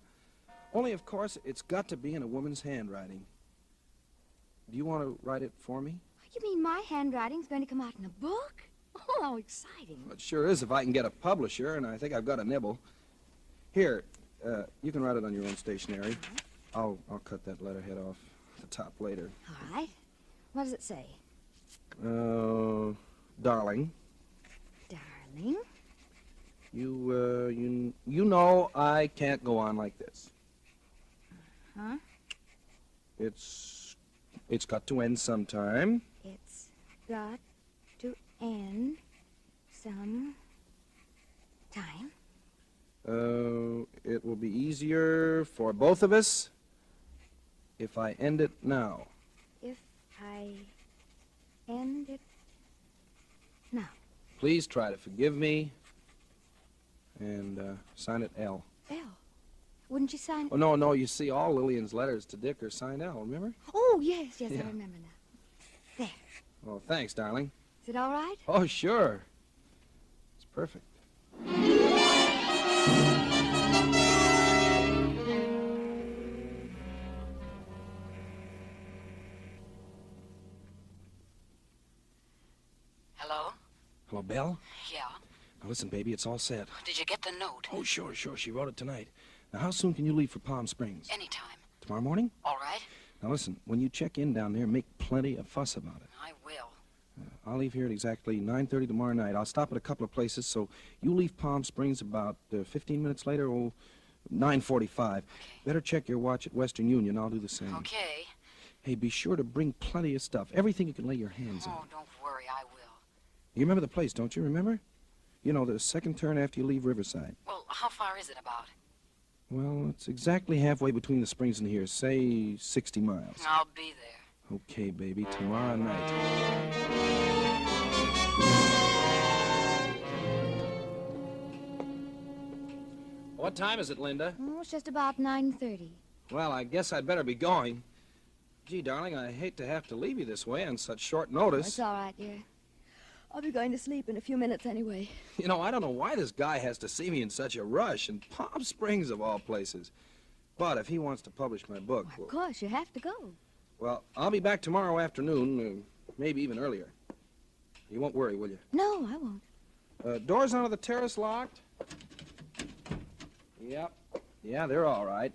Only, of course, it's got to be in a woman's handwriting. Do you want to write it for me? You mean my handwriting's going to come out in a book? Oh, how exciting. Well, it sure is if I can get a publisher, and I think I've got a nibble. Here, you can write it on your own stationery. I'll cut that letterhead off the top later. All right. What does it say? Darling. Darling? You know I can't go on like this. Huh? It's got to end sometime. It's got to end some time. It will be easier for both of us if I end it now. If I end it now. Please try to forgive me and sign it L. L? Wouldn't you sign? Oh, no, you see, all Lillian's letters to Dick are signed L, remember? Oh, yes, Yeah. I remember now. There. Oh, thanks, darling. Is it all right? Oh, sure. It's perfect. Hello? Hello, Belle? Yeah. Now, listen, baby, it's all set. Did you get the note? Oh, sure. She wrote it tonight. Now, how soon can you leave for Palm Springs? Anytime. Tomorrow morning? All right. Now, listen, when you check in down there, make plenty of fuss about it. I will. I'll leave here at exactly 9:30 tomorrow night. I'll stop at a couple of places, so you leave Palm Springs about 15 minutes later, 9:45. Better check your watch at Western Union. I'll do the same. Okay. Hey, be sure to bring plenty of stuff. Everything you can lay your hands on. Oh, don't worry, I will. You remember the place, don't you? Remember? You know, the second turn after you leave Riverside. Well, how far is it about? Well, it's exactly halfway between the springs and here. Say 60 miles. I'll be there. Okay, baby. Tomorrow night. What time is it, Linda? Oh, it's just about 9:30. Well, I guess I'd better be going. Gee, darling, I hate to have to leave you this way on such short notice. It's all right, dear. I'll be going to sleep in a few minutes anyway. You know, I don't know why this guy has to see me in such a rush, in Palm Springs of all places. But if he wants to publish my book... Of course, you have to go. Well, I'll be back tomorrow afternoon, maybe even earlier. You won't worry, will you? No, I won't. Doors onto the terrace locked? Yep. Yeah, they're all right.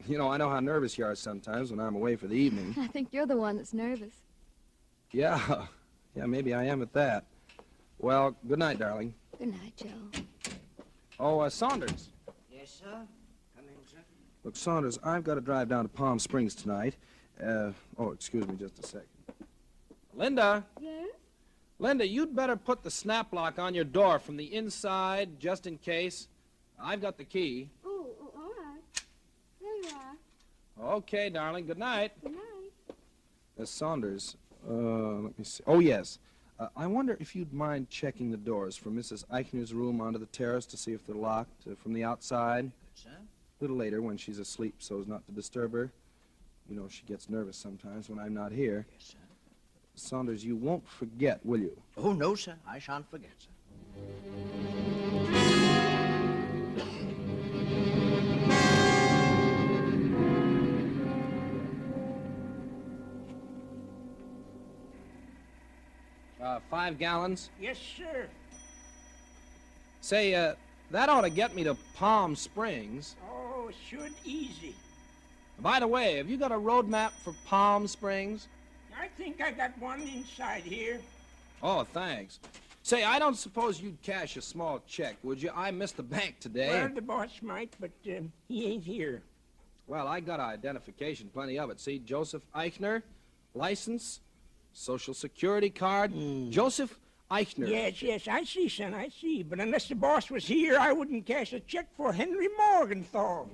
You know, I know how nervous you are sometimes when I'm away for the evening. I think you're the one that's nervous. Yeah. Yeah, maybe I am at that. Well, good night, darling. Good night, Joe. Oh, Saunders. Yes, sir? Come in, sir. Look, Saunders, I've got to drive down to Palm Springs tonight. Excuse me just a second. Linda? Yes? Linda, you'd better put the snap lock on your door from the inside, just in case. I've got the key. Oh, all right. There you are. Okay, darling. Good night. Good night. Saunders, let me see. Oh, yes. I wonder if you'd mind checking the doors from Mrs. Eichner's room onto the terrace to see if they're locked from the outside. Good, sir. A little later when she's asleep so as not to disturb her. You know, she gets nervous sometimes when I'm not here. Yes, sir. Saunders, you won't forget, will you? Oh, no, sir. I shan't forget, sir. 5 gallons? Yes, sir. Say, that ought to get me to Palm Springs. Oh, should easy. By the way, have you got a road map for Palm Springs? I think I got one inside here. Oh, thanks. Say, I don't suppose you'd cash a small check, would you? I missed the bank today. Well, the boss might, but he ain't here. Well, I got identification, plenty of it. See, Joseph Eichner, license, Social Security card. Joseph Eichner. Yes, I see, son, I see. But unless the boss was here, I wouldn't cash a check for Henry Morgenthau.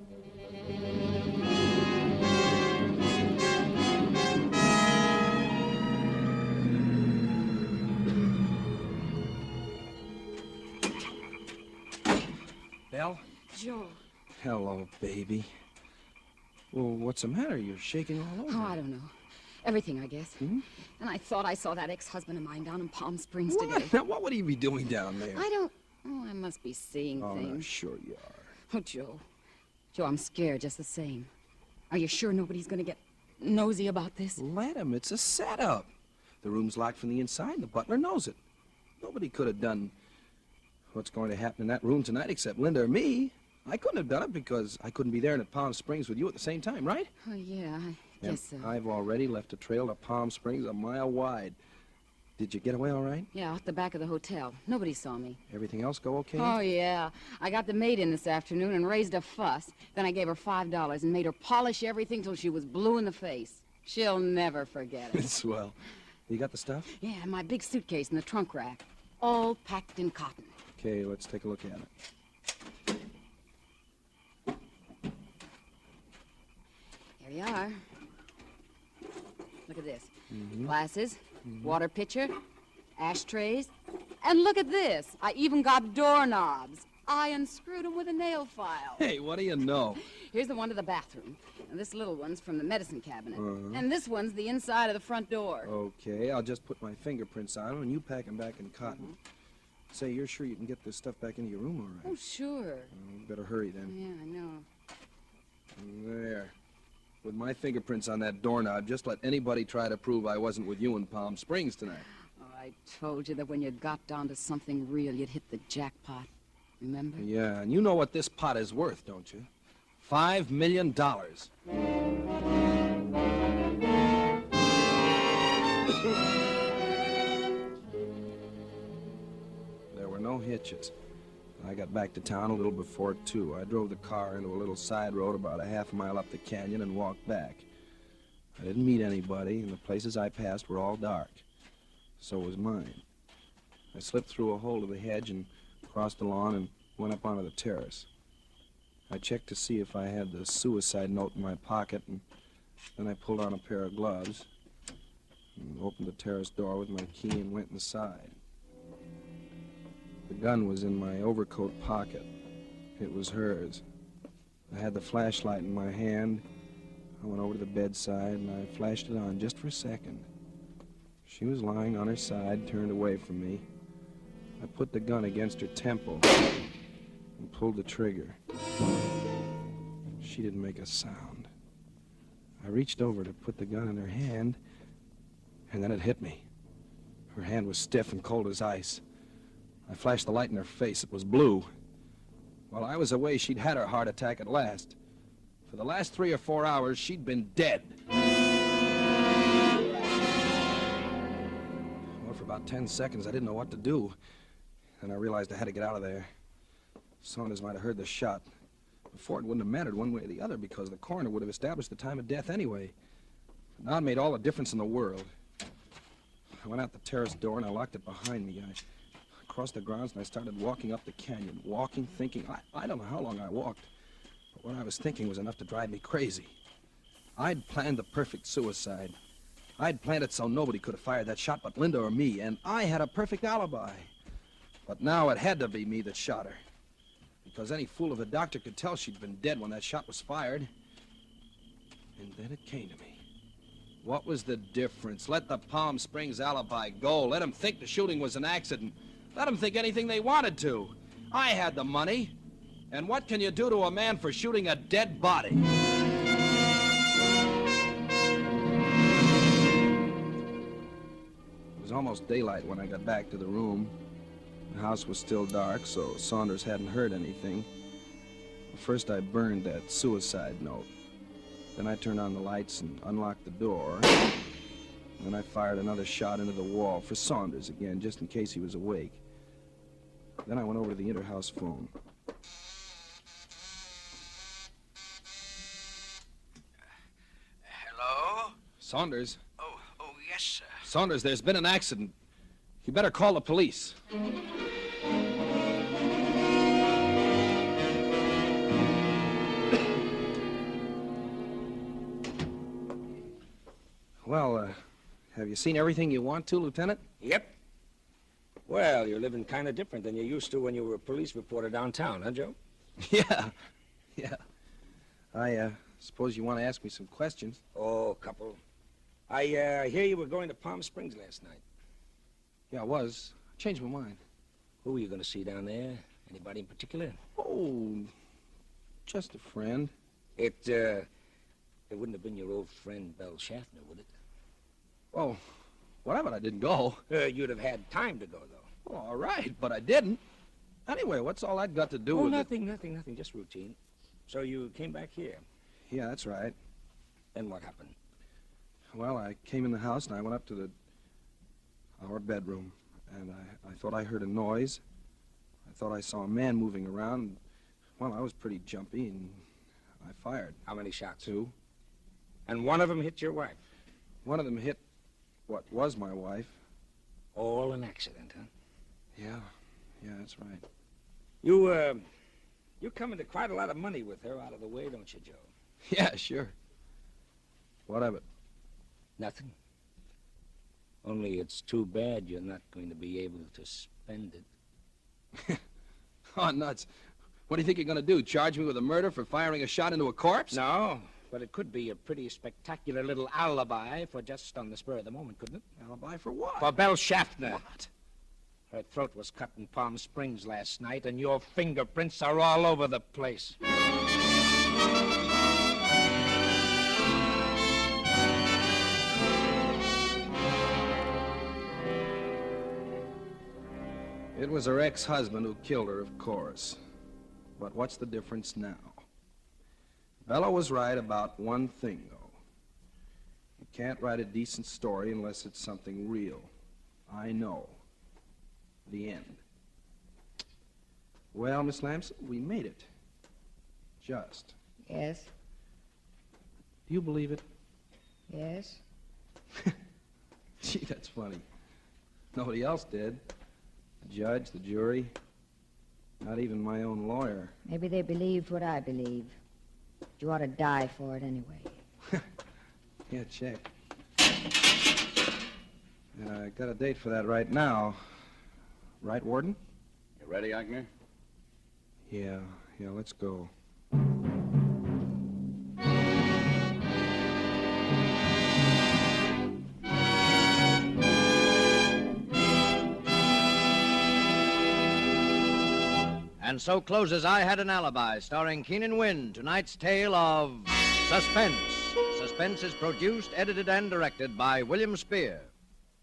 Belle? Joe. Hello, baby. Well, what's the matter? You're shaking all over. Oh, I don't know. Everything, I guess. Hmm? And I thought I saw that ex-husband of mine down in Palm Springs What? today. Now, what would he be doing down there? I don't... Oh, I must be seeing Oh, things. no, sure you are. Oh, Joe. Joe, I'm scared just the same. Are you sure nobody's going to get nosy about this? Let him. It's a setup. The room's locked from the inside, and the butler knows it. Nobody could have done what's going to happen in that room tonight except Linda or me. I couldn't have done it because I couldn't be there in Palm Springs with you at the same time, right? Oh, yeah, I And guess so. I've already left a trail to Palm Springs a mile wide. Did you get away all right? Yeah, out the back of the hotel. Nobody saw me. Everything else go okay? Oh, yeah. I got the maid in this afternoon and raised a fuss. Then I gave her $5 and made her polish everything till she was blue in the face. She'll never forget it. Swell. You got the stuff? Yeah, my big suitcase in the trunk rack. All packed in cotton. Okay, let's take a look at it. Here you are. Look at this. Mm-hmm. Glasses, water pitcher, ashtrays, and look at this. I even got doorknobs. I unscrewed them with a nail file. Hey, what do you know? Here's the one to the bathroom. And this little one's from the medicine cabinet. Uh-huh. And this one's the inside of the front door. Okay, I'll just put my fingerprints on them and you pack them back in cotton. Say, you're sure you can get this stuff back into your room all right? Oh, sure. Better hurry then. Yeah, I know. There. With my fingerprints on that doorknob, just let anybody try to prove I wasn't with you in Palm Springs tonight. Oh, I told you that when you got down to something real, you'd hit the jackpot. Remember? Yeah, and you know what this pot is worth, don't you? $5 million. There were no hitches. I got back to town a little before 2. I drove the car into a little side road about a half mile up the canyon and walked back. I didn't meet anybody, and the places I passed were all dark. So was mine. I slipped through a hole of the hedge and crossed the lawn and went up onto the terrace. I checked to see if I had the suicide note in my pocket, and then I pulled on a pair of gloves and opened the terrace door with my key and went inside. The gun was in my overcoat pocket. It was hers. I had the flashlight in my hand. I went over to the bedside and I flashed it on just for a second. She was lying on her side, turned away from me. I put the gun against her temple and pulled the trigger. She didn't make a sound. I reached over to put the gun in her hand, and then it hit me. Her hand was stiff and cold as ice. I flashed the light in her face. It was blue. While I was away, she'd had her heart attack at last. For the last 3 or 4 hours, she'd been dead. Well, for about 10 seconds, I didn't know what to do. Then I realized I had to get out of there. Saunders might have heard the shot. Before, it wouldn't have mattered one way or the other because the coroner would have established the time of death anyway. But now it made all the difference in the world. I went out the terrace door and I locked it behind me. I crossed the grounds and I started walking up the canyon. Walking, thinking. I don't know how long I walked. But what I was thinking was enough to drive me crazy. I'd planned the perfect suicide. I'd planned it so nobody could have fired that shot but Linda or me, and I had a perfect alibi. But now it had to be me that shot her. Because any fool of a doctor could tell she'd been dead when that shot was fired. And then it came to me. What was the difference? Let the Palm Springs alibi go. Let them think the shooting was an accident. Let them think anything they wanted to. I had the money. And what can you do to a man for shooting a dead body? It was almost daylight when I got back to the room. The house was still dark, so Saunders hadn't heard anything. First, I burned that suicide note. Then I turned on the lights and unlocked the door. Then I fired another shot into the wall for Saunders again, just in case he was awake. Then I went over to the inter-house phone. Hello? Saunders. Oh, yes, sir. Saunders, there's been an accident. You better call the police. Well, have you seen everything you want to, Lieutenant? Yep. Well, you're living kind of different than you used to when you were a police reporter downtown, huh, Joe? Yeah. I suppose you want to ask me some questions. Oh, a couple. I hear you were going to Palm Springs last night. Yeah, I was. I changed my mind. Who were you going to see down there? Anybody in particular? Oh, just a friend. It wouldn't have been your old friend, Belle Schaffner, would it? Oh, whatever, I didn't go. You'd have had time to go, though. Oh, all right, but I didn't. Anyway, what's all that got to do with nothing, just routine. So you came back here? Yeah, that's right. Then what happened? Well, I came in the house and I went up to our bedroom, and I thought I heard a noise. I thought I saw a man moving around. Well, I was pretty jumpy, and I fired. How many shots? 2. And one of them hit your wife? One of them hit what was my wife. All an accident, huh? Yeah, that's right. You come into quite a lot of money with her out of the way, don't you, Joe? Yeah, sure. What of it? Nothing. Only it's too bad you're not going to be able to spend it. Oh, nuts. What do you think you're going to do, charge me with a murder for firing a shot into a corpse? No, but it could be a pretty spectacular little alibi for just on the spur of the moment, couldn't it? Alibi for what? For Belle Schaffner. What? Her throat was cut in Palm Springs last night, and your fingerprints are all over the place. It was her ex-husband who killed her, of course. But what's the difference now? Bella was right about one thing, though. You can't write a decent story unless it's something real. I know. The end. Well, Miss Lamson, we made it. Just. Yes. Do you believe it? Yes. Gee, that's funny. Nobody else did. The judge, the jury, not even my own lawyer. Maybe they believed what I believe. You ought to die for it anyway. Yeah, check. And I got a date for that right now. Right, Warden? You ready, Agner? Yeah, let's go. And so closes I Had an Alibi, starring Keenan Wynn, tonight's tale of Suspense. Suspense is produced, edited, and directed by William Spear.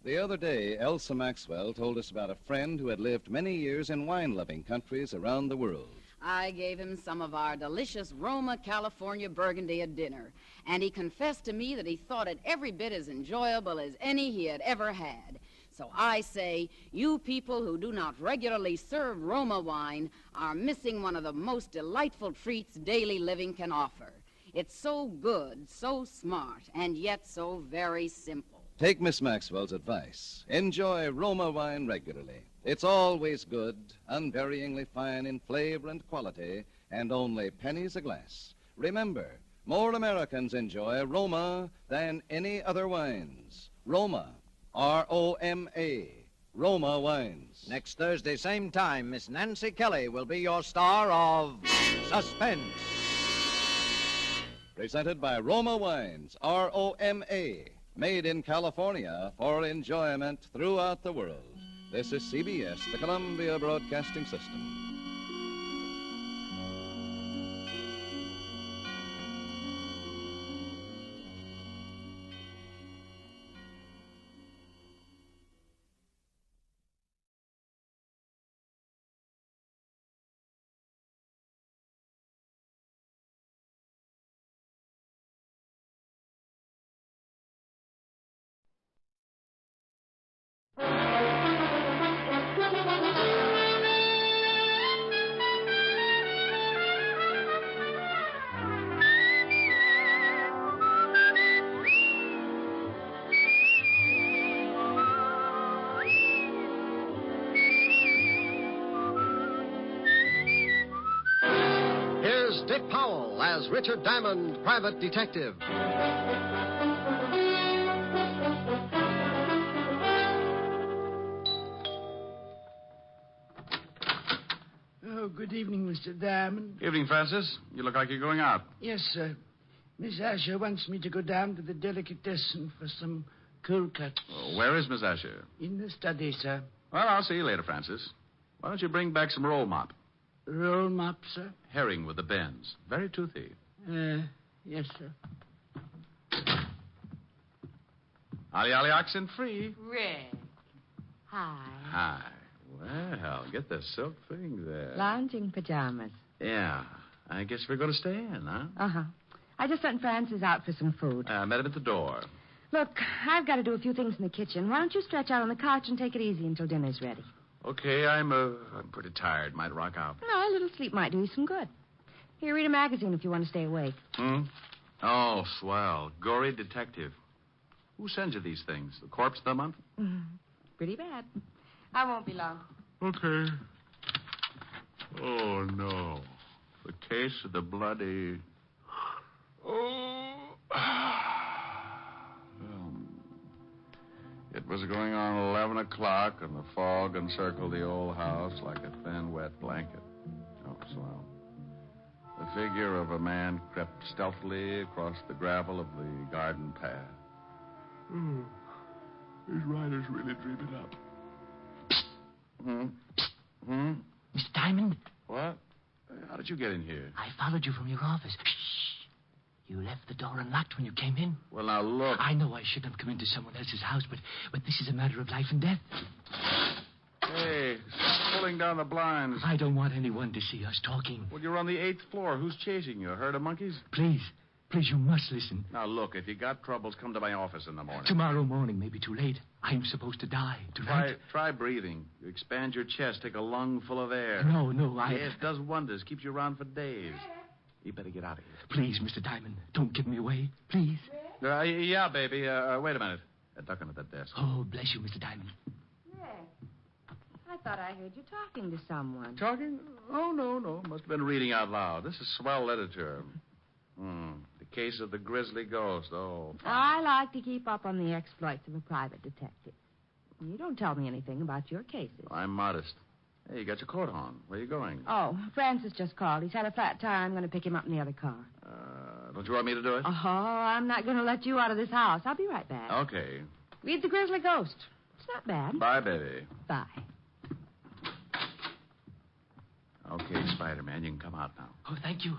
The other day, Elsa Maxwell told us about a friend who had lived many years in wine-loving countries around the world. I gave him some of our delicious Roma, California Burgundy at dinner, and he confessed to me that he thought it every bit as enjoyable as any he had ever had. So I say, you people who do not regularly serve Roma wine are missing one of the most delightful treats daily living can offer. It's so good, so smart, and yet so very simple. Take Miss Maxwell's advice. Enjoy Roma wine regularly. It's always good, unvaryingly fine in flavor and quality, and only pennies a glass. Remember, more Americans enjoy Roma than any other wines. Roma, R-O-M-A, Roma wines. Next Thursday, same time, Miss Nancy Kelly will be your star of Suspense. Presented by Roma Wines, R-O-M-A, made in California for enjoyment throughout the world. This is CBS, the Columbia Broadcasting System. Powell as Richard Diamond, private detective. Oh, good evening, Mr. Diamond. Evening, Francis. You look like you're going out. Yes, sir. Miss Asher wants me to go down to the delicatessen for some cold cuts. Oh, where is Miss Asher? In the study, sir. Well, I'll see you later, Francis. Why don't you bring back some roll mop? Roll mop, sir? Herring with the bends. Very toothy. Yes, sir. Ollie, ollie, oxen free. Red. Hi. Hi. Well, get the silk thing there. Lounging pajamas. Yeah. I guess we're going to stay in, huh? Uh-huh. I just sent Francis out for some food. Met him at the door. Look, I've got to do a few things in the kitchen. Why don't you stretch out on the couch and take it easy until dinner's ready? Okay, I'm pretty tired. Might rock out. No, a little sleep might do you some good. Here, read a magazine if you want to stay awake. Oh, swell. Gory detective. Who sends you these things? The Corpse of the Month? Pretty bad. I won't be long. Okay. Oh, no. The case of the bloody... Oh. It was going on 11 o'clock, and the fog encircled the old house like a thin, wet blanket. Oh, swell. The figure of a man crept stealthily across the gravel of the garden path. These riders really dream it up. Miss Diamond? What? How did you get in here? I followed you from your office. Shh. You left the door unlocked when you came in. Well, now, look. I know I shouldn't have come into someone else's house, but this is a matter of life and death. Hey, stop pulling down the blinds. I don't want anyone to see us talking. Well, you're on the 8th floor. Who's chasing you? A herd of monkeys? Please, you must listen. Now, look, if you got troubles, come to my office in the morning. Tomorrow morning may be too late. I'm supposed to die tonight. Try breathing. You expand your chest, take a lung full of air. No, Yes, it does wonders. Keeps you around for days. You better get out of here. Please, Mr. Diamond, don't give me away. Please. Yeah, baby. Wait a minute. Duck under that desk. Oh, bless you, Mr. Diamond. I thought I heard you talking to someone. Talking? Oh, no. Must have been reading out loud. This is swell literature. The case of the grisly ghost. Oh. I like to keep up on the exploits of a private detective. You don't tell me anything about your cases. I'm modest. Hey, you got your coat on. Where are you going? Oh, Francis just called. He's had a flat tire. I'm going to pick him up in the other car. Don't you want me to do it? Oh, I'm not going to let you out of this house. I'll be right back. Okay. Read The Grizzly Ghost. It's not bad. Bye, baby. Bye. Okay, Spider-Man, you can come out now. Oh, thank you.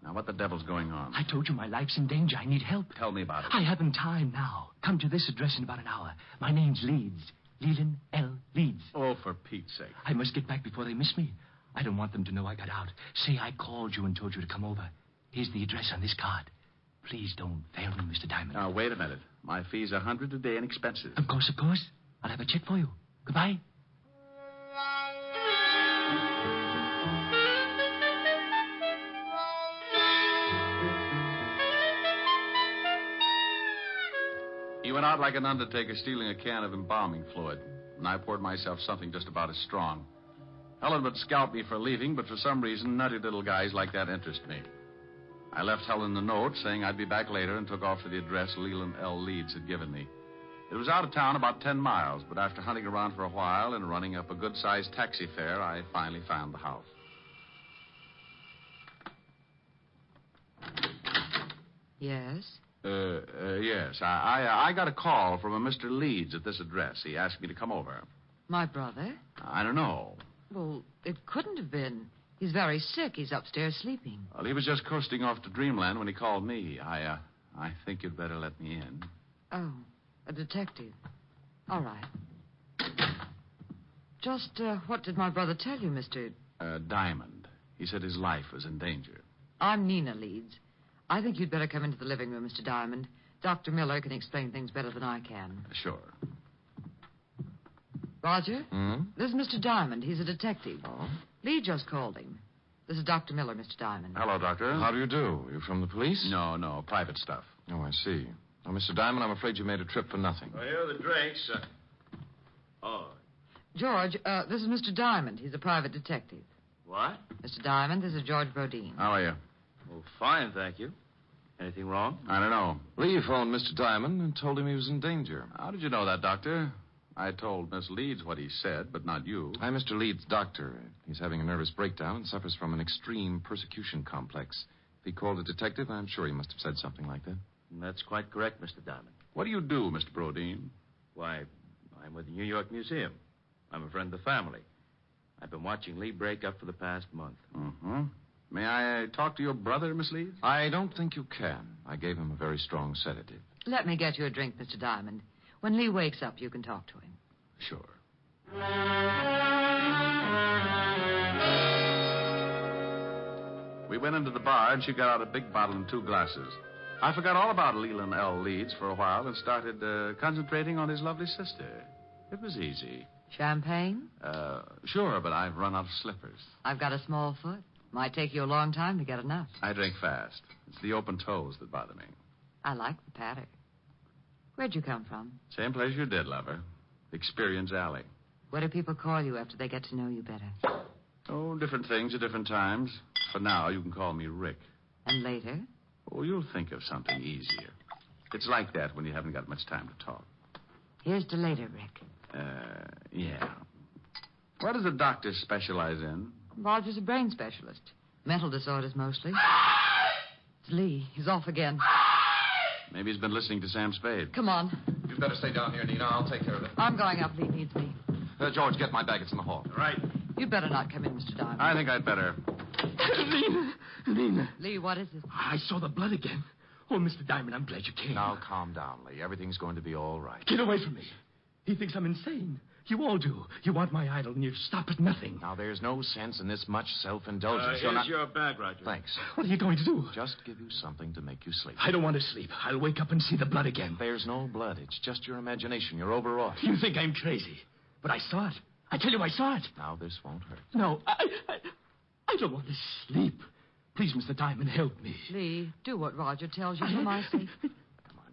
Now, what the devil's going on? I told you my life's in danger. I need help. Tell me about it. I haven't time now. Come to this address in about an hour. My name's Leeds. Leland L. Leeds. Oh, for Pete's sake. I must get back before they miss me. I don't want them to know I got out. Say I called you and told you to come over. Here's the address on this card. Please don't fail me, Mr. Diamond. Now, wait a minute. My fee's $100 a day and expenses. Of course. I'll have a check for you. Goodbye. He went out like an undertaker stealing a can of embalming fluid, and I poured myself something just about as strong. Helen would scalp me for leaving, but for some reason, nutty little guys like that interest me. I left Helen a note saying I'd be back later and took off to the address Leland L. Leeds had given me. It was out of town about 10 miles, but after hunting around for a while and running up a good-sized taxi fare, I finally found the house. Yes? Yes. I got a call from a Mr. Leeds at this address. He asked me to come over. My brother? I don't know. Well, it couldn't have been. He's very sick. He's upstairs sleeping. Well, he was just coasting off to Dreamland when he called me. I think you'd better let me in. Oh, a detective. All right. Just, what did my brother tell you, Mr. Diamond. He said his life was in danger. I'm Nina Leeds. I think you'd better come into the living room, Mr. Diamond. Dr. Miller can explain things better than I can. Sure. Roger? Hmm? This is Mr. Diamond. He's a detective. Oh? Lee just called him. This is Dr. Miller, Mr. Diamond. Hello, Doctor. How do you do? You from the police? No. Private stuff. Oh, I see. Now, Mr. Diamond, I'm afraid you made a trip for nothing. Well, here are the drinks. George, this is Mr. Diamond. He's a private detective. What? Mr. Diamond, this is George Brodeen. How are you? Oh, fine, thank you. Anything wrong? I don't know. Lee phoned Mr. Diamond and told him he was in danger. How did you know that, Doctor? I told Miss Leeds what he said, but not you. I'm Mr. Leeds' doctor. He's having a nervous breakdown and suffers from an extreme persecution complex. If he called a detective, I'm sure he must have said something like that. That's quite correct, Mr. Diamond. What do you do, Mr. Brodeen? Why, I'm with the New York Museum. I'm a friend of the family. I've been watching Lee break up for the past month. Mm-hmm. May I talk to your brother, Miss Leeds? I don't think you can. I gave him a very strong sedative. Let me get you a drink, Mr. Diamond. When Lee wakes up, you can talk to him. Sure. We went into the bar, and she got out a big bottle and 2 glasses. I forgot all about Leland L. Leeds for a while and started concentrating on his lovely sister. It was easy. Champagne? Sure, but I've run out of slippers. I've got a small foot. Might take you a long time to get enough. I drink fast. It's the open toes that bother me. I like the patter. Where'd you come from? Same place you did, lover. Experience Alley. What do people call you after they get to know you better? Oh, different things at different times. For now, you can call me Rick. And later? Oh, you'll think of something easier. It's like that when you haven't got much time to talk. Here's to later, Rick. Yeah. What does a doctor specialize in? Roger's a brain specialist. Mental disorders mostly. It's Lee. He's off again. Maybe he's been listening to Sam Spade. Come on. You'd better stay down here, Nina. I'll take care of it. I'm going up. Lee needs me. George, get my bag. It's in the hall. Right. You'd better not come in, Mr. Diamond. I think I'd better. Lena. Lee, what is it? I saw the blood again. Oh, Mr. Diamond, I'm glad you came. Now, calm down, Lee. Everything's going to be all right. Get away from me. He thinks I'm insane. You all do. You want my idol, and you stop at nothing. Now, there's no sense in this much self-indulgence. Here's your bag, Roger. Thanks. What are you going to do? Just give you something to make you sleep. I don't want to sleep. I'll wake up and see the blood again. There's no blood. It's just your imagination. You're overwrought. You think I'm crazy. But I saw it. I tell you, I saw it. Now, this won't hurt. No, I don't want to sleep. Please, Mr. Diamond, help me. Lee, do what Roger tells you for my sake.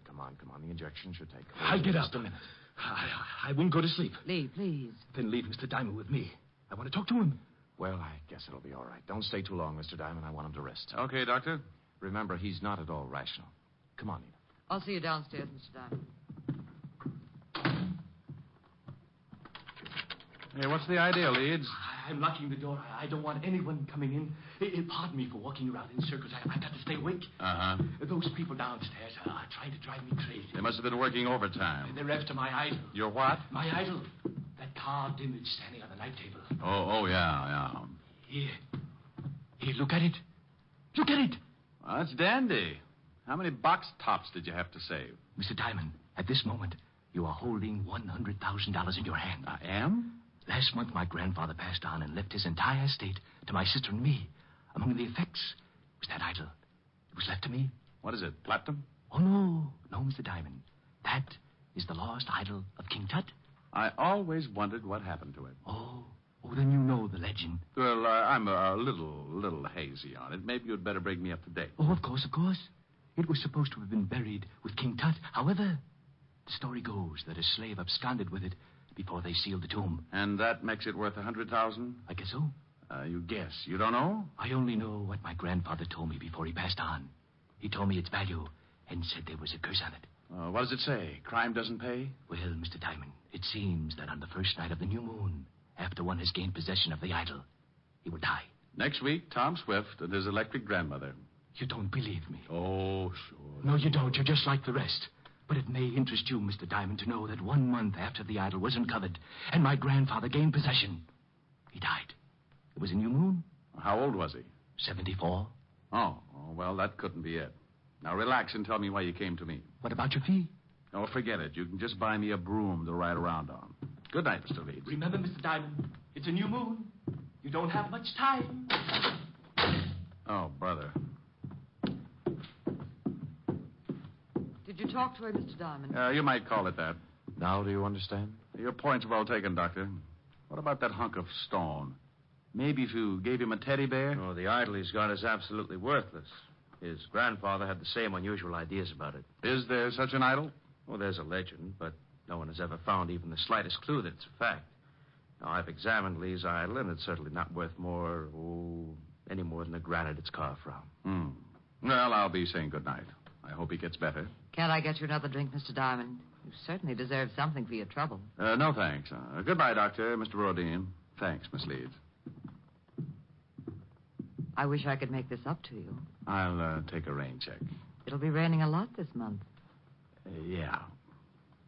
Come on. The injection should take. I'll get up. Just a minute. I won't go to sleep. Lee, please. Then leave Mr. Diamond with me. I want to talk to him. Well, I guess it'll be all right. Don't stay too long, Mr. Diamond. I want him to rest. Okay, Doctor. Remember, he's not at all rational. Come on, Nina. I'll see you downstairs, Mr. Diamond. Hey, what's the idea, Leeds? I'm locking the door. I don't want anyone coming in. Pardon me for walking around in circles. I got to stay awake. Uh-huh. Those people downstairs are trying to drive me crazy. They must have been working overtime. They're after my idol. Your what? My idol. That carved image standing on the night table. Oh, yeah. Here, look at it. Look at it. Well, that's dandy. How many box tops did you have to save? Mr. Diamond, at this moment, you are holding $100,000 in your hand. I am? Last month, my grandfather passed on and left his entire estate to my sister and me. Among the effects was that idol. It was left to me. What is it, platinum? Oh, no, Mr. Diamond. That is the lost idol of King Tut. I always wondered what happened to it. Oh, then you know the legend. Well, I'm a little hazy on it. Maybe you'd better bring me up to date. Oh, of course. It was supposed to have been buried with King Tut. However, the story goes that a slave absconded with it before they sealed the tomb. And that makes it worth $100,000? I guess so. You guess. You don't know? I only know what my grandfather told me before he passed on. He told me its value and said there was a curse on it. What does it say? Crime doesn't pay? Well, Mr. Diamond, it seems that on the first night of the new moon, after one has gained possession of the idol, he will die. Next week, Tom Swift and his electric grandmother. You don't believe me? Oh, sure. No, you don't. You're just like the rest. But it may interest you, Mr. Diamond, to know that 1 month after the idol was uncovered and my grandfather gained possession, he died. It was a new moon. How old was he? 74. Oh, well, that couldn't be it. Now, relax and tell me why you came to me. What about your fee? Oh, forget it. You can just buy me a broom to ride around on. Good night, Mr. Leeds. Remember, Mr. Diamond, it's a new moon. You don't have much time. Oh, brother. Did you talk to her, Mr. Diamond? You might call it that. Now do you understand? Your point's well taken, Doctor. What about that hunk of stone? Maybe if you gave him a teddy bear? Oh, the idol he's got is absolutely worthless. His grandfather had the same unusual ideas about it. Is there such an idol? Well, there's a legend, but no one has ever found even the slightest clue that it's a fact. Now, I've examined Lee's idol, and it's certainly not worth more, any more than the granite it's carved from. Well, I'll be saying good night. I hope he gets better. Can't I get you another drink, Mr. Diamond? You certainly deserve something for your trouble. No, thanks. Goodbye, Doctor. Mr. Rodin. Thanks, Miss Leeds. I wish I could make this up to you. I'll take a rain check. It'll be raining a lot this month. Yeah.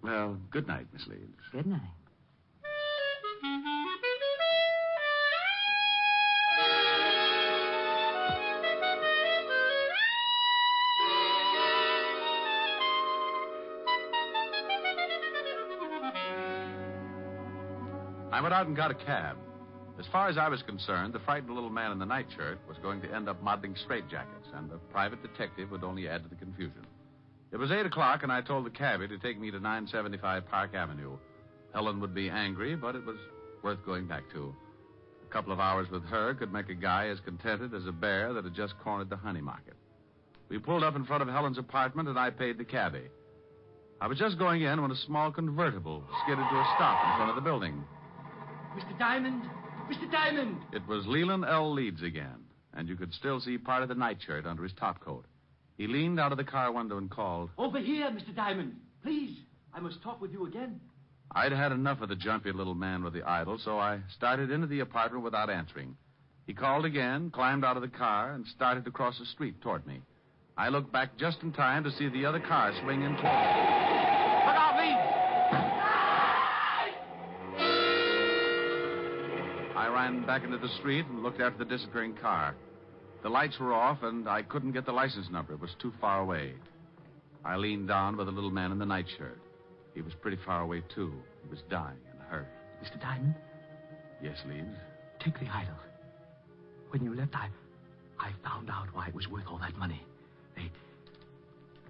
Well, good night, Miss Leeds. Good night. I went out and got a cab. As far as I was concerned, the frightened little man in the nightshirt was going to end up modeling straitjackets, and the private detective would only add to the confusion. It was 8 o'clock, and I told the cabbie to take me to 975 Park Avenue. Helen would be angry, but it was worth going back to. A couple of hours with her could make a guy as contented as a bear that had just cornered the honey market. We pulled up in front of Helen's apartment, and I paid the cabbie. I was just going in when a small convertible skidded to a stop in front of the building. Mr. Diamond! Mr. Diamond! It was Leland L. Leeds again, and you could still see part of the nightshirt under his topcoat. He leaned out of the car window and called. Over here, Mr. Diamond. Please, I must talk with you again. I'd had enough of the jumpy little man with the idol, so I started into the apartment without answering. He called again, climbed out of the car, and started to cross the street toward me. I looked back just in time to see the other car swing in toward me. Look out, Leeds! I ran back into the street and looked after the disappearing car. The lights were off, and I couldn't get the license number. It was too far away. I leaned down by the little man in the nightshirt. He was pretty far away, too. He was dying and hurt. Mr. Diamond? Yes, Leeds? Take the idol. When you left, I found out why it was worth all that money.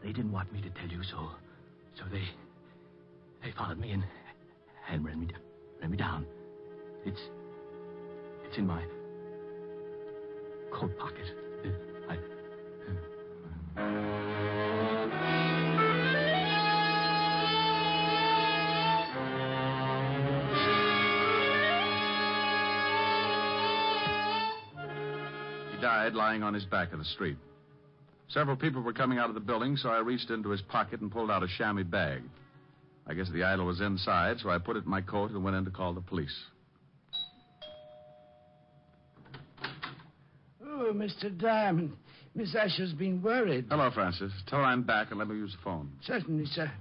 They didn't want me to tell you, so they followed me and ran me down. It's in my coat pocket. He died lying on his back in the street. Several people were coming out of the building, so I reached into his pocket and pulled out a chamois bag. I guess the idol was inside, so I put it in my coat and went in to call the police. Oh, Mr. Diamond. Miss Asher's been worried. Hello, Francis. Tell her I'm back and let me use the phone. Certainly, sir.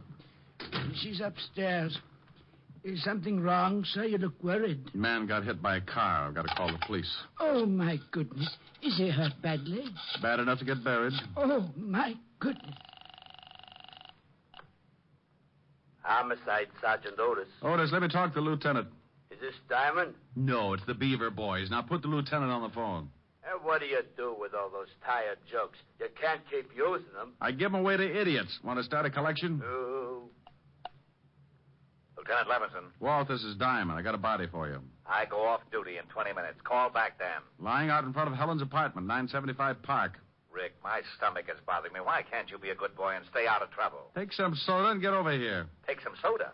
She's upstairs. Is something wrong, sir? You look worried. The man got hit by a car. I've got to call the police. Oh, my goodness. Is he hurt badly? Bad enough to get buried. Oh, my goodness. Homicide, Sergeant Otis. Otis, let me talk to the lieutenant. Is this Diamond? No, it's the Beaver Boys. Now put the lieutenant on the phone. What do you do with all those tired jokes? You can't keep using them. I give them away to idiots. Want to start a collection? Lieutenant Levinson. Walt, this is Diamond. I got a body for you. I go off duty in 20 minutes. Call back then. Lying out in front of Helen's apartment, 975 Park. Rick, my stomach is bothering me. Why can't you be a good boy and stay out of trouble? Take some soda and get over here. Take some soda?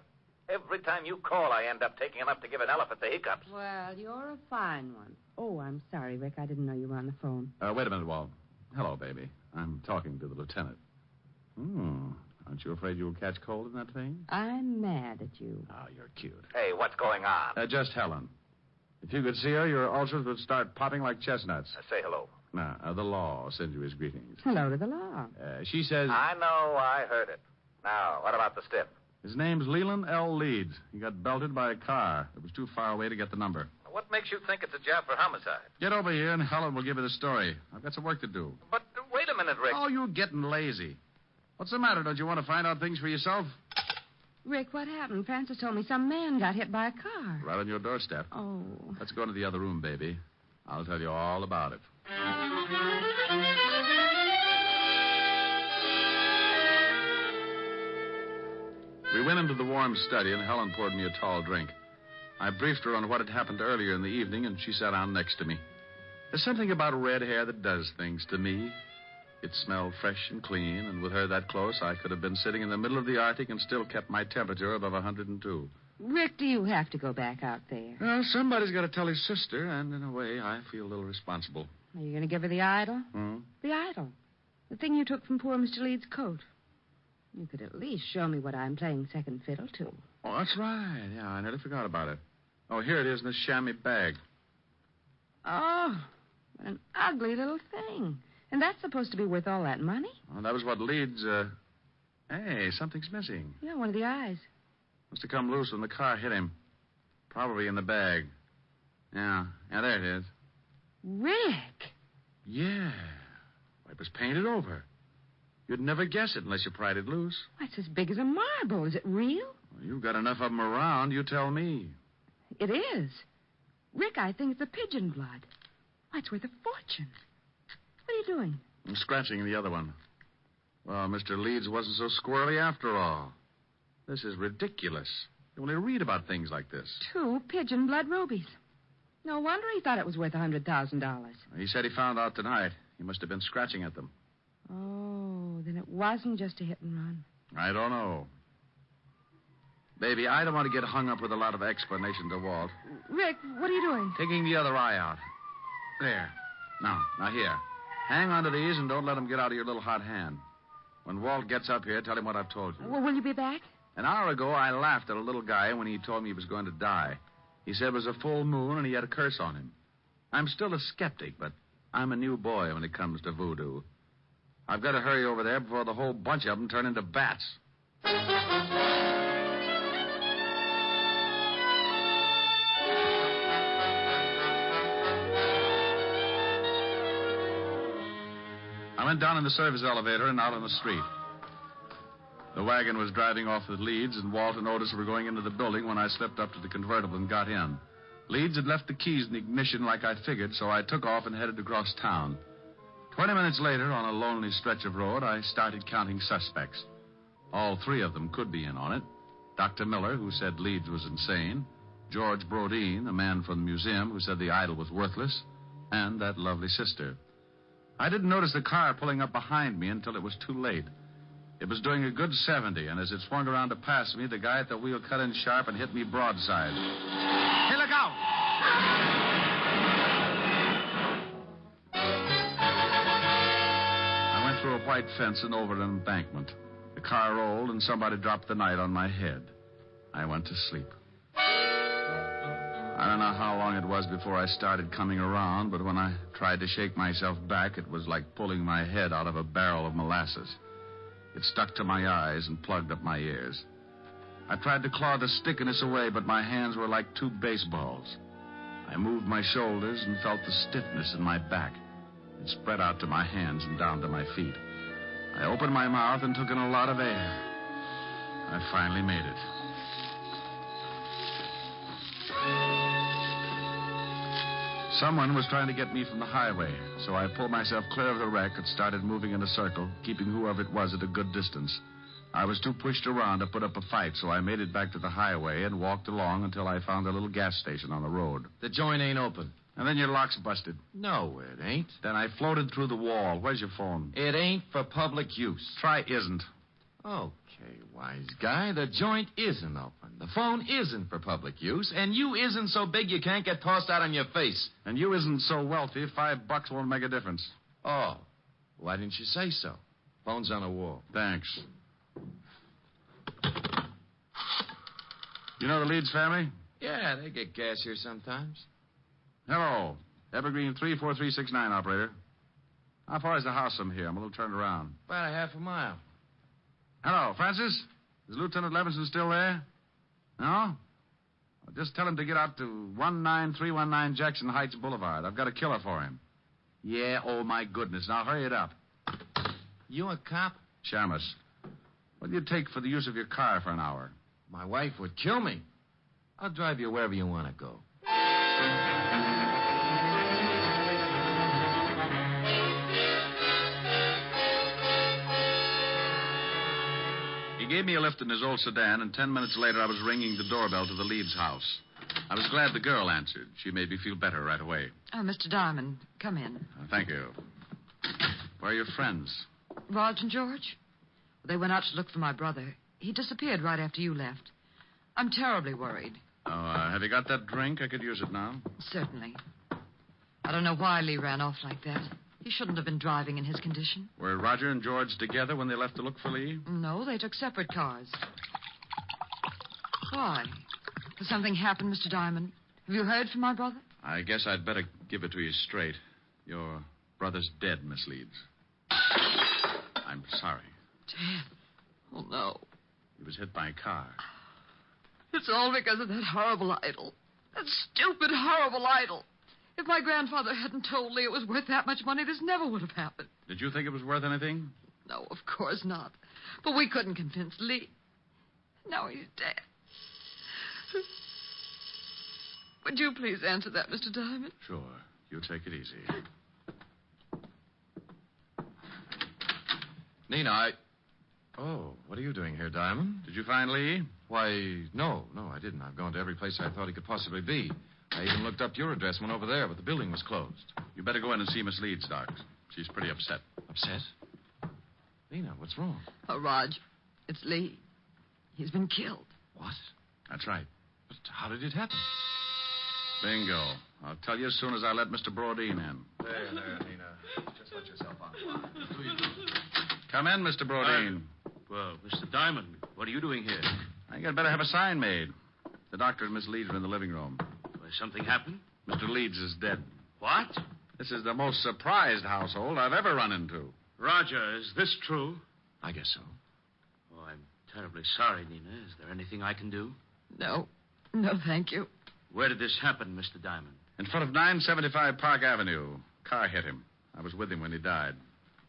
Every time you call, I end up taking enough to give an elephant the hiccups. Well, you're a fine one. Oh, I'm sorry, Rick. I didn't know you were on the phone. Wait a minute, Walt. Hello, baby. I'm talking to the lieutenant. Aren't you afraid you'll catch cold in that thing? I'm mad at you. Oh, you're cute. Hey, what's going on? Just Helen. If you could see her, your ulcers would start popping like chestnuts. Say hello. The law sends you his greetings. Hello to the law. She says... I know. I heard it. Now, what about the stiff? His name's Leland L. Leeds. He got belted by a car. It was too far away to get the number. What makes you think it's a job for homicide? Get over here, and Helen will give you the story. I've got some work to do. But wait a minute, Rick. Oh, you're getting lazy. What's the matter? Don't you want to find out things for yourself? Rick, what happened? Francis told me some man got hit by a car. Right on your doorstep. Oh. Let's go into the other room, baby. I'll tell you all about it. We went into the warm study, and Helen poured me a tall drink. I briefed her on what had happened earlier in the evening, and she sat down next to me. There's something about red hair that does things to me. It smelled fresh and clean, and with her that close, I could have been sitting in the middle of the Arctic and still kept my temperature above 102. Rick, do you have to go back out there? Well, somebody's got to tell his sister, and in a way, I feel a little responsible. Are you going to give her the idol? Hmm? The idol. The thing you took from poor Mr. Leeds' coat. You could at least show me what I'm playing second fiddle to. Oh, that's right. Yeah, I nearly forgot about it. Oh, here it is in this chamois bag. Oh, what an ugly little thing. And that's supposed to be worth all that money? Well, that was what Leeds, Hey, something's missing. Yeah, one of the eyes. Must have come loose when the car hit him. Probably in the bag. Yeah, there it is. Rick! Yeah. It was painted over. You'd never guess it unless you pried it loose. That's as big as a marble. Is it real? Well, you've got enough of them around, you tell me. It is. Rick, I think it's a pigeon blood. Why, it's worth a fortune. What are you doing? I'm scratching the other one. Well, Mr. Leeds wasn't so squirrely after all. This is ridiculous. You only read about things like this. 2 pigeon blood rubies. No wonder he thought it was worth $100,000. He said he found out tonight. He must have been scratching at them. Oh, then it wasn't just a hit and run. I don't know. Baby, I don't want to get hung up with a lot of explanation to Walt. Rick, what are you doing? Taking the other eye out. There. Now here. Hang on to these and don't let them get out of your little hot hand. When Walt gets up here, tell him what I've told you. Well, will you be back? An hour ago, I laughed at a little guy when he told me he was going to die. He said it was a full moon and he had a curse on him. I'm still a skeptic, but I'm a new boy when it comes to voodoo. I've got to hurry over there before the whole bunch of them turn into bats. I went down in the service elevator and out on the street. The wagon was driving off with Leeds, and Walt and Otis were going into the building when I slipped up to the convertible and got in. Leeds had left the keys in the ignition like I figured, so I took off and headed across town. 20 minutes later, on a lonely stretch of road, I started counting suspects. All 3 of them could be in on it. Dr. Miller, who said Leeds was insane. George Brodeen, a man from the museum who said the idol was worthless. And that lovely sister. I didn't notice the car pulling up behind me until it was too late. It was doing a good 70, and as it swung around to pass me, the guy at the wheel cut in sharp and hit me broadside. Hey, look out! I went through a white fence and over an embankment. The car rolled, and somebody dropped the night on my head. I went to sleep. I don't know how long it was before I started coming around, but when I tried to shake myself back, it was like pulling my head out of a barrel of molasses. It stuck to my eyes and plugged up my ears. I tried to claw the stickiness away, but my hands were like 2 baseballs. I moved my shoulders and felt the stiffness in my back. It spread out to my hands and down to my feet. I opened my mouth and took in a lot of air. I finally made it. Someone was trying to get me from the highway, so I pulled myself clear of the wreck and started moving in a circle, keeping whoever it was at a good distance. I was too pushed around to put up a fight, so I made it back to the highway and walked along until I found a little gas station on the road. The joint ain't open. And then your lock's busted. No, it ain't. Then I floated through the wall. Where's your phone? It ain't for public use. Try isn't. Okay, wise guy. The joint isn't open. The phone isn't for public use, and you isn't so big you can't get tossed out on your face. And you isn't so wealthy, $5 won't make a difference. Oh, why didn't you say so? Phone's on the wall. Thanks. You know the Leeds family? Yeah, they get gas here sometimes. Hello. Evergreen 34369, operator. How far is the house from here? I'm a little turned around. About a half a mile. Hello, Francis? Is Lieutenant Levinson still there? No? Well, just tell him to get out to 19319 Jackson Heights Boulevard. I've got a killer for him. Yeah, oh, my goodness. Now, hurry it up. You a cop? Shamus. What'd you take for the use of your car for an hour? My wife would kill me. I'll drive you wherever you want to go. He gave me a lift in his old sedan, and 10 minutes later I was ringing the doorbell to the Leeds house. I was glad the girl answered. She made me feel better right away. Oh, Mr. Diamond, come in. Thank you. Where are your friends? Rog and George? They went out to look for my brother. He disappeared right after you left. I'm terribly worried. Oh, have you got that drink? I could use it now. Certainly. I don't know why Lee ran off like that. He shouldn't have been driving in his condition. Were Roger and George together when they left to look for Lee? No, they took separate cars. Why? Has something happened, Mr. Diamond? Have you heard from my brother? I guess I'd better give it to you straight. Your brother's dead, Miss Leeds. I'm sorry. Dead? Oh, no. He was hit by a car. It's all because of that horrible idol. That stupid, horrible idol. If my grandfather hadn't told Lee it was worth that much money, this never would have happened. Did you think it was worth anything? No, of course not. But we couldn't convince Lee. Now he's dead. Would you please answer that, Mr. Diamond? Sure. You take it easy. Nina, Oh, what are you doing here, Diamond? Did you find Lee? Why, no, I didn't. I've gone to every place I thought he could possibly be. I even looked up your address, went over there, but the building was closed. You better go in and see Miss Leeds, Doc. She's pretty upset. Upset? Nina, what's wrong? Oh, Raj, it's Lee. He's been killed. What? That's right. But how did it happen? Bingo. I'll tell you as soon as I let Mr. Brodeen in. There, Nina. Just let yourself on. Come in, Mr. Brodeen. Well, Mr. Diamond, what are you doing here? I think I'd better have a sign made. The doctor and Miss Leeds are in the living room. Well, something happened? Mr. Leeds is dead. What? This is the most surprised household I've ever run into. Roger, is this true? I guess so. Oh, I'm terribly sorry, Nina. Is there anything I can do? No, thank you. Where did this happen, Mr. Diamond? In front of 975 Park Avenue. Car hit him. I was with him when he died.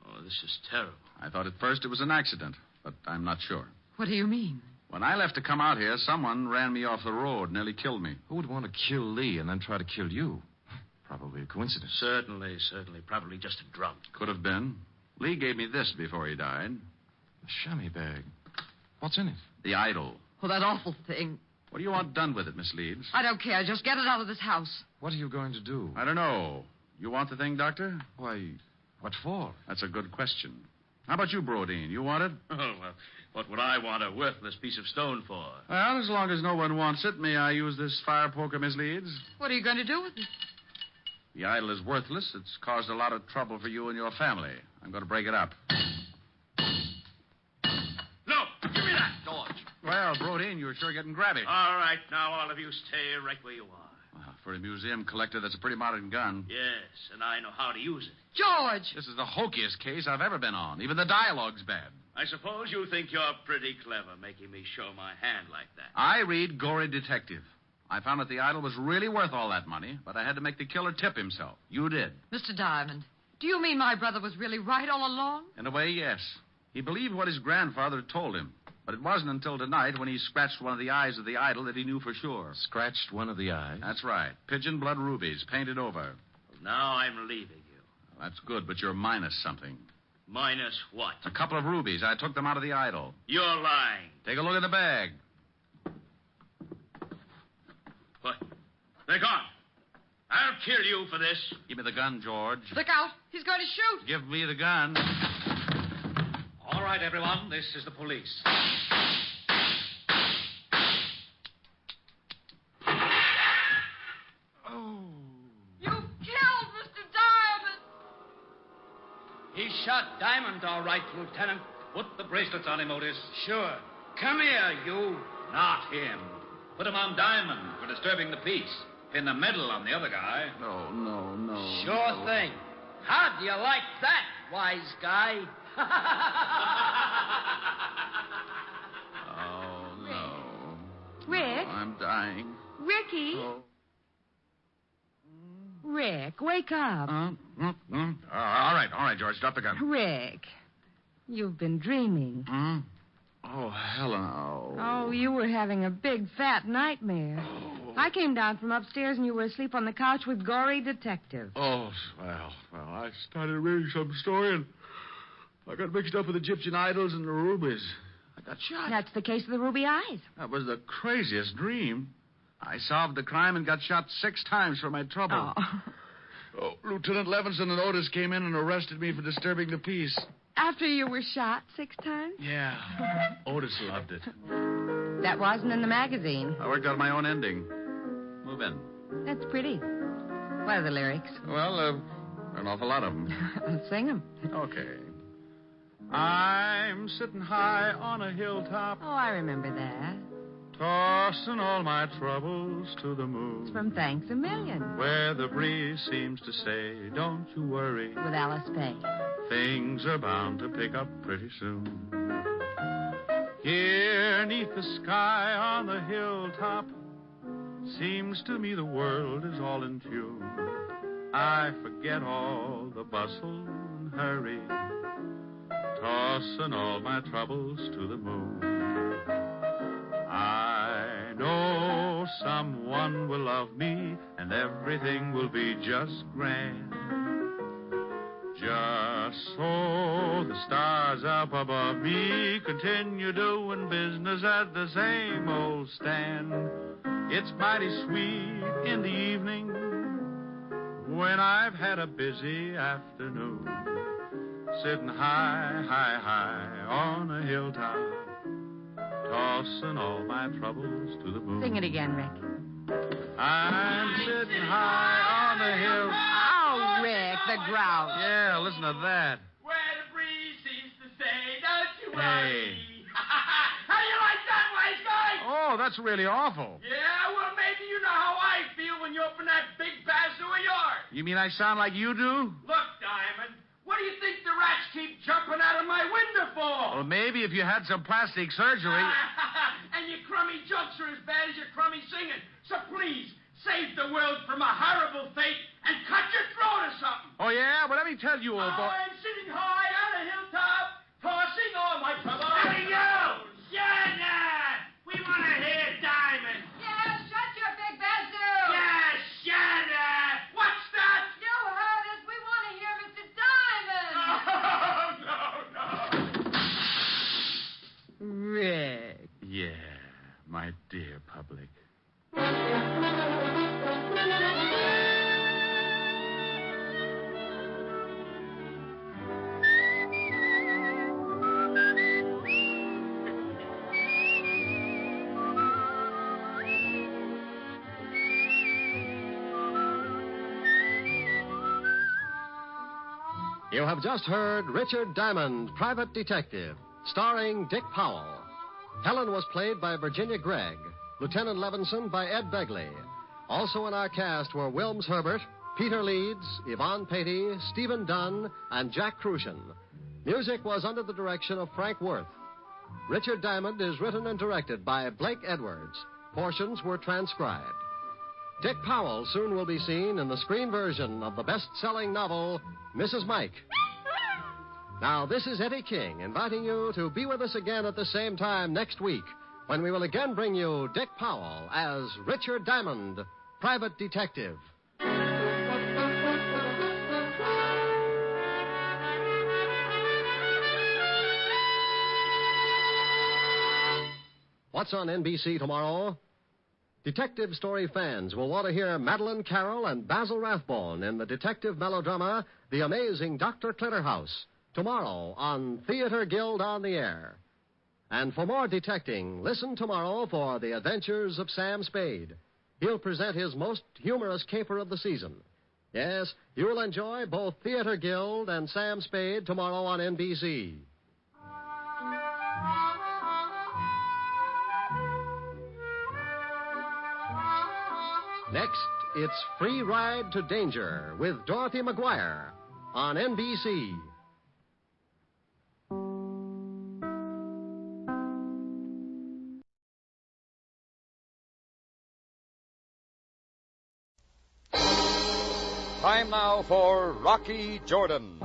Oh, this is terrible. I thought at first it was an accident, but I'm not sure. What do you mean? When I left to come out here, someone ran me off the road, nearly killed me. Who would want to kill Lee and then try to kill you? Probably a coincidence. Certainly. Probably just a drunk. Could have been. Lee gave me this before he died. A chamois bag. What's in it? The idol. Oh, that awful thing. What do you want done with it, Miss Leeds? I don't care. Just get it out of this house. What are you going to do? I don't know. You want the thing, Doctor? Why, what for? That's a good question. How about you, Brodeen? You want it? Oh, well, what would I want a worthless piece of stone for? Well, as long as no one wants it, may I use this fire poker, Miss Leeds? What are you going to do with it? The idol is worthless. It's caused a lot of trouble for you and your family. I'm going to break it up. No! Give me that, George! Well, Brodeen, you're sure getting grabby. All right, now all of you stay right where you are. Well, for a museum collector, that's a pretty modern gun. Yes, and I know how to use it. George! This is the hokiest case I've ever been on. Even the dialogue's bad. I suppose you think you're pretty clever making me show my hand like that. I read Gory Detective. I found that the idol was really worth all that money, but I had to make the killer tip himself. You did. Mr. Diamond, do you mean my brother was really right all along? In a way, yes. He believed what his grandfather had told him. But it wasn't until tonight when he scratched one of the eyes of the idol that he knew for sure. Scratched one of the eyes? That's right. Pigeon blood rubies, painted over. Well, now I'm leaving you. Well, that's good, but you're minus something. Minus what? A couple of rubies. I took them out of the idol. You're lying. Take a look in the bag. What? They're gone. I'll kill you for this. Give me the gun, George. Look out. He's going to shoot. Give me the gun. All right, everyone. This is the police. Oh. You killed Mr. Diamond. He shot Diamond, all right, Lieutenant. Put the bracelets on him, Otis. Sure. Come here, you. Not him. Put him on Diamond for disturbing the peace. Pin the medal on the other guy. No. Sure thing. How do you like that, wise guy? Oh, no. Rick? No, I'm dying. Ricky? Oh. Rick, wake up. All right, George. Drop the gun. Rick, you've been dreaming. Oh, Helen. Oh, you were having a big, fat nightmare. I came down from upstairs and you were asleep on the couch with Gory Detective. Oh, well, I started reading some story and I got mixed up with Egyptian idols and the rubies. I got shot. That's the case of the ruby eyes. That was the craziest dream. I solved the crime and got shot 6 times for my trouble. Oh, Lieutenant Levinson and Otis came in and arrested me for disturbing the peace. After you were shot 6 times? Yeah. Otis loved it. That wasn't in the magazine. I worked out my own ending. Move in. That's pretty. What are the lyrics? Well, an awful lot of them. Sing them. Okay. I'm sitting high on a hilltop, Oh, I remember that. tossing all my troubles to the moon. It's from Thanks a Million. Where the breeze seems to say, don't you worry. With Alice Faye. Things are bound to pick up pretty soon. Here, 'neath the sky on the hilltop, seems to me the world is all in tune. I forget all the bustle and hurry, tossing all my troubles to the moon. I know someone will love me, and everything will be just grand. Just so the stars up above me continue doing business at the same old stand. It's mighty sweet in the evening when I've had a busy afternoon, sitting high, high, high on a hilltop, tossing all my troubles to the moon. Sing it again, Rick. I'm sitting high on the hill. Oh, Rick, the grouse. Yeah, listen to that. Where the breeze seems to say, don't you Hey. worry. How do you like that, wise guy? Oh, that's really awful. Yeah, well, maybe you know how I feel when you open that big bazoo of yours. You mean I sound like you do? Look, Diamond, what do you think the rats keep jumping out of my window for? Well, maybe if you had some plastic surgery. And your crummy jokes are as bad as your crummy singing. So please, save the world from a horrible fate and cut your throat or something. Oh, yeah? Well, let me tell you, old boy. I'm sitting high on a hilltop, tossing all my troubles. Hey, you! Shut up! We want to hear Diamond. Yeah, shut your big bazoo. Yeah, shut up! What's that? You heard us. We want to hear Mr. Diamond. No. Rick. Yeah, my dear public. You have just heard Richard Diamond, Private Detective, starring Dick Powell. Helen was played by Virginia Gregg, Lieutenant Levinson by Ed Begley. Also in our cast were Wilms Herbert, Peter Leeds, Yvonne Patey, Stephen Dunn, and Jack Crucian. Music was under the direction of Frank Worth. Richard Diamond is written and directed by Blake Edwards. Portions were transcribed. Dick Powell soon will be seen in the screen version of the best-selling novel, Mrs. Mike. Now, this is Eddie King inviting you to be with us again at the same time next week when we will again bring you Dick Powell as Richard Diamond, Private Detective. What's on NBC tomorrow? Detective story fans will want to hear Madeline Carroll and Basil Rathbone in the detective melodrama The Amazing Dr. Clitterhouse, tomorrow on Theater Guild on the Air. And for more detecting, listen tomorrow for The Adventures of Sam Spade. He'll present his most humorous caper of the season. Yes, you'll enjoy both Theater Guild and Sam Spade tomorrow on NBC. Next, it's Free Ride to Danger with Dorothy McGuire on NBC. Time now for Rocky Jordan.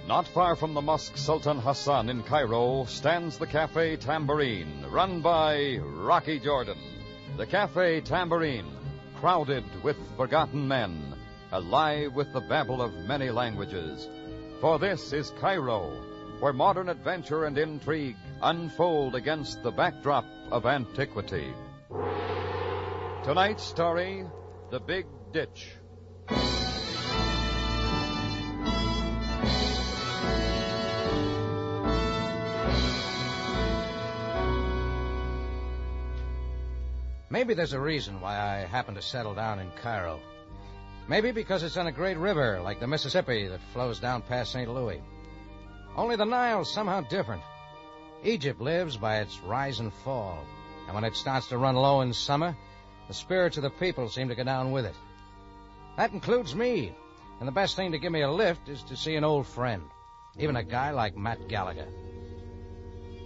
Not far from the Mosque Sultan Hassan in Cairo stands the Cafe Tambourine, run by Rocky Jordan. The Cafe Tambourine, crowded with forgotten men, alive with the babble of many languages. For this is Cairo, where modern adventure and intrigue unfold against the backdrop of antiquity. Tonight's story, The Big Ditch. Maybe there's a reason why I happened to settle down in Cairo. Maybe because it's on a great river like the Mississippi that flows down past St. Louis. Only the Nile's somehow different. Egypt lives by its rise and fall. And when it starts to run low in summer, the spirits of the people seem to go down with it. That includes me. And the best thing to give me a lift is to see an old friend. Even a guy like Matt Gallagher.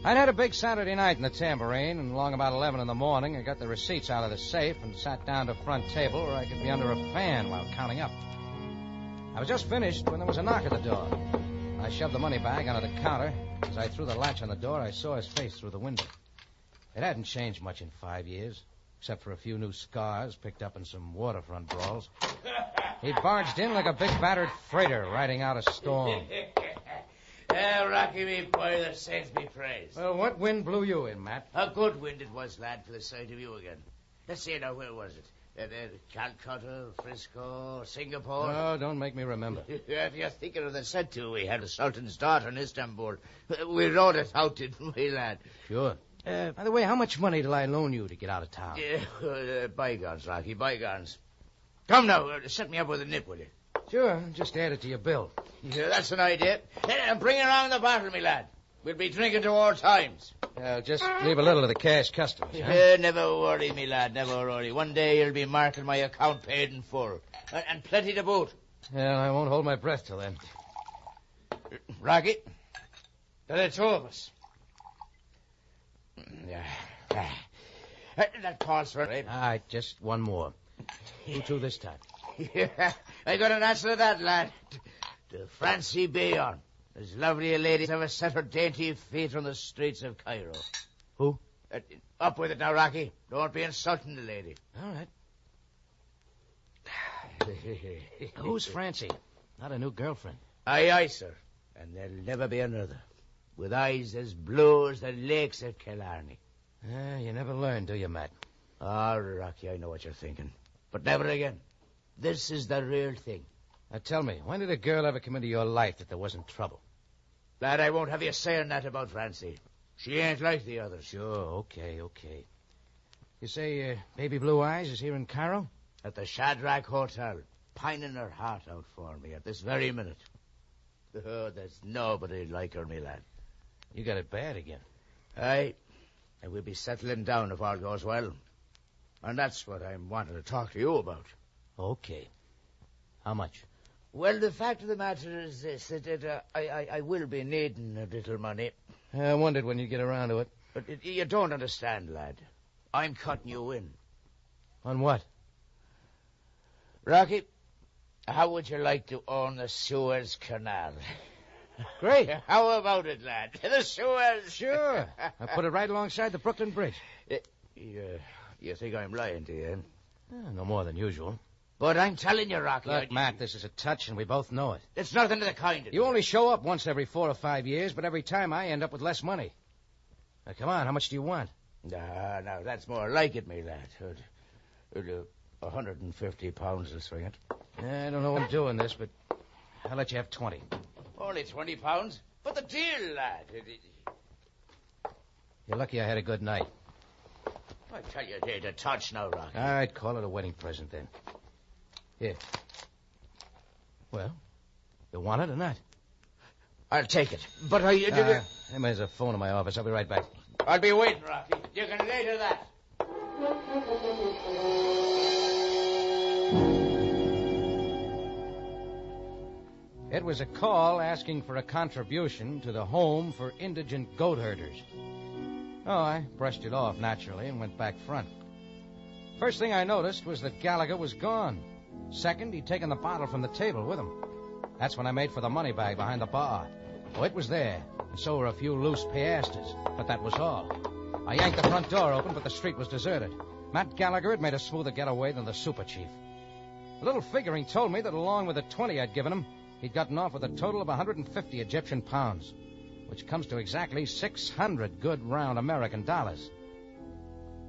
I'd had a big Saturday night in the Tambourine, and along about 11 in the morning, I got the receipts out of the safe and sat down to the front table where I could be under a fan while counting up. I was just finished when there was a knock at the door. I shoved the money bag onto the counter. As I threw the latch on the door, I saw his face through the window. It hadn't changed much in 5 years, except for a few new scars picked up in some waterfront brawls. He'd barged in like a big battered freighter riding out a storm. Rocky, me boy, the saints be praised. Well, what wind blew you in, Matt? A good wind it was, lad, for the sight of you again. Let's see now, where was it? Calcutta, Frisco, Singapore? Oh, don't make me remember. If you're thinking of the set to, we had a sultan's daughter in Istanbul. We rode it out, didn't we, lad? Sure. By the way, how much money did I loan you to get out of town? Bygones, Rocky, bygones. Come now, set me up with a nip, will you? Sure, just add it to your bill. Yeah, that's an idea. Bring around the bottle, me lad. We'll be drinking to all times. Just leave a little to the cash customers, huh? Never worry, me lad, never worry. One day you'll be marking my account paid in full. And plenty to boot. Well, I won't hold my breath till then. Rocky, to the two of us. That calls for it. All right, just one more. Who to this time? Yeah, I got an answer to that, lad. To Francie Bayon. As lovely a lady as ever set her dainty feet on the streets of Cairo. Who? Up with it now, Rocky. Don't be insulting the lady. All right. Who's Francie? Not a new girlfriend. Aye, sir. And there'll never be another. With eyes as blue as the lakes at Killarney. You never learn, do you, Matt? Ah, Rocky, I know what you're thinking. But never again. This is the real thing. Now tell me, when did a girl ever come into your life that there wasn't trouble? Lad, I won't have you saying that about Francie. She ain't like the others. Sure, okay. You say Baby Blue Eyes is here in Cairo? At the Shadrach Hotel, pining her heart out for me at this very minute. Oh, there's nobody like her, me lad. You got it bad again. Aye, and we'll be settling down if all goes well. And that's what I'm wanting to talk to you about. Okay. How much? Well, the fact of the matter is this, that I will be needing a little money. I wondered when you'd get around to it. But you don't understand, lad. I'm cutting you in. On what? Rocky, how would you like to own the Suez Canal? Great. How about it, lad? The Suez. Sure. I put it right alongside the Brooklyn Bridge. You think I'm lying to you? No more than usual. But I'm telling you, Rocky. Look, Matt, this is a touch, and we both know it. It's nothing to the kind of You only show up once every 4 or 5 years, but every time I end up with less money. Now, come on, how much do you want? No, that's more like it, me lad. 150 pounds will swing it. I don't know I'm doing this, but I'll let you have 20. Only 20 pounds? But the deal, lad. You're lucky I had a good night. I tell you, it ain't a touch now, Rocky. All right, call it a wedding present, then. Here. Well, you want it or not? I'll take it. But there's a phone in my office. I'll be right back. I'll be waiting, Rocky. You can later that. It was a call asking for a contribution to the Home for Indigent Goat Herders. Oh, I brushed it off, naturally, and went back front. First thing I noticed was that Gallagher was gone. Second, he'd taken the bottle from the table with him. That's when I made for the money bag behind the bar. Oh, it was there, and so were a few loose piastres, but that was all. I yanked the front door open, but the street was deserted. Matt Gallagher had made a smoother getaway than the super chief. A little figuring told me that along with the 20 I'd given him, he'd gotten off with a total of 150 Egyptian pounds, which comes to exactly 600 good round American dollars.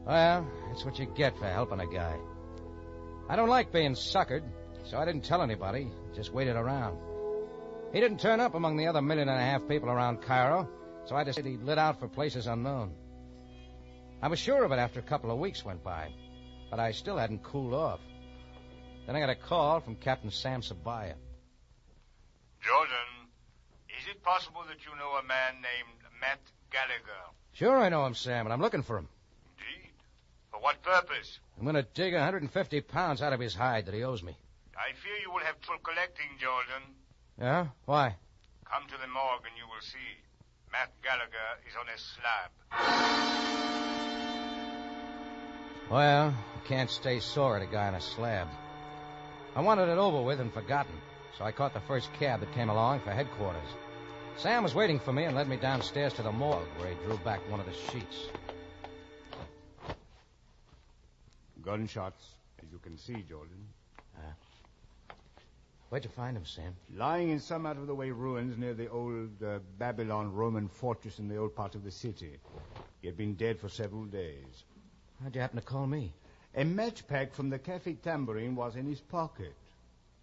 Well, that's what you get for helping a guy. I don't like being suckered, so I didn't tell anybody, just waited around. He didn't turn up among the other 1.5 million people around Cairo, so I decided he'd lit out for places unknown. I was sure of it after a couple of weeks went by. But I still hadn't cooled off. Then I got a call from Captain Sam Sabaya. Jordan, is it possible that you know a man named Matt Gallagher? Sure I know him, Sam, and I'm looking for him. Indeed. For what purpose? I'm going to dig 150 pounds out of his hide that he owes me. I fear you will have trouble collecting, Jordan. Yeah? Why? Come to the morgue and you will see. Matt Gallagher is on a slab. Well, you can't stay sore at a guy on a slab. I wanted it over with and forgotten, so I caught the first cab that came along for headquarters. Sam was waiting for me and led me downstairs to the morgue, where he drew back one of the sheets. Gunshots, as you can see, Jordan. Where'd you find him, Sam? Lying in some out-of-the-way ruins near the old Babylon Roman fortress in the old part of the city. He had been dead for several days. How'd you happen to call me? A match pack from the Cafe Tambourine was in his pocket.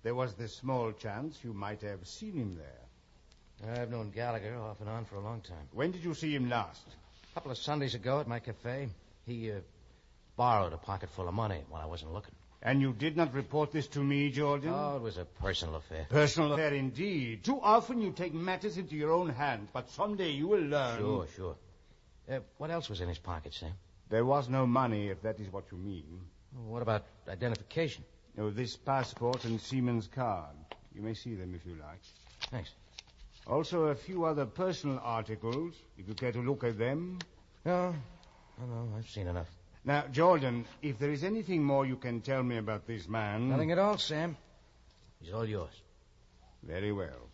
There was the small chance you might have seen him there. I've known Gallagher off and on for a long time. When did you see him last? A couple of Sundays ago at my cafe. He borrowed a pocket full of money while I wasn't looking. And you did not report this to me, Jordan? Oh, it was a personal affair. Personal affair indeed. Too often you take matters into your own hands, but someday you will learn. Sure. What else was in his pocket, Sam? There was no money, if that is what you mean. What about identification? Oh, this passport and seaman's card. You may see them if you like. Thanks. Also a few other personal articles, if you care to look at them. No, I've seen enough. Now, Jordan, if there is anything more you can tell me about this man... Nothing at all, Sam. He's all yours. Very well.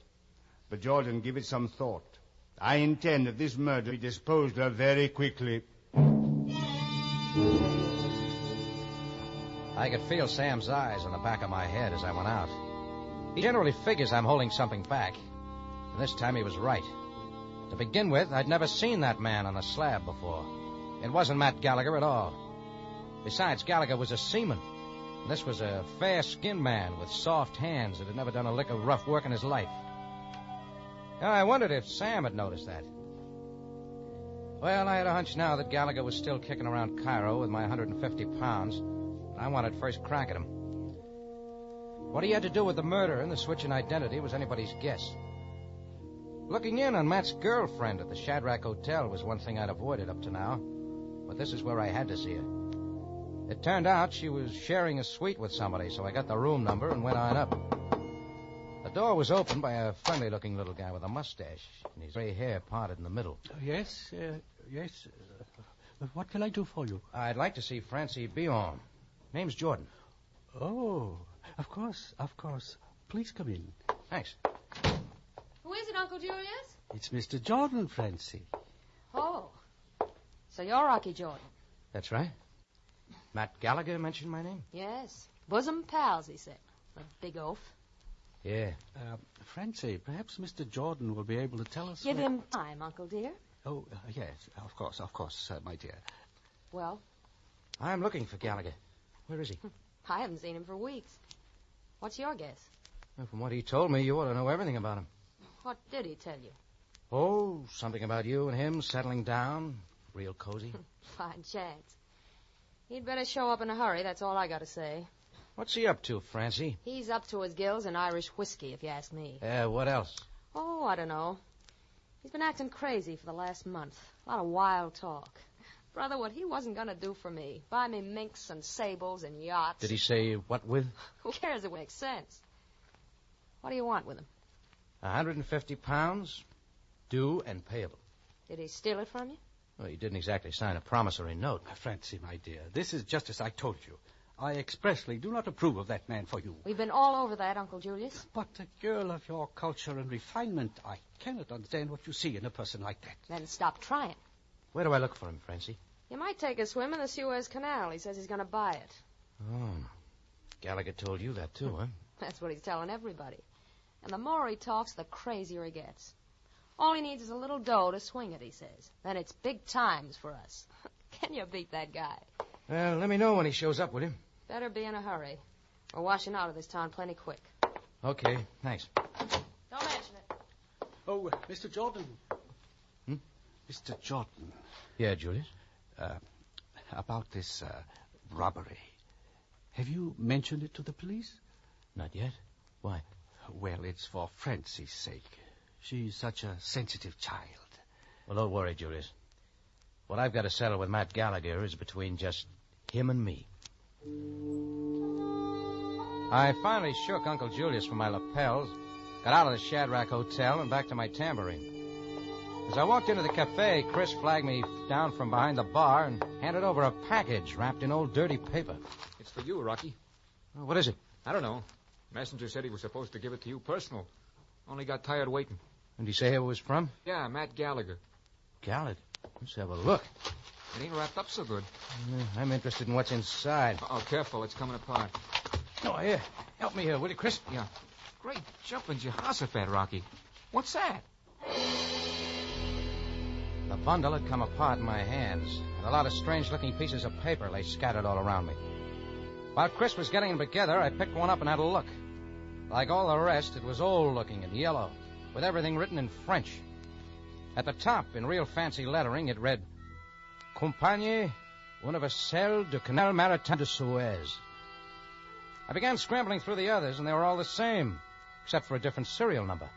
But, Jordan, give it some thought. I intend that this murder be disposed of very quickly. I could feel Sam's eyes on the back of my head as I went out. He generally figures I'm holding something back. And this time he was right. To begin with, I'd never seen that man on the slab before. It wasn't Matt Gallagher at all. Besides, Gallagher was a seaman. And this was a fair-skinned man with soft hands that had never done a lick of rough work in his life. Now, I wondered if Sam had noticed that. Well, I had a hunch now that Gallagher was still kicking around Cairo with my 150 pounds. And I wanted first crack at him. What he had to do with the murder and the switch in identity was anybody's guess. Looking in on Matt's girlfriend at the Shadrach Hotel was one thing I'd avoided up to now. But this is where I had to see her. It turned out she was sharing a suite with somebody, so I got the room number and went on up. The door was opened by a friendly-looking little guy with a mustache and his gray hair parted in the middle. Yes. What can I do for you? I'd like to see Francie Bion. Name's Jordan. Oh, of course. Please come in. Thanks. Who is it, Uncle Julius? It's Mr. Jordan, Francie. Oh. So you're Rocky Jordan. That's right. Matt Gallagher mentioned my name? Yes. Bosom pals, he said. A big oaf. Yeah. Francie, perhaps Mr. Jordan will be able to tell us... Give him time, Uncle dear. Oh, yes, of course, my dear. Well? I'm looking for Gallagher. Where is he? I haven't seen him for weeks. What's your guess? Well, from what he told me, you ought to know everything about him. What did he tell you? Oh, something about you and him settling down. Real cozy. Fine chance. He'd better show up in a hurry, that's all I got to say. What's he up to, Francie? He's up to his gills in Irish whiskey, if you ask me. What else? Oh, I don't know. He's been acting crazy for the last month. A lot of wild talk. Brother, what he wasn't going to do for me. Buy me minks and sables and yachts. Did he say what with? Who cares? It makes sense. What do you want with him? 150 pounds, due and payable. Did he steal it from you? Well, he didn't exactly sign a promissory note. Francie, my dear, this is just as I told you. I expressly do not approve of that man for you. We've been all over that, Uncle Julius. But a girl of your culture and refinement, I cannot understand what you see in a person like that. Then stop trying. Where do I look for him, Francie? You might take a swim in the Suez Canal. He says he's going to buy it. Oh. Gallagher told you that, too, huh? That's what he's telling everybody. And the more he talks, the crazier he gets. All he needs is a little dough to swing it, he says. Then it's big times for us. Can you beat that guy? Well, let me know when he shows up, will you? Better be in a hurry. We're washing out of this town plenty quick. Okay, thanks. Don't mention it. Oh, Mr. Jordan. Mr. Jordan. Yeah, Julius? About this robbery. Have you mentioned it to the police? Not yet. Why? Well, it's for Francie's sake. She's such a sensitive child. Well, don't worry, Julius. What I've got to settle with Matt Gallagher is between just him and me. I finally shook Uncle Julius from my lapels, got out of the Shadrach Hotel, and back to my tambourine. As I walked into the cafe, Chris flagged me down from behind the bar and handed over a package wrapped in old dirty paper. It's for you, Rocky. Oh, what is it? I don't know. Messenger said he was supposed to give it to you personal. Only got tired waiting. And did he say who it was from? Yeah, Matt Gallagher. Gallagher? Let's have a look. It ain't wrapped up so good. I'm interested in what's inside. Oh, careful. It's coming apart. Oh, here. Help me here, will you, Chris? Yeah. Great jumping Jehoshaphat, Rocky. What's that? The bundle had come apart in my hands, and a lot of strange-looking pieces of paper lay scattered all around me. While Chris was getting them together, I picked one up and had a look. Like all the rest, it was old-looking and yellow, with everything written in French. At the top, in real fancy lettering, it read, Compagnie Universelle du Canal Maritime de Suez. I began scrambling through the others, and they were all the same, except for a different serial number.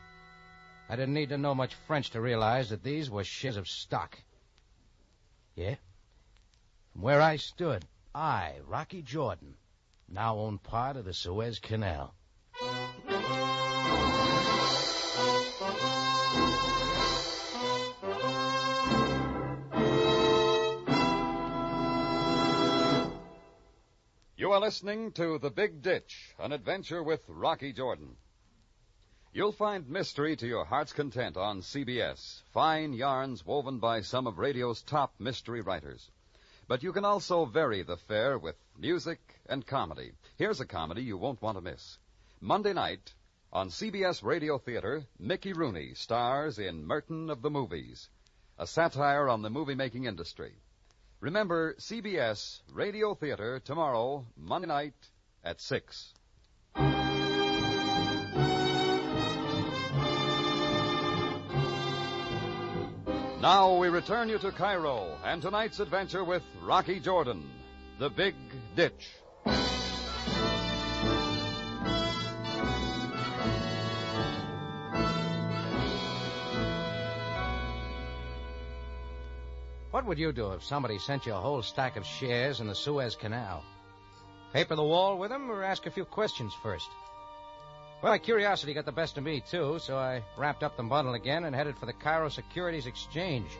I didn't need to know much French to realize that these were shares of stock. Yeah? From where I stood, I, Rocky Jordan, now own part of the Suez Canal. You are listening to The Big Ditch, an adventure with Rocky Jordan. You'll find mystery to your heart's content on CBS, fine yarns woven by some of radio's top mystery writers. But you can also vary the fare with music and comedy. Here's a comedy you won't want to miss. Monday night, on CBS Radio Theater, Mickey Rooney stars in Merton of the Movies, a satire on the movie-making industry. Remember, CBS Radio Theater tomorrow, Monday night at 6. Now we return you to Cairo and tonight's adventure with Rocky Jordan, The Big Ditch. What would you do if somebody sent you a whole stack of shares in the Suez Canal? Paper the wall with them or ask a few questions first? Well, my curiosity got the best of me, too, so I wrapped up the bundle again and headed for the Cairo Securities Exchange.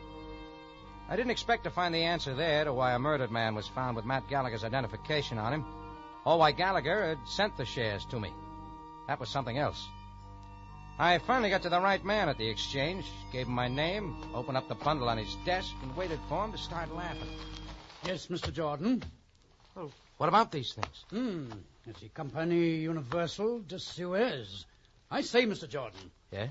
I didn't expect to find the answer there to why a murdered man was found with Matt Gallagher's identification on him, or why Gallagher had sent the shares to me. That was something else. I finally got to the right man at the exchange, gave him my name, opened up the bundle on his desk, and waited for him to start laughing. Yes, Mr. Jordan. Well, what about these things? It's the Compagnie Universelle de Suez. I say, Mr. Jordan. Yeah?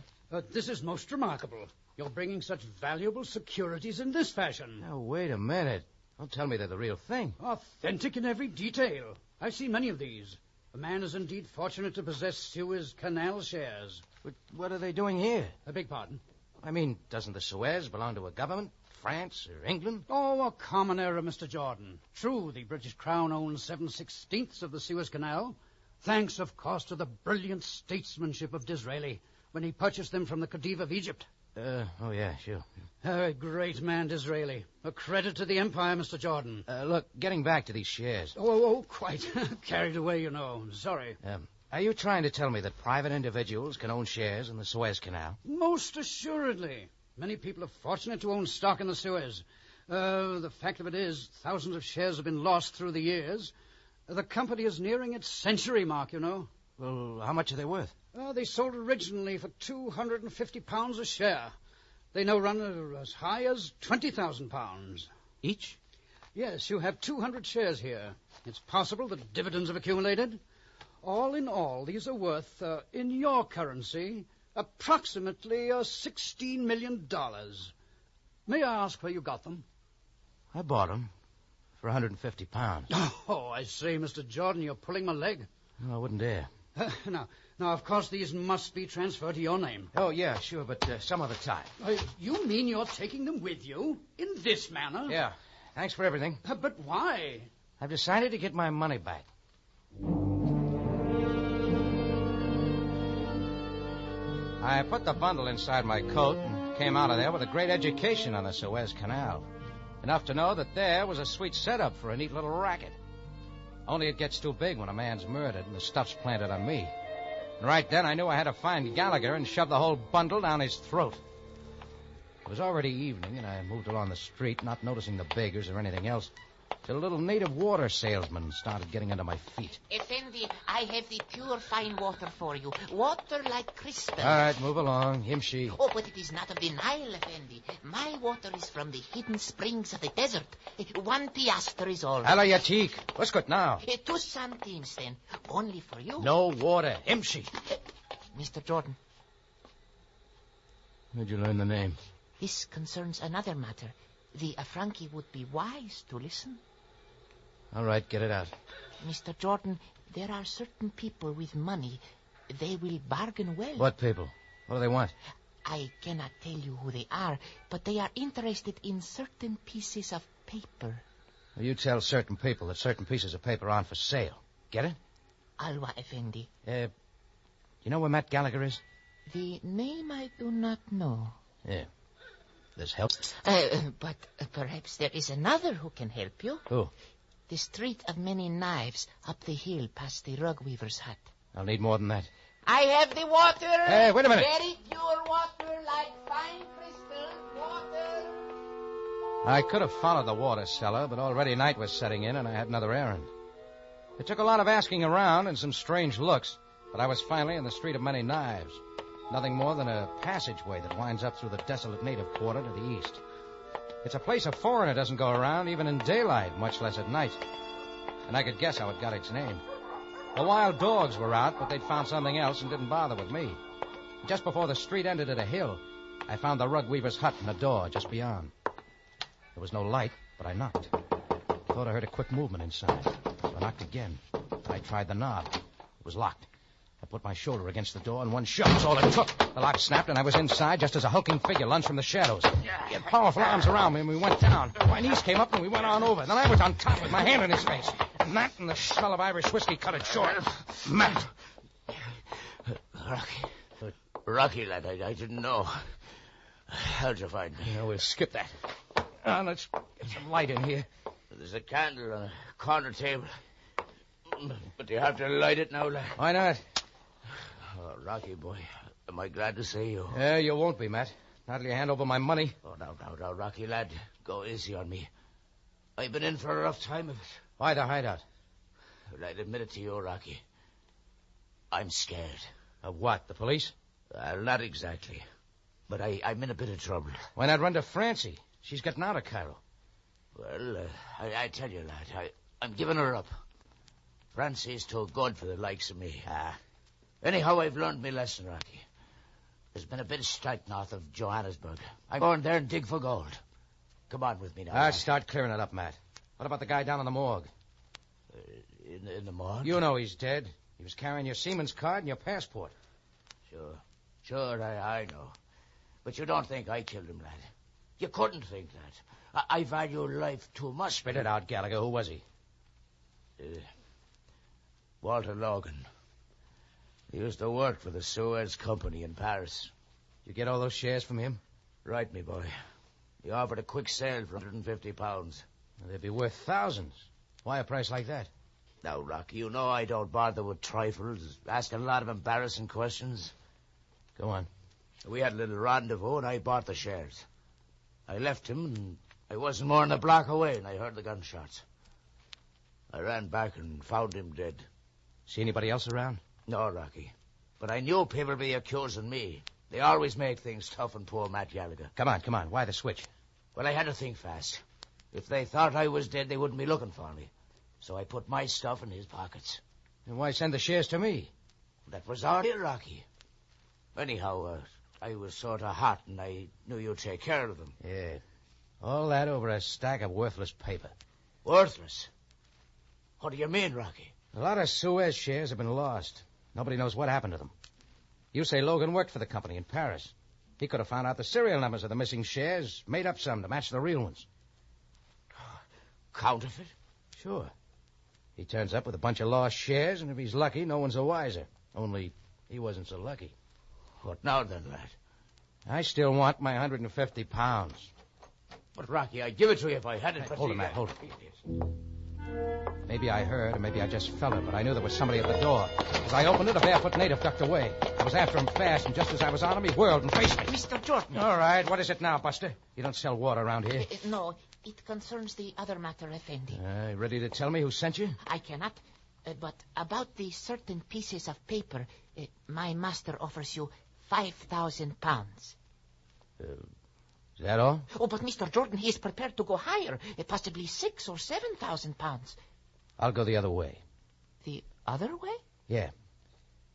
This is most remarkable. You're bringing such valuable securities in this fashion. Now, wait a minute. Don't tell me they're the real thing. Authentic in every detail. I've seen many of these. The man is indeed fortunate to possess Suez Canal shares. But what are they doing here? I beg pardon? I mean, doesn't the Suez belong to a government? France or England? Oh, a common error, Mr. Jordan. True, the British Crown owns 7/16 of the Suez Canal, thanks, of course, to the brilliant statesmanship of Disraeli when he purchased them from the Khedive of Egypt. Oh, yeah, sure. A great man, Disraeli. A credit to the empire, Mr. Jordan. Look, getting back to these shares. Oh, quite. Carried away, you know. Sorry. Are you trying to tell me that private individuals can own shares in the Suez Canal? Most assuredly. Many people are fortunate to own stock in the Suez. The fact of it is, thousands of shares have been lost through the years. The company is nearing its century mark, you know. Well, how much are they worth? They sold originally for £250 a share. They now run as high as £20,000. Each? Yes, you have 200 shares here. It's possible that dividends have accumulated. All in all, these are worth, in your currency, approximately $16 million. May I ask where you got them? I bought them for £150. Oh, I say, Mr. Jordan, you're pulling my leg. No, I wouldn't dare. Now, of course, these must be transferred to your name. Oh, yeah, sure, but some other time. You mean you're taking them with you in this manner? Yeah. Thanks for everything. But why? I've decided to get my money back. I put the bundle inside my coat and came out of there with a great education on the Suez Canal. Enough to know that there was a sweet setup for a neat little racket. Only it gets too big when a man's murdered and the stuff's planted on me. And right then I knew I had to find Gallagher and shove the whole bundle down his throat. It was already evening, and I moved along the street, not noticing the beggars or anything else, till a little native water salesman started getting under my feet. Effendi, I have the pure fine water for you. Water like crystal. All right, move along. Him, she. Oh, but it is not of the Nile, Effendi. My water is from the hidden springs of the desert. 1 piastre is all. Alayatik. What's good now? 2 centimes, then. Only for you. No water. Him, she. Mr. Jordan. Where'd you learn the name? This concerns another matter. The Afranki would be wise to listen. All right, get it out. Mr. Jordan, there are certain people with money. They will bargain well. What people? What do they want? I cannot tell you who they are, but they are interested in certain pieces of paper. Well, you tell certain people that certain pieces of paper aren't for sale. Get it? Alwa Effendi. You know where Matt Gallagher is? The name I do not know. Yeah. This help? But perhaps there is another who can help you. Who? The Street of Many Knives, up the hill past the rug weaver's hut. I'll need more than that. I have the water. Hey, wait a minute. Very pure water, like fine crystal water. I could have followed the water cellar, but already night was setting in, and I had another errand. It took a lot of asking around and some strange looks, but I was finally in the Street of Many Knives. Nothing more than a passageway that winds up through the desolate native quarter to the east. It's a place a foreigner doesn't go around even in daylight, much less at night. And I could guess how it got its name. The wild dogs were out, but they'd found something else and didn't bother with me. Just before the street ended at a hill, I found the rug weaver's hut and a door just beyond. There was no light, but I knocked. Thought I heard a quick movement inside. So I knocked again. I tried the knob. It was locked. I put my shoulder against the door, and one shove was all it took. The lock snapped, and I was inside just as a hulking figure lunged from the shadows. He had powerful arms around me, and we went down. My knees came up, and we went on over. Then I was on top with my hand in his face. And that and the smell of Irish whiskey cut it short. Matt. Rocky, lad, I didn't know. How'd you find me? Yeah, we'll skip that. Let's get some light in here. There's a candle on a corner table. But you have to light it now, lad. Why not? Oh, Rocky, boy, am I glad to see you. Yeah, you won't be, Matt. Not till you hand over my money. Oh, now, Rocky, lad, go easy on me. I've been in for a rough time of it. Why the hideout? Well, I'd admit it to you, Rocky. I'm scared. Of what, the police? Well, not exactly. But I'm in a bit of trouble. Why not run to Francie? She's getting out of Cairo. Well, I tell you, lad, I'm giving her up. Francie's too good for the likes of me. Anyhow, I've learned my lesson, Rocky. There's been a bit of strike north of Johannesburg. I'm going there and dig for gold. Come on with me now. I'll start clearing it up, Matt. What about the guy down in the morgue? In the morgue? You know he's dead. He was carrying your seaman's card and your passport. Sure, I know. But you don't think I killed him, lad. You couldn't think that. I value life too much. Spit it out, Gallagher. Who was he? Walter Logan. He used to work for the Suez Company in Paris. You get all those shares from him? Right, me boy. He offered a quick sale for £150. Well, they'd be worth thousands. Why a price like that? Now, Rocky, you know I don't bother with trifles, asking a lot of embarrassing questions. Go on. We had a little rendezvous, and I bought the shares. I left him, and I wasn't more than a block away, and I heard the gunshots. I ran back and found him dead. See anybody else around? No, Rocky. But I knew people would be accusing me. They always make things tough on poor Matt Gallagher. Come on. Why the switch? Well, I had to think fast. If they thought I was dead, they wouldn't be looking for me. So I put my stuff in his pockets. And why send the shares to me? That was our deal, Rocky. Anyhow, I was sort of hot, and I knew you'd take care of them. Yeah. All that over a stack of worthless paper. Worthless? What do you mean, Rocky? A lot of Suez shares have been lost. Nobody knows what happened to them. You say Logan worked for the company in Paris. He could have found out the serial numbers of the missing shares, made up some to match the real ones. Counterfeit? Sure. He turns up with a bunch of lost shares, and if he's lucky, no one's the wiser. Only he wasn't so lucky. What now then, lad? I still want my 150 pounds. But, Rocky, I'd give it to you if I had it. Hey, hold it, Matt, hold it. Maybe I heard, or maybe I just felt it, but I knew there was somebody at the door. As I opened it, a barefoot native ducked away. I was after him fast, and just as I was on him, he whirled and faced me. Mr. Jordan. All right, what is it now, Buster? You don't sell water around here. No, it concerns the other matter, Effendi. Ready to tell me who sent you? I cannot. But about the certain pieces of paper, my master offers you 5,000 pounds. Is that all? Oh, but Mr. Jordan, he is prepared to go higher, possibly 6,000 or 7,000 pounds. I'll go the other way. The other way? Yeah.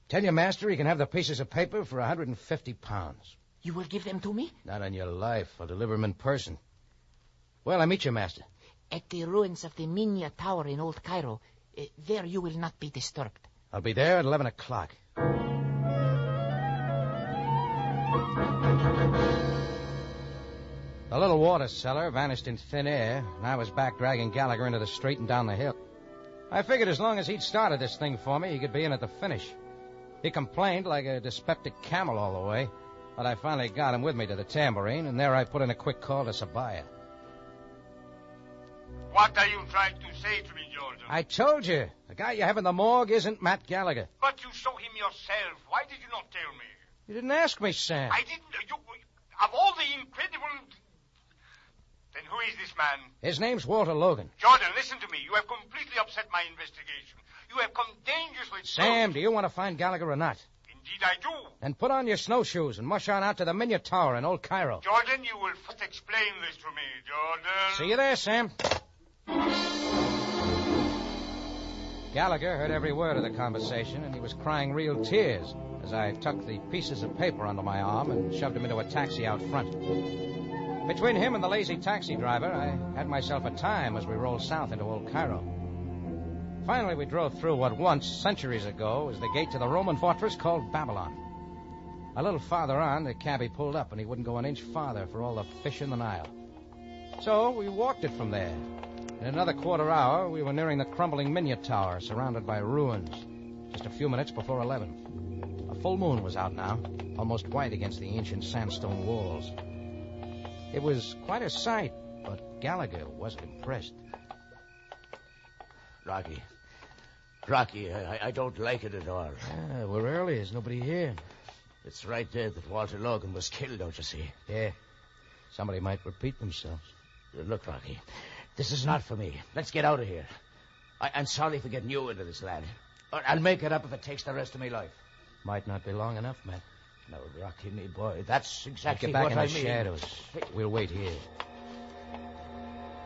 Tell your master he can have the pieces of paper for 150 pounds. You will give them to me? Not on your life. I'll deliver them in person. Well, I meet your master. At the ruins of the Minya Tower in Old Cairo. There you will not be disturbed. I'll be there at 11 o'clock. The little water cellar vanished in thin air, and I was back dragging Gallagher into the street and down the hill. I figured as long as he'd started this thing for me, he could be in at the finish. He complained like a dyspeptic camel all the way, but I finally got him with me to the tambourine, and there I put in a quick call to Sabaya. What are you trying to say to me, Jordan? I told you. The guy you have in the morgue isn't Matt Gallagher. But you saw him yourself. Why did you not tell me? You didn't ask me, Sam. I didn't. Of all the incredible... Then who is this man? His name's Walter Logan. Jordan, listen to me. You have completely upset my investigation. You have come dangerously close. Sam, do you want to find Gallagher or not? Indeed I do. Then put on your snowshoes and mush on out to the Minya Tower in Old Cairo. Jordan, you will first explain this to me, Jordan. See you there, Sam. Gallagher heard every word of the conversation, and he was crying real tears as I tucked the pieces of paper under my arm and shoved him into a taxi out front. Between him and the lazy taxi driver, I had myself a time as we rolled south into Old Cairo. Finally, we drove through what once, centuries ago, was the gate to the Roman fortress called Babylon. A little farther on, the cabbie pulled up, and he wouldn't go an inch farther for all the fish in the Nile. So we walked it from there. In another quarter hour, we were nearing the crumbling Minya Tower, surrounded by ruins, just a few minutes before 11. A full moon was out now, almost white against the ancient sandstone walls. It was quite a sight, but Gallagher wasn't impressed. Rocky, I don't like it at all. We're early. There's nobody here. It's right there that Walter Logan was killed, don't you see? Yeah. Somebody might repeat themselves. Look, Rocky, this is not for me. Let's get out of here. I'm sorry for getting you into this, lad. I'll make it up if it takes the rest of my life. Might not be long enough, Matt. No, Rocky, me boy, that's exactly what I mean. Get back I in the shadows. We'll wait here.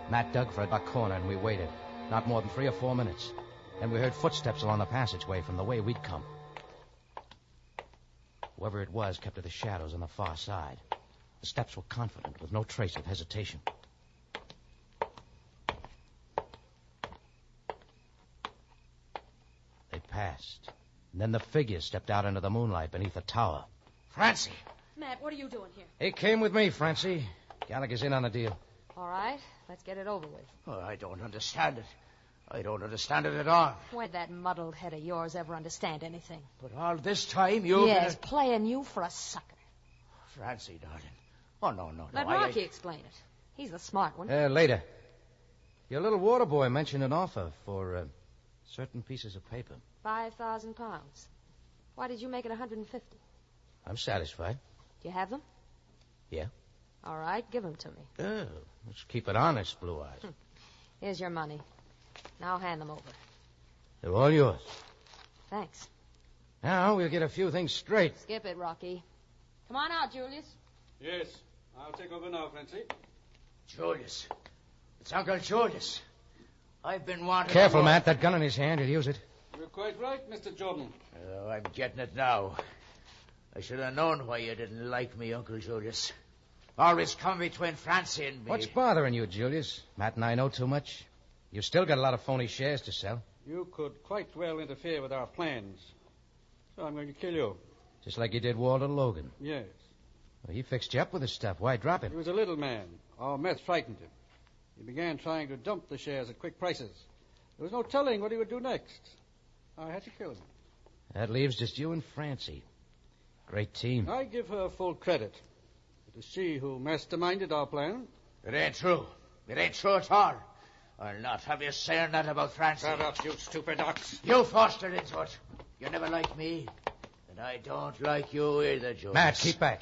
Matt dug for a dark corner, and we waited. Not more than 3 or 4 minutes. Then we heard footsteps along the passageway from the way we'd come. Whoever it was kept to the shadows on the far side. The steps were confident, with no trace of hesitation. They passed. And then the figure stepped out into the moonlight beneath the tower. Francie! Matt, what are you doing here? He came with me, Francie. Gallagher's in on the deal. All right, let's get it over with. Oh, I don't understand it. I don't understand it at all. When'd that muddled head of yours ever understand anything? But all this time you've Yes, playing you for a sucker. Francie, darling. Oh, no. Let Rocky explain it. He's the smart one. Later. Your little water boy mentioned an offer for certain pieces of paper. 5,000 pounds. Why did you make it 150? I'm satisfied. Do you have them? Yeah. All right, give them to me. Oh, let's keep it honest, Blue Eyes. Here's your money. Now hand them over. They're all yours. Thanks. Now we'll get a few things straight. Skip it, Rocky. Come on out, Julius. Yes, I'll take over now, Francie. Julius. It's Uncle Julius. I've been wanting... Careful, Matt. That gun in his hand, he'll use it. You're quite right, Mr. Jordan. Oh, I'm getting it now. I should have known why you didn't like me, Uncle Julius. Always come between Francie and me. What's bothering you, Julius? Matt and I know too much. You've still got a lot of phony shares to sell. You could quite well interfere with our plans. So I'm going to kill you. Just like you did Walter Logan. Yes. Well, he fixed you up with his stuff. Why drop him? He was a little man. Our mess frightened him. He began trying to dump the shares at quick prices. There was no telling what he would do next. I had to kill him. That leaves just you and Francie. Great team. I give her full credit. It was she who masterminded our plan. It ain't true. It ain't true at all. I'll not have you saying that about Francie. Shut up, you stupid ox. You forced her into it. You never liked me. And I don't like you either, Julius. Matt, keep back.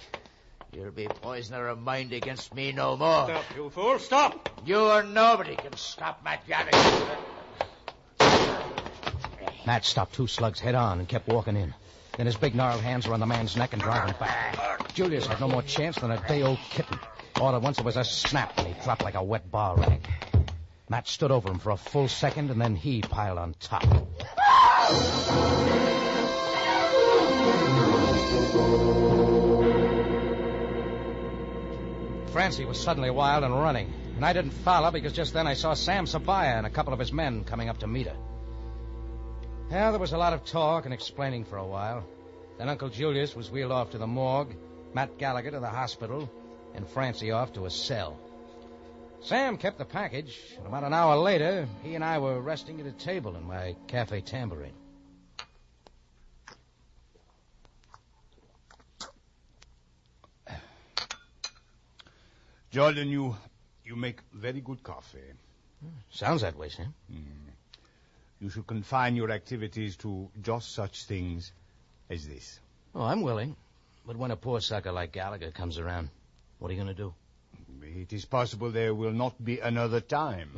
You'll be poisoner of mind against me no more. Stop, you fool, stop! You or nobody can stop Matt Gallagher. Matt stopped 2 slugs head on and kept walking in. Then his big gnarled hands were on the man's neck and driving back. Julius had no more chance than a day-old kitten. All at once there was a snap, and he dropped like a wet bar rag. Matt stood over him for a full second, and then he piled on top. Francie was suddenly wild and running, and I didn't follow because just then I saw Sam Sabaya and a couple of his men coming up to meet her. Yeah, there was a lot of talk and explaining for a while. Then Uncle Julius was wheeled off to the morgue, Matt Gallagher to the hospital, and Francie off to a cell. Sam kept the package, and about an hour later, he and I were resting at a table in my Cafe Tambourine. Jordan, you make very good coffee. Sounds that way, Sam. You should confine your activities to just such things as this. Oh, I'm willing. But when a poor sucker like Gallagher comes around, what are you going to do? It is possible there will not be another time.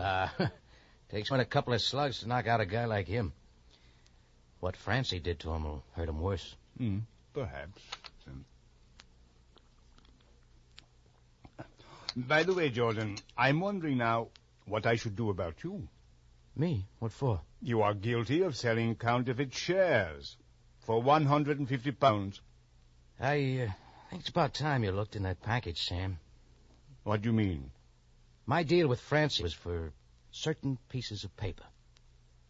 Takes a couple of slugs to knock out a guy like him. What Francie did to him will hurt him worse. Perhaps. By the way, Jordan, I'm wondering now what I should do about you. Me? What for? You are guilty of selling counterfeit shares for £150. I think it's about time you looked in that package, Sam. What do you mean? My deal with Francie was for certain pieces of paper.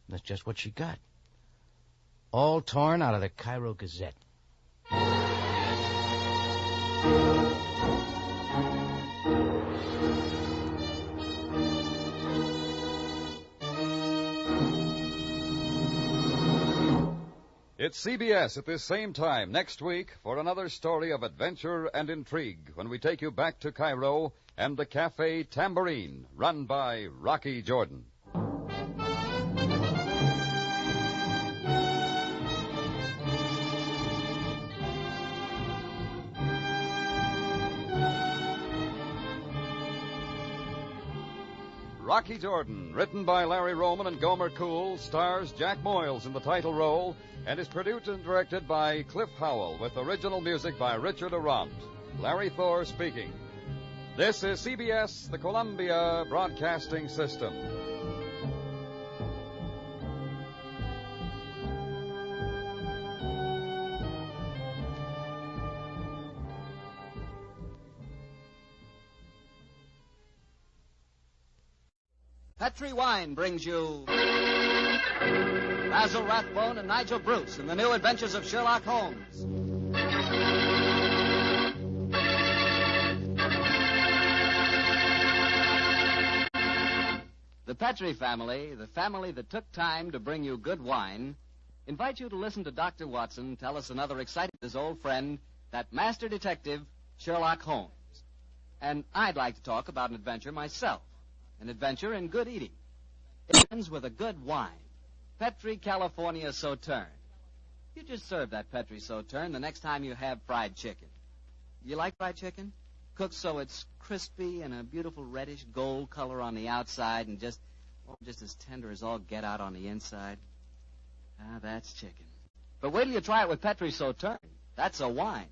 That's just what she got. All torn out of the Cairo Gazette. It's CBS at this same time next week for another story of adventure and intrigue when we take you back to Cairo and the Cafe Tambourine, run by Rocky Jordan. Rocky Jordan, written by Larry Roman and Gomer Cool, stars Jack Moyles in the title role and is produced and directed by Cliff Howell with original music by Richard Arant. Larry Thor speaking. This is CBS, the Columbia Broadcasting System. Petri Wine brings you Basil Rathbone and Nigel Bruce in the new adventures of Sherlock Holmes. The Petri family, the family that took time to bring you good wine, invite you to listen to Dr. Watson tell us another exciting his old friend, that master detective, Sherlock Holmes. And I'd like to talk about an adventure myself. An adventure in good eating. It ends with a good wine. Petri California Sauterne. You just serve that Petri Sauterne the next time you have fried chicken. You like fried chicken? Cooked so it's crispy and a beautiful reddish gold color on the outside and just as tender as all get out on the inside. Ah, that's chicken. But wait till you try it with Petri Sauterne. That's a wine.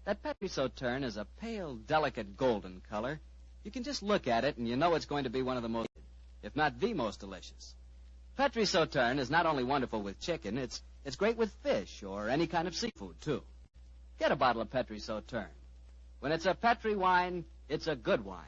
That Petri Sauterne is a pale, delicate golden color. You can just look at it and you know it's going to be one of the most, if not the most delicious. Petri Sauterne is not only wonderful with chicken, it's great with fish or any kind of seafood, too. Get a bottle of Petri Sauterne. When it's a Petri wine, it's a good wine.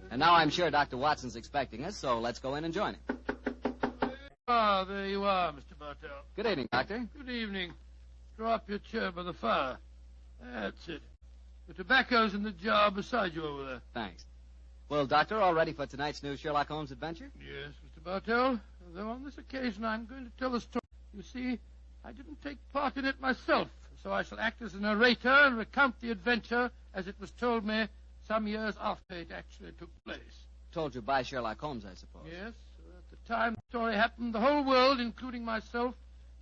And now I'm sure Dr. Watson's expecting us, so let's go in and join him. Ah, there you are, Mr. Bartell. Good evening, Doctor. Good evening. draw up your chair by the fire. That's it. The tobacco's in the jar beside you over there. Thanks. Well, Doctor, all ready for tonight's new Sherlock Holmes adventure? Yes, Mr. Bartell. Though on this occasion I'm going to tell the story. You see, I didn't take part in it myself, so I shall act as a narrator and recount the adventure as it was told me some years after it actually took place. Told you by Sherlock Holmes, I suppose. Yes. At the time the story happened, the whole world, including myself,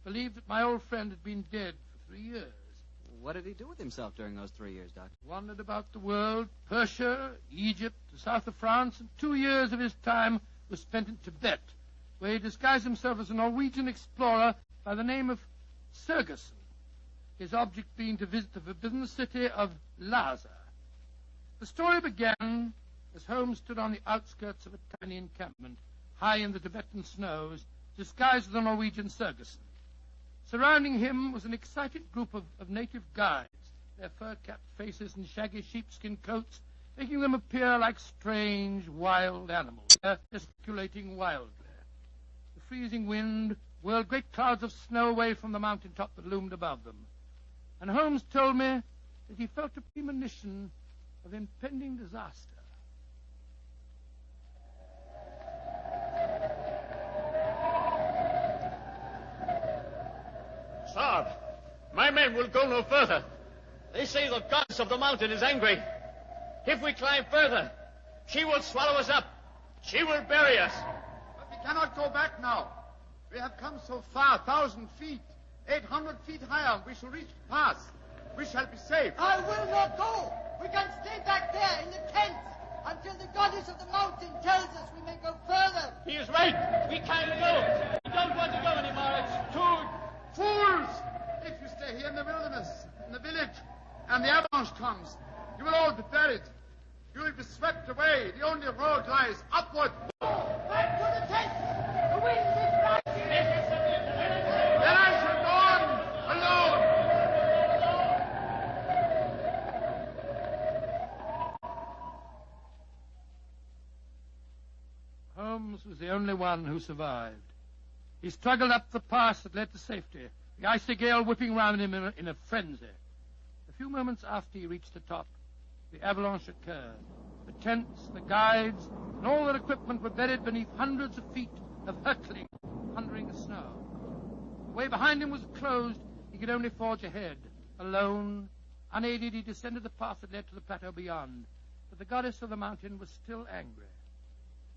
believed that my old friend had been dead for 3 years. What did he do with himself during those 3 years, Doctor? Wandered about the world, Persia, Egypt, the south of France, and 2 years of his time was spent in Tibet, where he disguised himself as a Norwegian explorer by the name of Sergerson, his object being to visit the forbidden city of Lhasa. The story began as Holmes stood on the outskirts of a tiny encampment, high in the Tibetan snows, disguised as a Norwegian Sergerson. Surrounding him was an excited group of native guides, their fur-capped faces and shaggy sheepskin coats making them appear like strange, wild animals, gesticulating wildly. The freezing wind whirled great clouds of snow away from the mountaintop that loomed above them. And Holmes told me that he felt a premonition of impending disaster. Sir, my men will go no further. They say the goddess of the mountain is angry. If we climb further, she will swallow us up. She will bury us. But we cannot go back now. We have come so far, 1,000 feet, 800 feet higher. We shall reach the pass. We shall be safe. I will not go. We can stay back there in the tents until the goddess of the mountain tells us we may go further. He is right. We can't go. We don't want to go anymore. It's too... Fools! If you stay here in the wilderness, in the village, and the avalanche comes, you will all be buried. You will be swept away. The only road lies upward. Back to the tent! The wind is rising! Then I shall go on alone. Holmes was the only one who survived. He struggled up the pass that led to safety, the icy gale whipping round him in a frenzy. A few moments after he reached the top, the avalanche occurred. The tents, the guides, and all their equipment were buried beneath hundreds of feet of hurtling, thundering snow. The way behind him was closed. He could only forge ahead. Alone, unaided, he descended the path that led to the plateau beyond. But the goddess of the mountain was still angry.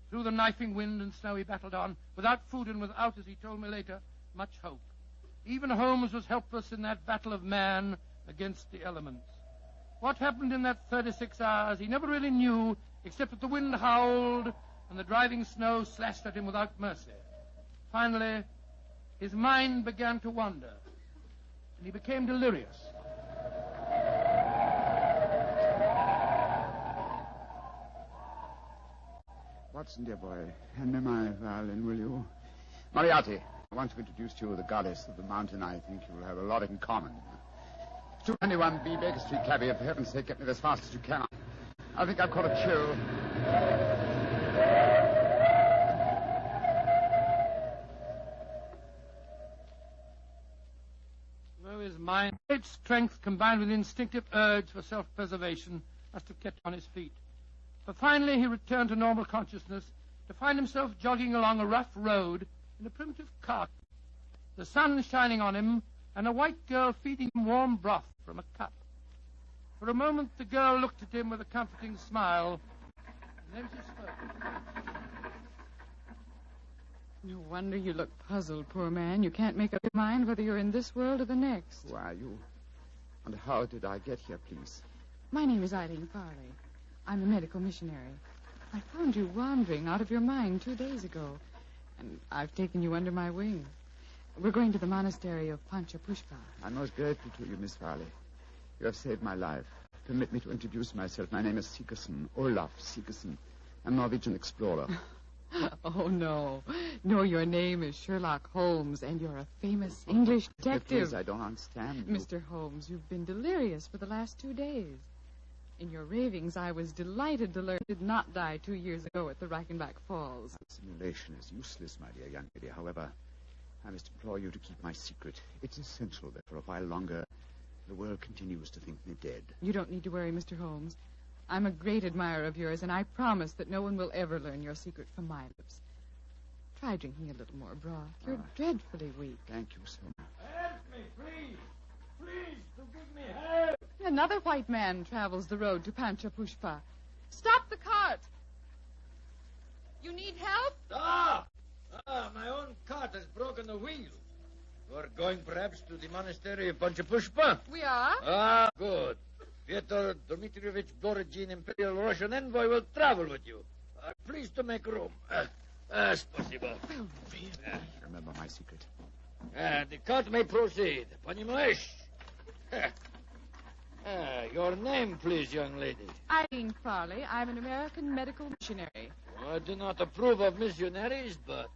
Through the knifing wind and snow he battled on, without food and without, as he told me later, much hope. Even Holmes was helpless in that battle of man against the elements. What happened in that 36 hours he never really knew, except that the wind howled and the driving snow slashed at him without mercy. Finally, his mind began to wander, and he became delirious. Watson, dear boy, hand me my violin, will you? Moriarty, I want to introduce to you the goddess of the mountain. I think you will have a lot in common. 221B Baker Street, cabby. For heaven's sake, get me as fast as you can. I think I've caught a chill. Though his mind, great strength combined with instinctive urge for self-preservation, must have kept on his feet. But finally he returned to normal consciousness to find himself jogging along a rough road in a primitive cart, the sun shining on him, and a white girl feeding him warm broth from a cup. For a moment the girl looked at him with a comforting smile, and then she spoke. No wonder you look puzzled, poor man. You can't make up your mind whether you're in this world or the next. Who are you? And how did I get here, please? My name is Eileen Farley. I'm a medical missionary. I found you wandering out of your mind 2 days ago, and I've taken you under my wing. We're going to the monastery of Panchapushpa. I'm most grateful to you, Miss Farley. You have saved my life. Permit me to introduce myself. My name is Sigerson, Olaf Sigerson. I'm a Norwegian explorer. Oh, no. No, your name is Sherlock Holmes, and you're a famous English detective. Please, I don't understand you. Mr. Holmes, you've been delirious for the last 2 days. In your ravings, I was delighted to learn you did not die 2 years ago at the Reichenbach Falls. Simulation is useless, my dear young lady. However, I must implore you to keep my secret. It's essential that for a while longer the world continues to think me dead. You don't need to worry, Mr. Holmes. I'm a great admirer of yours, and I promise that no one will ever learn your secret from my lips. Try drinking a little more broth. You're dreadfully weak. Thank you so much. Help me, please. Please, to give me help. Another white man travels the road to Panchapushpa. Stop the cart! You need help? Stop! My own cart has broken the wheel. You're going perhaps to the monastery of Panchapushpa? We are. Good. Fyodor Dmitrievich Borodin, Imperial Russian envoy, will travel with you. Please to make room. Спасибо. Remember my secret. The cart may proceed. Понимаешь? Your name, please, young lady. Eileen Farley. I'm an American medical missionary. I do not approve of missionaries, but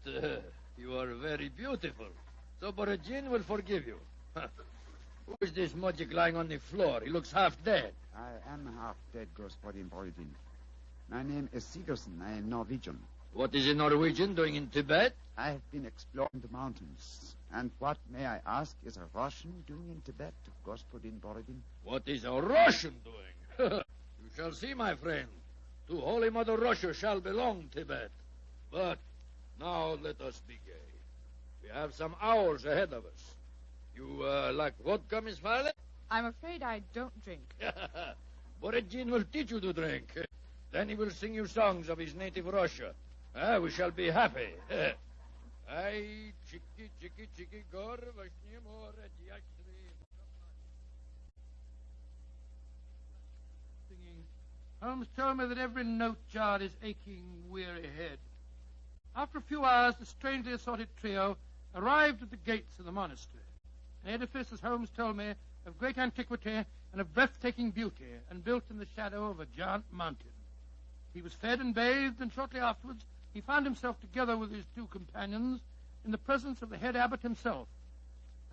you are very beautiful. So Borodin will forgive you. Who is this mujik lying on the floor? He looks half dead. I am half dead, Господин Borodin. My name is Sigerson. I am Norwegian. What is a Norwegian doing in Tibet? I have been exploring the mountains. And what, may I ask, is a Russian doing in Tibet, Господин Borodin? What is a Russian doing? You shall see, my friend. To Holy Mother Russia shall belong Tibet. But now let us be gay. We have some hours ahead of us. You like vodka, Miss Farley? I'm afraid I don't drink. Borodin will teach you to drink. Then he will sing you songs of his native Russia. We shall be happy. Ay, chiki, chiki, chiki, gor, vashnie more, Singing. Holmes told me that every note jarred his aching, weary head. After a few hours, the strangely assorted trio arrived at the gates of the monastery. An edifice, as Holmes told me, of great antiquity and of breathtaking beauty, and built in the shadow of a giant mountain. He was fed and bathed, and shortly afterwards he found himself together with his two companions in the presence of the head abbot himself,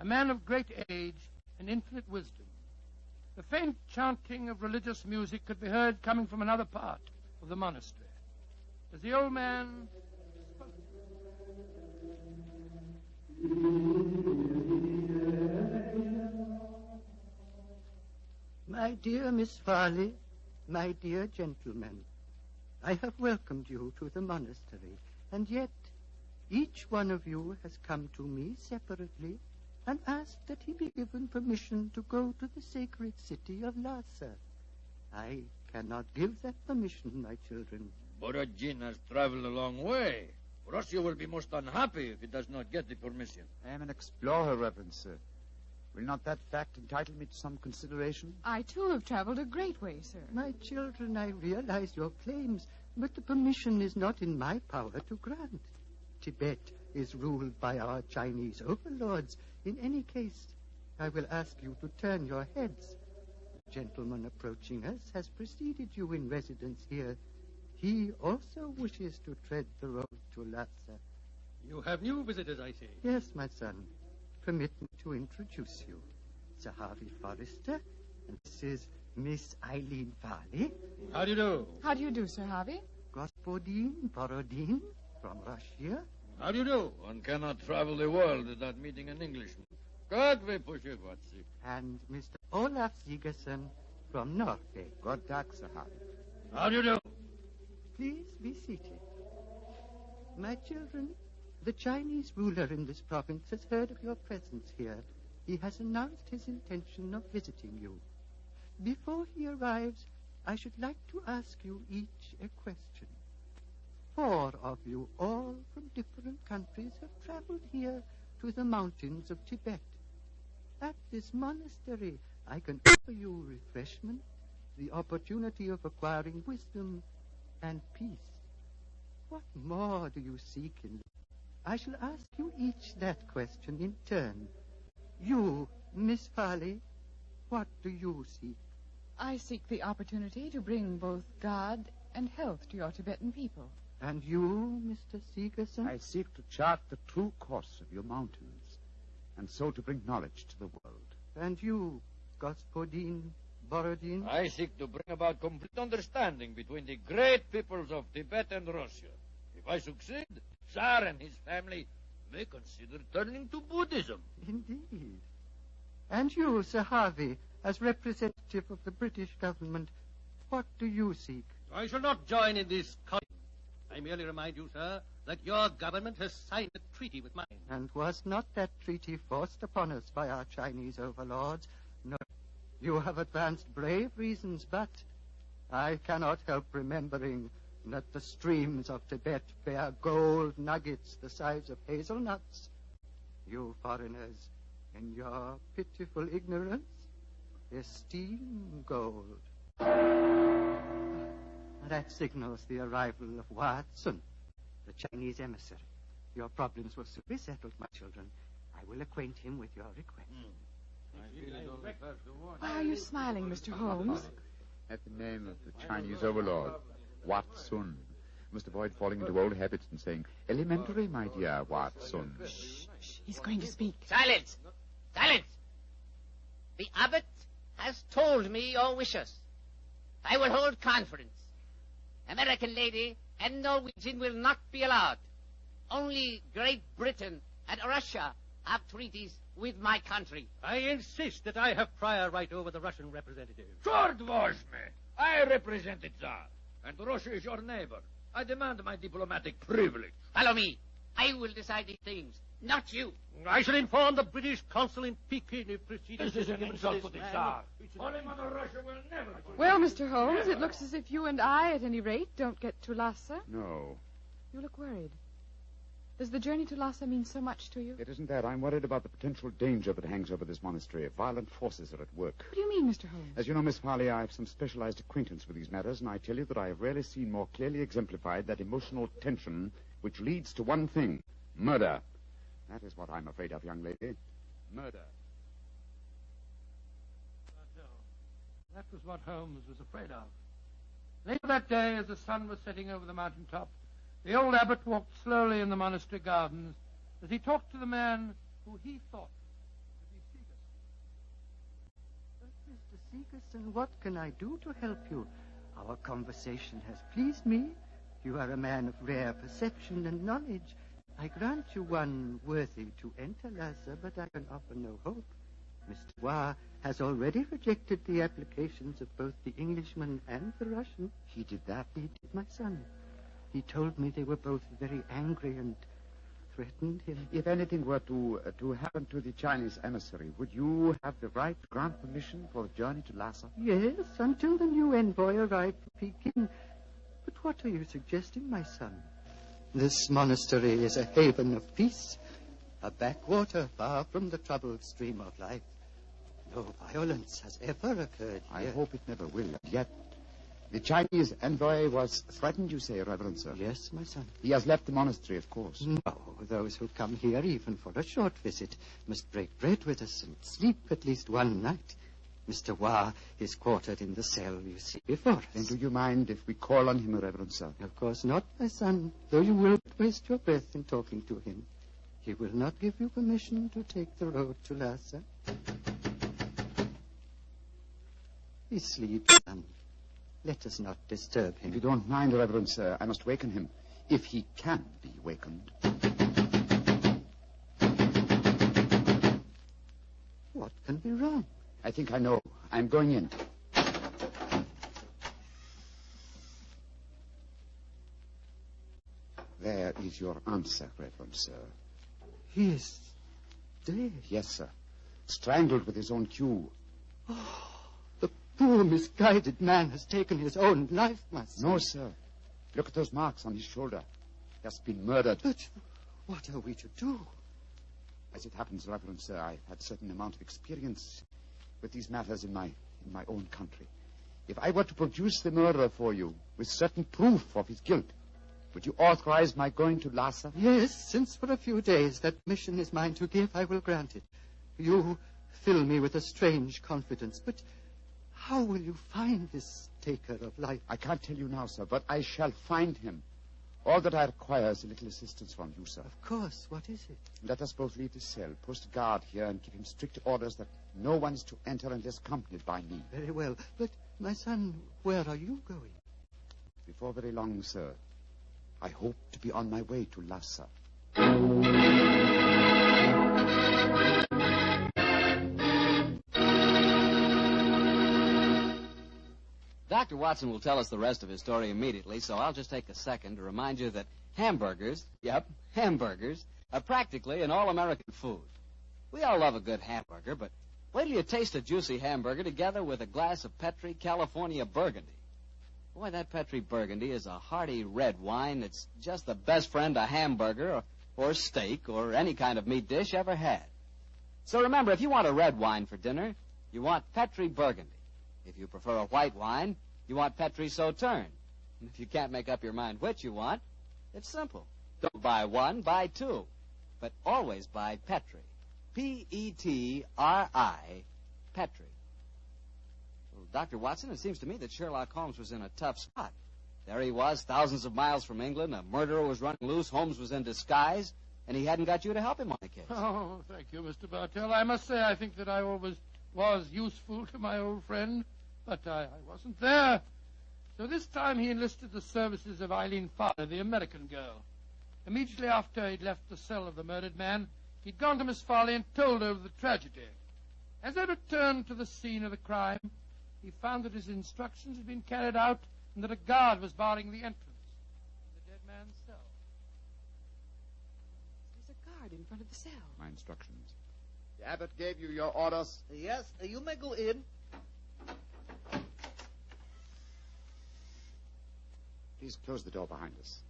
a man of great age and infinite wisdom. The faint chanting of religious music could be heard coming from another part of the monastery. As the old man spoke, My dear Miss Farley, my dear gentlemen, I have welcomed you to the monastery, and yet each one of you has come to me separately and asked that he be given permission to go to the sacred city of Lhasa. I cannot give that permission, my children. Borodin has traveled a long way. Russia will be most unhappy if he does not get the permission. I am an explorer, Reverend Sir. Will not that fact entitle me to some consideration? I, too, have traveled a great way, sir. My children, I realize your claims, but the permission is not in my power to grant. Tibet is ruled by our Chinese overlords. In any case, I will ask you to turn your heads. The gentleman approaching us has preceded you in residence here. He also wishes to tread the road to Lhasa. You have new visitors, I see. Yes, my son. Permit me to introduce you. Sir Harvey Forrester, and this is Miss Eileen Farley. How do you do? How do you do, Sir Harvey? Господин Borodin from Russia. How do you do? One cannot travel the world without meeting an Englishman. Как вы поживаете? And Mr. Olaf Sigerson from Norway. God dag, Sir Harvey. How do you do? Please be seated. My children, the Chinese ruler in this province has heard of your presence here. He has announced his intention of visiting you. Before he arrives, I should like to ask you each a question. 4 of you, all from different countries, have traveled here to the mountains of Tibet. At this monastery, I can offer you refreshment, the opportunity of acquiring wisdom and peace. What more do you seek in life? I shall ask you each that question in turn. You, Miss Farley, what do you seek? I seek the opportunity to bring both God and health to your Tibetan people. And you, Mr. Sigerson? I seek to chart the true course of your mountains, and so to bring knowledge to the world. And you, Господин Borodin? I seek to bring about complete understanding between the great peoples of Tibet and Russia. If I succeed, Tsar and his family may consider turning to Buddhism. Indeed. And you, Sir Harvey, as representative of the British government, what do you seek? I shall not join in this contest. I merely remind you, sir, that your government has signed a treaty with mine. And was not that treaty forced upon us by our Chinese overlords? No. You have advanced brave reasons, but I cannot help remembering that the streams of Tibet bear gold nuggets the size of hazelnuts. You foreigners, in your pitiful ignorance, esteem gold. That signals the arrival of Watson, the Chinese emissary. Your problems will soon be settled, my children. I will acquaint him with your request. Why are you smiling, Mr. Holmes? At the name of the Chinese overlord, Watson. Must avoid falling into old habits and saying, elementary, my dear Watson. Shh. He's going to speak. Silence! Silence! The abbot has told me your wishes. I will hold conference. American lady and Norwegian will not be allowed. Only Great Britain and Russia have treaties with my country. I insist that I have prior right over the Russian representative. Short me. I represent the Tsar, and Russia is your neighbor. I demand my diplomatic privilege. Follow me. I will decide these things, not you. I shall inform the British consul in Peking if proceedings... This is an insult to the Tsar. Holy Mother Russia will never... Well, Mr. Holmes, it looks as if you and I, at any rate, don't get to Lhasa. No. You look worried. Does the journey to Lhasa mean so much to you? It isn't that. I'm worried about the potential danger that hangs over this monastery. Violent forces are at work. What do you mean, Mr. Holmes? As you know, Miss Farley, I have some specialized acquaintance with these matters, and I tell you that I have rarely seen more clearly exemplified that emotional tension which leads to one thing, murder. That is what I'm afraid of, young lady. Murder. That was what Holmes was afraid of. Later that day, as the sun was setting over the mountaintop, the old abbot walked slowly in the monastery gardens as he talked to the man who he thought to be Seegerson. Mr. Seegerson, what can I do to help you? Our conversation has pleased me. You are a man of rare perception and knowledge. I grant you one worthy to enter Lhasa, but I can offer no hope. Mr. Wa has already rejected the applications of both the Englishman and the Russian. He did that? He did, my son. He told me they were both very angry and threatened him. If anything were to happen to the Chinese emissary, would you have the right to grant permission for the journey to Lhasa? Yes, until the new envoy arrived from Peking. But what are you suggesting, my son? This monastery is a haven of peace, a backwater far from the troubled stream of life. No violence has ever occurred here. I hope it never will. Yet, the Chinese envoy was threatened, you say, Reverend Sir? Yes, my son. He has left the monastery, of course. No, those who come here, even for a short visit, must break bread with us and sleep at least one night. Mr. Wa is quartered in the cell you see before us. Then do you mind if we call on him, Reverend Sir? Of course not, my son, though you will waste your breath in talking to him. He will not give you permission to take the road to Lhasa. He sleeps, son. Let us not disturb him. If you don't mind, Reverend Sir, I must waken him, if he can be wakened. What can be wrong? I think I know. I'm going in. There is your answer, Reverend Sir. He is dead. Yes, sir. Strangled with his own cue. Oh, the poor, misguided man has taken his own life, my son. No, sir. Look at those marks on his shoulder. He has been murdered. But what are we to do? As it happens, Reverend Sir, I've had a certain amount of experience with these matters in my own country. If I were to produce the murderer for you with certain proof of his guilt, would you authorize my going to Lhasa? Yes, since for a few days that mission is mine to give, I will grant it. You fill me with a strange confidence, but how will you find this taker of life? I can't tell you now, sir, but I shall find him. All that I require is a little assistance from you, sir. Of course. What is it? Let us both leave the cell, post a guard here, and give him strict orders that no one is to enter unless accompanied by me. Very well. But, my son, where are you going? Before very long, sir, I hope to be on my way to Lhasa. Dr. Watson will tell us the rest of his story immediately, so I'll just take a second to remind you that hamburgers, hamburgers, are practically an all-American food. We all love a good hamburger, but wait till you taste a juicy hamburger together with a glass of Petri California Burgundy. Boy, that Petri Burgundy is a hearty red wine that's just the best friend a hamburger or steak or any kind of meat dish ever had. So remember, if you want a red wine for dinner, you want Petri Burgundy. If you prefer a white wine, you want Petri Sauterne. And if you can't make up your mind which you want, it's simple. Don't buy one, buy two. But always buy Petri. Petri, Petri. Well, Dr. Watson, it seems to me that Sherlock Holmes was in a tough spot. There he was, thousands of miles from England. A murderer was running loose. Holmes was in disguise. And he hadn't got you to help him on the case. Oh, thank you, Mr. Bartell. I must say I think that I always was useful to my old friend, but I wasn't there. So this time he enlisted the services of Eileen Farley, the American girl. Immediately after he'd left the cell of the murdered man, he'd gone to Miss Farley and told her of the tragedy. As they returned to the scene of the crime, he found that his instructions had been carried out and that a guard was barring the entrance to the dead man's cell. There's a guard in front of the cell. My instructions. The abbot gave you your orders. Yes, you may go in. Please close the door behind us.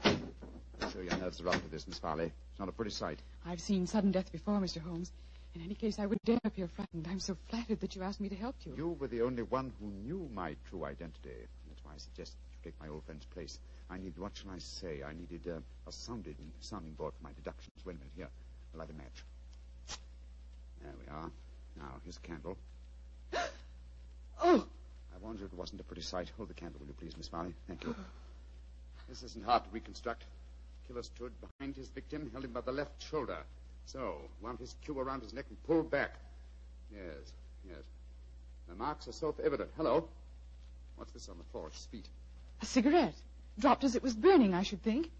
I'm sure your nerves are up to this, Miss Farley. It's not a pretty sight. I've seen sudden death before, Mr. Holmes. In any case, I wouldn't dare appear frightened. I'm so flattered that you asked me to help you. You were the only one who knew my true identity. That's why I suggested you take my old friend's place. I needed, what shall I say? I needed a sounding board for my deductions. Wait a minute, here. I'll light a match. There we are. Now, here's a candle. Oh! I warned you it wasn't a pretty sight. Hold the candle, will you please, Miss Farley? Thank you. This isn't hard to reconstruct. The killer stood behind his victim, held him by the left shoulder. So, wound his cue around his neck and pulled back. Yes. The marks are self-evident. Hello. What's this on the floor at his feet? A cigarette. Dropped as it was burning, I should think.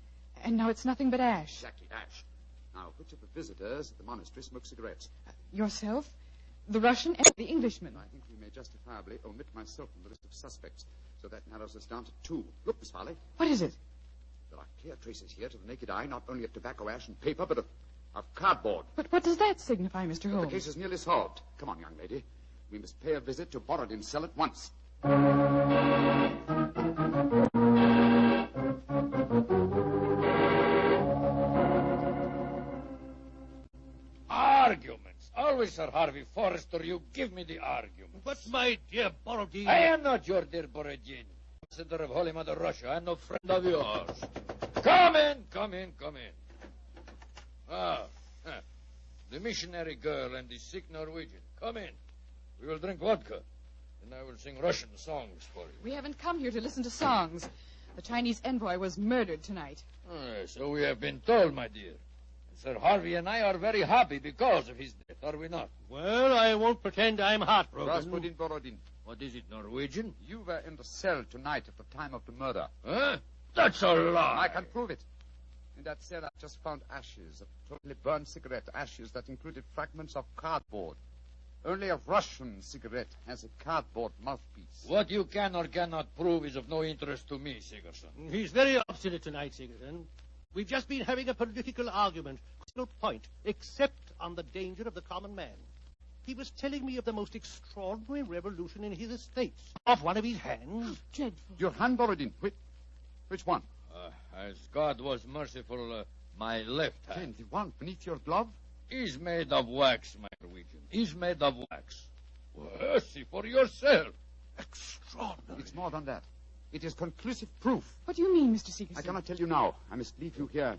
And now it's nothing but ash. Exactly, ash. Now, which of the visitors at the monastery smoke cigarettes? Yourself, the Russian, and the Englishman. I think we may justifiably omit myself from the list of suspects. So that narrows us down to two. Look, Miss Farley. What is it? There are clear traces here to the naked eye, not only of tobacco ash and paper, but of cardboard. But what does that signify, Mr. Holmes? The case is nearly solved. Come on, young lady. We must pay a visit to Borodin's cell at once. Arguments. Always, Sir Harvey Forrester, you give me the arguments. But, my dear Borodin... I am not your dear Borodin. Ambassador of Holy Mother Russia. I'm no friend of yours. Come in. The missionary girl and the sick Norwegian. Come in. We will drink vodka. And I will sing Russian songs for you. We haven't come here to listen to songs. The Chinese envoy was murdered tonight. So we have been told, my dear. Sir Harvey and I are very happy because of his death, are we not? Well, I won't pretend I'm heartbroken. Rasputin Borodin. What is it, Norwegian? You were in the cell tonight at the time of the murder. Huh? That's a lie. I can prove it. In that cell, I just found ashes, a totally burned cigarette, ashes that included fragments of cardboard. Only a Russian cigarette has a cardboard mouthpiece. What you can or cannot prove is of no interest to me, Sigerson. He's very obstinate tonight, Sigerson. We've just been having a political argument, no point, except on the danger of the common man. He was telling me of the most extraordinary revolution in his estates. Off one of his hands. Dreadful. Your hand, Borodin. Which one? As God was merciful, my left hand. The one beneath your glove? Is made of wax, my Norwegian. Is made of wax. Well, see for yourself. Extraordinary. It's more than that. It is conclusive proof. What do you mean, Mr. Sigerson? I cannot tell you now. I must leave you here.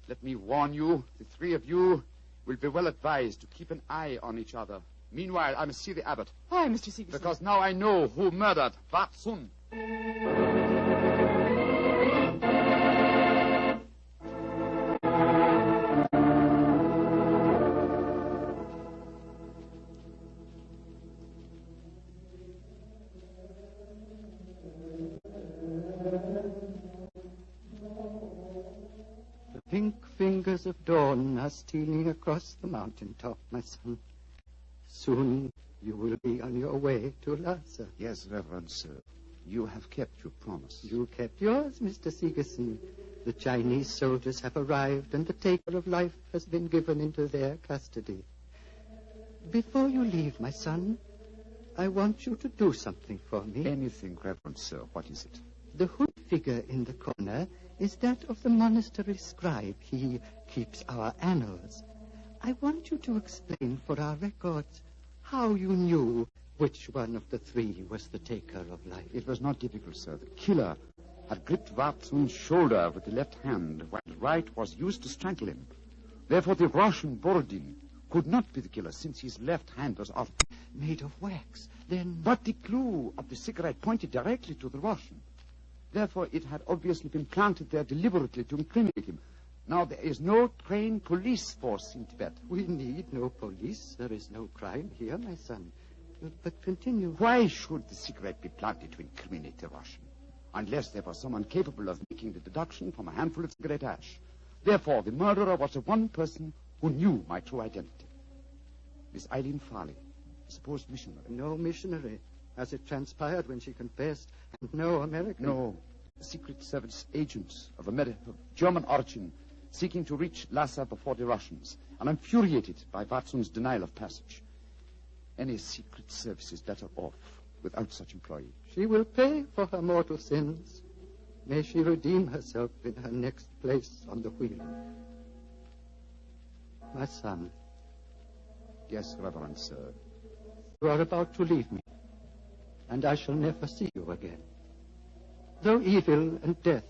Let me warn you, the three of you will be well advised to keep an eye on each other. Meanwhile, I must see the abbot. Why, Mr. Sigerson? Because now I know who murdered Bat Sun. Pink fingers of dawn are stealing across the mountain top, my son. Soon You will be on your way to Lhasa. Yes, Reverend Sir. You have kept your promise. You kept yours, Mr. Segerson. The Chinese soldiers have arrived, and the taker of life has been given into their custody. Before you leave, my son, I want you to do something for me. Anything, Reverend Sir. What is it? The hood figure in the corner is that of the monastery scribe. He keeps our annals. I want you to explain for our records how you knew which one of the three was the taker of life. It was not difficult, sir. The killer had gripped Watsun's shoulder with the left hand, while the right was used to strangle him. Therefore, the Russian Borodin could not be the killer, since his left hand was off. Made of wax, then... But the clue of the cigarette pointed directly to the Russian. Therefore, it had obviously been planted there deliberately to incriminate him. Now, there is no trained police force in Tibet. We need no police. There is no crime here, my son. But continue. Why should the cigarette be planted to incriminate the Russian? Unless there was someone capable of making the deduction from a handful of cigarette ash. Therefore, the murderer was the one person who knew my true identity. Miss Eileen Farley, supposed missionary. No missionary, as it transpired when she confessed, and no American. No, a Secret Service agent of German origin, seeking to reach Lhasa before the Russians, and infuriated by Watsun's denial of passage. Any Secret Service is better off without such employee. She will pay for her mortal sins. May she redeem herself in her next place on the wheel. My son. Yes, Reverend Sir. You are about to leave me, and I shall never see you again. Though evil and death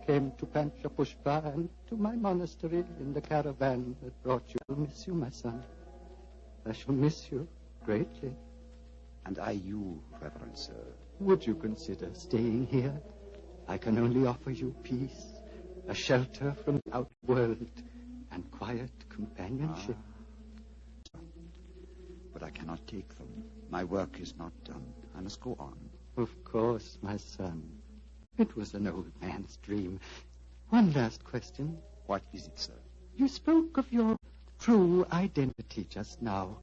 came to Panchapushpa and to my monastery in the caravan that brought you, I will miss you, my son. I shall miss you greatly. And I you, Reverend Sir. Would you consider staying here? I can only offer you peace, a shelter from the outer world, and quiet companionship. But I cannot take them. My work is not done. I must go on. Of course, my son. It was an old man's dream. One last question. What is it, sir? You spoke of your true identity just now.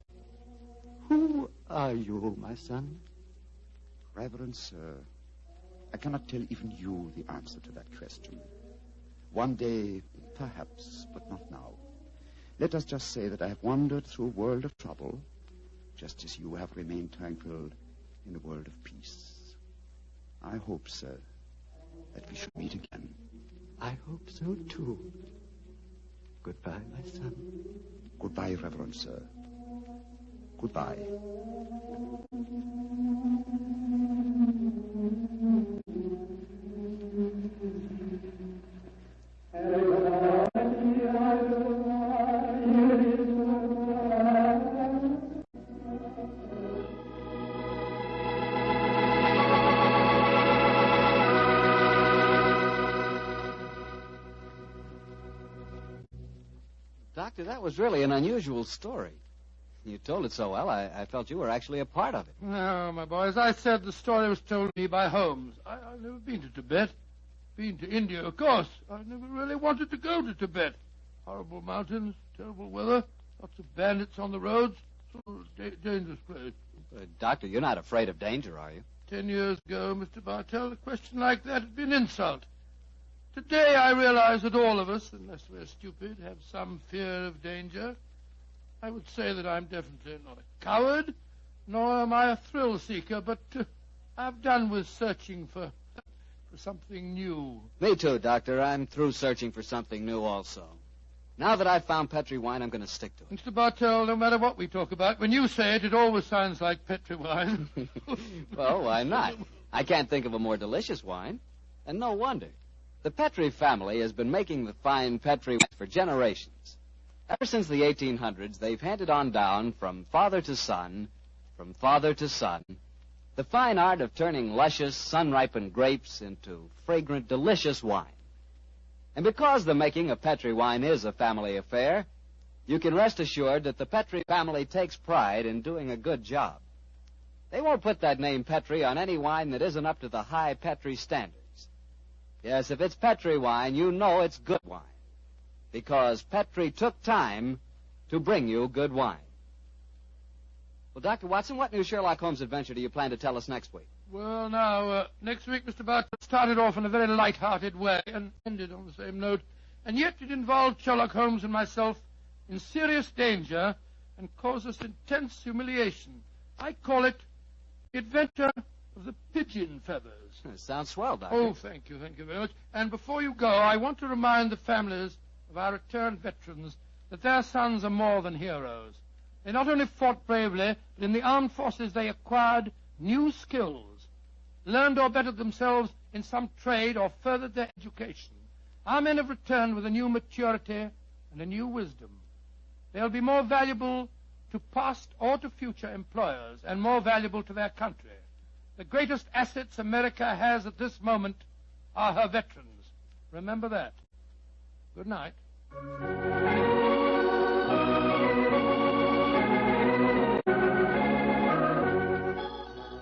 Who are you, my son? Reverend Sir, I cannot tell even you the answer to that question. One day, perhaps, but not now. Let us just say that I have wandered through a world of trouble, just as you have remained tranquil in a world of peace. I hope, sir, that we should meet again. I hope so, too. Goodbye, my son. Goodbye, Reverend Sir. Goodbye. Doctor, that was really an unusual story. You told it so well, I felt you were actually a part of it. No, my boy, as I said, the story was told me by Holmes. I've never been to Tibet. Been to India, of course. I never really wanted to go to Tibet. Horrible mountains, terrible weather, lots of bandits on the roads. Sort of dangerous place. Doctor, you're not afraid of danger, are you? 10 years ago, Mr. Bartell, a question like that had been an insult. Today I realize that all of us, unless we're stupid, have some fear of danger. I would say that I'm definitely not a coward, nor am I a thrill seeker, but I've done with searching for something new. Me too, Doctor. I'm through searching for something new also. Now that I've found Petri wine, I'm going to stick to it. Mr. Bartell, no matter what we talk about, when you say it, it always sounds like Petri wine. Well, why not? I can't think of a more delicious wine. And no wonder. The Petri family has been making the fine Petri wine for generations. Ever since the 1800s, they've handed on down from father to son, the fine art of turning luscious, sun-ripened grapes into fragrant, delicious wine. And because the making of Petri wine is a family affair, you can rest assured that the Petri family takes pride in doing a good job. They won't put that name Petri on any wine that isn't up to the high Petri standards. Yes, if it's Petri wine, you know it's good wine. Because Petri took time to bring you good wine. Well, Dr. Watson, what new Sherlock Holmes adventure do you plan to tell us next week? Well, now, next week, Mr. Bartlett started off in a very light-hearted way and ended on the same note. And yet it involved Sherlock Holmes and myself in serious danger and caused us intense humiliation. I call it The Adventure of the Pigeon Feathers. Sounds swell, Doctor. Oh, thank you very much. And before you go, I want to remind the families of our returned veterans that their sons are more than heroes. They not only fought bravely, but in the armed forces they acquired new skills, learned or bettered themselves in some trade or furthered their education. Our men have returned with a new maturity and a new wisdom. They'll be more valuable to past or to future employers and more valuable to their country. The greatest assets America has at this moment are her veterans. Remember that. Good night.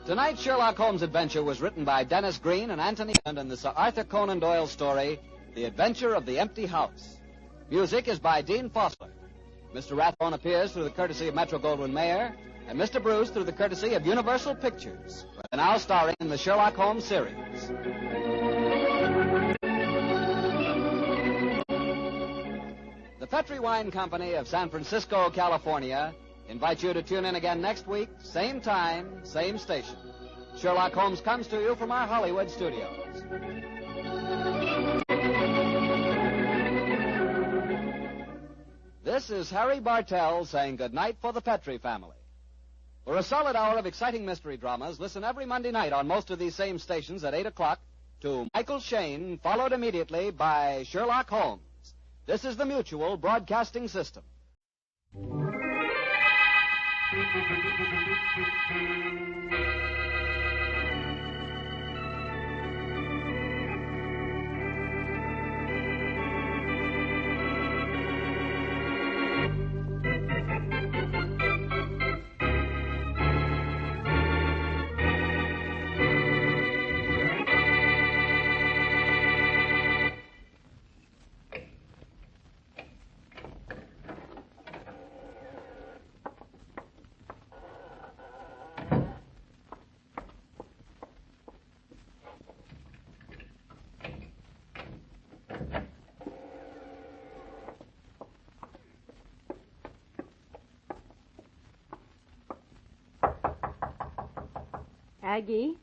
Tonight's Sherlock Holmes adventure was written by Dennis Green and Anthony Hunt in the Sir Arthur Conan Doyle story, The Adventure of the Empty House. Music is by Dean Fossler. Mr. Rathbone appears through the courtesy of Metro-Goldwyn-Mayer, and Mr. Bruce through the courtesy of Universal Pictures, now starring in the Sherlock Holmes series. The Petri Wine Company of San Francisco, California, invites you to tune in again next week, same time, same station. Sherlock Holmes comes to you from our Hollywood studios. This is Harry Bartell saying goodnight for the Petri family. For a solid hour of exciting mystery dramas, listen every Monday night on most of these same stations at 8 o'clock to Michael Shayne, followed immediately by Sherlock Holmes. This is the Mutual Broadcasting System. Aggie,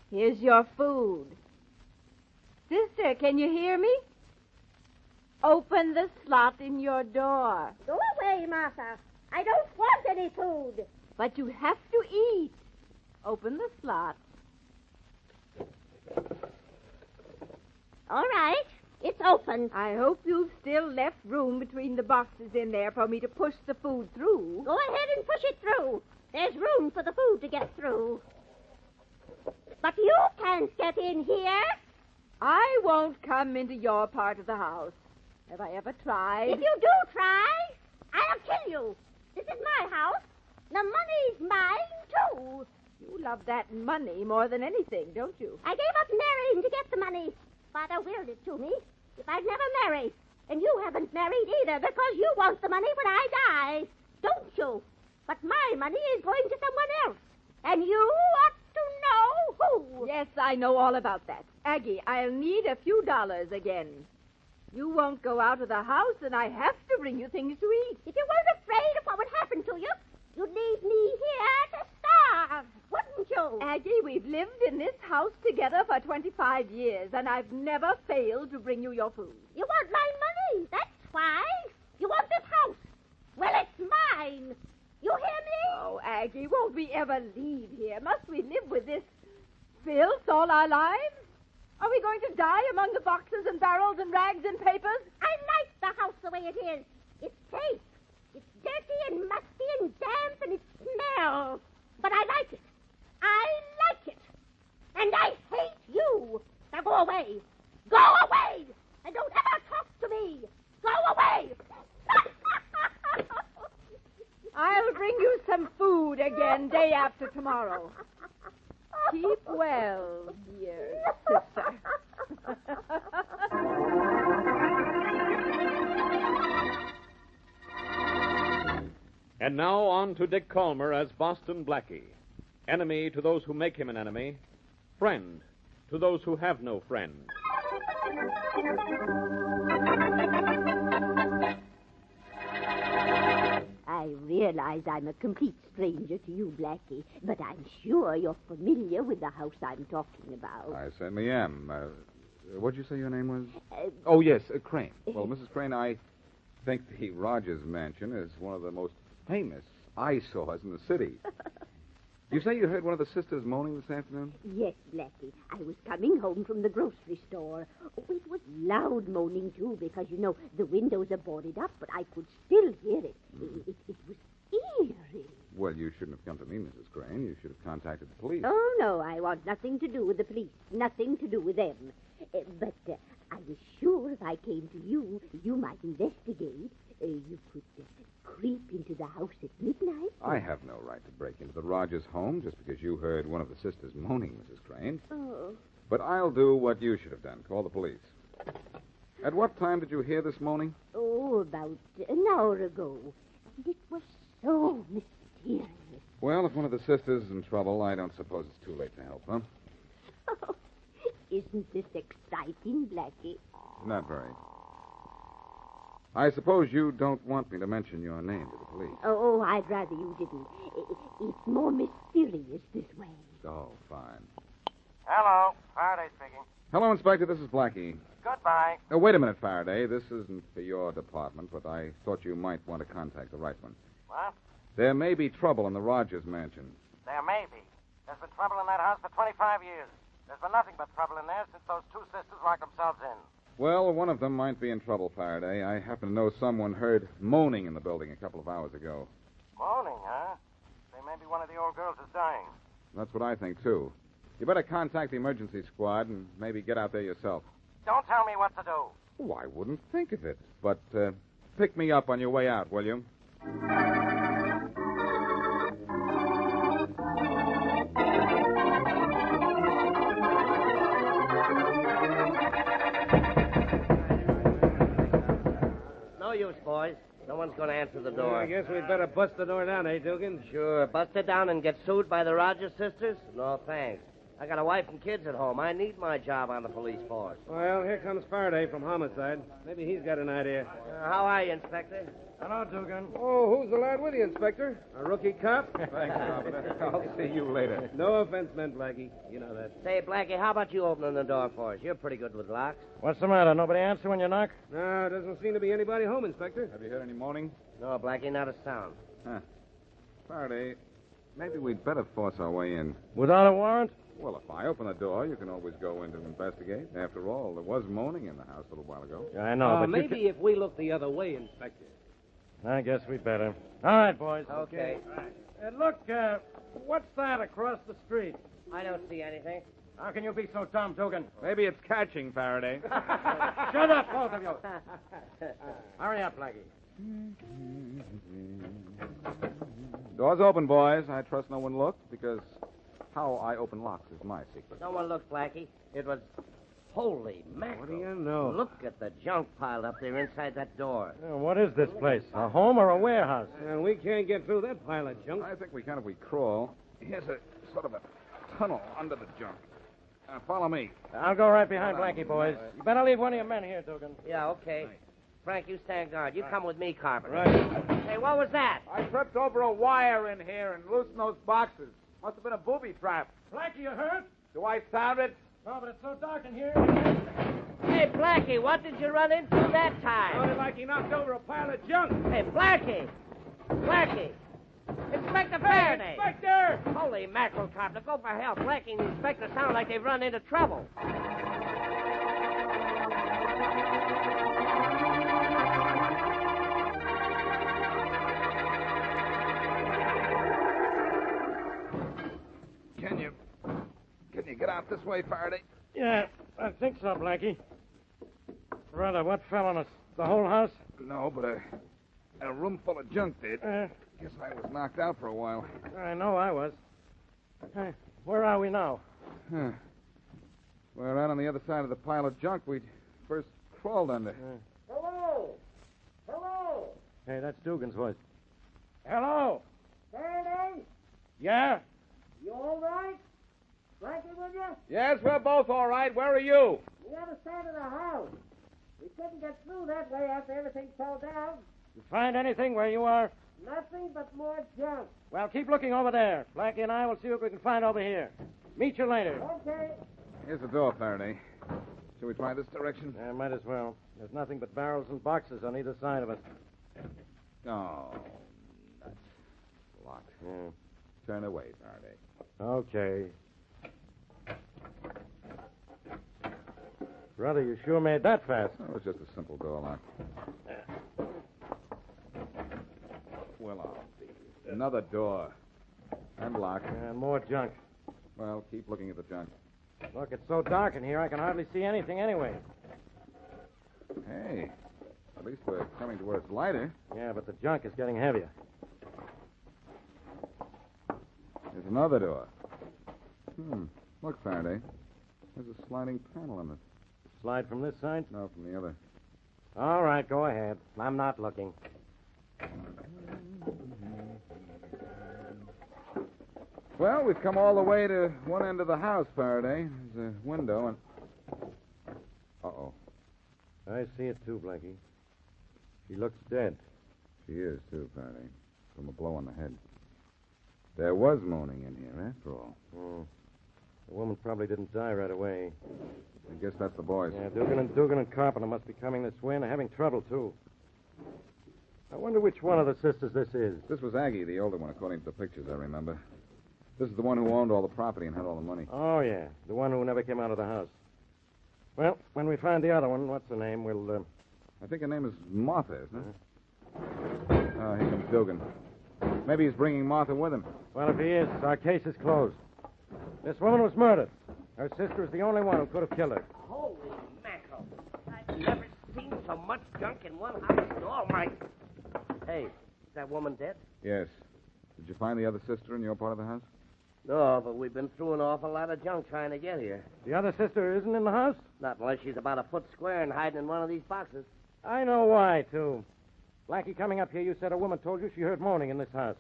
here's your food. Sister, can you hear me? Open the slot in your door. Go away, Martha. I don't want any food. But you have to eat. Open the slot. All right. It's open. I hope you've still left room between the boxes in there for me to push the food through. Go ahead and push it through. There's room for the food to get through. But you can't get in here. I won't come into your part of the house. Have I ever tried? If you do try, I'll kill you. This is my house. The money's mine, too. You love that money more than anything, don't you? I gave up marrying to get the money. Father willed it to me. If I'd never marry. And you haven't married either because you want the money when I die. Don't you? But my money is going to someone else. And you ought to know who. Yes, I know all about that. Aggie, I'll need a few dollars again. You won't go out of the house, and I have to bring you things to eat. If you weren't afraid of what would happen to you, you'd leave me here to starve, wouldn't you? Aggie, we've lived in this house together for 25 years, and I've never failed to bring you your food. You want my money, that's why. You want this house. Well, it's mine. You hear me? Oh, Aggie, won't we ever leave here? Must we live with this filth all our lives? Are we going to die among the boxes and barrels and rags and papers? I like the house the way it is. It's safe. It's dirty and musty and damp and it smells. But I like it. I like it. And I hate you. Now go away. Go away. And don't ever talk to me. Go away. I'll bring you some food again day after tomorrow. Keep well, dear sister. And now on to Dick Calmer as Boston Blackie. Enemy to those who make him an enemy. Friend to those who have no friend. I realize I'm a complete stranger to you, Blackie, but I'm sure you're familiar with the house I'm talking about. I certainly am. What'd you say your name was? Oh, yes, Crane. Well, Mrs. Crane, I think the Rogers Mansion is one of the most famous eyesores in the city. You say you heard one of the sisters moaning this afternoon? Yes, Blackie. I was coming home from the grocery store. Oh, it was loud moaning, too, because, you know, the windows are boarded up, but I could still hear it. It was eerie. Well, you shouldn't have come to me, Mrs. Crane. You should have contacted the police. Oh, no, I want nothing to do with the police. Nothing to do with them. But I was sure if I came to you, you might investigate. You could creep into the house at midnight. I have no right to break into the Rogers home just because you heard one of the sisters moaning, Mrs. Crane. Oh. But I'll do what you should have done. Call the police. At what time did you hear this moaning? Oh, about an hour ago. And it was so mysterious. Well, if one of the sisters is in trouble, I don't suppose it's too late to help, huh? Oh, isn't this exciting, Blackie? Not very. I suppose you don't want me to mention your name to the police. Oh, I'd rather you didn't. It's more mysterious this way. Oh, fine. Hello, Faraday speaking. Hello, Inspector. This is Blackie. Goodbye. Wait a minute, Faraday. This isn't for your department, but I thought you might want to contact the right one. What? There may be trouble in the Rogers mansion. There may be. There's been trouble in that house for 25 years. There's been nothing but trouble in there since those two sisters locked themselves in. Well, one of them might be in trouble, Faraday. I happen to know someone heard moaning in the building a couple of hours ago. Moaning, huh? Say maybe one of the old girls is dying. That's what I think, too. You better contact the emergency squad and maybe get out there yourself. Don't tell me what to do. Oh, I wouldn't think of it. But pick me up on your way out, will you? No use, boys. No one's going to answer the door. I guess we'd better bust the door down, eh, Dugan? Sure. Bust it down and get sued by the Rogers sisters? No, thanks. I got a wife and kids at home. I need my job on the police force. Well, here comes Faraday from homicide. Maybe he's got an idea. How are you, Inspector? Hello, Dugan. Oh, who's the lad with you, Inspector? A rookie cop? Thanks, Officer. I'll see you later. No offense meant, Blackie. You know that. Say, Blackie, how about you opening the door for us? You're pretty good with locks. What's the matter? Nobody answer when you knock? No, doesn't seem to be anybody home, Inspector. Have you heard any moaning? No, Blackie, not a sound. Huh. Faraday, maybe we'd better force our way in. Without a warrant? Well, if I open the door, you can always go in to investigate. After all, there was moaning in the house a little while ago. Yeah, I know, but maybe if we look the other way, Inspector. I guess we'd better. All right, boys. Okay. Look, what's that across the street? I don't see anything. How can you be so dumb, Dugan? Maybe it's catching, Faraday. Shut up, both of you. Hurry up, Blackie. Door's open, boys. I trust no one looked, because how I open locks is my secret. No one looked, Blackie. It was... Holy mackerel. What do you know? Look at the junk piled up there inside that door. What is this place? A home or a warehouse? We can't get through that pile of junk. I think we can if we crawl. Here's a sort of a tunnel under the junk. Follow me. I'll go right behind Blackie, boys. You better leave one of your men here, Dugan. Yeah, okay. Frank, you stand guard. You come with me, Carpenter. Right. Hey, what was that? I tripped over a wire in here and loosened those boxes. Must have been a booby trap. Blackie, you hurt? Do I sound it? No, but it's so dark in here. Hey, Blackie, what did you run into that time? Sounded like he knocked over a pile of junk. Hey, Blackie! Blackie! Inspector Faraday! Inspector! Holy mackerel, Carpenter, go for help. Blackie and the inspector sound like they've run into trouble. Can you get out this way, Faraday? Yeah, I think so, Blackie. Brother, what fell on us? The whole house? No, but a room full of junk did. Guess I was knocked out for a while. I know I was. Hey, where are we now? Huh. We're right on the other side of the pile of junk we first crawled under. Hello! Hello! Hey, that's Dugan's voice. Hello? Faraday, Yeah? you all right? Blackie with you? Yes, we're both all right. Where are you? The other side of the house. We couldn't get through that way after everything fell down. You find anything where you are? Nothing but more junk. Well, keep looking over there. Blackie and I will see what we can find over here. Meet you later. Okay. Here's the door, Faraday. Shall we try this direction? Yeah, might as well. There's nothing but barrels and boxes on either side of us. Oh, nuts. Locked. Yeah. Turn away, Faraday. Okay. Brother, you sure made that fast. Oh, it's just a simple door lock. Well, I'll be. Another door. And locked. And more junk. Well, keep looking at the junk. Look, it's so dark in here, I can hardly see anything anyway. Hey, at least we're coming to where it's lighter. Yeah, but the junk is getting heavier. There's another door. Look, Faraday. There's a sliding panel in it. Slide from this side? No, from the other. All right, go ahead. I'm not looking. Well, we've come all the way to one end of the house, Faraday. There's a window and... Uh-oh. I see it too, Blackie. She looks dead. She is, too, Faraday. From a blow on the head. There was moaning in here, after all. Oh. The woman probably didn't die right away. I guess that's the boys. Yeah, Dugan and Carpenter must be coming this way, and they're having trouble, too. I wonder which one of the sisters this is. This was Aggie, the older one, according to the pictures I remember. This is the one who owned all the property and had all the money. Oh, yeah. The one who never came out of the house. Well, when we find the other one, what's her name, we'll, I think her name is Martha, isn't it? Oh, here comes Dugan. Maybe he's bringing Martha with him. Well, if he is, our case is closed. This woman was murdered. Her sister is the only one who could have killed her. Holy mackerel. I've never seen so much junk in one house in all my... Hey, is that woman dead? Yes. Did you find the other sister in your part of the house? No, but we've been through an awful lot of junk trying to get here. The other sister isn't in the house? Not unless she's about a foot square and hiding in one of these boxes. I know why, too. Blackie, coming up here, you said a woman told you she heard moaning in this house.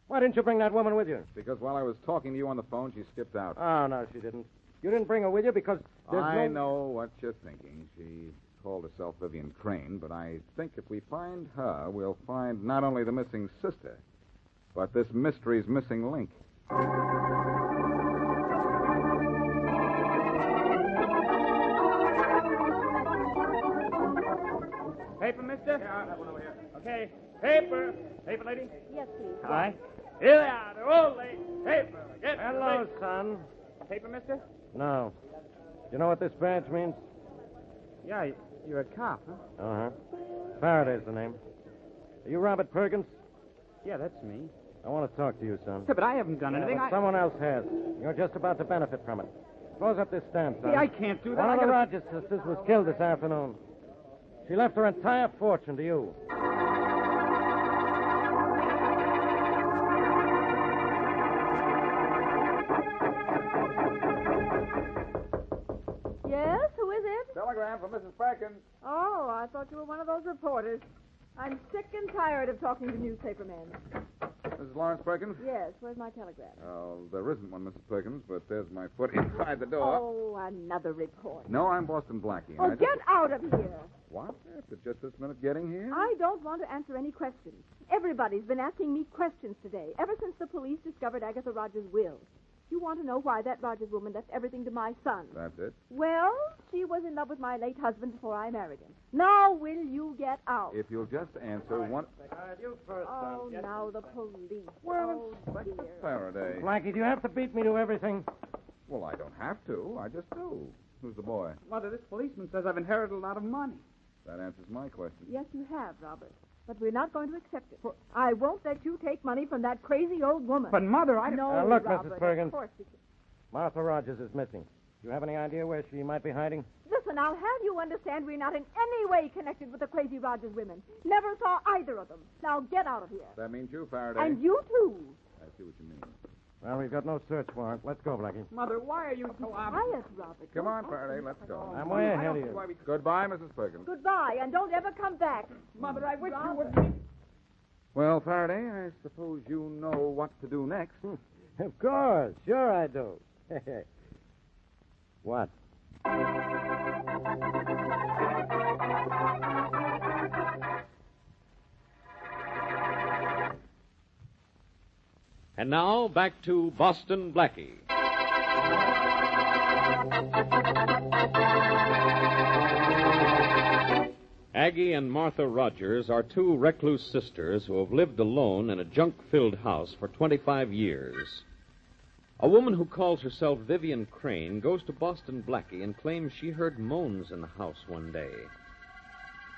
Why didn't you bring that woman with you? Because while I was talking to you on the phone, she skipped out. Oh, no, she didn't. You didn't bring her with you because there's I know what you're thinking. She called herself Vivian Crane, but I think if we find her, we'll find not only the missing sister, but this mystery's missing link. Paper, mister? Yeah, I have one over here. Okay. Paper. Paper, lady? Yes, please. Hi. Here they are. They're all late. Paper. Get Hello, the son. paper, mister? No. You know what this badge means? Yeah, you're a cop, huh? Uh-huh. Faraday's the name. Are you Robert Perkins? Yeah, that's me. I want to talk to you, son. Yeah, but I haven't done anything. But someone else has. You're just about to benefit from it. Close up this stamp, son. Hey, I can't do that. One I of the gotta- Rogers sisters was killed this afternoon. She left her entire fortune to you. Yes, who is it? Telegram from Mrs. Perkins. Oh, I thought you were one of those reporters. I'm sick and tired of talking to newspaper men. Mrs. Lawrence Perkins? Yes, where's my telegram? Oh, there isn't one, Mrs. Perkins, but there's my foot inside the door. Oh, another report. No, I'm Boston Blackie. and Oh, I just- get out of here. What? After just this minute getting here? I don't want to answer any questions. Everybody's been asking me questions today, ever since the police discovered Agatha Rogers' will. You want to know why that Rogers woman left everything to my son? That's it. Well, she was in love with my late husband before I married him. Now, will you get out? If you'll just answer one... You first, Oh, now the police. Well, oh, dear. Faraday. Blackie, do you have to beat me to everything? Well, I don't have to. I just do. Who's the boy? Mother, this policeman says I've inherited a lot of money. That answers my question. Yes, you have, Robert. But we're not going to accept it. I won't let you take money from that crazy old woman. But, Mother, I... No, Look, Robert, Mrs. Perkins. Of course we can. Martha Rogers is missing. Do you have any idea where she might be hiding? Listen, I'll have you understand we're not in any way connected with the crazy Rogers women. Never saw either of them. Now get out of here. That means you, Faraday. And you, too. I see what you mean. Well, we've got no search warrant. Let's go, Blackie. Mother, why are you so obvious? Quiet, Robert. Come on, Faraday, let's go. I'm way ahead of you. Goodbye, Mrs. Perkins. Goodbye, and don't ever come back. Mother, I wish Robert. you would... Well, Faraday, I suppose you know what to do next. Of course. Sure I do. What? And now, back to Boston Blackie. Aggie and Martha Rogers are two recluse sisters who have lived alone in a junk-filled house for 25 years. A woman who calls herself Vivian Crane goes to Boston Blackie and claims she heard moans in the house one day.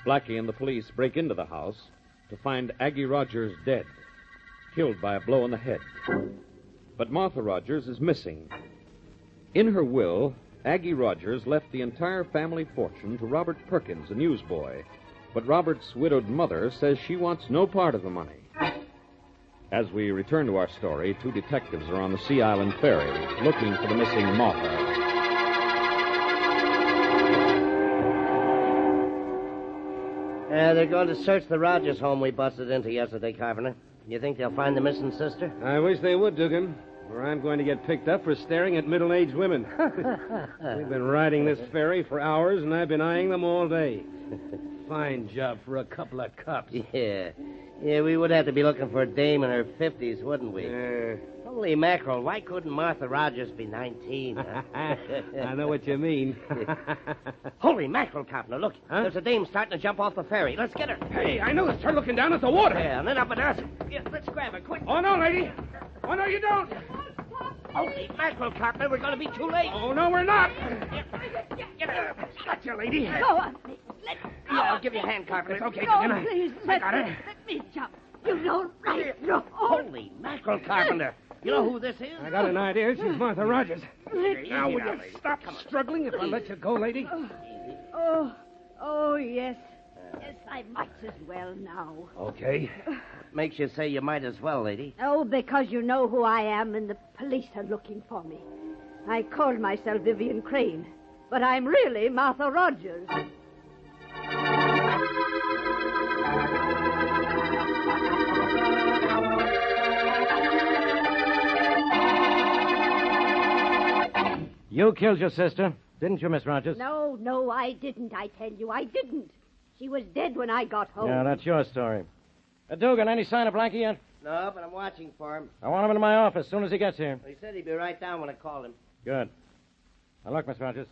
Blackie and the police break into the house to find Aggie Rogers dead, killed by a blow on the head. But Martha Rogers is missing. In her will, Aggie Rogers left the entire family fortune to Robert Perkins, a newsboy. But Robert's widowed mother says she wants no part of the money. As we return to our story, two detectives are on the Sea Island ferry looking for the missing Martha. They're going to search the Rogers home we busted into yesterday, Carpenter. You think they'll find the missing sister? I wish they would, Dugan, or I'm going to get picked up for staring at middle-aged women. We've been riding this ferry for hours, and I've been eyeing them all day. Fine job for a couple of cops. Yeah, we would have to be looking for a dame in her 50s, wouldn't we? Holy mackerel, why couldn't Martha Rogers be 19? Huh? I know what you mean. Holy mackerel, Carpenter, look. Huh? There's a dame starting to jump off the ferry. Let's get her. Hey, I noticed her looking down at the water. Yeah, and then up at us. Yeah, let's grab her, quick. Oh, no, lady. Oh, no, you don't. Holy mackerel, Carpenter, we're going to be too late. Oh, no, we're not. Get her. Gotcha, lady. Go on, please. Let go. I'll give you a hand, Carpenter. It's okay, No, Dugan. please. I got her. Let me jump. You don't right. No. Holy mackerel, Carpenter. You know who this is? I got an idea. She's Martha Rogers. Now, will you lady. stop struggling if I let you go, lady? Oh, yes. Yes, I might as well now. Okay. Makes you say you might as well, lady. Oh, because you know who I am and the police are looking for me. I called myself Vivian Crane, but I'm really Martha Rogers. You killed your sister, didn't you, Miss Rogers? No, I didn't, I tell you. I didn't. She was dead when I got home. Yeah, that's your story. Dugan, any sign of Blackie yet? No, but I'm watching for him. I want him in my office as soon as he gets here. He said he'd be right down when I called him. Good. Now, look, Miss Rogers.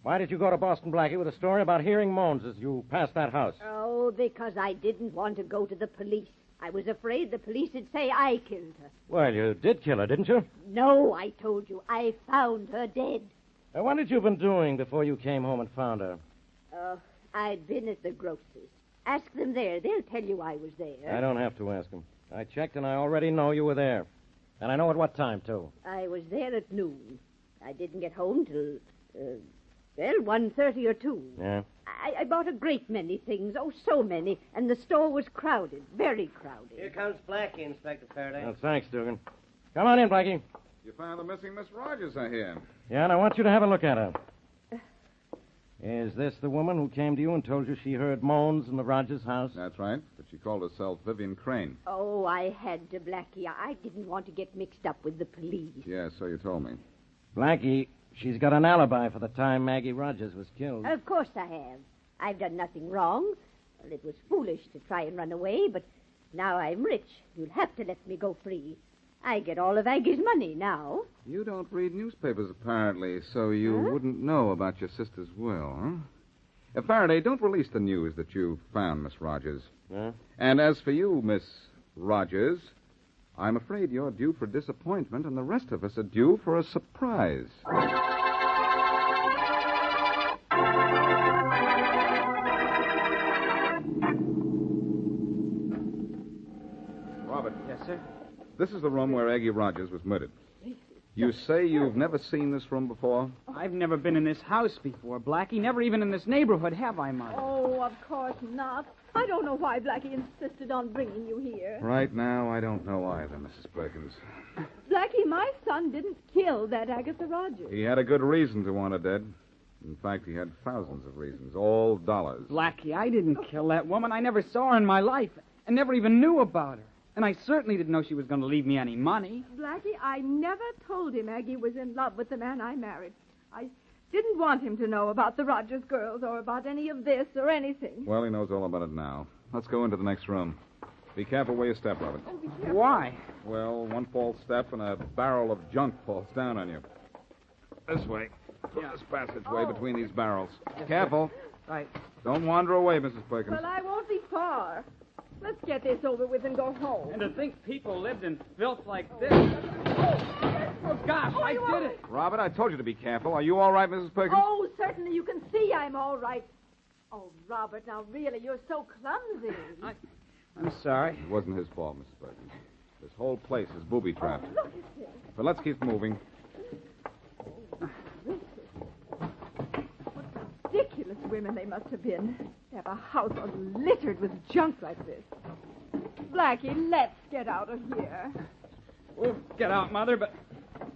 Why did you go to Boston Blackie with a story about hearing moans as you passed that house? Oh, because I didn't want to go to the police. I was afraid the police would say I killed her. Well, you did kill her, didn't you? No, I told you. I found her dead. What had you been doing before you came home and found her? I'd been at the grocer's. Ask them there. They'll tell you I was there. I don't have to ask them. I checked, and I already know you were there. And I know at what time, too. I was there at noon. I didn't get home till, 1:30 or 2. Yeah? I bought a great many things. Oh, so many. And the store was crowded. Very crowded. Here comes Blackie, Inspector Faraday. Oh, thanks, Dugan. Come on in, Blackie. You found the missing Miss Rogers, I hear. Yeah, and I want you to have a look at her. Is this the woman who came to you and told you she heard moans in the Rogers house? That's right, but she called herself Vivian Crane. Oh, I had to, Blackie. I didn't want to get mixed up with the police. Yeah, so you told me. Blackie, she's got an alibi for the time Maggie Rogers was killed. Of course I have. I've done nothing wrong. Well, it was foolish to try and run away, but now I'm rich. You'll have to let me go free. I get all of Aggie's money now. You don't read newspapers, apparently, so you wouldn't know about your sister's will, huh? Faraday, don't release the news that you found Miss Rogers. Huh? And as for you, Miss Rogers, I'm afraid you're due for disappointment, and the rest of us are due for a surprise. Robert. Yes, sir? This is the room where Aggie Rogers was murdered. You say you've never seen this room before? I've never been in this house before, Blackie. Never even in this neighborhood, have I, Mother? Oh, of course not. I don't know why Blackie insisted on bringing you here. Right now, I don't know either, Mrs. Perkins. Blackie, my son didn't kill that Agatha Rogers. He had a good reason to want her dead. In fact, he had thousands of reasons, all dollars. Blackie, I didn't kill that woman. I never saw her in my life. and never even knew about her. And I certainly didn't know she was going to leave me any money. Blackie, I never told him Aggie was in love with the man I married. I didn't want him to know about the Rogers girls or about any of this or anything. Well, he knows all about it now. Let's go into the next room. Be careful where you step, Robert. Oh, be careful. Why? Well, one false step and a barrel of junk falls down on you. This way. This passageway between these barrels. Careful. Right. Don't wander away, Mrs. Perkins. Well, I won't be far. Let's get this over with and go home. And to think people lived in filth like this. Oh, gosh, I did it. Robert, I told you to be careful. Are you all right, Mrs. Perkins? Oh, certainly. You can see I'm all right. Oh, Robert, now really, you're so clumsy. I'm sorry. It wasn't his fault, Mrs. Perkins. This whole place is booby-trapped. Oh, look at this. But let's keep moving. Ridiculous women they must have been. To have a house all littered with junk like this. Blackie, let's get out of here. We'll get out, Mother, but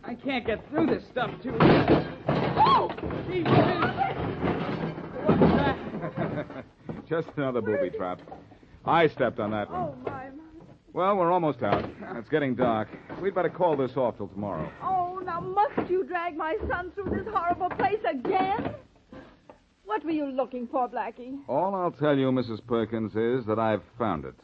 I can't get through this stuff, too. Oh! Gee whiz. What's that? Just another booby trap. I stepped on that one. Oh, my. Well, we're almost out. It's getting dark. We'd better call this off till tomorrow. Oh, now must you drag my son through this horrible place again? What were you looking for, Blackie? All I'll tell you, Mrs. Perkins, is that I've found it.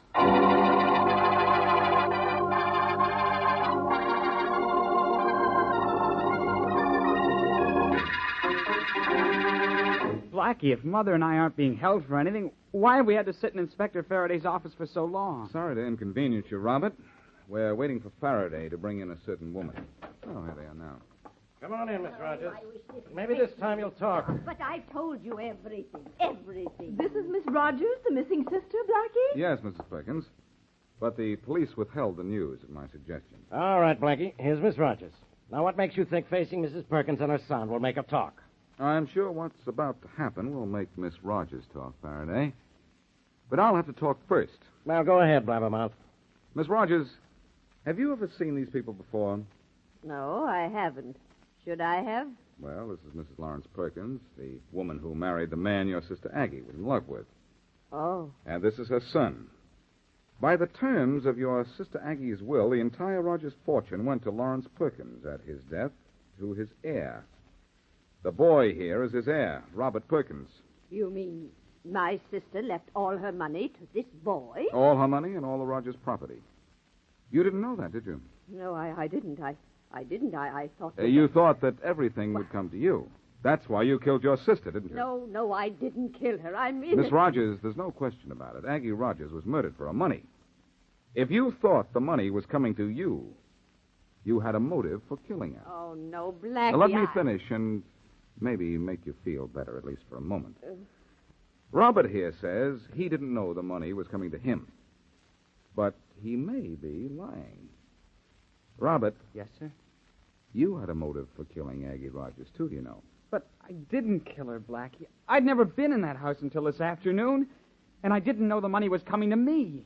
Blackie, if Mother and I aren't being held for anything, why have we had to sit in Inspector Faraday's office for so long? Sorry to inconvenience you, Robert. We're waiting for Faraday to bring in a certain woman. Oh, here they are now. Come on in, Miss Rogers. Maybe this time you'll talk. But I've told you everything. Everything. This is Miss Rogers, the missing sister, Blackie? Yes, Mrs. Perkins. But the police withheld the news at my suggestion. All right, Blackie. Here's Miss Rogers. Now, what makes you think facing Mrs. Perkins and her son will make her talk? I'm sure what's about to happen will make Miss Rogers talk, Faraday. But I'll have to talk first. Now, go ahead, Blabbermouth. Miss Rogers, have you ever seen these people before? No, I haven't. Should I have? Well, this is Mrs. Lawrence Perkins, the woman who married the man your sister Aggie was in love with. Oh. And this is her son. By the terms of your sister Aggie's will, the entire Rogers fortune went to Lawrence Perkins at his death to his heir. The boy here is his heir, Robert Perkins. You mean my sister left all her money to this boy? All her money and all the Rogers property. You didn't know that, did you? No, I didn't. I didn't. I thought... You thought that everything would come to you. That's why you killed your sister, didn't you? No, I didn't kill her. I mean... Miss Rogers, there's no question about it. Aggie Rogers was murdered for her money. If you thought the money was coming to you, you had a motive for killing her. Oh, no, Blackie, Now, let me finish and maybe make you feel better, at least for a moment. Robert here says he didn't know the money was coming to him. But he may be lying. Robert. Yes, sir? You had a motive for killing Aggie Rogers, too, you know. But I didn't kill her, Blackie. I'd never been in that house until this afternoon, and I didn't know the money was coming to me.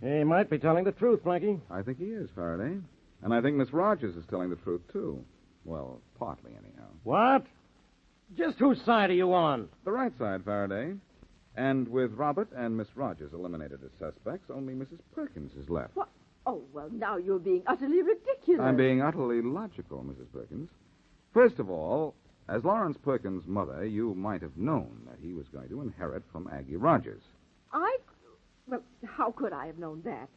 He might be telling the truth, Blackie. I think he is, Faraday. And I think Miss Rogers is telling the truth, too. Well, partly, anyhow. What? Just whose side are you on? The right side, Faraday. And with Robert and Miss Rogers eliminated as suspects, only Mrs. Perkins is left. What? Oh, well, now you're being utterly ridiculous. I'm being utterly logical, Mrs. Perkins. First of all, as Lawrence Perkins' mother, you might have known that he was going to inherit from Aggie Rogers. Well, how could I have known that?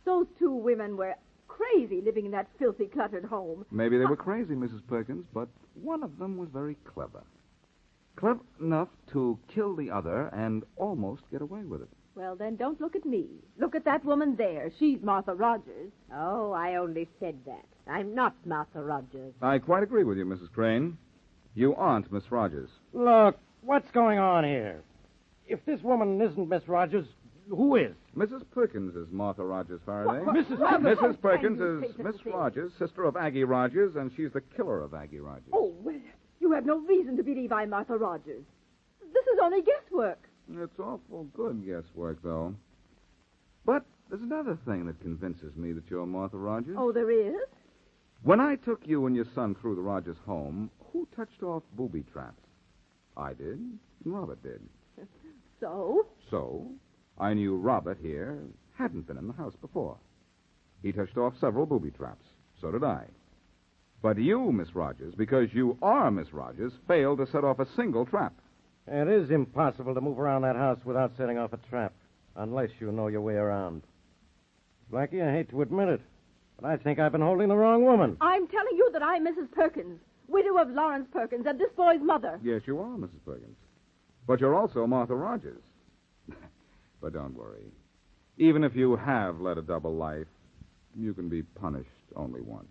Those two women were crazy living in that filthy, cluttered home. Maybe they were crazy, Mrs. Perkins, but one of them was very clever. Clever enough to kill the other and almost get away with it. Well, then don't look at me. Look at that woman there. She's Martha Rogers. Oh, I only said that. I'm not Martha Rogers. I quite agree with you, Mrs. Crane. You aren't Miss Rogers. Look, what's going on here? If this woman isn't Miss Rogers, who is? Mrs. Perkins is Martha Rogers, Faraday. Mrs. Perkins is Miss Rogers, sister of Aggie Rogers, and she's the killer of Aggie Rogers. Oh, well, you have no reason to believe I'm Martha Rogers. This is only guesswork. It's awful good guesswork, though. But there's another thing that convinces me that you're Martha Rogers. Oh, there is? When I took you and your son through the Rogers home, who touched off booby traps? I did, and Robert did. So? So, I knew Robert here hadn't been in the house before. He touched off several booby traps. So did I. But you, Miss Rogers, because you are Miss Rogers, failed to set off a single trap. It is impossible to move around that house without setting off a trap, unless you know your way around. Blackie, I hate to admit it, but I think I've been holding the wrong woman. I'm telling you that I'm Mrs. Perkins, widow of Lawrence Perkins, and this boy's mother. Yes, you are, Mrs. Perkins. But you're also Martha Rogers. But don't worry. Even if you have led a double life, you can be punished only once.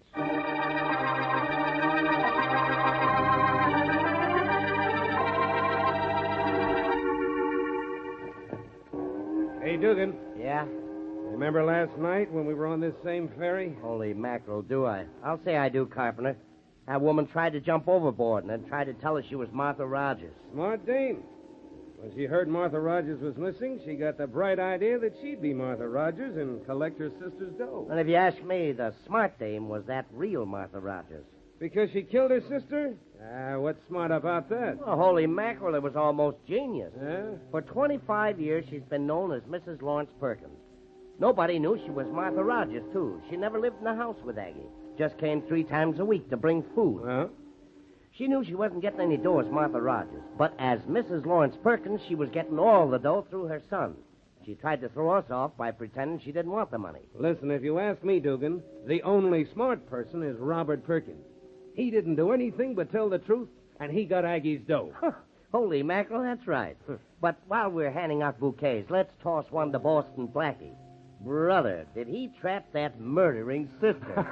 Hey, Dugan. Yeah? Remember last night when we were on this same ferry? Holy mackerel, do I? I'll say I do, Carpenter. That woman tried to jump overboard and then tried to tell us she was Martha Rogers. Smart dame. When she heard Martha Rogers was missing, she got the bright idea that she'd be Martha Rogers and collect her sister's dough. And if you ask me, the smart dame was that real Martha Rogers. Because she killed her sister? What's smart about that? Well, holy mackerel, it was almost genius. Yeah? For 25 years, she's been known as Mrs. Lawrence Perkins. Nobody knew she was Martha Rogers, too. She never lived in the house with Aggie. Just came 3 times a week to bring food. Well? She knew she wasn't getting any dough as Martha Rogers. But as Mrs. Lawrence Perkins, she was getting all the dough through her son. She tried to throw us off by pretending she didn't want the money. Listen, if you ask me, Dugan, the only smart person is Robert Perkins. He didn't do anything but tell the truth, and he got Aggie's dough. Holy mackerel, that's right. But while we're handing out bouquets, let's toss one to Boston Blackie. Brother, did he trap that murdering sister?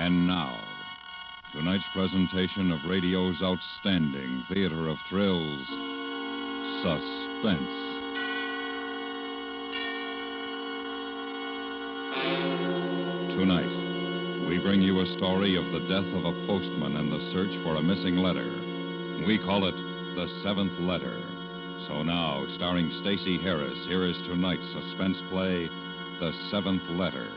And now, tonight's presentation of radio's outstanding theater of thrills, Suspense. Tonight, we bring you a story of the death of a postman and the search for a missing letter. We call it The Seventh Letter. So now, starring Stacey Harris, here is tonight's suspense play, The Seventh Letter.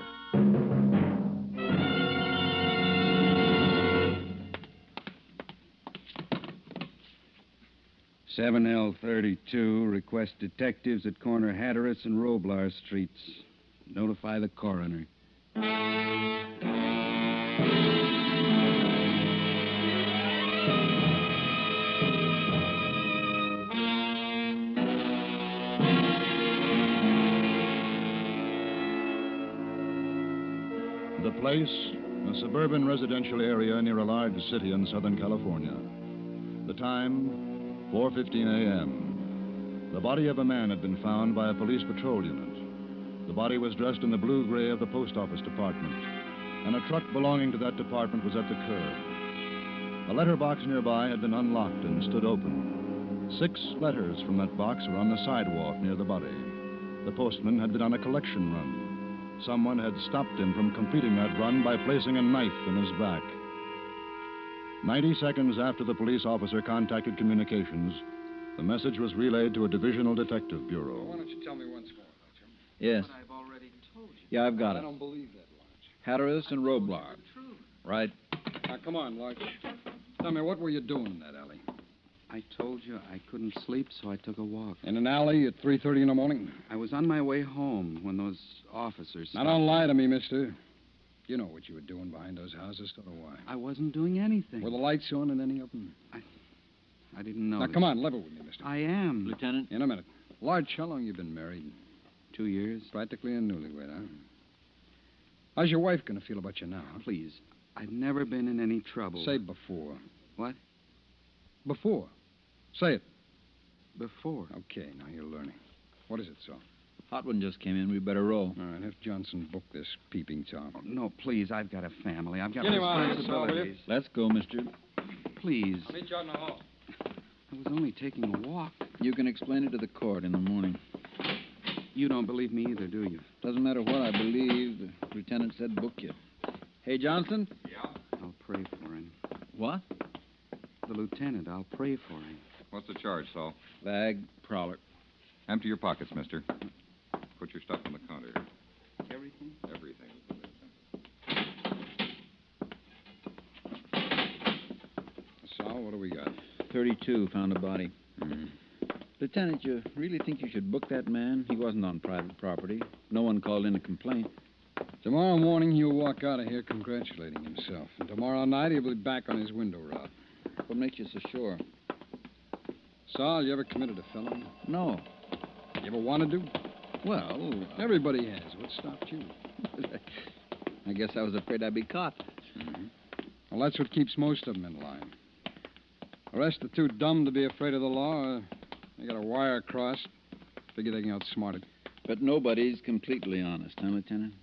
7L32, request detectives at corner Hatteras and Roblar Streets. Notify the coroner. The place, a suburban residential area near a large city in Southern California. The time, 4:15 a.m. The body of a man had been found by a police patrol unit. The body was dressed in the blue-gray of the post office department, and a truck belonging to that department was at the curb. A letterbox nearby had been unlocked and stood open. 6 letters from that box were on the sidewalk near the body. The postman had been on a collection run. Someone had stopped him from completing that run by placing a knife in his back. 90 seconds after the police officer contacted communications, the message was relayed to a divisional detective bureau. Why don't you tell me once more, Lodge? Yes. But I've already told you. Yeah, I've got I it. don't believe that, Lodge. Hatteras and Roblar. Right. Now, come on, Lodge. Tell me, what were you doing in that alley? I told you I couldn't sleep, so I took a walk. In an alley at 3:30 in the morning? I was on my way home when those officers Now, stopped. don't lie to me, mister. You know what you were doing behind those houses, so do I. I wasn't doing anything. Were the lights on in any of them? I didn't know. Now, come on, level with me, mister. I am. Lieutenant? In a minute. Lodge, how long you been married? 2 years. Practically a newlywed, huh? How's your wife going to feel about you now? Please, I've never been in any trouble. Say before. What? Before. Say it. Before. Okay, now you're learning. What is it, Saul? Hot one just came in. We better roll. All right, have Johnson book this peeping Tom. Oh, no, please, I've got a family. I've got Get him out of here, Saul, will you? responsibilities. Let's go, mister. Please. I'll meet you out in the hall. I was only taking a walk. You can explain it to the court in the morning. You don't believe me either, do you? Doesn't matter what I believe. The lieutenant said book you. Hey, Johnson? Yeah? I'll pray for him. What? The lieutenant, I'll pray for him. What's the charge, Saul? Bag, prowler. Empty your pockets, mister. Put your stuff on the counter. Everything? Everything. Saul, what do we got? 32 found a body. Mm-hmm. Lieutenant, you really think you should book that man? He wasn't on private property. No one called in a complaint. Tomorrow morning, he'll walk out of here congratulating himself. And tomorrow night, he'll be back on his window route. What makes you so sure? Saul, you ever committed a felony? No. You ever wanted to? Well, everybody has. What stopped you? I guess I was afraid I'd be caught. Mm-hmm. Well, that's what keeps most of them in line. The rest are too dumb to be afraid of the law. They got a wire crossed. Figure they can outsmart it. But nobody's completely honest, huh, Lieutenant?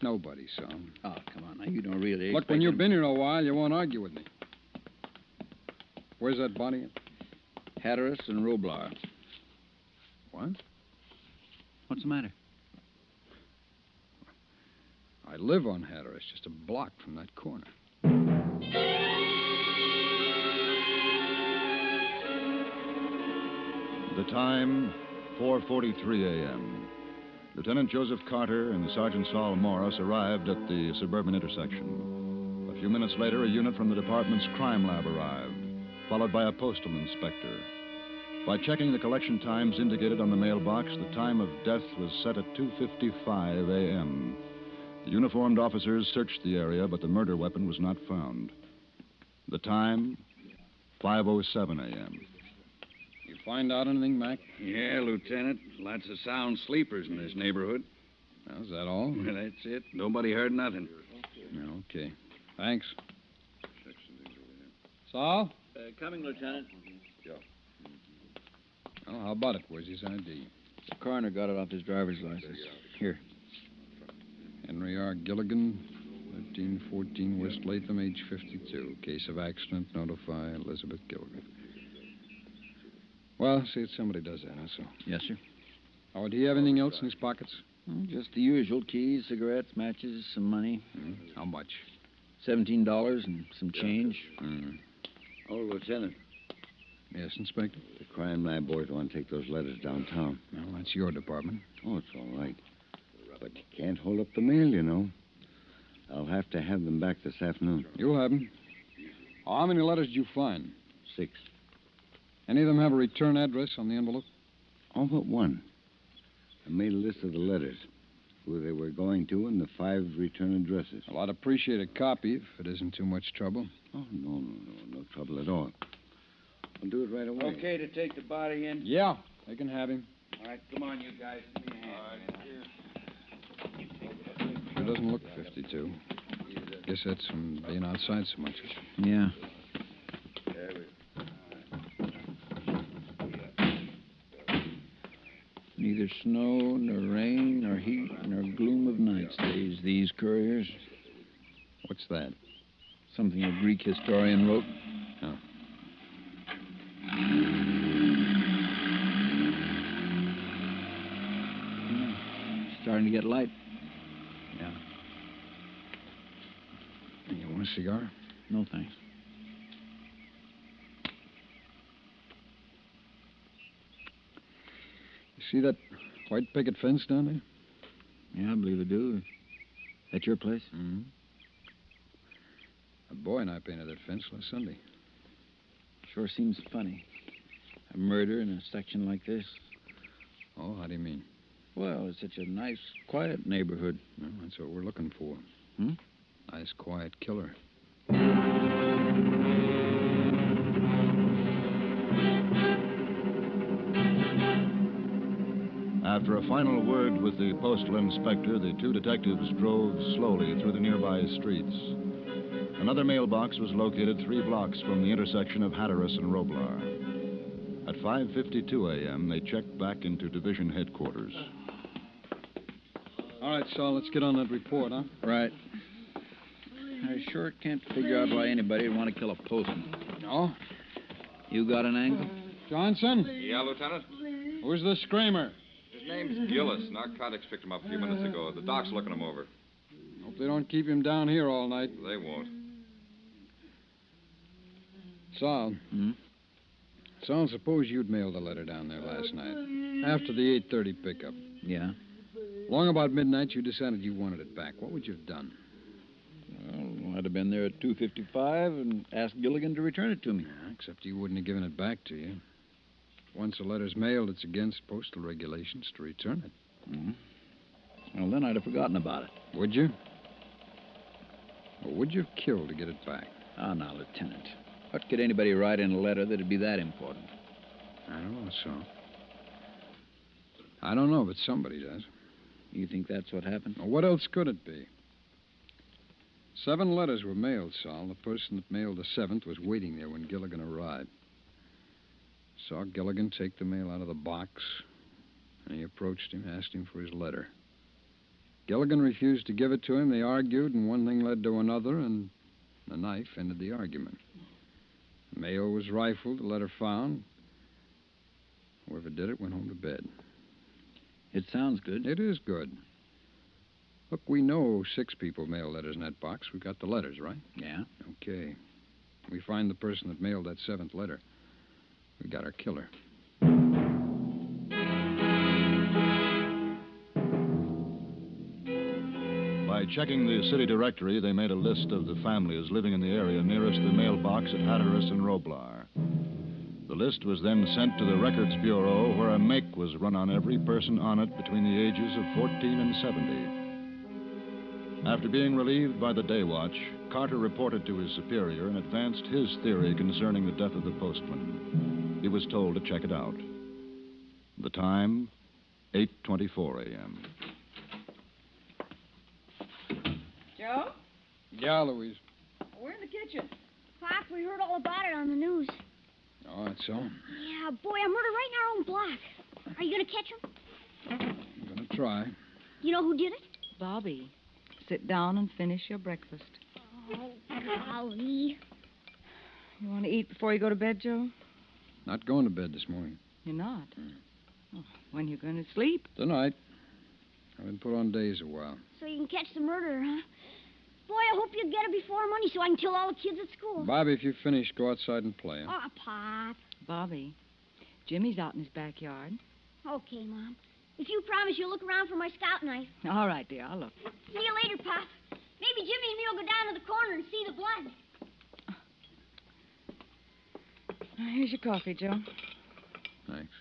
Nobody, Saul. Oh, come on. Now, you don't really Look, when you've been here a while, you won't argue with me. Where's that body? Hatteras and Roblar. What? What's the matter? I live on Hatteras, just a block from that corner. The time, 4:43 a.m. Lieutenant Joseph Carter and Sergeant Saul Morris arrived at the suburban intersection. A few minutes later, a unit from the department's crime lab arrived, followed by a postal inspector. By checking the collection times indicated on the mailbox, the time of death was set at 2:55 a.m. The uniformed officers searched the area, but the murder weapon was not found. The time, 5:07 a.m. You find out anything, Mac? Yeah, Lieutenant. Lots of sound sleepers in this neighborhood. Is that all? Well, that's it. Nobody heard nothing. Okay. Thanks. Saul? Coming, Lieutenant. Well, how about it? Where's his ID? The coroner got it off his driver's license. Here. Henry R. Gilligan, 1314 West Latham, age 52. Case of accident. Notify Elizabeth Gilligan. Well, see if somebody does that, so. Yes, sir. Oh, do you have anything else in his pockets? Just the usual. Keys, cigarettes, matches, some money. How much? $17 and some change. Oh, Lieutenant. Yes, Inspector? The crime lab boys want to take those letters downtown. Well, that's your department. Oh, it's all right. But you can't hold up the mail, you know. I'll have to have them back this afternoon. You'll have them. Oh, how many letters did you find? 6. Any of them have a return address on the envelope? All but one. I made a list of the letters, who they were going to, and the 5 return addresses. Well, I'd appreciate a copy if it isn't too much trouble. Oh, no trouble at all. I'll do it right away. Okay to take the body in? Yeah, they can have him. All right, come on, you guys. Give me a hand. Sure doesn't look 52. Guess that's from being outside so much. Yeah. Neither snow, nor rain, nor heat, nor gloom of night stays these couriers. What's that? Something a Greek historian wrote. Oh. Starting to get light. Yeah. You want a cigar? No, thanks. You see that white picket fence down there? Yeah, I believe I do. At your place? Mm-hmm. A boy and I painted that fence last Sunday. Sure seems funny. A murder in a section like this. Oh, how do you mean? Well, it's such a nice, quiet neighborhood. Well, that's what we're looking for. Nice, quiet killer. After a final word with the postal inspector, the 2 detectives drove slowly through the nearby streets. Another mailbox was located 3 blocks from the intersection of Hatteras and Roblar. At 5:52 a.m., they checked back into division headquarters. All right, Saul, let's get on that report, huh? Right. I sure can't figure out why anybody would want to kill a postman. No? You got an angle? Johnson? Yeah, Lieutenant? Who's the screamer? His name's Gillis. Narcotics picked him up a few minutes ago. The doc's looking him over. Hope they don't keep him down here all night. They won't. Saul. Saul, suppose you'd mailed a letter down there last night. After the 8:30 pickup. Yeah? Long about midnight, you decided you wanted it back. What would you have done? Well, I'd have been there at 2:55 and asked Gilligan to return it to me. Yeah, except he wouldn't have given it back to you. Once a letter's mailed, it's against postal regulations to return it. Well, then I'd have forgotten about it. Would you? Or would you have killed to get it back? Ah, now, Lieutenant. What could anybody write in a letter that'd be that important? I don't know, Saul. I don't know, but somebody does. You think that's what happened? Well, what else could it be? 7 letters were mailed, Saul. The person that mailed the 7th was waiting there when Gilligan arrived. Saw Gilligan take the mail out of the box, and he approached him, asked him for his letter. Gilligan refused to give it to him. They argued, and one thing led to another, and the knife ended the argument. The mail was rifled, the letter found. Whoever did it went home to bed. It sounds good. It is good. Look, we know 6 people mailed letters in that box. We got the letters, right? Yeah. Okay. We find the person that mailed that 7th letter. We got our killer. By checking the city directory, they made a list of the families living in the area nearest the mailbox at Hatteras and Roblar. The list was then sent to the Records Bureau, where a make was run on every person on it between the ages of 14 and 70. After being relieved by the day watch, Carter reported to his superior and advanced his theory concerning the death of the postman. He was told to check it out. The time, 8:24 a.m. Joe? Yeah, Louise. We're in the kitchen. Pop, we heard all about it on the news. Oh, that's so? Yeah, boy, a murder right in our own block. Are you going to catch him? I'm going to try. You know who did it? Bobby sit down and finish your breakfast. Oh, golly. You want to eat before you go to bed, Joe? Not going to bed this morning. You're not? Oh, when you going to sleep? Tonight. I've been put on days a while. So you can catch the murderer, huh? Boy, I hope you get it before money so I can kill all the kids at school. Bobby, if you finish, go outside and play. Huh? Oh, Pop. Bobby, Jimmy's out in his backyard. Okay, Mom. If you promise you'll look around for my scout knife. All right, dear, I'll look. See you later, Pop. Maybe Jimmy and me will go down to the corner and see the blood. Here's your coffee, Joe. Thanks.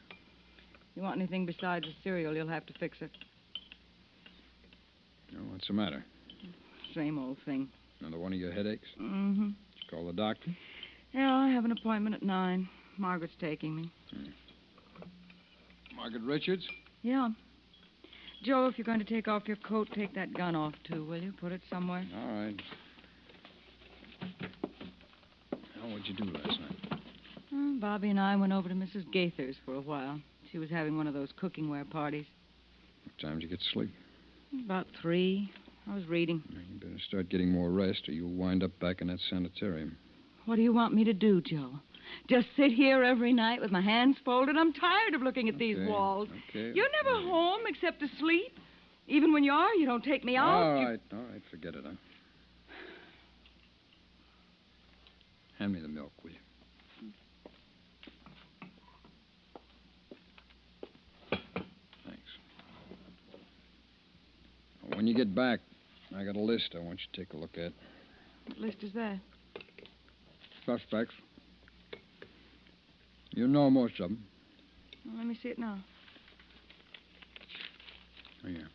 You want anything besides the cereal, you'll have to fix it. Oh, what's the matter? Same old thing. Another one of your headaches? Mm-hmm. Did you call the doctor? Yeah, I have an appointment at 9. Margaret's taking me. Margaret Richards? Yeah. Joe, if you're going to take off your coat, take that gun off, too, will you? Put it somewhere. All right. Well, what'd you do last night? Bobby and I went over to Mrs. Gaither's for a while. She was having one of those cooking-ware parties. What time did you get to sleep? About 3. I was reading. You better start getting more rest, or you'll wind up back in that sanitarium. What do you want me to do, Joe? Just sit here every night with my hands folded? I'm tired of looking at these walls. Okay. You're never home except to sleep. Even when you are, you don't take me out. All right, forget it, huh? Hand me the milk, will you? Thanks. When you get back, I got a list I want you to take a look at. What list is that? Suspects. You know most of them. Well, let me see it now. Oh, yeah.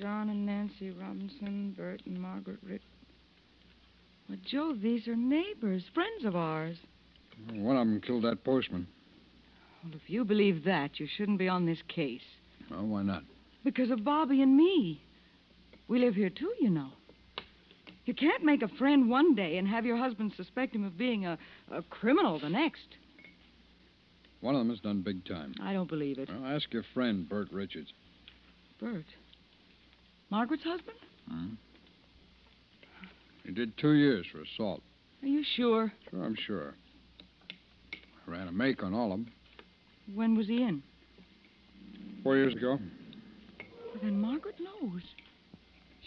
John and Nancy Robinson, Bert and Margaret Ritt. Well, Joe, these are neighbors, friends of ours. One of them killed that postman. Well, if you believe that, you shouldn't be on this case. Well, why not? Because of Bobby and me. We live here, too, you know. You can't make a friend one day and have your husband suspect him of being a criminal the next. One of them has done big time. I don't believe it. Well, ask your friend, Bert Richards. Bert? Margaret's husband? Hmm? He did 2 years for assault. Are you sure? Sure, I'm sure. I ran a make on all of them. When was he in? 4 years ago. Well, then Margaret knows.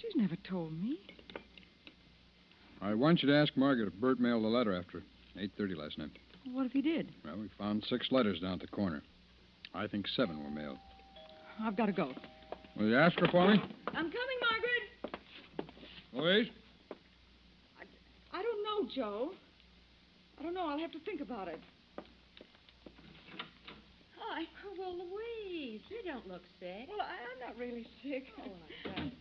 She's never told me. I want you to ask Margaret if Bert mailed a letter after 8:30 last night. What if he did? Well, we found 6 letters down at the corner. I think 7 were mailed. I've got to go. Will you ask her for me? I'm coming, Margaret. Louise? I don't know, Joe. I don't know. I'll have to think about it. Hi. Oh, well, Louise, you don't look sick. Well, I'm not really sick. Oh, like that.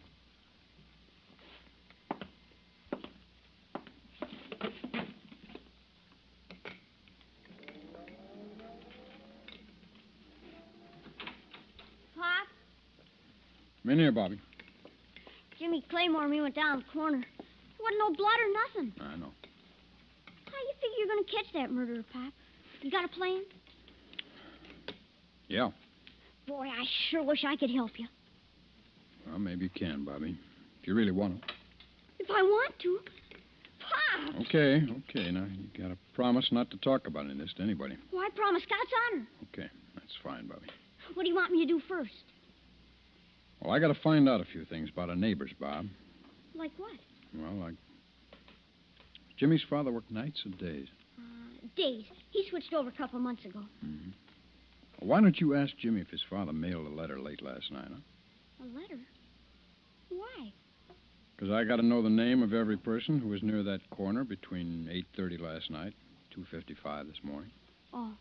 Pop, Come in here, Bobby. Jimmy Claymore and me went down the corner. There wasn't no blood or nothing. I know. How you figure you're going to catch that murderer, Pop? You got a plan? Yeah. Boy, I sure wish I could help you. Well, maybe you can, Bobby. If you really want to. If I want to. Pop! Okay. Now, you got to promise not to talk about any of this to anybody. Well, I promise God's honor. Okay, that's fine, Bobby. What do you want me to do first? Well, I got to find out a few things about our neighbors, Bob. Like what? Well, like... Jimmy's father worked nights or days? Days. He switched over a couple months ago. Mm-hmm. Well, why don't you ask Jimmy if his father mailed a letter late last night, huh? A letter? Why? Because I got to know the name of every person who was near that corner between 8:30 last night, 2:55 this morning. Oh.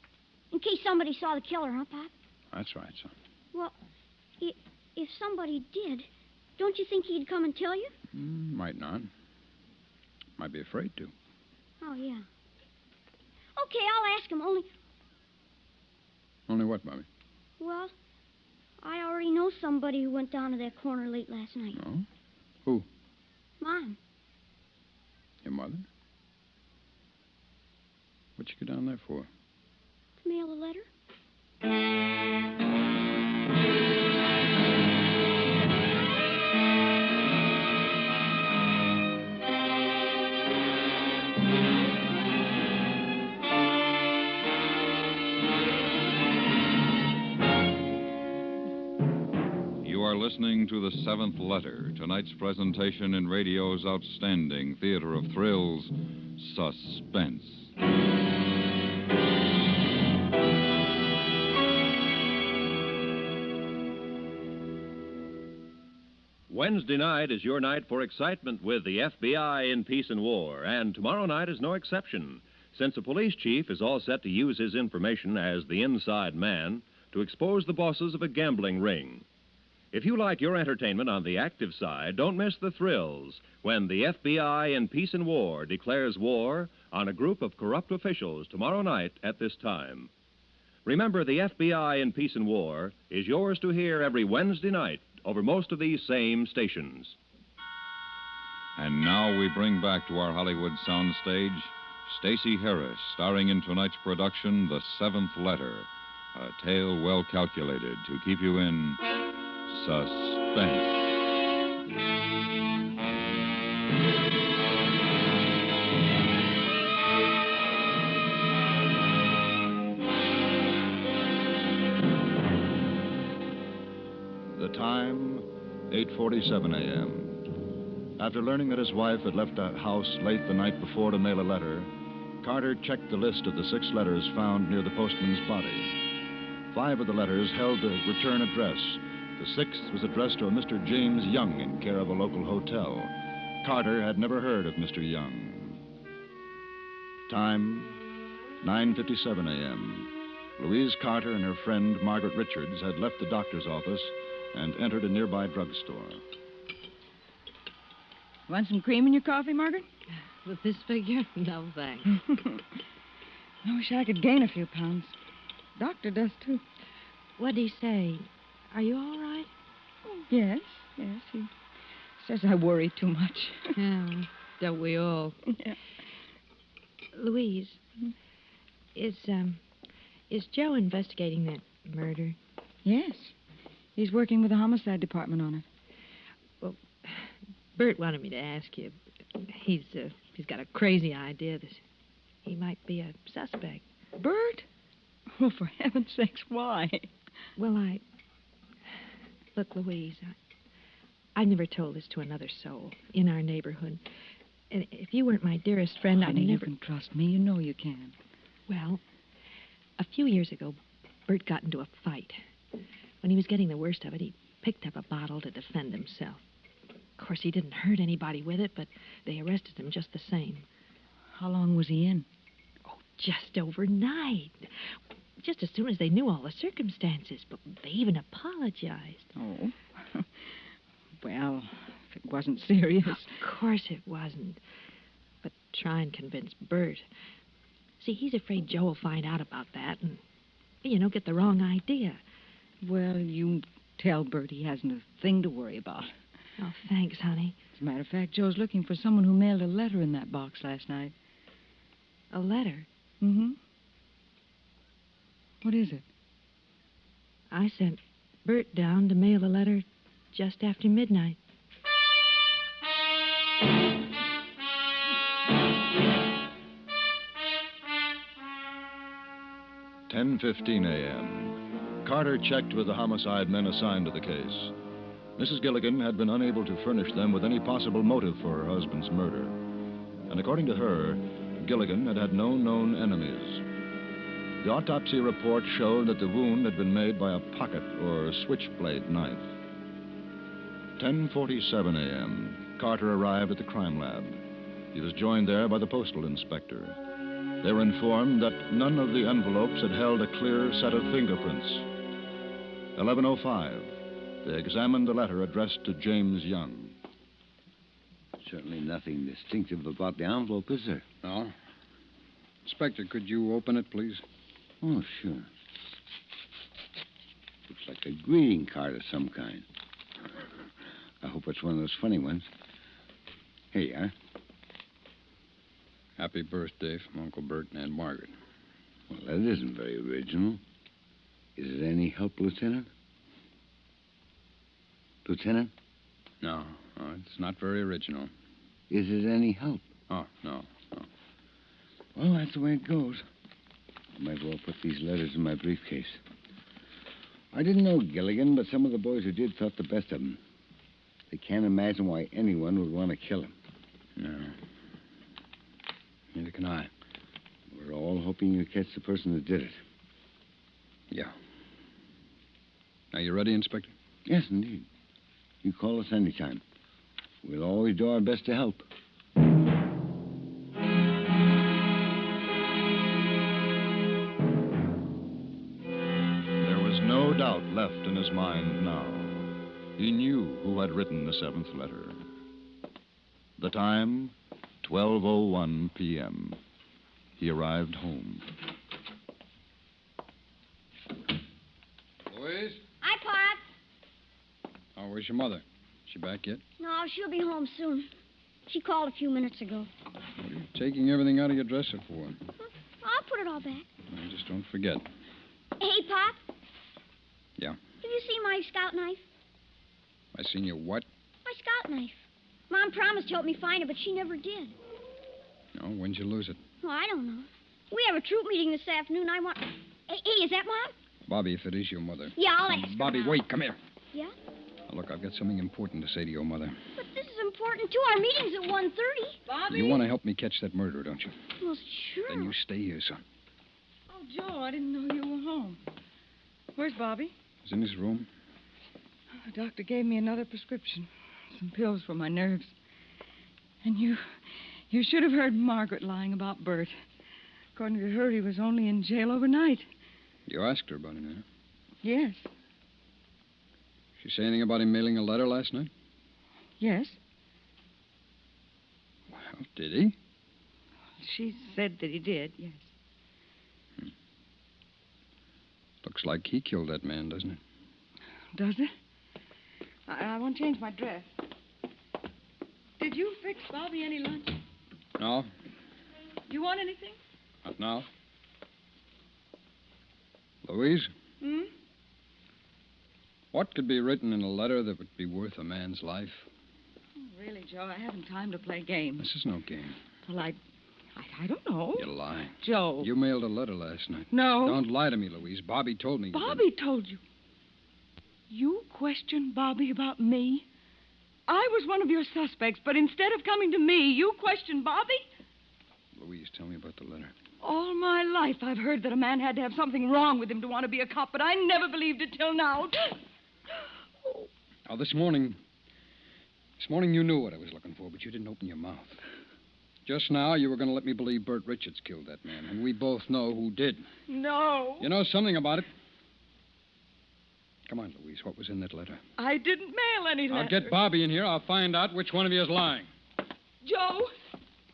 In case somebody saw the killer, huh, Pop? That's right, son. Well, if somebody did, don't you think he'd come and tell you? Might not. Might be afraid to. Oh, yeah. Okay, I'll ask him, only... Only what, Bobby? Well, I already know somebody who went down to that corner late last night. Oh? Who? Mom. Your mother? What'd you go down there for? To mail a letter. are listening to The Seventh Letter, tonight's presentation in radio's outstanding theater of thrills, Suspense. Wednesday night is your night for excitement with the FBI in Peace and War, and tomorrow night is no exception, since a police chief is all set to use his information as the inside man to expose the bosses of a gambling ring. If you like your entertainment on the active side, don't miss the thrills when the FBI in Peace and War declares war on a group of corrupt officials tomorrow night at this time. Remember, the FBI in Peace and War is yours to hear every Wednesday night over most of these same stations. And now we bring back to our Hollywood soundstage Stacey Harris, starring in tonight's production, The Seventh Letter, a tale well calculated to keep you in suspense. The time, 8:47 a.m. After learning that his wife had left the house late the night before to mail a letter, Carter checked the list of the 6 letters found near the postman's body. 5 of the letters held the return address. The 6th was addressed to a Mr. James Young in care of a local hotel. Carter had never heard of Mr. Young. Time, 9:57 a.m. Louise Carter and her friend Margaret Richards had left the doctor's office and entered a nearby drugstore. Want some cream in your coffee, Margaret? With this figure? No, thanks. I wish I could gain a few pounds. Doctor does, too. What'd he say? Are you all right? Yes. He says I worry too much. Yeah, don't we all? Yeah. Louise, is Joe investigating that murder? Yes. He's working with the homicide department on it. Well, Bert wanted me to ask you. He's got a crazy idea that he might be a suspect. Bert? Well, for heaven's sakes, why? Well, Look, Louise, I never told this to another soul in our neighborhood. And if you weren't my dearest friend, I'd never... You can trust me. You know you can. Well, a few years ago, Bert got into a fight. When he was getting the worst of it, he picked up a bottle to defend himself. Of course, he didn't hurt anybody with it, but they arrested him just the same. How long was he in? Oh, just overnight. Just as soon as they knew all the circumstances. But they even apologized. Oh. Well, if it wasn't serious. Of course it wasn't. But try and convince Bert. See, he's afraid Joe will find out about that and, get the wrong idea. Well, you tell Bert he hasn't a thing to worry about. Oh, thanks, honey. As a matter of fact, Joe's looking for someone who mailed a letter in that box last night. A letter? Mm-hmm. What is it? I sent Bert down to mail a letter just after midnight. (10:15 a.m.) Carter checked with the homicide men assigned to the case. Mrs. Gilligan had been unable to furnish them with any possible motive for her husband's murder. And according to her, Gilligan had no known enemies. The autopsy report showed that the wound had been made by a pocket or switchblade knife. 10:47 a.m. Carter arrived at the crime lab. He was joined there by the postal inspector. They were informed that none of the envelopes had held a clear set of fingerprints. 11:05. They examined the letter addressed to James Young. Certainly nothing distinctive about the envelope, is there? No. Inspector, could you open it, please? Oh, sure. Looks like a greeting card of some kind. I hope it's one of those funny ones. Here you are. Happy birthday from Uncle Bert and Aunt Margaret. Well, that isn't very original. Is it any help, Lieutenant? Lieutenant? No, it's not very original. Is it any help? Oh, no. Well, that's the way it goes. I might well put these letters in my briefcase. I didn't know Gilligan, but some of the boys who did thought the best of him. They can't imagine why anyone would want to kill him. No. Neither can I. We're all hoping you catch the person that did it. Yeah. Are you ready, Inspector? Yes, indeed. You call us anytime. We'll always do our best to help. There was no doubt left in his mind now. He knew who had written the seventh letter. The time, 12:01 p.m. He arrived home. Louise? Hi, Pop. Oh, where's your mother? She back yet? No, she'll be home soon. She called a few minutes ago. What are you taking everything out of your dresser for? I'll put it all back. Oh, just don't forget. Hey, Pop. Yeah? Have you seen my scout knife? I seen your what? My scout knife. Mom promised to help me find it, but she never did. No, when'd you lose it? Oh, I don't know. We have a troop meeting this afternoon. I want... Hey, is that Mom? Bobby, if it is your mother. Yeah, I'll ask her. Bobby, wait, come here. Yeah? Now, look, I've got something important to say to your mother. But this is important, too. Our meeting's at 1:30. Bobby? You want to help me catch that murderer, don't you? Well, sure. Then you stay here, son. Oh, Joe, I didn't know you were home. Where's Bobby? He's in his room. The doctor gave me another prescription. Some pills for my nerves. And you should have heard Margaret lying about Bert. According to her, he was only in jail overnight. You asked her about it, huh? Yes. She say anything about him mailing a letter last night? Yes. Well, did he? She said that he did, yes. Looks like he killed that man, doesn't it? Does it? I want to change my dress. Did you fix Bobby any lunch? No, You want anything? not now. Louise, what could be written in a letter that would be worth a man's life? Oh, really, Joe, I haven't time to play games. This is no game. Well, I don't know. You're lying. Joe. You mailed a letter last night. No. Don't lie to me, Louise. Bobby told me you Bobby told you. You questioned Bobby about me? I was one of your suspects, but instead of coming to me, you questioned Bobby? didn't. Louise, tell me about the letter. All my life, I've heard that a man had to have something wrong with him to want to be a cop, but I never believed it till now. Oh, this morning you knew what I was looking for, but you didn't open your mouth. Just now, you were going to let me believe Bert Richards killed that man, and we both know who did. No. You know something about it. Come on, Louise, what was in that letter? I didn't mail any letter. I'll get Bobby in here. I'll find out which one of you is lying. Joe,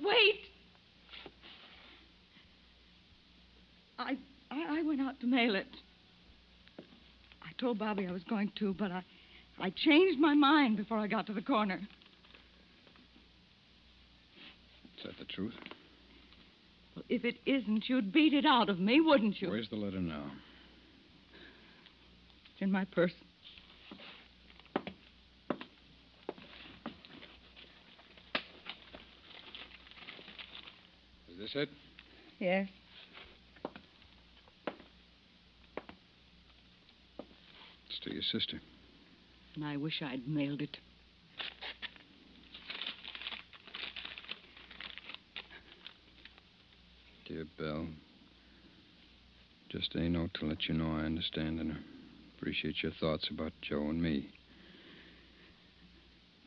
wait. I went out to mail it. I told Bobby I was going to, but I changed my mind before I got to the corner. Is that the truth? Well, if it isn't, you'd beat it out of me, wouldn't you? Where's the letter now? It's in my purse. Is this it? Yes. It's to your sister. And I wish I'd mailed it. Dear Belle, just a note to let you know I understand and appreciate your thoughts about Joe and me.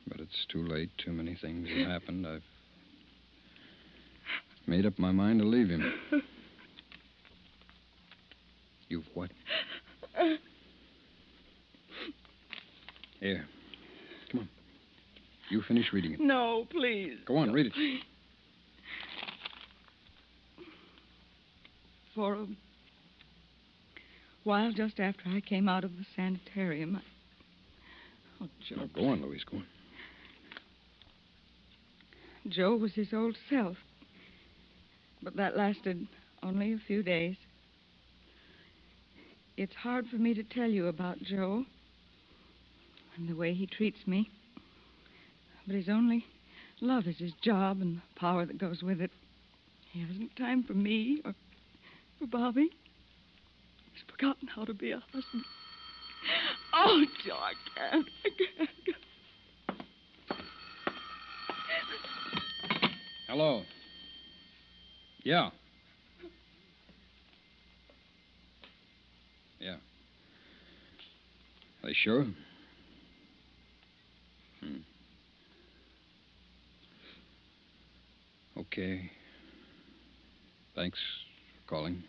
But it's too late. Too many things have happened. I've made up my mind to leave him. You've what? Here. Come on. You finish reading it. No, please. Go on, read it. For a while, just after I came out of the sanitarium, Oh, Joe. Now, go on, Louise, go on. Joe was his old self. But that lasted only a few days. It's hard for me to tell you about Joe and the way he treats me. But his only love is his job and the power that goes with it. He hasn't time for me or for Bobby. He's forgotten how to be a husband. Oh, Joe, I can't. Hello. Yeah. Yeah. Are they sure? Okay. Thanks for calling.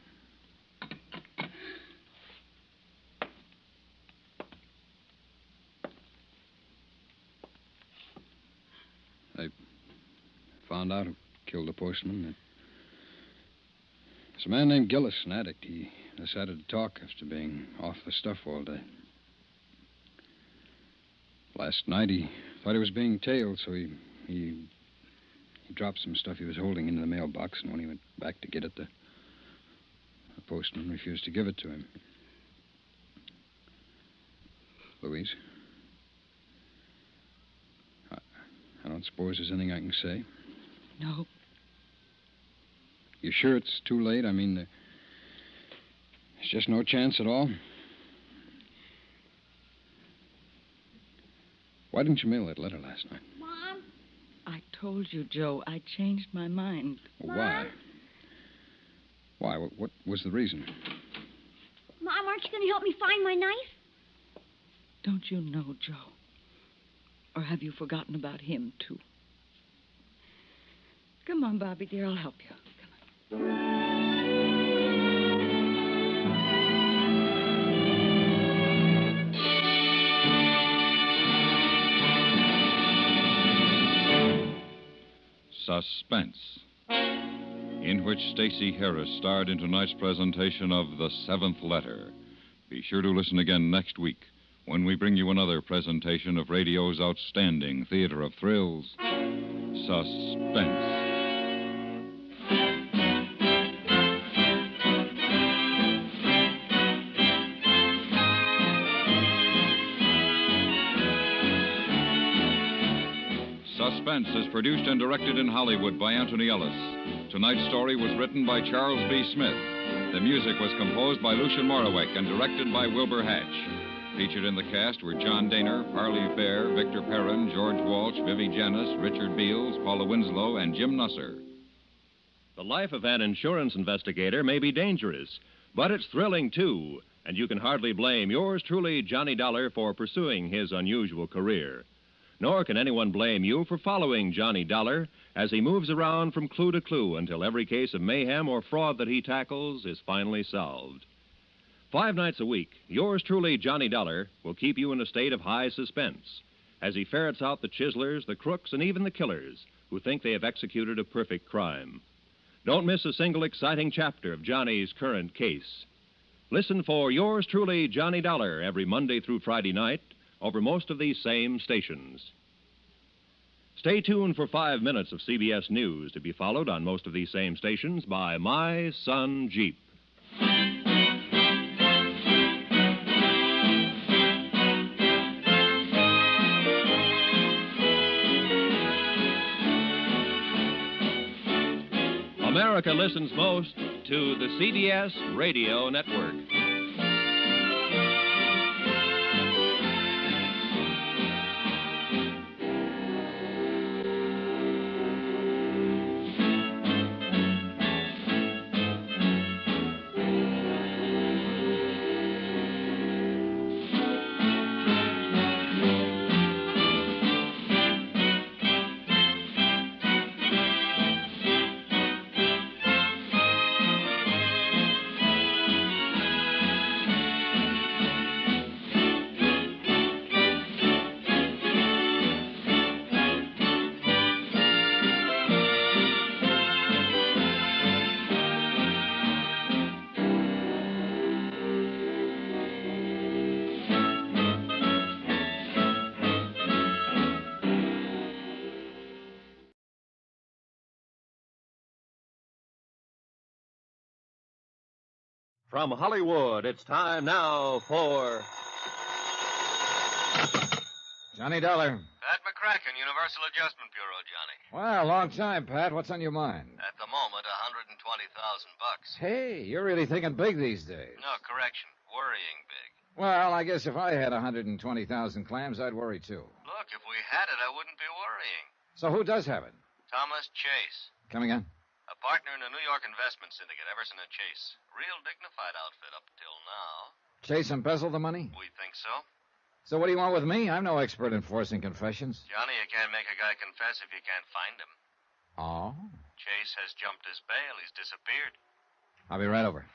I found out who killed the postman. It's a man named Gillis, an addict. He decided to talk after being off the stuff all day. Last night he thought he was being tailed, so he dropped some stuff he was holding into the mailbox, and when he went back to get it, the postman refused to give it to him. Louise? I don't suppose there's anything I can say. No. You sure it's too late? I mean, there's just no chance at all? Why didn't you mail that letter last night? Mom? I told you, Joe, I changed my mind. Why? Why? What was the reason? Mom, aren't you going to help me find my knife? Don't you know, Joe? Or have you forgotten about him, too? Come on, Bobby, dear, I'll help you. Come on. Suspense, in which Stacey Harris starred in tonight's presentation of The Seventh Letter. Be sure to listen again next week when we bring you another presentation of radio's outstanding theater of thrills, Suspense. Suspense is produced and directed in Hollywood by Anthony Ellis. Tonight's story was written by Charles B. Smith. The music was composed by Lucien Moraweck and directed by Wilbur Hatch. Featured in the cast were John Daner, Parley Fair, Victor Perrin, George Walsh, Vivi Janis, Richard Beals, Paula Winslow, and Jim Nusser. The life of an insurance investigator may be dangerous, but it's thrilling, too, and you can hardly blame yours truly, Johnny Dollar, for pursuing his unusual career. Nor can anyone blame you for following Johnny Dollar as he moves around from clue to clue until every case of mayhem or fraud that he tackles is finally solved. 5 nights a week, yours truly, Johnny Dollar, will keep you in a state of high suspense as he ferrets out the chiselers, the crooks, and even the killers who think they have executed a perfect crime. Don't miss a single exciting chapter of Johnny's current case. Listen for yours truly, Johnny Dollar, every Monday through Friday night over most of these same stations. Stay tuned for 5 minutes of CBS News to be followed on most of these same stations by My Son Jeep. America listens most to the CBS Radio Network. From Hollywood, it's time now for Johnny Dollar. Pat McCracken, Universal Adjustment Bureau, Johnny. Well, long time, Pat. What's on your mind? At the moment, $120,000. Hey, you're really thinking big these days. No, correction. Worrying big. Well, I guess if I had 120,000 clams, I'd worry, too. Look, if we had it, I wouldn't be worrying. So who does have it? Thomas Chase. Come again? A partner in a New York investment syndicate, Everson and Chase. Real dignified outfit up till now. Chase embezzled the money? We think so. So what do you want with me? I'm no expert in forcing confessions. Johnny, you can't make a guy confess if you can't find him. Oh? Chase has jumped his bail. He's disappeared. I'll be right over.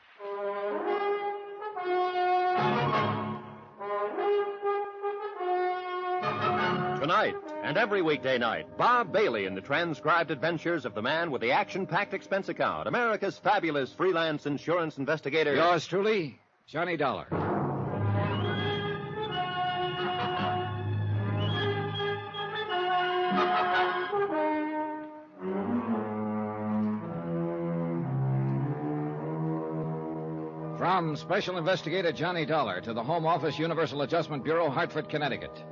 Tonight and every weekday night, Bob Bailey in the transcribed adventures of the man with the action-packed expense account, America's fabulous freelance insurance investigator. Yours truly, Johnny Dollar. From Special Investigator Johnny Dollar to the Home Office, Universal Adjustment Bureau, Hartford, Connecticut.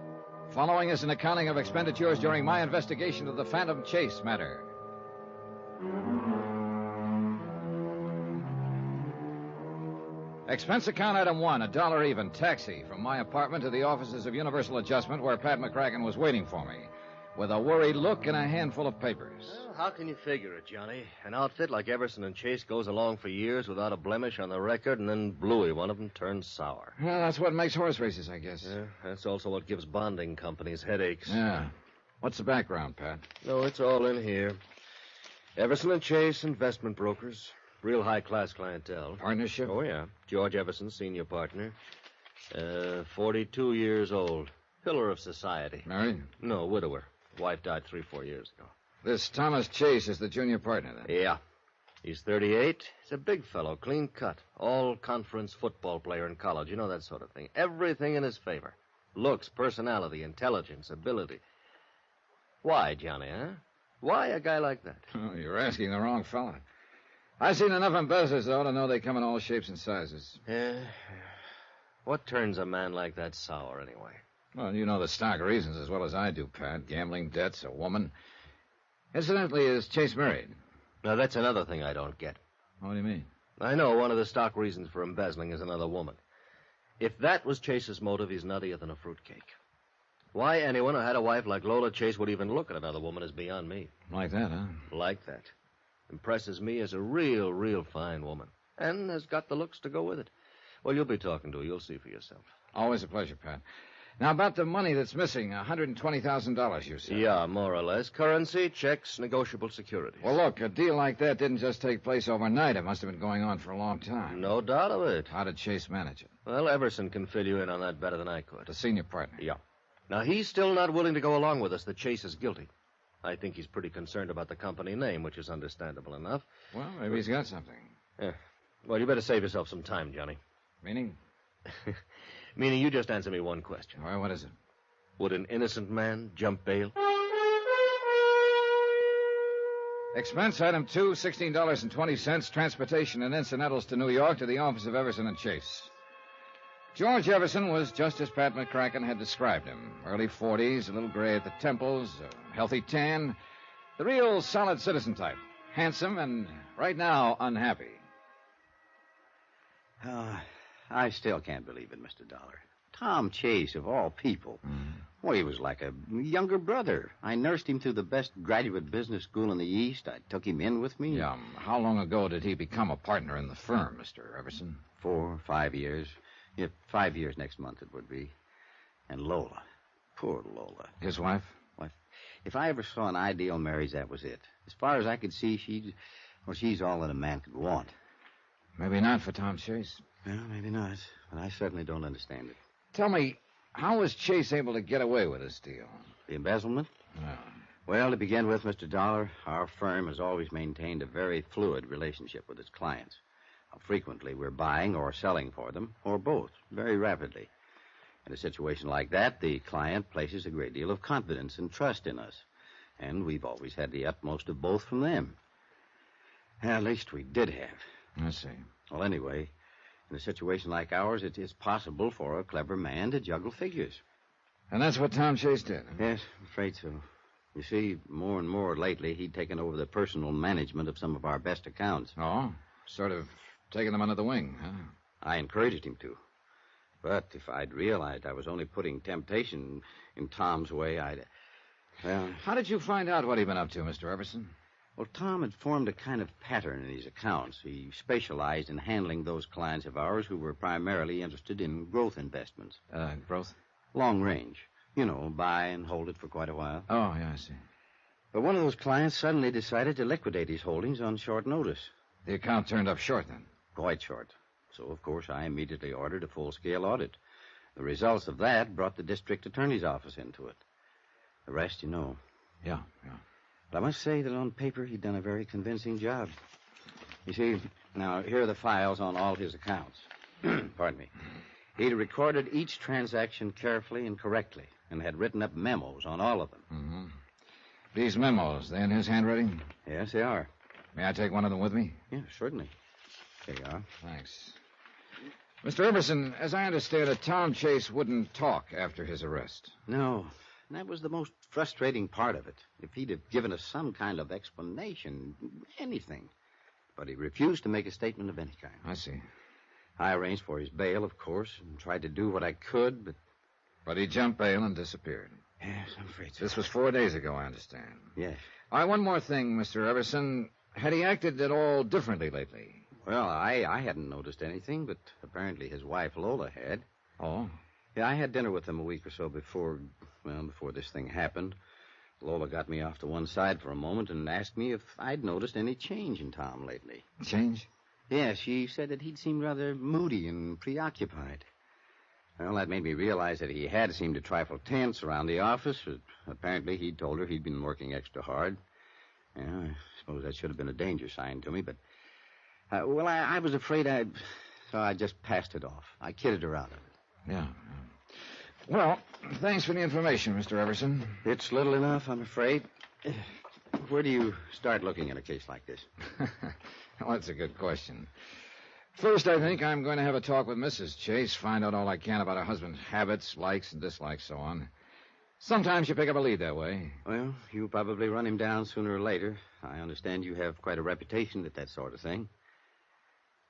Following is an accounting of expenditures during my investigation of the Phantom Chase matter. Expense account item 1, $1 even, taxi from my apartment to the offices of Universal Adjustment where Pat McCracken was waiting for me, with a worried look and a handful of papers. Well, how can you figure it, Johnny? An outfit like Everson and Chase goes along for years without a blemish on the record, and then Bluey, one of them, turns sour. Well, that's what makes horse races, I guess. Yeah, that's also what gives bonding companies headaches. Yeah. What's the background, Pat? No, it's all in here. Everson and Chase, investment brokers. Real high-class clientele. Partnership? Oh, yeah. George Everson, senior partner. 42 years old. Pillar of society. Married? No, widower. Wife died 3-4 years ago. This Thomas Chase is the junior partner, then? Yeah. He's 38. He's a big fellow, clean cut. All-conference football player in college. You know, that sort of thing. Everything in his favor. Looks, personality, intelligence, ability. Why, Johnny, huh? Why a guy like that? Oh, you're asking the wrong fella. I've seen enough embezzlers, though, to know they come in all shapes and sizes. Yeah. What turns a man like that sour, anyway? Well, you know the stock reasons as well as I do, Pat. Gambling debts, a woman. Incidentally, is Chase married? Now, that's another thing I don't get. What do you mean? I know one of the stock reasons for embezzling is another woman. If that was Chase's motive, he's nuttier than a fruitcake. Why anyone who had a wife like Lola Chase would even look at another woman is beyond me. Like that, huh? Like that. Impresses me as a real fine woman. And has got the looks to go with it. Well, you'll be talking to her. You'll see for yourself. Always a pleasure, Pat. Now, about the money that's missing, $120,000, you said. Yeah, more or less. Currency, checks, negotiable securities. Well, look, a deal like that didn't just take place overnight. It must have been going on for a long time. No doubt of it. How did Chase manage it? Well, Everson can fill you in on that better than I could. The senior partner? Yeah. Now, he's still not willing to go along with us that Chase is guilty. I think he's pretty concerned about the company name, which is understandable enough. Well, maybe he's got something. Yeah. Well, you better save yourself some time, Johnny. Meaning? Meaning you just answer me one question. All right, what is it? Would an innocent man jump bail? Expense item 2, $16.20, transportation and incidentals to New York to the office of Everson and Chase. George Everson was just as Pat McCracken had described him. Early 40s, a little gray at the temples, a healthy tan. The real solid citizen type. Handsome and, right now, unhappy. I still can't believe it, Mr. Dollar. Tom Chase, of all people. Well, he was like a younger brother. I nursed him through the best graduate business school in the East. I took him in with me. Yeah. How long ago did he become a partner in the firm, Mr. Everson? 4 or 5 years. Yeah, 5 years next month it would be. And Lola. Poor Lola. His wife? Wife. If I ever saw an ideal marriage, that was it. As far as I could see, she's all that a man could want. Maybe not for Tom Chase. Well, maybe not. But I certainly don't understand it. Tell me, how was Chase able to get away with this deal? The embezzlement? Yeah. Well, to begin with, Mr. Dollar, our firm has always maintained a very fluid relationship with its clients. Frequently, we're buying or selling for them, or both, very rapidly. In a situation like that, the client places a great deal of confidence and trust in us. And we've always had the utmost of both from them. At least we did have. I see. Well, anyway, in a situation like ours, it is possible for a clever man to juggle figures. And that's what Tom Chase did? Huh? Yes, I'm afraid so. You see, more and more lately, he'd taken over the personal management of some of our best accounts. Oh? Sort of taking them under the wing, huh? I encouraged him to. But if I'd realized I was only putting temptation in Tom's way, Well... How did you find out what he'd been up to, Mr. Everson? Well, Tom had formed a kind of pattern in his accounts. He specialized in handling those clients of ours who were primarily interested in growth investments. Growth? Long range. You know, buy and hold it for quite a while. Oh, yeah, I see. But one of those clients suddenly decided to liquidate his holdings on short notice. The account turned up short, then? Quite short. So, of course, I immediately ordered a full-scale audit. The results of that brought the district attorney's office into it. The rest you know. Yeah. But I must say that on paper he'd done a very convincing job. You see, now, here are the files on all his accounts. Pardon me. He'd recorded each transaction carefully and correctly and had written up memos on all of them. Mm-hmm. These memos, they in his handwriting? Yes, they are. May I take one of them with me? Yeah, certainly. There you are. Thanks. Mr. Everson, as I understand it, Tom Chase wouldn't talk after his arrest. No. And that was the most frustrating part of it. If he'd have given us some kind of explanation, anything. But he refused to make a statement of any kind. I see. I arranged for his bail, of course, and tried to do what I could, but... But he jumped bail and disappeared. Yes, I'm afraid so. This was 4 days ago, I understand. Yes. All right, one more thing, Mr. Everson. Had he acted at all differently lately? Well, I hadn't noticed anything, but apparently his wife, Lola, had. Oh? Yeah, I had dinner with him a week or so before this thing happened. Lola got me off to one side for a moment and asked me if I'd noticed any change in Tom lately. Change? Yeah, she said that he'd seemed rather moody and preoccupied. Well, that made me realize that he had seemed a trifle tense around the office. Apparently, he'd told her he'd been working extra hard. Yeah, I suppose that should have been a danger sign to me, but... I was afraid so I just passed it off. I kidded her out of it. Yeah. Well, thanks for the information, Mr. Everson. It's little enough, I'm afraid. Where do you start looking at a case like this? Well, that's a good question. First, I think I'm going to have a talk with Mrs. Chase, find out all I can about her husband's habits, likes and dislikes, so on. Sometimes you pick up a lead that way. Well, you'll probably run him down sooner or later. I understand you have quite a reputation at that sort of thing.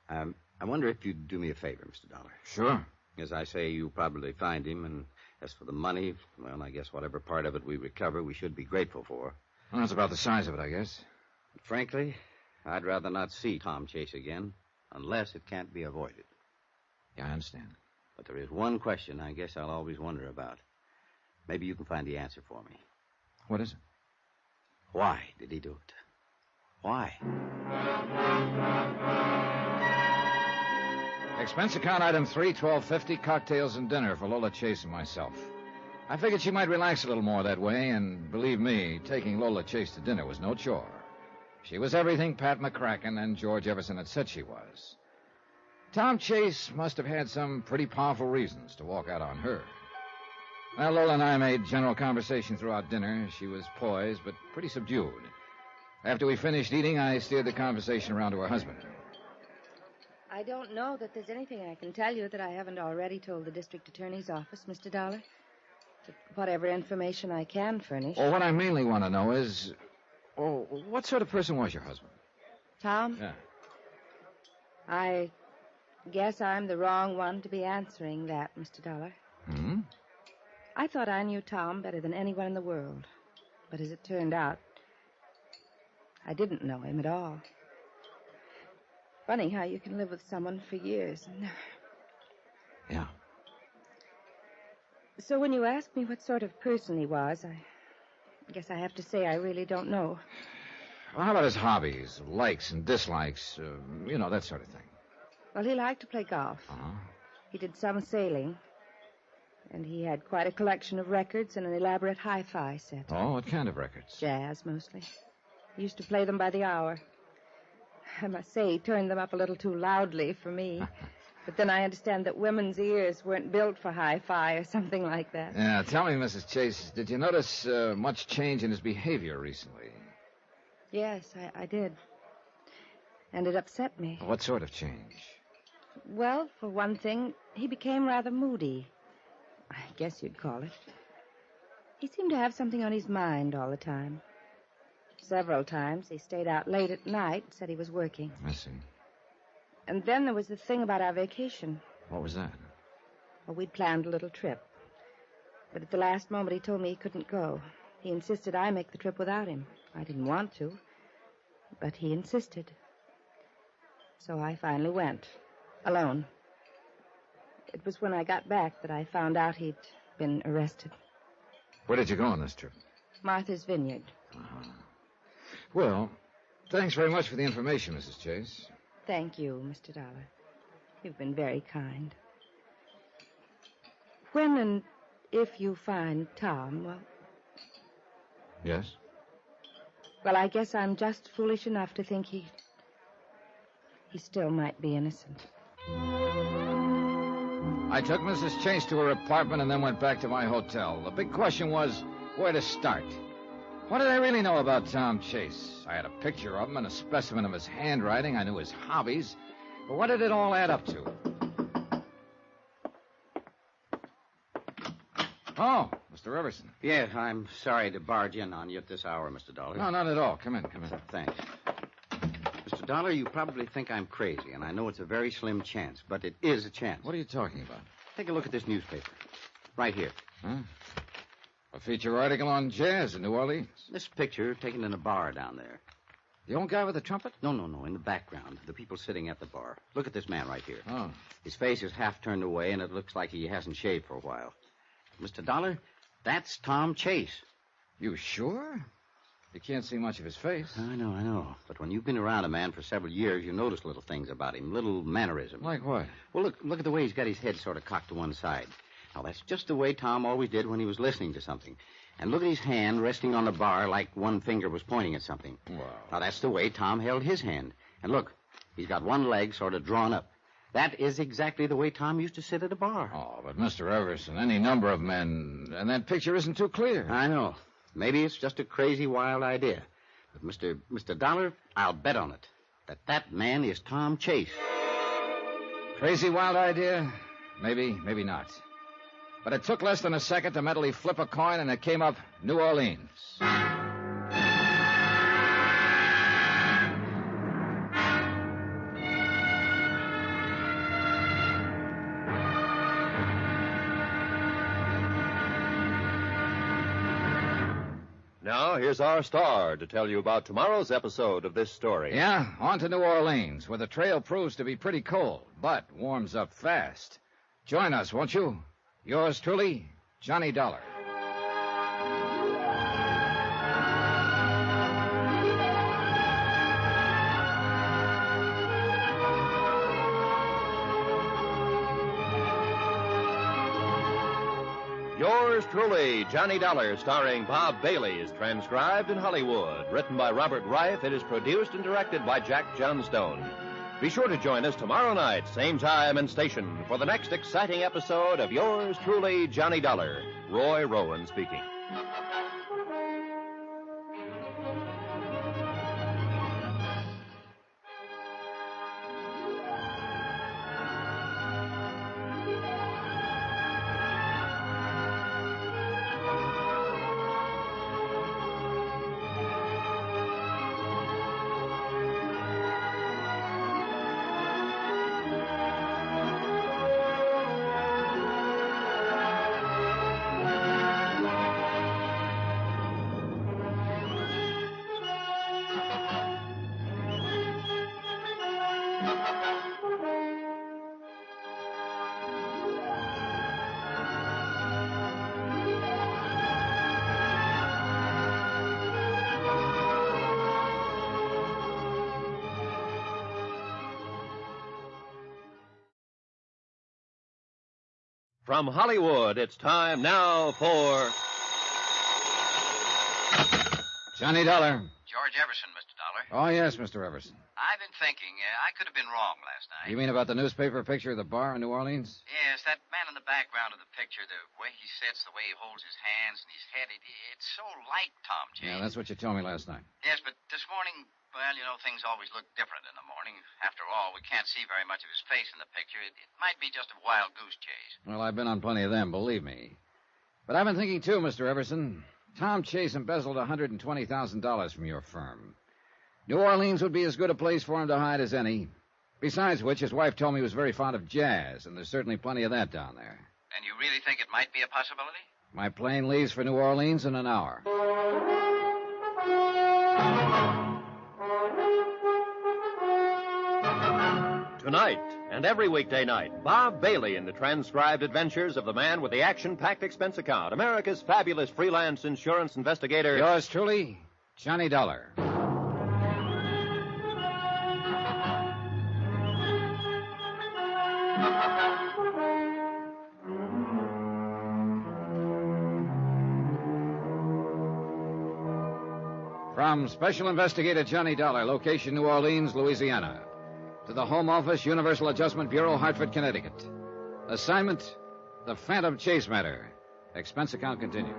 I wonder if you'd do me a favor, Mr. Dollar. Sure. As I say, you'll probably find him, and as for the money, well, I guess whatever part of it we recover, we should be grateful for. Well, that's about the size of it, I guess. But frankly, I'd rather not see Tom Chase again, unless it can't be avoided. Yeah, I understand. But there is one question I guess I'll always wonder about. Maybe you can find the answer for me. What is it? Why did he do it? Why? Expense account item 3, $12.50, cocktails and dinner for Lola Chase and myself. I figured she might relax a little more that way, and believe me, taking Lola Chase to dinner was no chore. She was everything Pat McCracken and George Everson had said she was. Tom Chase must have had some pretty powerful reasons to walk out on her. Well, Lola and I made general conversation throughout dinner. She was poised, but pretty subdued. After we finished eating, I steered the conversation around to her husband. I don't know that there's anything I can tell you that I haven't already told the district attorney's office, Mr. Dollar. But whatever information I can furnish. Well, what I mainly want to know is... what sort of person was your husband? Tom? Yeah. I guess I'm the wrong one to be answering that, Mr. Dollar. Hmm? I thought I knew Tom better than anyone in the world. But as it turned out, I didn't know him at all. Funny how you can live with someone for years. Yeah. So when you ask me what sort of person he was, I guess I have to say I really don't know. Well, how about his hobbies, likes and dislikes, that sort of thing? Well, he liked to play golf. Uh-huh. He did some sailing. And he had quite a collection of records and an elaborate hi-fi set. Oh, what kind of records? Jazz, mostly. He used to play them by the hour. I must say he turned them up a little too loudly for me. But then I understand that women's ears weren't built for hi-fi or something like that. Yeah, tell me, Mrs. Chase, did you notice much change in his behavior recently? Yes, I did. And it upset me. What sort of change? Well, for one thing, he became rather moody. I guess you'd call it. He seemed to have something on his mind all the time. Several times he stayed out late at night and said he was working. I see. And then there was the thing about our vacation. What was that? Well, we'd planned a little trip. But at the last moment, he told me he couldn't go. He insisted I make the trip without him. I didn't want to, but he insisted. So I finally went, alone. It was when I got back that I found out he'd been arrested. Where did you go on this trip? Martha's Vineyard. Well, thanks very much for the information, Mrs. Chase. Thank you, Mr. Dollar. You've been very kind. When and if you find Tom, well... Yes? Well, I guess I'm just foolish enough to think he still might be innocent. I took Mrs. Chase to her apartment and then went back to my hotel. The big question was where to start. What did I really know about Tom Chase? I had a picture of him and a specimen of his handwriting. I knew his hobbies. But what did it all add up to? Oh, Mr. Everson. Yes, I'm sorry to barge in on you at this hour, Mr. Dollar. No, not at all. Come in. Thanks. Mr. Dollar, you probably think I'm crazy, and I know it's a very slim chance, but it is a chance. What are you talking about? Take a look at this newspaper. Right here. Huh? A feature article on jazz in New Orleans. This picture taken in a bar down there. The old guy with the trumpet? No. In the background. The people sitting at the bar. Look at this man right here. Oh. His face is half turned away, and it looks like he hasn't shaved for a while. Mr. Dollar, that's Tom Chase. You sure? You can't see much of his face. I know. But when you've been around a man for several years, you notice little things about him, little mannerisms. Like what? Well, look at the way he's got his head sort of cocked to one side. Now, that's just the way Tom always did when he was listening to something. And look at his hand resting on the bar like one finger was pointing at something. Wow. Now, that's the way Tom held his hand. And look, he's got one leg sort of drawn up. That is exactly the way Tom used to sit at a bar. Oh, but Mr. Everson, any number of men, and that picture isn't too clear. I know. Maybe it's just a crazy, wild idea. But, Mr. Dollar, I'll bet on it that man is Tom Chase. Crazy, wild idea? Maybe not. But it took less than a second to mentally flip a coin, and it came up New Orleans. Now, here's our star to tell you about tomorrow's episode of this story. Yeah, on to New Orleans, where the trail proves to be pretty cold, but warms up fast. Join us, won't you? Yours truly, Johnny Dollar. Yours truly, Johnny Dollar, starring Bob Bailey, is transcribed in Hollywood. Written by Robert Reif, it is produced and directed by Jack Johnstone. Be sure to join us tomorrow night, same time and station, for the next exciting episode of Yours truly, Johnny Dollar. Roy Rowan speaking. From Hollywood, it's time now for... Johnny Dollar. George Everson, Mr. Dollar. Oh, yes, Mr. Everson. I've been thinking. I could have been wrong last night. You mean about the newspaper picture of the bar in New Orleans? Yes, that man in the background of the picture, the way he sits, the way he holds his hands and his head, it's so like Tom Chase. Yeah, that's what you told me last night. Yes, but this morning, well, you know, things always look different in the morning. After all, we can't see very much of his face in the picture. It might be just a wild goose chase. Well, I've been on plenty of them, believe me. But I've been thinking, too, Mr. Everson. Tom Chase embezzled $120,000 from your firm. New Orleans would be as good a place for him to hide as any. Besides which, his wife told me he was very fond of jazz, and there's certainly plenty of that down there. really think it might be a possibility? My plane leaves for New Orleans in an hour. Tonight and every weekday night, Bob Bailey in the transcribed adventures of the man with the action-packed expense account, America's fabulous freelance insurance investigator. Yours truly, Johnny Dollar. From Special Investigator Johnny Dollar, location New Orleans, Louisiana, to the Home Office, Universal Adjustment Bureau, Hartford, Connecticut. Assignment, the Phantom Chase matter. Expense account continued.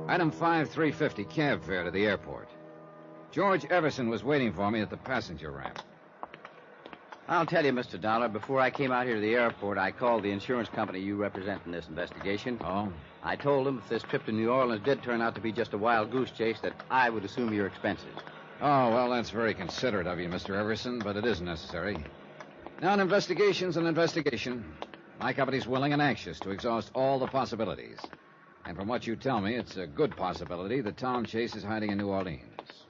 Item 5350, cab fare to the airport. George Everson was waiting for me at the passenger ramp. I'll tell you, Mr. Dollar, before I came out here to the airport, I called the insurance company you represent in this investigation. Oh? I told them if this trip to New Orleans did turn out to be just a wild goose chase, that I would assume your expenses. Oh, well, that's very considerate of you, Mr. Everson, but it isn't necessary. Now, an investigation's an investigation. My company's willing and anxious to exhaust all the possibilities. And from what you tell me, it's a good possibility that Tom Chase is hiding in New Orleans.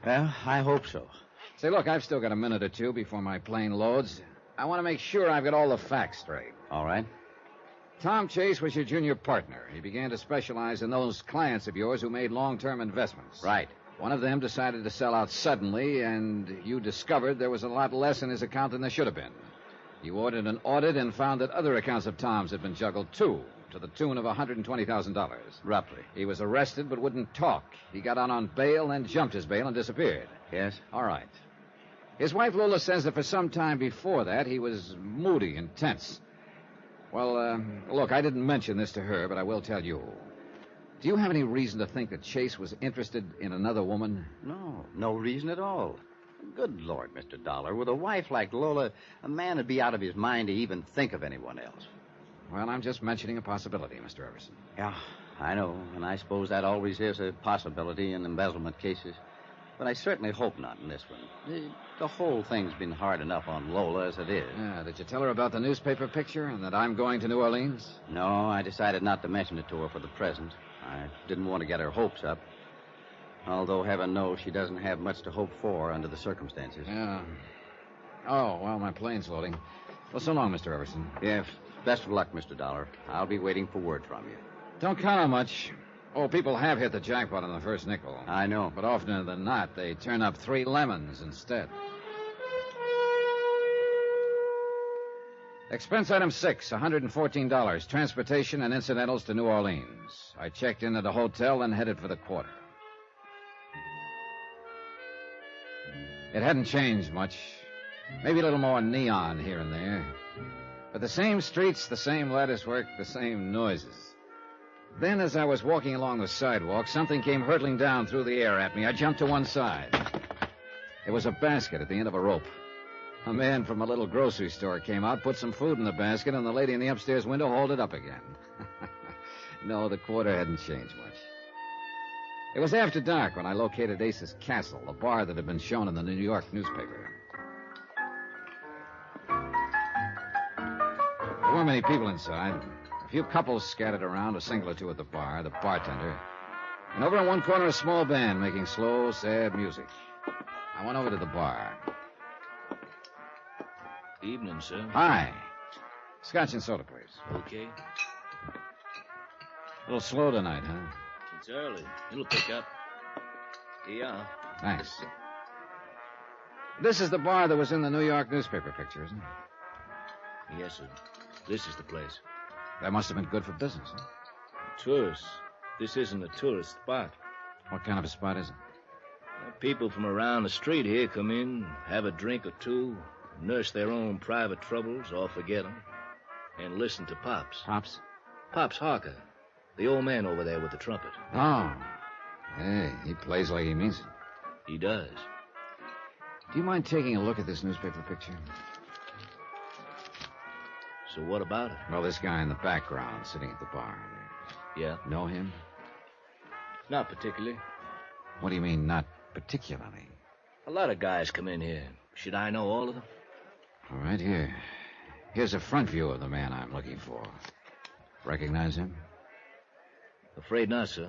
Well, I hope so. Say, look, I've still got a minute or two before my plane loads. I want to make sure I've got all the facts straight. All right. Tom Chase was your junior partner. He began to specialize in those clients of yours who made long-term investments. Right. One of them decided to sell out suddenly, and you discovered there was a lot less in his account than there should have been. You ordered an audit and found that other accounts of Tom's had been juggled, too, to the tune of $120,000. Roughly. He was arrested but wouldn't talk. He got out on bail, then jumped his bail and disappeared. Yes? All right. His wife, Lola, says that for some time before that, he was moody and tense. Well, look, I didn't mention this to her, but I will tell you. Do you have any reason to think that Chase was interested in another woman? No, no reason at all. Good Lord, Mr. Dollar, with a wife like Lola, a man would be out of his mind to even think of anyone else. Well, I'm just mentioning a possibility, Mr. Everson. Yeah, I know, and I suppose that always is a possibility in embezzlement cases. But I certainly hope not in this one. The whole thing's been hard enough on Lola as it is. Yeah, did you tell her about the newspaper picture and that I'm going to New Orleans? No, I decided not to mention it to her for the present. I didn't want to get her hopes up. Although heaven knows she doesn't have much to hope for under the circumstances. Yeah. Oh, well, my plane's loading. Well, so long, Mr. Everson. Yes. Best of luck, Mr. Dollar. I'll be waiting for word from you. Don't count on much. Oh, people have hit the jackpot on the first nickel. I know. But oftener than not, they turn up 3 lemons instead. Expense item 6, $114. Transportation and incidentals to New Orleans. I checked in at a hotel and headed for the quarter. It hadn't changed much. Maybe a little more neon here and there. But the same streets, the same lattice work, the same noises. Then, as I was walking along the sidewalk, something came hurtling down through the air at me. I jumped to one side. There was a basket at the end of a rope. A man from a little grocery store came out, put some food in the basket, and the lady in the upstairs window hauled it up again. No, the quarter hadn't changed much. It was after dark when I located Ace's Castle, the bar that had been shown in the New York newspaper. There weren't many people inside. A few couples scattered around, a single or two at the bar, the bartender. And over in one corner, a small band making slow, sad music. I went over to the bar. Evening, sir. Hi. Scotch and soda, please. Okay. A little slow tonight, huh? It's early. It'll pick up. Here you are. Thanks. This is the bar that was in the New York newspaper picture, isn't it? Yes, sir. This is the place. That must have been good for business, huh? Tourists. This isn't a tourist spot. What kind of a spot is it? People from around the street here come in, have a drink or two, nurse their own private troubles or forget them, and listen to Pops. Pops? Pops Harker, the old man over there with the trumpet. Oh. Hey, he plays like he means it. He does. Do you mind taking a look at this newspaper picture? So what about it? Well, this guy in the background sitting at the bar. Yeah? Know him? Not particularly. What do you mean, not particularly? A lot of guys come in here. Should I know all of them? All right, here. Here's a front view of the man I'm looking for. Recognize him? Afraid not, sir.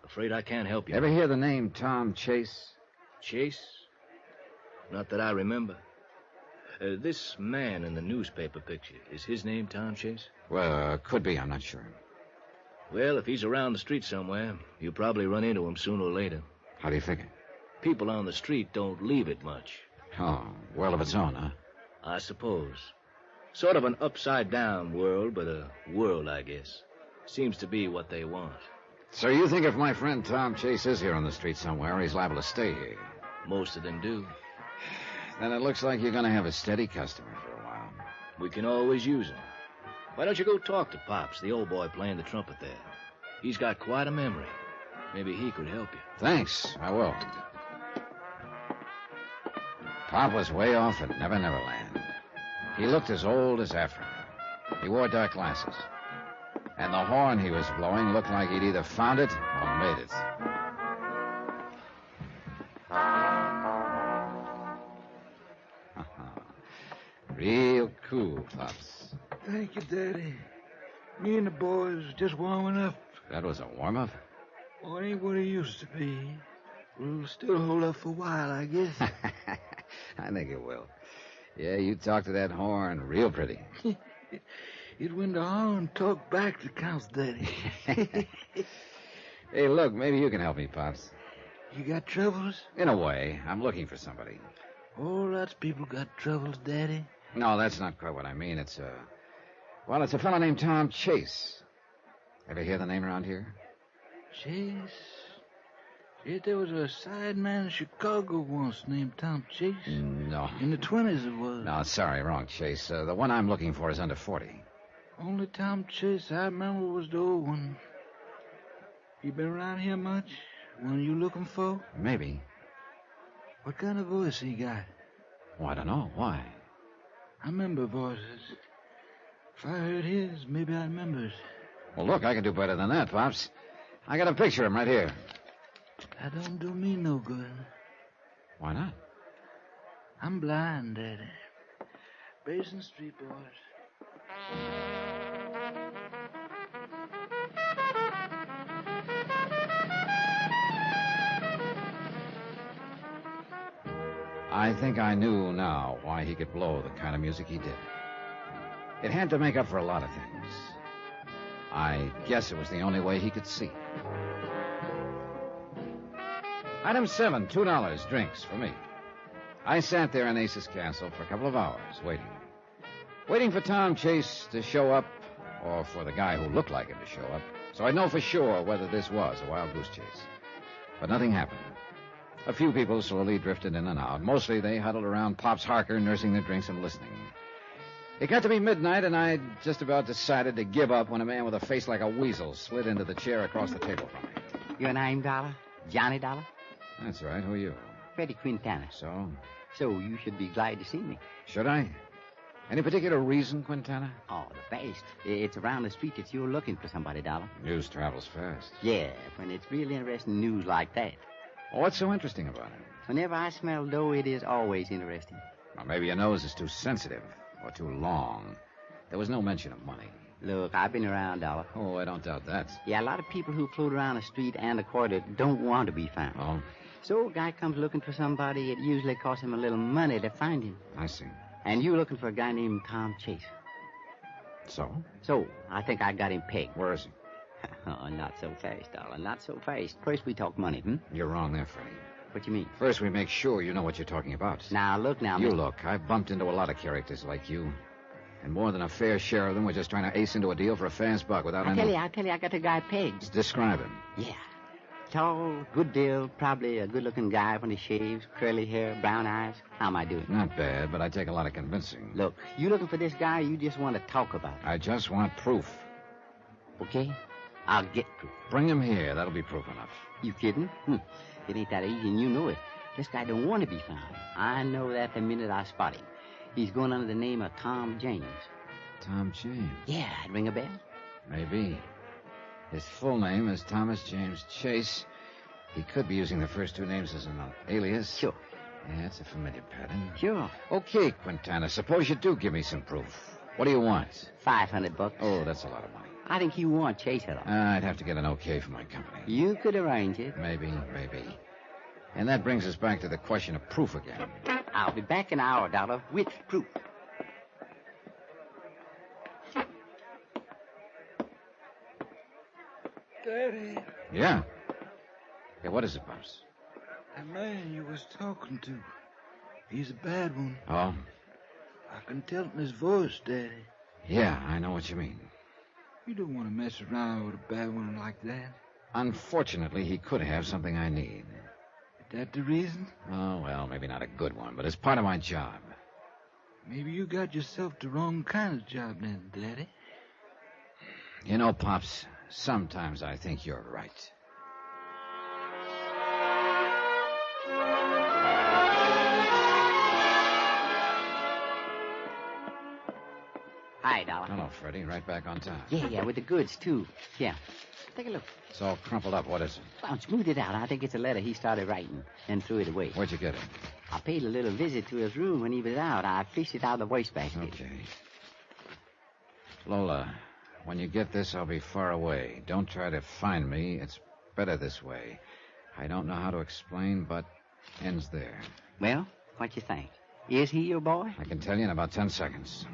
Afraid I can't help you. Ever hear the name Tom Chase? Chase? Not that I remember. This man in the newspaper picture, is his name Tom Chase? Well, could be. I'm not sure. Well, if he's around the street somewhere, you'll probably run into him sooner or later. How do you figure? People on the street don't leave it much. Oh, world of its own, huh? I suppose. Sort of an upside-down world, but a world, I guess. Seems to be what they want. So you think if my friend Tom Chase is here on the street somewhere, he's liable to stay here? Most of them do. Then it looks like you're going to have a steady customer for a while. We can always use him. Why don't you go talk to Pops, the old boy playing the trumpet there? He's got quite a memory. Maybe he could help you. Thanks, I will. Pop was way off at Never Never Land. He looked as old as Africa. He wore dark glasses. And the horn he was blowing looked like he'd either found it or made it. Real cool, Pops. Thank you, Daddy. Me and the boys just warming up. That was a warm-up? Oh, it ain't what it used to be. We'll still hold up for a while, I guess. I think it will. Yeah, you talk to that horn real pretty. It when the horn talk back that counts, Daddy. Hey, look, maybe you can help me, Pops. You got troubles? In a way. I'm looking for somebody. Oh, lots of people got troubles, Daddy. No, that's not quite what I mean. It's a fellow named Tom Chase. Ever hear the name around here? Chase? Yeah, there was a side man in Chicago once named Tom Chase. No. In the 20s it was. No, sorry, wrong Chase. The one I'm looking for is under 40. Only Tom Chase I remember was the old one. You been around here much? One you looking for? Maybe. What kind of voice he got? Oh, I don't know. Why? I remember voices. If I heard his, maybe I'd remember it. Well, look, I can do better than that, Pops. I got a picture of him right here. That don't do me no good. Why not? I'm blind, Daddy. Basin Street boys. I think I knew now why he could blow the kind of music he did. It had to make up for a lot of things. I guess it was the only way he could see. Item 7, $2, drinks for me. I sat there in Ace's Castle for a couple of hours, waiting for Tom Chase to show up, or for the guy who looked like him to show up, so I'd know for sure whether this was a wild goose chase. But nothing happened. A few people slowly drifted in and out. Mostly they huddled around Pop's Harker, nursing their drinks and listening. It got to be midnight, and I'd just about decided to give up when a man with a face like a weasel slid into the chair across the table from me. Your name, Dollar? Johnny Dollar? That's right. Who are you? Freddie Quintana. So? So you should be glad to see me. Should I? Any particular reason, Quintana? Oh, the best. It's around the street that you're looking for somebody, Dollar. News travels fast. Yeah, when it's really interesting news like that. Well, what's so interesting about it? Whenever I smell dough, it is always interesting. Well, maybe your nose is too sensitive or too long. There was no mention of money. Look, I've been around, Dollar. Oh, I don't doubt that. Yeah, a lot of people who float around the street and the quarter don't want to be found. Oh? So a guy comes looking for somebody, it usually costs him a little money to find him. I see. And you're looking for a guy named Tom Chase. So? So, I think I got him pegged. Where is he? Oh, not so fast, Dollar. Not so fast. First we talk money, You're wrong there, Freddie. What you mean? First we make sure you know what you're talking about. Now, look now, You Mr. look. I've bumped into a lot of characters like you. And more than a fair share of them were just trying to ace into a deal for a fast buck without I any... tell you, I got the guy pegged. Describe him. Yeah. Tall, good build, probably a good-looking guy when he shaves, curly hair, brown eyes. How am I doing? Not bad, but I take a lot of convincing. Look, you looking for this guy, or you just want to talk about it? I just want proof. Okay? I'll get proof. Bring him here. That'll be proof enough. You kidding? It ain't that easy, and you know it. This guy don't want to be found. I know that the minute I spot him. He's going under the name of Tom James. Tom James? Yeah, I'd ring a bell. Maybe. His full name is Thomas James Chase. He could be using the first two names as an alias. Sure. Yeah, it's a familiar pattern. Sure. Okay, Quintana, suppose you do give me some proof. What do you want? $500. Oh, that's a lot of money. I think you want Chase it. I'd have to get an okay from my company. You could arrange it. Maybe. And that brings us back to the question of proof again. I'll be back in an hour, Dollar, with proof. Daddy, Yeah? Hey, what is it, Pops? that man you was talking to, he's a bad one. Oh? I can tell it in his voice, Daddy. Yeah, I know what you mean. You don't want to mess around with a bad one like that. Unfortunately, he could have something I need. Is that the reason? Oh, well, maybe not a good one, but it's part of my job. Maybe you got yourself the wrong kind of job then, Daddy. You know, Pops, sometimes I think you're right. Hi, Dollar. Hello, Freddie. Right back on time. Yeah, with the goods, too. Yeah. Take a look. It's all crumpled up. What is it? Well, smooth it out. I think it's a letter he started writing and threw it away. Where'd you get it? I paid a little visit to his room when he was out. I fished it out of the wastebasket. Okay. Lola, when you get this, I'll be far away. Don't try to find me. It's better this way. I don't know how to explain, but ends there. Well, what you think? Is he your boy? I can tell you in about 10 seconds.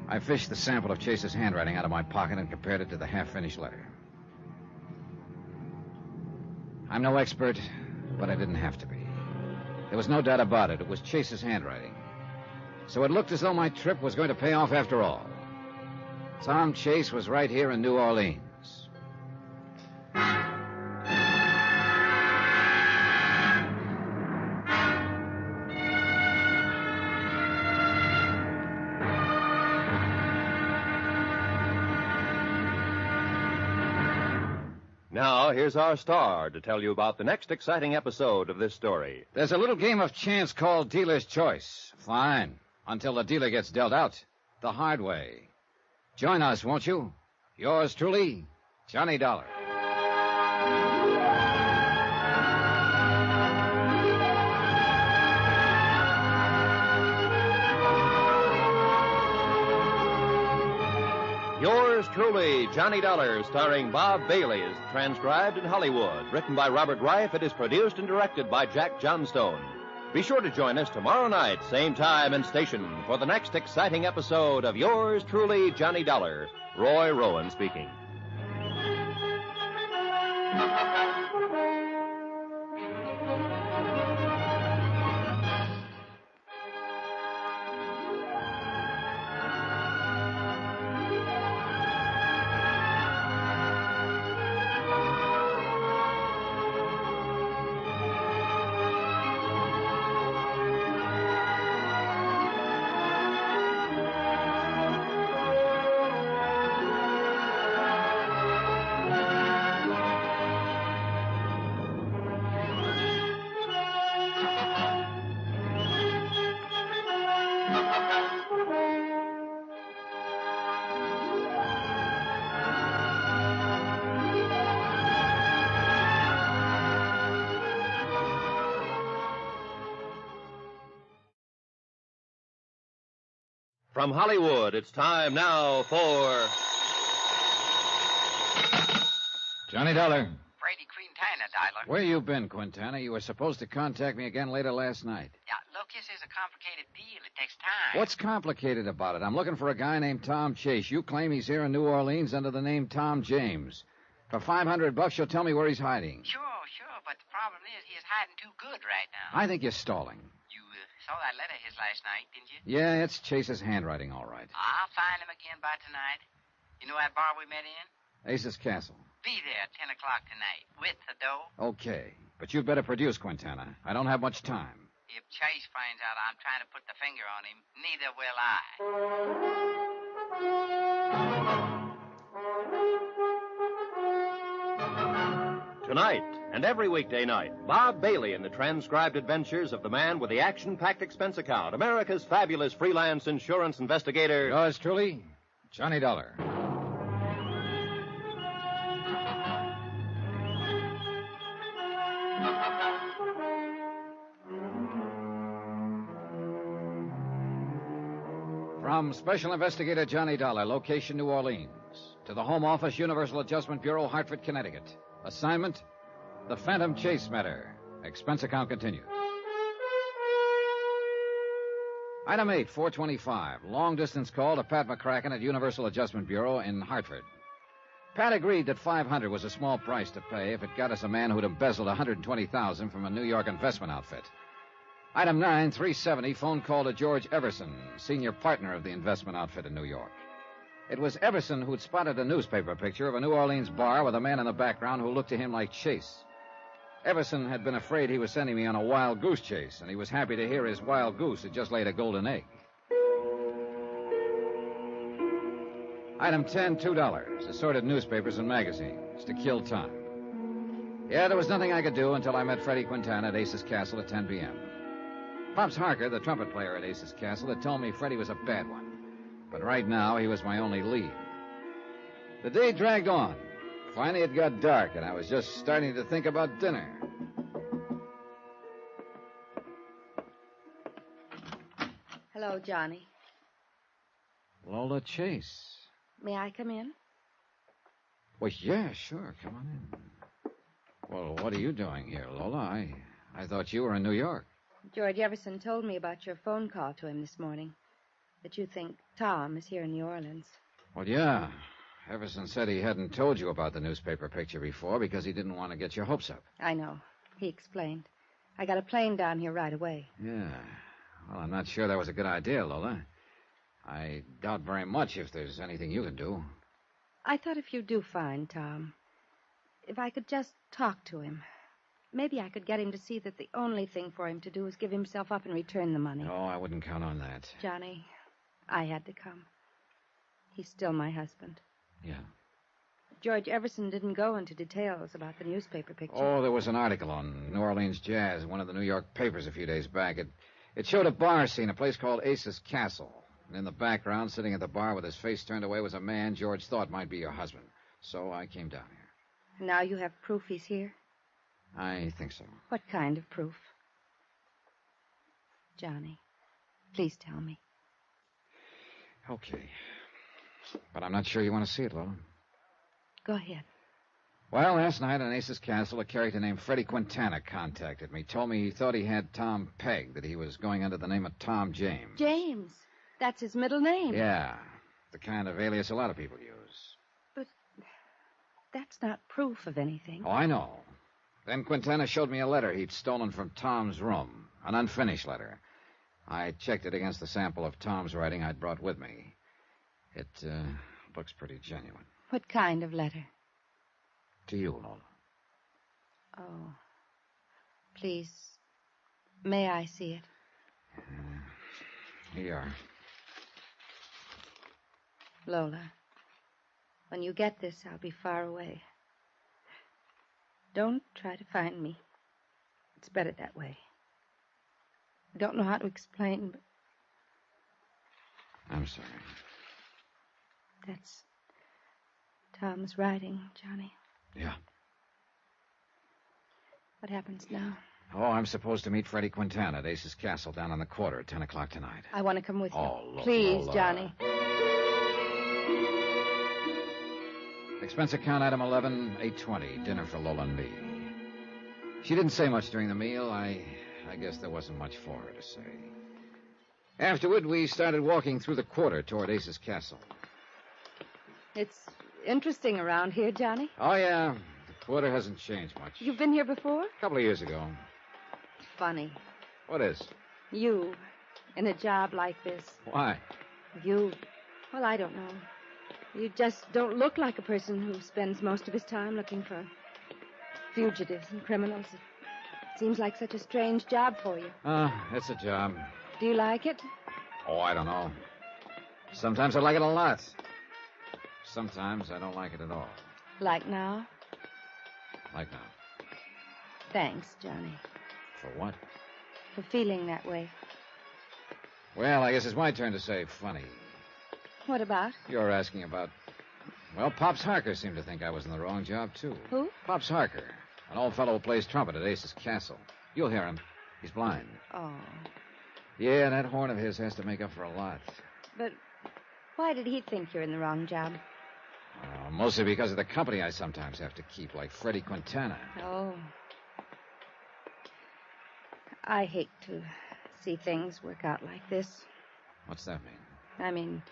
I fished the sample of Chase's handwriting out of my pocket and compared it to the half-finished letter. I'm no expert, but I didn't have to be. There was no doubt about it. It was Chase's handwriting. So it looked as though my trip was going to pay off after all. Tom Chase was right here in New Orleans. Now, here's our star to tell you about the next exciting episode of this story. There's a little game of chance called Dealer's Choice. Fine. Until the dealer gets dealt out. The hard way. Join us, won't you? Yours truly, Johnny Dollar. Yours truly, Johnny Dollar, starring Bob Bailey, is transcribed in Hollywood. Written by Robert Reif, it is produced and directed by Jack Johnstone. Be sure to join us tomorrow night, same time and station, for the next exciting episode of Yours truly, Johnny Dollar. Roy Rowan speaking. From Hollywood, it's time now for... Johnny Dollar. Brady Quintana, Dollar. Where you been, Quintana? You were supposed to contact me again later last night. Yeah, look, this is a complicated deal. It takes time. What's complicated about it? I'm looking for a guy named Tom Chase. You claim he's here in New Orleans under the name Tom James. For $500, you'll tell me where he's hiding. Sure, but the problem is he is hiding too good right now. I think you're stalling. You saw that letter of his last night, didn't you? Yeah, it's Chase's handwriting, all right. I'll find him again by tonight. You know that bar we met in? Ace's Castle. Be there at 10 o'clock tonight with the dough. Okay, but you'd better produce, Quintana. I don't have much time. If Chase finds out I'm trying to put the finger on him, neither will I. Tonight and every weekday night, Bob Bailey in the transcribed adventures of the man with the action-packed expense account, America's fabulous freelance insurance investigator. Yours truly, Johnny Dollar. From Special Investigator Johnny Dollar, location New Orleans, to the Home Office, Universal Adjustment Bureau, Hartford, Connecticut. Assignment, the Phantom Chase matter. Expense account continued. Item 8, 425. Long-distance call to Pat McCracken at Universal Adjustment Bureau in Hartford. Pat agreed that $500 was a small price to pay if it got us a man who'd embezzled $120,000 from a New York investment outfit. Item 9, 370. Phone call to George Everson, senior partner of the investment outfit in New York. It was Everson who'd spotted a newspaper picture of a New Orleans bar with a man in the background who looked to him like Chase. Everson had been afraid he was sending me on a wild goose chase, and he was happy to hear his wild goose had just laid a golden egg. Item 10, $2. Assorted newspapers and magazines to kill time. Yeah, there was nothing I could do until I met Freddie Quintana at Ace's Castle at 10 p.m. Pops Harker, the trumpet player at Ace's Castle, had told me Freddie was a bad one. But right now, he was my only lead. The day dragged on. Finally, it got dark, and I was just starting to think about dinner. Hello, Johnny. Lola Chase. May I come in? Well, yeah, sure. Come on in. Well, what are you doing here, Lola? I thought you were in New York. George Everson told me about your phone call to him this morning. That you think Tom is here in New Orleans. Well, yeah. Everson said he hadn't told you about the newspaper picture before because he didn't want to get your hopes up. I know. He explained. I got a plane down here right away. Yeah. Well, I'm not sure that was a good idea, Lola. I doubt very much if there's anything you can do. I thought if you do find Tom, if I could just talk to him, maybe I could get him to see that the only thing for him to do is give himself up and return the money. No, I wouldn't count on that. Johnny, I had to come. He's still my husband. Yeah. George Everson didn't go into details about the newspaper picture. Oh, there was an article on New Orleans Jazz in one of the New York papers a few days back. It showed a bar scene, a place called Ace's Castle. And in the background, sitting at the bar with his face turned away, was a man George thought might be your husband. So I came down here. Now you have proof he's here? I think so. What kind of proof? Johnny, please tell me. Okay. But I'm not sure you want to see it, Lola. Go ahead. Well, last night on Ace's Castle, a character named Freddie Quintana contacted me. Told me he thought he had Tom pegged, that he was going under the name of Tom James. James. That's his middle name. Yeah. The kind of alias a lot of people use. But that's not proof of anything. Oh, I know. Then Quintana showed me a letter he'd stolen from Tom's room. An unfinished letter. I checked it against the sample of Tom's writing I'd brought with me. It looks pretty genuine. What kind of letter? To you, Lola. Oh. Please, may I see it? Here you are. Lola, when you get this, I'll be far away. Don't try to find me. It's better that way. I don't know how to explain, but... I'm sorry. That's Tom's writing, Johnny. Yeah. What happens now? Oh, I'm supposed to meet Freddie Quintana at Ace's Castle down on the quarter at 10 o'clock tonight. I want to come with you. Oh, Lola. Please, Johnny. Expense account item 11, $820. Dinner for Lola and me. She didn't say much during the meal. I guess there wasn't much for her to say. Afterward, we started walking through the quarter toward Ace's Castle. It's interesting around here, Johnny. Oh, yeah. The quarter hasn't changed much. You've been here before? A couple of years ago. Funny. What is? You, in a job like this. Why? You, well, I don't know. You just don't look like a person who spends most of his time looking for fugitives and criminals. It seems like such a strange job for you. It's a job. Do you like it? Oh, I don't know. Sometimes I like it a lot. Sometimes I don't like it at all. Like now? Like now. Thanks, Johnny. For what? For feeling that way. Well, I guess it's my turn to say funny. What about? You're asking about... Well, Pops Harker seemed to think I was in the wrong job, too. Who? Pops Harker. An old fellow who plays trumpet at Ace's Castle. You'll hear him. He's blind. Oh. Yeah, that horn of his has to make up for a lot. But why did he think you're in the wrong job? Mostly because of the company I sometimes have to keep, like Freddie Quintana. Oh. I hate to see things work out like this. What's that mean? I mean,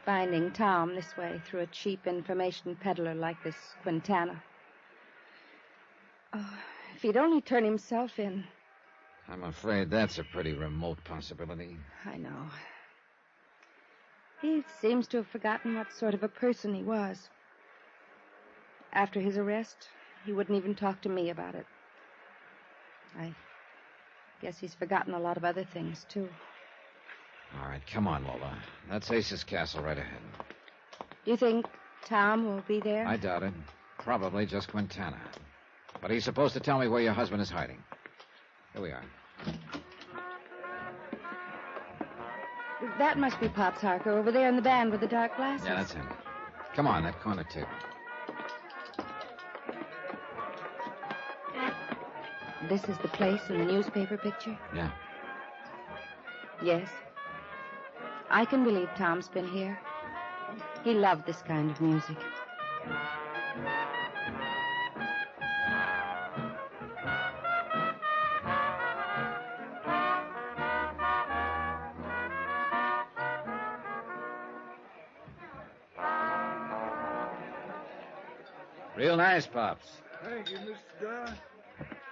finding Tom this way through a cheap information peddler like this Quintana. Oh, if he'd only turn himself in. I'm afraid that's a pretty remote possibility. I know. He seems to have forgotten what sort of a person he was. After his arrest, he wouldn't even talk to me about it. I guess he's forgotten a lot of other things, too. All right, come on, Lola. That's Ace's Castle right ahead. Do you think Tom will be there? I doubt it. Probably just Quintana. But he's supposed to tell me where your husband is hiding. Here we are. That must be Pops Harker over there in the band with the dark glasses. Yeah, that's him. Come on, that corner table. This is the place in the newspaper picture? Yeah. Yes. I can believe Tom's been here. He loved this kind of music. Real nice, Pops. Thank you, Mr. Dollar.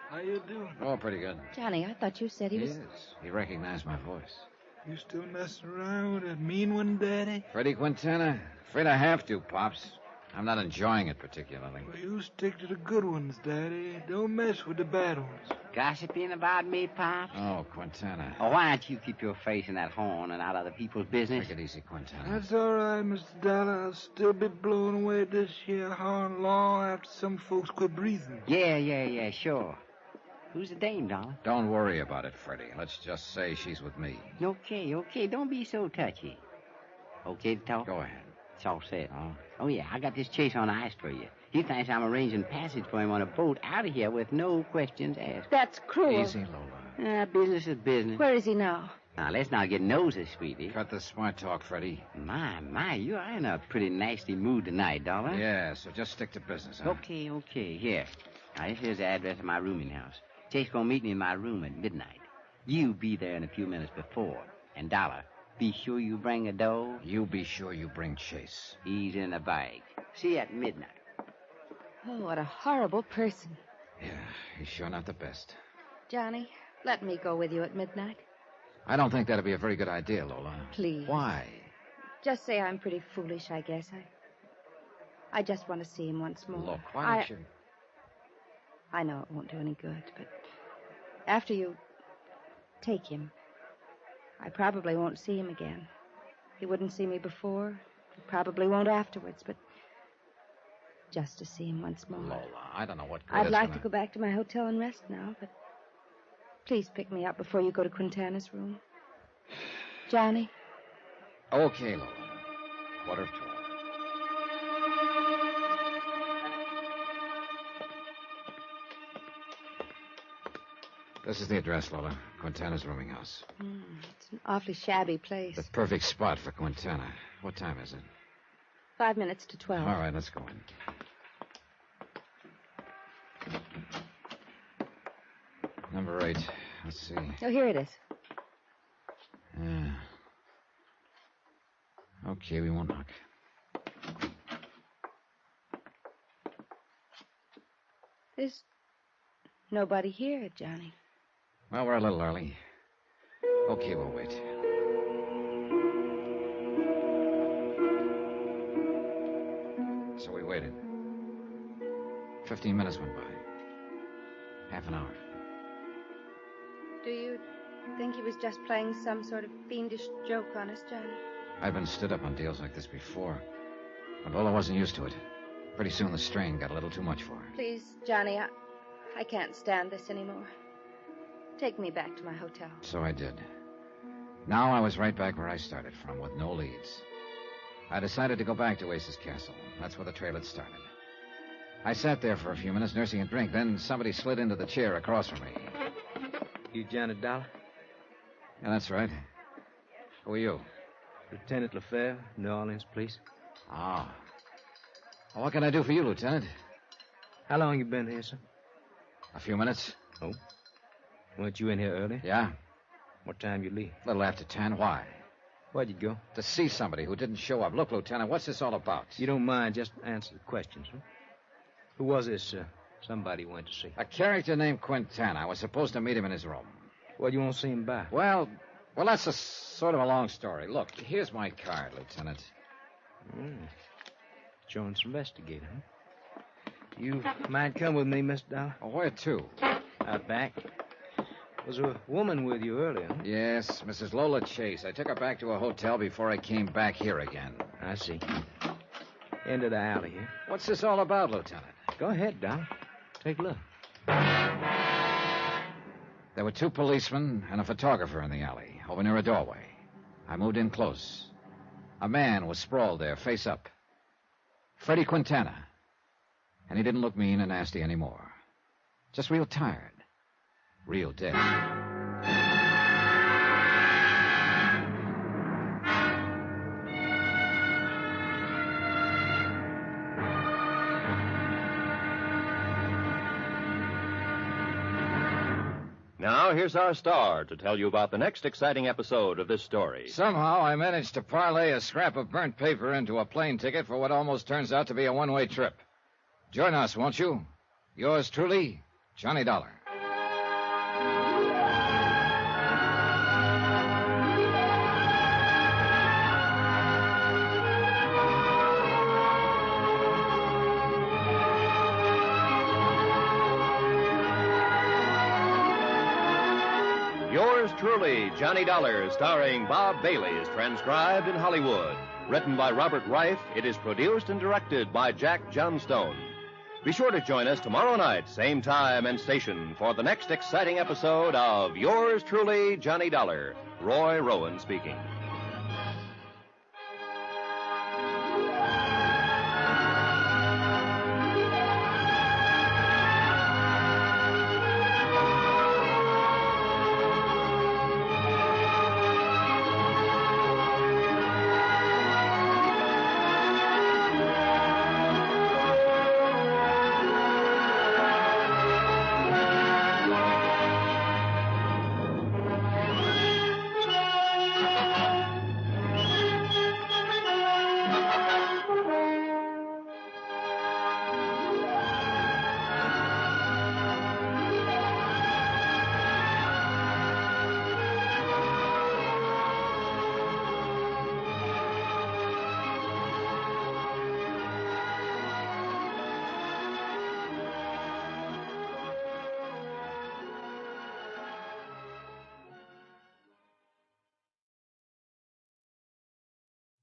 How you doing? Oh, pretty good. Johnny, I thought you said he was... He is. He recognized my voice. You still messing around with that mean one, Daddy? Freddie Quintana? Afraid I have to, Pops. I'm not enjoying it particularly. Well, you stick to the good ones, Daddy. Don't mess with the bad ones. Gossiping about me, Pops? Oh, Quintana. Oh, why don't you keep your face in that horn and out of other people's business? Take it easy, Quintana. That's all right, Mr. Dollar. I'll still be blowing away this here horn long after some folks quit breathing. Yeah, sure. Who's the dame, Dollar? Don't worry about it, Freddie. Let's just say she's with me. Okay. Don't be so touchy. Okay to talk? Go ahead. It's all set. Oh, yeah, I got this chase on ice for you. He thinks I'm arranging passage for him on a boat out of here with no questions asked. That's cruel. Easy, Lola. Business is business. Where is he now? Now, let's not get nosy, sweetie. Cut the smart talk, Freddie. My, you are in a pretty nasty mood tonight, Dollar. Yeah, so just stick to business, huh? Okay. Here. Now, this here's the address of my rooming house. Chase gonna meet me in my room at midnight. You be there in a few minutes before. And, Dollar, be sure you bring a dough. You be sure you bring Chase. He's in the bag. See you at midnight. Oh, what a horrible person. Yeah, he's sure not the best. Johnny, let me go with you at midnight. I don't think that'd be a very good idea, Lola. Please. Why? Just say I'm pretty foolish, I guess. I just want to see him once more. Look, why don't you... I know it won't do any good, but after you take him, I probably won't see him again. He wouldn't see me before. He probably won't afterwards, but just to see him once more. Lola, I don't know what good I'd like to go back to my hotel and rest now, but please pick me up before you go to Quintana's room. Johnny? Okay, Lola. 12:15. This is the address, Lola. Quintana's rooming house. It's an awfully shabby place. The perfect spot for Quintana. What time is it? 5 minutes to 12. All right, let's go in. Number 8. Let's see. Oh, here it is. Yeah. Okay, we won't knock. There's nobody here, Johnny. Well, we're a little early. Okay, we'll wait. So we waited. 15 minutes went by. Half an hour. Do you think he was just playing some sort of fiendish joke on us, Johnny? I've been stood up on deals like this before. But Lola wasn't used to it. Pretty soon the strain got a little too much for her. Please, Johnny, I can't stand this anymore. Take me back to my hotel. So I did. Now I was right back where I started from, with no leads. I decided to go back to Ace's Castle. That's where the trail had started. I sat there for a few minutes nursing a drink. Then somebody slid into the chair across from me. You Johnny Dollar? Yeah, that's right. Who are you? Lieutenant Lefebvre, New Orleans Police. Oh. Well, what can I do for you, Lieutenant? How long you been here, sir? A few minutes. Oh. Weren't you in here early? Yeah. What time you leave? A little after 10. Why? Where'd you go? To see somebody who didn't show up. Look, Lieutenant, what's this all about? You don't mind, just answer the questions, huh? Who was this, somebody you went to see? A character named Quintana. I was supposed to meet him in his room. Well, you won't see him back. Well, that's a sort of a long story. Look, here's my card, Lieutenant. Jones investigator, huh? You might come with me, Mr. Dollar? Oh, where to? Out back. Was a woman with you earlier, huh? Yes, Mrs. Lola Chase. I took her back to a hotel before I came back here again. I see. End of the alley here. What's this all about, Lieutenant? Go ahead, Dollar. Take a look. There were 2 policemen and a photographer in the alley, over near a doorway. I moved in close. A man was sprawled there, face up. Freddie Quintana. And he didn't look mean and nasty anymore. Just real tired. Real dead. Now, here's our star to tell you about the next exciting episode of this story. Somehow I managed to parlay a scrap of burnt paper into a plane ticket for what almost turns out to be a one-way trip. Join us, won't you? Yours truly, Johnny Dollar. Yours truly, Johnny Dollar, starring Bob Bailey, is transcribed in Hollywood. Written by Robert Reif, it is produced and directed by Jack Johnstone. Be sure to join us tomorrow night, same time and station, for the next exciting episode of Yours truly, Johnny Dollar. Roy Rowan speaking.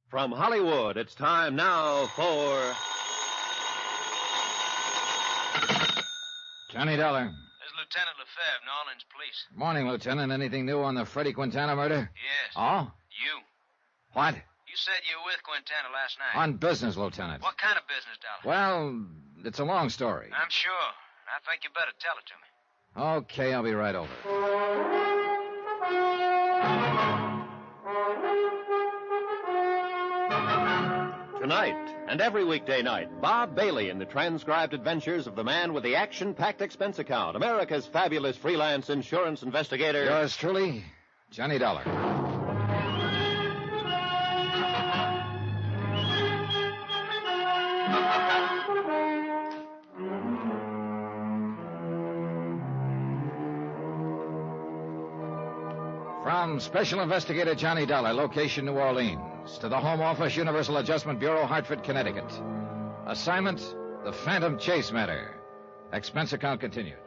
From Hollywood, it's time now for... Johnny Dollar. This is Lieutenant Lefebvre, New Orleans Police. Morning, Lieutenant. Anything new on the Freddie Quintana murder? Yes. Oh? You. What? You said you were with Quintana last night. On business, Lieutenant. What kind of business, Dollar? Well, it's a long story. I'm sure. I think you better tell it to me. Okay, I'll be right over. Tonight and every weekday night, Bob Bailey in the transcribed adventures of the man with the action-packed expense account, America's fabulous freelance insurance investigator. Yours truly, Johnny Dollar. From Special Investigator Johnny Dollar, location New Orleans, to the Home Office, Universal Adjustment Bureau, Hartford, Connecticut. Assignment, the Phantom Chase matter. Expense account continued.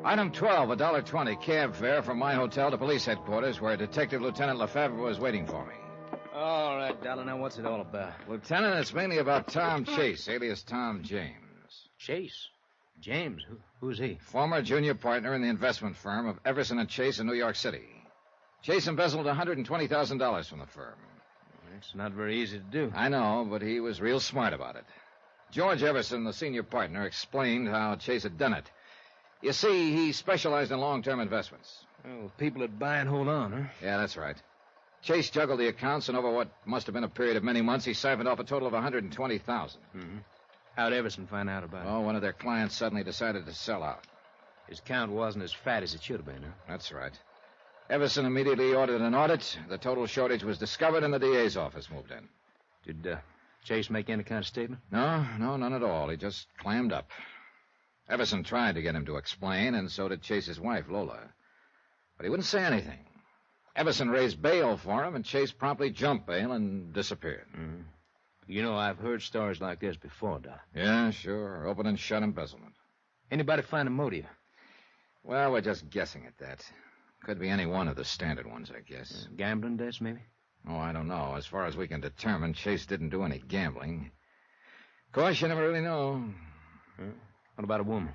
Item 12, $1.20, cab fare from my hotel to police headquarters, where Detective Lieutenant Lefebvre was waiting for me. All right, Dollar, now what's it all about? Lieutenant, it's mainly about Tom Chase, alias Tom James. Chase? James? Who's he? Former junior partner in the investment firm of Everson and Chase in New York City. Chase embezzled $120,000 from the firm. It's not very easy to do. I know, but he was real smart about it. George Everson, the senior partner, explained how Chase had done it. You see, he specialized in long-term investments. Oh, people that buy and hold on, huh? Yeah, that's right. Chase juggled the accounts, and over what must have been a period of many months, he siphoned off a total of $120,000. Mm-hmm. How'd Everson find out about it? Well, one of their clients suddenly decided to sell out. His count wasn't as fat as it should have been, huh? That's right. Everson immediately ordered an audit. The total shortage was discovered, and the DA's office moved in. Did Chase make any kind of statement? No, none at all. He just clammed up. Everson tried to get him to explain, and so did Chase's wife, Lola. But he wouldn't say anything. Everson raised bail for him, and Chase promptly jumped bail and disappeared. Mm-hmm. You know, I've heard stories like this before, Doc. Yeah, sure. Open and shut embezzlement. Anybody find a motive? Well, we're just guessing at that. Could be any one of the standard ones, I guess. Gambling debts, maybe? Oh, I don't know. As far as we can determine, Chase didn't do any gambling. Of course, you never really know. What about a woman?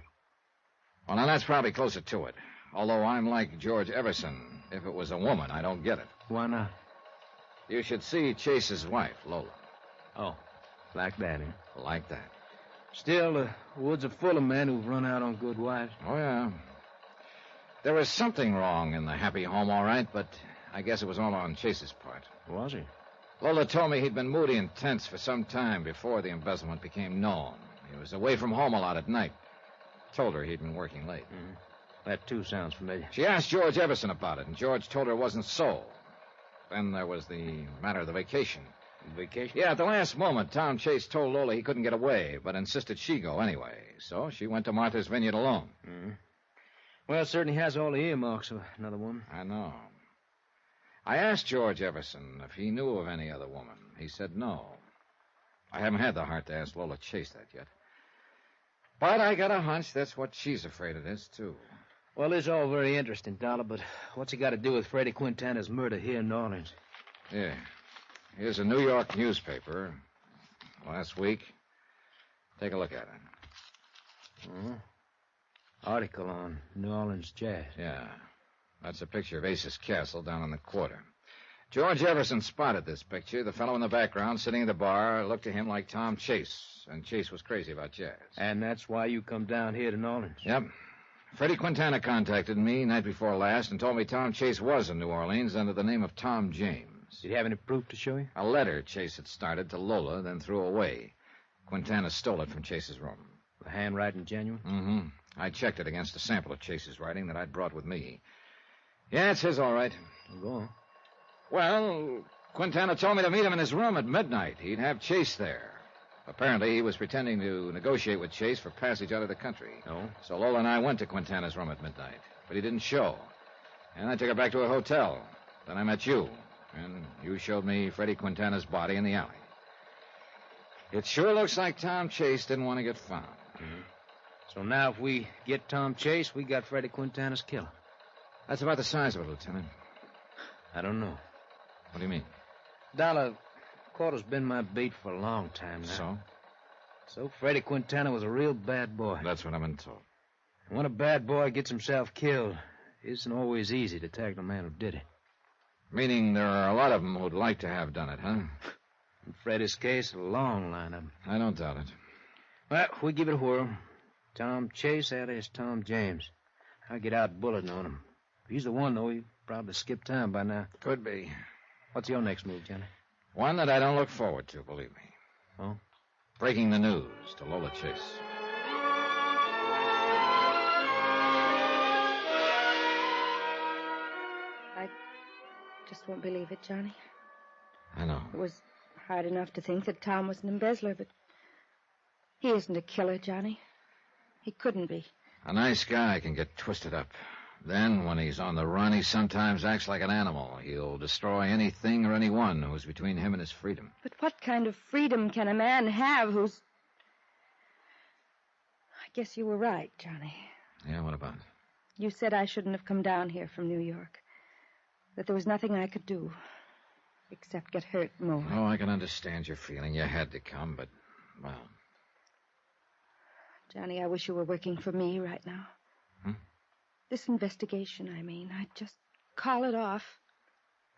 Well, now that's probably closer to it. Although I'm like George Everson. If it was a woman, I don't get it. Why not? You should see Chase's wife, Lola. Oh, like that, eh? Like that. Still, the woods are full of men who've run out on good wives. Oh, yeah. There was something wrong in the happy home, all right, but I guess it was all on Chase's part. Was he? Lola told me he'd been moody and tense for some time before the embezzlement became known. He was away from home a lot at night. Told her he'd been working late. Mm-hmm. That, too, sounds familiar. She asked George Everson about it, and George told her it wasn't so. Then there was the matter of the vacation. Vacation? Yeah, at the last moment, Tom Chase told Lola he couldn't get away, but insisted she go anyway. So she went to Martha's Vineyard alone. Mm-hmm. Well, it certainly has all the earmarks of another woman. I know. I asked George Everson if he knew of any other woman. He said no. I haven't had the heart to ask Lola Chase that yet. But I got a hunch that's what she's afraid it is, too. Well, it's all very interesting, Dollar, but what's it got to do with Freddie Quintana's murder here in New Orleans? Yeah. Here's a New York newspaper. Last week. Take a look at it. Uh-huh. Article on New Orleans jazz. Yeah. That's a picture of Ace's Castle down in the quarter. George Everson spotted this picture. The fellow in the background, sitting at the bar, looked to him like Tom Chase. And Chase was crazy about jazz. And that's why you come down here to New Orleans? Yep. Freddie Quintana contacted me night before last and told me Tom Chase was in New Orleans under the name of Tom James. Did you have any proof to show you? A letter Chase had started to Lola, then threw away. Quintana stole it from Chase's room. The handwriting genuine? Mm-hmm. I checked it against a sample of Chase's writing that I'd brought with me. Yeah, it's his, all right. Well, go on. Well, Quintana told me to meet him in his room at midnight. He'd have Chase there. Apparently, he was pretending to negotiate with Chase for passage out of the country. Oh? So Lola and I went to Quintana's room at midnight. But he didn't show. And I took her back to a hotel. Then I met you. And you showed me Freddie Quintana's body in the alley. It sure looks like Tom Chase didn't want to get found. Mm-hmm. So now if we get Tom Chase, we got Freddie Quintana's killer. That's about the size of it, Lieutenant. I don't know. What do you mean? Dollar, Quarter's been my beat for a long time now. So Freddie Quintana was a real bad boy. That's what I've been told. And when a bad boy gets himself killed, it isn't always easy to tag the man who did it. Meaning there are a lot of them who'd like to have done it, huh? In Freddie's case, a long line of them. I don't doubt it. Well, we give it a whirl. Tom Chase, alias Tom James. I'll get out bulletin on him. If he's the one, though, he probably skipped town by now. Could be. What's your next move, Johnny? One that I don't look forward to, believe me. Oh? Breaking the news to Lola Chase. I just won't believe it, Johnny. I know. It was hard enough to think that Tom was an embezzler, but he isn't a killer, Johnny. He couldn't be. A nice guy can get twisted up. Then, when he's on the run, he sometimes acts like an animal. He'll destroy anything or anyone who's between him and his freedom. But what kind of freedom can a man have who's... I guess you were right, Johnny. Yeah, what about it? You said I shouldn't have come down here from New York. That there was nothing I could do except get hurt more. Oh, I can understand your feeling. You had to come, but, well... Johnny, I wish you were working for me right now. This investigation, I mean. I'd just call it off.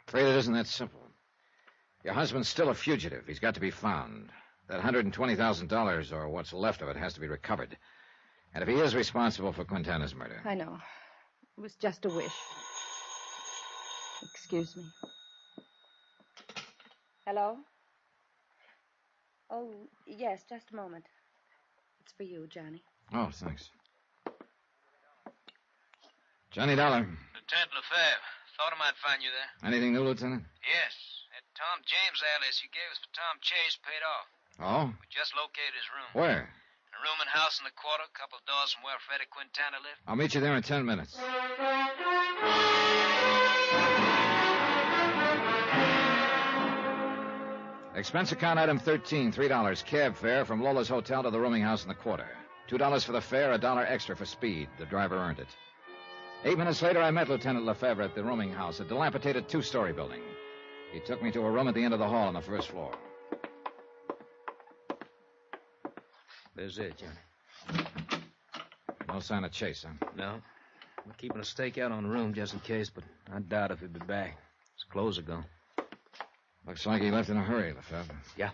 Afraid it isn't that simple. Your husband's still a fugitive. He's got to be found. That $120,000, or what's left of it, has to be recovered. And if he is responsible for Quintana's murder... I know. It was just a wish. Excuse me. Hello? Oh, yes, just a moment. It's for you, Johnny. Oh, thanks. Johnny Dollar. Lieutenant Lefebvre. Thought I might find you there. Anything new, Lieutenant? Yes. That Tom James alias you gave us for Tom Chase paid off. Oh? We just located his room. Where? A room and house in the quarter, a couple of doors from where Freddie Quintana lived. I'll meet you there in 10 minutes. Expense account item 13, $3. Cab fare from Lola's hotel to the rooming house in the quarter. $2 for the fare, $1 extra for speed. The driver earned it. 8 minutes later, I met Lieutenant Lefebvre at the rooming house, a dilapidated two-story building. He took me to a room at the end of the hall on the first floor. There's it, Johnny. No sign of Chase, huh? No. We're keeping a stakeout on the room just in case, but I doubt if he'll be back. His clothes are gone. Looks like he left in a hurry, Lefebvre. Yeah.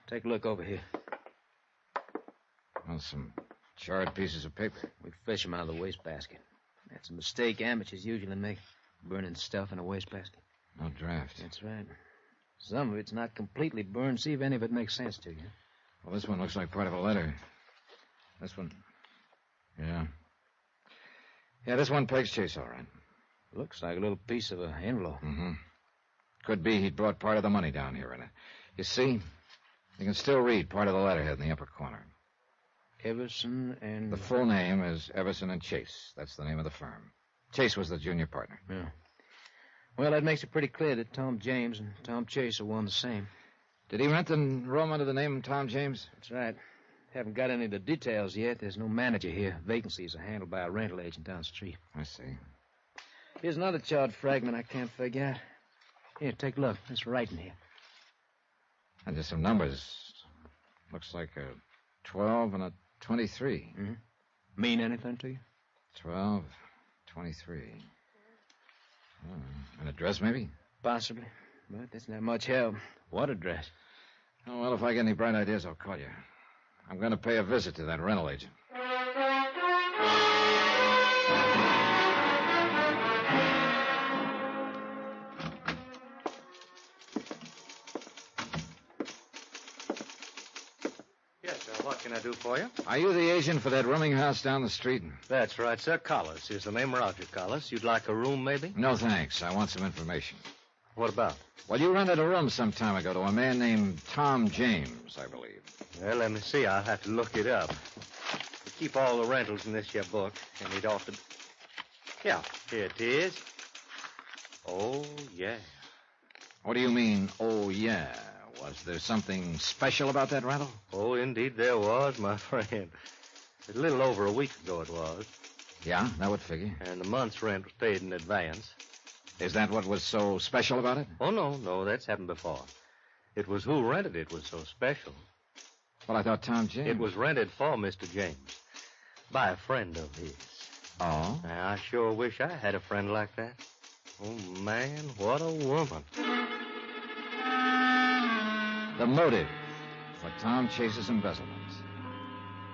Take a look over here. Well, some charred pieces of paper. We fish them out of the wastebasket. That's a mistake amateurs usually make, burning stuff in a wastebasket. No draft. That's right. Some of it's not completely burned. See if any of it makes sense to you. Well, this one looks like part of a letter. This one... Yeah. Yeah, this one pegs Chase, all right. Looks like a little piece of an envelope. Mm-hmm. Could be he'd brought part of the money down here in it. You see, you can still read part of the letterhead in the upper corner. Everson and... The full name is Everson and Chase. That's the name of the firm. Chase was the junior partner. Yeah. Well, that makes it pretty clear that Tom James and Tom Chase are one and the same. Did he rent the room under the name of Tom James? That's right. Haven't got any of the details yet. There's no manager here. Vacancies are handled by a rental agent down the street. I see. Here's another charred fragment I can't figure out. Here, take a look. It's writing here. And there's some numbers. Looks like a 12 and a 23. Mm-hmm. Mean anything to you? 12, 23. An address, maybe? Possibly. But that's not much help. What address? Oh, well, if I get any bright ideas, I'll call you. I'm going to pay a visit to that rental agent. Yes, sir. What can I do for you? Are you the agent for that rooming house down the street? That's right, sir. Collis is the name, Roger Collis. You'd like a room, maybe? No, thanks. I want some information. What about? Well, you rented a room some time ago to a man named Tom James, I believe. Well, let me see. I'll have to look it up. We keep all the rentals in this here book, and it ought to... Yeah, here it is. Oh, yeah. What do you mean, oh, yeah? Was there something special about that rental? Oh, indeed there was, my friend. A little over a week ago it was. Yeah, that would figure. And the month's rent was paid in advance. Is that what was so special about it? Oh, no, that's happened before. It was who rented it was so special. Well, I thought Tom James... It was rented for Mr. James by a friend of his. Oh? Now, I sure wish I had a friend like that. Oh, man, what a woman. The motive for Tom Chase's embezzlement.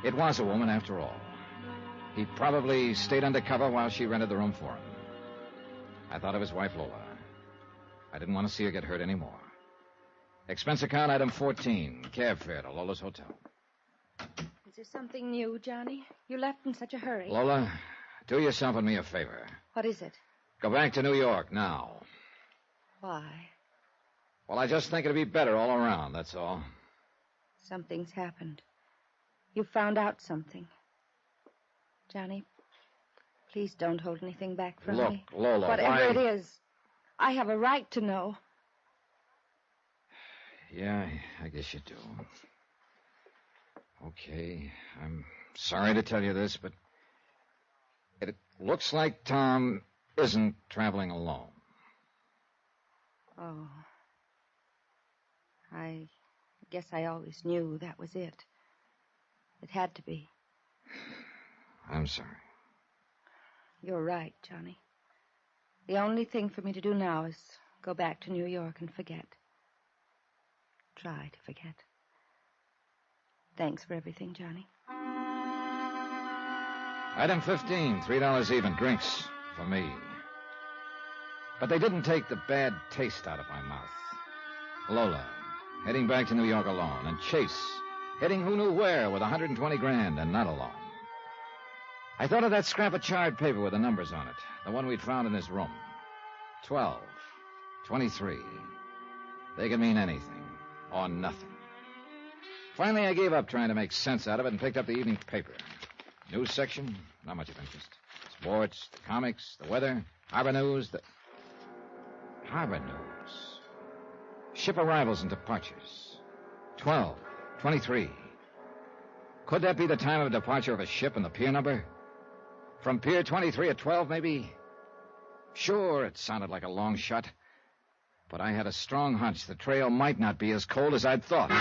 It was a woman, after all. He probably stayed undercover while she rented the room for him. I thought of his wife, Lola. I didn't want to see her get hurt anymore. Expense account item 14, cab fare to Lola's hotel. Is there something new, Johnny? You left in such a hurry. Lola, do yourself and me a favor. What is it? Go back to New York now. Why? Well, I just think it'd be better all around, that's all. Something's happened. You found out something. Johnny, please don't hold anything back from me. Look, Lola, whatever it is, I have a right to know. Yeah, I guess you do. Okay, I'm sorry to tell you this, but it looks like Tom isn't traveling alone. Oh. I guess I always knew that was it. It had to be. I'm sorry. You're right, Johnny. The only thing for me to do now is go back to New York and forget. Try to forget. Thanks for everything, Johnny. Item 15, $3 even. Drinks for me. But they didn't take the bad taste out of my mouth. Lola, heading back to New York alone, and Chase, heading who knew where with 120 grand and not alone. I thought of that scrap of charred paper with the numbers on it, the one we'd found in his room. 12, 23. They could mean anything or nothing. Finally, I gave up trying to make sense out of it and picked up the evening paper. News section, not much of interest. Sports, the comics, the weather, harbor news, Harbor news. Ship arrivals and departures. 12, 23. Could that be the time of departure of a ship and the pier number? From Pier 23 at 12, maybe? Sure, it sounded like a long shot. But I had a strong hunch the trail might not be as cold as I'd thought.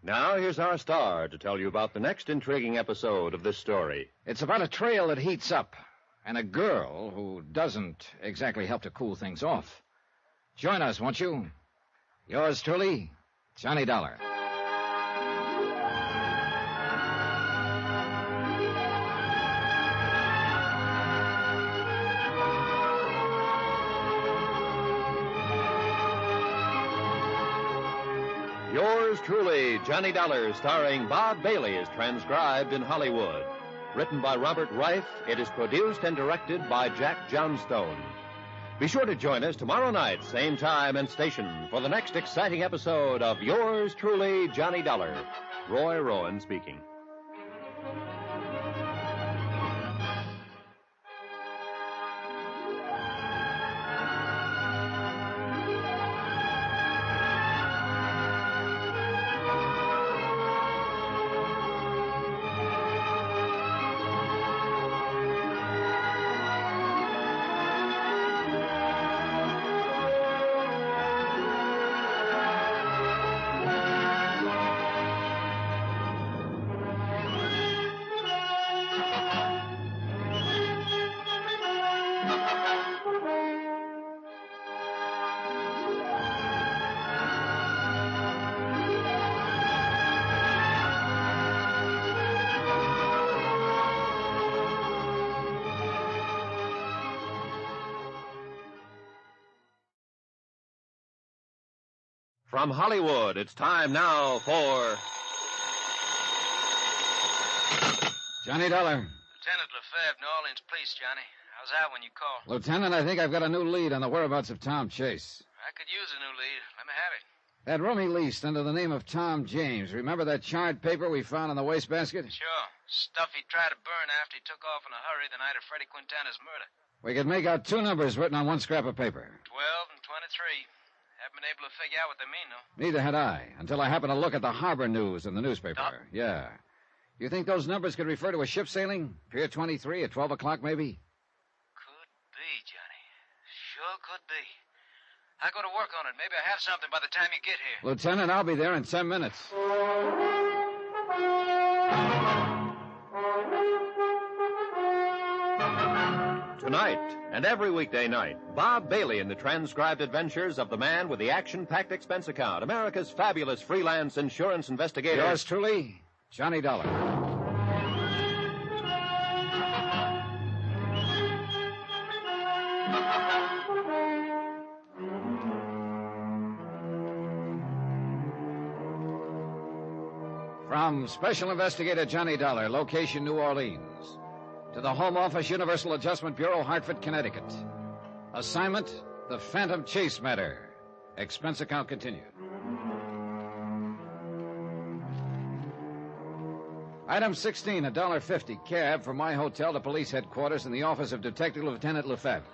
Now, here's our star to tell you about the next intriguing episode of this story. It's about a trail that heats up, and a girl who doesn't exactly help to cool things off. Join us, won't you? Yours truly, Johnny Dollar. Yours truly, Johnny Dollar, starring Bob Bailey, is transcribed in Hollywood. Written by Robert Reif, it is produced and directed by Jack Johnstone. Be sure to join us tomorrow night, same time and station, for the next exciting episode of Yours truly, Johnny Dollar. Roy Rowan speaking. From Hollywood, it's time now for... Johnny Dollar. Lieutenant Lefebvre, New Orleans Police, Johnny. How's that when you call? Lieutenant, I think I've got a new lead on the whereabouts of Tom Chase. I could use a new lead. Let me have it. That room he leased under the name of Tom James. Remember that charred paper we found in the wastebasket? Sure. Stuff he tried to burn after he took off in a hurry the night of Freddie Quintana's murder. We could make out two numbers written on one scrap of paper. 12 and 23. Haven't been able to figure out what they mean, though. Neither had I, until I happened to look at the harbor news in the newspaper. Yeah. You think those numbers could refer to a ship sailing? Pier 23 at 12 o'clock, maybe? Could be, Johnny. Sure could be. I go to work on it. Maybe I have something by the time you get here. Lieutenant, I'll be there in 10 minutes. Tonight, and every weekday night, Bob Bailey in the transcribed adventures of the man with the action-packed expense account, America's fabulous freelance insurance investigator. Yours truly, Johnny Dollar. From Special Investigator Johnny Dollar, location New Orleans, to the Home Office, Universal Adjustment Bureau, Hartford, Connecticut. Assignment, the Phantom Chase matter. Expense account continued. Item 16, $1.50, cab from my hotel to police headquarters in the office of Detective Lieutenant Lefebvre.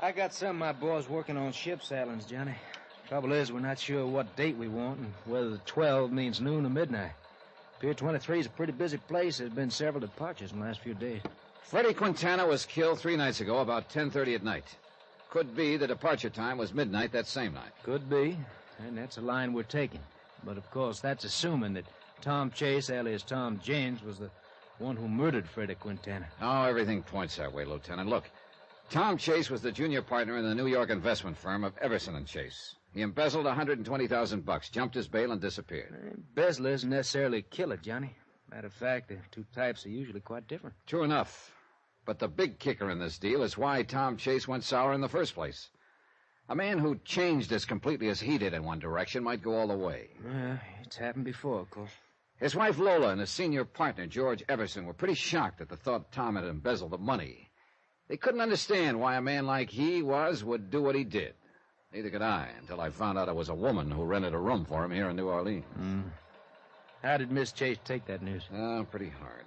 I got some of my boys working on ship sailings, Johnny. Trouble is, we're not sure what date we want and whether the 12 means noon or midnight. Pier 23 is a pretty busy place. There's been several departures in the last few days. Freddie Quintana was killed 3 nights ago, about 10:30 at night. Could be the departure time was midnight that same night. Could be, and that's a line we're taking. But, of course, that's assuming that Tom Chase, alias Tom James, was the one who murdered Freddie Quintana. Oh, everything points that way, Lieutenant. Look, Tom Chase was the junior partner in the New York investment firm of Everson and Chase. He embezzled $120,000, jumped his bail, and disappeared. Embezzler isn't necessarily a killer, Johnny. Matter of fact, the two types are usually quite different. True enough. But the big kicker in this deal is why Tom Chase went sour in the first place. A man who changed as completely as he did in one direction might go all the way. Yeah, it's happened before, of course. His wife Lola and his senior partner, George Everson, were pretty shocked at the thought Tom had embezzled the money. They couldn't understand why a man like he would do what he did. Neither could I, until I found out it was a woman who rented a room for him here in New Orleans. How did Miss Chase take that news? Pretty hard.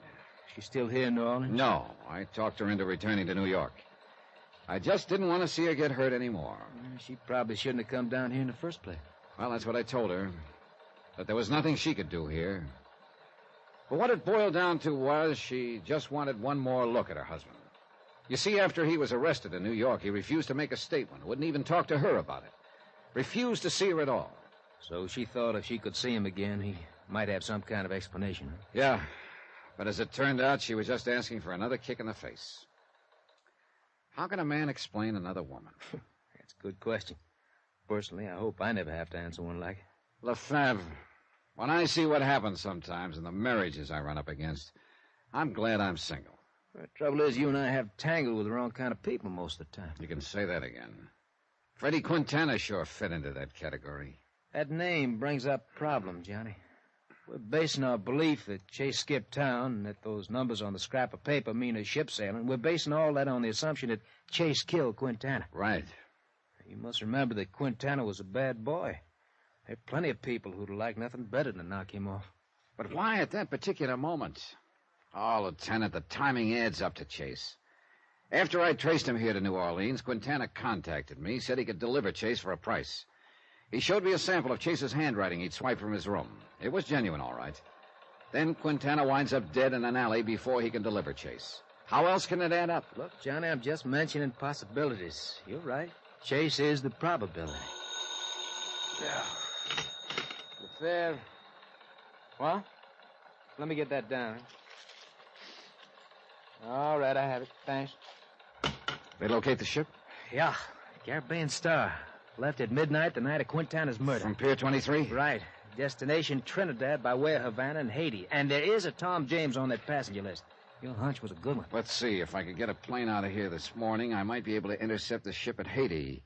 She's still here in New Orleans? No, I talked her into returning to New York. I just didn't want to see her get hurt anymore. She probably shouldn't have come down here in the first place. Well, that's what I told her. That there was nothing she could do here. But what it boiled down to was she just wanted one more look at her husband. You see, after he was arrested in New York, he refused to make a statement, wouldn't even talk to her about it. Refused to see her at all. So she thought if she could see him again, he might have some kind of explanation. Yeah, but as it turned out, she was just asking for another kick in the face. How can a man explain another woman? That's a good question. Personally, I hope I never have to answer one like it. Lefebvre, when I see what happens sometimes in the marriages I run up against, I'm glad I'm single. The trouble is, you and I have tangled with the wrong kind of people most of the time. You can say that again. Freddie Quintana sure fit into that category. That name brings up a problem, Johnny. We're basing our belief that Chase skipped town and that those numbers on the scrap of paper mean a ship sailing. We're basing all that on the assumption that Chase killed Quintana. Right. You must remember that Quintana was a bad boy. There are plenty of people who'd like nothing better than to knock him off. But why at that particular moment? Oh, Lieutenant, the timing adds up to Chase. After I traced him here to New Orleans, Quintana contacted me, said he could deliver Chase for a price. He showed me a sample of Chase's handwriting he'd swiped from his room. It was genuine, all right. Then Quintana winds up dead in an alley before he can deliver Chase. How else can it add up? Look, Johnny, I'm just mentioning possibilities. You're right. Chase is the probability. Yeah. Fair. What? Let me get that down. All right, I have it. Thanks. They locate the ship? Yeah. Caribbean Star. Left at midnight the night of Quintana's murder. From Pier 23? Right. Destination Trinidad by way of Havana and Haiti. And there is a Tom James on that passenger list. Your hunch was a good one. Let's see. If I could get a plane out of here this morning, I might be able to intercept the ship at Haiti.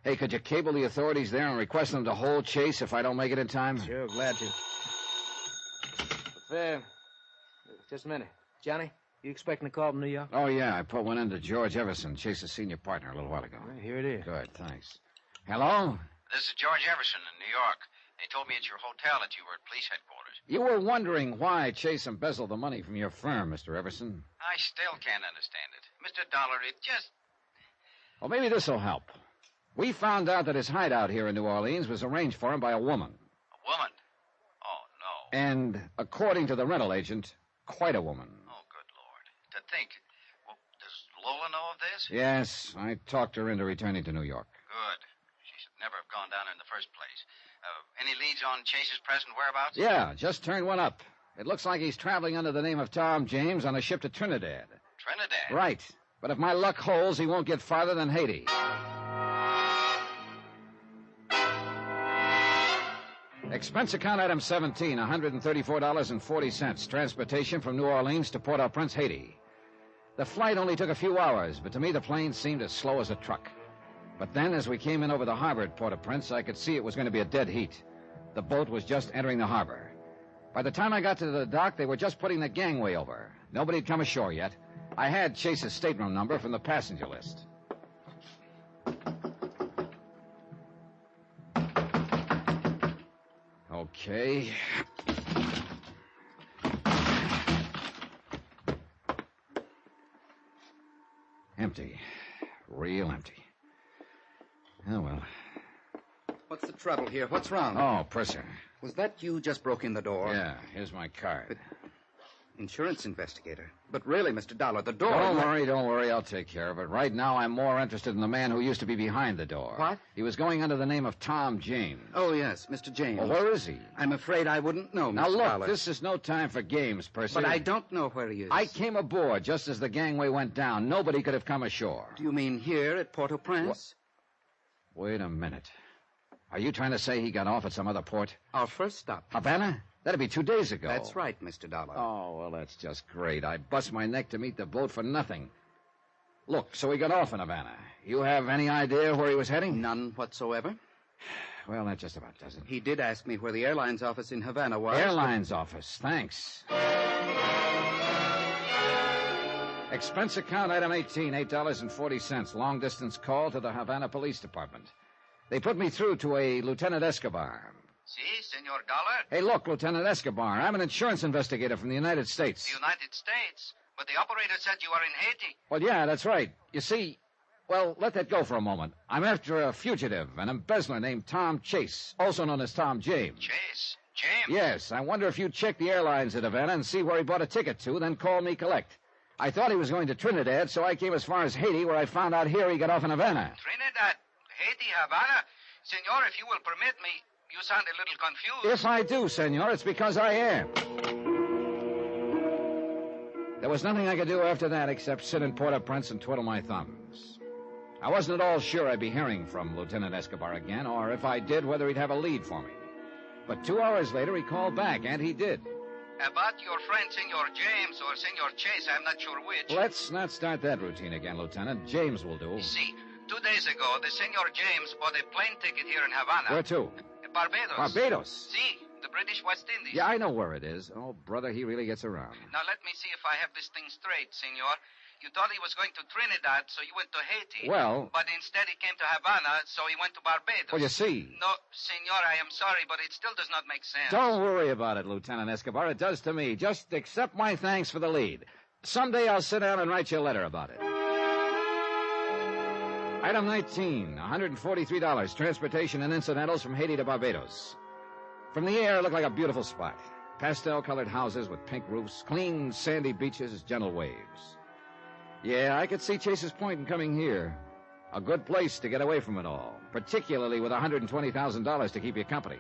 Hey, could you cable the authorities there and request them to hold Chase if I don't make it in time? Sure, glad to. Fair. Just a minute. Johnny, you expecting a call from New York? Oh, yeah. I put one in to George Everson, Chase's senior partner, a little while ago. Well, here it is. Good, thanks. Hello? This is George Everson in New York. They told me at your hotel that you were at police headquarters. You were wondering why Chase embezzled the money from your firm, Mr. Everson. I still can't understand it. Mr. Dollar, it just... Well, maybe this'll help. We found out that his hideout here in New Orleans was arranged for him by a woman. A woman? Oh, no. And, according to the rental agent, quite a woman. Oh, good Lord. To think. Well, does Lola know of this? Yes, I talked her into returning to New York. Good. She should never have gone down in the first place. Any leads on Chase's present whereabouts? Yeah, just turned one up. It looks like he's traveling under the name of Tom James on a ship to Trinidad. Trinidad? Right. But if my luck holds, he won't get farther than Haiti. Expense account item 17, $134.40. Transportation from New Orleans to Port-au-Prince, Haiti. The flight only took a few hours, but to me the plane seemed as slow as a truck. But then, as we came in over the harbor at Port-au-Prince, I could see it was going to be a dead heat. The boat was just entering the harbor. By the time I got to the dock, they were just putting the gangway over. Nobody had come ashore yet. I had Chase's stateroom number from the passenger list. Okay. Empty. Real empty. Oh, well. What's the trouble here? What's wrong? Oh, Purser. Was that you just broke in the door? Yeah, here's my card. Insurance investigator. But really, Mr. Dollar, the door... Don't worry. I'll take care of it. Right now, I'm more interested in the man who used to be behind the door. What? He was going under the name of Tom James. Oh, yes, Mr. James. Well, where is he? I'm afraid I wouldn't know, Mr. Now, look, Dollar. this is no time for games, Percy. But I don't know where he is. I came aboard just as the gangway went down. Nobody could have come ashore. Do you mean here at Port-au-Prince? Wait a minute. Are you trying to say he got off at some other port? Our first stop. Havana? That'd be 2 days ago. That's right, Mr. Dollar. Oh, well, that's just great. I bust my neck to meet the boat for nothing. Look, so he got off in Havana. You have any idea where he was heading? None whatsoever. Well, that just about does it. He did ask me where the airline's office in Havana was. Airline's office. Thanks. Expense account, item 18, $8.40. Long distance call to the Havana Police Department. They put me through to a Lieutenant Escobar. Si, Senor Dollar? Hey, look, Lieutenant Escobar, I'm an insurance investigator from the United States. The United States? But the operator said you are in Haiti. Well, yeah, that's right. You see, well, let that go for a moment. I'm after a fugitive, an embezzler named Tom Chase, also known as Tom James. Chase? James? Yes, I wonder if you'd check the airlines at Havana and see where he bought a ticket to, then call me collect. I thought he was going to Trinidad, so I came as far as Haiti, where I found out here he got off in Havana. Trinidad? Haiti, Havana? Senor, if you will permit me, you sound a little confused. If I do, senor, it's because I am. There was nothing I could do after that except sit in Port-au-Prince and twiddle my thumbs. I wasn't at all sure I'd be hearing from Lieutenant Escobar again, or if I did, whether he'd have a lead for me. But 2 hours later, he called back, and he did. About your friend, Senor James, or Senor Chase, I'm not sure which. Let's not start that routine again, Lieutenant. James will do. See, 2 days ago, the Senor James bought a plane ticket here in Havana. Where to? Barbados. Barbados? See, the British West Indies. Yeah, I know where it is. Oh, brother, he really gets around. Now, let me see if I have this thing straight, Senor. You thought he was going to Trinidad, so you went to Haiti. Well... But instead he came to Havana, so he went to Barbados. Well, you see... No, Senor, I am sorry, but it still does not make sense. Don't worry about it, Lieutenant Escobar. It does to me. Just accept my thanks for the lead. Someday I'll sit down and write you a letter about it. Item 19, $143, transportation and incidentals from Haiti to Barbados. From the air, it looked like a beautiful spot. Pastel-colored houses with pink roofs, clean, sandy beaches, gentle waves. Yeah, I could see Chase's point in coming here. A good place to get away from it all, particularly with $120,000 to keep you company.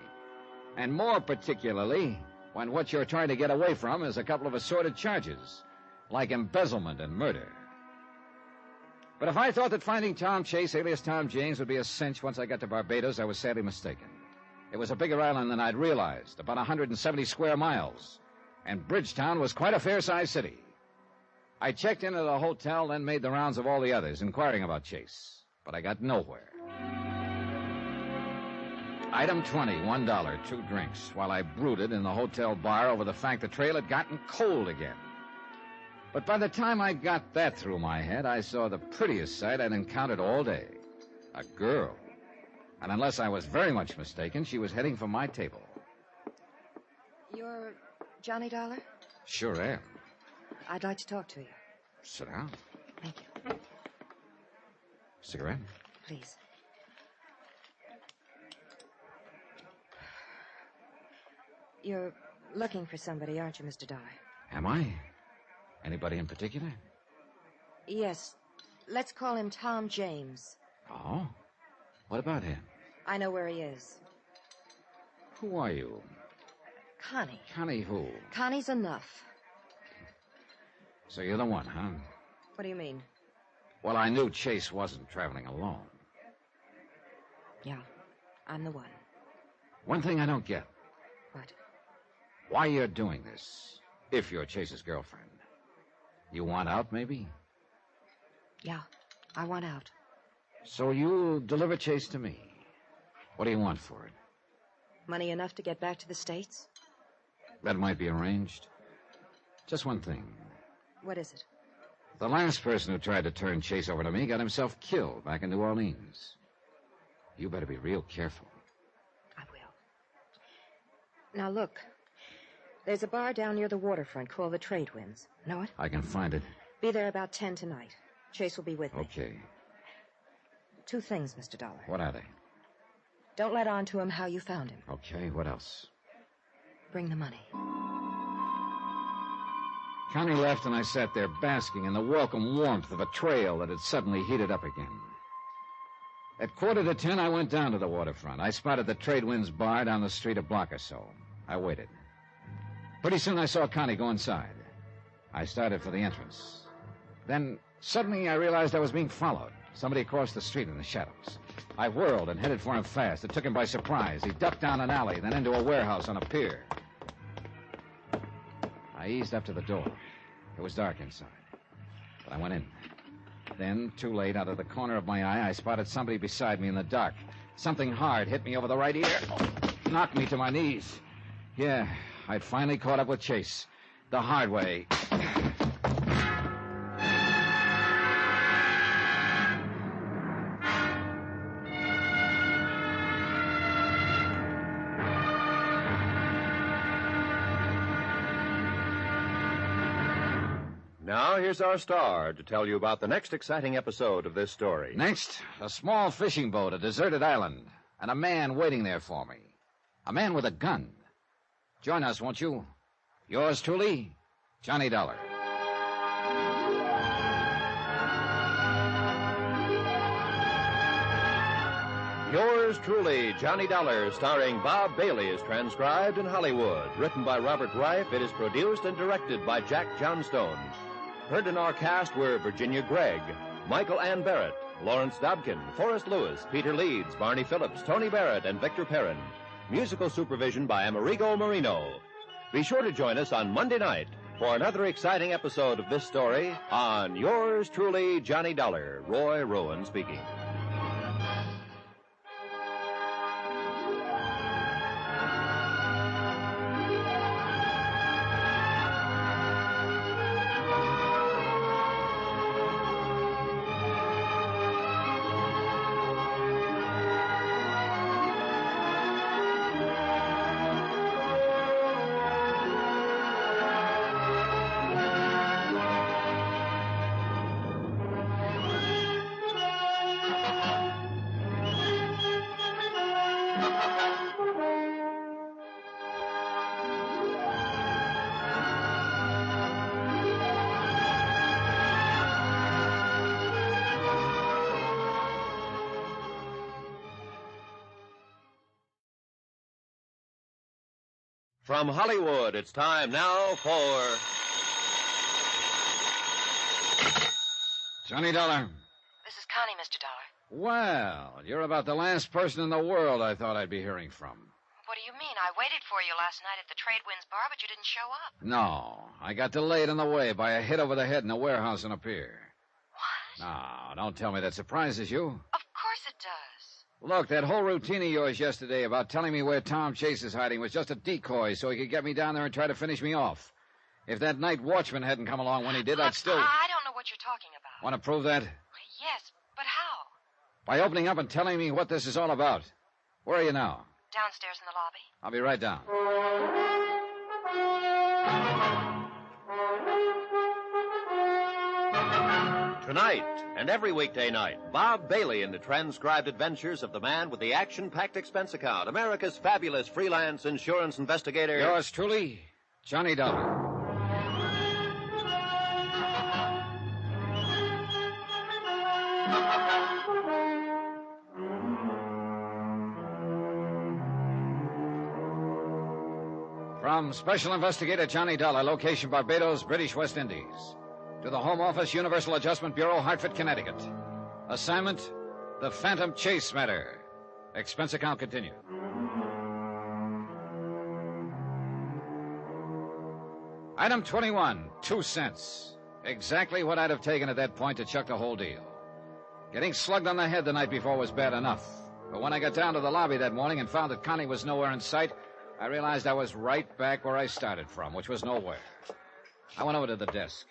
And more particularly when what you're trying to get away from is a couple of assorted charges, like embezzlement and murder. But if I thought that finding Tom Chase, alias Tom James, would be a cinch once I got to Barbados, I was sadly mistaken. It was a bigger island than I'd realized, about 170 square miles. And Bridgetown was quite a fair-sized city. I checked into the hotel, then made the rounds of all the others, inquiring about Chase. But I got nowhere. Item 20, $1, 2 drinks, while I brooded in the hotel bar over the fact the trail had gotten cold again. But by the time I got that through my head, I saw the prettiest sight I'd encountered all day. A girl. And unless I was very much mistaken, she was heading for my table. You're Johnny Dollar? Sure am. I'd like to talk to you. Sit down. Thank you. Cigarette? Please. You're looking for somebody, aren't you, Mr. Dollar? Am I? Anybody in particular? Yes. Let's call him Tom James. Oh? What about him? I know where he is. Who are you? Connie. Connie who? Connie's enough. So you're the one, huh? What do you mean? Well, I knew Chase wasn't traveling alone. Yeah, I'm the one. One thing I don't get. What? Why you're doing this, if you're Chase's girlfriend. You want out, maybe? Yeah, I want out. So you'll deliver Chase to me. What do you want for it? Money enough to get back to the States? That might be arranged. Just one thing. What is it? The last person who tried to turn Chase over to me got himself killed back in New Orleans. You better be real careful. I will. Now, look. There's a bar down near the waterfront called the Trade Winds. Know it? I can find it. Be there about 10 tonight. Chase will be with me. Okay. 2 things, Mr. Dollar. What are they? Don't let on to him how you found him. Okay, what else? Bring the money. Connie left, and I sat there basking in the welcome warmth of a trail that had suddenly heated up again. At 9:45, I went down to the waterfront. I spotted the Tradewinds bar down the street a block or so. I waited. Pretty soon I saw Connie go inside. I started for the entrance. Then, suddenly, I realized I was being followed. Somebody across the street in the shadows. I whirled and headed for him fast. It took him by surprise. He ducked down an alley, then into a warehouse on a pier. I eased up to the door. It was dark inside, but I went in. Then, too late, out of the corner of my eye, I spotted somebody beside me in the dark. Something hard hit me over the right ear, knocked me to my knees. Yeah, I'd finally caught up with Chase. The hard way. Now, here's our star to tell you about the next exciting episode of this story. Next, a small fishing boat, a deserted island, and a man waiting there for me. A man with a gun. Join us, won't you? Yours truly, Johnny Dollar. Yours truly, Johnny Dollar, starring Bob Bailey, is transcribed in Hollywood. Written by Robert Reif, it is produced and directed by Jack Johnstone. Heard in our cast were Virginia Gregg, Michael Ann Barrett, Lawrence Dobkin, Forrest Lewis, Peter Leeds, Barney Phillips, Tony Barrett, and Victor Perrin. Musical supervision by Amerigo Marino. Be sure to join us on Monday night for another exciting episode of this story on Yours truly, Johnny Dollar. Roy Rowan speaking. From Hollywood, it's time now for... Johnny Dollar. This is Connie, Mr. Dollar. Well, you're about the last person in the world I thought I'd be hearing from. What do you mean? I waited for you last night at the Tradewinds bar, but you didn't show up. No, I got delayed on the way by a hit over the head in a warehouse on a pier. What? No, don't tell me that surprises you. Of course it does. Look, that whole routine of yours yesterday about telling me where Tom Chase is hiding was just a decoy so he could get me down there and try to finish me off. If that night watchman hadn't come along when he did, Look, I'd still... I don't know what you're talking about. Want to prove that? Yes, but how? By opening up and telling me what this is all about. Where are you now? Downstairs in the lobby. I'll be right down. Tonight and every weekday night, Bob Bailey in the transcribed adventures of the man with the action-packed expense account, America's fabulous freelance insurance investigator. Yours truly, Johnny Dollar. From Special Investigator Johnny Dollar, location Barbados, British West Indies. To the Home Office, Universal Adjustment Bureau, Hartford, Connecticut. Assignment, the Phantom Chase matter. Expense account continued. Item 21, 2 cents. Exactly what I'd have taken at that point to chuck the whole deal. Getting slugged on the head the night before was bad enough. But when I got down to the lobby that morning and found that Connie was nowhere in sight, I realized I was right back where I started from, which was nowhere. I went over to the desk.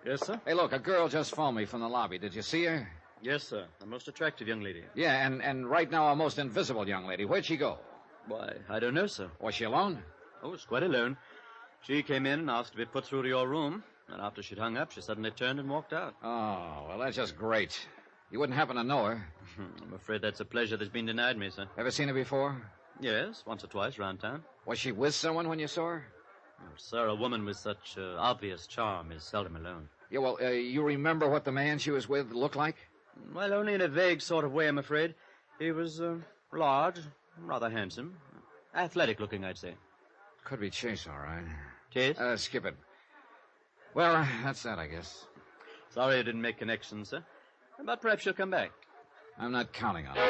Yes, sir? Hey, look, a girl just phoned me from the lobby. Did you see her? Yes, sir. A most attractive young lady. Yeah, and right now a most invisible young lady. Where'd she go? Why, I don't know, sir. Was she alone? Oh, it's quite alone. She came in and asked to be put through to your room, and after she'd hung up, she suddenly turned and walked out. Oh, well, that's just great. You wouldn't happen to know her? I'm afraid that's a pleasure that's been denied me, sir. Ever seen her before? Yes, once or twice around town. Was she with someone when you saw her? Oh, sir, a woman with such obvious charm is seldom alone. Yeah, well, you remember what the man she was with looked like? Well, only in a vague sort of way, I'm afraid. He was large, rather handsome. Athletic looking, I'd say. Could be Chase, all right. Chase? Skip it. Well, that's that, I guess. Sorry I didn't make connections, sir. But perhaps she'll come back. I'm not counting on it.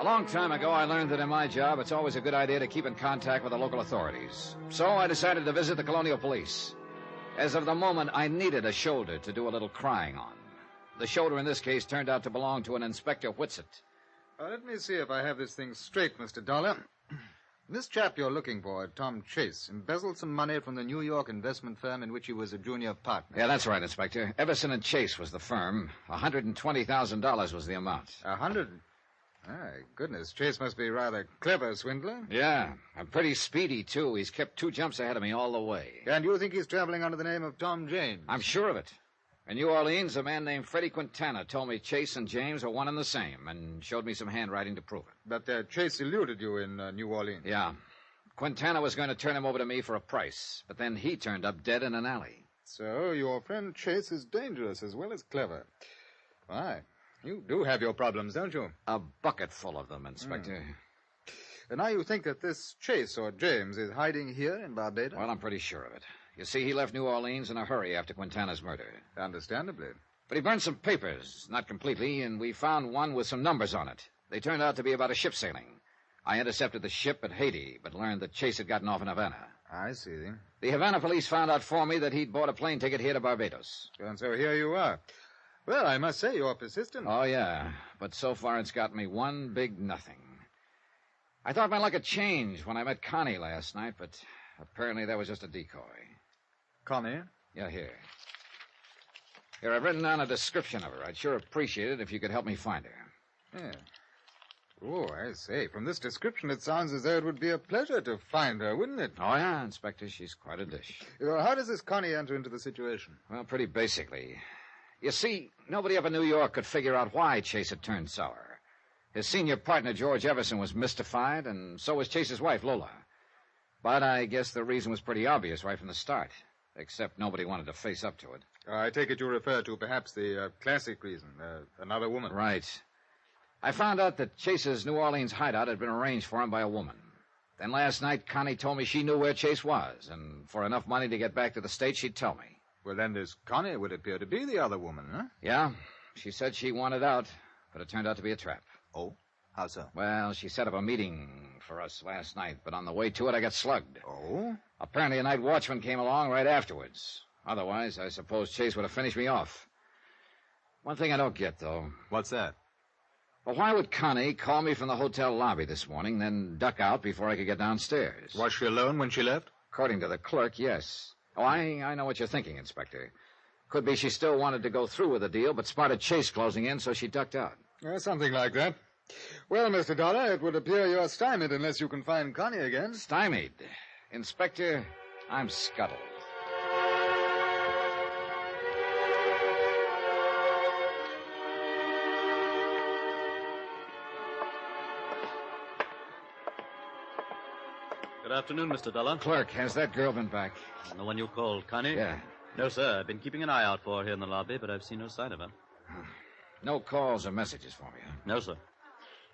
A long time ago, I learned that in my job, it's always a good idea to keep in contact with the local authorities. So I decided to visit the Colonial Police. As of the moment, I needed a shoulder to do a little crying on. The shoulder in this case turned out to belong to an Inspector Whitsett. Let me see if I have this thing straight, Mr. Dollar. This chap you're looking for, Tom Chase, embezzled some money from the New York investment firm in which he was a junior partner. Yeah, that's right, Inspector. Everson and Chase was the firm. $120,000 was the amount. 100? My goodness, Chase must be rather clever, swindler. Yeah, and pretty speedy, too. He's kept 2 jumps ahead of me all the way. And you think he's traveling under the name of Tom James? I'm sure of it. In New Orleans, a man named Freddie Quintana told me Chase and James are one and the same, and showed me some handwriting to prove it. But Chase eluded you in New Orleans. Yeah. Quintana was going to turn him over to me for a price, but then he turned up dead in an alley. So your friend Chase is dangerous as well as clever. Why? You do have your problems, don't you? A bucket full of them, Inspector. And now you think that this Chase or James is hiding here in Barbados? Well, I'm pretty sure of it. You see, he left New Orleans in a hurry after Quintana's murder. Understandably. But he burned some papers, not completely, and we found one with some numbers on it. They turned out to be about a ship sailing. I intercepted the ship at Haiti, but learned that Chase had gotten off in Havana. I see. The Havana police found out for me that he'd bought a plane ticket here to Barbados. And so here you are. Well, I must say you're persistent. Oh, yeah. But so far it's got me one big nothing. I thought my luck had changed when I met Connie last night, but apparently that was just a decoy. Connie? Yeah, here. Here, I've written down a description of her. I'd sure appreciate it if you could help me find her. Yeah. Oh, I say, from this description it sounds as though it would be a pleasure to find her, wouldn't it? Oh, yeah, Inspector, she's quite a dish. How does this Connie enter into the situation? Well, pretty basically. You see, nobody up in New York could figure out why Chase had turned sour. His senior partner, George Everson, was mystified, and so was Chase's wife, Lola. But I guess the reason was pretty obvious right from the start, except nobody wanted to face up to it. I take it you refer to perhaps the classic reason, another woman. Right. I found out that Chase's New Orleans hideout had been arranged for him by a woman. Then last night, Connie told me she knew where Chase was, and for enough money to get back to the States, she'd tell me. Well, then this Connie would appear to be the other woman, huh? Yeah. She said she wanted out, but it turned out to be a trap. Oh? How so? Well, she set up a meeting for us last night, but on the way to it, I got slugged. Oh? Apparently, a night watchman came along right afterwards. Otherwise, I suppose Chase would have finished me off. One thing I don't get, though. What's that? Well, why would Connie call me from the hotel lobby this morning, then duck out before I could get downstairs? Was she alone when she left? According to the clerk, yes. Oh, I know what you're thinking, Inspector. Could be she still wanted to go through with the deal, but spotted Chase closing in, so she ducked out. Something like that. Well, Mr. Dollar, it would appear you're stymied unless you can find Connie again. Stymied? Inspector, I'm scuttled. Good afternoon, Mr. Dollar. Clerk, has that girl been back? The one you called, Connie? Yeah. No, sir. I've been keeping an eye out for her here in the lobby, but I've seen no sign of her. No calls or messages for me, huh? No, sir.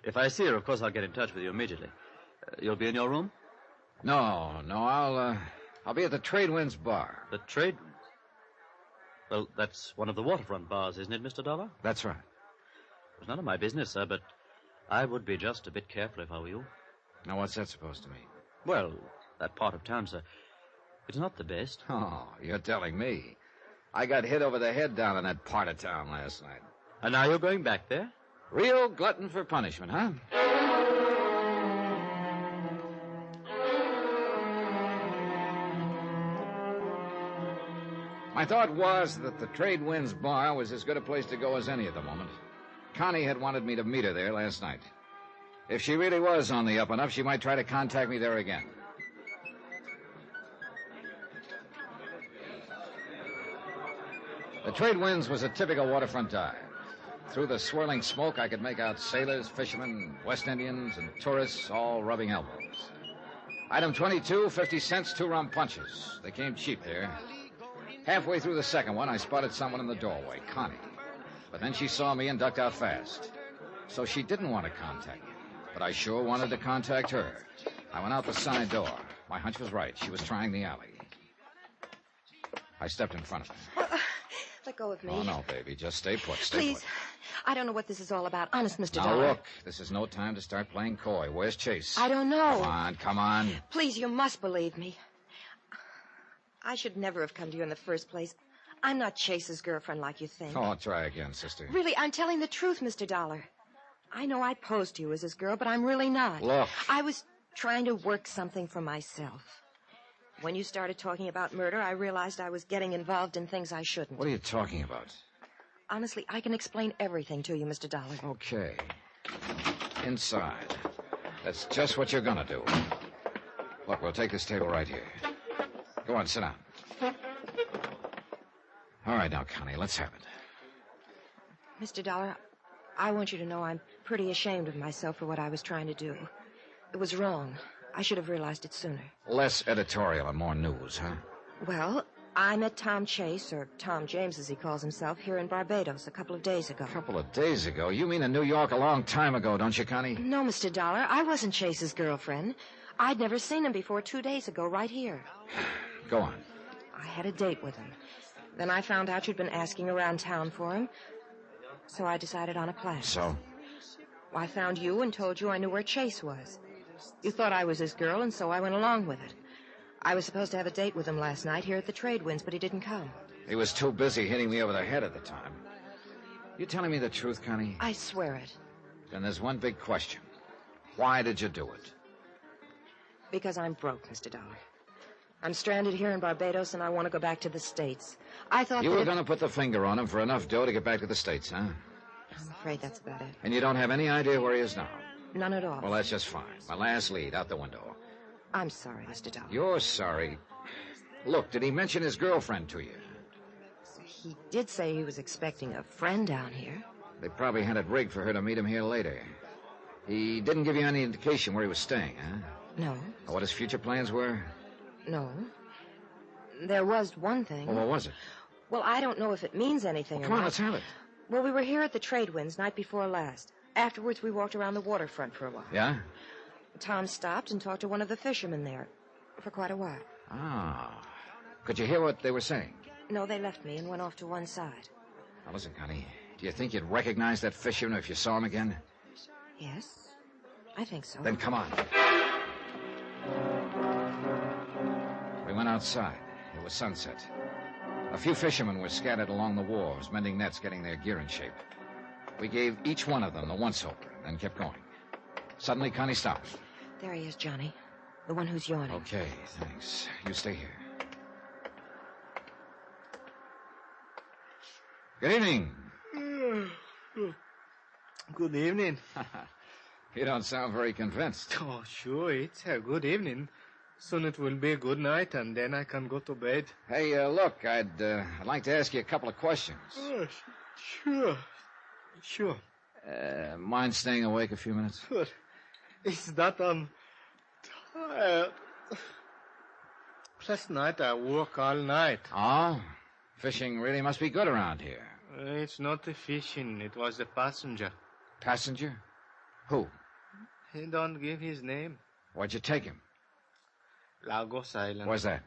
If I see her, of course, I'll get in touch with you immediately. You'll be in your room? No, I'll be at the Trade Winds bar. The Trade Winds? Well, that's one of the waterfront bars, isn't it, Mr. Dollar? That's right. It's none of my business, sir, but I would be just a bit careful if I were you. Now, what's that supposed to mean? Well, that part of town, sir, it's not the best. Oh, you're telling me. I got hit over the head down in that part of town last night. And now you're going back there? Real glutton for punishment, huh? My thought was that the Trade Winds bar was as good a place to go as any at the moment. Connie had wanted me to meet her there last night. If she really was on the up and up, she might try to contact me there again. The Trade Winds was a typical waterfront dive. Through the swirling smoke, I could make out sailors, fishermen, West Indians, and tourists all rubbing elbows. Item 22, 50 cents, 2 rum punches. They came cheap there. Halfway through the second one, I spotted someone in the doorway, Connie. But then she saw me and ducked out fast. So she didn't want to contact me. But I sure wanted to contact her. I went out the side door. My hunch was right. She was trying the alley. I stepped in front of her. Let go of me. Oh, no, baby. Just stay put. Stay Please. put. I don't know what this is all about. Honest, Mr. Now, Dollar. look. This is no time to start playing coy. Where's Chase? I don't know. Come on, come on. Please, you must believe me. I should never have come to you in the first place. I'm not Chase's girlfriend like you think. Oh, try again, sister. Really, I'm telling the truth, Mr. Dollar. I know I posed to you as his girl, but I'm really not. Look. I was trying to work something for myself. When you started talking about murder, I realized I was getting involved in things I shouldn't. What are you talking about? Honestly, I can explain everything to you, Mr. Dollar. Okay. Inside. That's just what you're gonna do. Look, we'll take this table right here. Go on, sit down. All right, now, Connie, let's have it. Mr. Dollar, I want you to know I'm pretty ashamed of myself for what I was trying to do. It was wrong. I should have realized it sooner. Less editorial and more news, huh? Well, I met Tom Chase, or Tom James as he calls himself, here in Barbados a couple of days ago. A couple of days ago? You mean in New York a long time ago, don't you, Connie? No, Mr. Dollar, I wasn't Chase's girlfriend. I'd never seen him before 2 days ago, right here. Go on. I had a date with him. Then I found out you'd been asking around town for him, so I decided on a plan. So? I found you and told you I knew where Chase was. You thought I was his girl, and so I went along with it. I was supposed to have a date with him last night here at the Trade Winds, but he didn't come. He was too busy hitting me over the head at the time. You telling me the truth, Connie? I swear it. Then there's one big question. Why did you do it? Because I'm broke, Mr. Dollar. I'm stranded here in Barbados, and I want to go back to the States. I thought You were going to put the finger on him for enough dough to get back to the States, huh? I'm afraid that's about it. And you don't have any idea where he is now? None at all. Well, that's just fine. My last lead, out the window. I'm sorry, Mr. Dollar. You're sorry. Look, did he mention his girlfriend to you? He did say he was expecting a friend down here. They probably had it rigged for her to meet him here later. He didn't give you any indication where he was staying, huh? No. Or what his future plans were? No. There was one thing. Well, what was it? Well, I don't know if it means anything Well, or come on, not. let's have it. Well, we were here at the Trade Winds night before last. Afterwards, we walked around the waterfront for a while. Yeah? Tom stopped and talked to one of the fishermen there for quite a while. Ah. Could you hear what they were saying? No, they left me and went off to one side. Now, listen, Connie. Do you think you'd recognize that fisherman if you saw him again? Yes, I think so. Then come on. We went outside. It was sunset. A few fishermen were scattered along the wharves, mending nets, getting their gear in shape. We gave each one of them the once-over, then kept going. Suddenly, Connie stopped. There he is, Johnny. The one who's yawning. Okay, thanks. You stay here. Good evening. Good evening. You don't sound very convinced. Oh, sure, it's a good evening. Soon it will be a good night, and then I can go to bed. Hey, look, I'd like to ask you a couple of questions. Oh, sure. Mind staying awake a few minutes? But it's that I'm tired. Last night I worked all night. Oh? Fishing really must be good around here. It's not the fishing, it was the passenger. Passenger? Who? He don't give his name. Where'd you take him? Lagos Island. Where's that?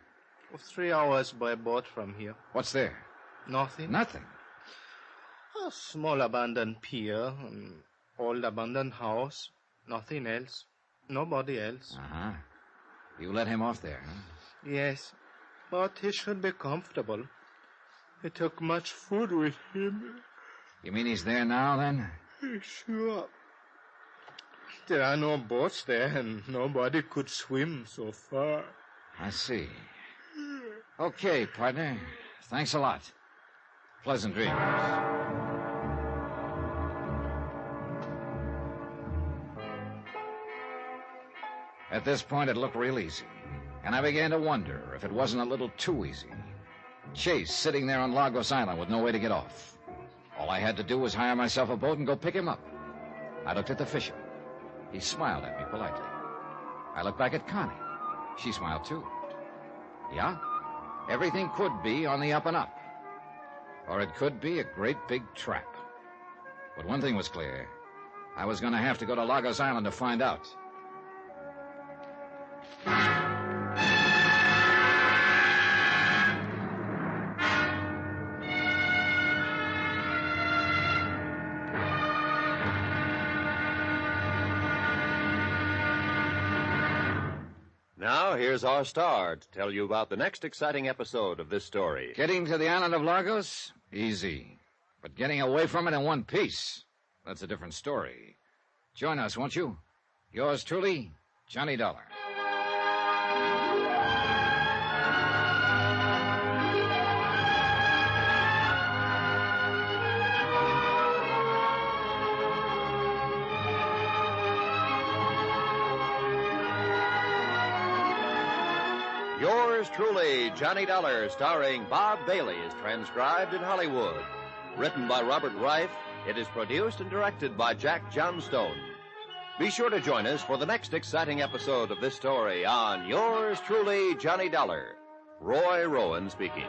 3 hours by boat from here. What's there? Nothing. Nothing? A small abandoned pier, an old abandoned house. Nothing else. Nobody else. Uh-huh. You let him off there, huh? Yes, but he should be comfortable. He took much food with him. You mean he's there now, then? Sure. There are no boats there, and nobody could swim so far. I see. Okay, partner. Thanks a lot. Pleasant dreams. At this point, it looked real easy. And I began to wonder if it wasn't a little too easy. Chase sitting there on Lagos Island with no way to get off. All I had to do was hire myself a boat and go pick him up. I looked at the fisherman. He smiled at me politely. I looked back at Connie. She smiled, too. Yeah, everything could be on the up and up. Or it could be a great big trap. But one thing was clear. I was going to have to go to Lagos Island to find out. Now, here's our star to tell you about the next exciting episode of this story. Getting to the island of Lagos? Easy. But getting away from it in one piece, that's a different story. Join us, won't you? Yours truly, Johnny Dollar. Yours truly, Johnny Dollar, starring Bob Bailey, is transcribed in Hollywood. Written by Robert Reif, it is produced and directed by Jack Johnstone. Be sure to join us for the next exciting episode of this story on Yours truly, Johnny Dollar. Roy Rowan speaking.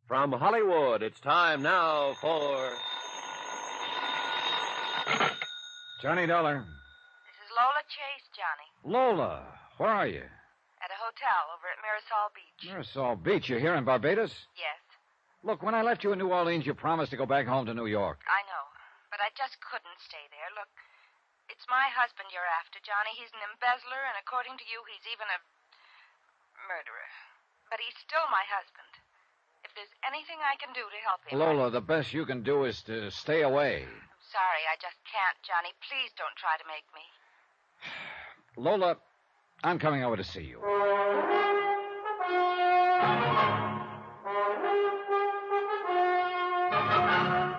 From Hollywood, it's time now for... Johnny Dollar. This is Lola Chase, Johnny. Lola, where are you? At a hotel over at Mirasol Beach. Mirasol Beach. You're here in Barbados? Yes, Look, when I left you in New Orleans, you promised to go back home to New York. I know. But I just couldn't stay there. Look, it's my husband you're after, Johnny. He's an embezzler, and according to you, he's even a murderer. But he's still my husband. If there's anything I can do to help him... Lola, the best you can do is to stay away. I'm sorry, I just can't, Johnny. Please don't try to make me. Lola, I'm coming over to see you.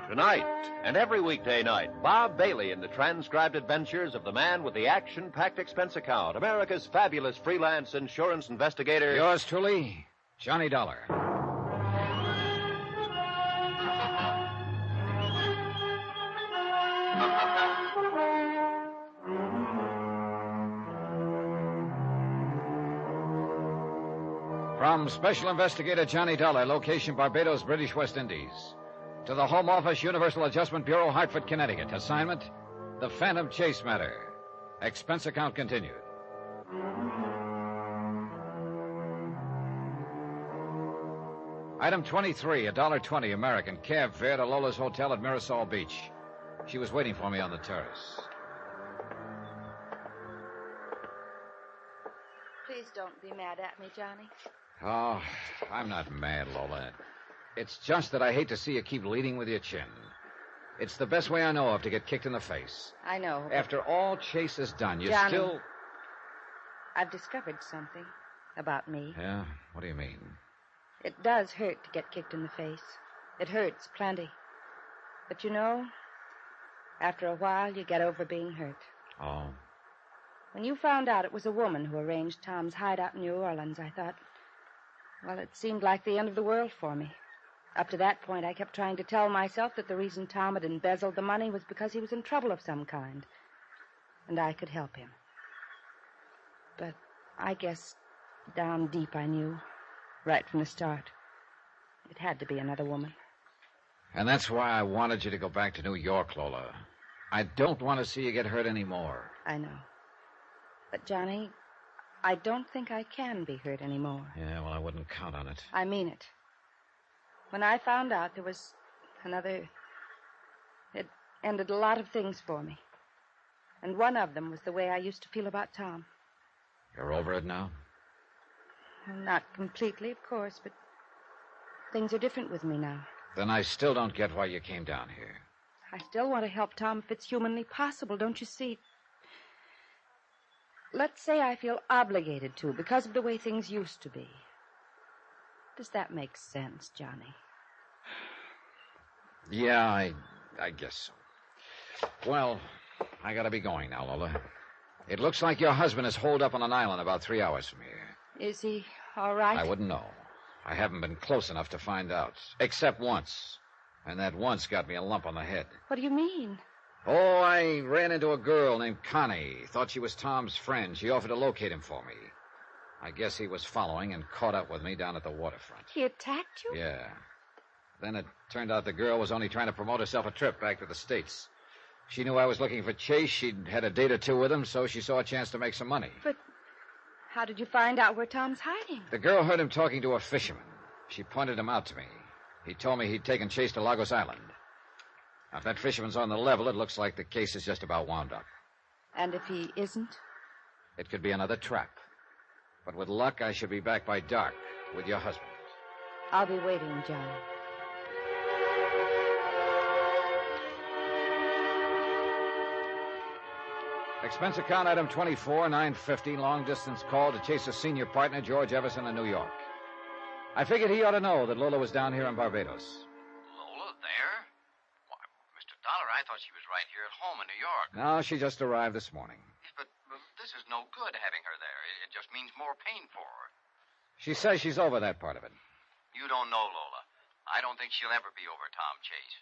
Tonight, and every weekday night, Bob Bailey in the transcribed adventures of the man with the action-packed expense account, America's fabulous freelance insurance investigator... Yours truly, Johnny Dollar. From Special Investigator Johnny Dollar, location Barbados, British West Indies. To the Home Office, Universal Adjustment Bureau, Hartford, Connecticut. Assignment, the Phantom Chase matter. Expense account continued. Item 23, $1.20 American, cab fare to Lola's Hotel at Mirasol Beach. She was waiting for me on the terrace. Please don't be mad at me, Johnny. Oh, I'm not mad, Lola. It's just that I hate to see you keep leading with your chin. It's the best way I know of to get kicked in the face. I know. After all Chase has done, you Johnny, still... I've discovered something about me. Yeah? What do you mean? It does hurt to get kicked in the face. It hurts plenty. But you know, after a while, you get over being hurt. Oh. When you found out it was a woman who arranged Tom's hideout in New Orleans, I thought, well, it seemed like the end of the world for me. Up to that point, I kept trying to tell myself that the reason Tom had embezzled the money was because he was in trouble of some kind. And I could help him. But I guess down deep I knew, right from the start, it had to be another woman. And that's why I wanted you to go back to New York, Lola. I don't want to see you get hurt anymore. I know. But, Johnny, I don't think I can be hurt anymore. Yeah, well, I wouldn't count on it. I mean it. When I found out there was another... It ended a lot of things for me. And one of them was the way I used to feel about Tom. You're over it now? Well, not completely, of course, but things are different with me now. Then I still don't get why you came down here. I still want to help Tom if it's humanly possible, don't you see? Let's say I feel obligated to because of the way things used to be. Does that make sense, Johnny? Yeah, I guess so. Well, I gotta be going now, Lola. It looks like your husband is holed up on an island about 3 hours from here. Is he all right? I wouldn't know. I haven't been close enough to find out. Except once. And that once got me a lump on the head. What do you mean? Oh, I ran into a girl named Connie. Thought she was Tom's friend. She offered to locate him for me. I guess he was following and caught up with me down at the waterfront. He attacked you? Yeah. Then it turned out the girl was only trying to promote herself a trip back to the States. She knew I was looking for Chase. She'd had a date or two with him, so she saw a chance to make some money. But how did you find out where Tom's hiding? The girl heard him talking to a fisherman. She pointed him out to me. He told me he'd taken Chase to Lagos Island. Now, if that fisherman's on the level, it looks like the case is just about wound up. And if he isn't? It could be another trap. But with luck, I should be back by dark with your husband. I'll be waiting, Johnny. Expense account item 24, 950, long-distance call to Chase's senior partner, George Everson, in New York. I figured he ought to know that Lola was down here in Barbados. Lola there? Why, Mr. Dollar, I thought she was right here at home in New York. No, she just arrived this morning. But this is no good having her there. It just means more pain for her. She says she's over that part of it. You don't know Lola. I don't think she'll ever be over Tom Chase.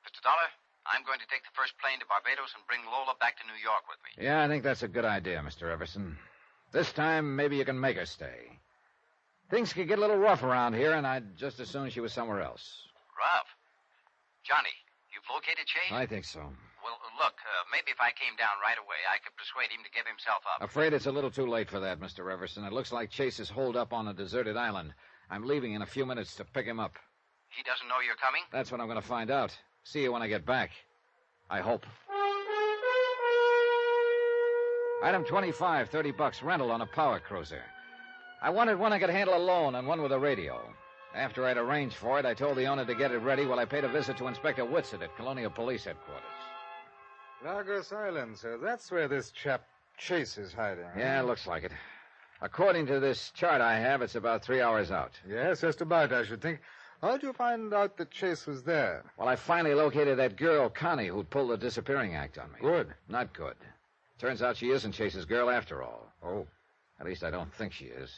Mr. Dollar, I'm going to take the first plane to Barbados and bring Lola back to New York with me. Yeah, I think that's a good idea, Mr. Everson. This time, maybe you can make her stay. Things could get a little rough around here, and I'd just as soon she was somewhere else. Rough? Johnny, you've located Chase? I think so. Well, look, maybe if I came down right away, I could persuade him to give himself up. Afraid it's a little too late for that, Mr. Everson. It looks like Chase is holed up on a deserted island. I'm leaving in a few minutes to pick him up. He doesn't know you're coming? That's what I'm going to find out. See you when I get back. I hope. Item 25, $30, rental on a power cruiser. I wanted one I could handle alone and one with a radio. After I'd arranged for it, I told the owner to get it ready while I paid a visit to Inspector Whitsett at Colonial Police Headquarters. Lagos Island, sir. That's where this chap Chase is hiding. Yeah, looks like it. According to this chart I have, it's about 3 hours out. Yes, just about, I should think. How'd you find out that Chase was there? Well, I finally located that girl, Connie, who'd pulled the disappearing act on me. Good. Not good. Turns out she isn't Chase's girl after all. Oh. At least I don't think she is.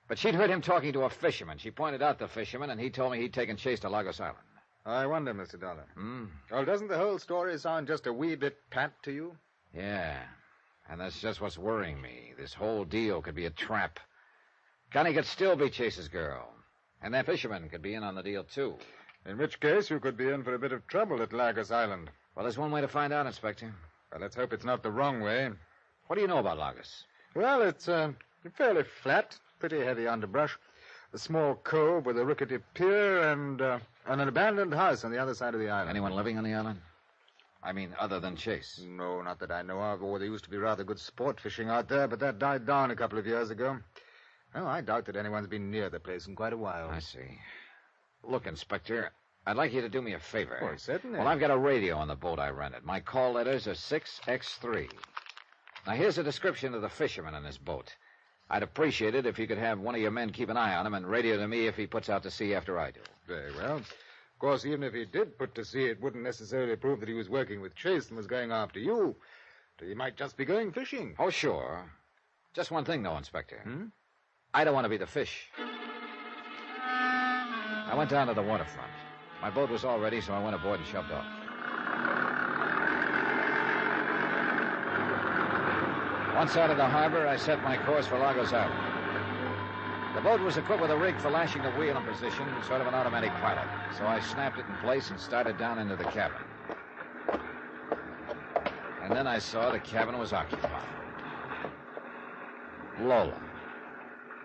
But she'd heard him talking to a fisherman. She pointed out the fisherman, and he told me he'd taken Chase to Lagos Island. I wonder, Mr. Dollar. Hmm? Well, doesn't the whole story sound just a wee bit pat to you? Yeah. And that's just what's worrying me. This whole deal could be a trap. Connie could still be Chase's girl. And that fisherman could be in on the deal, too. In which case, you could be in for a bit of trouble at Lagos Island. Well, there's one way to find out, Inspector. Well, let's hope it's not the wrong way. What do you know about Lagos? Well, it's fairly flat, pretty heavy underbrush. A small cove with a rickety pier and an abandoned house on the other side of the island. Anyone living on the island? I mean, other than Chase? No, not that I know of. Or there used to be rather good sport fishing out there, but that died down a couple of years ago. Oh, I doubt that anyone's been near the place in quite a while. I see. Look, Inspector, I'd like you to do me a favor. Oh, certainly. Well, I've got a radio on the boat I rented. My call letters are 6X3. Now, here's a description of the fisherman in this boat. I'd appreciate it if you could have one of your men keep an eye on him and radio to me if he puts out to sea after I do. Very well. Of course, even if he did put to sea, it wouldn't necessarily prove that he was working with Chase and was going after you. He might just be going fishing. Oh, sure. Just one thing, though, Inspector. Hmm? I don't want to be the fish. I went down to the waterfront. My boat was all ready, so I went aboard and shoved off. Once out of the harbor, I set my course for Lagos Island. The boat was equipped with a rig for lashing the wheel in position, sort of an automatic pilot. So I snapped it in place and started down into the cabin. And then I saw the cabin was occupied. Lola.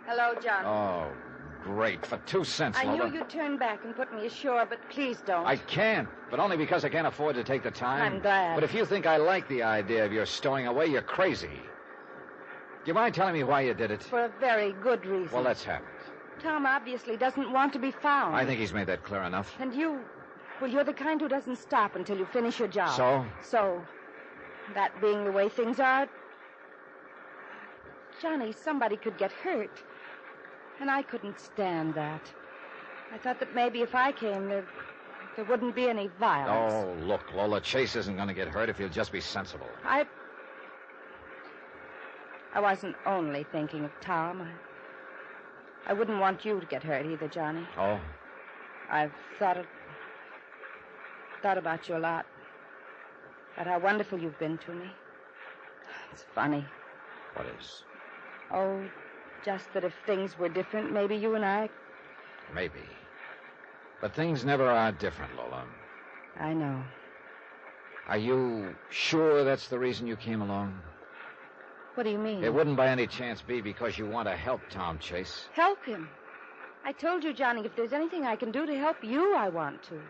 Hello, John. Oh, great. For 2 cents, I Lola. knew you'd turn back and put me ashore, but please don't. I can't, but only because I can't afford to take the time. I'm glad. But if you think I like the idea of your stowing away, you're crazy. Do you mind telling me why you did it? For a very good reason. Well, let's have it. Tom obviously doesn't want to be found. I think he's made that clear enough. And you... Well, you're the kind who doesn't stop until you finish your job. So? So, that being the way things are... Johnny, somebody could get hurt. And I couldn't stand that. I thought that maybe if I came, there wouldn't be any violence. Oh, look, Lola, Chase isn't going to get hurt if you'll just be sensible. I wasn't only thinking of Tom. I wouldn't want you to get hurt either, Johnny. Oh? I've thought about you a lot. About how wonderful you've been to me. It's funny. What is? Oh, just that if things were different, maybe you and I... Maybe. But things never are different, Lola. I know. Are you sure that's the reason you came along? What do you mean? It wouldn't by any chance be because you want to help Tom Chase. Help him? I told you, Johnny, if there's anything I can do to help you, I want to.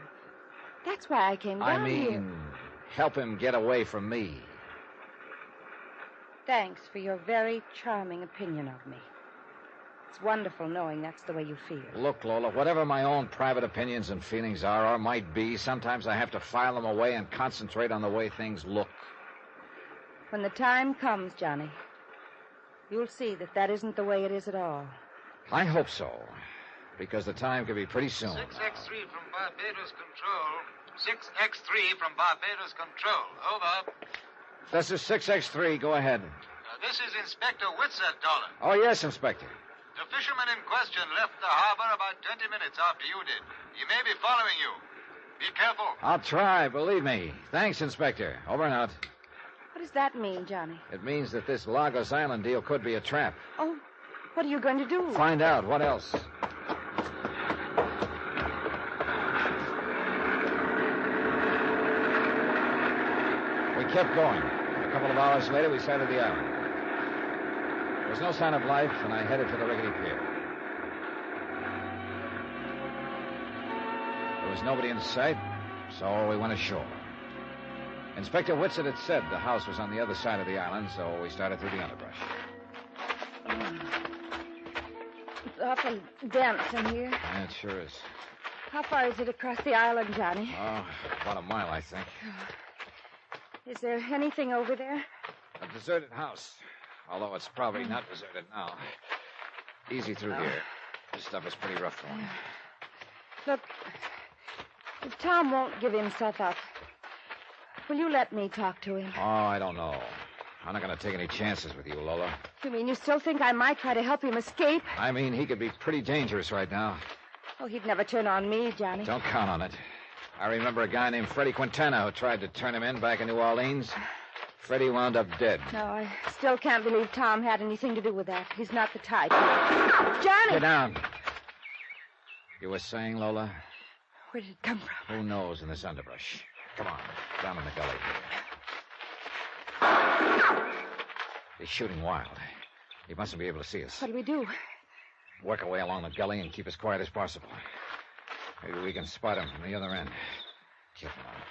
That's why I came down here. Help him get away from me. Thanks for your very charming opinion of me. It's wonderful knowing that's the way you feel. Look, Lola, whatever my own private opinions and feelings are or might be, sometimes I have to file them away and concentrate on the way things look. When the time comes, Johnny, you'll see that isn't the way it is at all. I hope so, because the time could be pretty soon. 6X3 from Barbados Control. 6X3 from Barbados Control. Over. This is 6X3. Go ahead. This is Inspector Whitsett, Dollar. Oh, yes, Inspector. The fisherman in question left the harbor about 20 minutes after you did. He may be following you. Be careful. I'll try, believe me. Thanks, Inspector. Over and out. What does that mean, Johnny? It means that this Lagos Island deal could be a trap. Oh, what are you going to do? Find out. What else? We kept going. A couple of hours later, we sighted the island. There was no sign of life, and I headed for the rickety pier. There was nobody in sight, so we went ashore. Inspector Whitsett had said the house was on the other side of the island, so we started through the underbrush. It's awfully dense in here. Yeah, it sure is. How far is it across the island, Johnny? Oh, about a mile, I think. Is there anything over there? A deserted house, although it's probably not deserted now. Easy through here. This stuff is pretty rough for me. Look, if Tom won't give himself up, will you let me talk to him? Oh, I don't know. I'm not going to take any chances with you, Lola. You mean you still think I might try to help him escape? I mean, he could be pretty dangerous right now. Oh, he'd never turn on me, Johnny. Don't count on it. I remember a guy named Freddie Quintana who tried to turn him in back in New Orleans. Freddie wound up dead. No, I still can't believe Tom had anything to do with that. He's not the type. Johnny! Get down. You were saying, Lola? Where did it come from? Who knows in this underbrush? Come on, down in the gully here. He's shooting wild. He mustn't be able to see us. What do we do? Work our way along the gully and keep as quiet as possible. Maybe we can spot him from the other end. Careful now.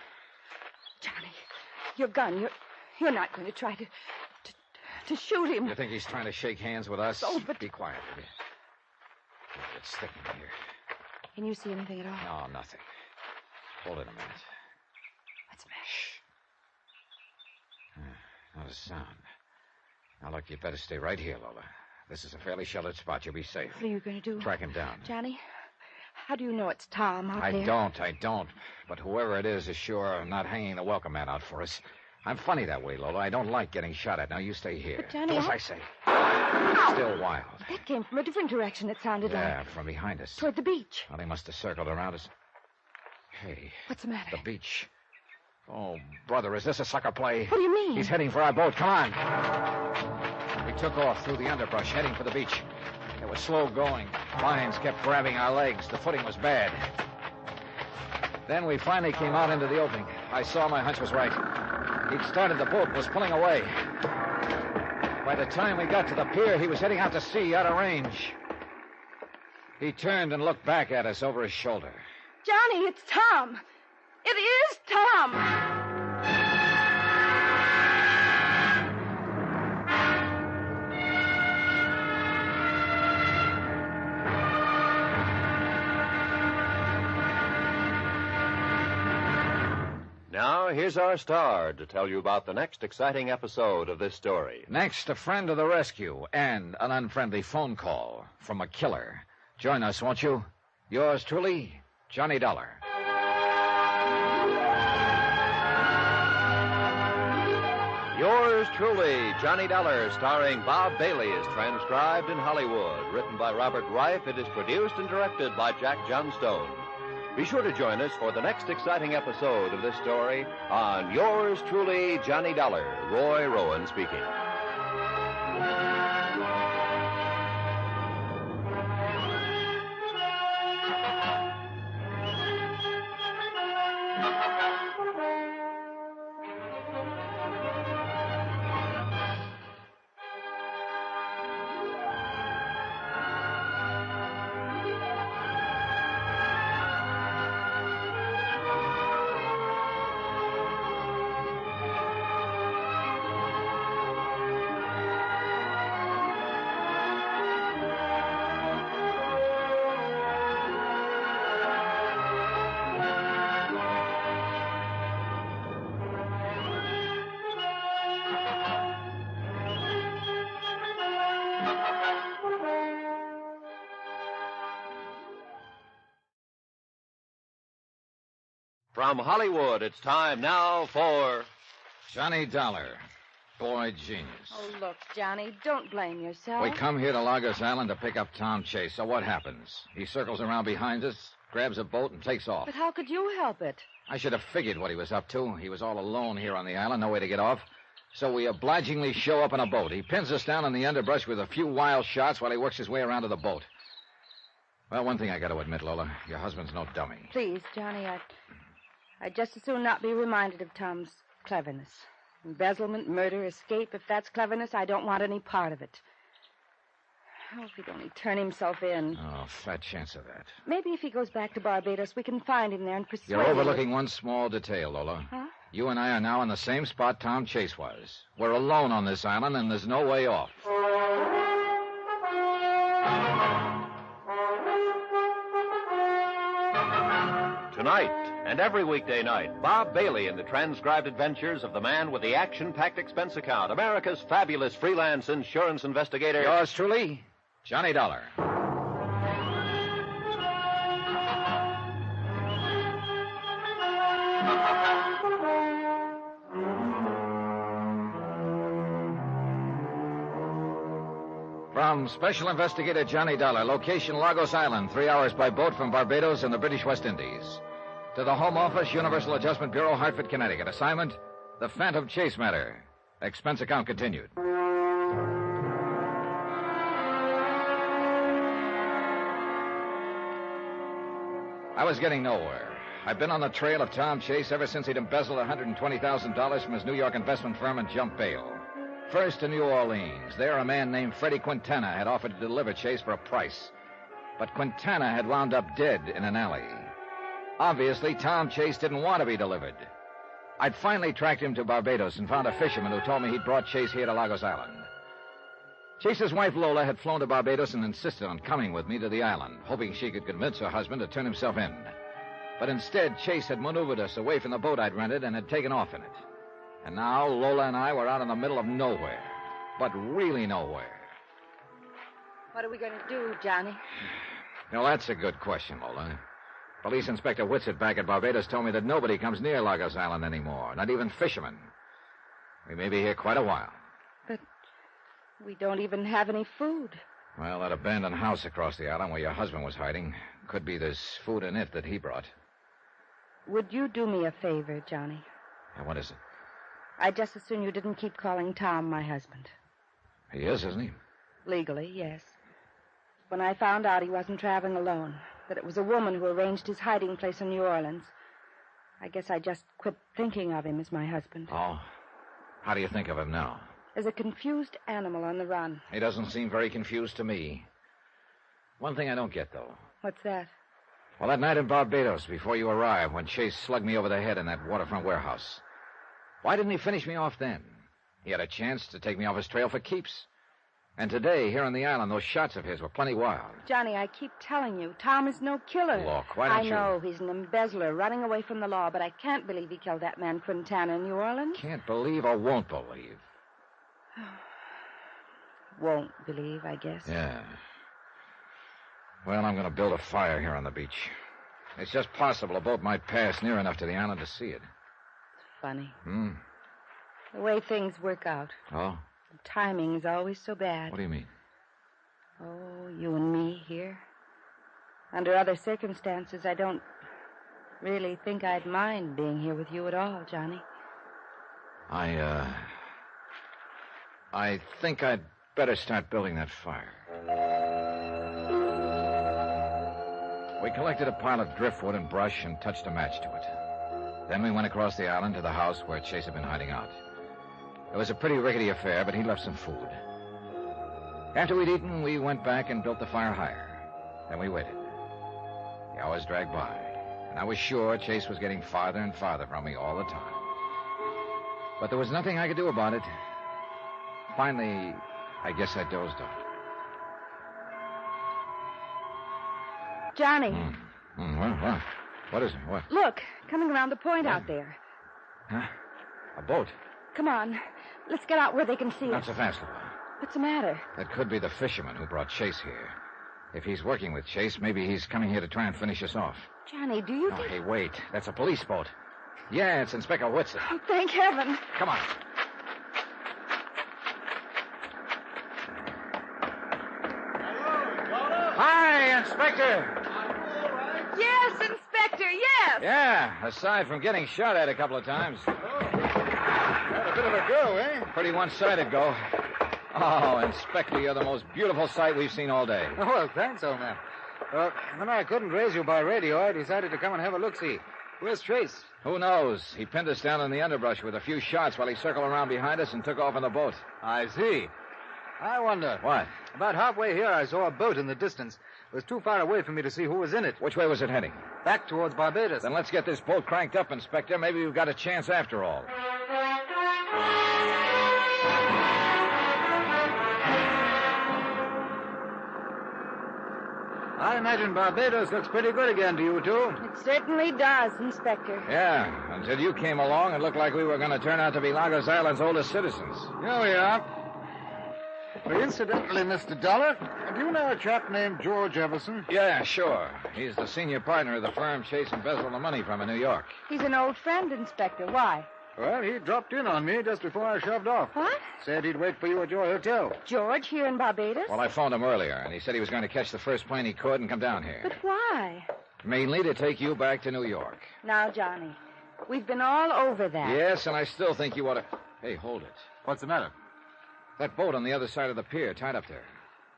Johnny, your gun. You're not going to try to shoot him. You think he's trying to shake hands with us? Oh, but... Be quiet, will you? It's thickening here. Can you see anything at all? No, nothing. Hold it a minute. What's the matter? Shh. Not a sound. Now, look, you better stay right here, Lola. This is a fairly sheltered spot. You'll be safe. What are you going to do? Track him down. Johnny, how do you know it's Tom out there? I don't. But whoever it is sure not hanging the welcome mat out for us. I'm funny that way, Lola. I don't like getting shot at. Now, you stay here. But, Johnny, do as I say. Still wild. That came from a different direction, it sounded like. Yeah, from behind us. Toward the beach. Well, they must have circled around us. Hey. What's the matter? The beach. Oh, brother, is this a sucker play? What do you mean? He's heading for our boat. Come on. We took off through the underbrush, heading for the beach. It was slow going. Vines kept grabbing our legs. The footing was bad. Then we finally came out into the opening. I saw my hunch was right. He'd started the boat, was pulling away. By the time we got to the pier, he was heading out to sea, out of range. He turned and looked back at us over his shoulder. Johnny, it's Tom. It is Tom. Now, here's our star to tell you about the next exciting episode of this story. Next, a friend of the rescue and an unfriendly phone call from a killer. Join us, won't you? Yours truly, Johnny Dollar. Yours truly, Johnny Dollar, starring Bob Bailey, is transcribed in Hollywood. Written by Robert Reif, it is produced and directed by Jack Johnstone. Be sure to join us for the next exciting episode of this story on Yours truly, Johnny Dollar. Roy Rowan speaking. From Hollywood, it's time now for Johnny Dollar, boy genius. Oh, look, Johnny, don't blame yourself. We come here to Lagos Island to pick up Tom Chase, so what happens? He circles around behind us, grabs a boat, and takes off. But how could you help it? I should have figured what he was up to. He was all alone here on the island, no way to get off. So we obligingly show up in a boat. He pins us down in the underbrush with a few wild shots while he works his way around to the boat. Well, one thing I got to admit, Lola, your husband's no dummy. Please, Johnny, I'd just as soon not be reminded of Tom's cleverness. Embezzlement, murder, escape. If that's cleverness, I don't want any part of it. Oh, if he'd only turn himself in. Oh, fat chance of that. Maybe if he goes back to Barbados, we can find him there and persuade You're him. overlooking one small detail, Lola. Huh? You and I are now in the same spot Tom Chase was. We're alone on this island, and there's no way off. Tonight and every weekday night, Bob Bailey in the transcribed adventures of the man with the action-packed expense account, America's fabulous freelance insurance investigator. Yours truly, Johnny Dollar. From Special Investigator Johnny Dollar, location Lagos Island, 3 hours by boat from Barbados and the British West Indies. To the Home Office, Universal Adjustment Bureau, Hartford, Connecticut. Assignment, the Phantom Chase matter. Expense account continued. I was getting nowhere. I've been on the trail of Tom Chase ever since he'd embezzled $120,000 from his New York investment firm and jumped bail. First to New Orleans. There, a man named Freddie Quintana had offered to deliver Chase for a price. But Quintana had wound up dead in an alley. Obviously, Tom Chase didn't want to be delivered. I'd finally tracked him to Barbados and found a fisherman who told me he'd brought Chase here to Lagos Island. Chase's wife, Lola, had flown to Barbados and insisted on coming with me to the island, hoping she could convince her husband to turn himself in. But instead, Chase had maneuvered us away from the boat I'd rented and had taken off in it. And now Lola and I were out in the middle of nowhere. But really nowhere. What are we going to do, Johnny? Now, that's a good question, Lola. Police Inspector Whitsett back at Barbados told me that nobody comes near Lagos Island anymore, not even fishermen. We may be here quite a while. But we don't even have any food. Well, that abandoned house across the island where your husband was hiding, could be there's food in it that he brought. Would you do me a favor, Johnny? Now, what is it? I'd just as soon you didn't keep calling Tom my husband. He is, isn't he? Legally, yes. When I found out he wasn't traveling alone, that it was a woman who arranged his hiding place in New Orleans, I guess I just quit thinking of him as my husband. Oh. How do you think of him now? as a confused animal on the run. He doesn't seem very confused to me. One thing I don't get, though. What's that? Well, that night in Barbados, before you arrived, when Chase slugged me over the head in that waterfront warehouse, why didn't he finish me off then? He had a chance to take me off his trail for keeps. And today, here on the island, those shots of his were plenty wild. Johnny, I keep telling you, Tom is no killer. Look, why don't you... I know he's an embezzler running away from the law, but I can't believe he killed that man Quintana in New Orleans. Can't believe or won't believe. Won't believe, I guess. Yeah. Well, I'm going to build a fire here on the beach. It's just possible a boat might pass near enough to the island to see it. Funny. Hmm. The way things work out. Oh? The timing's always so bad. What do you mean? Oh, you and me here. Under other circumstances, I don't really think I'd mind being here with you at all, Johnny. I think I'd better start building that fire. We collected a pile of driftwood and brush and touched a match to it. Then we went across the island to the house where Chase had been hiding out. It was a pretty rickety affair, but he left some food. After we'd eaten, we went back and built the fire higher. Then we waited. The hours dragged by, and I was sure Chase was getting farther and farther from me all the time. But there was nothing I could do about it. Finally, I guess I dozed off. Johnny. What is it? What? Look, coming around the point out there. Huh? A boat? Come on. Let's get out where they can see Not us. so fast, Laura. What's the matter? That could be the fisherman who brought Chase here. If he's working with Chase, maybe he's coming here to try and finish us off. Johnny, do you Oh, think... hey, wait. That's a police boat. Yeah, it's Inspector Whitson. Oh, thank heaven. Come on. Hi, Inspector. Yes, Inspector, yes. Yeah, aside from getting shot at a couple of times. Had a bit of a go, eh? Pretty one-sided go. Oh, Inspector, you're the most beautiful sight we've seen all day. Oh, well, thanks, old man. When I couldn't raise you by radio, I decided to come and have a look-see. Where's Trace? Who knows? He pinned us down in the underbrush with a few shots while he circled around behind us and took off in the boat. I see. I wonder. What? About halfway here, I saw a boat in the distance. It was too far away for me to see who was in it. Which way was it heading? Back towards Barbados. Then let's get this boat cranked up, Inspector. Maybe we've got a chance after all. I imagine Barbados looks pretty good again to you two. It certainly does, Inspector. Yeah, until you came along, it looked like we were going to turn out to be Lagos Island's oldest citizens. Here we are. Well, incidentally, Mr. Dollar, do you know a chap named George Everson? Yeah, sure. He's the senior partner of the firm Chase embezzled the money from in New York. He's an old friend, Inspector. Why? Well, he dropped in on me just before I shoved off. What? Said he'd wait for you at your hotel. George here in Barbados? Well, I phoned him earlier, and he said he was going to catch the first plane he could and come down here. But why? Mainly to take you back to New York. Now, Johnny, we've been all over that. Yes, and I still think you ought to... Hey, hold it. What's the matter? That boat on the other side of the pier, tied up there.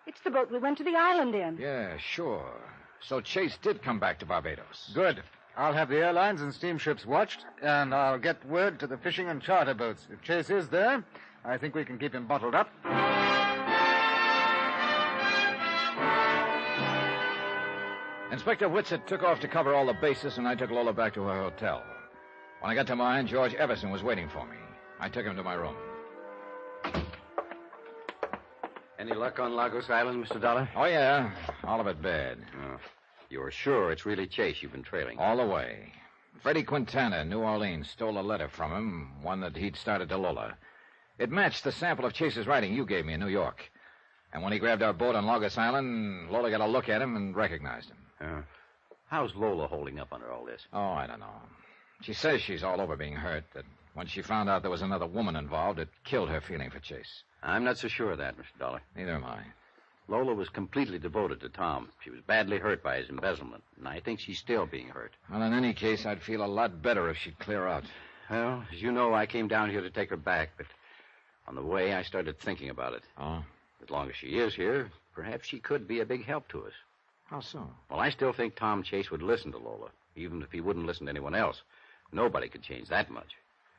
It's the boat we went to the island in. Yeah, sure. So Chase did come back to Barbados. Good. I'll have the airlines and steamships watched, and I'll get word to the fishing and charter boats. If Chase is there, I think we can keep him bottled up. Inspector Whitsett took off to cover all the bases, and I took Lola back to her hotel. When I got to mine, George Everson was waiting for me. I took him to my room. Any luck on Lagos Island, Mr. Dollar? Oh, yeah. All of it bad. Oh. You're sure it's really Chase you've been trailing? All the way. Freddie Quintana in New Orleans stole a letter from him, one that he'd started to Lola. It matched the sample of Chase's writing you gave me in New York. And when he grabbed our boat on Lagos Island, Lola got a look at him and recognized him. How's Lola holding up under all this? Oh, I don't know. She says she's all over being hurt, that when she found out there was another woman involved, it killed her feeling for Chase. I'm not so sure of that, Mr. Dollar. Neither am I. Lola was completely devoted to Tom. She was badly hurt by his embezzlement, and I think she's still being hurt. Well, in any case, I'd feel a lot better if she'd clear out. Well, as you know, I came down here to take her back, but on the way, I started thinking about it. Oh? As long as she is here, perhaps she could be a big help to us. How so? Well, I still think Tom Chase would listen to Lola, even if he wouldn't listen to anyone else. Nobody could change that much.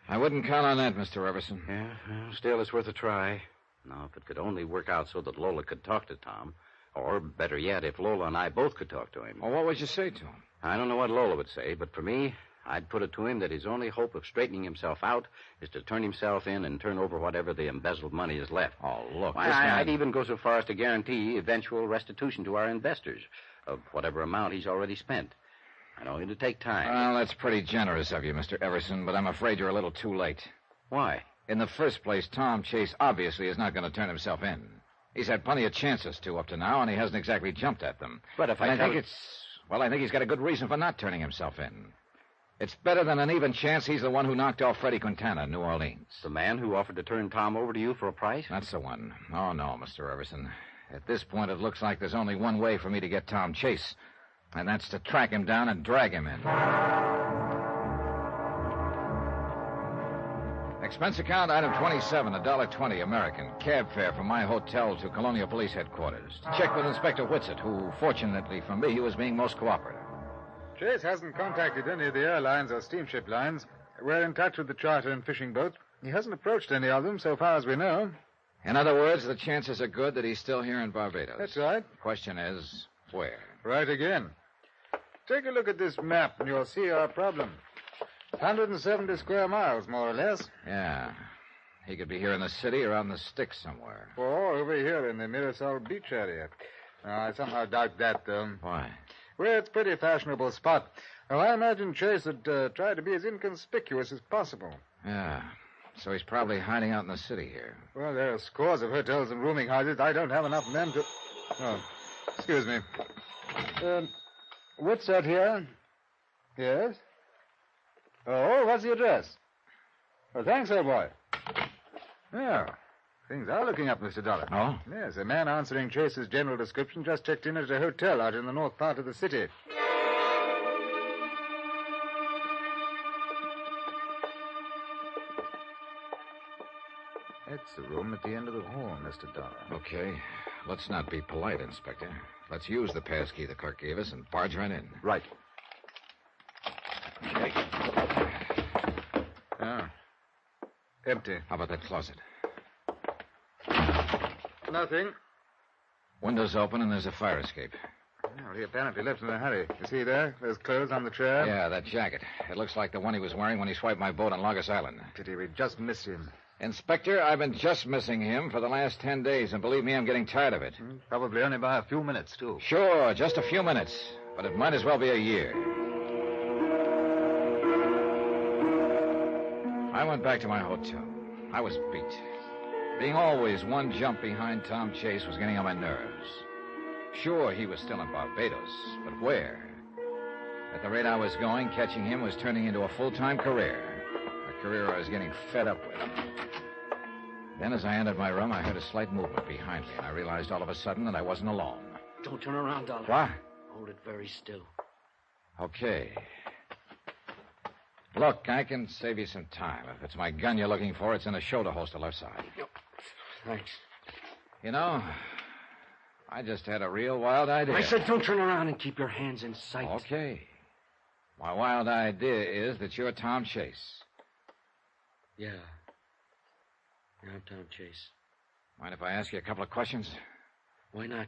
I wouldn't count on that, Mr. Everson. Yeah, well, still, it's worth a try. Now, if it could only work out so that Lola could talk to Tom, or, better yet, if Lola and I both could talk to him. Well, what would you say to him? I don't know what Lola would say, but for me, I'd put it to him that his only hope of straightening himself out is to turn himself in and turn over whatever the embezzled money is left. Oh, look, Why, I'd even go so far as to guarantee eventual restitution to our investors of whatever amount he's already spent. I know it'll take time. Well, that's pretty generous of you, Mr. Everson, but I'm afraid you're a little too late. Why? In the first place, Tom Chase obviously is not going to turn himself in. He's had plenty of chances to up to now, and he hasn't exactly jumped at them. But if I think I think he's got a good reason for not turning himself in. It's better than an even chance he's the one who knocked off Freddie Quintana in New Orleans. The man who offered to turn Tom over to you for a price? That's the one. Oh, no, Mr. Everson. At this point, it looks like there's only one way for me to get Tom Chase, and that's to track him down and drag him in. Expense account, item 27, $1.20 American. Cab fare from my hotel to Colonial Police Headquarters. To check with Inspector Whitsett, who, fortunately for me, was being most cooperative. Chase hasn't contacted any of the airlines or steamship lines. We're in touch with the charter and fishing boats. He hasn't approached any of them, so far as we know. In other words, the chances are good that he's still here in Barbados. That's right. The question is, where? Right again. Take a look at this map, and you'll see our problem. 170 square miles, more or less. Yeah. He could be here in the city or on the sticks somewhere. Or over here in the Mirasol Beach area. I somehow doubt that, though. Why? Well, it's a pretty fashionable spot. Well, I imagine Chase would try to be as inconspicuous as possible. Yeah. So he's probably hiding out in the city here. Well, there are scores of hotels and rooming houses. I don't have enough men to... Oh, excuse me. What's that here? Yes? Oh, what's the address? Well, thanks, old boy. Yeah, things are looking up, Mr. Dollar. Oh? Yes, a man answering Chase's general description just checked in at a hotel out in the north part of the city. That's the room at the end of the hall, Mr. Dollar. Okay. Let's not be polite, Inspector. Let's use the passkey the clerk gave us and barge right in. Right. Okay. Ah. Empty. How about that closet? Nothing. Windows open and there's a fire escape. Well, he apparently left in a hurry. You see there? There's clothes on the chair. Yeah, that jacket. It looks like the one he was wearing when he swiped my boat on Logos Island. Pity we just missed him. Inspector, I've been just missing him for the last 10 days, and believe me, I'm getting tired of it. Probably only by a few minutes, too. Sure, just a few minutes. But it might as well be a year. I went back to my hotel. I was beat. Being always one jump behind Tom Chase was getting on my nerves. Sure, he was still in Barbados, but where? At the rate I was going, catching him was turning into a full-time career. A career I was getting fed up with. Then as I entered my room, I heard a slight movement behind me, and I realized all of a sudden that I wasn't alone. Don't turn around, Dollar. What? Hold it very still. Okay. Look, I can save you some time. If it's my gun you're looking for, it's in the shoulder holster left side. Thanks. You know, I just had a real wild idea. I said don't turn around and keep your hands in sight. Okay. My wild idea is that you're Tom Chase. Yeah. I'm Tom Chase. Mind if I ask you a couple of questions? Why not?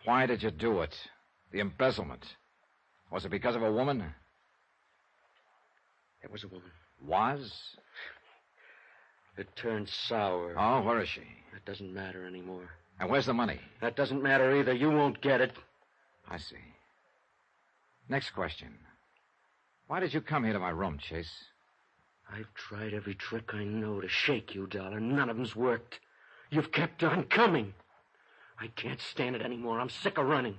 Why did you do it? The embezzlement. Was it because of a woman? It was a woman. Was? It turned sour. Oh, where is she? That doesn't matter anymore. And where's the money? That doesn't matter either. You won't get it. I see. Next question. Why did you come here to my room, Chase? I've tried every trick I know to shake you, Dollar. None of them's worked. You've kept on coming. I can't stand it anymore. I'm sick of running.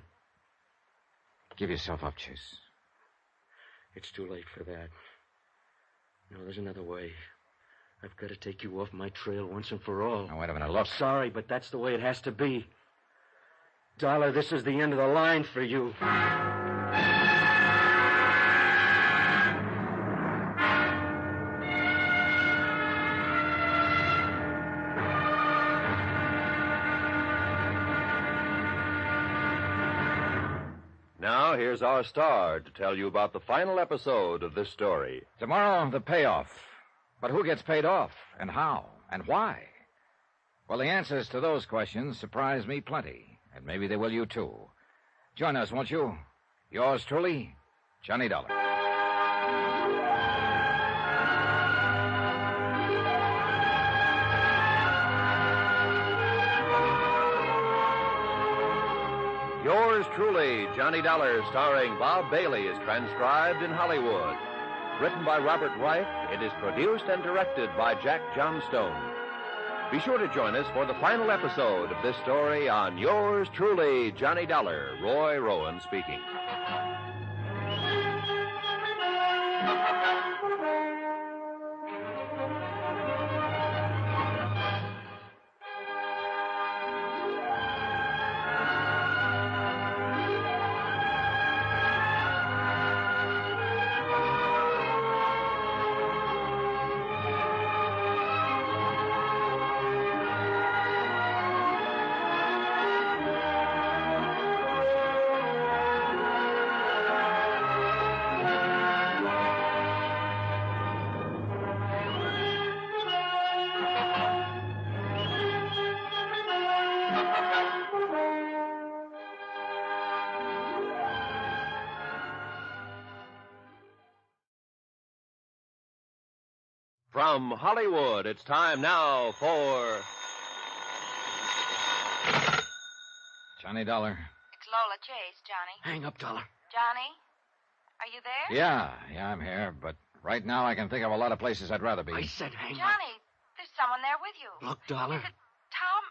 Give yourself up, Chase. It's too late for that. No, there's another way. I've got to take you off my trail once and for all. Now, wait a minute. Look. Sorry, but that's the way it has to be. Dollar, this is the end of the line for you. Now, here's our star to tell you about the final episode of this story. Tomorrow, the payoff. But who gets paid off, and how, and why? Well, the answers to those questions surprise me plenty, and maybe they will you, too. Join us, won't you? Yours truly, Johnny Dollar. Yours truly, Johnny Dollar, starring Bob Bailey, is transcribed in Hollywood. Written by Robert Reich, it is produced and directed by Jack Johnstone. Be sure to join us for the final episode of this story on Yours truly, Johnny Dollar. Roy Rowan speaking. From Hollywood, it's time now for... Johnny Dollar. It's Lola Chase, Johnny. Hang up, Dollar. Johnny? Are you there? Yeah, I'm here, but right now I can think of a lot of places I'd rather be. Johnny, there's someone there with you. Look, Dollar. Is it Tom?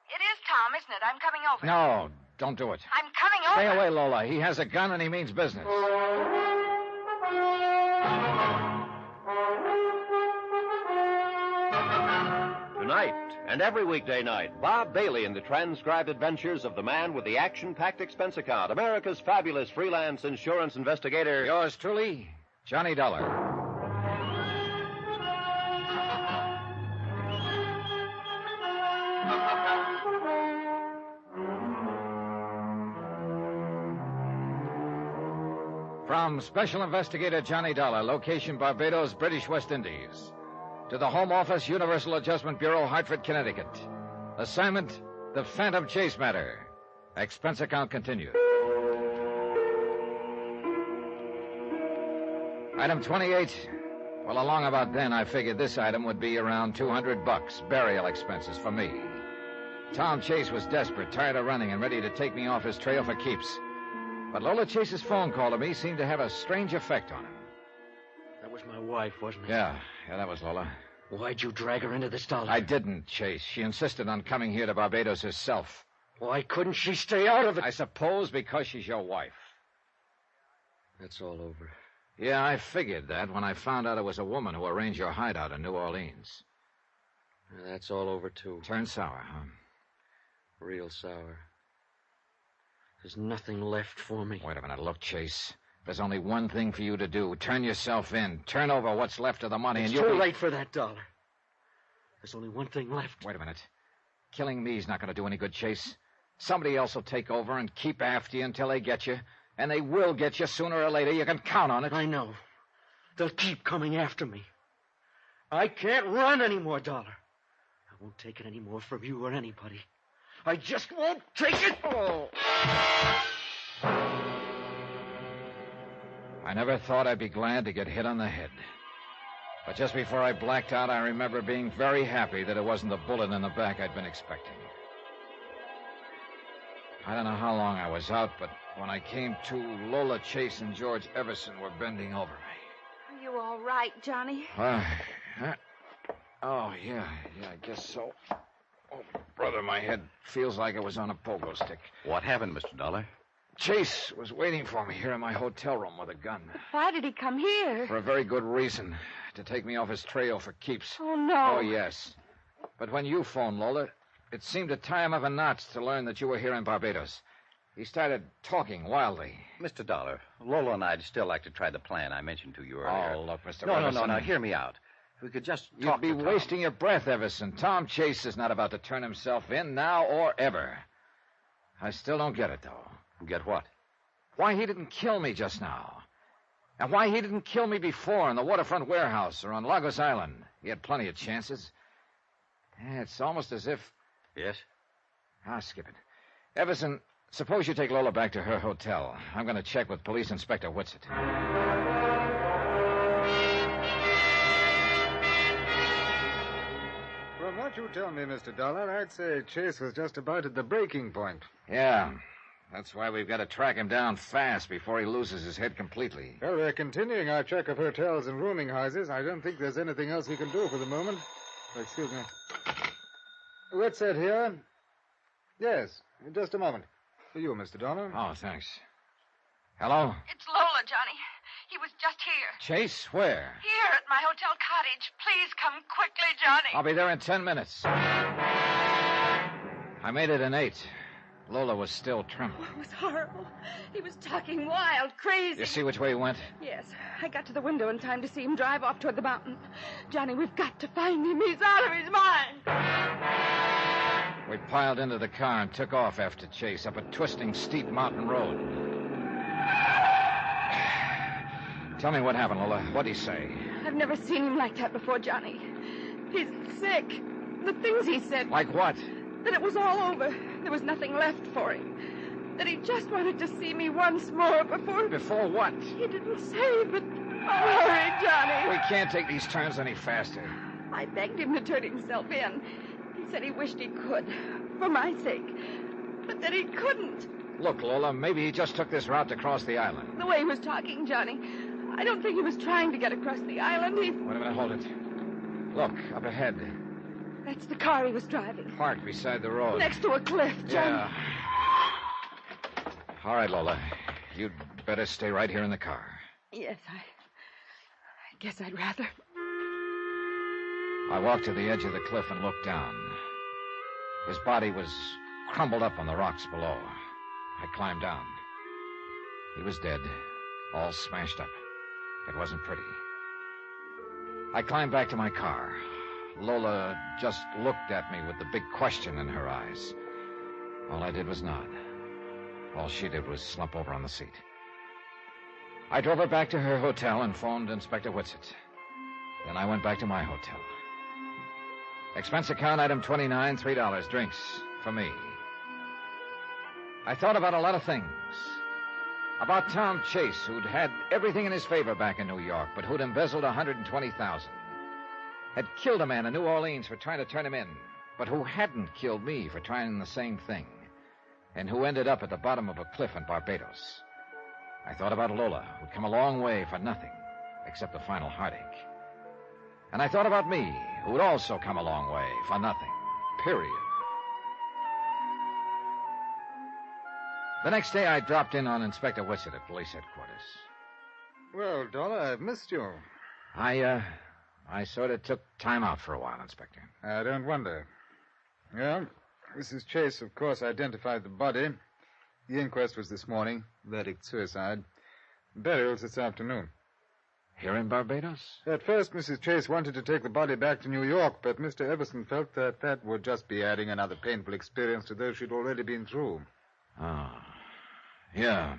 It is Tom, isn't it? I'm coming over. No, don't do it. I'm coming over. Stay away, Lola. He has a gun and he means business. Tonight and every weekday night, Bob Bailey in the transcribed adventures of the man with the action-packed expense account, America's fabulous freelance insurance investigator. Yours truly, Johnny Dollar. From Special Investigator Johnny Dollar, location Barbados, British West Indies. To the Home Office, Universal Adjustment Bureau, Hartford, Connecticut. Assignment, the Phantom Chase matter. Expense account continued. Item 28. Well, along about then, I figured this item would be around $200, burial expenses for me. Tom Chase was desperate, tired of running, and ready to take me off his trail for keeps. But Lola Chase's phone call to me seemed to have a strange effect on him. That was my wife, wasn't it? Yeah, that was Lola. Why'd you drag her into this, Dollar? I didn't, Chase. She insisted on coming here to Barbados herself. Why couldn't she stay out of it? I suppose because she's your wife. That's all over. Yeah, I figured that when I found out it was a woman who arranged your hideout in New Orleans. That's all over, too. Turned sour, huh? Real sour. There's nothing left for me. Wait a minute. Look, Chase. There's only one thing for you to do. Turn yourself in. Turn over what's left of the money, It's and you'll too late for that, Dollar. There's only one thing left. Wait a minute. Killing me's not going to do any good, Chase. Somebody else will take over and keep after you until they get you. And they will get you sooner or later. You can count on it. I know. They'll keep coming after me. I can't run anymore, Dollar. I won't take it anymore from you or anybody. I just won't take it. Oh. I never thought I'd be glad to get hit on the head. But just before I blacked out, I remember being very happy that it wasn't the bullet in the back I'd been expecting. I don't know how long I was out, but when I came to, Lola Chase and George Everson were bending over me. Are you all right, Johnny? Oh, yeah, I guess so. Oh, brother, my head feels like it was on a pogo stick. What happened, Mr. Dollar? Chase was waiting for me here in my hotel room with a gun. Why did he come here? For a very good reason. To take me off his trail for keeps. Oh, no. Oh, yes. But when you phoned, Lola, it seemed to tie him up in knots to learn that you were here in Barbados. He started talking wildly. Mr. Dollar, Lola and I'd still like to try the plan I mentioned to you earlier. Oh, look, Mr. No, Everson. hear me out. If we could just You'd talk be to Tom. wasting your breath, Everson. Tom Chase is not about to turn himself in now or ever. I still don't get it, though. Get what? Why he didn't kill me just now. And why he didn't kill me before in the waterfront warehouse or on Lagos Island. He had plenty of chances. Yeah, it's almost as if... Yes? I'll skip it. Everson, suppose you take Lola back to her hotel. I'm going to check with Police Inspector Whitsett. From what you tell me, Mr. Dollar, I'd say Chase was just about at the breaking point. Yeah. That's why we've got to track him down fast before he loses his head completely. Well, we're continuing our check of hotels and rooming houses. I don't think there's anything else we can do for the moment. Oh, excuse me. What's that here? Yes, just a moment. For you, Mr. Dollar. Oh, thanks. Hello? It's Lola, Johnny. He was just here. Chase, where? Here at my hotel cottage. Please come quickly, Johnny. I'll be there in 10 minutes. I made it in 8. Lola was still trembling. Oh, it was horrible. He was talking wild, crazy. You see which way he went? Yes. I got to the window in time to see him drive off toward the mountain. Johnny, we've got to find him. He's out of his mind. We piled into the car and took off after Chase up a twisting, steep mountain road. Tell me what happened, Lola. What'd he say? I've never seen him like that before, Johnny. He's sick. The things he said. Like what? That it was all over. There was nothing left for him. That he just wanted to see me once more before... Before what? He didn't say, but... Hurry, Johnny. We can't take these turns any faster. I begged him to turn himself in. He said he wished he could, for my sake. But that he couldn't. Look, Lola, maybe he just took this route to cross the island. The way he was talking, Johnny, I don't think he was trying to get across the island. Wait a minute, hold it. Look, up ahead. That's the car he was driving. Parked beside the road. Next to a cliff, Johnny. Yeah. All right, Lola. You'd better stay right here in the car. Yes, I guess I'd rather. I walked to the edge of the cliff and looked down. His body was crumbled up on the rocks below. I climbed down. He was dead, all smashed up. It wasn't pretty. I climbed back to my car. Lola just looked at me with the big question in her eyes. All I did was nod. All she did was slump over on the seat. I drove her back to her hotel and phoned Inspector Whitsett. Then I went back to my hotel. Expense account item 29, $3. Drinks for me. I thought about a lot of things. About Tom Chase, who'd had everything in his favor back in New York, but who'd embezzled $120,000. Had killed a man in New Orleans for trying to turn him in, but who hadn't killed me for trying the same thing, and who ended up at the bottom of a cliff in Barbados. I thought about Lola, who'd come a long way for nothing, except the final heartache. And I thought about me, who would also come a long way for nothing, period. The next day, I dropped in on Inspector Whitsett at police headquarters. Well, Dollar, I've missed you. I sort of took time out for a while, Inspector. I don't wonder. Yeah, Mrs. Chase, of course, identified the body. The inquest was this morning. Verdict suicide. Burials this afternoon. Here in Barbados? At first, Mrs. Chase wanted to take the body back to New York, but Mr. Everson felt that would just be adding another painful experience to those she'd already been through. Oh, yeah.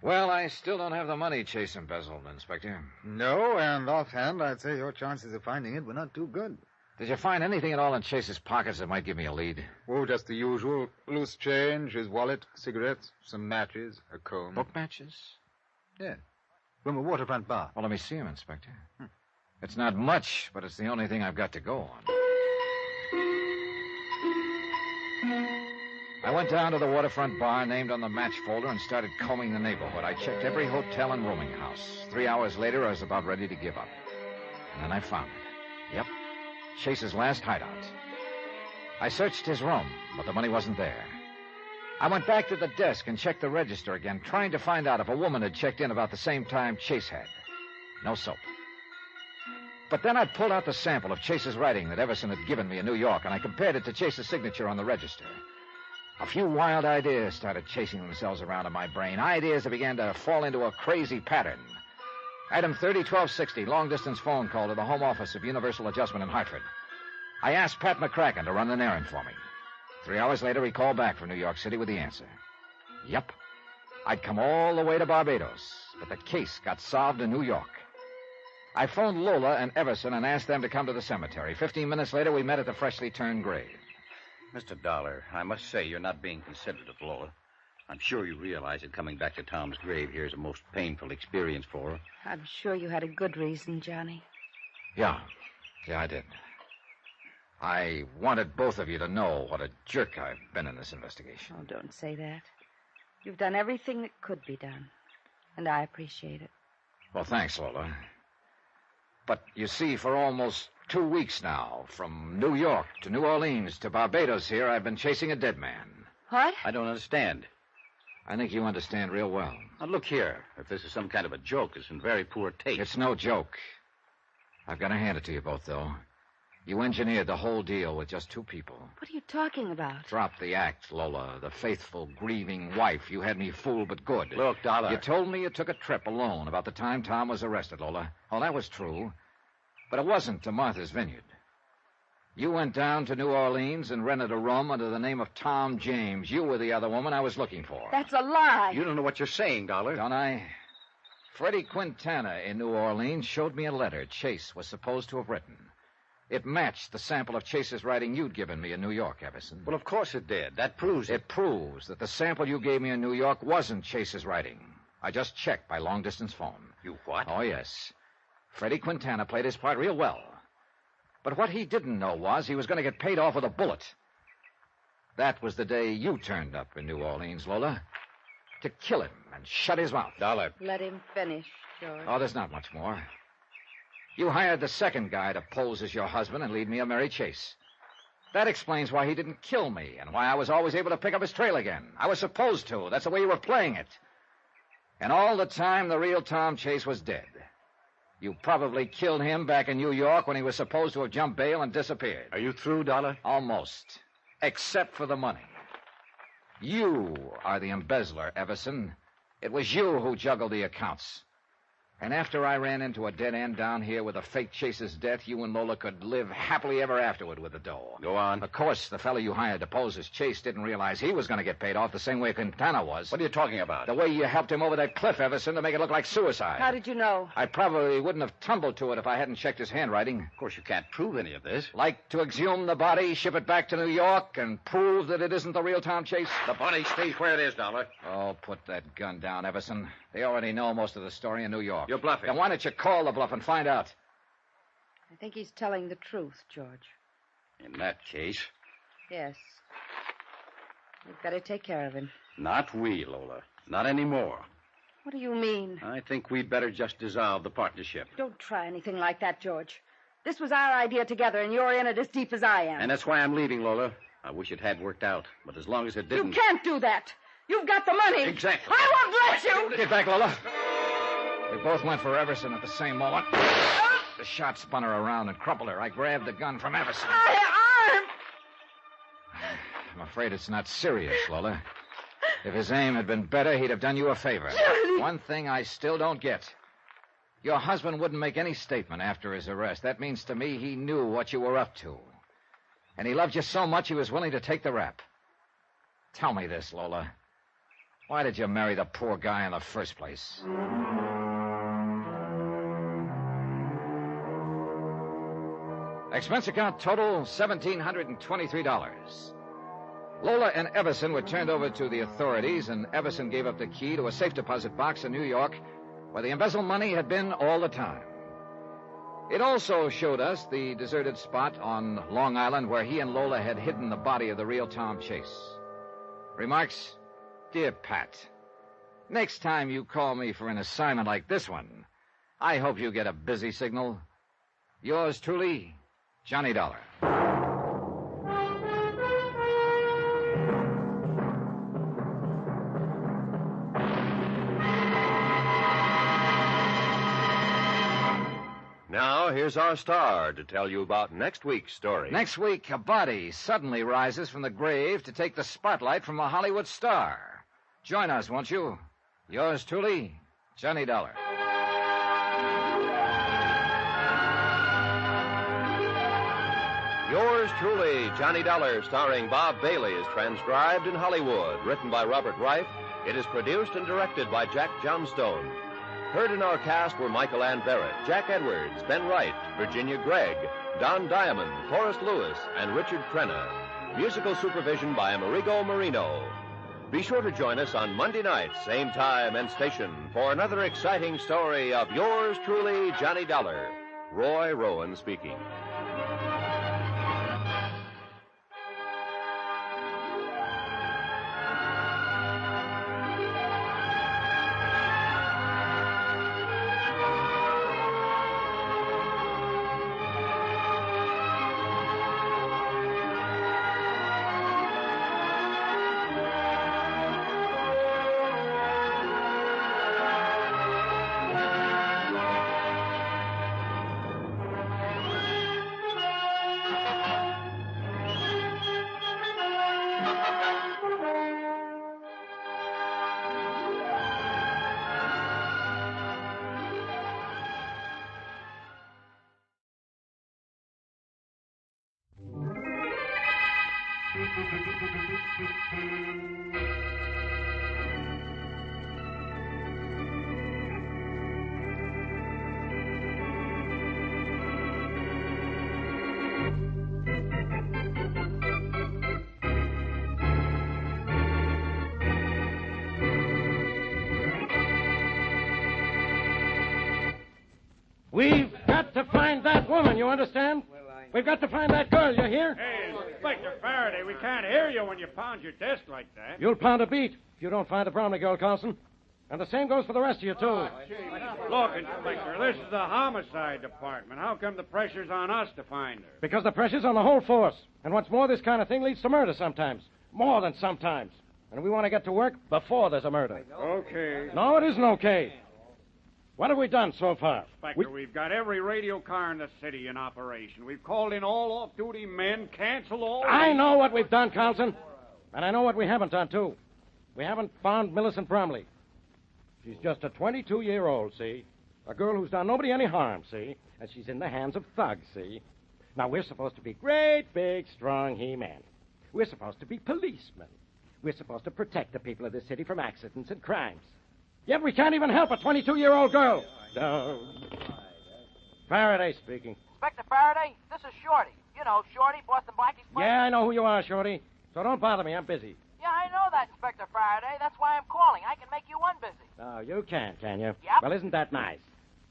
Well, I still don't have the money Chase embezzled, Inspector. No, and offhand, I'd say your chances of finding it were not too good. Did you find anything at all in Chase's pockets that might give me a lead? Oh, just the usual. Loose change, his wallet, cigarettes, some matches, a comb. Book matches? Yeah. From a waterfront bar. Well, let me see him, Inspector. It's not much, but it's the only thing I've got to go on. I went down to the waterfront bar named on the match folder and started combing the neighborhood. I checked every hotel and rooming house. 3 hours later, I was about ready to give up. And then I found it. Yep. Chase's last hideout. I searched his room, but the money wasn't there. I went back to the desk and checked the register again, trying to find out if a woman had checked in about the same time Chase had. No soap. But then I pulled out the sample of Chase's writing that Everson had given me in New York, and I compared it to Chase's signature on the register. A few wild ideas started chasing themselves around in my brain, ideas that began to fall into a crazy pattern. Item 30-1260, long-distance phone call to the home office of Universal Adjustment in Hartford. I asked Pat McCracken to run an errand for me. 3 hours later, he called back from New York City with the answer. Yep. I'd come all the way to Barbados, but the case got solved in New York. I phoned Lola and Everson and asked them to come to the cemetery. 15 minutes later, we met at the freshly turned grave. Mr. Dollar, I must say you're not being considerate of Lola. I'm sure you realize that coming back to Tom's grave here is a most painful experience for her. I'm sure you had a good reason, Johnny. Yeah, I did. I wanted both of you to know what a jerk I've been in this investigation. Oh, don't say that. You've done everything that could be done, and I appreciate it. Well, thanks, Lola. But you see, for almost 2 weeks now, from New York to New Orleans to Barbados here, I've been chasing a dead man. What? I don't understand. I think you understand real well. Now, look here. If this is some kind of a joke, it's in very poor taste. It's no joke. I've got to hand it to you both, though. You engineered the whole deal with just 2 people. What are you talking about? Drop the act, Lola. The faithful, grieving wife. You had me fooled but good. Look, Dollar. You told me you took a trip alone about the time Tom was arrested, Lola. Oh, that was true. But it wasn't to Martha's Vineyard. You went down to New Orleans and rented a room under the name of Tom James. You were the other woman I was looking for. That's a lie. You don't know what you're saying, Dollar. Don't I? Freddie Quintana in New Orleans showed me a letter Chase was supposed to have written. It matched the sample of Chase's writing you'd given me in New York, Everson. Well, of course it did. That proves it. It proves that the sample you gave me in New York wasn't Chase's writing. I just checked by long-distance phone. You what? Oh, yes. Freddie Quintana played his part real well. But what he didn't know was he was going to get paid off with a bullet. That was the day you turned up in New Orleans, Lola. To kill him and shut his mouth. Dollar. Let him finish, George. Oh, there's not much more. You hired the second guy to pose as your husband and lead me a merry chase. That explains why he didn't kill me and why I was always able to pick up his trail again. I was supposed to. That's the way you were playing it. And all the time, the real Tom Chase was dead. You probably killed him back in New York when he was supposed to have jumped bail and disappeared. Are you through, Dollar? Almost. Except for the money. You are the embezzler, Everson. It was you who juggled the accounts. And after I ran into a dead end down here with a fake Chase's death, you and Lola could live happily ever afterward with the dough. Go on. Of course, the fellow you hired to pose as Chase didn't realize he was going to get paid off the same way Quintana was. What are you talking about? The way you helped him over that cliff, Everson, to make it look like suicide. How did you know? I probably wouldn't have tumbled to it if I hadn't checked his handwriting. Of course, you can't prove any of this. Like to exhume the body, ship it back to New York, and prove that it isn't the real Tom Chase? The body stays where it is, Dollar. Oh, put that gun down, Everson. They already know most of the story in New York. You're bluffing. Then why don't you call the bluff and find out? I think he's telling the truth, George. In that case, Yes. We've got to take care of him. not we, Lola. Not anymore. What do you mean? I think we'd better just dissolve the partnership. Don't try anything like that, George. This was our idea together, and you're in it as deep as I am. And that's why I'm leaving, Lola. I wish it had worked out, but as long as it didn't... You can't do that. You've got the money. Exactly. I won't let you. Get back, Lola. We both went for Everson at the same moment. The shot spun her around and crumpled her. I grabbed the gun from Everson. I'm afraid it's not serious, Lola. If his aim had been better, he'd have done you a favor. Johnny. One thing I still don't get. Your husband wouldn't make any statement after his arrest. That means to me he knew what you were up to. And he loved you so much he was willing to take the rap. Tell me this, Lola. Why did you marry the poor guy in the first place? Expense account total $1,723. Lola and Everson were turned over to the authorities, and Everson gave up the key to a safe deposit box in New York where the embezzled money had been all the time. It also showed us the deserted spot on Long Island where he and Lola had hidden the body of the real Tom Chase. Remarks? Dear Pat, next time you call me for an assignment like this one, I hope you get a busy signal. Yours truly, Johnny Dollar. Now, here's our star to tell you about next week's story. Next week, a body suddenly rises from the grave to take the spotlight from a Hollywood star. Join us, won't you? Yours truly, Johnny Dollar. Yours truly, Johnny Dollar, starring Bob Bailey, is transcribed in Hollywood. Written by Robert Reif. It is produced and directed by Jack Johnstone. Heard in our cast were Michael Ann Barrett, Jack Edwards, Ben Wright, Virginia Gregg, Don Diamond, Forrest Lewis, and Richard Crenna. Musical supervision by Amerigo Marino. Be sure to join us on Monday night, same time and station, for another exciting story of yours truly, Johnny Dollar. Roy Rowan speaking. We've got to find that woman, you understand? We've got to find that girl, you hear? Hey, Inspector Faraday, we can't hear you when you pound your desk like that. You'll pound a beat if you don't find the Bromley girl, Carlson. And the same goes for the rest of you, too. Look, Inspector, this is the homicide department. How come the pressure's on us to find her? Because the pressure's on the whole force. And what's more, this kind of thing leads to murder sometimes. More than sometimes. And we want to get to work before there's a murder. Okay. No, it isn't okay. What have we done so far? Inspector, we've got every radio car in the city in operation. We've called in all off-duty men, canceled all... I know what we've done, Carlson. And I know what we haven't done, too. We haven't found Millicent Bromley. She's just a 22-year-old, see? A girl who's done nobody any harm, see? And she's in the hands of thugs, see? Now, we're supposed to be great, big, strong he-men. We're supposed to be policemen. We're supposed to protect the people of this city from accidents and crimes. Yet we can't even help a 22-year-old girl. No. Faraday speaking. Inspector Faraday, this is Shorty. You know, Shorty, Boston Blackie's friend. Yeah, I know who you are, Shorty. So don't bother me. I'm busy. Yeah, I know that, Inspector Faraday. That's why I'm calling. I can make you unbusy. Oh, you can you? Yep. Well, isn't that nice?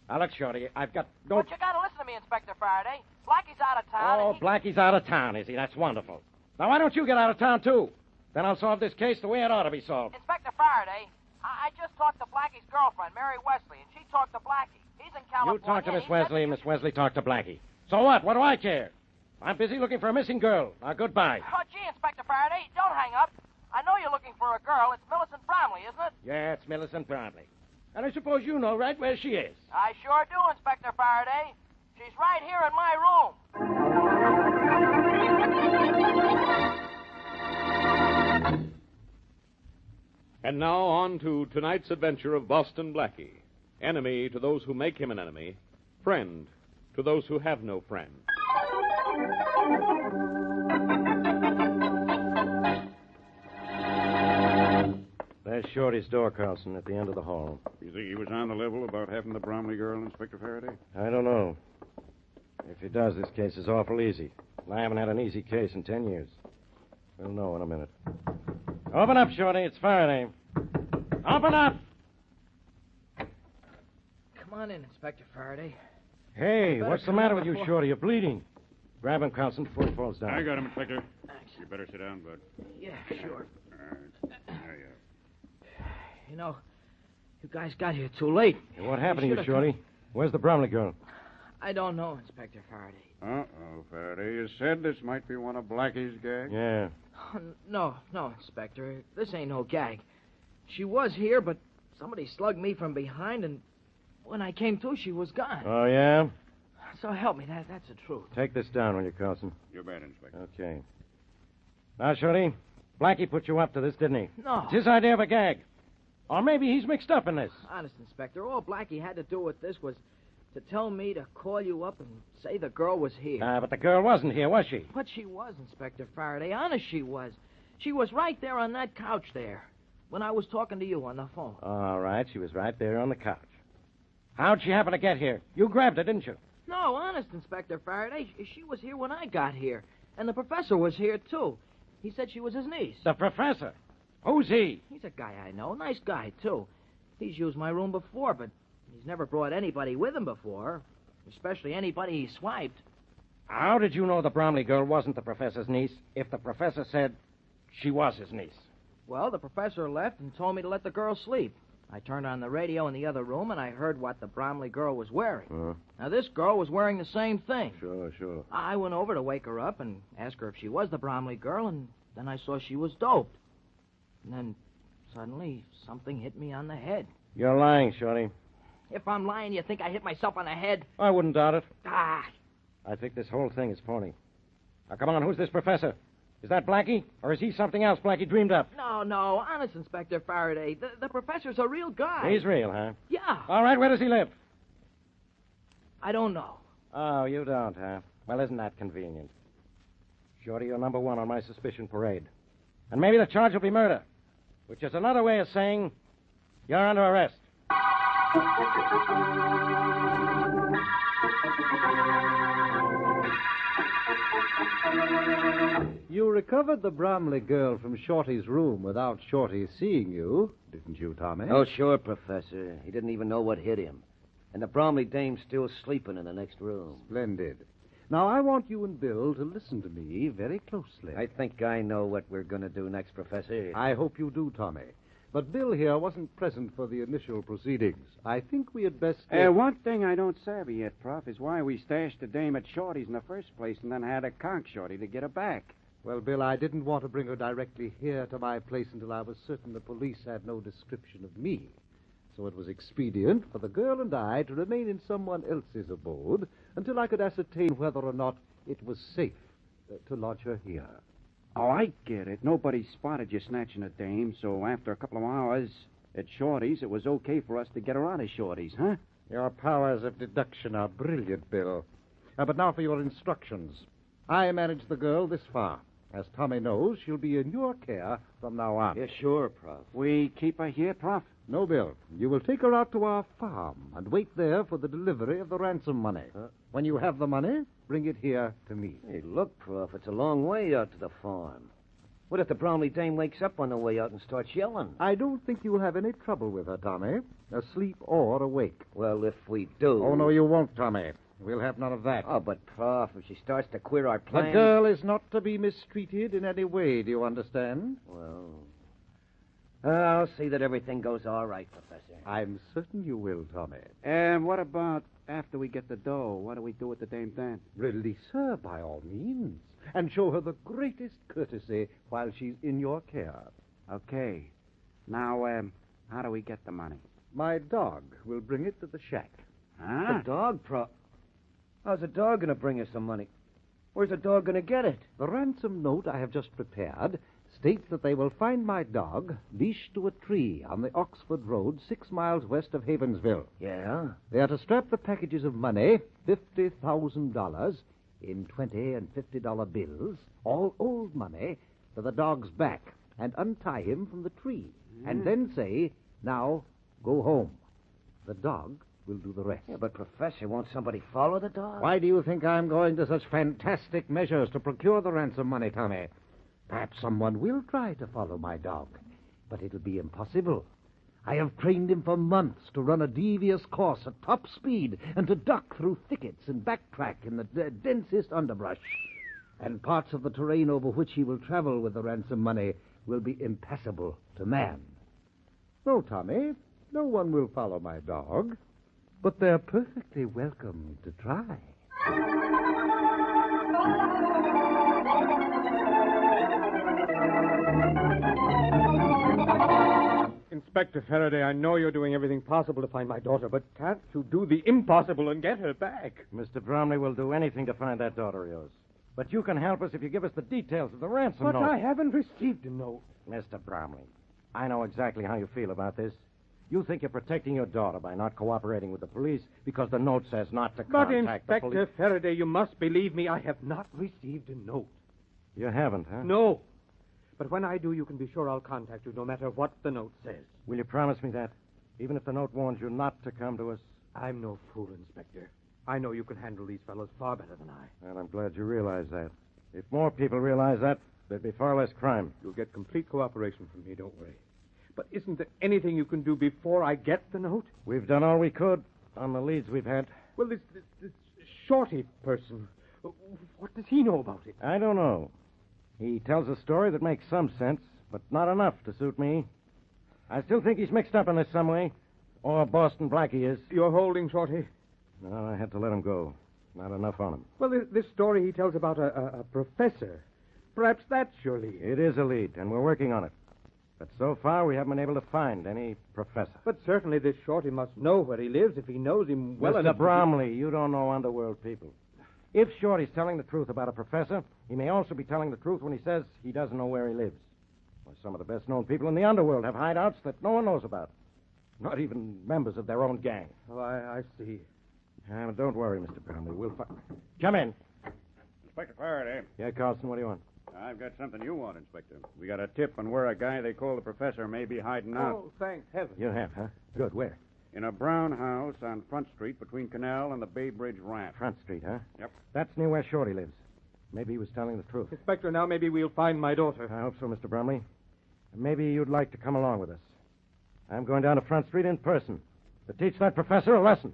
Now, look, Shorty, I've got... Don't... But you gotta listen to me, Inspector Faraday. Blackie's out of town. Oh, Blackie's out of town, is he? That's wonderful. Now, why don't you get out of town, too? Then I'll solve this case the way it ought to be solved. Inspector Faraday, I just talked to Blackie's girlfriend, Mary Wesley, and she talked to Blackie. He's in California. You talk to Miss Wesley, and Miss Wesley talk to Blackie. So what? What do I care? I'm busy looking for a missing girl. Now, goodbye. Oh, gee, Inspector Faraday, don't hang up. I know you're looking for a girl. It's Millicent Bromley, isn't it? Yeah, it's Millicent Bromley. And I suppose you know right where she is. I sure do, Inspector Faraday. She's right here in my room. And now on to tonight's adventure of Boston Blackie. Enemy to those who make him an enemy. Friend to those who have no friend. There's Shorty's door, Carlson, at the end of the hall. You think he was on the level about having the Bromley girl, Inspector Faraday? I don't know. If he does, this case is awful easy. I haven't had an easy case in 10 years. We'll know in a minute. Open up, Shorty. It's Faraday. Open up! Come on in, Inspector Faraday. Hey, what's the matter with you, Shorty? You're bleeding. Grab him, Carlson, before he falls down. I got him, Inspector. Thanks. You better sit down, Bud. Yeah, sure. All right. There you are. You know, you guys got here too late. Hey, what happened to you, Shorty? Where's the Bromley girl? I don't know, Inspector Faraday. Uh-oh, Faraday. You said this might be one of Blackie's gags? Yeah. No, Inspector. This ain't no gag. She was here, but somebody slugged me from behind, and when I came to, she was gone. Oh, yeah? So help me, that's the truth. Take this down, will you, Carlson? You're bad, Inspector. Okay. Now, Shorty, Blackie put you up to this, didn't he? No. It's his idea of a gag. Or maybe he's mixed up in this. Honest, Inspector, all Blackie had to do with this was to tell me to call you up and say the girl was here. But the girl wasn't here, was she? But she was, Inspector Faraday. Honest, she was. She was right there on that couch there. when I was talking to you on the phone. All right, she was right there on the couch. How'd she happen to get here? You grabbed her, didn't you? No, honest, Inspector Faraday. She was here when I got here. And the professor was here, too. He said she was his niece. The professor? Who's he? He's a guy I know. Nice guy, too. He's used my room before, but he's never brought anybody with him before. Especially anybody he swiped. How did you know the Bromley girl wasn't the professor's niece if the professor said she was his niece? Well, the professor left and told me to let the girl sleep. I turned on the radio in the other room, and I heard what the Bromley girl was wearing. Now, this girl was wearing the same thing. Sure. I went over to wake her up and ask her if she was the Bromley girl, and then I saw she was doped. And then, suddenly, something hit me on the head. You're lying, Shorty. If I'm lying, you think I hit myself on the head? I wouldn't doubt it. Ah! I think this whole thing is phony. Now, come on, who's this professor? Is that Blackie? Or is he something else Blackie dreamed up? No. Honest, Inspector Faraday. The professor's a real guy. He's real, huh? Yeah. All right, where does he live? I don't know. Oh, you don't, huh? Well, isn't that convenient? Shorty, you're number one on my suspicion parade. And maybe the charge will be murder, which is another way of saying you're under arrest. You recovered the Bromley girl from Shorty's room without Shorty seeing you, didn't you, Tommy? Oh, sure, Professor. He didn't even know what hit him. And the Bromley dame's still sleeping in the next room. Splendid. Now, I want you and Bill to listen to me very closely. I think I know what we're going to do next, Professor. I hope you do, Tommy. But Bill here wasn't present for the initial proceedings. I think we had best... One thing I don't savvy yet, Prof, is why we stashed the dame at Shorty's in the first place and then had to conk Shorty to get her back. Well, Bill, I didn't want to bring her directly here to my place until I was certain the police had no description of me. So it was expedient for the girl and I to remain in someone else's abode until I could ascertain whether or not it was safe to lodge her here. Oh, I get it. Nobody spotted you snatching a dame, so after a couple of hours at Shorty's, it was okay for us to get her out of Shorty's, huh? Your powers of deduction are brilliant, Bill. But now for your instructions. I managed the girl this far. As Tommy knows, she'll be in your care from now on. Yeah, sure, Prof. We keep her here, Prof? No, Bill. You will take her out to our farm and wait there for the delivery of the ransom money. When you have the money, bring it here to me. Hey, look, Prof, it's a long way out to the farm. What if the Bromley dame wakes up on the way out and starts yelling? I don't think you'll have any trouble with her, Tommy, asleep or awake. Well, if we do... Oh, no, you won't, Tommy. We'll have none of that. Oh, but, Prof, if she starts to queer our plans... The girl is not to be mistreated in any way, do you understand? Well... I'll see that everything goes all right, Professor. I'm certain you will, Tommy. And what about after we get the dough? What do we do with the dame then? Release her, by all means, and show her the greatest courtesy while she's in your care. Okay. Now, how do we get the money? My dog will bring it to the shack. Huh? The dog, Prof? How's the dog going to bring us the money? Where's the dog going to get it? The ransom note I have just prepared states that they will find my dog leashed to a tree on the Oxford Road 6 miles west of Havensville. Yeah? They are to strap the packages of money, $50,000, in $20 and $50 bills, all old money, to the dog's back and untie him from the tree. And then say, now, go home. The dog will do the rest. Yeah, but, Professor, won't somebody follow the dog? Why do you think I'm going to such fantastic measures to procure the ransom money, Tommy? Perhaps someone will try to follow my dog, but it'll be impossible. I have trained him for months to run a devious course at top speed and to duck through thickets and backtrack in the densest underbrush. And parts of the terrain over which he will travel with the ransom money will be impassable to man. No, Tommy, no one will follow my dog, but they're perfectly welcome to try. Inspector Faraday, I know you're doing everything possible to find my daughter, but can't you do the impossible and get her back? Mr. Bromley will do anything to find that daughter of yours. But you can help us if you give us the details of the ransom But note. I haven't received a note. Mr. Bromley, I know exactly how you feel about this. You think you're protecting your daughter by not cooperating with the police because the note says not to But, contact the police. Inspector Faraday, you must believe me. I have not received a note. You haven't, huh? No. But when I do, you can be sure I'll contact you, no matter what the note says. Will you promise me that? Even if the note warns you not to come to us? I'm no fool, Inspector. I know you can handle these fellows far better than I. Well, I'm glad you realize that. If more people realize that, there'd be far less crime. You'll get complete cooperation from me, don't worry. But isn't there anything you can do before I get the note? We've done all we could on the leads we've had. Well, this Shorty person, what does he know about it? I don't know. He tells a story that makes some sense, but not enough to suit me. I still think he's mixed up in this some way. Or Boston Blackie is. You're holding Shorty? No, I had to let him go. Not enough on him. Well, this story he tells about a professor. Perhaps that's your lead. It is a lead, and we're working on it. But so far, we haven't been able to find any professor. But certainly this Shorty must know where he lives if he knows him well Mr. enough. Bromley, you don't know underworld people. If Shorty's telling the truth about a professor, he may also be telling the truth when he says he doesn't know where he lives. Well, some of the best-known people in the underworld have hideouts that no one knows about. Not even members of their own gang. Oh, I see. But don't worry, Mr. Bromley. We'll find... Come in. Inspector Faraday. Yeah, Carlson, what do you want? I've got something you want, Inspector. We got a tip on where a guy they call the professor may be hiding out. Oh, thank heaven. You have, huh? Good. Where? In a brown house on Front Street between Canal and the Bay Bridge ramp. Front Street, huh? Yep. That's near where Shorty lives. Maybe he was telling the truth. Inspector, now maybe we'll find my daughter. I hope so, Mr. Bromley. Maybe you'd like to come along with us. I'm going down to Front Street in person to teach that professor a lesson.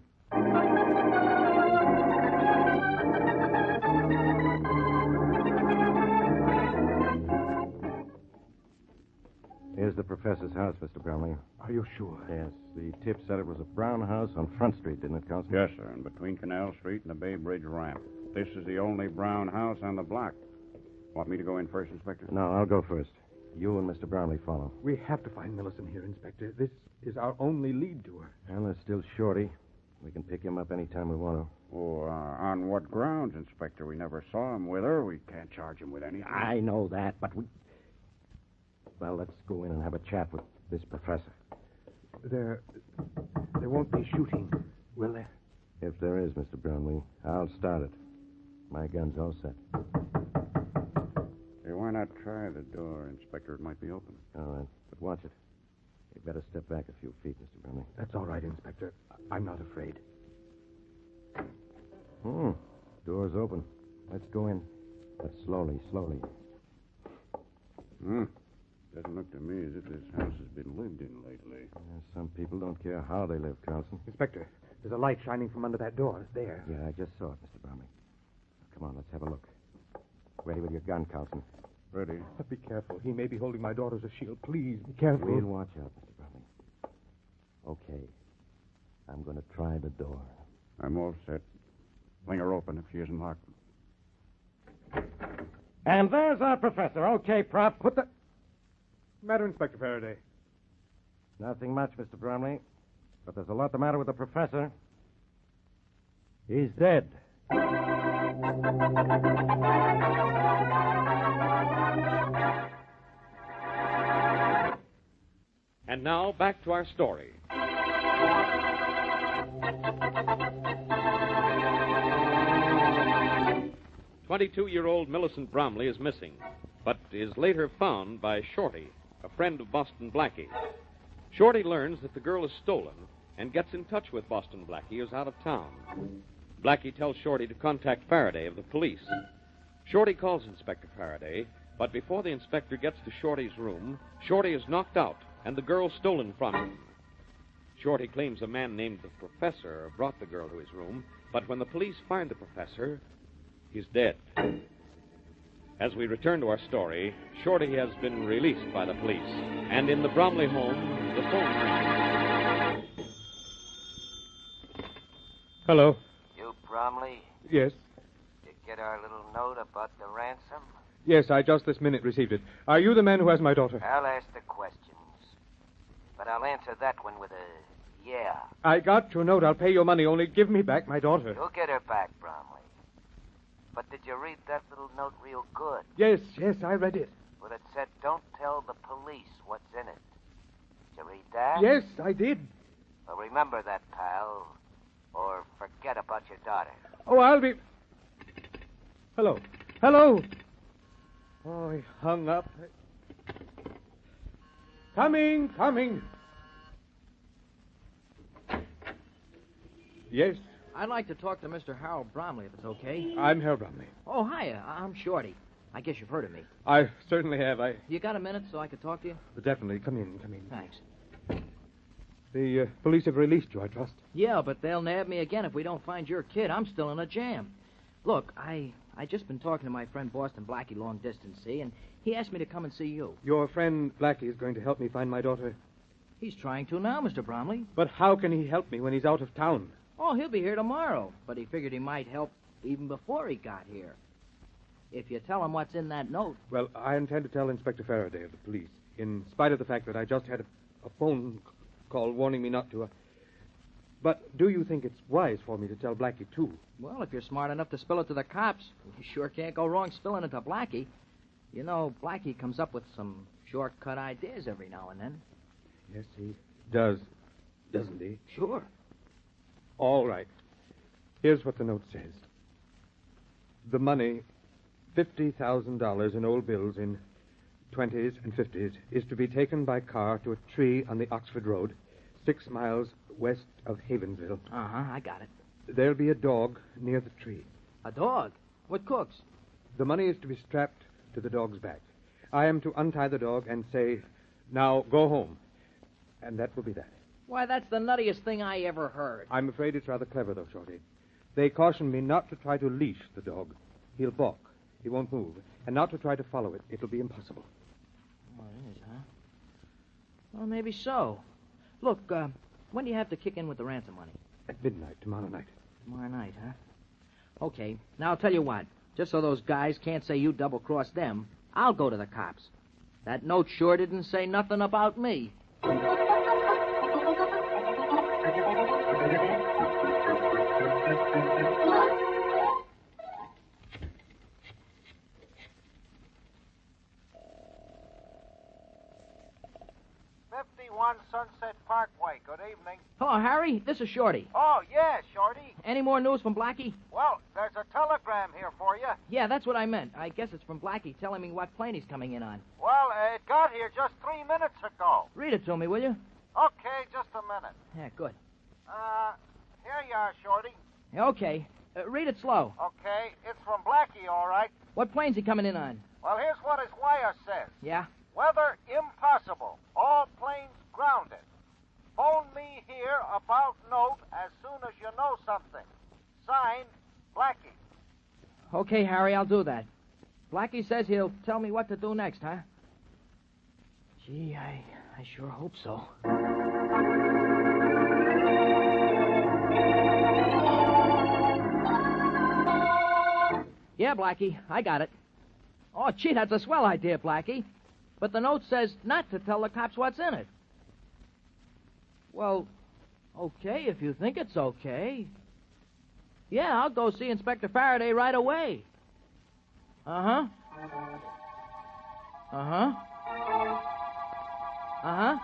Here's the professor's house, Mr. Bromley. Are you sure? Yes. The tip said it was a brown house on Front Street, didn't it, Carlson? Yes, sir, and between Canal Street and the Bay Bridge ramp. This is the only brown house on the block. Want me to go in first, Inspector? No, I'll go first. You and Mr. Bromley follow. We have to find Millicent here, Inspector. This is our only lead to her. Well, there's still Shorty. We can pick him up any time we want to. Oh, on what grounds, Inspector? We never saw him with her. We can't charge him with anything. I know that, but we... Well, let's go in and have a chat with this professor. There won't be shooting, will there? If there is, Mr. Bromley, I'll start it. My gun's all set. Hey, why not try the door, Inspector? It might be open. All right, but watch it. You'd better step back a few feet, Mr. Bromley. That's all right, Inspector. I'm not afraid. Door's open. Let's go in. But slowly. Doesn't look to me as if this house has been lived in lately. Some people don't care how they live, Carlson. Inspector, there's a light shining from under that door. There. Yeah, I just saw it, Mr. Bromley. Come on, let's have a look. Ready with your gun, Carlson. Ready. But be careful. He may be holding my daughter as a shield. Please, be careful. We'll watch out, Mr. Bromley. Okay. I'm going to try the door. I'm all set. Fling her open if she isn't locked. And there's our professor. Okay, Prop. What the... matter, Inspector Faraday? Nothing much, Mr. Bromley. But there's a lot the matter with the professor. He's dead. And now, back to our story. 22-year-old Millicent Bromley is missing, but is later found by Shorty, a friend of Boston Blackie. Shorty learns that the girl is stolen and gets in touch with Boston Blackie, who's out of town. Blackie tells Shorty to contact Faraday of the police. Shorty calls Inspector Faraday, but before the inspector gets to Shorty's room, Shorty is knocked out and the girl stolen from him. Shorty claims a man named the Professor brought the girl to his room, but when the police find the Professor, he's dead. As we return to our story, Shorty has been released by the police, and in the Bromley home, the phone rings. Hello. You, Bromley? Yes. You get our little note about the ransom? Yes, I just this minute received it. Are you the man who has my daughter? I'll ask the questions. But I'll answer that one with a yeah. I got your note. I'll pay your money. Only give me back my daughter. You'll get her back, Bromley. But did you read that little note real good? Yes, I read it. Well, it said, don't tell the police what's in it. Did you read that? Yes, I did. Well, remember that, pal. Or forget about your daughter. Oh, I'll be... Hello. Oh, he hung up. Coming. Yes, I'd like to talk to Mr. Harold Bromley, if it's okay. I'm Harold Bromley. Oh, hiya. I'm Shorty. I guess you've heard of me. I certainly have. You got a minute so I could talk to you? Definitely. Come in. Thanks. The police have released you, I trust. Yeah, but they'll nab me again if we don't find your kid. I'm still in a jam. Look, I just been talking to my friend Boston Blackie long distance, see, and he asked me to come and see you. Your friend Blackie is going to help me find my daughter. He's trying to now, Mr. Bromley. But how can he help me when he's out of town? Oh, he'll be here tomorrow, but he figured he might help even before he got here. If you tell him what's in that note. Well, I intend to tell Inspector Faraday of the police, in spite of the fact that I just had a phone call warning me not to. But do you think it's wise for me to tell Blackie, too? Well, if you're smart enough to spill it to the cops, you sure can't go wrong spilling it to Blackie. You know, Blackie comes up with some shortcut ideas every now and then. Yes, he does, doesn't he? Sure. All right. Here's what the note says. The money, $50,000 in old bills in 20s and 50s, is to be taken by car to a tree on the Oxford Road, 6 miles west of Havensville. Uh-huh, I got it. There'll be a dog near the tree. A dog? What cooks? The money is to be strapped to the dog's back. I am to untie the dog and say, now go home. And that will be that. Why, that's the nuttiest thing I ever heard. I'm afraid it's rather clever, though, Shorty. They caution me not to try to leash the dog. He'll balk. He won't move. And not to try to follow it. It'll be impossible. Oh, it is, huh? Well, maybe so. Look, when do you have to kick in with the ransom money? At midnight, tomorrow night. Tomorrow night, huh? Okay, now I'll tell you what. Just so those guys can't say you double-crossed them, I'll go to the cops. That note sure didn't say nothing about me. 51 Sunset Parkway. Good evening. Hello, Harry. This is Shorty. Oh, yeah, Shorty. Any more news from Blackie? Well, there's a telegram here for you. Yeah, that's what I meant. I guess it's from Blackie telling me what plane he's coming in on. Well, it got here just 3 minutes ago. Read it to me, will you? Okay, just a minute. Yeah, good. Here you are, Shorty. Okay. Read it slow. Okay, it's from Blackie, all right. What plane's he coming in on? Well, here's what his wire says. Yeah? Weather impossible. All planes grounded. Phone me here about note as soon as you know something. Signed, Blackie. Okay, Harry, I'll do that. Blackie says he'll tell me what to do next, huh? Gee, I sure hope so. Yeah, Blackie, I got it. Oh, gee, that's a swell idea, Blackie. But the note says not to tell the cops what's in it. Well, okay, if you think it's okay. Yeah, I'll go see Inspector Faraday right away. Uh-huh. Uh-huh. Uh-huh.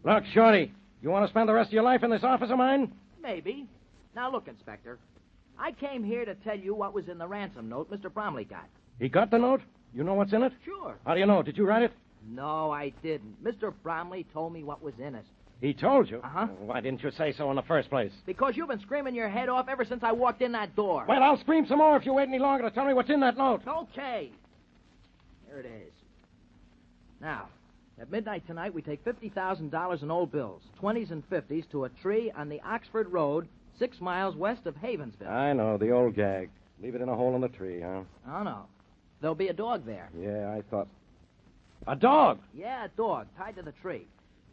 Look, Shorty, you want to spend the rest of your life in this office of mine? Maybe. Now, look, Inspector. I came here to tell you what was in the ransom note Mr. Bromley got. He got the note? You know what's in it? Sure. How do you know? Did you write it? No, I didn't. Mr. Bromley told me what was in it. He told you? Uh-huh. Why didn't you say so in the first place? Because you've been screaming your head off ever since I walked in that door. Well, I'll scream some more if you wait any longer to tell me what's in that note. Okay. Here it is. Now, at midnight tonight, we take $50,000 in old bills, 20s and 50s, to a tree on the Oxford Road, 6 miles west of Havensville. I know, the old gag. Leave it in a hole in the tree, huh? Oh, no. There'll be a dog there. Yeah, I thought. A dog? Yeah, a dog, tied to the tree.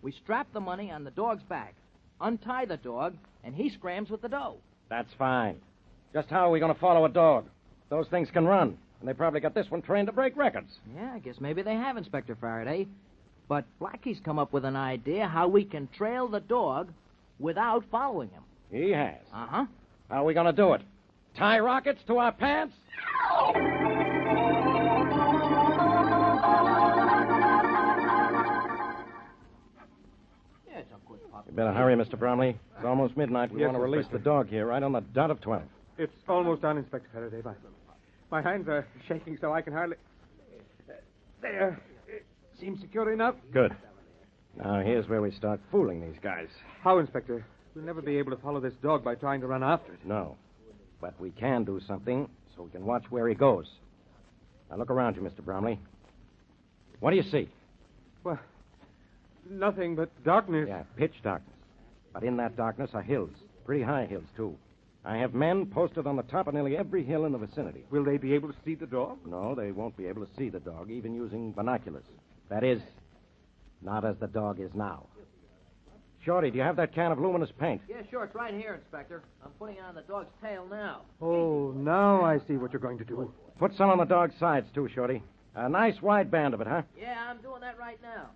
We strap the money on the dog's back, untie the dog, and he scrams with the dough. That's fine. Just how are we going to follow a dog? Those things can run, and they probably got this one trained to break records. Yeah, I guess maybe they have, Inspector Faraday. But Blackie's come up with an idea how we can trail the dog without following him. He has. Uh-huh. How are we going to do it? Tie rockets to our pants? Yeah, it's a good puppy. You better hurry, Mr. Bromley. It's almost midnight. We Yes, want to release Inspector. the dog here right on the dot of 12. It's almost done, Inspector Faraday. Bye. My hands are shaking so I can hardly... There. Seems secure enough. Good. Now, here's where we start fooling these guys. How, Inspector? We'll never be able to follow this dog by trying to run after it. No. But we can do something so we can watch where he goes. Now, look around you, Mr. Bromley. What do you see? Well, nothing but darkness. Yeah, pitch darkness. But in that darkness are hills. Pretty high hills, too. I have men posted on the top of nearly every hill in the vicinity. Will they be able to see the dog? No, they won't be able to see the dog, even using binoculars. That is, not as the dog is now. Shorty, do you have that can of luminous paint? Yeah, sure. It's right here, Inspector. I'm putting it on the dog's tail now. Oh, now I see what you're going to do. Put some on the dog's sides, too, Shorty. A nice wide band of it, huh? Yeah, I'm doing that right now.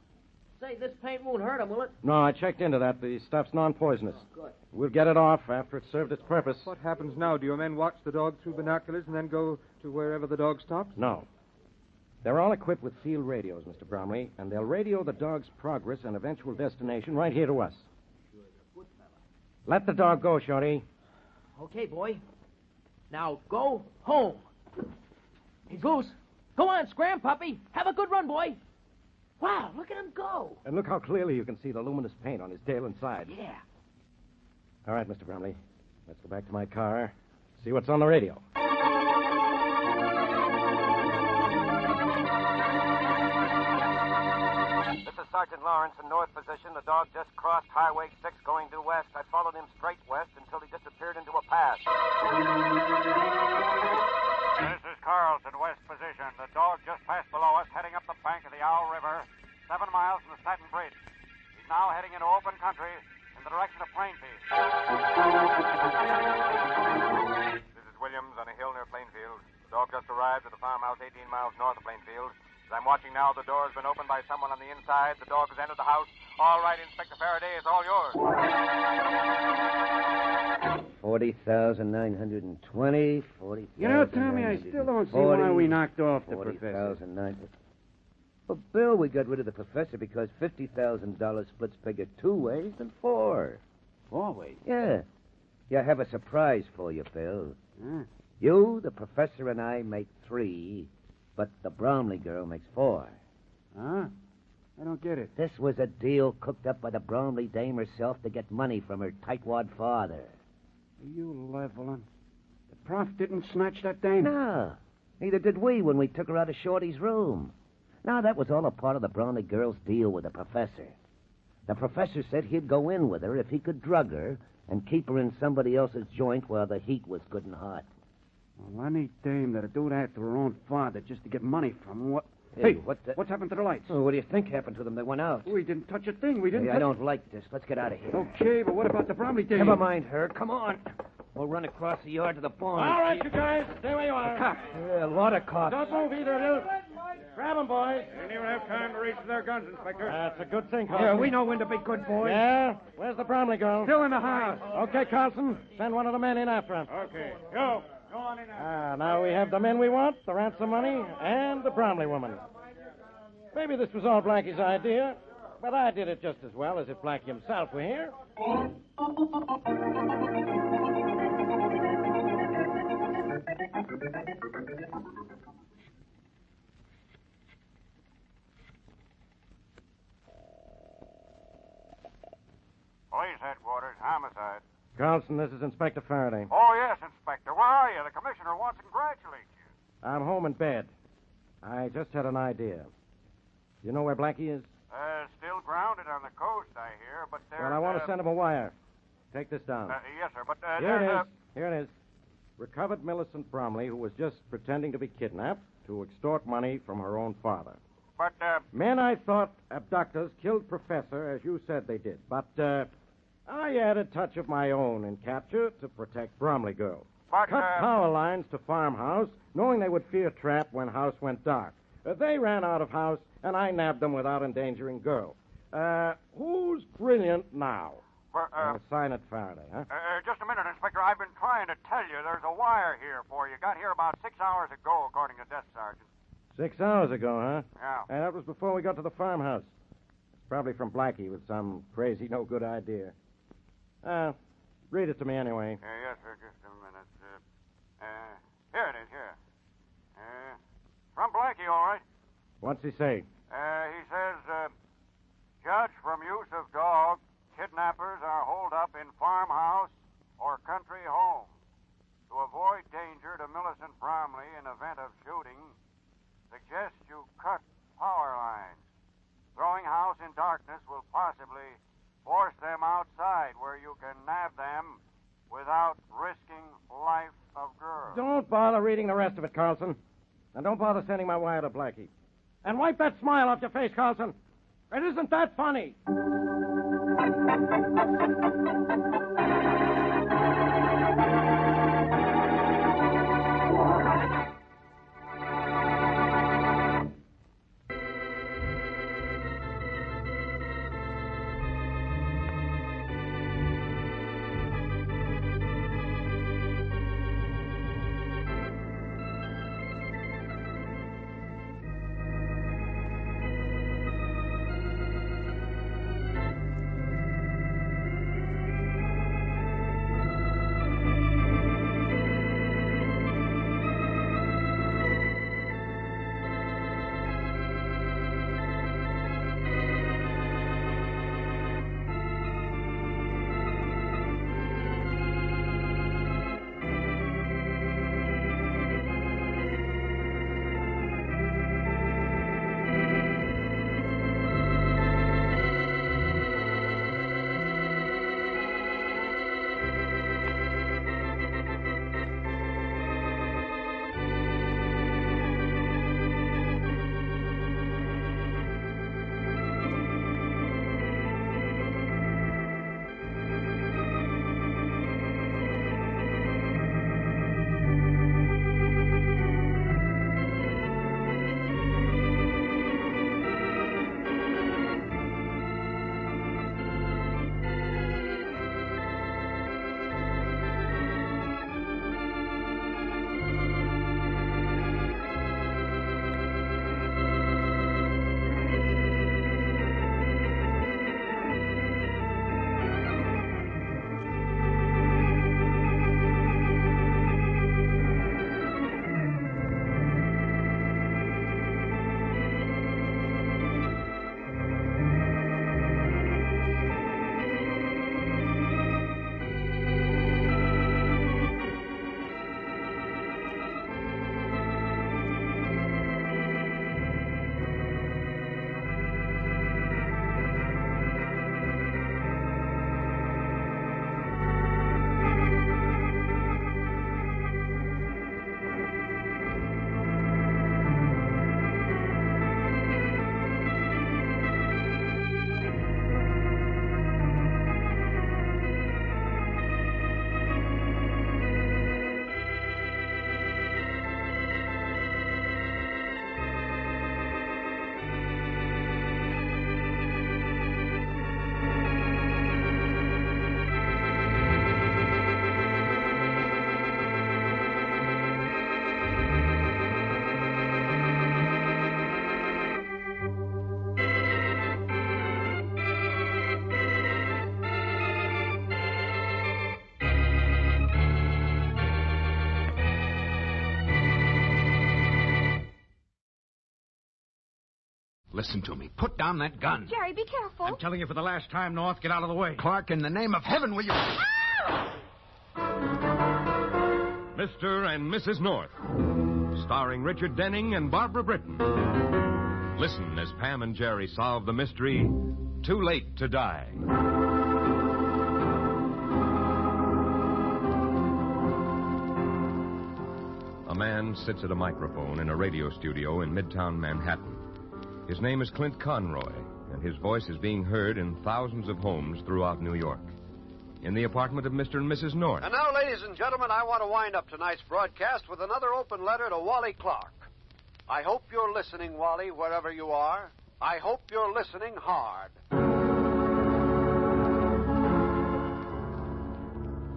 Say, this paint won't hurt him, will it? No, I checked into that. The stuff's non-poisonous. Good. We'll get it off after it's served its purpose. What happens now? Do your men watch the dog through binoculars and then go to wherever the dog stops? No. They're all equipped with field radios, Mr. Bromley, and they'll radio the dog's progress and eventual destination right here to us. Let the dog go, Shorty. Okay, boy. Now go home. Hey, Goose, go on, scram, puppy. Have a good run, boy. Wow, look at him go. And look how clearly you can see the luminous paint on his tail and sides. Yeah. All right, Mr. Bromley. Let's go back to my car, see what's on the radio. This is Sergeant Lawrence in north position. The dog just crossed Highway 6 going due west. I followed him straight west until he disappeared into a pass. This is Carlson, west position. The dog just passed below us, heading up the bank of the Owl River, 7 miles from the Staten Bridge. He's now heading into open country in the direction of Plainfield. This is Williams on a hill near Plainfield. The dog just arrived at a farmhouse 18 miles north of Plainfield. As I'm watching now, the door has been opened by someone on the inside. The dog has entered the house. All right, Inspector Faraday, it's all yours. 40,920, 40,000. You know, Tommy, I still don't see why we knocked off the professor. 40,900. Well, Bill, we got rid of the professor because $50,000 splits bigger 2 ways than 4. 4 ways? Yeah. Yeah, I have a surprise for you, Bill. You, the professor, and I make 3, but the Bromley girl makes 4. Huh? I don't get it. This was a deal cooked up by the Bromley dame herself to get money from her tightwad father. Are you leveling? The prof didn't snatch that dame? No. Neither did we when we took her out of Shorty's room. No, that was all a part of the Bromley girl's deal with the professor. The professor said he'd go in with her if he could drug her and keep her in somebody else's joint while the heat was good and hot. Well, any dame that'd do that to her own father just to get money from him, what... Hey, what's happened to the lights? Oh, what do you think happened to them? They went out. We didn't touch a thing. We didn't Hey, I don't like this. Let's get out of here. Okay, but what about the Bromley dame? Never mind her. Come on. We'll run across the yard to the barn. All right, you guys. Stay where you are. Yeah, a lot of cops. Don't move either of you. Grab them, boys. They didn't even have time to reach for their guns, Inspector. That's a good thing, Carlson. Yeah, we know when to be good boys. Yeah? Where's the Bromley girl? Still in the house. Okay, Carlson. Send one of the men in after him. Okay. Go on in there. Now we have the men we want, the ransom money, and the Bromley woman. Maybe this was all Blackie's idea, but I did it just as well as if Blackie himself were here. Police headquarters, homicide. Carlson, this is Inspector Faraday. Oh, yes, Inspector. Where are you? The commissioner wants to congratulate you. I'm home in bed. I just had an idea. You know where Blackie is? Still grounded on the coast, I hear, but there's... Well, I want to send him a wire. Take this down. Yes, sir, but Here there's it is. Here it is. Recovered Millicent Bromley, who was just pretending to be kidnapped to extort money from her own father. But, Men I thought abductors killed Professor, as you said they did. But, I added a touch of my own in capture to protect Bromley girl. But, Cut power lines to farmhouse, knowing they would fear trap when house went dark. They ran out of house, and I nabbed them without endangering girl. Who's brilliant now? Sign it, Faraday, huh? Just a minute, Inspector. I've been trying to tell you there's a wire here for you. Got here about 6 hours ago, according to Desk Sergeant. 6 hours ago, huh? Yeah. And that was before we got to the farmhouse. It's probably from Blackie with some crazy, no-good idea. Read it to me anyway. Yes, sir. Just a minute. Here it is, here. What's he say? He says, Judge, from use of dog, kidnappers are holed up in farmhouse or country home. To avoid danger to Millicent Bromley in event of shooting, suggest you cut power lines. Throwing house in darkness will possibly force them outside where you can nab them without risking life of girl. Don't bother reading the rest of it, Carlson. And don't bother sending my wire to Blackie. And wipe that smile off your face, Carlson. It isn't that funny. Listen to me. Put down that gun. Jerry, be careful. I'm telling you for the last time, North, get out of the way. Clark, in the name of heaven, will you... Mr. and Mrs. North, starring Richard Denning and Barbara Britton. Listen as Pam and Jerry solve the mystery, Too Late to Die. A man sits at a microphone in a radio studio in Midtown Manhattan. His name is Clint Conroy, and his voice is being heard in thousands of homes throughout New York. In the apartment of Mr. and Mrs. North. And now, ladies and gentlemen, I want to wind up tonight's broadcast with another open letter to Wally Clark. I hope you're listening, Wally, wherever you are. I hope you're listening hard.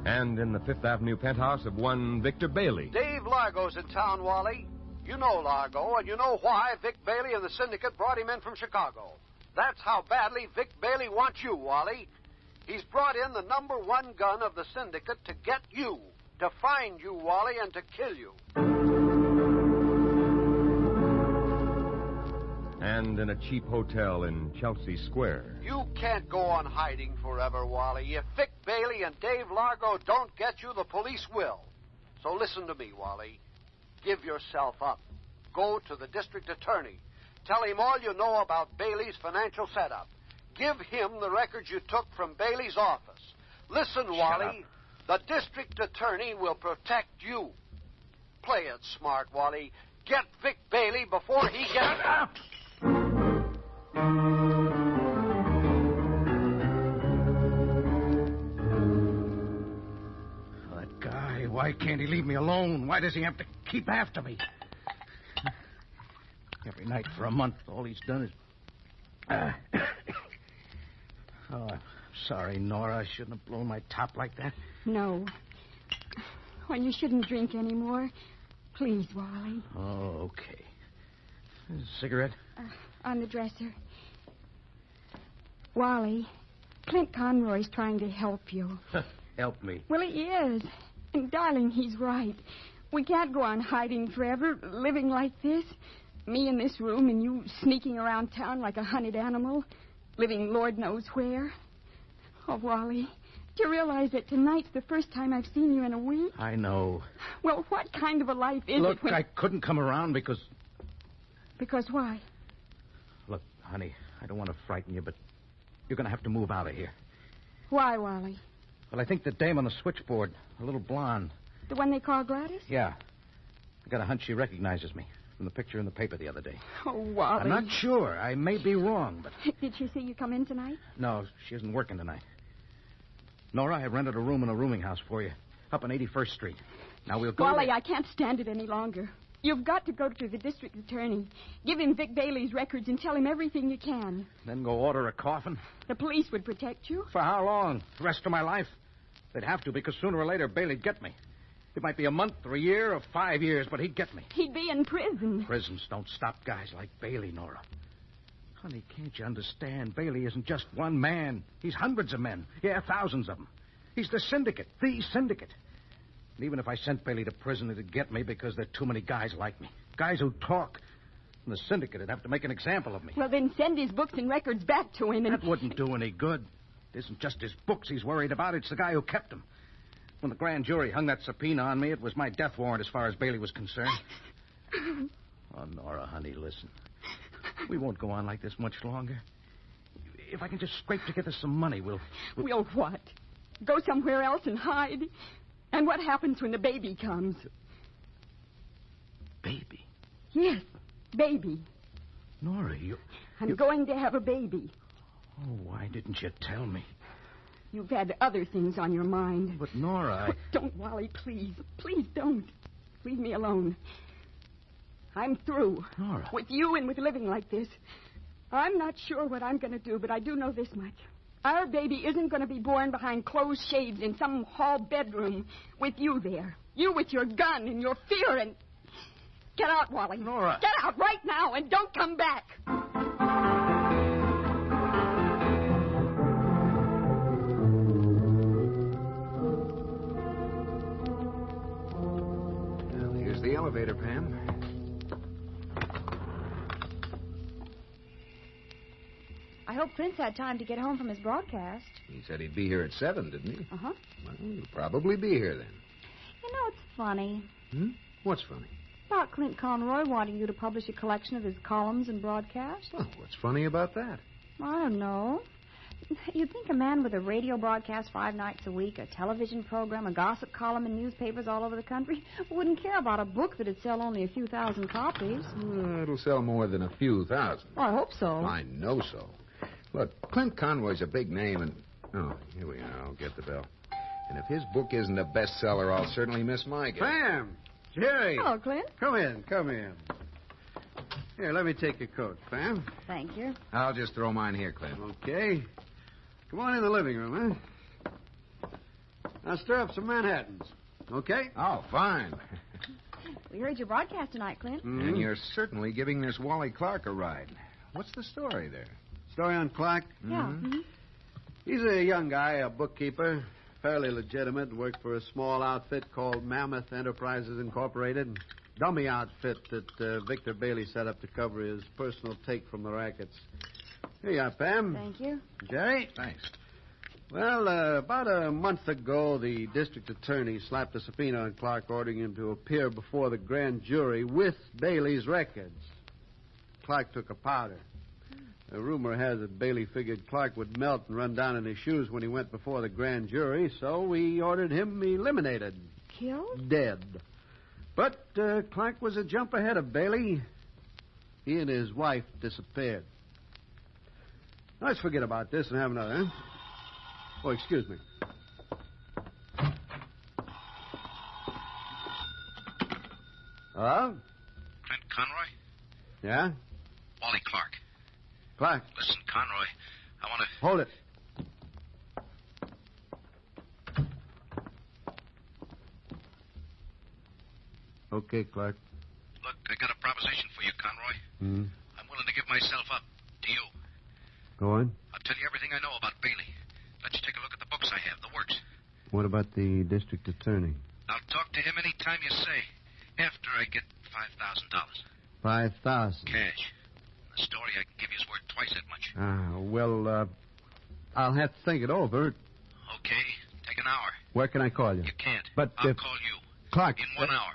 And in the Fifth Avenue penthouse of one Victor Bailey. Dave Largo's in town, Wally. You know Largo, and you know why Vic Bailey and the syndicate brought him in from Chicago. That's how badly Vic Bailey wants you, Wally. He's brought in the #1 gun of the syndicate to get you, to find you, Wally, and to kill you. And in a cheap hotel in Chelsea Square. You can't go on hiding forever, Wally. If Vic Bailey and Dave Largo don't get you, the police will. So listen to me, Wally. Give yourself up. Go to the district attorney. Tell him all you know about Bailey's financial setup. Give him the records you took from Bailey's office. Listen, Wally. The district attorney will protect you. Play it smart, Wally. Get Vic Bailey before he gets out. That guy, why can't he leave me alone? Why does he have to keep after me? Every night for a month, all he's done is... Oh, I'm sorry, Nora. I shouldn't have blown my top like that. No. Well, you shouldn't drink anymore. Please, Wally. Oh, okay. Cigarette? On the dresser. Wally, Clint Conroy's trying to help you. Help me. Well, he is. And, darling, he's right. We can't go on hiding forever, living like this. Me in this room and you sneaking around town like a hunted animal, living Lord knows where. Oh, Wally, do you realize that tonight's the first time I've seen you in a week? I know. Well, what kind of a life is Look, it when... I couldn't come around because... Because why? Look, honey, I don't want to frighten you, but you're going to have to move out of here. Why, Wally? Well, I think the dame on the switchboard, a little blonde. The one they call Gladys? Yeah. I got a hunch she recognizes me from the picture in the paper the other day. Oh, Wally. I'm not sure. I may be wrong, but... Did she see you come in tonight? No, she isn't working tonight. Nora, I rented a room in a rooming house for you, up on 81st Street. Now we'll go... Wally, I can't stand it any longer. You've got to go to the district attorney. Give him Vic Bailey's records and tell him everything you can. Then go order a coffin? The police would protect you. For how long? The rest of my life? They'd have to, because sooner or later Bailey'd get me. It might be a month or a year or 5 years, but he'd get me. He'd be in prison. Prisons don't stop guys like Bailey, Nora. Honey, can't you understand? Bailey isn't just one man. He's hundreds of men. Yeah, thousands of them. He's the syndicate. The syndicate. And even if I sent Bailey to prison, it'd get me because there are too many guys like me. Guys who talk. And the syndicate would have to make an example of me. Well, then send his books and records back to him and... That wouldn't do any good. It isn't just his books he's worried about. It's the guy who kept them. When the grand jury hung that subpoena on me, it was my death warrant as far as Bailey was concerned. Oh, Nora, honey, listen. We won't go on like this much longer. If I can just scrape together some money, we'll... We'll what? Go somewhere else and hide? And what happens when the baby comes? Baby? Yes, baby. Nora, I'm going to have a baby. Oh, why didn't you tell me? You've had other things on your mind. But, Nora, Don't, Wally, please. Please don't. Leave me alone. I'm through. Nora. With you and with living like this. I'm not sure what I'm going to do, but I do know this much. Our baby isn't going to be born behind closed shades in some hall bedroom with you there. You with your gun and your fear and... Get out, Wally. Nora. Get out right now and don't come back. Well, here's the elevator, Pam. I hope Clint's had time to get home from his broadcast. He said he'd be here at 7, didn't he? Uh-huh. Well, he'll probably be here then. You know, it's funny. What's funny? About Clint Conroy wanting you to publish a collection of his columns and broadcasts. Well, what's funny about that? I don't know. You'd think a man with a radio broadcast 5 nights a week, a television program, a gossip column in newspapers all over the country wouldn't care about a book that'd sell only a few thousand copies. It'll sell more than a few thousand. Well, I hope so. I know so. Look, Clint Conroy's a big name, and... Oh, here we are. I'll get the bell. And if his book isn't a bestseller, I'll certainly miss my guess. Pam! Jerry! Hello, Clint. Come in. Here, let me take your coat, Pam. Thank you. I'll just throw mine here, Clint. Okay. Come on in the living room, huh? Now stir up some Manhattans. Okay? Oh, fine. We heard your broadcast tonight, Clint. And you're certainly giving this Wally Clark a ride. What's the story there? Story on Clark? Yeah. Mm-hmm. He's a young guy, a bookkeeper, fairly legitimate, worked for a small outfit called Mammoth Enterprises Incorporated. dummy outfit that Victor Bailey set up to cover his personal take from the rackets. Here you are, Pam. Thank you. Jerry? Thanks. Well, about a month ago, the district attorney slapped a subpoena on Clark ordering him to appear before the grand jury with Bailey's records. Clark took a powder. A rumor has it Bailey figured Clark would melt and run down in his shoes when he went before the grand jury, so we ordered him eliminated. Killed? Dead. But Clark was a jump ahead of Bailey. He and his wife disappeared. Let's forget about this and have another, huh? Oh, excuse me. Hello? Clint Conroy? Yeah? Wally Clark. Clark. Listen, Conroy, I want to... Hold it. Okay, Clark. Look, I got a proposition for you, Conroy. Hmm. I'm willing to give myself up to you. Go on. I'll tell you everything I know about Bailey. Let you take a look at the books I have, the works. What about the district attorney? I'll talk to him any time you say, after I get $5,000. 5,000. Cash. The story I can give you is worth twice that much. I'll have to think it over. Okay, take an hour. Where can I call you? You can't. But I'll call you. Clark. In 1 hour.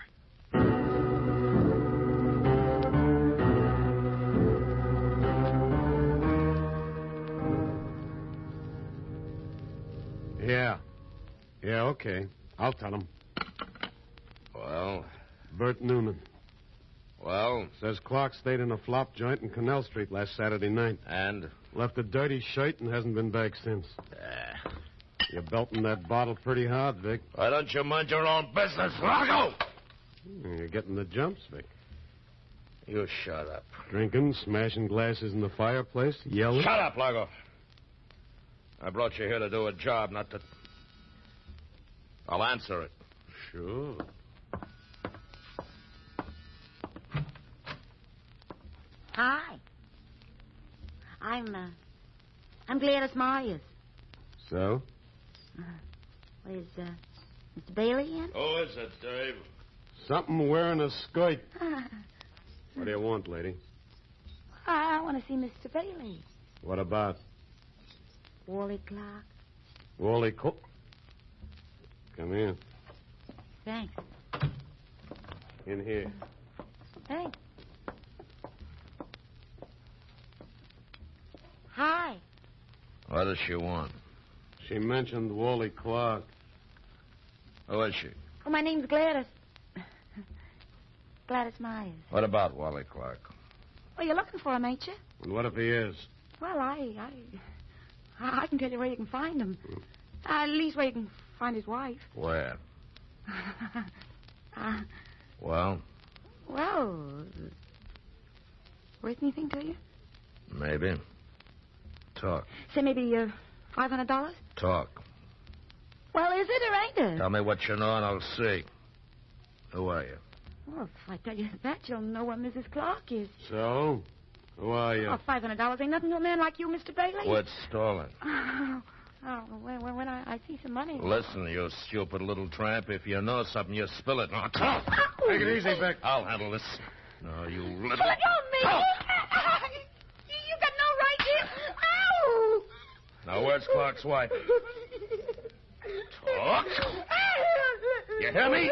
Yeah, okay. I'll tell him. Well? Bert Noonan. Well? Says Clark stayed in a flop joint in Canal Street last Saturday night. And? Left a dirty shirt and hasn't been back since. You're belting that bottle pretty hard, Vic. Why don't you mind your own business, Largo? You're getting the jumps, Vic. You shut up. Drinking, smashing glasses in the fireplace, yelling. Shut up, Largo. I brought you here to do a job, not to... I'll answer it. Sure. Hi. I'm Gladys Myers. So? Is Mr. Bailey in? Who is it, Dave? Something wearing a skirt. What do you want, lady? I want to see Mr. Bailey. What about? Wally Clark. Wally Cook. Come in. Thanks. In here. Thanks. Hi. What does she want? She mentioned Wally Clark. Who is she? Oh, my name's Gladys. Gladys Myers. What about Wally Clark? Well, you're looking for him, ain't you? And what if he is? Well, I can tell you where you can find him. At least where you can find his wife. Where? Well? Well, worth anything to you? Maybe. Talk. Say maybe $500? Talk. Well, is it or ain't it? Tell me what you know and I'll see. Who are you? Well, if I tell you that, you'll know where Mrs. Clark is. So? Who are you? Oh, $500 ain't nothing to a man like you, Mr. Bailey. What's stolen? When I see some money. Listen, you stupid little tramp. If you know something, you spill it. Now, talk. Take it easy, Vic. I'll handle this. No, you little... Let go of me! You got no right here. Ow! Now, where's Clark's wife? Talk. You hear me?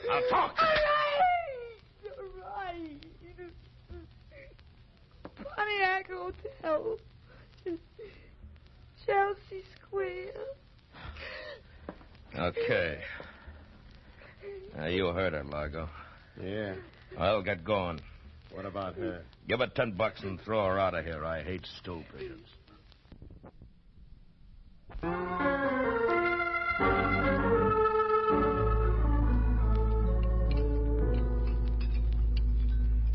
Now, talk. All right. Pontiac Hotel. Chelsea Square. Okay. Now, you heard her, Largo. Yeah. I'll get going. What about her? Give her $10 and throw her out of here. I hate stool pigeons.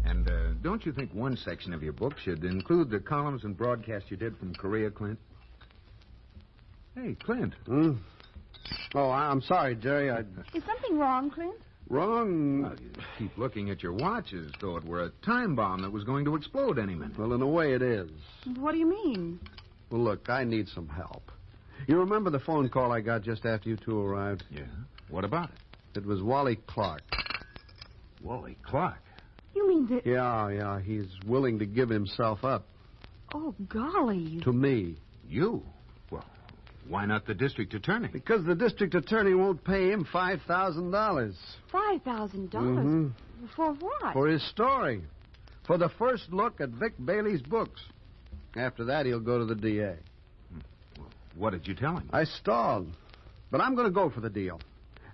And don't you think one section of your book should include the columns and broadcasts you did from Korea, Clint? Hey, Clint. Oh, I'm sorry, Jerry. Is something wrong, Clint? Wrong? Well, you keep looking at your watch as though it were a time bomb that was going to explode any minute. Well, in a way it is. What do you mean? Well, look, I need some help. You remember the phone call I got just after you two arrived? Yeah. What about it? It was Wally Clark. Wally, Clark. You mean that... Yeah, he's willing to give himself up. Oh, golly. To me. You? Well, why not the district attorney? Because the district attorney won't pay him $5,000. $5,000? Mm-hmm. For what? For his story. For the first look at Vic Bailey's books. After that, he'll go to the DA. What did you tell him? I stalled. But I'm going to go for the deal.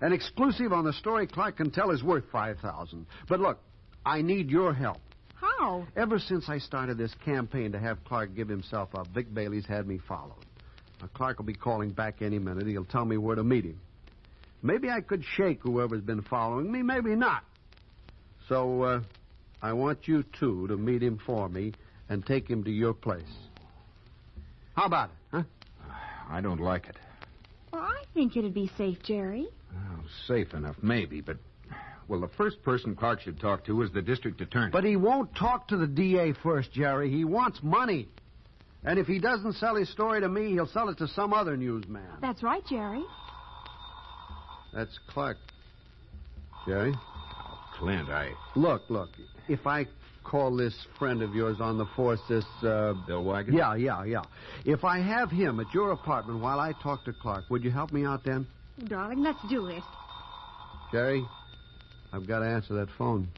An exclusive on the story Clark can tell is worth $5,000. But look, I need your help. How? Ever since I started this campaign to have Clark give himself up, Vic Bailey's had me followed. Now, Clark will be calling back any minute. He'll tell me where to meet him. Maybe I could shake whoever's been following me, maybe not. So, I want you two to meet him for me and take him to your place. How about it, huh? I don't like it. Well, I think it'd be safe, Jerry. Well, safe enough, maybe, but... Well, the first person Clark should talk to is the district attorney. But he won't talk to the DA first, Jerry. He wants money. And if he doesn't sell his story to me, he'll sell it to some other newsman. That's right, Jerry. That's Clark. Jerry? Oh, Clint, Look. If I call this friend of yours on the force, this, Bill Wagon? Yeah. If I have him at your apartment while I talk to Clark, would you help me out then? Darling, let's do it. Jerry, I've got to answer that phone.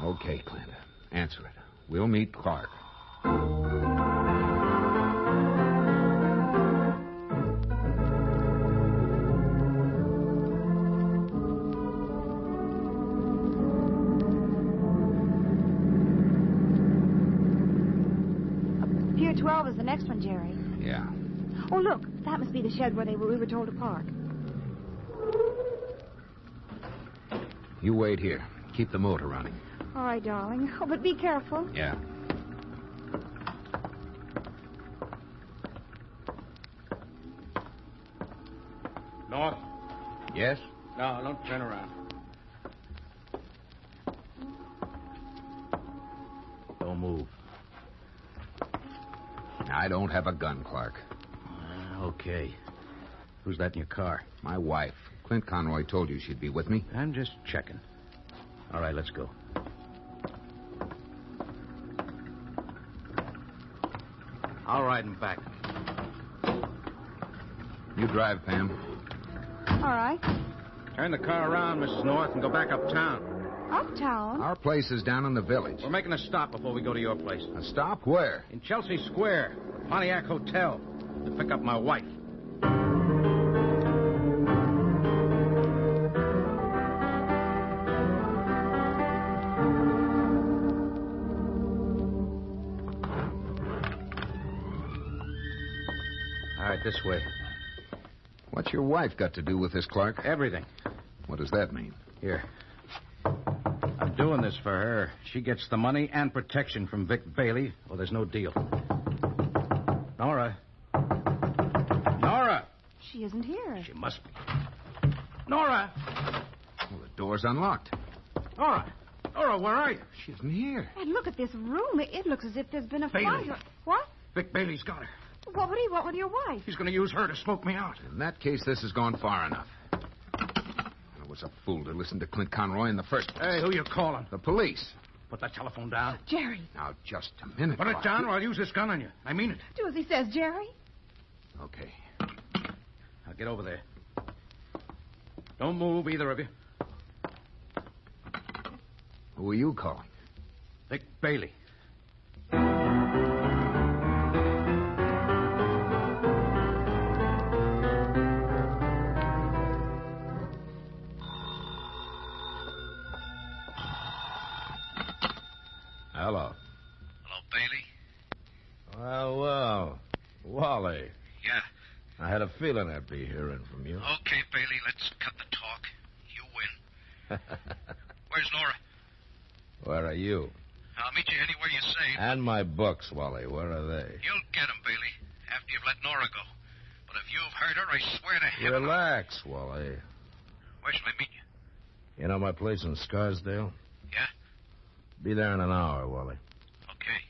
Okay, Clint. Answer it. We'll meet Clark. Pier 12 is the next one, Jerry. Yeah. Oh, look. That must be the shed where we were told to park. You wait here. Keep the motor running. All right, darling. Oh, but be careful. Yeah. North? Yes? No, don't turn around. Don't move. I don't have a gun, Clark. Okay. Who's that in your car? My wife. Clint Conroy told you she'd be with me. I'm just checking. All right, let's go. I'll ride him back. You drive, Pam. All right. Turn the car around, Mrs. North, and go back uptown. Uptown? Our place is down in the village. We're making a stop before we go to your place. A stop? Where? In Chelsea Square, the Pontiac Hotel, to pick up my wife. All right, this way. What's your wife got to do with this, Clark? Everything. What does that mean? Here. I'm doing this for her. She gets the money and protection from Vic Bailey, or there's no deal. Nora. Nora! She isn't here. She must be. Nora! Well, the door's unlocked. Nora! Nora, where are you? She isn't here. And look at this room. It looks as if there's been a Bailey. fire. What? Vic Bailey's got her. What would he want with your wife? He's going to use her to smoke me out. In that case, this has gone far enough. I was a fool to listen to Clint Conroy in the first place. Hey, who you calling? The police. Put that telephone down. Jerry. Now, just a minute. Put it Clark. down or I'll use this gun on you. I mean it. Do as he says, Jerry. Okay. Now get over there. Don't move, either of you. Who are you calling? Vic Bailey. Hello. Hello, Bailey? Well. Wally. Yeah. I had a feeling I'd be hearing from you. Okay, Bailey, let's cut the talk. You win. Where's Nora? Where are you? I'll meet you anywhere you say. And my books, Wally. Where are they? You'll get 'em, Bailey, after you've let Nora go. But if you've hurt her, I swear to heaven... Relax, Wally. Where shall I meet you? You know my place in Scarsdale? Yeah? Be there in an hour, Wally. Okay.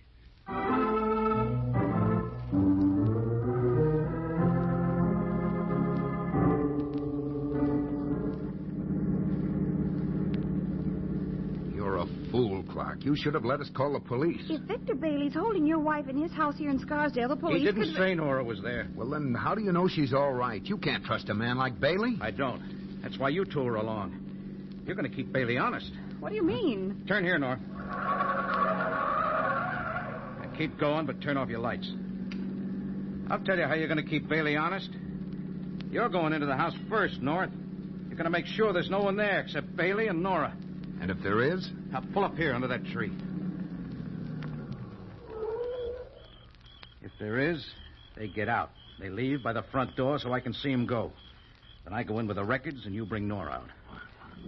Clark. You should have let us call the police. If Victor Bailey's holding your wife in his house here in Scarsdale, the police He didn't could... say Nora was there. Well, then how do you know she's all right? You can't trust a man like Bailey. I don't. That's why you two are along. You're going to keep Bailey honest. What do you mean? Turn here, Nora. Now keep going, but turn off your lights. I'll tell you how you're going to keep Bailey honest. You're going into the house first, North. You're going to make sure there's no one there except Bailey and Nora. And if there is? Now pull up here under that tree. If there is, they get out. They leave by the front door so I can see them go. Then I go in with the records and you bring Nora out.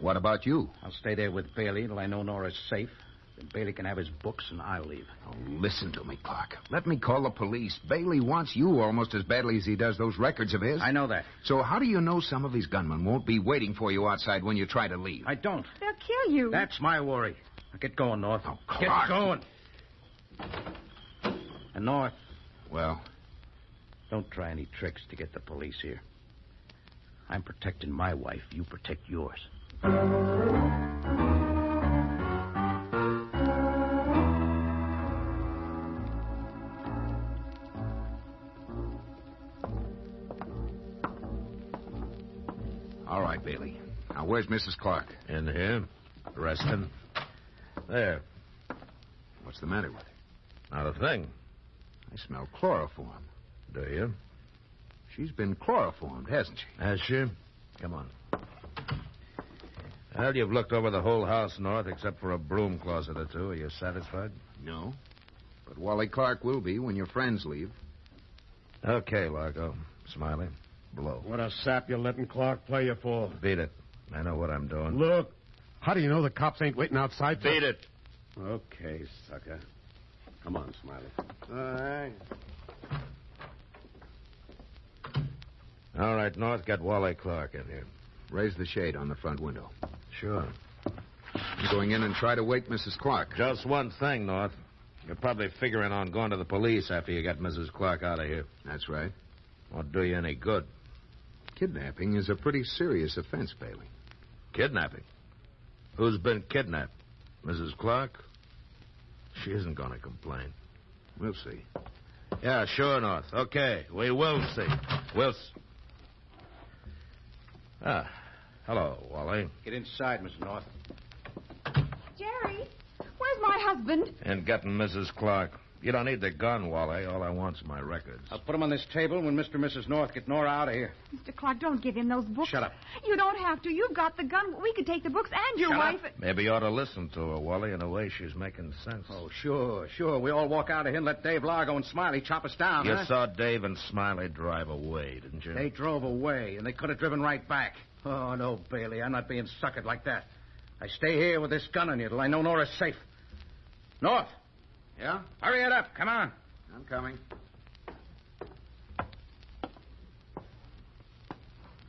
What about you? I'll stay there with Bailey till I know Nora's safe. Then Bailey can have his books and I'll leave. Oh, listen to me, Clark. Let me call the police. Bailey wants you almost as badly as he does those records of his. I know that. So how do you know some of his gunmen won't be waiting for you outside when you try to leave? I don't. They'll kill you. That's my worry. Now get going, North. Oh, Clark. Get going. And North. Well? Don't try any tricks to get the police here. I'm protecting my wife. You protect yours. All right, Bailey. Now, where's Mrs. Clark? In here. Resting. There. What's the matter with her? Not a thing. I smell chloroform. Do you? She's been chloroformed, hasn't she? Has she? Come on. Well, you've looked over the whole house, North, except for a broom closet or two. Are you satisfied? No. But Wally Clark will be when your friends leave. Okay, Largo. Smiley. Blow. What a sap you're letting Clark play you for. Beat it. I know what I'm doing. Look. How do you know the cops ain't waiting outside? Beat it. Okay, sucker. Come on, Smiley. All right. All right, North, get Wally Clark in here. Raise the shade on the front window. Sure. I'm going in and try to wake Mrs. Clark. Just one thing, North. You're probably figuring on going to the police after you get Mrs. Clark out of here. That's right. Won't do you any good. Kidnapping is a pretty serious offense, Bailey. Kidnapping? Who's been kidnapped? Mrs. Clark? She isn't going to complain. We'll see. Yeah, sure, North. Okay, we will see. We'll see. Ah, hello, Wally. Get inside, Miss North. Jerry, where's my husband? And getting Mrs. Clark. You don't need the gun, Wally. All I want's my records. I'll put them on this table when Mr. and Mrs. North get Nora out of here. Mr. Clark, don't give him those books. Shut up. You don't have to. You've got the gun. We could take the books and your Shut wife. up. Maybe you ought to listen to her, Wally. In a way, she's making sense. Oh, sure. We all walk out of here and let Dave Largo and Smiley chop us down, You huh? saw Dave and Smiley drive away, didn't you? They drove away, and they could have driven right back. Oh, no, Bailey, I'm not being suckered like that. I stay here with this gun on you till I know Nora's safe. North. Yeah? Hurry it up. Come on. I'm coming.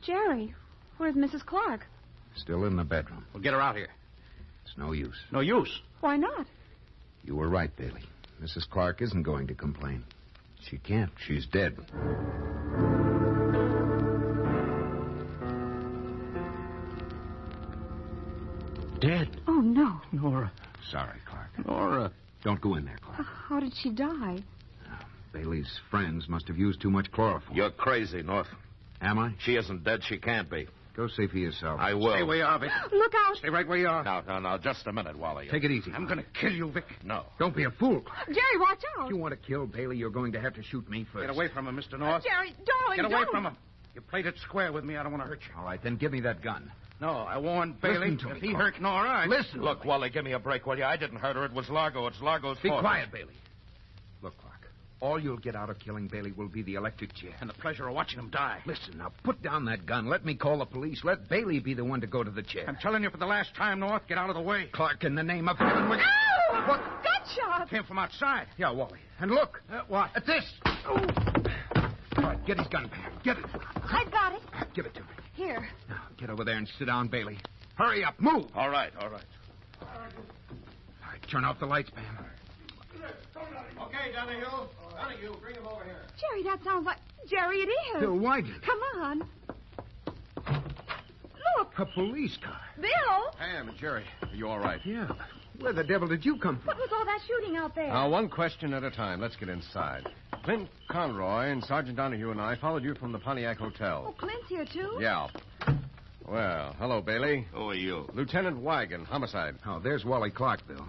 Jerry, where's Mrs. Clark? Still in the bedroom. We'll get her out here. It's no use. No use? Why not? You were right, Bailey. Mrs. Clark isn't going to complain. She can't. She's dead. Dead? Oh, no. Nora. Sorry, Clark. Nora. Don't go in there, Clark. How did she die? Bailey's friends must have used too much chloroform. You're crazy, North. Am I? She isn't dead. She can't be. Go see for yourself. I will. Stay where you are, Vic. Look out. Stay right where you are. No. Just a minute, Wally. Take it easy. I'm going to kill you, Vic. No. Don't be a fool, Clark. Jerry, watch out. If you want to kill Bailey, you're going to have to shoot me first. Get away from him, Mr. North. Jerry, darling, Get away don't. from him. You played it square with me. I don't want to hurt you. All right, then give me that gun. No, I warned Bailey. Listen to if me, he Clark. hurt Nora, Listen. Look, Wally, give me a break, will you? I didn't hurt her. It was Largo. It's Largo's Be fault. quiet, Bailey. Look, Clark. All you'll get out of killing Bailey will be the electric chair. And the pleasure of watching him die. Listen, now, put down that gun. Let me call the police. Let Bailey be the one to go to the chair. I'm telling you for the last time, North, get out of the way. Clark, in the name of heaven... Ow! What? Gunshot! Came from outside. Yeah, Wally. And look. What? At this. Oh. All right, get his gun, Pam. Get it. I've got it. Give it to me. Here. Now, get over there and sit down, Bailey. Hurry up. Move. All right. All right, turn off the lights, Pam. Okay, Donahue. Donahue, bring him over here. Jerry, that sounds like... Jerry, it is. Bill Wyden. Come on. Look. A police car. Bill. Pam, Jerry, are you all right? Yeah. Where the devil did you come from? What was all that shooting out there? Now, one question at a time. Let's get inside. Clint Conroy and Sergeant Donahue and I followed you from the Pontiac Hotel. Oh, Clint's here, too? Yeah. Well, hello, Bailey. Who are you? Lieutenant Wagon, homicide. Oh, there's Wally Clark, Bill.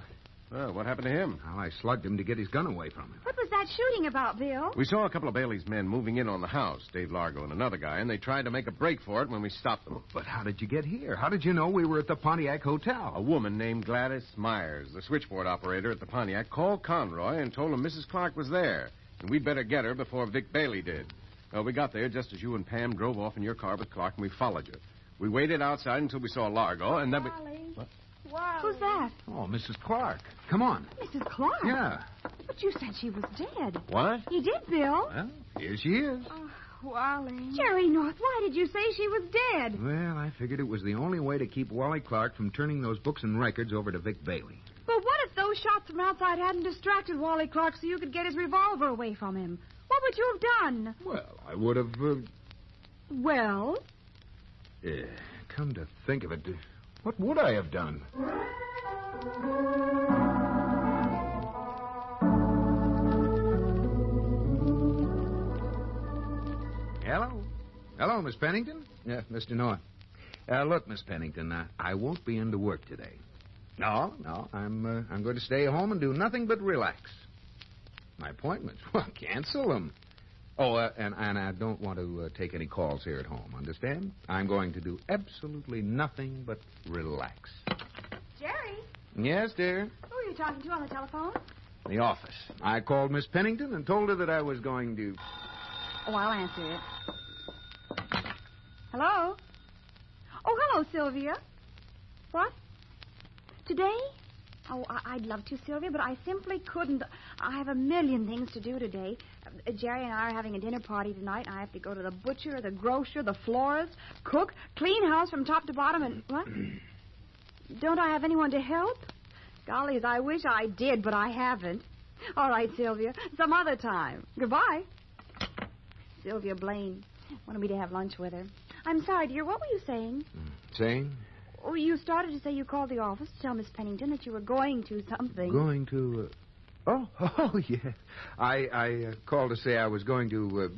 Well, what happened to him? Well, I slugged him to get his gun away from him. What was that shooting about, Bill? We saw a couple of Bailey's men moving in on the house, Dave Largo and another guy, and they tried to make a break for it when we stopped them. But how did you get here? How did you know we were at the Pontiac Hotel? A woman named Gladys Myers, the switchboard operator at the Pontiac, called Conroy and told him Mrs. Clark was there, and we'd better get her before Vic Bailey did. Well, we got there just as you and Pam drove off in your car with Clark, and we followed you. We waited outside until we saw Largo, and then we... What? Wow. Who's that? Oh, Mrs. Clark. Come on. Mrs. Clark? Yeah. But you said she was dead. What? You did, Bill. Well, here she is. Oh, Wally. Jerry North, why did you say she was dead? Well, I figured it was the only way to keep Wally Clark from turning those books and records over to Vic Bailey. But what if those shots from outside hadn't distracted Wally Clark so you could get his revolver away from him? What would you have done? Well, I would have... Well? Come to think of it, what would I have done? Hello? Hello, Miss Pennington? Yeah, Mr. North. Look, Miss Pennington, I won't be into work today. No, I'm going to stay home and do nothing but relax. My appointments? Well, cancel them. Oh, and I don't want to take any calls here at home, understand? I'm going to do absolutely nothing but relax. Jerry? Yes, dear? Who are you talking to on the telephone? The office. I called Miss Pennington and told her that I was going to... Oh, I'll answer it. Hello? Oh, hello, Sylvia. What? Today? Oh, I'd love to, Sylvia, but I simply couldn't. I have a million things to do today. Jerry and I are having a dinner party tonight, and I have to go to the butcher, the grocer, the florist, cook, clean house from top to bottom, and... What? Don't I have anyone to help? Gollies, I wish I did, but I haven't. All right, Sylvia. Some other time. Goodbye. Sylvia Blaine wanted me to have lunch with her. I'm sorry, dear. What were you saying? Saying? Oh, you started to say you called the office to tell Miss Pennington that you were going to something. Going to... Oh, yeah. I called to say I was going to,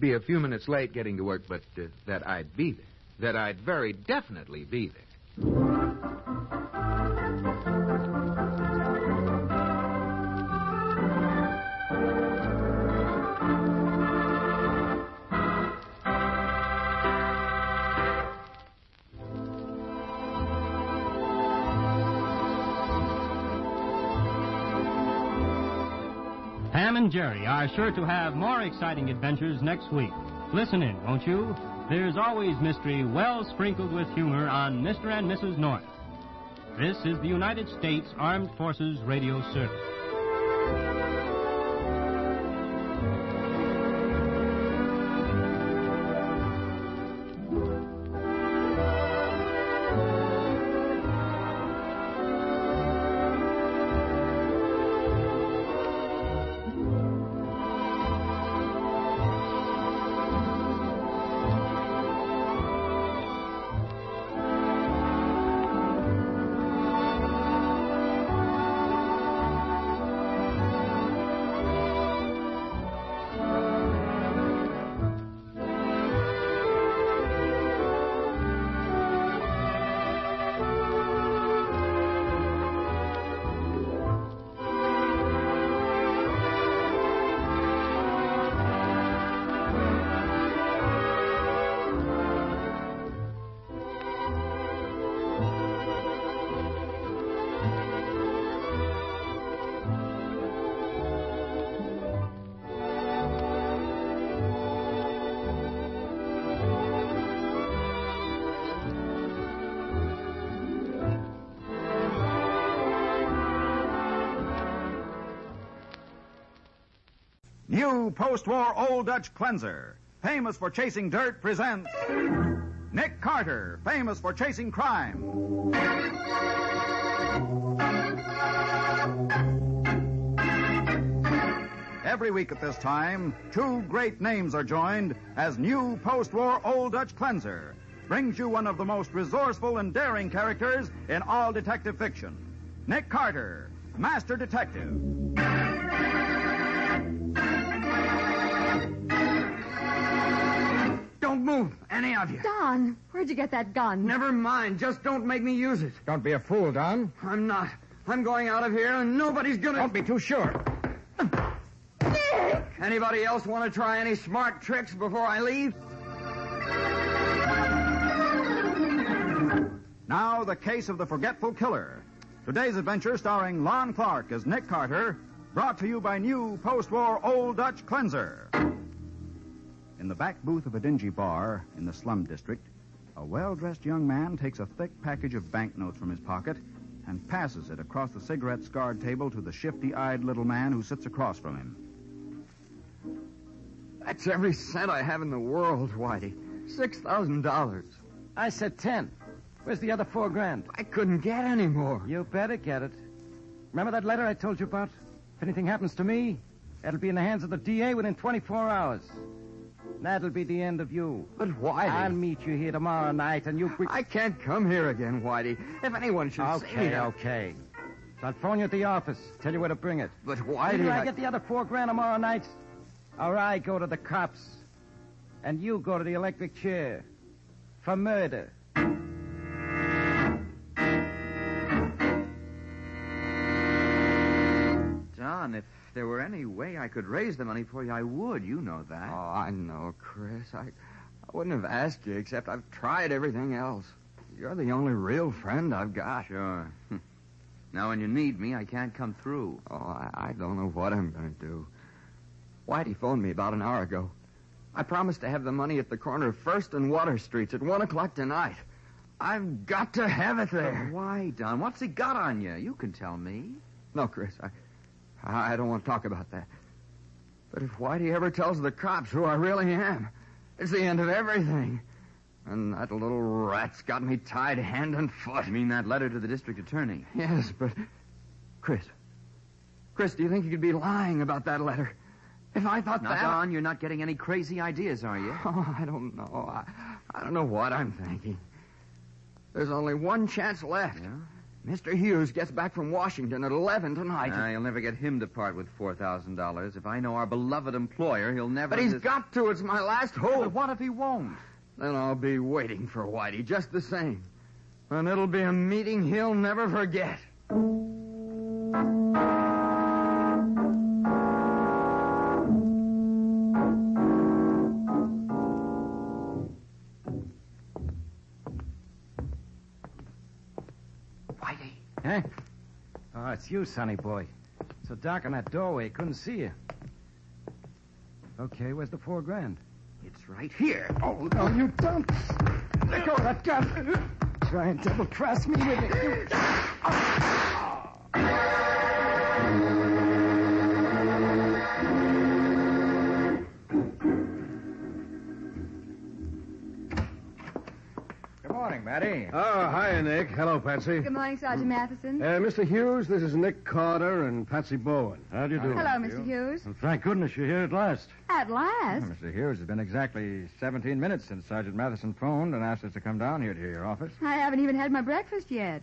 be a few minutes late getting to work, but that I'd be there. That I'd very definitely be there. Pam and Jerry are sure to have more exciting adventures next week. Listen in, won't you? There's always mystery well sprinkled with humor on Mr. and Mrs. North. This is the United States Armed Forces Radio Service. New post-war Old Dutch cleanser, famous for chasing dirt, presents Nick Carter, famous for chasing crime. Every week at this time, two great names are joined as new post-war Old Dutch cleanser brings you one of the most resourceful and daring characters in all detective fiction. Nick Carter, Master Detective. Don't move, any of you. Don, where'd you get that gun? Never mind. Just don't make me use it. Don't be a fool, Don. I'm not. I'm going out of here, and nobody's gonna... Don't be too sure. Anybody else want to try any smart tricks before I leave? Now, the case of the forgetful killer. Today's adventure starring Lon Clark as Nick Carter, brought to you by new post-war Old Dutch Cleanser. In the back booth of a dingy bar in the slum district, a well-dressed young man takes a thick package of banknotes from his pocket and passes it across the cigarette-scarred table to the shifty-eyed little man who sits across from him. That's every cent I have in the world, Whitey. $6,000. I said 10. Where's the other $4,000? I couldn't get any more. You better get it. Remember that letter I told you about? If anything happens to me, that'll be in the hands of the DA within 24 hours. That'll be the end of you. But Whitey... I'll meet you here tomorrow night, and you... I can't come here again, Whitey. If anyone should see me... Okay. So I'll phone you at the office, tell you where to bring it. But Whitey... Either I get the other $4,000 tomorrow night, or I go to the cops, and you go to the electric chair for murder. John, if there were any way I could raise the money for you, I would. You know that. Oh, I know, Chris. I wouldn't have asked you, except I've tried everything else. You're the only real friend I've got. Sure. Now, when you need me, I can't come through. Oh, I don't know what I'm going to do. Whitey phoned me about an hour ago. I promised to have the money at the corner of First and Water Streets at 1 o'clock tonight. I've got to have it there. But why, Don? What's he got on you? You can tell me. No, Chris, I don't want to talk about that. But if Whitey ever tells the cops who I really am, it's the end of everything. And that little rat's got me tied hand and foot. You mean that letter to the district attorney? Yes, but... Chris, do you think you could be lying about that letter? If I thought now, that... Now, Don, you're not getting any crazy ideas, are you? Oh, I don't know. I don't know what I'm thinking. There's only one chance left. Yeah? Mr. Hughes gets back from Washington at 11 tonight. You'll never get him to part with $4,000. If I know our beloved employer, he'll never... But he's got to. It's my last hope. But what if he won't? Then I'll be waiting for Whitey just the same. And it'll be a meeting he'll never forget. Whitey. Huh? Oh, it's you, sonny boy. So dark in that doorway, couldn't see you. Okay, where's the $4,000? It's right here. Oh, no, you don't. Let go of that gun. Try and double-cross me with it. Good morning, Matty. Oh, hiya, Nick. Hello, Patsy. Good morning, Sergeant Matheson. Mr. Hughes, this is Nick Carter and Patsy Bowen. How do you do? Hello, Mr. Hughes. Well, thank goodness you're here at last. At last? Mr. Hughes, it's been exactly 17 minutes since Sergeant Matheson phoned and asked us to come down here to your office. I haven't even had my breakfast yet.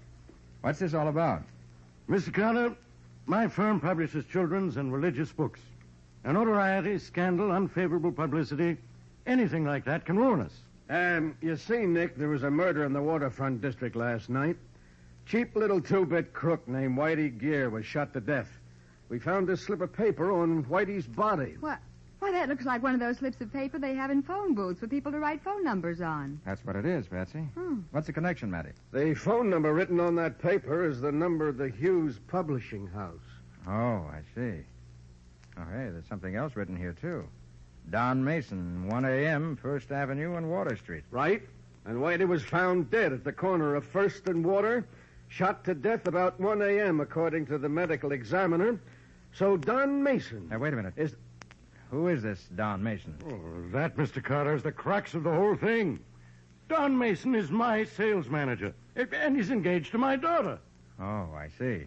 What's this all about? Mr. Carter, my firm publishes children's and religious books. Notoriety, scandal, unfavorable publicity, anything like that can ruin us. You see, Nick, there was a murder in the waterfront district last night. Cheap little two-bit crook named Whitey Gear was shot to death. We found this slip of paper on Whitey's body. What? Why, that looks like one of those slips of paper they have in phone booths for people to write phone numbers on. That's what it is, Patsy. What's the connection, Matty? The phone number written on that paper is the number of the Hughes Publishing House. Oh, I see. Oh, hey, there's something else written here, too. Don Mason, 1 a.m., First Avenue and Water Street. Right. And Whitey was found dead at the corner of First and Water, shot to death about 1 a.m., according to the medical examiner. So Don Mason... Now, wait a minute. Who is this Don Mason? Oh, that, Mr. Carter, is the crux of the whole thing. Don Mason is my sales manager, and he's engaged to my daughter. Oh, I see.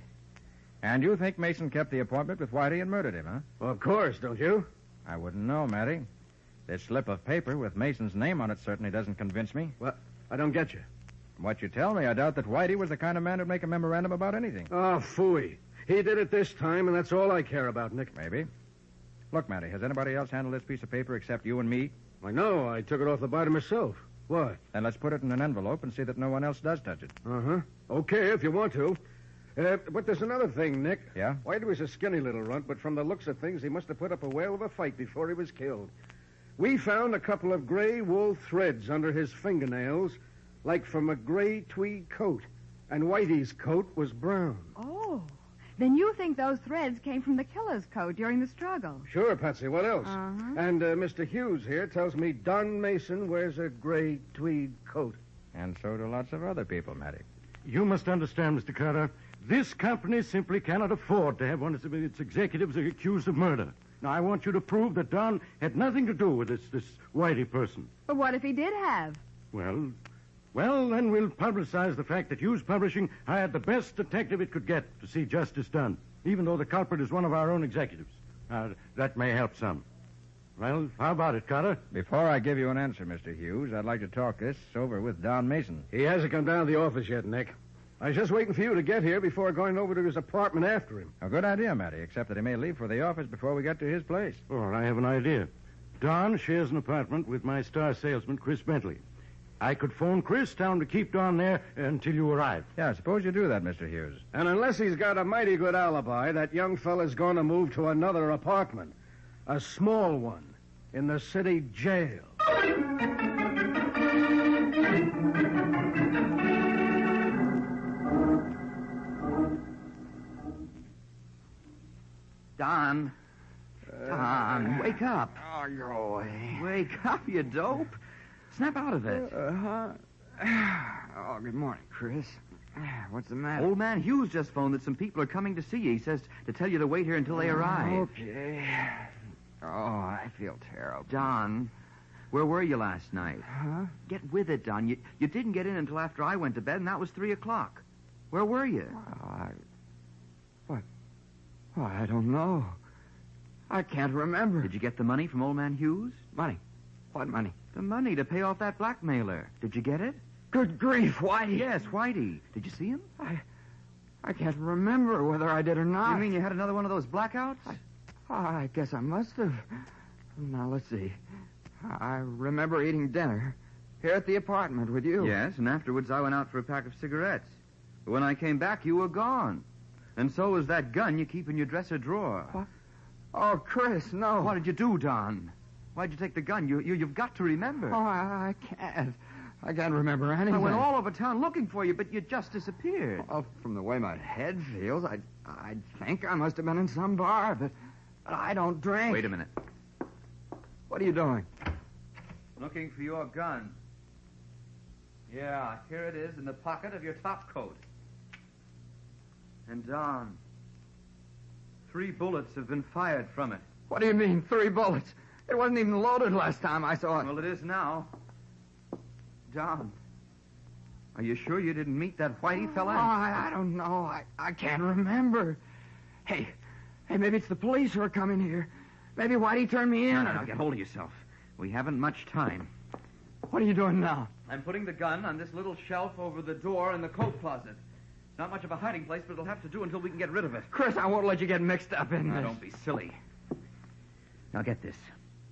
And you think Mason kept the appointment with Whitey and murdered him, huh? Well, of course, don't you? I wouldn't know, Matty. This slip of paper with Mason's name on it certainly doesn't convince me. Well, I don't get you. From what you tell me, I doubt that Whitey was the kind of man who'd make a memorandum about anything. Oh, phooey. He did it this time, and that's all I care about, Nick. Maybe. Look, Matty, has anybody else handled this piece of paper except you and me? I know. I took it off the body myself. What? Then let's put it in an envelope and see that no one else does touch it. Uh-huh. Okay, if you want to. But there's another thing, Nick. Yeah? Whitey was a skinny little runt, but from the looks of things, he must have put up a whale of a fight before he was killed. We found a couple of gray wool threads under his fingernails, like from a gray tweed coat. And Whitey's coat was brown. Oh. Then you think those threads came from the killer's coat during the struggle? Sure, Patsy. What else? Uh-huh. And Mr. Hughes here tells me Don Mason wears a gray tweed coat. And so do lots of other people, Matty. You must understand, Mr. Carter, this company simply cannot afford to have one of its executives accused of murder. Now, I want you to prove that Don had nothing to do with this Whitey person. But what if he did have? Well, then we'll publicize the fact that Hughes Publishing hired the best detective it could get to see justice done, even though the culprit is one of our own executives. That may help some. Well, how about it, Carter? Before I give you an answer, Mr. Hughes, I'd like to talk this over with Don Mason. He hasn't come down to the office yet, Nick. I was just waiting for you to get here before going over to his apartment after him. A good idea, Matty, except that he may leave for the office before we get to his place. Oh, I have an idea. Don shares an apartment with my star salesman, Chris Bentley. I could phone Chris, tell him to keep Don there until you arrive. Yeah, suppose you do that, Mr. Hughes. And unless he's got a mighty good alibi, that young fella's going to move to another apartment. A small one in the city jail. Don, wake up. Oh, you're away. Wake up, you dope. Snap out of it. Oh, good morning, Chris. What's the matter? Old man Hughes just phoned that some people are coming to see you. He says to tell you to wait here until they arrive. Okay. Oh, I feel terrible. Don, where were you last night? Huh? Get with it, Don. You didn't get in until after I went to bed, and that was 3 o'clock. Where were you? What? Oh, I don't know. I can't remember. Did you get the money from old man Hughes? Money? What money? The money to pay off that blackmailer. Did you get it? Good grief, Whitey. Yes, Whitey. Did you see him? I can't remember whether I did or not. You mean you had another one of those blackouts? I guess I must have. Now, let's see. I remember eating dinner here at the apartment with you. Yes, and afterwards I went out for a pack of cigarettes. But when I came back, you were gone. And so was that gun you keep in your dresser drawer. What? Oh, Chris, no. What did you do, Don? Why'd you take the gun? You've got to remember. Oh, I can't. I can't remember anything. I went all over town looking for you, but you just disappeared. Well, from the way my head feels, I think I must have been in some bar, but I don't drink. Wait a minute. What are you doing? Looking for your gun. Yeah, here it is in the pocket of your top coat. And Don, 3 bullets have been fired from it. What do you mean, 3 bullets? It wasn't even loaded last time I saw it. Well, it is now. Don, are you sure you didn't meet that Whitey fella? Oh, I don't know. I can't remember. Hey, maybe it's the police who are coming here. Maybe Whitey turned me in. No, get hold of yourself. We haven't much time. What are you doing now? I'm putting the gun on this little shelf over the door in the coat closet. It's not much of a hiding place, but it'll have to do until we can get rid of it. Chris, I won't let you get mixed up in this. Don't be silly. Now get this.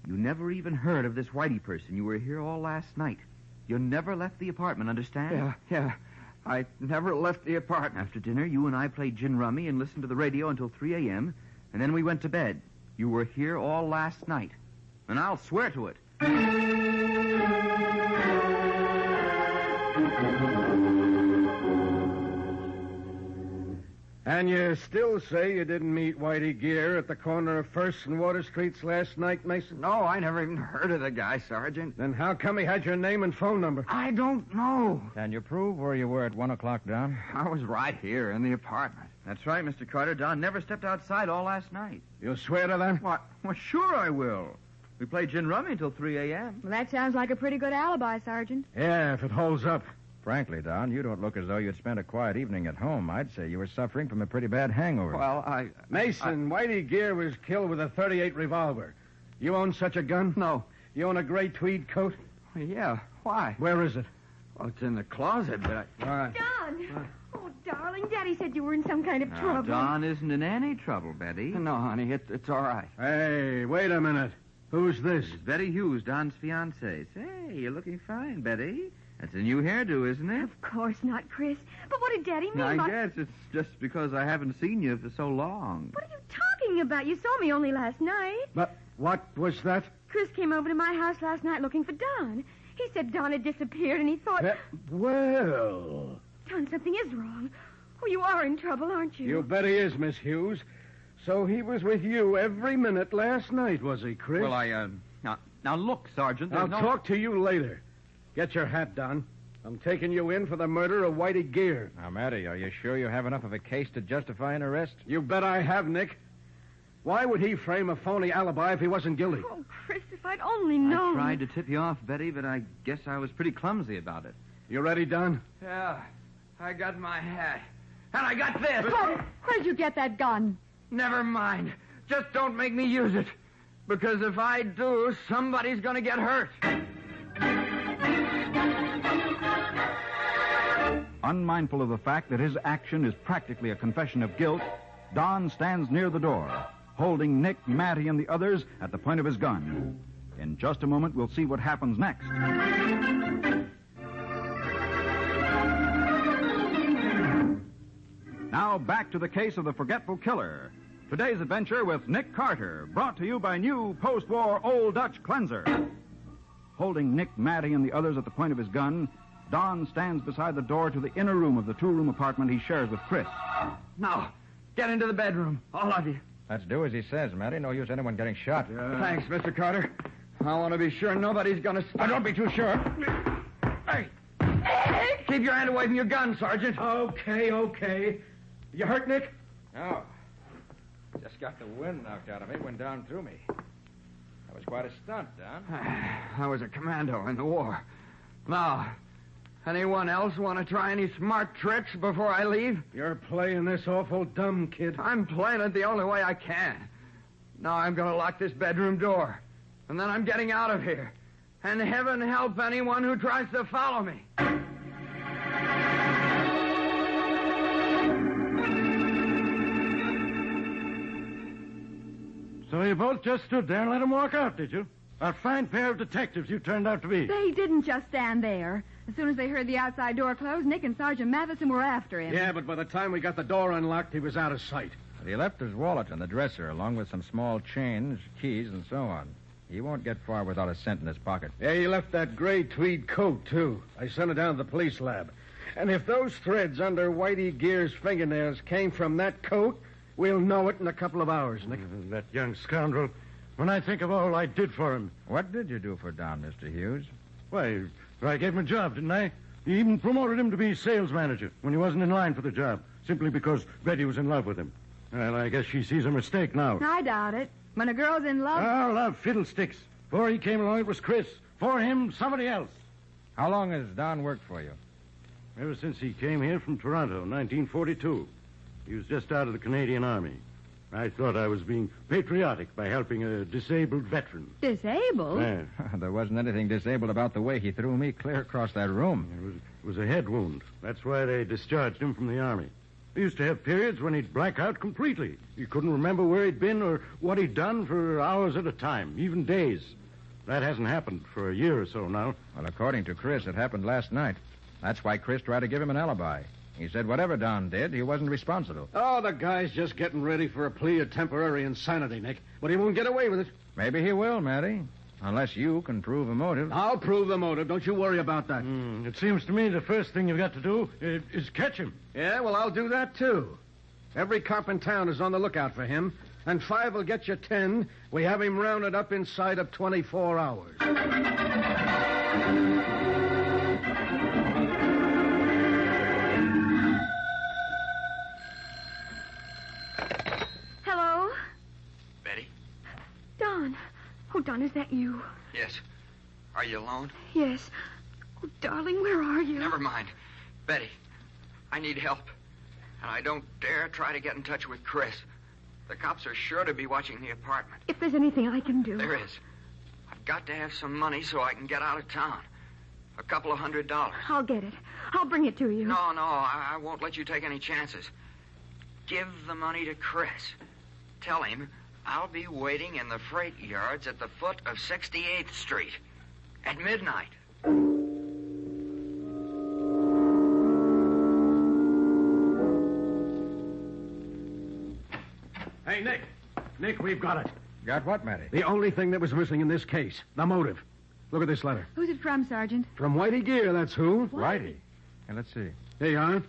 You never even heard of this Whitey person. You were here all last night. You never left the apartment, understand? Yeah. I never left the apartment. After dinner, you and I played gin rummy and listened to the radio until 3 a.m., and then we went to bed. You were here all last night. And I'll swear to it. And you still say you didn't meet Whitey Gear at the corner of 1st and Water Streets last night, Mason? No, I never even heard of the guy, Sergeant. Then how come he had your name and phone number? I don't know. Can you prove where you were at 1 o'clock, Don? I was right here in the apartment. That's right, Mr. Carter. Don never stepped outside all last night. You'll swear to that? What? Well, sure I will. We played gin rummy until 3 a.m. Well, that sounds like a pretty good alibi, Sergeant. Yeah, if it holds up. Frankly, Don, you don't look as though you'd spent a quiet evening at home. I'd say you were suffering from a pretty bad hangover. Well, Mason, Whitey Gear was killed with a .38 revolver. You own such a gun? No. You own a gray tweed coat? Yeah. Why? Where is it? Well, it's in the closet, but I... All right. Don! Oh, darling, Daddy said you were in some kind of trouble. Don isn't in any trouble, Betty. No, honey, it's all right. Hey, wait a minute. Who's this? It's Betty Hughes, Don's fiancée. Say, you're looking fine, Betty. That's a new hairdo, isn't it? Of course not, Chris. But what did Daddy mean I by... guess it's just because I haven't seen you for so long. What are you talking about? You saw me only last night. But what was that? Chris came over to my house last night looking for Don. He said Don had disappeared, and he thought... Well... Don, something is wrong. Oh, you are in trouble, aren't you? You bet he is, Miss Hughes. So he was with you every minute last night, was he, Chris? Well, Now, look, Sergeant. I'll talk to you later. Get your hat, Don. I'm taking you in for the murder of Whitey Gear. Now, Matty, are you sure you have enough of a case to justify an arrest? You bet I have, Nick. Why would he frame a phony alibi if he wasn't guilty? Oh, Chris, if I'd only known. I tried to tip you off, Betty, but I guess I was pretty clumsy about it. You ready, Don? Yeah, I got my hat. And I got this. Oh, where'd you get that gun? Never mind. Just don't make me use it. Because if I do, somebody's going to get hurt. Unmindful of the fact that his action is practically a confession of guilt, Don stands near the door, holding Nick, Matty, and the others at the point of his gun. In just a moment, we'll see what happens next. Now, back to the case of the forgetful killer. Today's adventure with Nick Carter, brought to you by new post-war Old Dutch cleanser. Holding Nick, Matty, and the others at the point of his gun, Don stands beside the door to the inner room of the two-room apartment he shares with Chris. Now, get into the bedroom, all of you. Let's do as he says, Matty. No use anyone getting shot. Thanks, Mr. Carter. I want to be sure nobody's going to... Don't be too sure. Hey! Keep your hand away from your gun, Sergeant. Okay. You hurt, Nick? No. Just got the wind knocked out of me. Went down through me. That was quite a stunt, Don. I was a commando in the war. Now, anyone else want to try any smart tricks before I leave? You're playing this awful dumb, kid. I'm playing it the only way I can. Now I'm going to lock this bedroom door. And then I'm getting out of here. And heaven help anyone who tries to follow me. So you both just stood there and let him walk out, did you? A fine pair of detectives you turned out to be. They didn't just stand there. As soon as they heard the outside door close, Nick and Sergeant Matheson were after him. Yeah, but by the time we got the door unlocked, he was out of sight. But he left his wallet in the dresser, along with some small change, keys, and so on. He won't get far without a cent in his pocket. Yeah, he left that gray tweed coat, too. I sent it down to the police lab. And if those threads under Whitey Gear's fingernails came from that coat, we'll know it in a couple of hours, Nick. That young scoundrel. When I think of all I did for him. What did you do for Don, Mr. Hughes? Why, I gave him a job, didn't I? You even promoted him to be sales manager when he wasn't in line for the job, simply because Betty was in love with him. Well, I guess she sees a mistake now. I doubt it. When a girl's in love... Oh, love fiddlesticks. Before he came along, it was Chris. For him, somebody else. How long has Don worked for you? Ever since he came here from Toronto, 1942. He was just out of the Canadian Army. I thought I was being patriotic by helping a disabled veteran. Disabled? Yeah. There wasn't anything disabled about the way he threw me clear across that room. It was a head wound. That's why they discharged him from the Army. He used to have periods when he'd black out completely. He couldn't remember where he'd been or what he'd done for hours at a time, even days. That hasn't happened for a year or so now. Well, according to Chris, it happened last night. That's why Chris tried to give him an alibi. He said whatever Don did, he wasn't responsible. Oh, the guy's just getting ready for a plea of temporary insanity, Nick. But he won't get away with it. Maybe he will, Matty. Unless you can prove a motive. I'll prove the motive. Don't you worry about that. It seems to me the first thing you've got to do is catch him. Yeah, well, I'll do that, too. Every cop in town is on the lookout for him, and 5 will get you 10. We have him rounded up inside of 24 hours. Hello? Betty? Don. Oh, Don, is that you? Yes. Are you alone? Yes. Oh, darling, where are you? Never mind. Betty, I need help. And I don't dare try to get in touch with Chris. The cops are sure to be watching the apartment. If there's anything I can do. There is. I've got to have some money so I can get out of town. A couple of $100. I'll get it. I'll bring it to you. No, I won't let you take any chances. Give the money to Chris. Tell him I'll be waiting in the freight yards at the foot of 68th Street at midnight. Hey, Nick. Nick, we've got it. Got what, Matty? The only thing that was missing in this case. The motive. Look at this letter. Who's it from, Sergeant? From Whitey Gear, that's who. Whitey. And let's see. Here you are.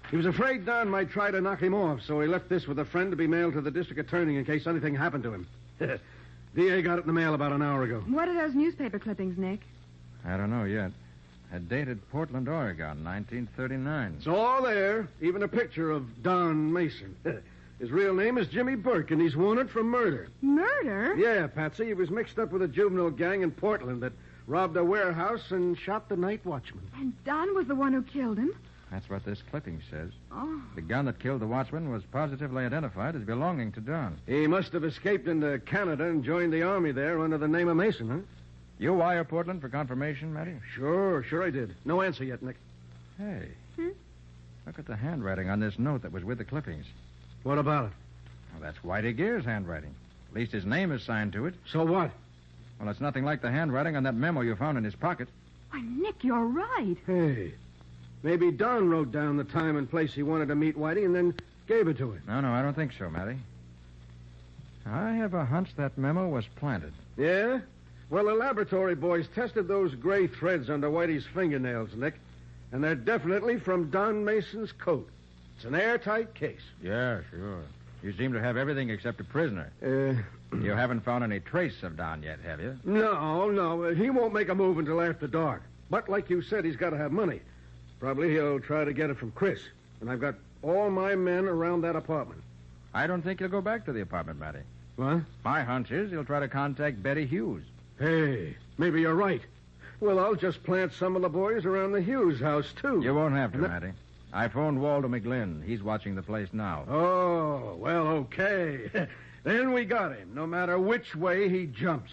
He was afraid Don might try to knock him off, so he left this with a friend to be mailed to the district attorney in case anything happened to him. DA got it in the mail about an hour ago. What are those newspaper clippings, Nick? I don't know yet. Dated Portland, Oregon, 1939. It's all there, even a picture of Don Mason. His real name is Jimmy Burke, and he's wanted for murder. Murder? Yeah, Patsy. He was mixed up with a juvenile gang in Portland that robbed a warehouse and shot the night watchman. And Don was the one who killed him? That's what this clipping says. Oh. The gun that killed the watchman was positively identified as belonging to Don. He must have escaped into Canada and joined the army there under the name of Mason, huh? You wire Portland for confirmation, Matty? Sure I did. No answer yet, Nick. Hey. Look at the handwriting on this note that was with the clippings. What about it? Well, that's Whitey Gear's handwriting. At least his name is signed to it. So what? Well, it's nothing like the handwriting on that memo you found in his pocket. Why, Nick, you're right. Hey, maybe Don wrote down the time and place he wanted to meet Whitey and then gave it to him. No, I don't think so, Matty. I have a hunch that memo was planted. Yeah? Well, the laboratory boys tested those gray threads under Whitey's fingernails, Nick, and they're definitely from Don Mason's coat. It's an airtight case. Yeah, sure. You seem to have everything except a prisoner. You haven't found any trace of Don yet, have you? No. He won't make a move until after dark. But like you said, he's got to have money. Probably he'll try to get it from Chris. And I've got all my men around that apartment. I don't think he'll go back to the apartment, Matty. What? My hunch is he'll try to contact Betty Hughes. Hey, maybe you're right. Well, I'll just plant some of the boys around the Hughes house, too. You won't have to, Matty. I phoned Walter McGlynn. He's watching the place now. Oh, well, okay. Then we got him, no matter which way he jumps.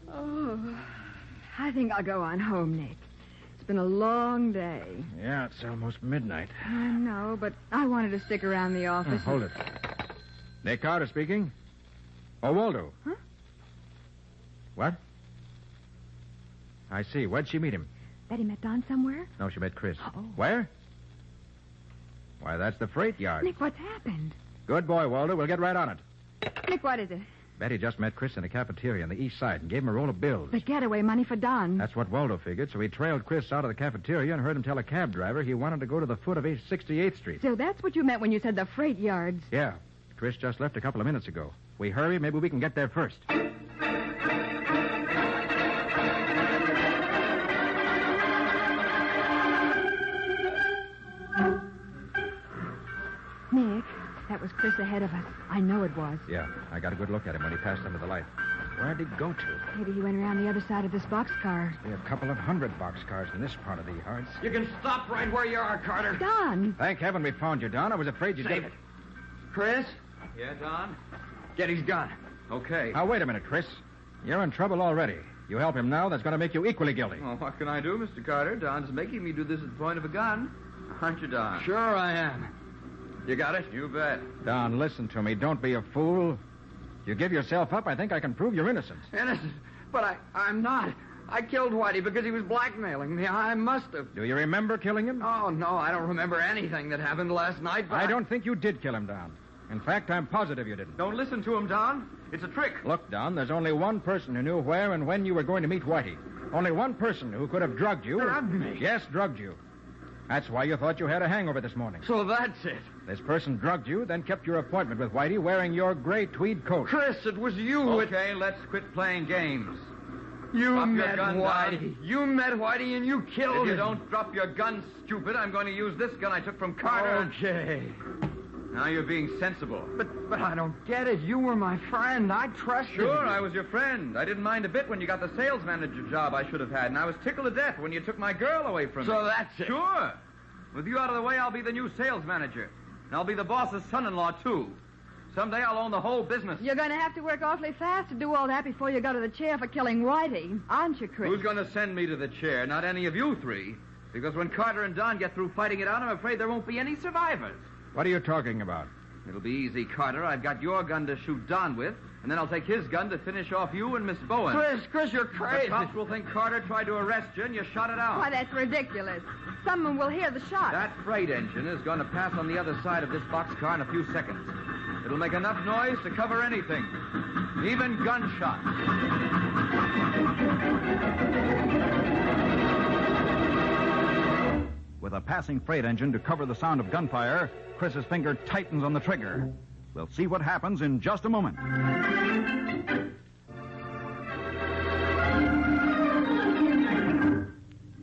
Oh, I think I'll go on home, Nick. It's been a long day. Yeah, it's almost midnight. I know, but I wanted to stick around the office. Hold it. Nick Carter speaking. Oh, Waldo. Huh? What? I see. Where'd she meet him? Betty met Don somewhere? No, she met Chris. Oh. Where? Why, that's the freight yard. Nick, what's happened? Good boy, Waldo. We'll get right on it. Nick, what is it? Betty just met Chris in a cafeteria on the east side and gave him a roll of bills. The getaway money for Don. That's what Waldo figured, so he trailed Chris out of the cafeteria and heard him tell a cab driver he wanted to go to the foot of 68th Street. So that's what you meant when you said the freight yards. Yeah. Chris just left a couple of minutes ago. We hurry, maybe we can get there first. Nick, that was Chris ahead of us. I know it was. Yeah, I got a good look at him when he passed under the light. Where'd he go to? Maybe he went around the other side of this boxcar. There are a couple of 100 boxcars in this part of the yards. You can stop right where you are, Carter. Don! Thank heaven we found you, Don. I was afraid you'd Save it. Chris? Yeah, Don? Get his gun. Okay. Now, wait a minute, Chris. You're in trouble already. You help him now, that's going to make you equally guilty. Well, what can I do, Mr. Carter? Don's making me do this at the point of a gun. Aren't you, Don? Sure I am. You got it? You bet. Don, listen to me. Don't be a fool. You give yourself up, I think I can prove your innocence. Innocent? But I'm not. I killed Whitey because he was blackmailing me. I must have. Do you remember killing him? Oh, no, I don't remember anything that happened last night, but I don't think you did kill him, Don. In fact, I'm positive you didn't. Don't listen to him, Don. It's a trick. Look, Don, there's only one person who knew where and when you were going to meet Whitey. Only one person who could have drugged you. Drugged me? Yes, drugged you. That's why you thought you had a hangover this morning. So that's it. This person drugged you, then kept your appointment with Whitey wearing your gray tweed coat. Chris, it was you. Okay, let's quit playing games. You drop met your gun, Whitey. Don. You met Whitey and you killed him. If you don't drop your gun, stupid, I'm going to use this gun I took from Carter. Okay. Now you're being sensible. But I don't get it. You were my friend. I trusted you. Sure, I was your friend. I didn't mind a bit when you got the sales manager job I should have had, and I was tickled to death when you took my girl away from me. So that's it. Sure. With you out of the way, I'll be the new sales manager. And I'll be the boss's son-in-law, too. Someday I'll own the whole business. You're going to have to work awfully fast to do all that before you go to the chair for killing Whitey, aren't you, Chris? Who's going to send me to the chair? Not any of you three. Because when Carter and Don get through fighting it out, I'm afraid there won't be any survivors. What are you talking about? It'll be easy, Carter. I've got your gun to shoot Don with, and then I'll take his gun to finish off you and Miss Bowen. Chris, you're crazy. The cops will think Carter tried to arrest you and you shot it out. Why, that's ridiculous. Someone will hear the shot. That freight engine is going to pass on the other side of this boxcar in a few seconds. It'll make enough noise to cover anything, even gunshots. With a passing freight engine to cover the sound of gunfire, Chris's finger tightens on the trigger. We'll see what happens in just a moment.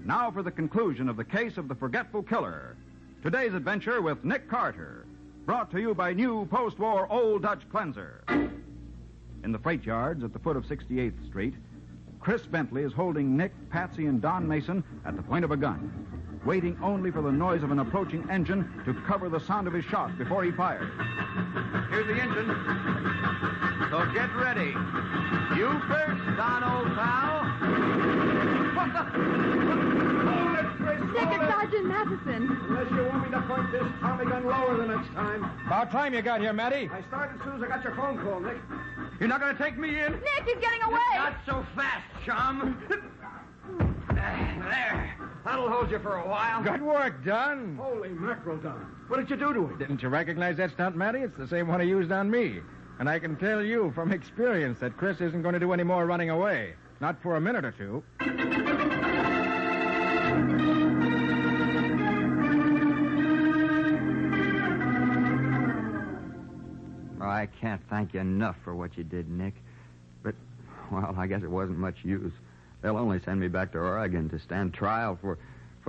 Now for the conclusion of the case of the forgetful killer. Today's adventure with Nick Carter, brought to you by new post-war Old Dutch cleanser. In the freight yards at the foot of 68th Street, Chris Bentley is holding Nick, Patsy, and Don Mason at the point of a gun, waiting only for the noise of an approaching engine to cover the sound of his shot before he fires. Here's the engine. So get ready. You first, Don, old pal. What the? Hold it, Chris. Nick, it's Sergeant Matheson. Unless you want me to point this Tommy gun lower the next time. About time you got here, Matty. I started as soon as I got your phone call, Nick. You're not going to take me in? Nick, he's getting away. Not so fast, chum. There. That'll hold you for a while. Good work, Don. Holy mackerel, Don. What did you do to him? Didn't you recognize that stunt, Matty? It's the same one he used on me. And I can tell you from experience that Chris isn't going to do any more running away. Not for a minute or two. I can't thank you enough for what you did, Nick. But, well, I guess it wasn't much use. They'll only send me back to Oregon to stand trial for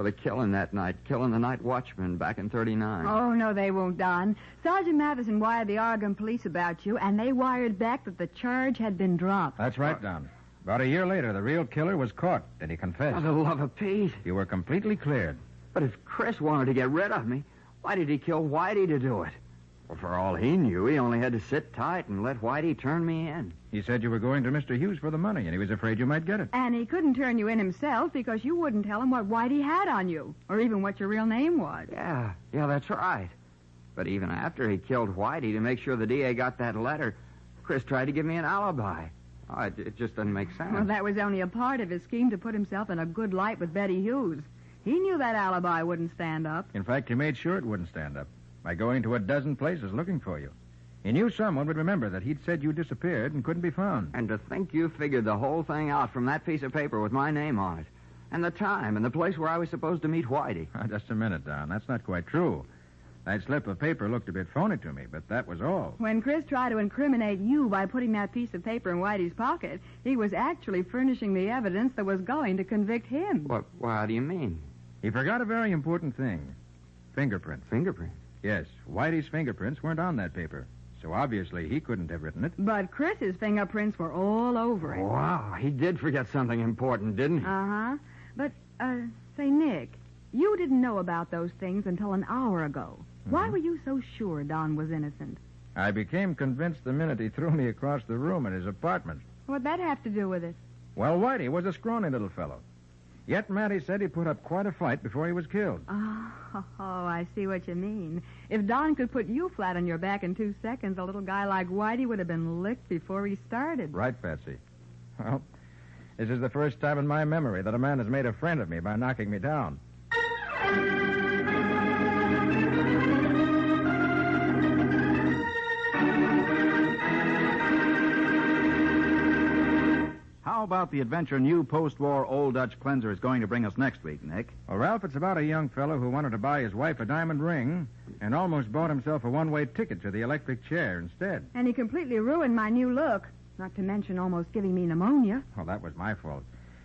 the killing that night, killing the night watchman back in 39. Oh, no, they won't, Don. Sergeant Matheson wired the Oregon police about you, and they wired back that the charge had been dropped. That's right, Don. About a year later, the real killer was caught, and he confessed. For the love of Pete. You were completely cleared. But if Chris wanted to get rid of me, why did he kill Whitey to do it? Well, for all he knew, he only had to sit tight and let Whitey turn me in. He said you were going to Mr. Hughes for the money, and he was afraid you might get it. And he couldn't turn you in himself because you wouldn't tell him what Whitey had on you, or even what your real name was. Yeah, that's right. But even after he killed Whitey, to make sure the DA got that letter, Chris tried to give me an alibi. Oh, it just doesn't make sense. Well, that was only a part of his scheme to put himself in a good light with Betty Hughes. He knew that alibi wouldn't stand up. In fact, he made sure it wouldn't stand up by going to a dozen places looking for you. He knew someone would remember that he'd said you disappeared and couldn't be found. And to think you figured the whole thing out from that piece of paper with my name on it. And the time and the place where I was supposed to meet Whitey. Just a minute, Don. That's not quite true. That slip of paper looked a bit phony to me, but that was all. When Chris tried to incriminate you by putting that piece of paper in Whitey's pocket, he was actually furnishing the evidence that was going to convict him. What do you mean? He forgot a very important thing. Fingerprints. Fingerprints? Yes. Whitey's fingerprints weren't on that paper. So obviously he couldn't have written it. But Chris's fingerprints were all over it. Wow, he did forget something important, didn't he? Uh-huh. But, say, Nick, you didn't know about those things until an hour ago. Mm-hmm. Why were you so sure Don was innocent? I became convinced the minute he threw me across the room in his apartment. What'd that have to do with it? Well, Whitey was a scrawny little fellow. Yet Matty said he put up quite a fight before he was killed. Oh, I see what you mean. If Don could put you flat on your back in 2 seconds, a little guy like Whitey would have been licked before he started. Right, Patsy. Well, this is the first time in my memory that a man has made a friend of me by knocking me down. How about the adventure new post-war Old Dutch cleanser is going to bring us next week, Nick? Well, Ralph, it's about a young fellow who wanted to buy his wife a diamond ring and almost bought himself a one-way ticket to the electric chair instead. And he completely ruined my new look, not to mention almost giving me pneumonia. Well, that was my fault.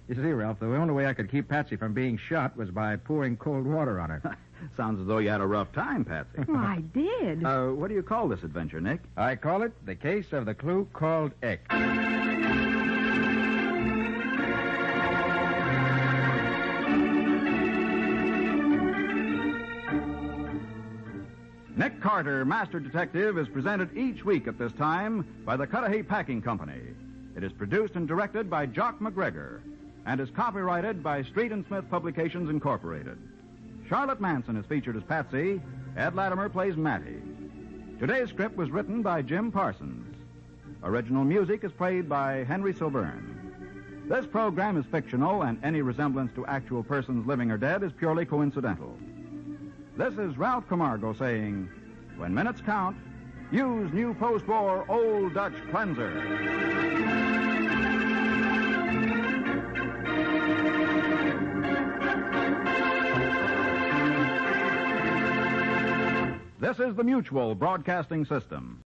You see, Ralph, the only way I could keep Patsy from being shot was by pouring cold water on her. Sounds as though you had a rough time, Patsy. Well, I did. What do you call this adventure, Nick? I call it The Case of the Clue Called X. Nick Carter, Master Detective, is presented each week at this time by the Cudahy Packing Company. It is produced and directed by Jock McGregor and is copyrighted by Street and Smith Publications, Incorporated. Charlotte Manson is featured as Patsy. Ed Latimer plays Matty. Today's script was written by Jim Parsons. Original music is played by Henry Silburn. This program is fictional, and any resemblance to actual persons living or dead is purely coincidental. This is Ralph Camargo saying, when minutes count, use new post-war Old Dutch Cleanser. This is the Mutual Broadcasting System.